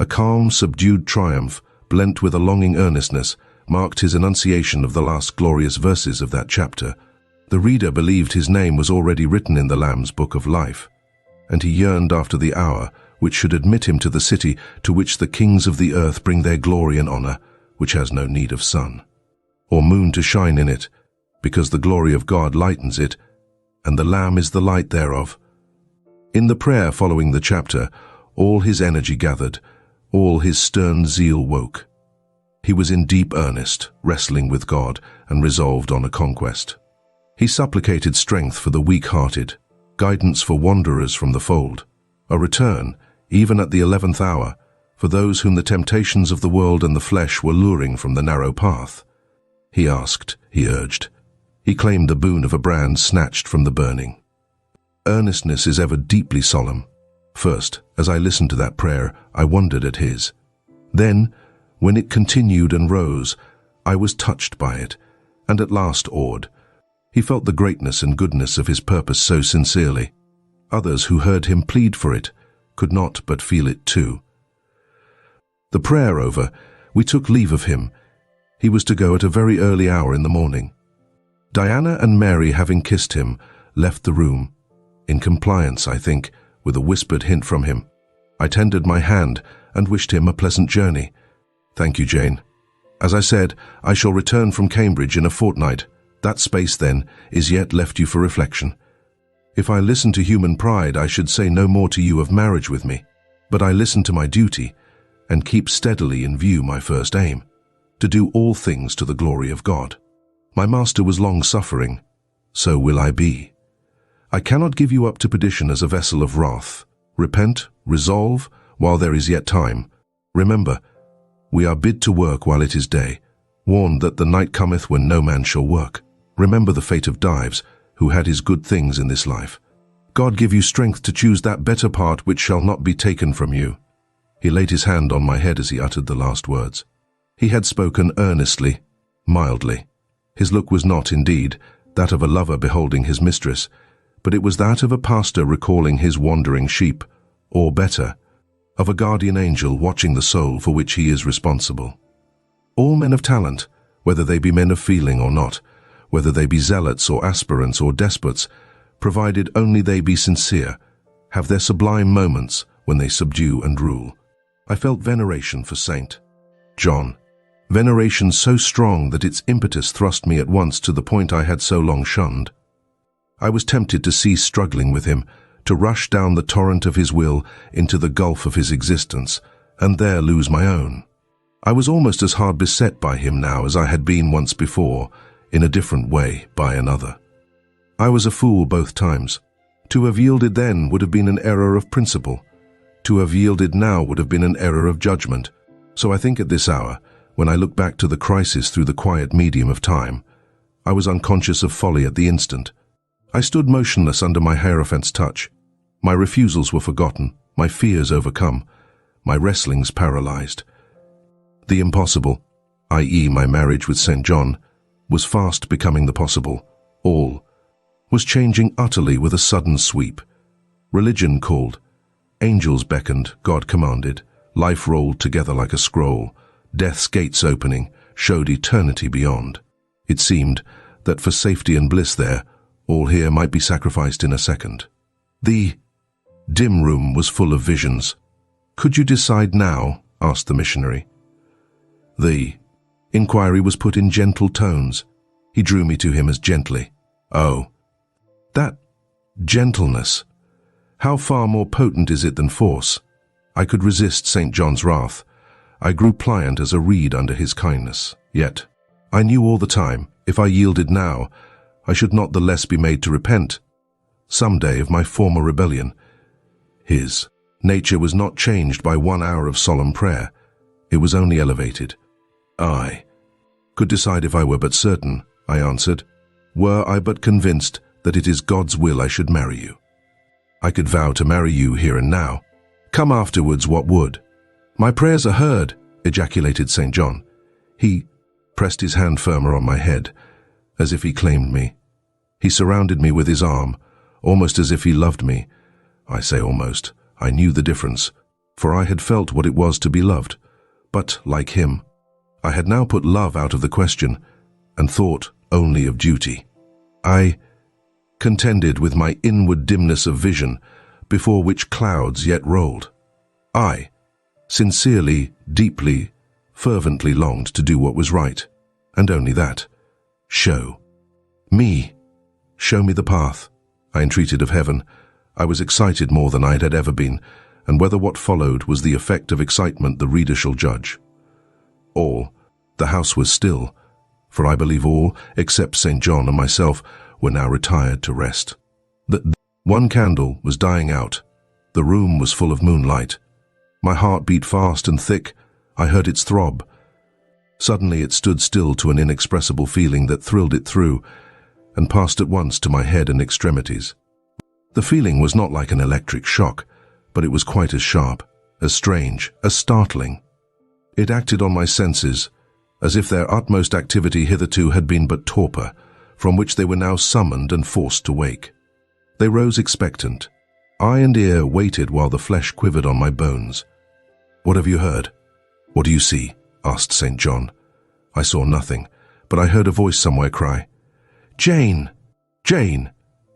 A calm, subdued triumph, blent with a longing earnestness, marked his enunciation of the last glorious verses of that chapter. The reader believed his name was already written in the Lamb's book of life, and he yearned after the hour which should admit him to the city to which the kings of the earth bring their glory and honor, which has no need of sun or moon to shine in it, because the glory of God lightens it, and the Lamb is the light thereof. In the prayer following the chapter, all his energy gathered, all his stern zeal woke. He was in deep earnest, wrestling with God, and resolved on a conquest. He supplicated strength for the weak-hearted, guidance for wanderers from the fold, a return, even at the 11th hour, for those whom the temptations of the world and the flesh were luring from the narrow path. He asked, he urged. He claimed the boon of a brand snatched from the burning. Earnestness is ever deeply solemn. First, as I listened to that prayer, I wondered at his. Then, when it continued and rose, I was touched by it, and at last awed. He felt the greatness and goodness of his purpose so sincerely. Others who heard him plead for it could not but feel it too. The prayer over, we took leave of him. He was to go at a very early hour in the morning. Diana and Mary, having kissed him, left the room. In compliance, I think, with a whispered hint from him. I tendered my hand and wished him a pleasant journey. Thank you, Jane. As I said, I shall return from Cambridge in a fortnight. That space, then, is yet left you for reflection. If I listened to human pride, I should say no more to you of marriage with me. But I listen to my duty, and keep steadily in view my first aim, to do all things to the glory of God. My master was long-suffering, so will I be. I cannot give you up to perdition as a vessel of wrath. Repent, resolve, while there is yet time. Remember, we are bid to work while it is day, warned that the night cometh when no man shall work. Remember the fate of Dives, who had his good things in this life. God give you strength to choose that better part which shall not be taken from you. He laid his hand on my head as he uttered the last words. He had spoken earnestly, mildly. His look was not, indeed, that of a lover beholding his mistress, but it was that of a pastor recalling his wandering sheep, or better, of a guardian angel watching the soul for which he is responsible. All men of talent, whether they be men of feeling or not, whether they be zealots or aspirants or despots, provided only they be sincere, have their sublime moments when they subdue and rule. I felt veneration for St. John, veneration so strong that its impetus thrust me at once to the point I had so long shunned. I was tempted to cease struggling with him, to rush down the torrent of his will into the gulf of his existence, and there lose my own. I was almost as hard beset by him now as I had been once before, in a different way, by another. I was a fool both times. To have yielded then would have been an error of principle. To have yielded now would have been an error of judgment. So I think at this hour, when I look back to the crisis through the quiet medium of time, I was unconscious of folly at the instant. I stood motionless under my hierophant's touch. My refusals were forgotten, my fears overcome, my wrestlings paralyzed. The impossible, i.e. my marriage with St. John, was fast becoming the possible. All was changing utterly with a sudden sweep. Religion called, angels beckoned, God commanded, life rolled together like a scroll, death's gates opening showed eternity beyond. It seemed that for safety and bliss there, all here might be sacrificed in a second. The dim room was full of visions. Could you decide now? Asked the missionary. The inquiry was put in gentle tones. He drew me to him as gently. Oh, that gentleness! How far more potent is it than force? I could resist St. John's wrath. I grew pliant as a reed under his kindness. Yet, I knew all the time, if I yielded now, I should not the less be made to repent, some day, of my former rebellion. His nature was not changed by 1 hour of solemn prayer. It was only elevated. I could decide if I were but certain, I answered. Were I but convinced that it is God's will I should marry you. I could vow to marry you here and now. Come afterwards what would. My prayers are heard, ejaculated St. John. He pressed his hand firmer on my head, as if he claimed me. He surrounded me with his arm, almost as if he loved me. I say almost. I knew the difference, for I had felt what it was to be loved. But, like him, I had now put love out of the question, and thought only of duty. I contended with my inward dimness of vision, before which clouds yet rolled. I sincerely, deeply, fervently longed to do what was right, and only that. Show me the path, I entreated of heaven. I was excited more than I had ever been, and whether what followed was the effect of excitement the reader shall judge. The house was still, for I believe all, except St. John and myself, were now retired to rest. The one candle was dying out. The room was full of moonlight. My heart beat fast and thick. I heard its throb. Suddenly it stood still to an inexpressible feeling that thrilled it through and passed at once to my head and extremities. The feeling was not like an electric shock, but it was quite as sharp, as strange, as startling. It acted on my senses, as if their utmost activity hitherto had been but torpor, from which they were now summoned and forced to wake. They rose expectant. Eye and ear waited while the flesh quivered on my bones. "What have you heard? What do you see?" asked St. John. I saw nothing, but I heard a voice somewhere cry, "Jane! Jane!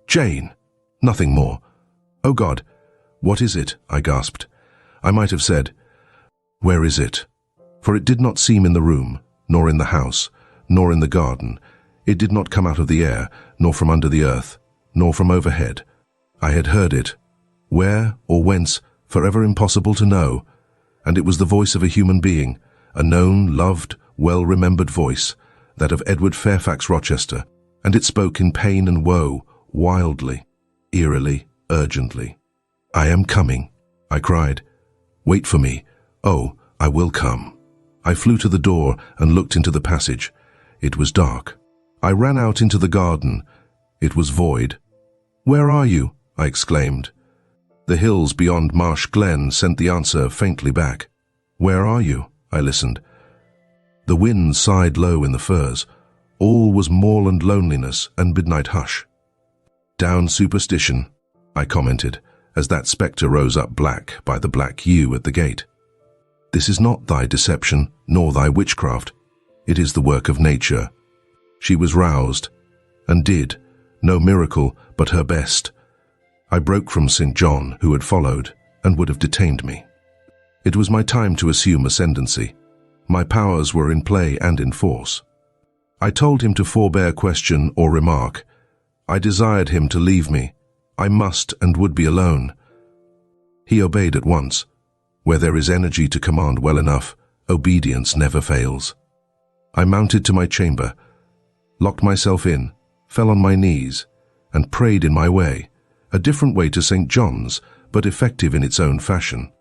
Jane!" Nothing more. "Oh God, what is it?" I gasped. I might have said, "Where is it?" For it did not seem in the room, nor in the house, nor in the garden. It did not come out of the air, nor from under the earth, nor from overhead. I had heard it. Where or whence, forever impossible to know. And it was the voice of a human being, a known, loved, well-remembered voice, that of Edward Fairfax Rochester, and it spoke in pain and woe, wildly, eerily, urgently. "I am coming," I cried. "Wait for me. Oh, I will come." I flew to the door and looked into the passage. It was dark. I ran out into the garden. It was void. "Where are you?" I exclaimed. The hills beyond Marsh Glen sent the answer faintly back. "Where are you?" I listened. The wind sighed low in the firs. All was moorland loneliness and midnight hush. "Down superstition," I commented, as that spectre rose up black by the black yew at the gate. "This is not thy deception, nor thy witchcraft. It is the work of nature." She was roused, and did, no miracle, but her best. I broke from St. John, who had followed, and would have detained me. It was my time to assume ascendancy. My powers were in play and in force. I told him to forbear question or remark. I desired him to leave me. I must and would be alone. He obeyed at once. Where there is energy to command well enough, obedience never fails. I mounted to my chamber, locked myself in, fell on my knees, and prayed in my way, a different way to St. John's, but effective in its own fashion.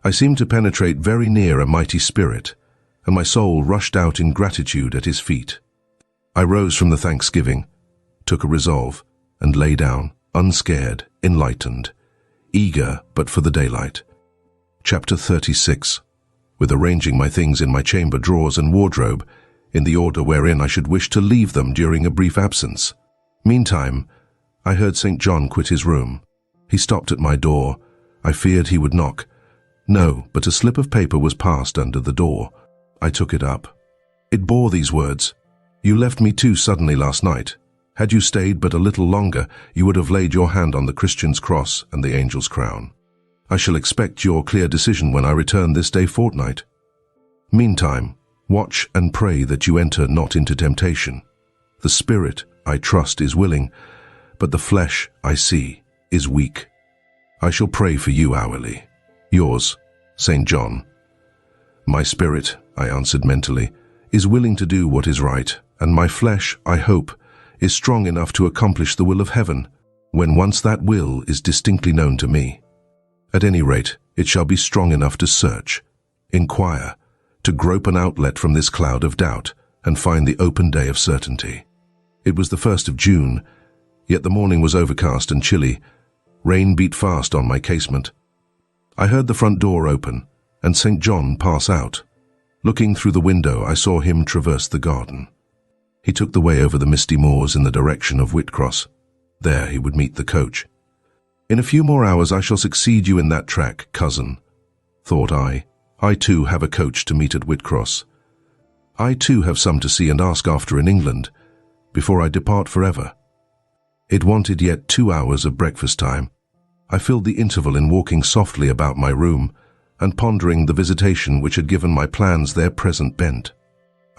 I seemed to penetrate very near a mighty spirit, and my soul rushed out in gratitude at his feet. I rose from the thanksgiving, took a resolve, and lay down, unscared, enlightened, eager but for the daylight. Chapter 36. With arranging my things in my chamber drawers and wardrobe, in the order wherein I should wish to leave them during a brief absence. Meantime, I heard St. John quit his room. He stopped at my door. I feared he would knock. No, but a slip of paper was passed under the door. I took it up. It bore these words: "You left me too suddenly last night. Had you stayed but a little longer, you would have laid your hand on the Christian's cross and the angel's crown. I shall expect your clear decision when I return this day fortnight. Meantime, watch and pray that you enter not into temptation. The spirit, I trust, is willing, but the flesh, I see, is weak. I shall pray for you hourly. Yours, St. John." "My spirit," I answered mentally, "is willing to do what is right, and my flesh, I hope, is strong enough to accomplish the will of heaven, when once that will is distinctly known to me. At any rate, it shall be strong enough to search, inquire, to grope an outlet from this cloud of doubt, and find the open day of certainty." It was the 1st of June, yet the morning was overcast and chilly. Rain beat fast on my casement. I heard the front door open, and St. John pass out. Looking through the window, I saw him traverse the garden. He took the way over the misty moors in the direction of Whitcross. There he would meet the coach. "In a few more hours I shall succeed you in that track, cousin," thought I. I too have a coach to meet at Whitcross. I too have some to see and ask after in England, before I depart forever. It wanted yet 2 hours of breakfast time. I filled the interval in walking softly about my room and pondering the visitation which had given my plans their present bent.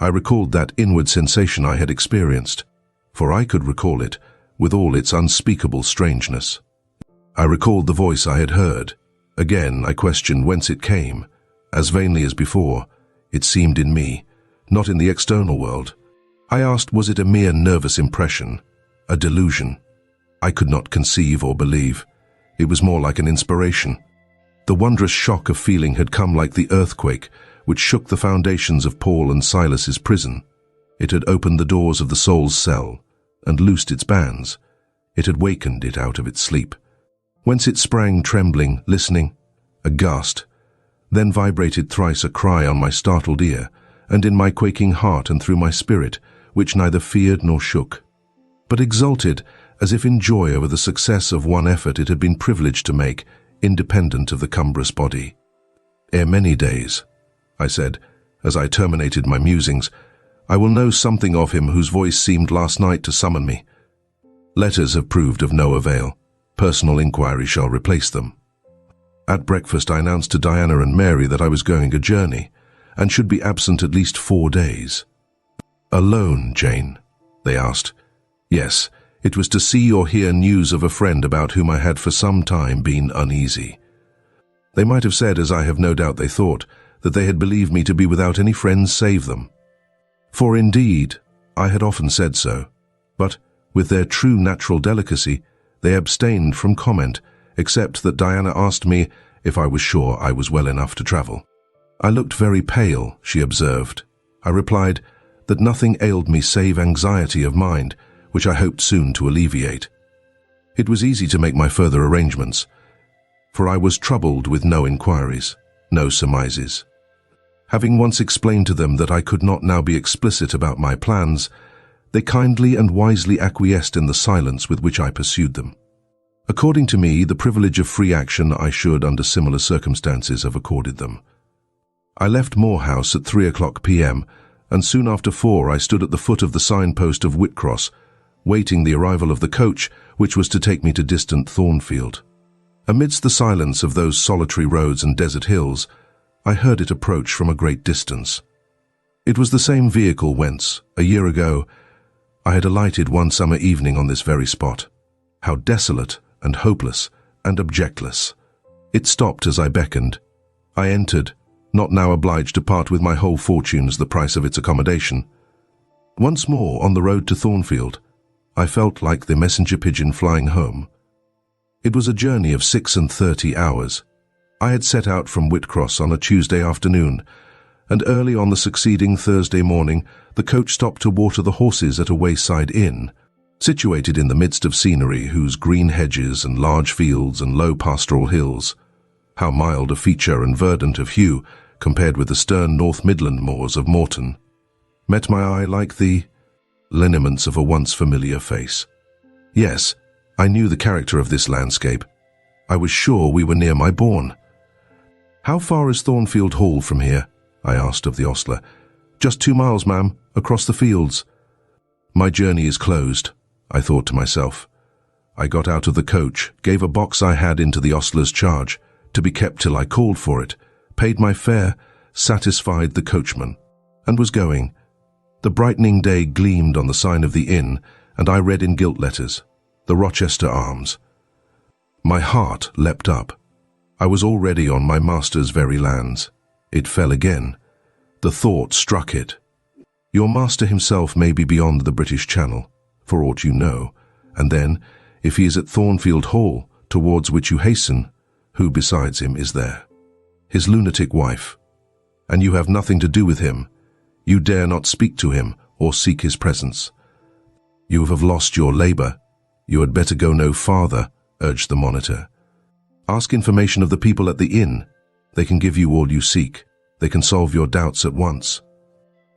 I recalled that inward sensation I had experienced, for I could recall it with all its unspeakable strangeness. I recalled the voice I had heard. Again I questioned whence it came. As vainly as before, it seemed in me, not in the external world. I asked, was it a mere nervous impression? a delusion. I could not conceive or believe. It was more like an inspiration. The wondrous shock of feeling had come like the earthquake which shook the foundations of Paul and Silas's prison. It had opened the doors of the soul's cell and loosed its bands. It had wakened it out of its sleep, whence it sprang trembling, listening, aghast. Then vibrated thrice a cry on my startled ear, and in my quaking heart and through my spirit, which neither feared nor shook, but exulted as if in joy over the success of one effort it had been privileged to make, independent of the cumbrous body. "Ere many days," I said, as I terminated my musings, "I will know something of him whose voice seemed last night to summon me. Letters have proved of no avail. Personal inquiry shall replace them." At breakfast I announced to Diana and Mary that I was going a journey, and should be absent at least 4 days. "Alone, Jane?" they asked. Yes, it was to see or hear news of a friend about whom I had for some time been uneasy. They might have said, as I have no doubt they thought, that they had believed me to be without any friends save them. For indeed, I had often said so, but, with their true natural delicacy, they abstained from comment, except that Diana asked me if I was sure I was well enough to travel. I looked very pale, she observed. I replied that nothing ailed me save anxiety of mind, which I hoped soon to alleviate. It was easy to make my further arrangements, for I was troubled with no inquiries, no surmises. Having once explained to them that I could not now be explicit about my plans, they kindly and wisely acquiesced in the silence with which I pursued them. According to me, the privilege of free action I should, under similar circumstances, have accorded them. I left Moor House at 3:00 p.m., and soon after 4 I stood at the foot of the signpost of Whitcross, waiting the arrival of the coach which was to take me to distant Thornfield. Amidst the silence of those solitary roads and desert hills, I heard it approach from a great distance. It was the same vehicle whence, a year ago, I had alighted one summer evening on this very spot. How desolate and hopeless and objectless. It stopped as I beckoned. I entered, not now obliged to part with my whole fortune as the price of its accommodation. Once more on the road to Thornfield, I felt like the messenger pigeon flying home. It was a journey of 36 hours. I had set out from Whitcross on a Tuesday afternoon, and early on the succeeding Thursday morning the coach stopped to water the horses at a wayside inn, situated in the midst of scenery whose green hedges and large fields and low pastoral hills, how mild a feature and verdant of hue compared with the stern North Midland moors of Morton, met my eye like the lineaments of a once familiar face. Yes, I knew the character of this landscape. I was sure we were near my bourne. "How far is Thornfield Hall from here?" I asked of the ostler. "Just 2 miles, ma'am, across the fields." My journey is closed, I thought to myself. I got out of the coach, gave a box I had into the ostler's charge, to be kept till I called for it, paid my fare, satisfied the coachman, and was going. The brightening day gleamed on the sign of the inn, and I read in gilt letters, "The Rochester Arms." My heart leapt up. I was already on my master's very lands. It fell again. The thought struck it. Your master himself may be beyond the British Channel, for aught you know, and then, if he is at Thornfield Hall, towards which you hasten, who besides him is there? His lunatic wife. And you have nothing to do with him. You dare not speak to him or seek his presence. You have lost your labor. You had better go no farther, urged the monitor. Ask information of the people at the inn. They can give you all you seek. They can solve your doubts at once.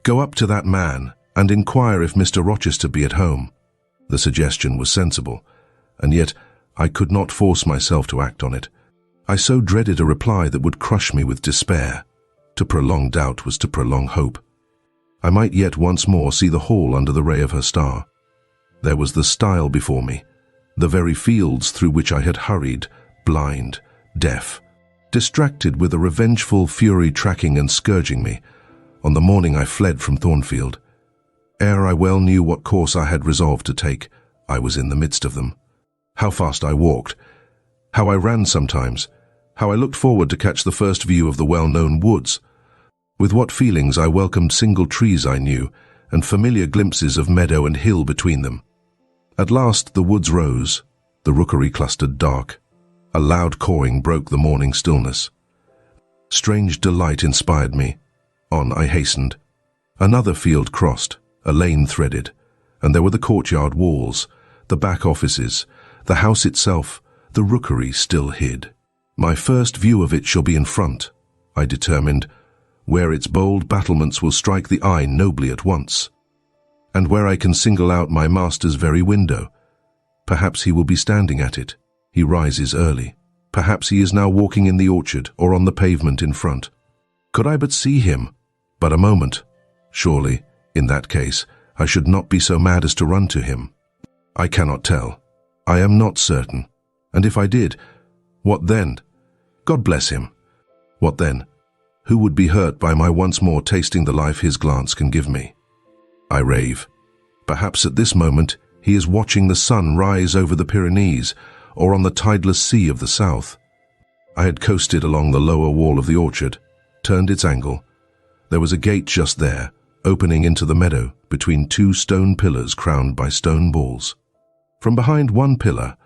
Go up to that man and inquire if Mr. Rochester be at home. The suggestion was sensible, and yet I could not force myself to act on it. I so dreaded a reply that would crush me with despair. To prolong doubt was to prolong hope. I might yet once more see the hall under the ray of her star. There was the stile before me, the very fields through which I had hurried, blind, deaf, distracted with a revengeful fury tracking and scourging me, on the morning I fled from Thornfield. Ere I well knew what course I had resolved to take, I was in the midst of them. How fast I walked, how I ran sometimes, how I looked forward to catch the first view of the well-known woods. With what feelings I welcomed single trees I knew, and familiar glimpses of meadow and hill between them. At last the woods rose, the rookery clustered dark. A loud cawing broke the morning stillness. Strange delight inspired me. On I hastened. Another field crossed, a lane threaded, and there were the courtyard walls, the back offices, the house itself, the rookery still hid. My first view of it shall be in front, I determined, where its bold battlements will strike the eye nobly at once, and where I can single out my master's very window. Perhaps he will be standing at it. He rises early. Perhaps he is now walking in the orchard or on the pavement in front. Could I but see him? But a moment. Surely, in that case, I should not be so mad as to run to him. I cannot tell. I am not certain. And if I did, what then? God bless him. What then? Who would be hurt by my once more tasting the life his glance can give me? I rave. Perhaps at this moment he is watching the sun rise over the Pyrenees or on the tideless sea of the south. I had coasted along the lower wall of the orchard, turned its angle. There was a gate just there, opening into the meadow between two stone pillars crowned by stone balls. From behind one pillar,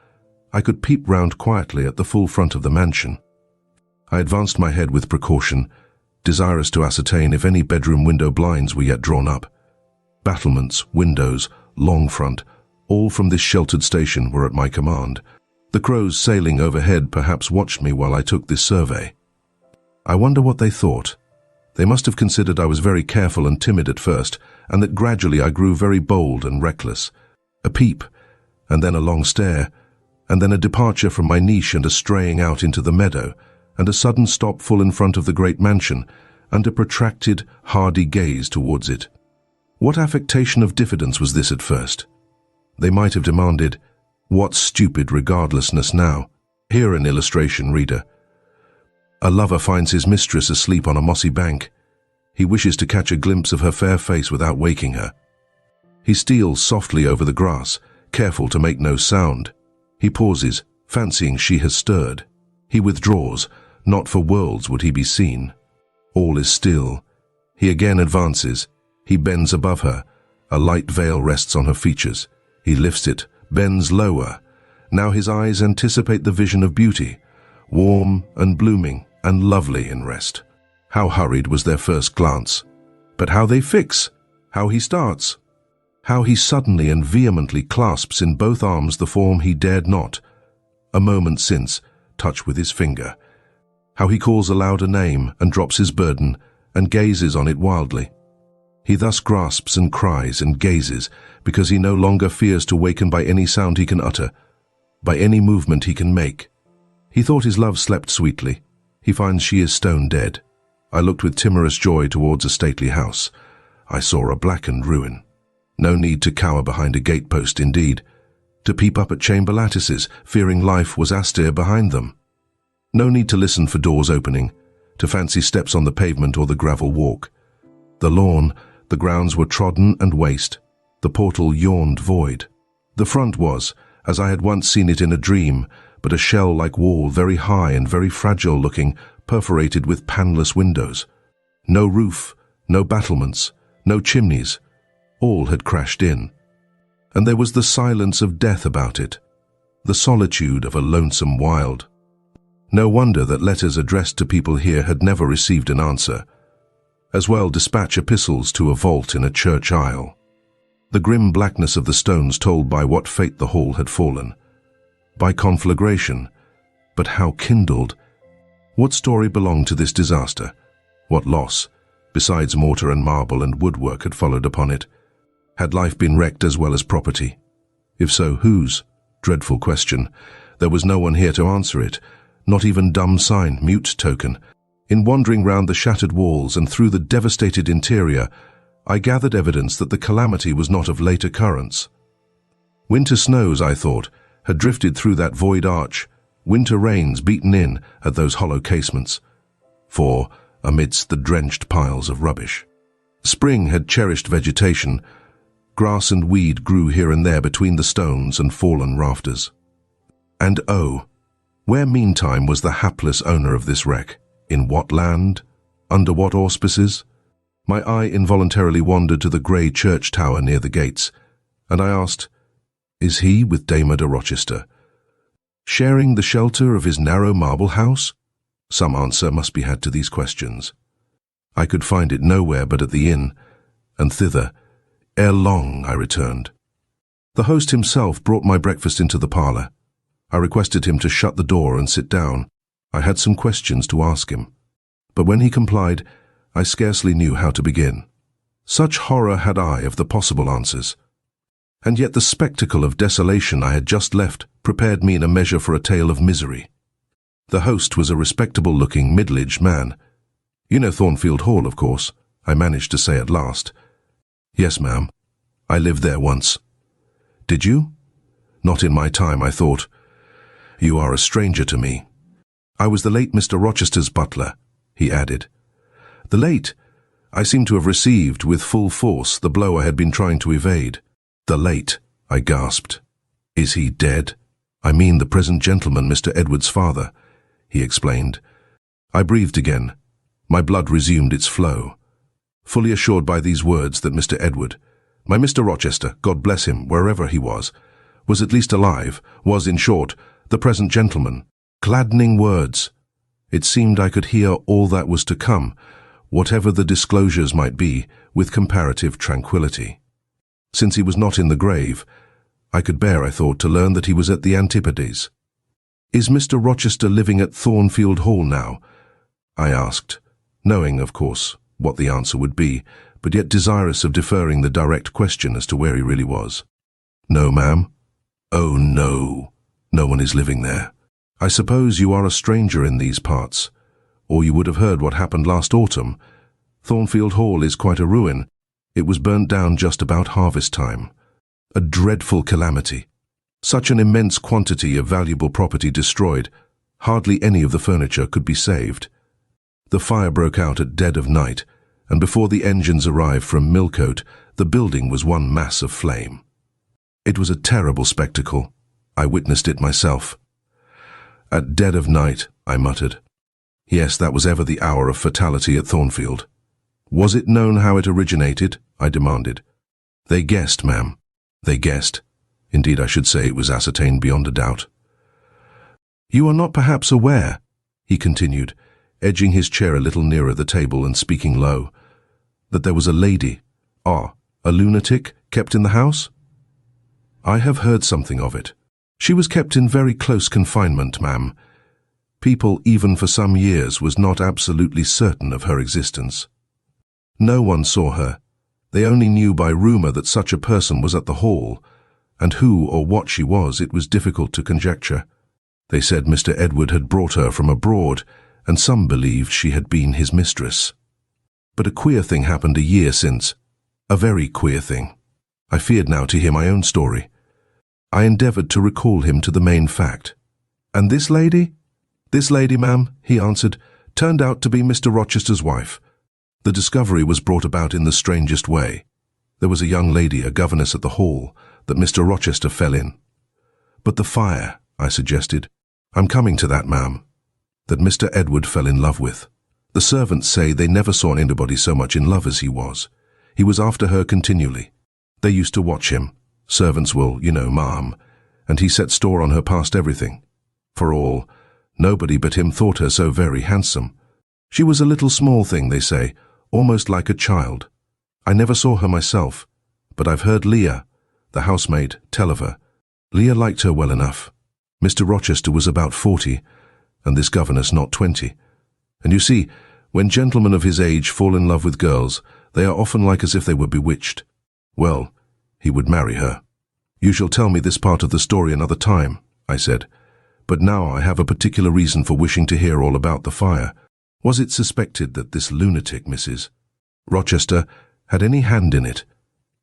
I could peep round quietly at the full front of the mansion. I advanced my head with precaution, desirous to ascertain if any bedroom window blinds were yet drawn up. Battlements, windows, long front, all from this sheltered station were at my command. The crows sailing overhead perhaps watched me while I took this survey. I wonder what they thought. They must have considered I was very careful and timid at first, and that gradually I grew very bold and reckless. A peep, and then a long stare, and then a departure from my niche and a straying out into the meadow, and a sudden stop full in front of the great mansion, and a protracted, hardy gaze towards it. What affectation of diffidence was this at first? They might have demanded, what stupid regardlessness now? Here an illustration, reader. A lover finds his mistress asleep on a mossy bank. He wishes to catch a glimpse of her fair face without waking her. He steals softly over the grass, careful to make no sound. He pauses, fancying she has stirred. He withdraws, not for worlds would he be seen. All is still. He again advances. He bends above her. A light veil rests on her features. He lifts it, bends lower. Now his eyes anticipate the vision of beauty, warm and blooming and lovely in rest. How hurried was their first glance. But how they fix, how he starts. How he suddenly and vehemently clasps in both arms the form he dared not, a moment since, touch with his finger. How he calls aloud a name and drops his burden and gazes on it wildly. He thus grasps and cries and gazes because he no longer fears to waken by any sound he can utter, by any movement he can make. He thought his love slept sweetly. He finds she is stone dead. I looked with timorous joy towards a stately house. I saw a blackened ruin. No need to cower behind a gatepost, indeed, to peep up at chamber lattices, fearing life was austere behind them. No need to listen for doors opening, to fancy steps on the pavement or the gravel walk. The lawn, the grounds were trodden and waste. The portal yawned void. The front was, as I had once seen it in a dream, but a shell-like wall, very high and very fragile-looking, perforated with panelless windows. No roof, no battlements, no chimneys. All had crashed in. And there was the silence of death about it, the solitude of a lonesome wild. No wonder that letters addressed to people here had never received an answer. As well dispatch epistles to a vault in a church aisle. The grim blackness of the stones told by what fate the hall had fallen. By conflagration, but how kindled? What story belonged to this disaster? What loss, besides mortar and marble and woodwork, had followed upon it? Had life been wrecked as well as property? If so, whose? Dreadful question. There was no one here to answer it, not even dumb sign, mute token. In wandering round the shattered walls and through the devastated interior, I gathered evidence that the calamity was not of late occurrence. Winter snows, I thought, had drifted through that void arch, winter rains beaten in at those hollow casements, for, amidst the drenched piles of rubbish, spring had cherished vegetation. Grass and weed grew here and there between the stones and fallen rafters. And oh, where meantime was the hapless owner of this wreck? In what land? Under what auspices? My eye involuntarily wandered to the grey church tower near the gates, and I asked, Is he with Dame de Rochester, sharing the shelter of his narrow marble house? Some answer must be had to these questions. I could find it nowhere but at the inn, and thither, ere long, I returned. The host himself brought my breakfast into the parlour. I requested him to shut the door and sit down. I had some questions to ask him. But when he complied, I scarcely knew how to begin. Such horror had I of the possible answers. And yet the spectacle of desolation I had just left prepared me in a measure for a tale of misery. The host was a respectable-looking, middle-aged man. "You know Thornfield Hall, of course," I managed to say at last. "Yes, ma'am. I lived there once." "Did you?" "Not in my time, I thought. You are a stranger to me." "I was the late Mr. Rochester's butler," he added. "The late? I seem to have received, with full force, the blow I had been trying to evade." "The late," I gasped. "Is he dead?" "I mean the present gentleman, Mr. Edward's father," he explained. I breathed again. My blood resumed its flow, fully assured by these words that Mr. Edward, my Mr. Rochester, God bless him, wherever he was at least alive, was, in short, the present gentleman. Gladdening words. It seemed I could hear all that was to come, whatever the disclosures might be, with comparative tranquillity. Since he was not in the grave, I could bear, I thought, to learn that he was at the Antipodes. "Is Mr. Rochester living at Thornfield Hall now?" I asked, knowing, of course, what the answer would be, but yet desirous of deferring the direct question as to where he really was. "No, ma'am." "Oh, no. No one is living there. I suppose you are a stranger in these parts, or you would have heard what happened last autumn. Thornfield Hall is quite a ruin. It was burnt down just about harvest time. A dreadful calamity. Such an immense quantity of valuable property destroyed, hardly any of the furniture could be saved. The fire broke out at dead of night, and before the engines arrived from Millcote, the building was one mass of flame. It was a terrible spectacle. I witnessed it myself. "At dead of night," I muttered. "Yes, that was ever the hour of fatality at Thornfield." "Was it known how it originated?" I demanded. "They guessed, ma'am. They guessed. Indeed, I should say it was ascertained beyond a doubt." "You are not perhaps aware," he continued, edging his chair a little nearer the table and speaking low, "that there was a lady, a lunatic, kept in the house?" "I have heard something of it. She was kept in very close confinement, ma'am. People, even for some years, was not absolutely certain of her existence. No one saw her. They only knew by rumour that such a person was at the hall, and who or what she was it was difficult to conjecture. They said Mr. Edward had brought her from abroad, and some believed she had been his mistress. But a queer thing happened a year since. A very queer thing. I feared now to hear my own story. I endeavoured to recall him to the main fact. "And this lady?" "This lady, ma'am," he answered, "turned out to be Mr. Rochester's wife. The discovery was brought about in the strangest way. There was a young lady, a governess at the hall, that Mr. Rochester fell in." "But the fire," I suggested. "I'm coming to that, ma'am. That Mr. Edward fell in love with. The servants say they never saw anybody so much in love as he was. He was after her continually. They used to watch him. Servants will, you know, ma'am, and he set store on her past everything. For all, nobody but him thought her so very handsome. She was a little small thing, they say, almost like a child. I never saw her myself, but I've heard Leah, the housemaid, tell of her. Leah liked her well enough. Mr. Rochester was about 40, and this governess not 20. And you see, when gentlemen of his age fall in love with girls, they are often like as if they were bewitched. Well, he would marry her. You shall tell me this part of the story another time, I said, but now I have a particular reason for wishing to hear all about the fire. Was it suspected that this lunatic, Mrs. Rochester, had any hand in it?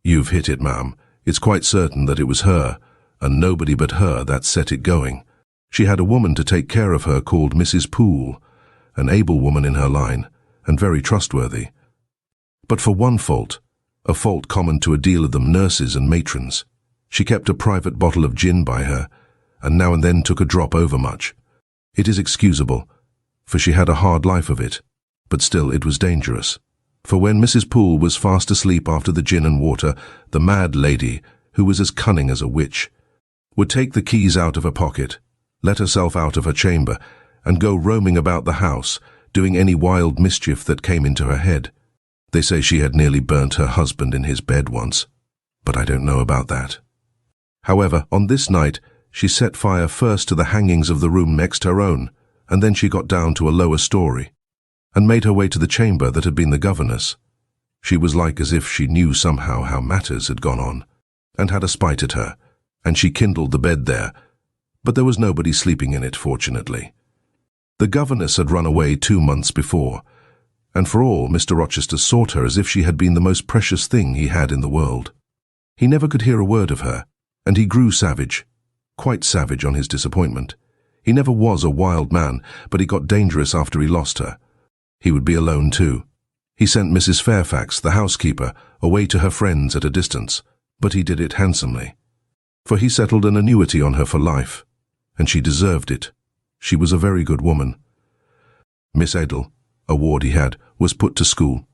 You've hit it, ma'am. It's quite certain that it was her, and nobody but her, that set it going. She had a woman to take care of her called Mrs. Poole, an able woman in her line, and very trustworthy. But for one fault, a fault common to a deal of them nurses and matrons, she kept a private bottle of gin by her, and now and then took a drop overmuch. It is excusable, for she had a hard life of it, but still it was dangerous. For when Mrs. Poole was fast asleep after the gin and water, the mad lady, who was as cunning as a witch, would take the keys out of her pocket, let herself out of her chamber, and go roaming about the house, doing any wild mischief that came into her head. They say she had nearly burnt her husband in his bed once, but I don't know about that. However, on this night, she set fire first to the hangings of the room next her own, and then she got down to a lower story, and made her way to the chamber that had been the governess. She was like as if she knew somehow how matters had gone on, and had a spite at her, and she kindled the bed there, but there was nobody sleeping in it, fortunately. The governess had run away 2 months before, and for all Mr. Rochester sought her as if she had been the most precious thing he had in the world. He never could hear a word of her, and he grew savage, quite savage on his disappointment. He never was a wild man, but he got dangerous after he lost her. He would be alone too. He sent Mrs. Fairfax, the housekeeper, away to her friends at a distance, but he did it handsomely. For he settled an annuity on her for life, and she deserved it. She was a very good woman. Miss Edel, a ward he had, was put to school.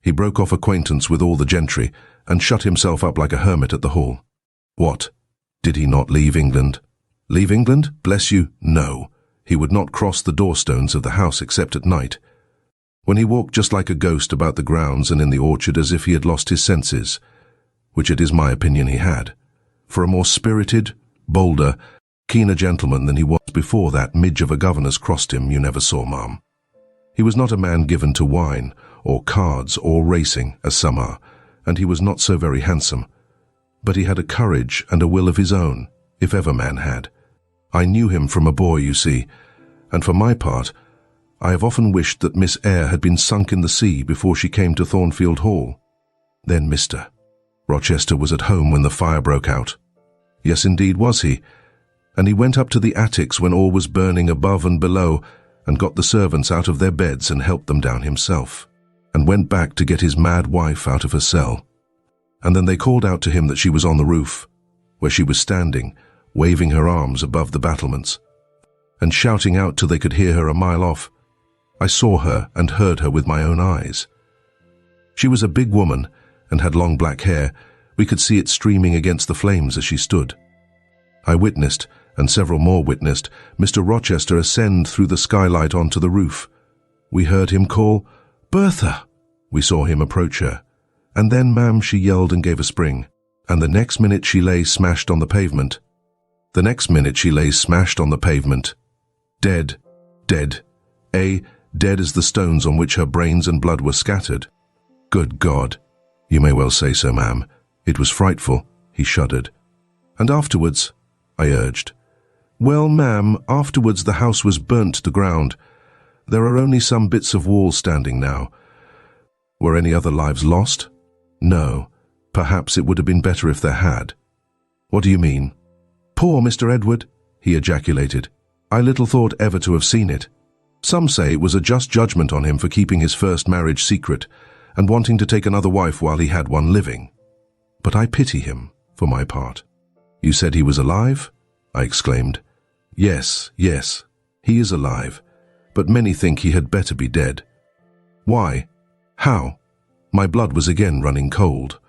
He broke off acquaintance with all the gentry, and shut himself up like a hermit at the Hall. What? Did he not leave England? Leave England? Bless you, no. He would not cross the doorstones of the house except at night, when he walked just like a ghost about the grounds and in the orchard as if he had lost his senses, which it is my opinion he had. For a more spirited, bolder, keener gentleman than he was before that midge of a governess crossed him, you never saw, ma'am. He was not a man given to wine, or cards, or racing, as some are, and he was not so very handsome. But he had a courage and a will of his own, if ever man had. I knew him from a boy, you see, and for my part, I have often wished that Miss Eyre had been sunk in the sea before she came to Thornfield Hall. Then Mr. Rochester was at home when the fire broke out. Yes, indeed was he, and he went up to the attics when all was burning above and below, and got the servants out of their beds and helped them down himself, and went back to get his mad wife out of her cell. And then they called out to him that she was on the roof, where she was standing, waving her arms above the battlements, and shouting out till they could hear her a mile off. I saw her and heard her with my own eyes. She was a big woman and had long black hair. We could see it streaming against the flames as she stood. I witnessed, and several more witnessed, Mr. Rochester ascend through the skylight onto the roof. We heard him call, "Bertha!" We saw him approach her. And then, ma'am, she yelled and gave a spring, and the next minute she lay smashed on the pavement. The next minute she lay smashed on the pavement. Dead, dead, dead as the stones on which her brains and blood were scattered. Good God! You may well say so, ma'am. It was frightful. He shuddered. And afterwards, I urged. Well, ma'am, afterwards the house was burnt to the ground. There are only some bits of wall standing now. Were any other lives lost? No. Perhaps it would have been better if there had. What do you mean? Poor Mr. Edward, he ejaculated. I little thought ever to have seen it. Some say it was a just judgment on him for keeping his first marriage secret and wanting to take another wife while he had one living. But I pity him, for my part. You said he was alive? I exclaimed. Yes, yes, he is alive, but many think he had better be dead. Why? How? My blood was again running cold.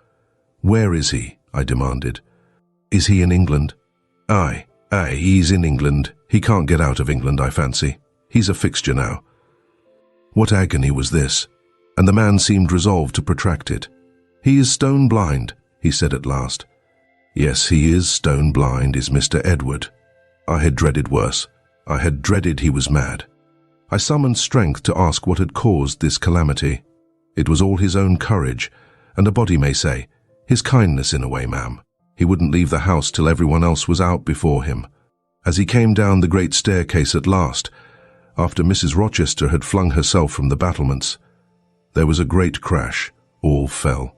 Where is he? I demanded. Is he in England? Aye, he's in England. He can't get out of England, I fancy. He's a fixture now. What agony was this? And the man seemed resolved to protract it. He is stone blind, he said at last. Yes, he is stone blind, is Mr. Edward. I had dreaded worse. I had dreaded he was mad. I summoned strength to ask what had caused this calamity. It was all his own courage, and a body may say, his kindness in a way, ma'am. He wouldn't leave the house till everyone else was out before him. As he came down the great staircase at last, after Mrs. Rochester had flung herself from the battlements, there was a great crash. All fell.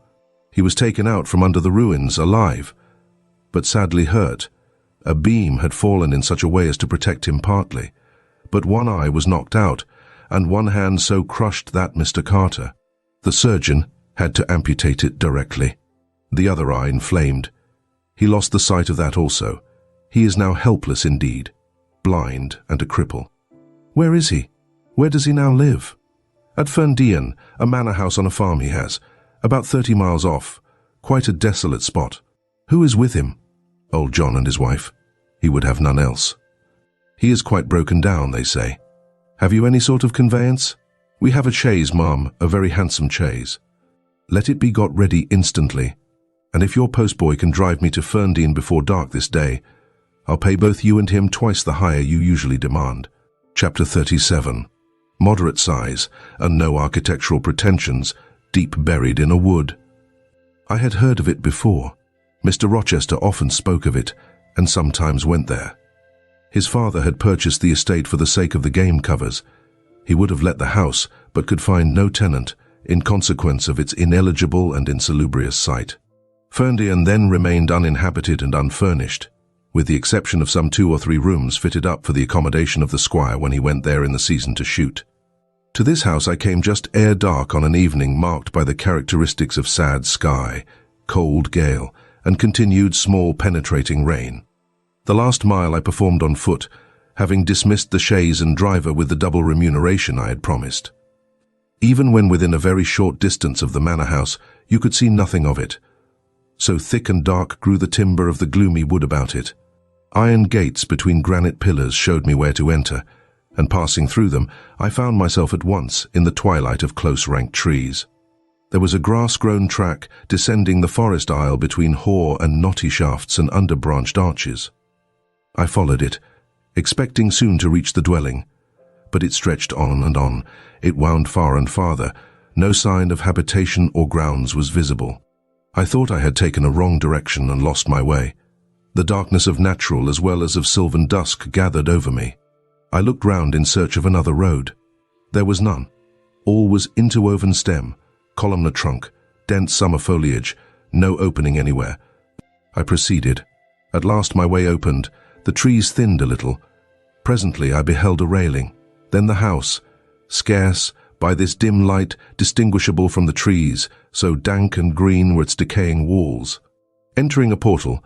He was taken out from under the ruins, alive, but sadly hurt. A beam had fallen in such a way as to protect him partly, but one eye was knocked out, and one hand so crushed that Mr. Carter, the surgeon, had to amputate it directly. The other eye inflamed. He lost the sight of that also. He is now helpless indeed, blind and a cripple. Where is he? Where does he now live? At Ferndean, a manor house on a farm he has, about 30 miles off, quite a desolate spot. Who is with him? Old John and his wife. He would have none else. He is quite broken down, they say. Have you any sort of conveyance? We have a chaise, ma'am, a very handsome chaise. Let it be got ready instantly, and if your postboy can drive me to Ferndean before dark this day, I'll pay both you and him twice the hire you usually demand. Chapter 37. Moderate size and no architectural pretensions, deep buried in a wood. I had heard of it before. Mr. Rochester often spoke of it, and sometimes went there. His father had purchased the estate for the sake of the game covers. He would have let the house, but could find no tenant, in consequence of its ineligible and insalubrious site. Ferndean then remained uninhabited and unfurnished, with the exception of some 2 or 3 rooms fitted up for the accommodation of the squire when he went there in the season to shoot. To this house I came just ere dark on an evening marked by the characteristics of sad sky, cold gale, and continued small penetrating rain. The last mile I performed on foot, having dismissed the chaise and driver with the double remuneration I had promised. Even when within a very short distance of the manor house, you could see nothing of it. So thick and dark grew the timber of the gloomy wood about it. Iron gates between granite pillars showed me where to enter, and passing through them, I found myself at once in the twilight of close-ranked trees. There was a grass-grown track descending the forest aisle between hoar and knotty shafts and under-branched arches. I followed it, expecting soon to reach the dwelling, but it stretched on and on. It wound far and farther. No sign of habitation or grounds was visible. I thought I had taken a wrong direction and lost my way. The darkness of natural as well as of sylvan dusk gathered over me. I looked round in search of another road. There was none. All was interwoven stem, columnar trunk, dense summer foliage, no opening anywhere. I proceeded. At last my way opened. The trees thinned a little. Presently I beheld a railing, then the house, scarce, by this dim light, distinguishable from the trees, so dank and green were its decaying walls. Entering a portal,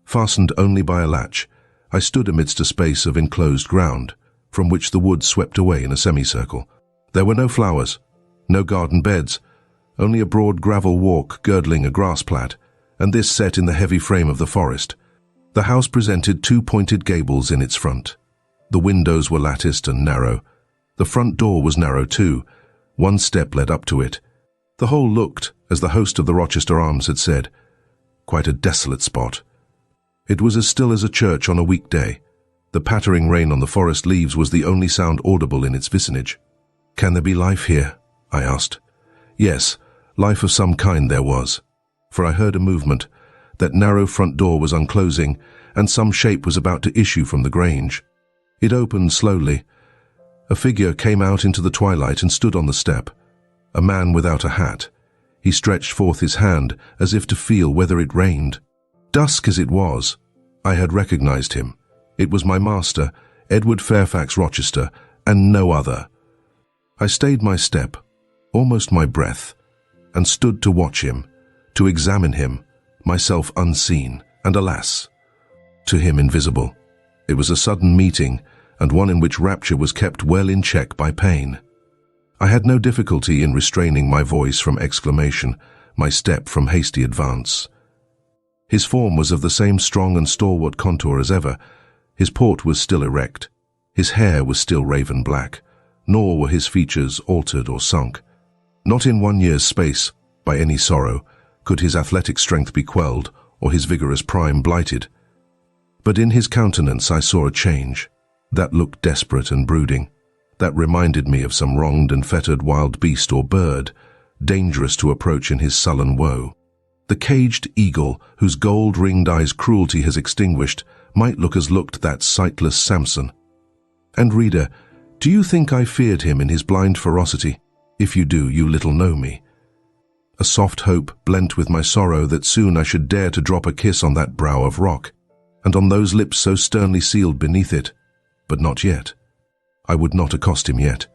fastened only by a latch, I stood amidst a space of enclosed ground, from which the wood swept away in a semicircle. There were no flowers, no garden beds, only a broad gravel walk girdling a grass plat, and this set in the heavy frame of the forest. The house presented 2 pointed gables in its front. The windows were latticed and narrow. The front door was narrow too. 1 step led up to it. The whole looked, as the host of the Rochester Arms had said, quite a desolate spot. It was as still as a church on a weekday. The pattering rain on the forest leaves was the only sound audible in its vicinage. "Can there be life here?" I asked. Yes, life of some kind there was, for I heard a movement. That narrow front door was unclosing, and some shape was about to issue from the grange. It opened slowly. A figure came out into the twilight and stood on the step. A man without a hat. He stretched forth his hand as if to feel whether it rained. Dusk as it was, I had recognized him. It was my master, Edward Fairfax Rochester, and no other. I stayed my step, almost my breath, and stood to watch him, to examine him, myself unseen, and alas, to him invisible. It was a sudden meeting, and one in which rapture was kept well in check by pain. I had no difficulty in restraining my voice from exclamation, my step from hasty advance. His form was of the same strong and stalwart contour as ever. His port was still erect. His hair was still raven black, nor were his features altered or sunk. Not in 1 year's space, by any sorrow, could his athletic strength be quelled or his vigorous prime blighted. But in his countenance I saw a change, that looked desperate and brooding, that reminded me of some wronged and fettered wild beast or bird, dangerous to approach in his sullen woe. The caged eagle, whose gold-ringed eyes cruelty has extinguished, might look as looked that sightless Samson. And reader, do you think I feared him in his blind ferocity? If you do, you little know me. A soft hope blent with my sorrow that soon I should dare to drop a kiss on that brow of rock, and on those lips so sternly sealed beneath it. But not yet. I would not accost him yet.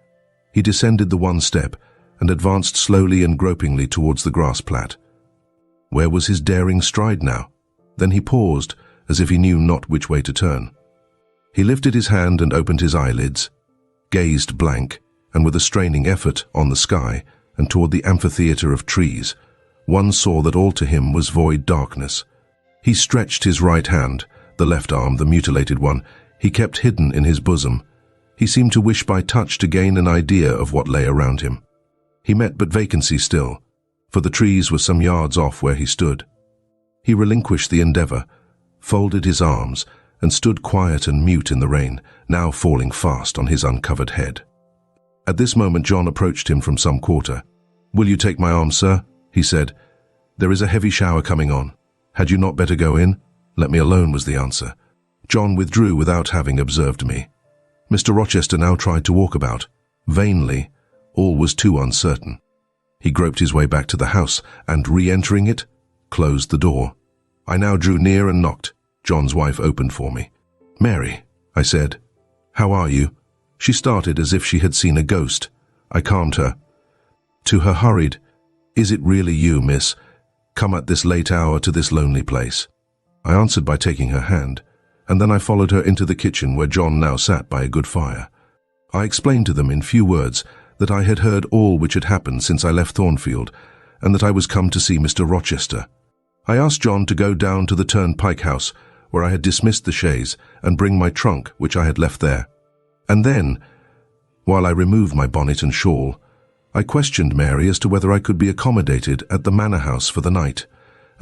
He descended the 1 step, and advanced slowly and gropingly towards the grass plat. Where was his daring stride now? Then he paused, as if he knew not which way to turn. He lifted his hand and opened his eyelids, gazed blank, and with a straining effort, on the sky, and toward the amphitheatre of trees. One saw that all to him was void darkness. He stretched his right hand, The left arm, the mutilated one, he kept hidden in his bosom. He seemed to wish by touch to gain an idea of what lay around him. He met but vacancy still, for the trees were some yards off where he stood. He relinquished the endeavour, folded his arms, and stood quiet and mute in the rain, now falling fast on his uncovered head. At this moment John approached him from some quarter. "Will you take my arm, sir?" he said. "There is a heavy shower coming on. Had you not better go in?" "Let me alone," was the answer. John withdrew without having observed me. Mr. Rochester now tried to walk about. Vainly, all was too uncertain. He groped his way back to the house, and re-entering it, closed the door. I now drew near and knocked. John's wife opened for me. "Mary," I said. "How are you?" She started as if she had seen a ghost. I calmed her. To her hurried, "Is it really you, miss? Come at this late hour to this lonely place?" I answered by taking her hand, and then I followed her into the kitchen where John now sat by a good fire. I explained to them in few words that I had heard all which had happened since I left Thornfield, and that I was come to see Mr. Rochester. I asked John to go down to the Turnpike House, where I had dismissed the chaise, and bring my trunk, which I had left there. And then, while I removed my bonnet and shawl, I questioned Mary as to whether I could be accommodated at the manor house for the night,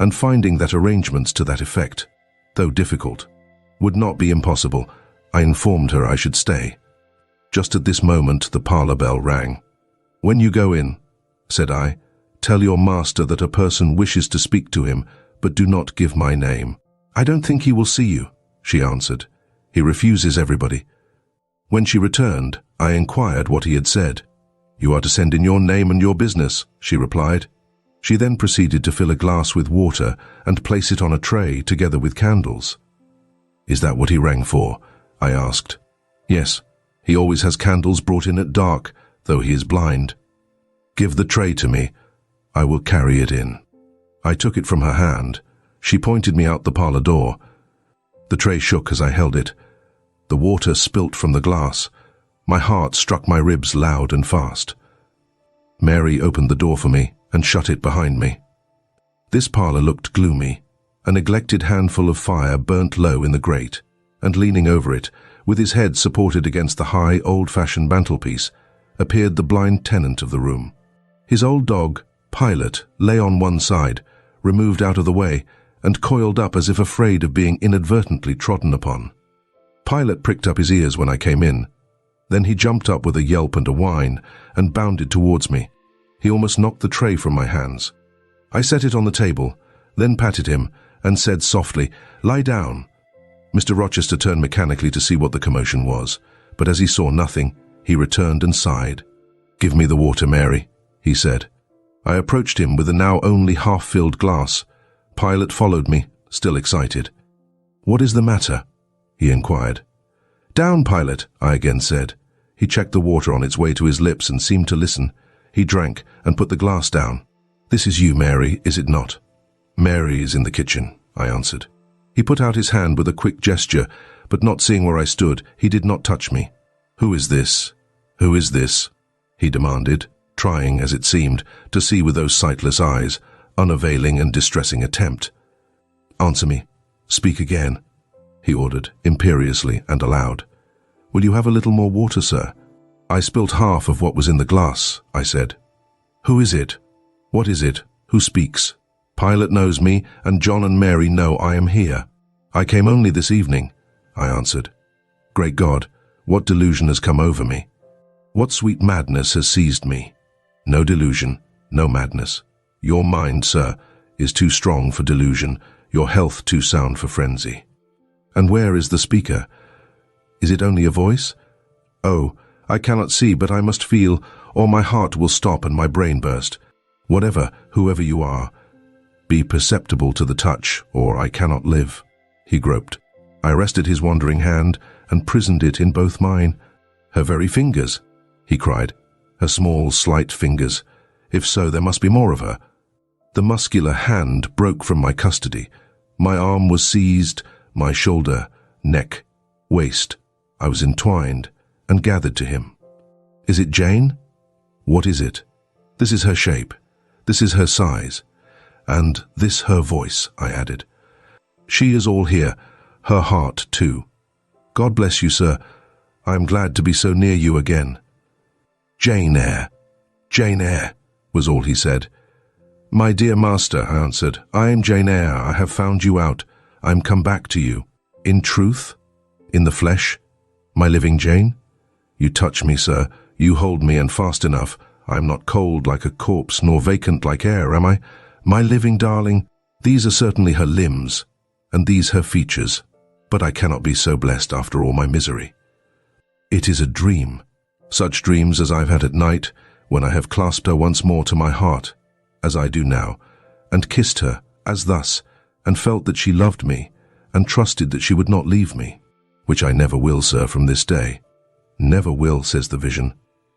and finding that arrangements to that effect, though difficult, would not be impossible, I informed her I should stay. Just at this moment the parlour bell rang. "When you go in," said I, "tell your master that a person wishes to speak to him, but do not give my name." "I don't think he will see you," she answered. "He refuses everybody." When she returned, I inquired what he had said. "You are to send in your name and your business," she replied. She then proceeded to fill a glass with water and place it on a tray together with candles. "Is that what he rang for?" I asked. "Yes, he always has candles brought in at dark, though he is blind." "Give the tray to me. I will carry it in." I took it from her hand. She pointed me out the parlour door. The tray shook as I held it. The water spilt from the glass. My heart struck my ribs loud and fast. Mary opened the door for me and shut it behind me. This parlour looked gloomy. A neglected handful of fire burnt low in the grate, and leaning over it, with his head supported against the high, old-fashioned mantelpiece, appeared the blind tenant of the room. His old dog, Pilot, lay on one side, removed out of the way, and coiled up as if afraid of being inadvertently trodden upon. Pilot pricked up his ears when I came in. Then he jumped up with a yelp and a whine, and bounded towards me. He almost knocked the tray from my hands. I set it on the table, then patted him, and said softly, "Lie down." Mr. Rochester turned mechanically to see what the commotion was, but as he saw nothing, he returned and sighed. "Give me the water, Mary," he said. I approached him with a now only half-filled glass. Pilot followed me, still excited. "What is the matter?" he inquired. "Down, Pilot," I again said. He checked the water on its way to his lips and seemed to listen. He drank and put the glass down. "This is you, Mary, is it not?" "Mary is in the kitchen," I answered. He put out his hand with a quick gesture, but not seeing where I stood, he did not touch me. "Who is this? Who is this?" he demanded, trying, as it seemed, to see with those sightless eyes, unavailing and distressing attempt. "Answer me. Speak again," he ordered, imperiously and aloud. "Will you have a little more water, sir?" "I spilt half of what was in the glass," I said. "Who is it? What is it? Who speaks?" "Pilot knows me, and John and Mary know I am here." "I came only this evening," I answered. "Great God, what delusion has come over me? What sweet madness has seized me?" "No delusion, no madness. Your mind, sir, is too strong for delusion, your health too sound for frenzy." "And where is the speaker? Is it only a voice? Oh, I cannot see, but I must feel, or my heart will stop and my brain burst. Whatever, whoever you are, be perceptible to the touch, or I cannot live." He groped. I arrested his wandering hand and prisoned it in both mine. "Her very fingers," he cried. "Her small, slight fingers. If so, there must be more of her." The muscular hand broke from my custody. My arm was seized, my shoulder, neck, waist. I was entwined and gathered to him. "Is it Jane? What is it? This is her shape. This is her size. And this her voice," I added. "She is all here. her heart too. God bless you, sir. I am glad to be so near you again. Jane Eyre, Jane Eyre, was all he said. My dear master, I answered, I am Jane Eyre. I have found you out. I am come back to you. In truth? In the flesh? My living Jane? You touch me, sir. You hold me, and fast enough. I am not cold like a corpse, nor vacant like air, am I? My living darling, these are certainly her limbs, and these her features, but I cannot be so blessed after all my misery. It is a dream, such dreams as I've had at night, when I have clasped her once more to my heart, as I do now, and kissed her, as thus, and felt that she loved me, and trusted that she would not leave me, which I never will, sir, from this day. Never will, says the vision.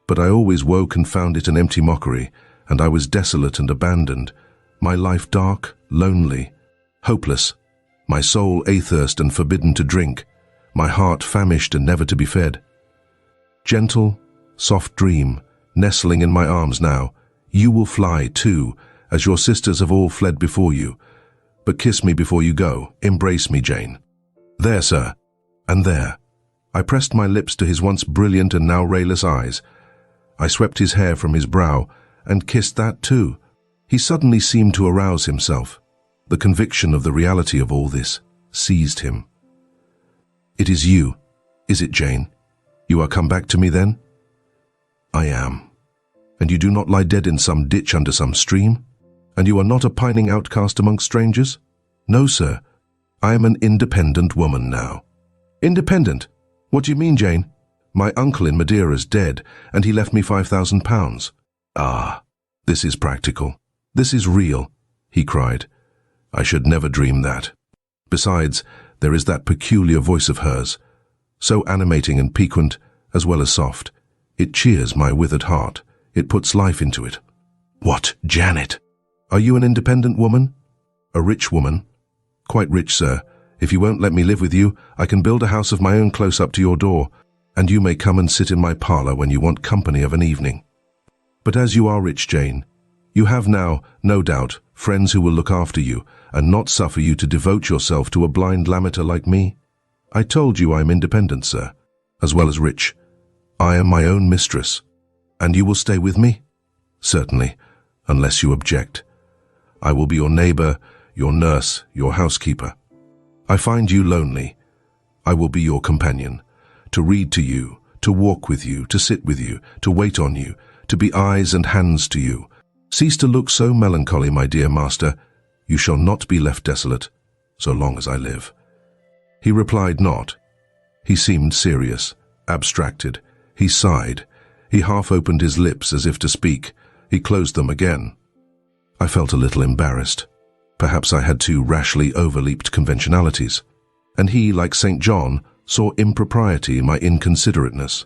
But I always woke and found it an empty mockery, and I was desolate and abandoned, my life dark, lonely, hopeless, my soul athirst and forbidden to drink, my heart famished and never to be fed. Gentle, soft dream, nestling in my arms now, you will fly too, as your sisters have all fled before you. But kiss me before you go, embrace me, Jane. There, sir, and there. I pressed my lips to his once brilliant and now rayless eyes. I swept his hair from his brow, and kissed that too. He suddenly seemed to arouse himself. The conviction of the reality of all this seized him. It is you, is it, Jane? You are come back to me then? I am. And you do not lie dead in some ditch under some stream? And you are not a pining outcast amongst strangers? No, sir. I am an independent woman now. Independent? What do you mean, Jane? My uncle in Madeira's dead, and he left me £5,000. Ah, this is practical. This is real, he cried. I should never dream that. Besides, there is that peculiar voice of hers, so animating and piquant, as well as soft. It cheers my withered heart. It puts life into it. What, Janet? Are you an independent woman? A rich woman? Quite rich, sir. If you won't let me live with you, I can build a house of my own close up to your door, and you may come and sit in my parlour when you want company of an evening. But as you are rich, Jane, you have now, no doubt, friends who will look after you, and not suffer you to devote yourself to a blind lamenter like me. I told you I am independent, sir, as well as rich. I am my own mistress. And you will stay with me? Certainly, unless you object. I will be your neighbour, your nurse, your housekeeper. I find you lonely. I will be your companion, to read to you, to walk with you, to sit with you, to wait on you, to be eyes and hands to you. Cease to look so melancholy, my dear master. You shall not be left desolate, so long as I live. He replied not. He seemed serious, abstracted. He sighed. He half opened his lips as if to speak. He closed them again. I felt a little embarrassed. Perhaps I had too rashly overleaped conventionalities, and he, like St. John, saw impropriety in my inconsiderateness.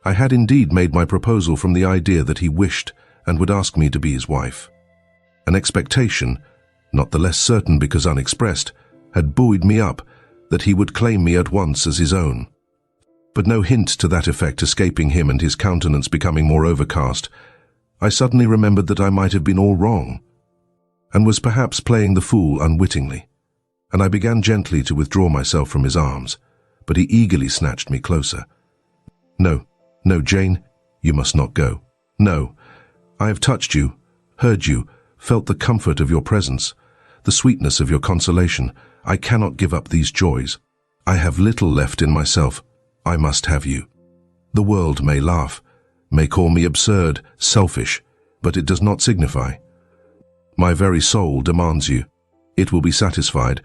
I had indeed made my proposal from the idea that he wished and would ask me to be his wife. An expectation, not the less certain because unexpressed, had buoyed me up that he would claim me at once as his own. But no hint to that effect escaping him and his countenance becoming more overcast, I suddenly remembered that I might have been all wrong, and was perhaps playing the fool unwittingly, and I began gently to withdraw myself from his arms, but he eagerly snatched me closer. No, no, Jane, you must not go. No, I have touched you, heard you, felt the comfort of your presence, the sweetness of your consolation. I cannot give up these joys. I have little left in myself. I must have you. The world may laugh, may call me absurd, selfish, but it does not signify. My very soul demands you. It will be satisfied,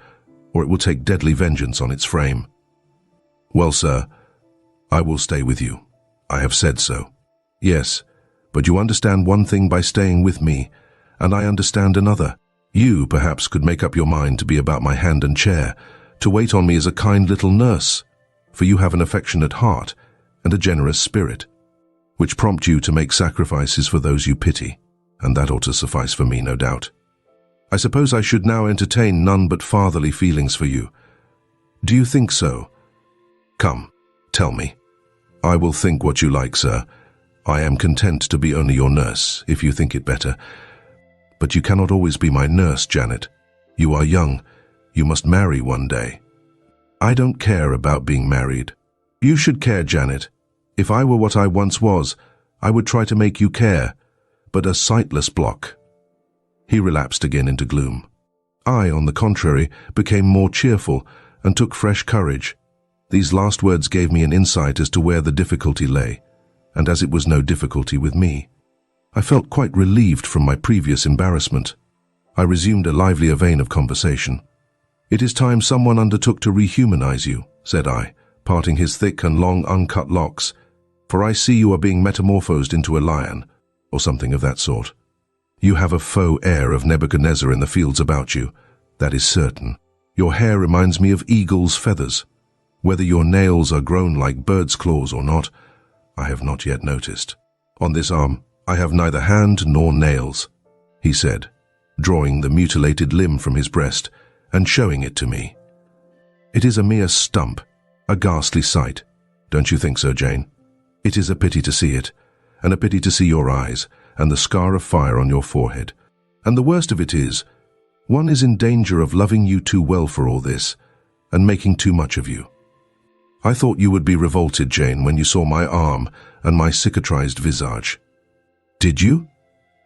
or it will take deadly vengeance on its frame. Well, sir, I will stay with you. I have said so. Yes, but you understand one thing by staying with me, and I understand another. You, perhaps, could make up your mind to be about my hand and chair, to wait on me as a kind little nurse, for you have an affectionate heart and a generous spirit, which prompt you to make sacrifices for those you pity, and that ought to suffice for me, no doubt. I suppose I should now entertain none but fatherly feelings for you. Do you think so? Come, tell me. I will think what you like, sir. I am content to be only your nurse, if you think it better. But you cannot always be my nurse, Janet. You are young. You must marry one day. I don't care about being married. You should care, Janet. If I were what I once was, I would try to make you care, but a sightless block." He relapsed again into gloom. I, on the contrary, became more cheerful and took fresh courage. These last words gave me an insight as to where the difficulty lay, and as it was no difficulty with me, I felt quite relieved from my previous embarrassment. I resumed a livelier vein of conversation. "It is time someone undertook to rehumanize you," said I, parting his thick and long uncut locks, "for I see you are being metamorphosed into a lion, or something of that sort. You have a faux air of Nebuchadnezzar in the fields about you, that is certain. Your hair reminds me of eagle's feathers. Whether your nails are grown like bird's claws or not, I have not yet noticed. On this arm, I have neither hand nor nails," he said, drawing the mutilated limb from his breast and showing it to me. "It is a mere stump, a ghastly sight. Don't you think so, Jane? It is a pity to see it, and a pity to see your eyes and the scar of fire on your forehead. And the worst of it is, one is in danger of loving you too well for all this, and making too much of you. I thought you would be revolted, Jane, when you saw my arm and my cicatrized visage." "Did you?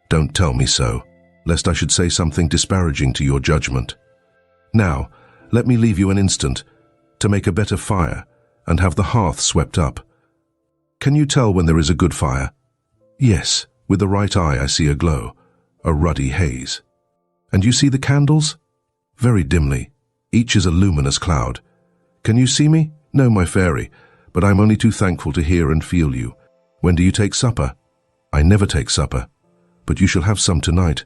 Don't tell me so, lest I should say something disparaging to your judgment. Now, let me leave you an instant to make a better fire and have the hearth swept up. Can you tell when there is a good fire?" "Yes, with the right eye I see a glow, a ruddy haze." "And you see the candles?" "Very dimly. Each is a luminous cloud. Can you see me?" "No, my fairy, but I'm only too thankful to hear and feel you. When do you take supper?" "I never take supper, but you shall have some tonight.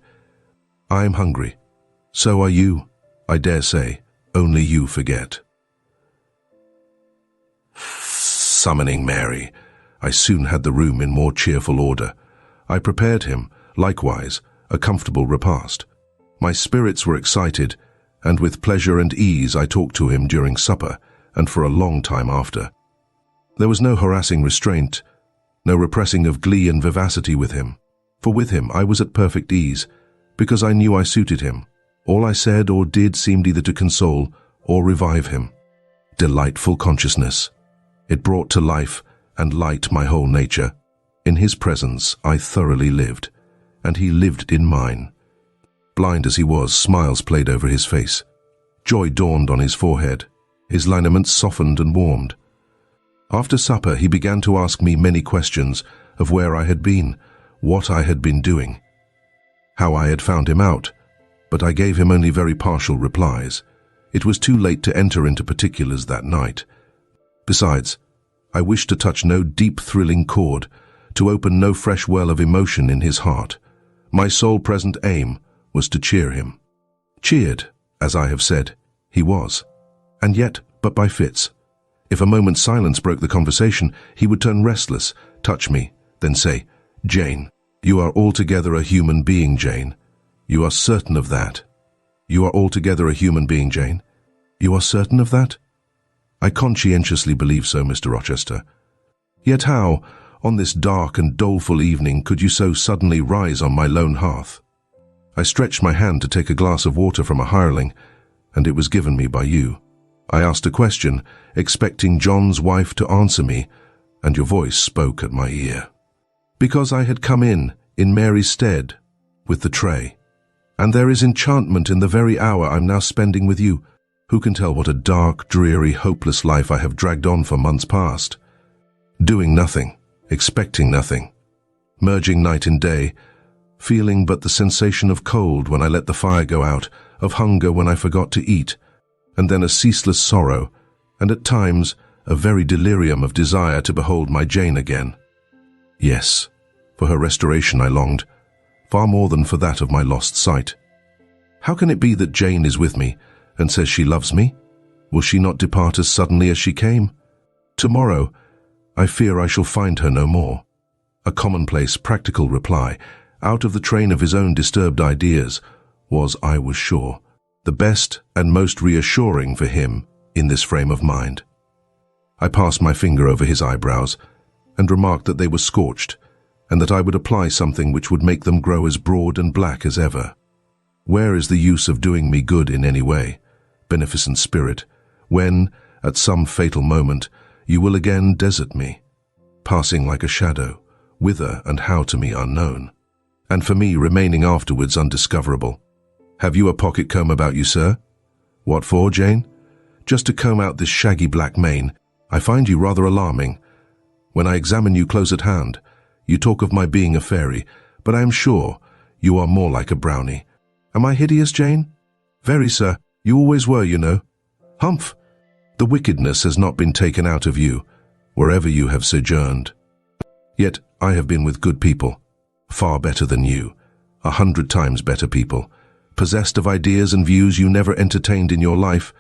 I am hungry. So are you, I dare say, only you forget." Summoning Mary, I soon had the room in more cheerful order. I prepared him, likewise, a comfortable repast. My spirits were excited, and with pleasure and ease I talked to him during supper, and for a long time after. There was no harassing restraint, no repressing of glee and vivacity with him, for with him I was at perfect ease, because I knew I suited him. All I said or did seemed either to console or revive him. Delightful consciousness. It brought to life and light my whole nature. In his presence I thoroughly lived, and he lived in mine. Blind as he was, smiles played over his face. Joy dawned on his forehead. His lineaments softened and warmed. After supper he began to ask me many questions of where I had been, what I had been doing, how I had found him out, but I gave him only very partial replies. It was too late to enter into particulars that night. Besides, I wished to touch no deep thrilling chord, to open no fresh well of emotion in his heart. My sole present aim was to cheer him. Cheered, as I have said, he was, and yet but by fits. If a moment's silence broke the conversation, he would turn restless, touch me, then say, "Jane, you are altogether a human being, Jane. You are certain of that? You are altogether a human being, Jane? You are certain of that?" "I conscientiously believe so, Mr. Rochester." "Yet how, on this dark and doleful evening, could you so suddenly rise on my lone hearth?" I stretched my hand to take a glass of water from a hireling, and it was given me by you. I asked a question, expecting John's wife to answer me, and your voice spoke at my ear. "Because I had come in Mary's stead, with the tray. And there is enchantment in the very hour I'm now spending with you. Who can tell what a dark, dreary, hopeless life I have dragged on for months past? Doing nothing, expecting nothing, merging night in day, feeling but the sensation of cold when I let the fire go out, of hunger when I forgot to eat, and then a ceaseless sorrow, and at times a very delirium of desire to behold my Jane again. Yes, for her restoration I longed, far more than for that of my lost sight. How can it be that Jane is with me, and says she loves me? Will she not depart as suddenly as she came? Tomorrow, I fear I shall find her no more." A commonplace, practical reply, out of the train of his own disturbed ideas, was, I was sure, the best and most reassuring for him in this frame of mind. I passed my finger over his eyebrows, and remarked that they were scorched, and that I would apply something which would make them grow as broad and black as ever. Where is the use of doing me good in any way, beneficent spirit, when, at some fatal moment, you will again desert me, passing like a shadow, whither and how to me unknown, and for me remaining afterwards undiscoverable. Have you a pocket comb about you, sir? What for, Jane? Just to comb out this shaggy black mane. I find you rather alarming. When I examine you close at hand, you talk of my being a fairy, but I am sure you are more like a brownie. Am I hideous, Jane? Very, sir. You always were, you know. Humph! The wickedness has not been taken out of you, wherever you have sojourned. Yet I have been with good people, far better than you, 100 times better people, possessed of ideas and views you never entertained in your life,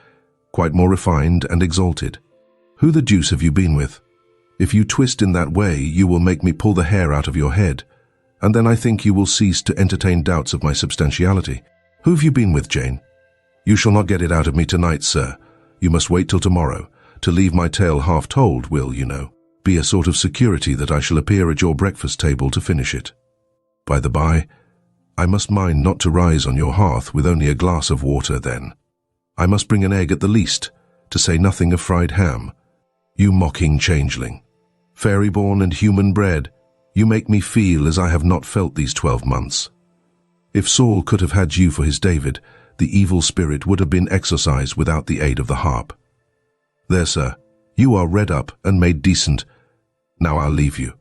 quite more refined and exalted. Who the deuce have you been with? If you twist in that way, you will make me pull the hair out of your head, and then I think you will cease to entertain doubts of my substantiality. Who have you been with, Jane? You shall not get it out of me tonight, sir. You must wait till tomorrow. To leave my tale half told will, you know, be a sort of security that I shall appear at your breakfast table to finish it. By the by, I must mind not to rise on your hearth with only a glass of water then. I must bring an egg at the least, to say nothing of fried ham. You mocking changeling, fairy-born and human-bred, you make me feel as I have not felt these 12 months. If Saul could have had you for his David, the evil spirit would have been exorcised without the aid of the harp. There, sir, you are read up and made decent. Now I'll leave you.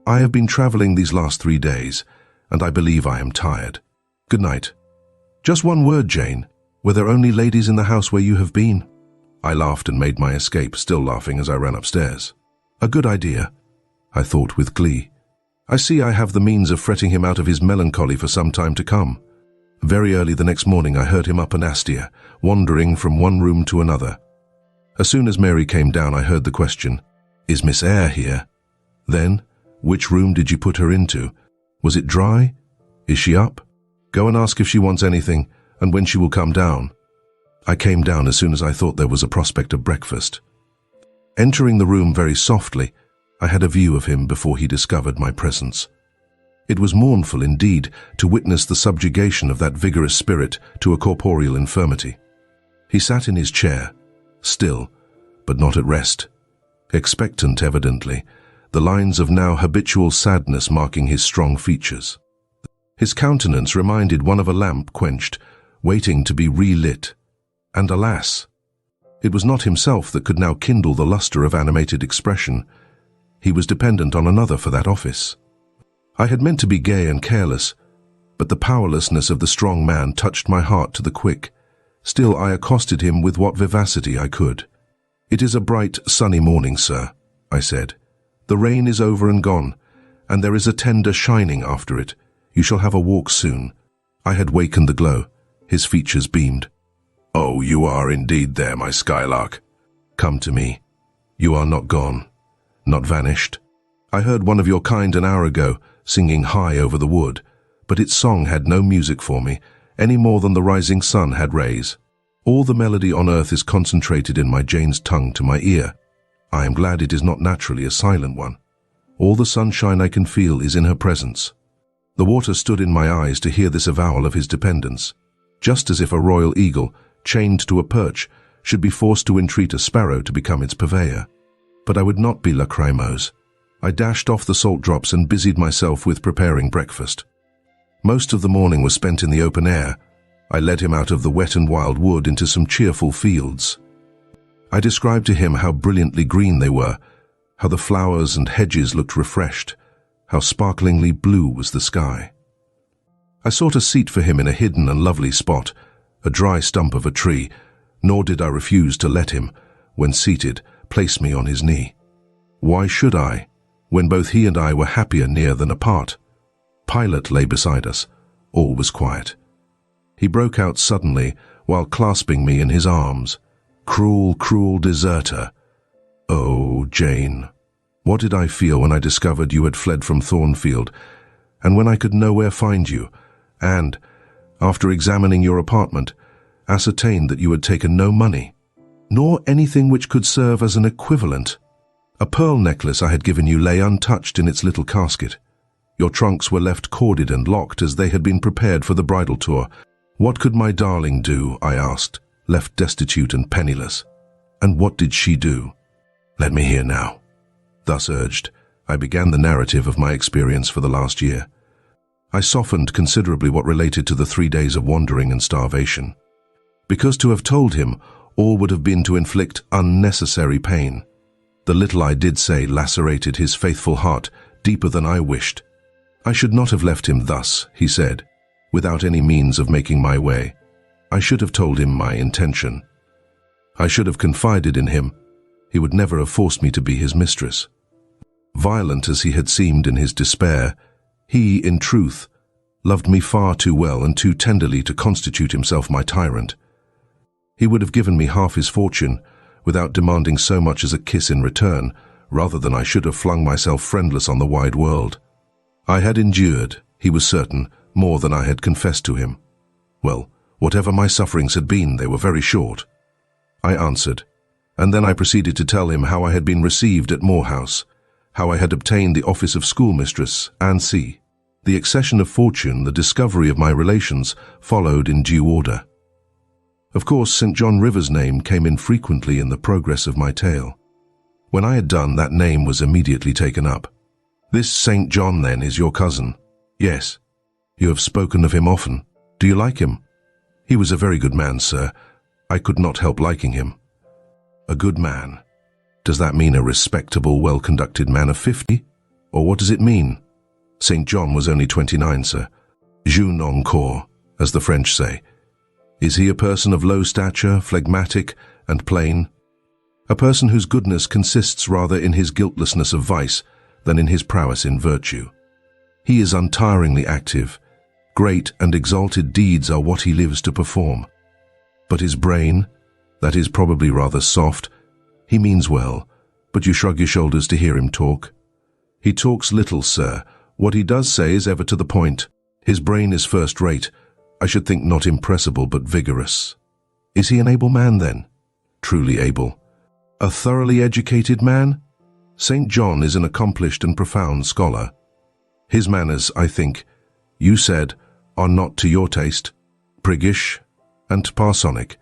I have been travelling these last 3 days, and I believe I am tired. Good night. Just one word, Jane. Were there only ladies in the house where you have been? I laughed and made my escape, still laughing as I ran upstairs. A good idea, I thought with glee. I see I have the means of fretting him out of his melancholy for some time to come. Very early the next morning I heard him up an Astia, wandering from one room to another. As soon as Mary came down, I heard the question, "Is Miss Eyre here?" Then, "Which room did you put her into? Was it dry? Is she up? Go and ask if she wants anything, and when she will come down." I came down as soon as I thought there was a prospect of breakfast. Entering the room very softly, I had a view of him before he discovered my presence. It was mournful indeed to witness the subjugation of that vigorous spirit to a corporeal infirmity. He sat in his chair, still, but not at rest, expectant evidently, the lines of now habitual sadness marking his strong features. His countenance reminded one of a lamp quenched, waiting to be relit, and alas, it was not himself that could now kindle the lustre of animated expression. He was dependent on another for that office. I had meant to be gay and careless, but the powerlessness of the strong man touched my heart to the quick. Still I accosted him with what vivacity I could. "It is a bright, sunny morning, sir," I said. "The rain is over and gone, and there is a tender shining after it. You shall have a walk soon." I had wakened the glow. His features beamed. "Oh, you are indeed there, my skylark. Come to me. You are not gone, not vanished. I heard one of your kind an hour ago, singing high over the wood, but its song had no music for me, any more than the rising sun had rays. All the melody on earth is concentrated in my Jane's tongue to my ear. I am glad it is not naturally a silent one. All the sunshine I can feel is in her presence." The water stood in my eyes to hear this avowal of his dependence, just as if a royal eagle, chained to a perch, should be forced to entreat a sparrow to become its purveyor. But I would not be lachrymose. I dashed off the salt drops and busied myself with preparing breakfast. Most of the morning was spent in the open air. I led him out of the wet and wild wood into some cheerful fields. I described to him how brilliantly green they were, how the flowers and hedges looked refreshed, how sparklingly blue was the sky. I sought a seat for him in a hidden and lovely spot, a dry stump of a tree, nor did I refuse to let him, when seated, place me on his knee. Why should I, when both he and I were happier near than apart? Pilate lay beside us. All was quiet. He broke out suddenly while clasping me in his arms. "Cruel, cruel deserter. Oh, Jane, what did I feel when I discovered you had fled from Thornfield, and when I could nowhere find you, and, after examining your apartment, ascertained that you had taken no money, nor anything which could serve as an equivalent. A pearl necklace I had given you lay untouched in its little casket. Your trunks were left corded and locked as they had been prepared for the bridal tour. What could my darling do, I asked, left destitute and penniless? And what did she do? Let me hear now. Thus urged, I began the narrative of my experience for the last year. I softened considerably what related to the 3 days of wandering and starvation, because to have told him all would have been to inflict unnecessary pain. The little I did say lacerated his faithful heart deeper than I wished. I should not have left him thus, he said, without any means of making my way. I should have told him my intention. I should have confided in him. He would never have forced me to be his mistress. Violent as he had seemed in his despair, he, in truth, loved me far too well and too tenderly to constitute himself my tyrant. He would have given me half his fortune without demanding so much as a kiss in return, rather than I should have flung myself friendless on the wide world. I had endured, he was certain, more than I had confessed to him. Well, whatever my sufferings had been, they were very short. I answered, and then I proceeded to tell him how I had been received at Moor House, how I had obtained the office of schoolmistress, and the accession of fortune, the discovery of my relations, followed in due order. Of course, St. John River's name came in frequently in the progress of my tale. When I had done, that name was immediately taken up. This St. John, then, is your cousin? Yes. You have spoken of him often. Do you like him? He was a very good man, sir. I could not help liking him. A good man. Does that mean a respectable, well-conducted man of 50? Or what does it mean? St. John was only 29, sir. Jeune encore, as the French say. Is he a person of low stature, phlegmatic, and plain? A person whose goodness consists rather in his guiltlessness of vice than in his prowess in virtue. He is untiringly active. Great and exalted deeds are what he lives to perform. But his brain, that is probably rather soft. He means well, but you shrug your shoulders to hear him talk. He talks little, sir. What he does say is ever to the point. His brain is first-rate. I should think not impressible, but vigorous. Is he an able man, then? Truly able. A thoroughly educated man? St. John is an accomplished and profound scholar. His manners, I think, you said, are not to your taste, priggish and parsonic.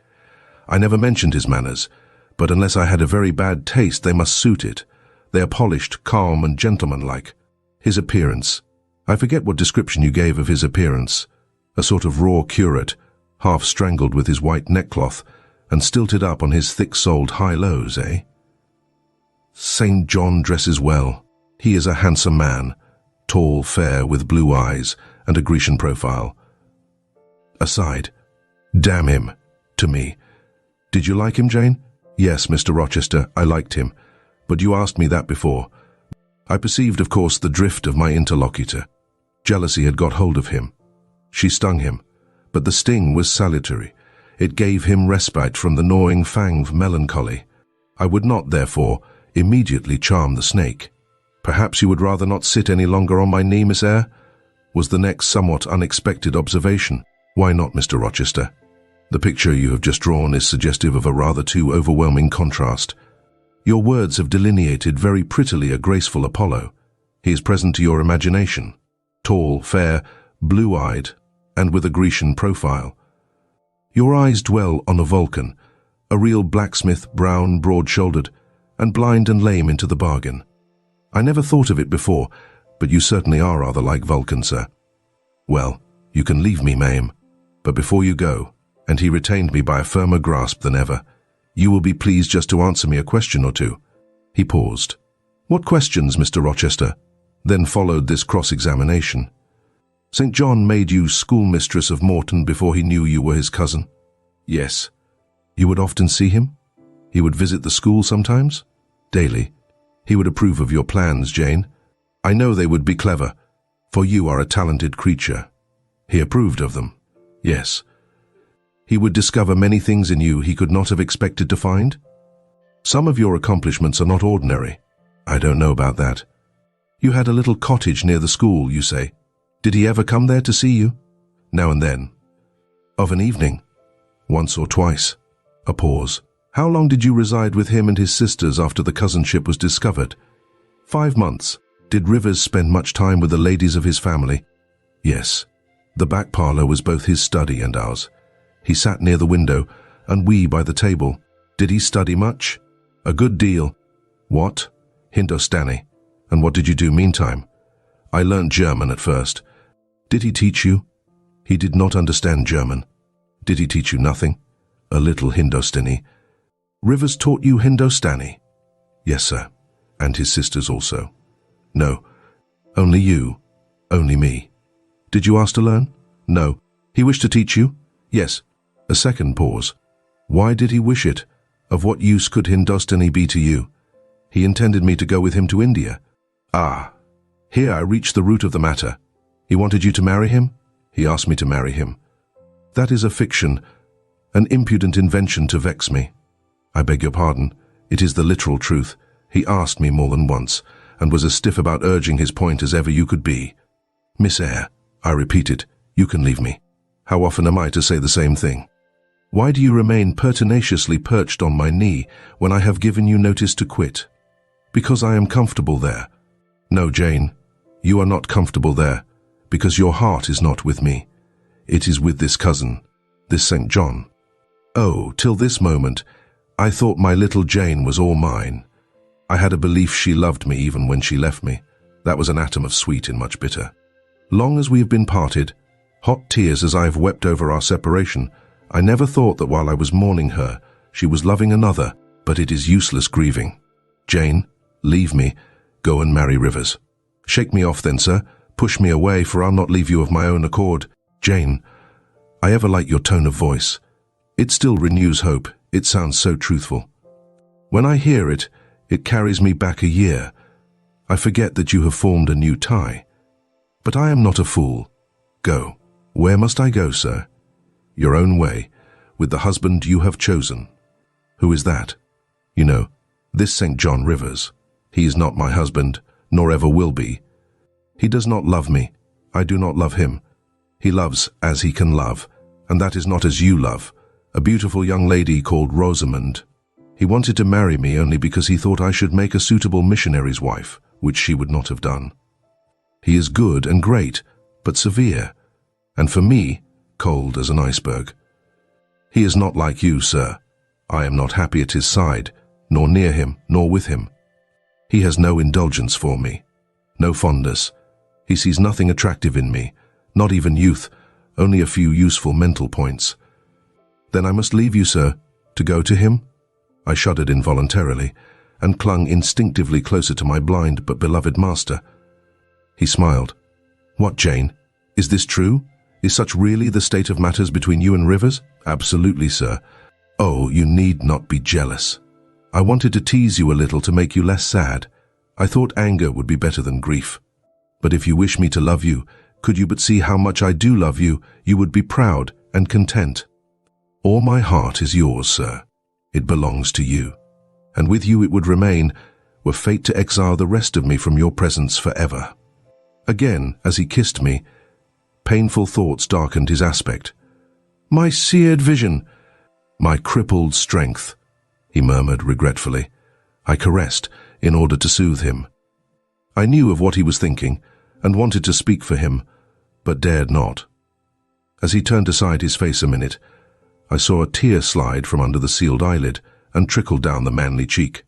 I never mentioned his manners, but unless I had a very bad taste, they must suit it. They are polished, calm, and gentlemanlike. His appearance. I forget what description you gave of his appearance. A sort of raw curate, half strangled with his white neckcloth, and stilted up on his thick-soled high-lows, eh? St. John dresses well. He is a handsome man, tall, fair, with blue eyes, and a Grecian profile. Aside. Damn him. To me. Did you like him, Jane? Yes, Mr. Rochester, I liked him. But you asked me that before. I perceived, of course, the drift of my interlocutor. Jealousy had got hold of him. She stung him, but the sting was salutary. It gave him respite from the gnawing fang of melancholy. I would not, therefore, immediately charm the snake. Perhaps you would rather not sit any longer on my knee, Miss Eyre? Was the next somewhat unexpected observation. Why not, Mr. Rochester? The picture you have just drawn is suggestive of a rather too overwhelming contrast. Your words have delineated very prettily a graceful Apollo. He is present to your imagination. Tall, fair, blue-eyed, and with a Grecian profile. Your eyes dwell on a Vulcan, a real blacksmith, brown, broad-shouldered, and blind and lame into the bargain. I never thought of it before, but you certainly are rather like Vulcan, sir. Well, you can leave me, Mame, but before you go, and he retained me by a firmer grasp than ever, you will be pleased just to answer me a question or two. He paused. What questions, Mr. Rochester? Then followed this cross-examination. St. John made you schoolmistress of Morton before he knew you were his cousin? Yes. You would often see him? He would visit the school sometimes? Daily. He would approve of your plans, Jane. I know they would be clever, for you are a talented creature. He approved of them? Yes. He would discover many things in you he could not have expected to find? Some of your accomplishments are not ordinary. I don't know about that. You had a little cottage near the school, you say. Did he ever come there to see you? Now and then. Of an evening? Once or twice. A pause. How long did you reside with him and his sisters after the cousinship was discovered? 5 months. Did Rivers spend much time with the ladies of his family? Yes. The back parlour was both his study and ours. He sat near the window, and we by the table. Did he study much? A good deal. What? Hindustani. And what did you do meantime? I learned German at first. Did he teach you? He did not understand German. Did he teach you nothing? A little Hindustani. Rivers taught you Hindustani? Yes, sir. And his sisters also. No. Only you. Only me. Did you ask to learn? No. He wished to teach you? Yes. A second pause. Why did he wish it? Of what use could Hindustani be to you? He intended me to go with him to India. Ah. Here I reached the root of the matter. He wanted you to marry him? He asked me to marry him. That is a fiction, an impudent invention to vex me. I beg your pardon. It is the literal truth. He asked me more than once, and was as stiff about urging his point as ever you could be. Miss Eyre, I repeated, you can leave me. How often am I to say the same thing? Why do you remain pertinaciously perched on my knee when I have given you notice to quit? Because I am comfortable there. No, Jane, you are not comfortable there, because your heart is not with me. It is with this cousin, this St. John. Oh, till this moment, I thought my little Jane was all mine. I had a belief she loved me even when she left me. That was an atom of sweet in much bitter. Long as we have been parted, hot tears as I have wept over our separation, I never thought that while I was mourning her, she was loving another, but it is useless grieving. Jane, leave me. Go and marry Rivers. Shake me off then, sir. Push me away, for I'll not leave you of my own accord. Jane, I ever like your tone of voice. It still renews hope. It sounds so truthful. When I hear it, it carries me back a year. I forget that you have formed a new tie. But I am not a fool. Go. Where must I go, sir? Your own way, with the husband you have chosen. Who is that? You know, this St. John Rivers. He is not my husband, nor ever will be. He does not love me. I do not love him. He loves as he can love, and that is not as you love. A beautiful young lady called Rosamond. He wanted to marry me only because he thought I should make a suitable missionary's wife, which she would not have done. He is good and great, but severe, and for me, cold as an iceberg. He is not like you, sir. I am not happy at his side, nor near him, nor with him. He has no indulgence for me, no fondness. He sees nothing attractive in me, not even youth, only a few useful mental points. Then I must leave you, sir, to go to him? I shuddered involuntarily, and clung instinctively closer to my blind but beloved master. He smiled. What, Jane? Is this true? Is such really the state of matters between you and Rivers? Absolutely, sir. Oh, you need not be jealous. I wanted to tease you a little to make you less sad. I thought anger would be better than grief. But if you wish me to love you, could you but see how much I do love you, you would be proud and content. All my heart is yours, sir. It belongs to you. And with you it would remain, were fate to exile the rest of me from your presence forever. Again, as he kissed me, painful thoughts darkened his aspect. My seared vision, my crippled strength, he murmured regretfully. I caressed, in order to soothe him. I knew of what he was thinking, and wanted to speak for him, but dared not. As he turned aside his face a minute, I saw a tear slide from under the sealed eyelid and trickle down the manly cheek.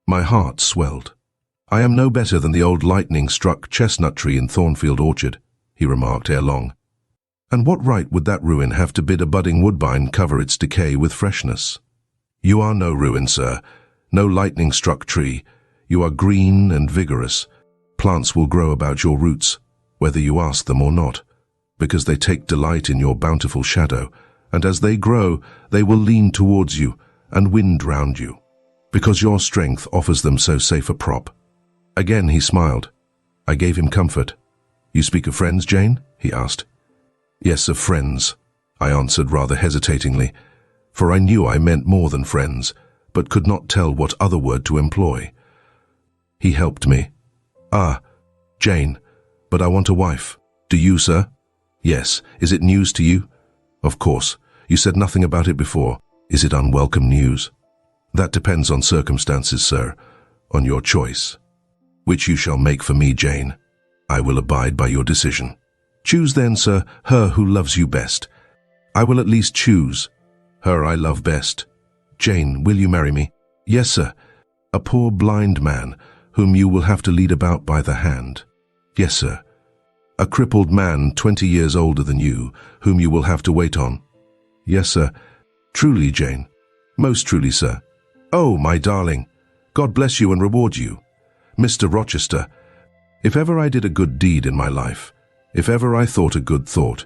My heart swelled. I am no better than the old lightning-struck chestnut tree in Thornfield orchard, he remarked ere long. And what right would that ruin have to bid a budding woodbine cover its decay with freshness? You are no ruin, sir, no lightning-struck tree. You are green and vigorous. Plants will grow about your roots, whether you ask them or not, because they take delight in your bountiful shadow, and as they grow, they will lean towards you and wind round you, because your strength offers them so safe a prop. Again he smiled. I gave him comfort. You speak of friends, Jane? He asked. Yes, of friends, I answered rather hesitatingly, for I knew I meant more than friends, but could not tell what other word to employ. He helped me. Ah, Jane, but I want a wife. Do you, sir? Yes. Is it news to you? Of course. You said nothing about it before. Is it unwelcome news? That depends on circumstances, sir, on your choice. Which you shall make for me, Jane. I will abide by your decision. Choose then, sir, her who loves you best. I will at least choose. Her I love best. Jane, will you marry me? Yes, sir. A poor blind man, whom you will have to lead about by the hand. Yes, sir. A crippled man 20 years older than you, whom you will have to wait on. Yes, sir. Truly, Jane. Most truly, sir. Oh, my darling. God bless you and reward you. Mr. Rochester, if ever I did a good deed in my life, if ever I thought a good thought,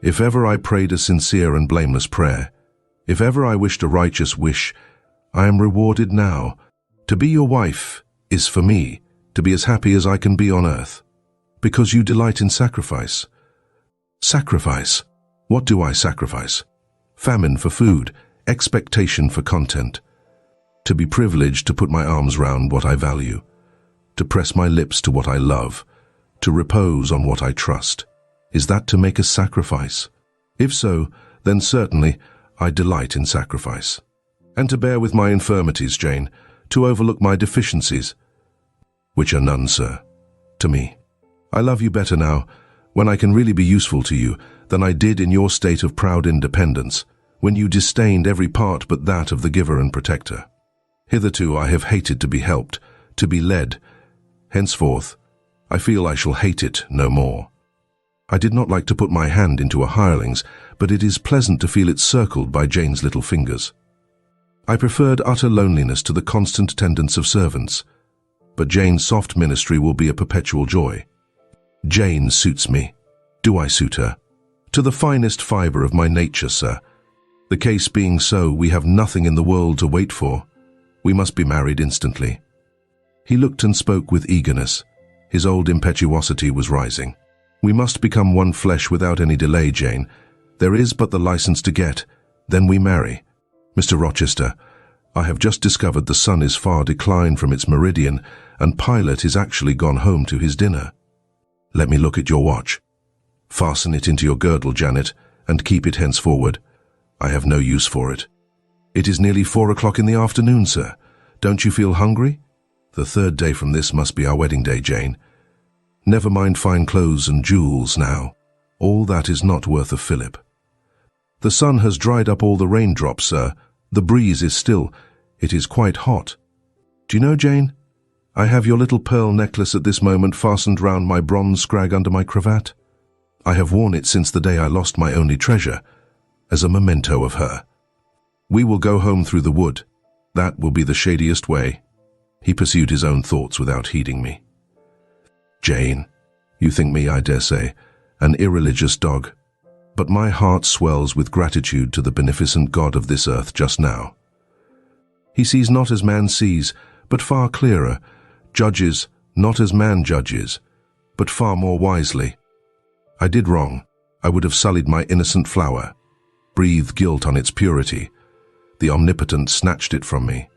if ever I prayed a sincere and blameless prayer, if ever I wished a righteous wish, I am rewarded now. To be your wife is for me to be as happy as I can be on earth, because you delight in sacrifice. Sacrifice. What do I sacrifice? Famine for food, expectation for content. To be privileged to put my arms round what I value, to press my lips to what I love, to repose on what I trust. Is that to make a sacrifice? If so, then certainly I delight in sacrifice. And to bear with my infirmities, Jane, to overlook my deficiencies, which are none, sir, to me. I love you better now, when I can really be useful to you, than I did in your state of proud independence, when you disdained every part but that of the giver and protector. Hitherto I have hated to be helped, to be led. Henceforth, I feel I shall hate it no more. I did not like to put my hand into a hireling's, but it is pleasant to feel it circled by Jane's little fingers. I preferred utter loneliness to the constant attendance of servants, but Jane's soft ministry will be a perpetual joy. Jane suits me. Do I suit her? To the finest fibre of my nature, sir. The case being so, we have nothing in the world to wait for. We must be married instantly. He looked and spoke with eagerness. His old impetuosity was rising. We must become one flesh without any delay, Jane. There is but the license to get. Then we marry. Mr. Rochester, I have just discovered the sun is far declined from its meridian, and Pilate is actually gone home to his dinner. Let me look at your watch. Fasten it into your girdle, Janet, and keep it henceforward. I have no use for it. It is nearly 4 o'clock in the afternoon, sir. Don't you feel hungry? The 3rd day from this must be our wedding day, Jane. Never mind fine clothes and jewels now. All that is not worth a fillip. The sun has dried up all the raindrops, sir. The breeze is still. It is quite hot. Do you know, Jane, I have your little pearl necklace at this moment fastened round my bronze scrag under my cravat. I have worn it since the day I lost my only treasure, as a memento of her. We will go home through the wood. That will be the shadiest way. He pursued his own thoughts without heeding me. Jane, you think me, I dare say, an irreligious dog, but my heart swells with gratitude to the beneficent God of this earth just now. He sees not as man sees, but far clearer, judges not as man judges, but far more wisely. I did wrong. I would have sullied my innocent flower, breathed guilt on its purity. The Omnipotent snatched it from me.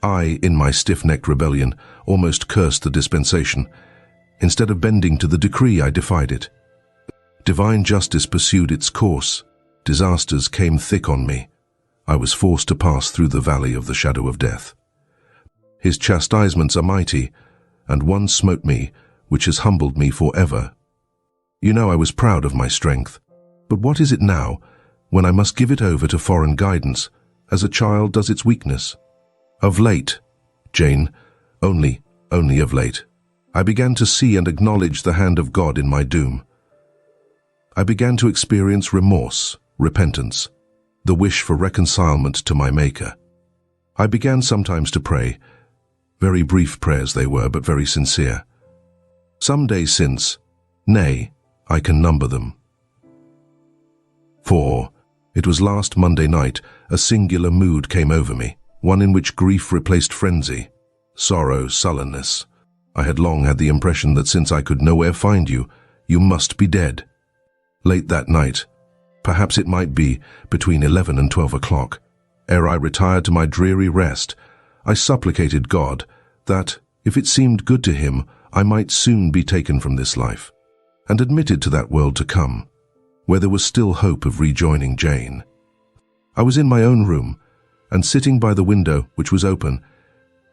I, in my stiff-necked rebellion, almost cursed the dispensation. Instead of bending to the decree, I defied it. Divine justice pursued its course. Disasters came thick on me. I was forced to pass through the valley of the shadow of death. His chastisements are mighty, and one smote me, which has humbled me forever. You know I was proud of my strength, but what is it now, when I must give it over to foreign guidance, as a child does its weakness? Of late, Jane, only of late, I began to see and acknowledge the hand of God in my doom. I began to experience remorse, repentance, the wish for reconcilement to my Maker. I began sometimes to pray. Very brief prayers they were, but very sincere. Some days since, nay, I can number them. For it was last Monday night, a singular mood came over me, one in which grief replaced frenzy, sorrow, sullenness. I had long had the impression that since I could nowhere find you, you must be dead. Late that night, perhaps it might be between 11 and 12 o'clock, ere I retired to my dreary rest, I supplicated God that, if it seemed good to him, I might soon be taken from this life, and admitted to that world to come, where there was still hope of rejoining Jane. I was in my own room, and sitting by the window, which was open,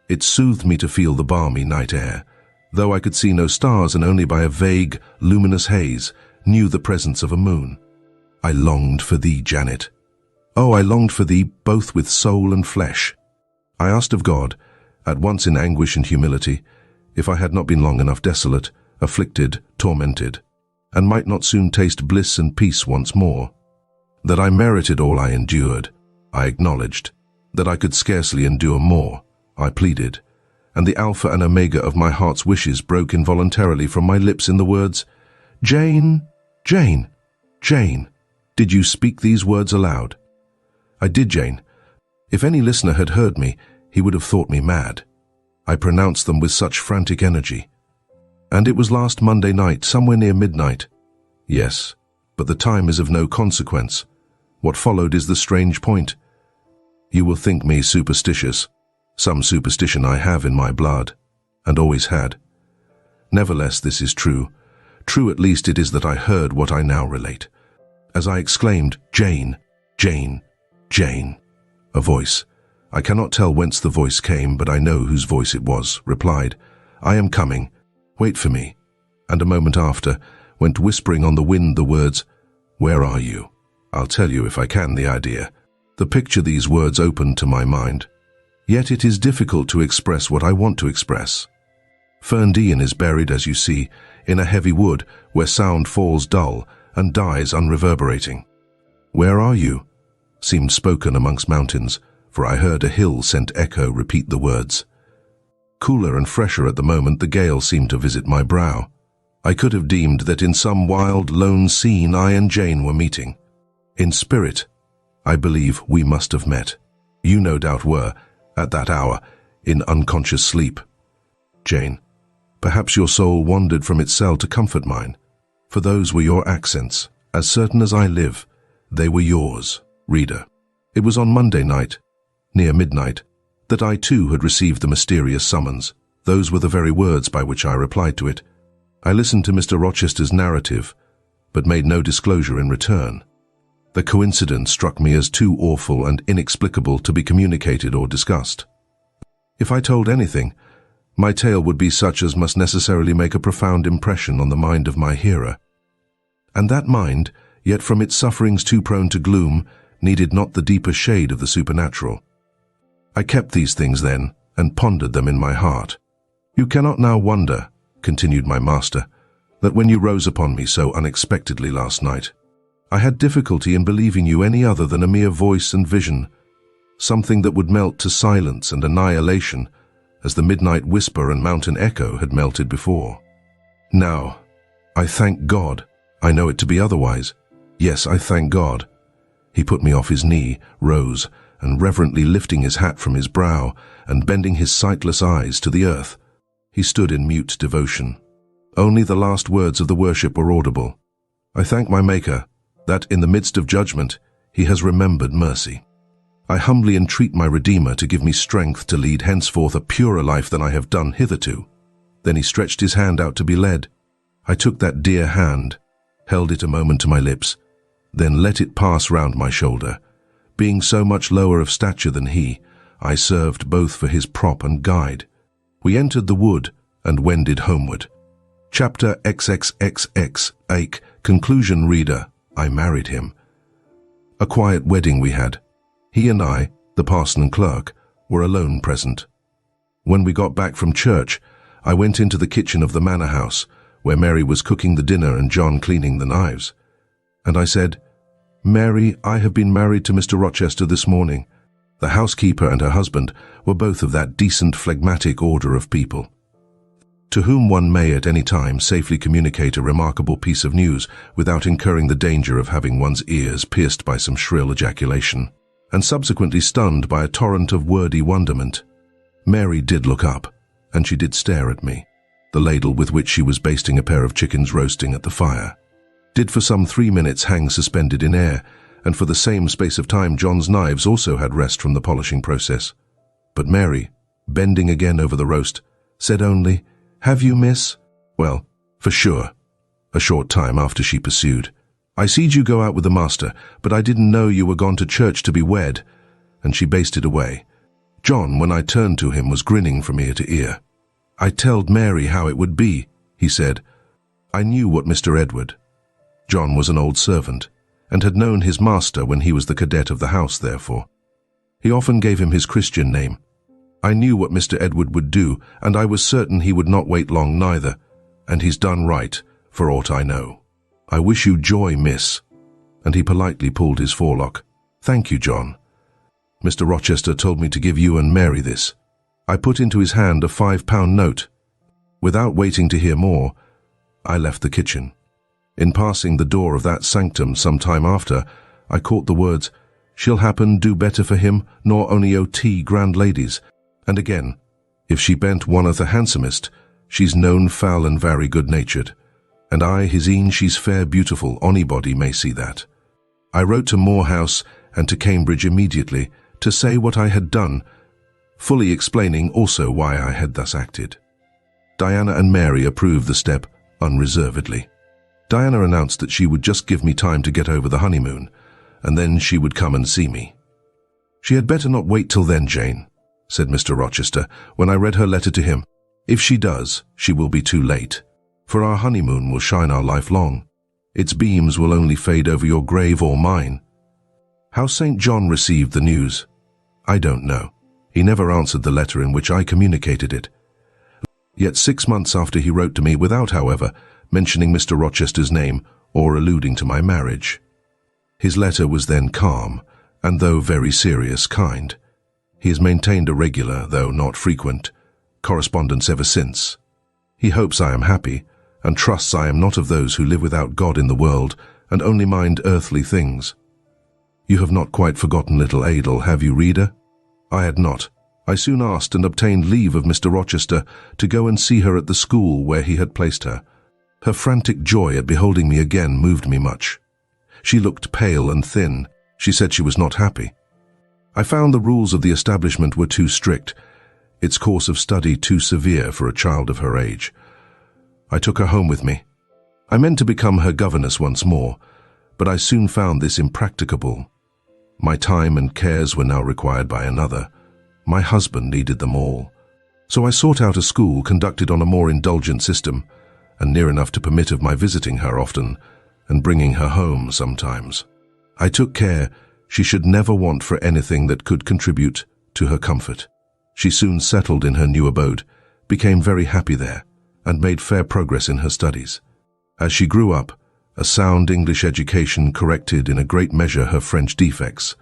it soothed me to feel the balmy night air, though I could see no stars and only by a vague, luminous haze knew the presence of a moon. I longed for thee, Janet. Oh, I longed for thee both with soul and flesh. I asked of God, at once in anguish and humility, if I had not been long enough desolate, afflicted, tormented, and might not soon taste bliss and peace once more. That I merited all I endured, I acknowledged. That I could scarcely endure more, I pleaded. And the alpha and omega of my heart's wishes broke involuntarily from my lips in the words, Jane, Jane, Jane. Did you speak these words aloud? I did, Jane. If any listener had heard me, he would have thought me mad. I pronounced them with such frantic energy. And it was last Monday night, somewhere near midnight. Yes, but the time is of no consequence. What followed is the strange point. You will think me superstitious. Some superstition I have in my blood, and always had. Nevertheless, this is true. True at least it is that I heard what I now relate. As I exclaimed, Jane, Jane, Jane, a voice, I cannot tell whence the voice came, but I know whose voice it was, replied, I am coming, wait for me, and a moment after went whispering on the wind the words, Where are you? I'll tell you if I can the idea. The picture these words opened to my mind. Yet it is difficult to express what I want to express. Ferndean is buried, as you see, in a heavy wood where sound falls dull and dies unreverberating. Where are you? Seemed spoken amongst mountains, for I heard a hill sent echo repeat the words. Cooler and fresher at the moment the gale seemed to visit my brow. I could have deemed that in some wild, lone scene I and Jane were meeting. In spirit, I believe we must have met. You no doubt were, at that hour, in unconscious sleep. Jane, perhaps your soul wandered from its cell to comfort mine, for those were your accents. As certain as I live, they were yours, reader. It was on Monday night, near midnight, that I too had received the mysterious summons. Those were the very words by which I replied to it. I listened to Mr. Rochester's narrative, but made no disclosure in return. The coincidence struck me as too awful and inexplicable to be communicated or discussed. If I told anything, my tale would be such as must necessarily make a profound impression on the mind of my hearer. And that mind, yet from its sufferings too prone to gloom, needed not the deeper shade of the supernatural. I kept these things then, and pondered them in my heart. You cannot now wonder, continued my master, that when you rose upon me so unexpectedly last night, I had difficulty in believing you any other than a mere voice and vision, something that would melt to silence and annihilation, as the midnight whisper and mountain echo had melted before. Now, I thank God, I know it to be otherwise. Yes, I thank God. He put me off his knee, rose, and reverently lifting his hat from his brow, and bending his sightless eyes to the earth, he stood in mute devotion. Only the last words of the worship were audible. I thank my Maker, that in the midst of judgment he has remembered mercy. I humbly entreat my Redeemer to give me strength to lead henceforth a purer life than I have done hitherto. Then he stretched his hand out to be led. I took that dear hand, held it a moment to my lips, then let it pass round my shoulder. Being so much lower of stature than he, I served both for his prop and guide. We entered the wood and wended homeward. Chapter XXXX, Ake, conclusion, reader. I married him. A quiet wedding we had. He and I, the parson and clerk, were alone present. When we got back from church, I went into the kitchen of the manor house, where Mary was cooking the dinner and John cleaning the knives. And I said, Mary, I have been married to Mr. Rochester this morning. The housekeeper and her husband were both of that decent, phlegmatic order of people, to whom one may at any time safely communicate a remarkable piece of news without incurring the danger of having one's ears pierced by some shrill ejaculation, and subsequently stunned by a torrent of wordy wonderment. Mary did look up, and she did stare at me. The ladle with which she was basting a pair of chickens roasting at the fire did for some 3 minutes hang suspended in air, and for the same space of time John's knives also had rest from the polishing process. But Mary, bending again over the roast, said only, Have you, miss? Well, for sure. A short time after she pursued, I seed you go out with the master, but I didn't know you were gone to church to be wed, and she basted away. John, when I turned to him, was grinning from ear to ear. I telled Mary how it would be, he said. I knew what Mr. Edward. John was an old servant. and had known his master when he was the cadet of the house, therefore. He often gave him his Christian name. I knew what Mr. Edward would do, and I was certain he would not wait long neither, and he's done right, for aught I know. I wish you joy, miss. And he politely pulled his forelock. Thank you, John. Mr. Rochester told me to give you and Mary this. I put into his hand a £5 note. Without waiting to hear more, I left the kitchen. In passing the door of that sanctum some time after, I caught the words, "She'll happen do better for him, nor only O.T. grand ladies." And again, "If she bent one of the handsomest, she's known foul and very good-natured. And I, his een, she's fair beautiful, onybody may see that." I wrote to Moor House and to Cambridge immediately to say what I had done, fully explaining also why I had thus acted. Diana and Mary approved the step unreservedly. Diana announced that she would just give me time to get over the honeymoon, and then she would come and see me. "She had better not wait till then, Jane," said Mr. Rochester, when I read her letter to him. "If she does, she will be too late, for our honeymoon will shine our life long. Its beams will only fade over your grave or mine." How St. John received the news, I don't know. He never answered the letter in which I communicated it. Yet 6 months after he wrote to me without, however, mentioning Mr. Rochester's name or alluding to my marriage. His letter was then calm, and though very serious, kind. He has maintained a regular, though not frequent, correspondence ever since. He hopes I am happy, and trusts I am not of those who live without God in the world and only mind earthly things. You have not quite forgotten little Adel, have you, reader? I had not. I soon asked and obtained leave of Mr. Rochester to go and see her at the school where he had placed her. Her frantic joy at beholding me again moved me much. She looked pale and thin. She said she was not happy. I found the rules of the establishment were too strict, its course of study too severe for a child of her age. I took her home with me. I meant to become her governess once more, but I soon found this impracticable. My time and cares were now required by another. My husband needed them all. So I sought out a school conducted on a more indulgent system, and near enough to permit of my visiting her often, and bringing her home sometimes. I took care she should never want for anything that could contribute to her comfort. She soon settled in her new abode, became very happy there, and made fair progress in her studies. As she grew up, a sound English education corrected in a great measure her French defects,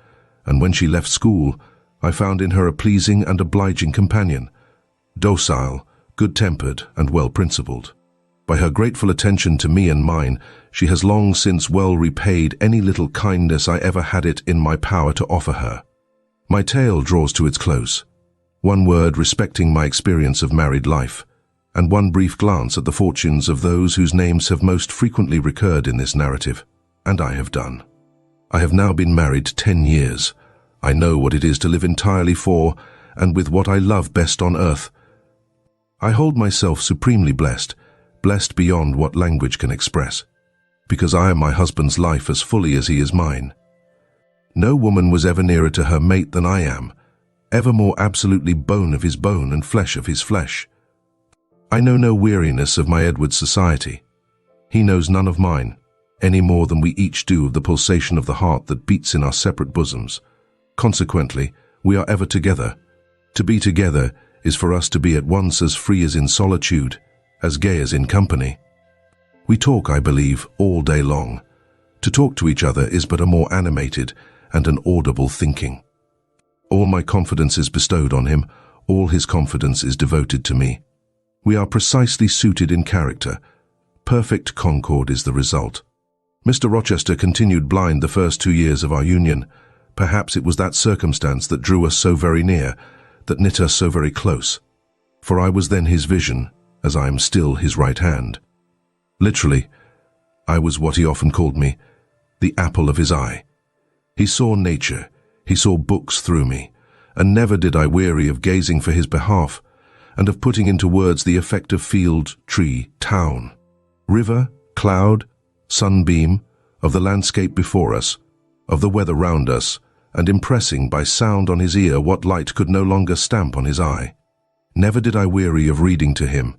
and when she left school, I found in her a pleasing and obliging companion, docile, good-tempered, and well-principled. By her grateful attention to me and mine, she has long since well repaid any little kindness I ever had it in my power to offer her. My tale draws to its close. One word respecting my experience of married life, and one brief glance at the fortunes of those whose names have most frequently recurred in this narrative, and I have done. I have now been married 10 years. I know what it is to live entirely for and with what I love best on earth. I hold myself supremely blessed, blessed beyond what language can express, because I am my husband's life as fully as he is mine. No woman was ever nearer to her mate than I am, ever more absolutely bone of his bone and flesh of his flesh. I know no weariness of my Edward's society. He knows none of mine, any more than we each do of the pulsation of the heart that beats in our separate bosoms. Consequently, we are ever together. To be together is for us to be at once as free as in solitude, as gay as in company. We talk, I believe, all day long. To talk to each other is but a more animated and an audible thinking. All my confidence is bestowed on him, all his confidence is devoted to me. We are precisely suited in character. Perfect concord is the result. Mr. Rochester continued blind the first 2 years of our union. Perhaps it was that circumstance that drew us so very near, that knit us so very close. For I was then his vision, as I am still his right hand. Literally, I was what he often called me, the apple of his eye. He saw nature, he saw books through me, and never did I weary of gazing for his behalf, and of putting into words the effect of field, tree, town, river, cloud, sunbeam, of the landscape before us, of the weather round us, and impressing by sound on his ear what light could no longer stamp on his eye. Never did I weary of reading to him.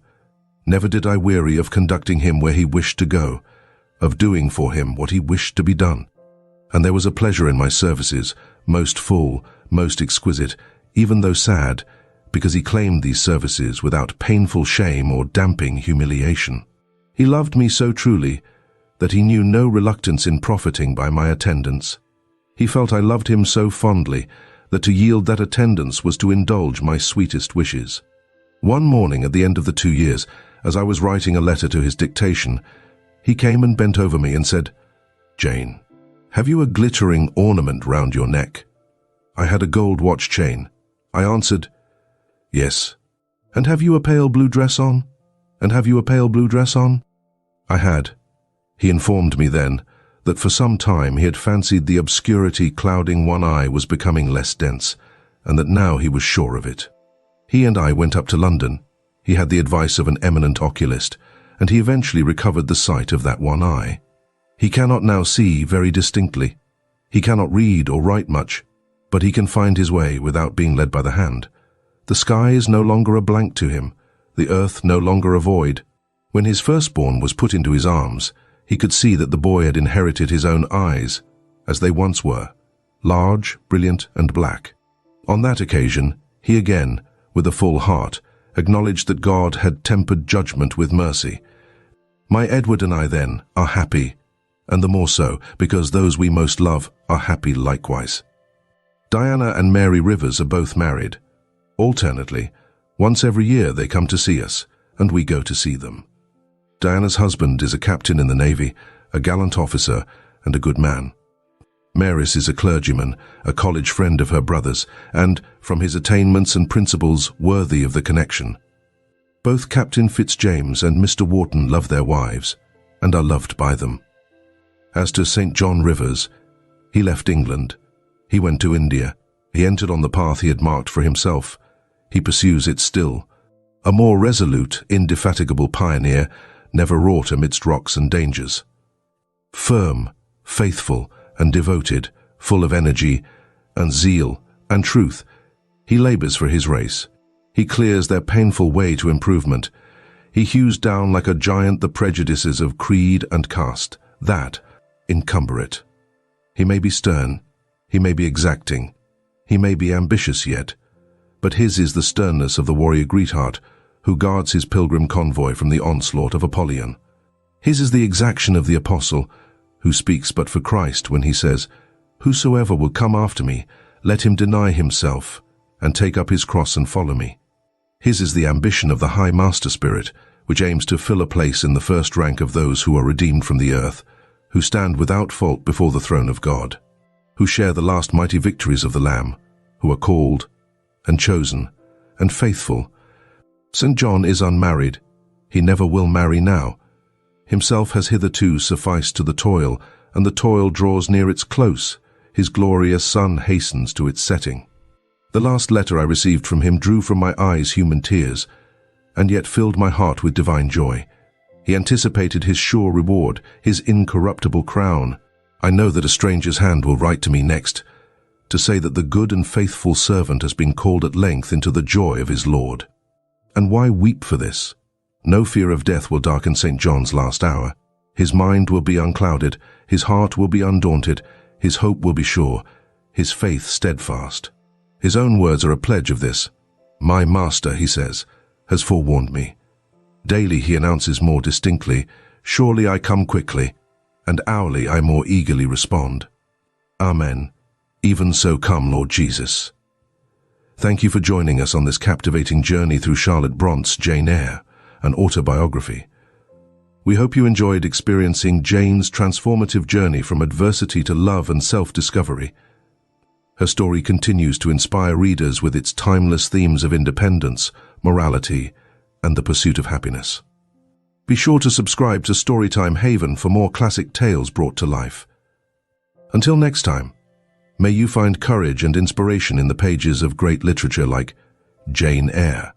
Never did I weary of conducting him where he wished to go, of doing for him what he wished to be done. and there was a pleasure in my services, most full, most exquisite, even though sad, because he claimed these services without painful shame or damping humiliation. He loved me so truly that he knew no reluctance in profiting by my attendance. He felt I loved him so fondly that to yield that attendance was to indulge my sweetest wishes. One morning at the end of the 2 years, as I was writing a letter to his dictation, he came and bent over me and said, "Jane, have you a glittering ornament round your neck?" I had a gold watch chain. I answered, "Yes." "And have you a pale blue dress on? And have you a pale blue dress on?" I had. He informed me then that for some time he had fancied the obscurity clouding one eye was becoming less dense, and that now he was sure of it. He and I went up to London. He had the advice of an eminent oculist, and he eventually recovered the sight of that one eye. He cannot now see very distinctly. He cannot read or write much, but he can find his way without being led by the hand. The sky is no longer a blank to him, the earth no longer a void. When his firstborn was put into his arms, he could see that the boy had inherited his own eyes, as they once were, large, brilliant, and black. On that occasion, he again, with a full heart, acknowledged that God had tempered judgment with mercy. My Edward and I, then, are happy, and the more so because those we most love are happy likewise. Diana and Mary Rivers are both married. Alternately, once every year they come to see us, and we go to see them. Diana's husband is a captain in the Navy, a gallant officer, and a good man. Mary's is a clergyman, a college friend of her brother's, and, from his attainments and principles, worthy of the connection. Both Captain Fitzjames and Mr. Wharton love their wives, and are loved by them. As to St. John Rivers, he left England. He went to India. He entered on the path he had marked for himself. He pursues it still. A more resolute, indefatigable pioneer never wrought amidst rocks and dangers. Firm, faithful, and devoted, full of energy and zeal and truth, he labors for his race. He clears their painful way to improvement. He hews down like a giant the prejudices of creed and caste that encumber it. He may be stern, he may be exacting, he may be ambitious yet, but his is the sternness of the warrior Greatheart, who guards his pilgrim convoy from the onslaught of Apollyon. His is the exaction of the apostle, who speaks but for Christ when he says, "Whosoever will come after me, let him deny himself, and take up his cross and follow me." His is the ambition of the high master spirit, which aims to fill a place in the first rank of those who are redeemed from the earth, who stand without fault before the throne of God, who share the last mighty victories of the Lamb, who are called, and chosen, and faithful. St. John is unmarried. He never will marry now. Himself has hitherto sufficed to the toil, and the toil draws near its close. His glorious sun hastens to its setting. The last letter I received from him drew from my eyes human tears, and yet filled my heart with divine joy. He anticipated his sure reward, his incorruptible crown. I know that a stranger's hand will write to me next, to say that the good and faithful servant has been called at length into the joy of his Lord. And why weep for this? No fear of death will darken St. John's last hour. His mind will be unclouded, his heart will be undaunted, his hope will be sure, his faith steadfast. His own words are a pledge of this. "My Master," he says, "has forewarned me." Daily he announces more distinctly, "Surely I come quickly," and hourly I more eagerly respond. Amen. Even so come, Lord Jesus. Thank you for joining us on this captivating journey through Charlotte Brontë's Jane Eyre, an autobiography. We hope you enjoyed experiencing Jane's transformative journey from adversity to love and self-discovery. Her story continues to inspire readers with its timeless themes of independence, morality, and the pursuit of happiness. Be sure to subscribe to Storytime Haven for more classic tales brought to life. Until next time, may you find courage and inspiration in the pages of great literature like Jane Eyre.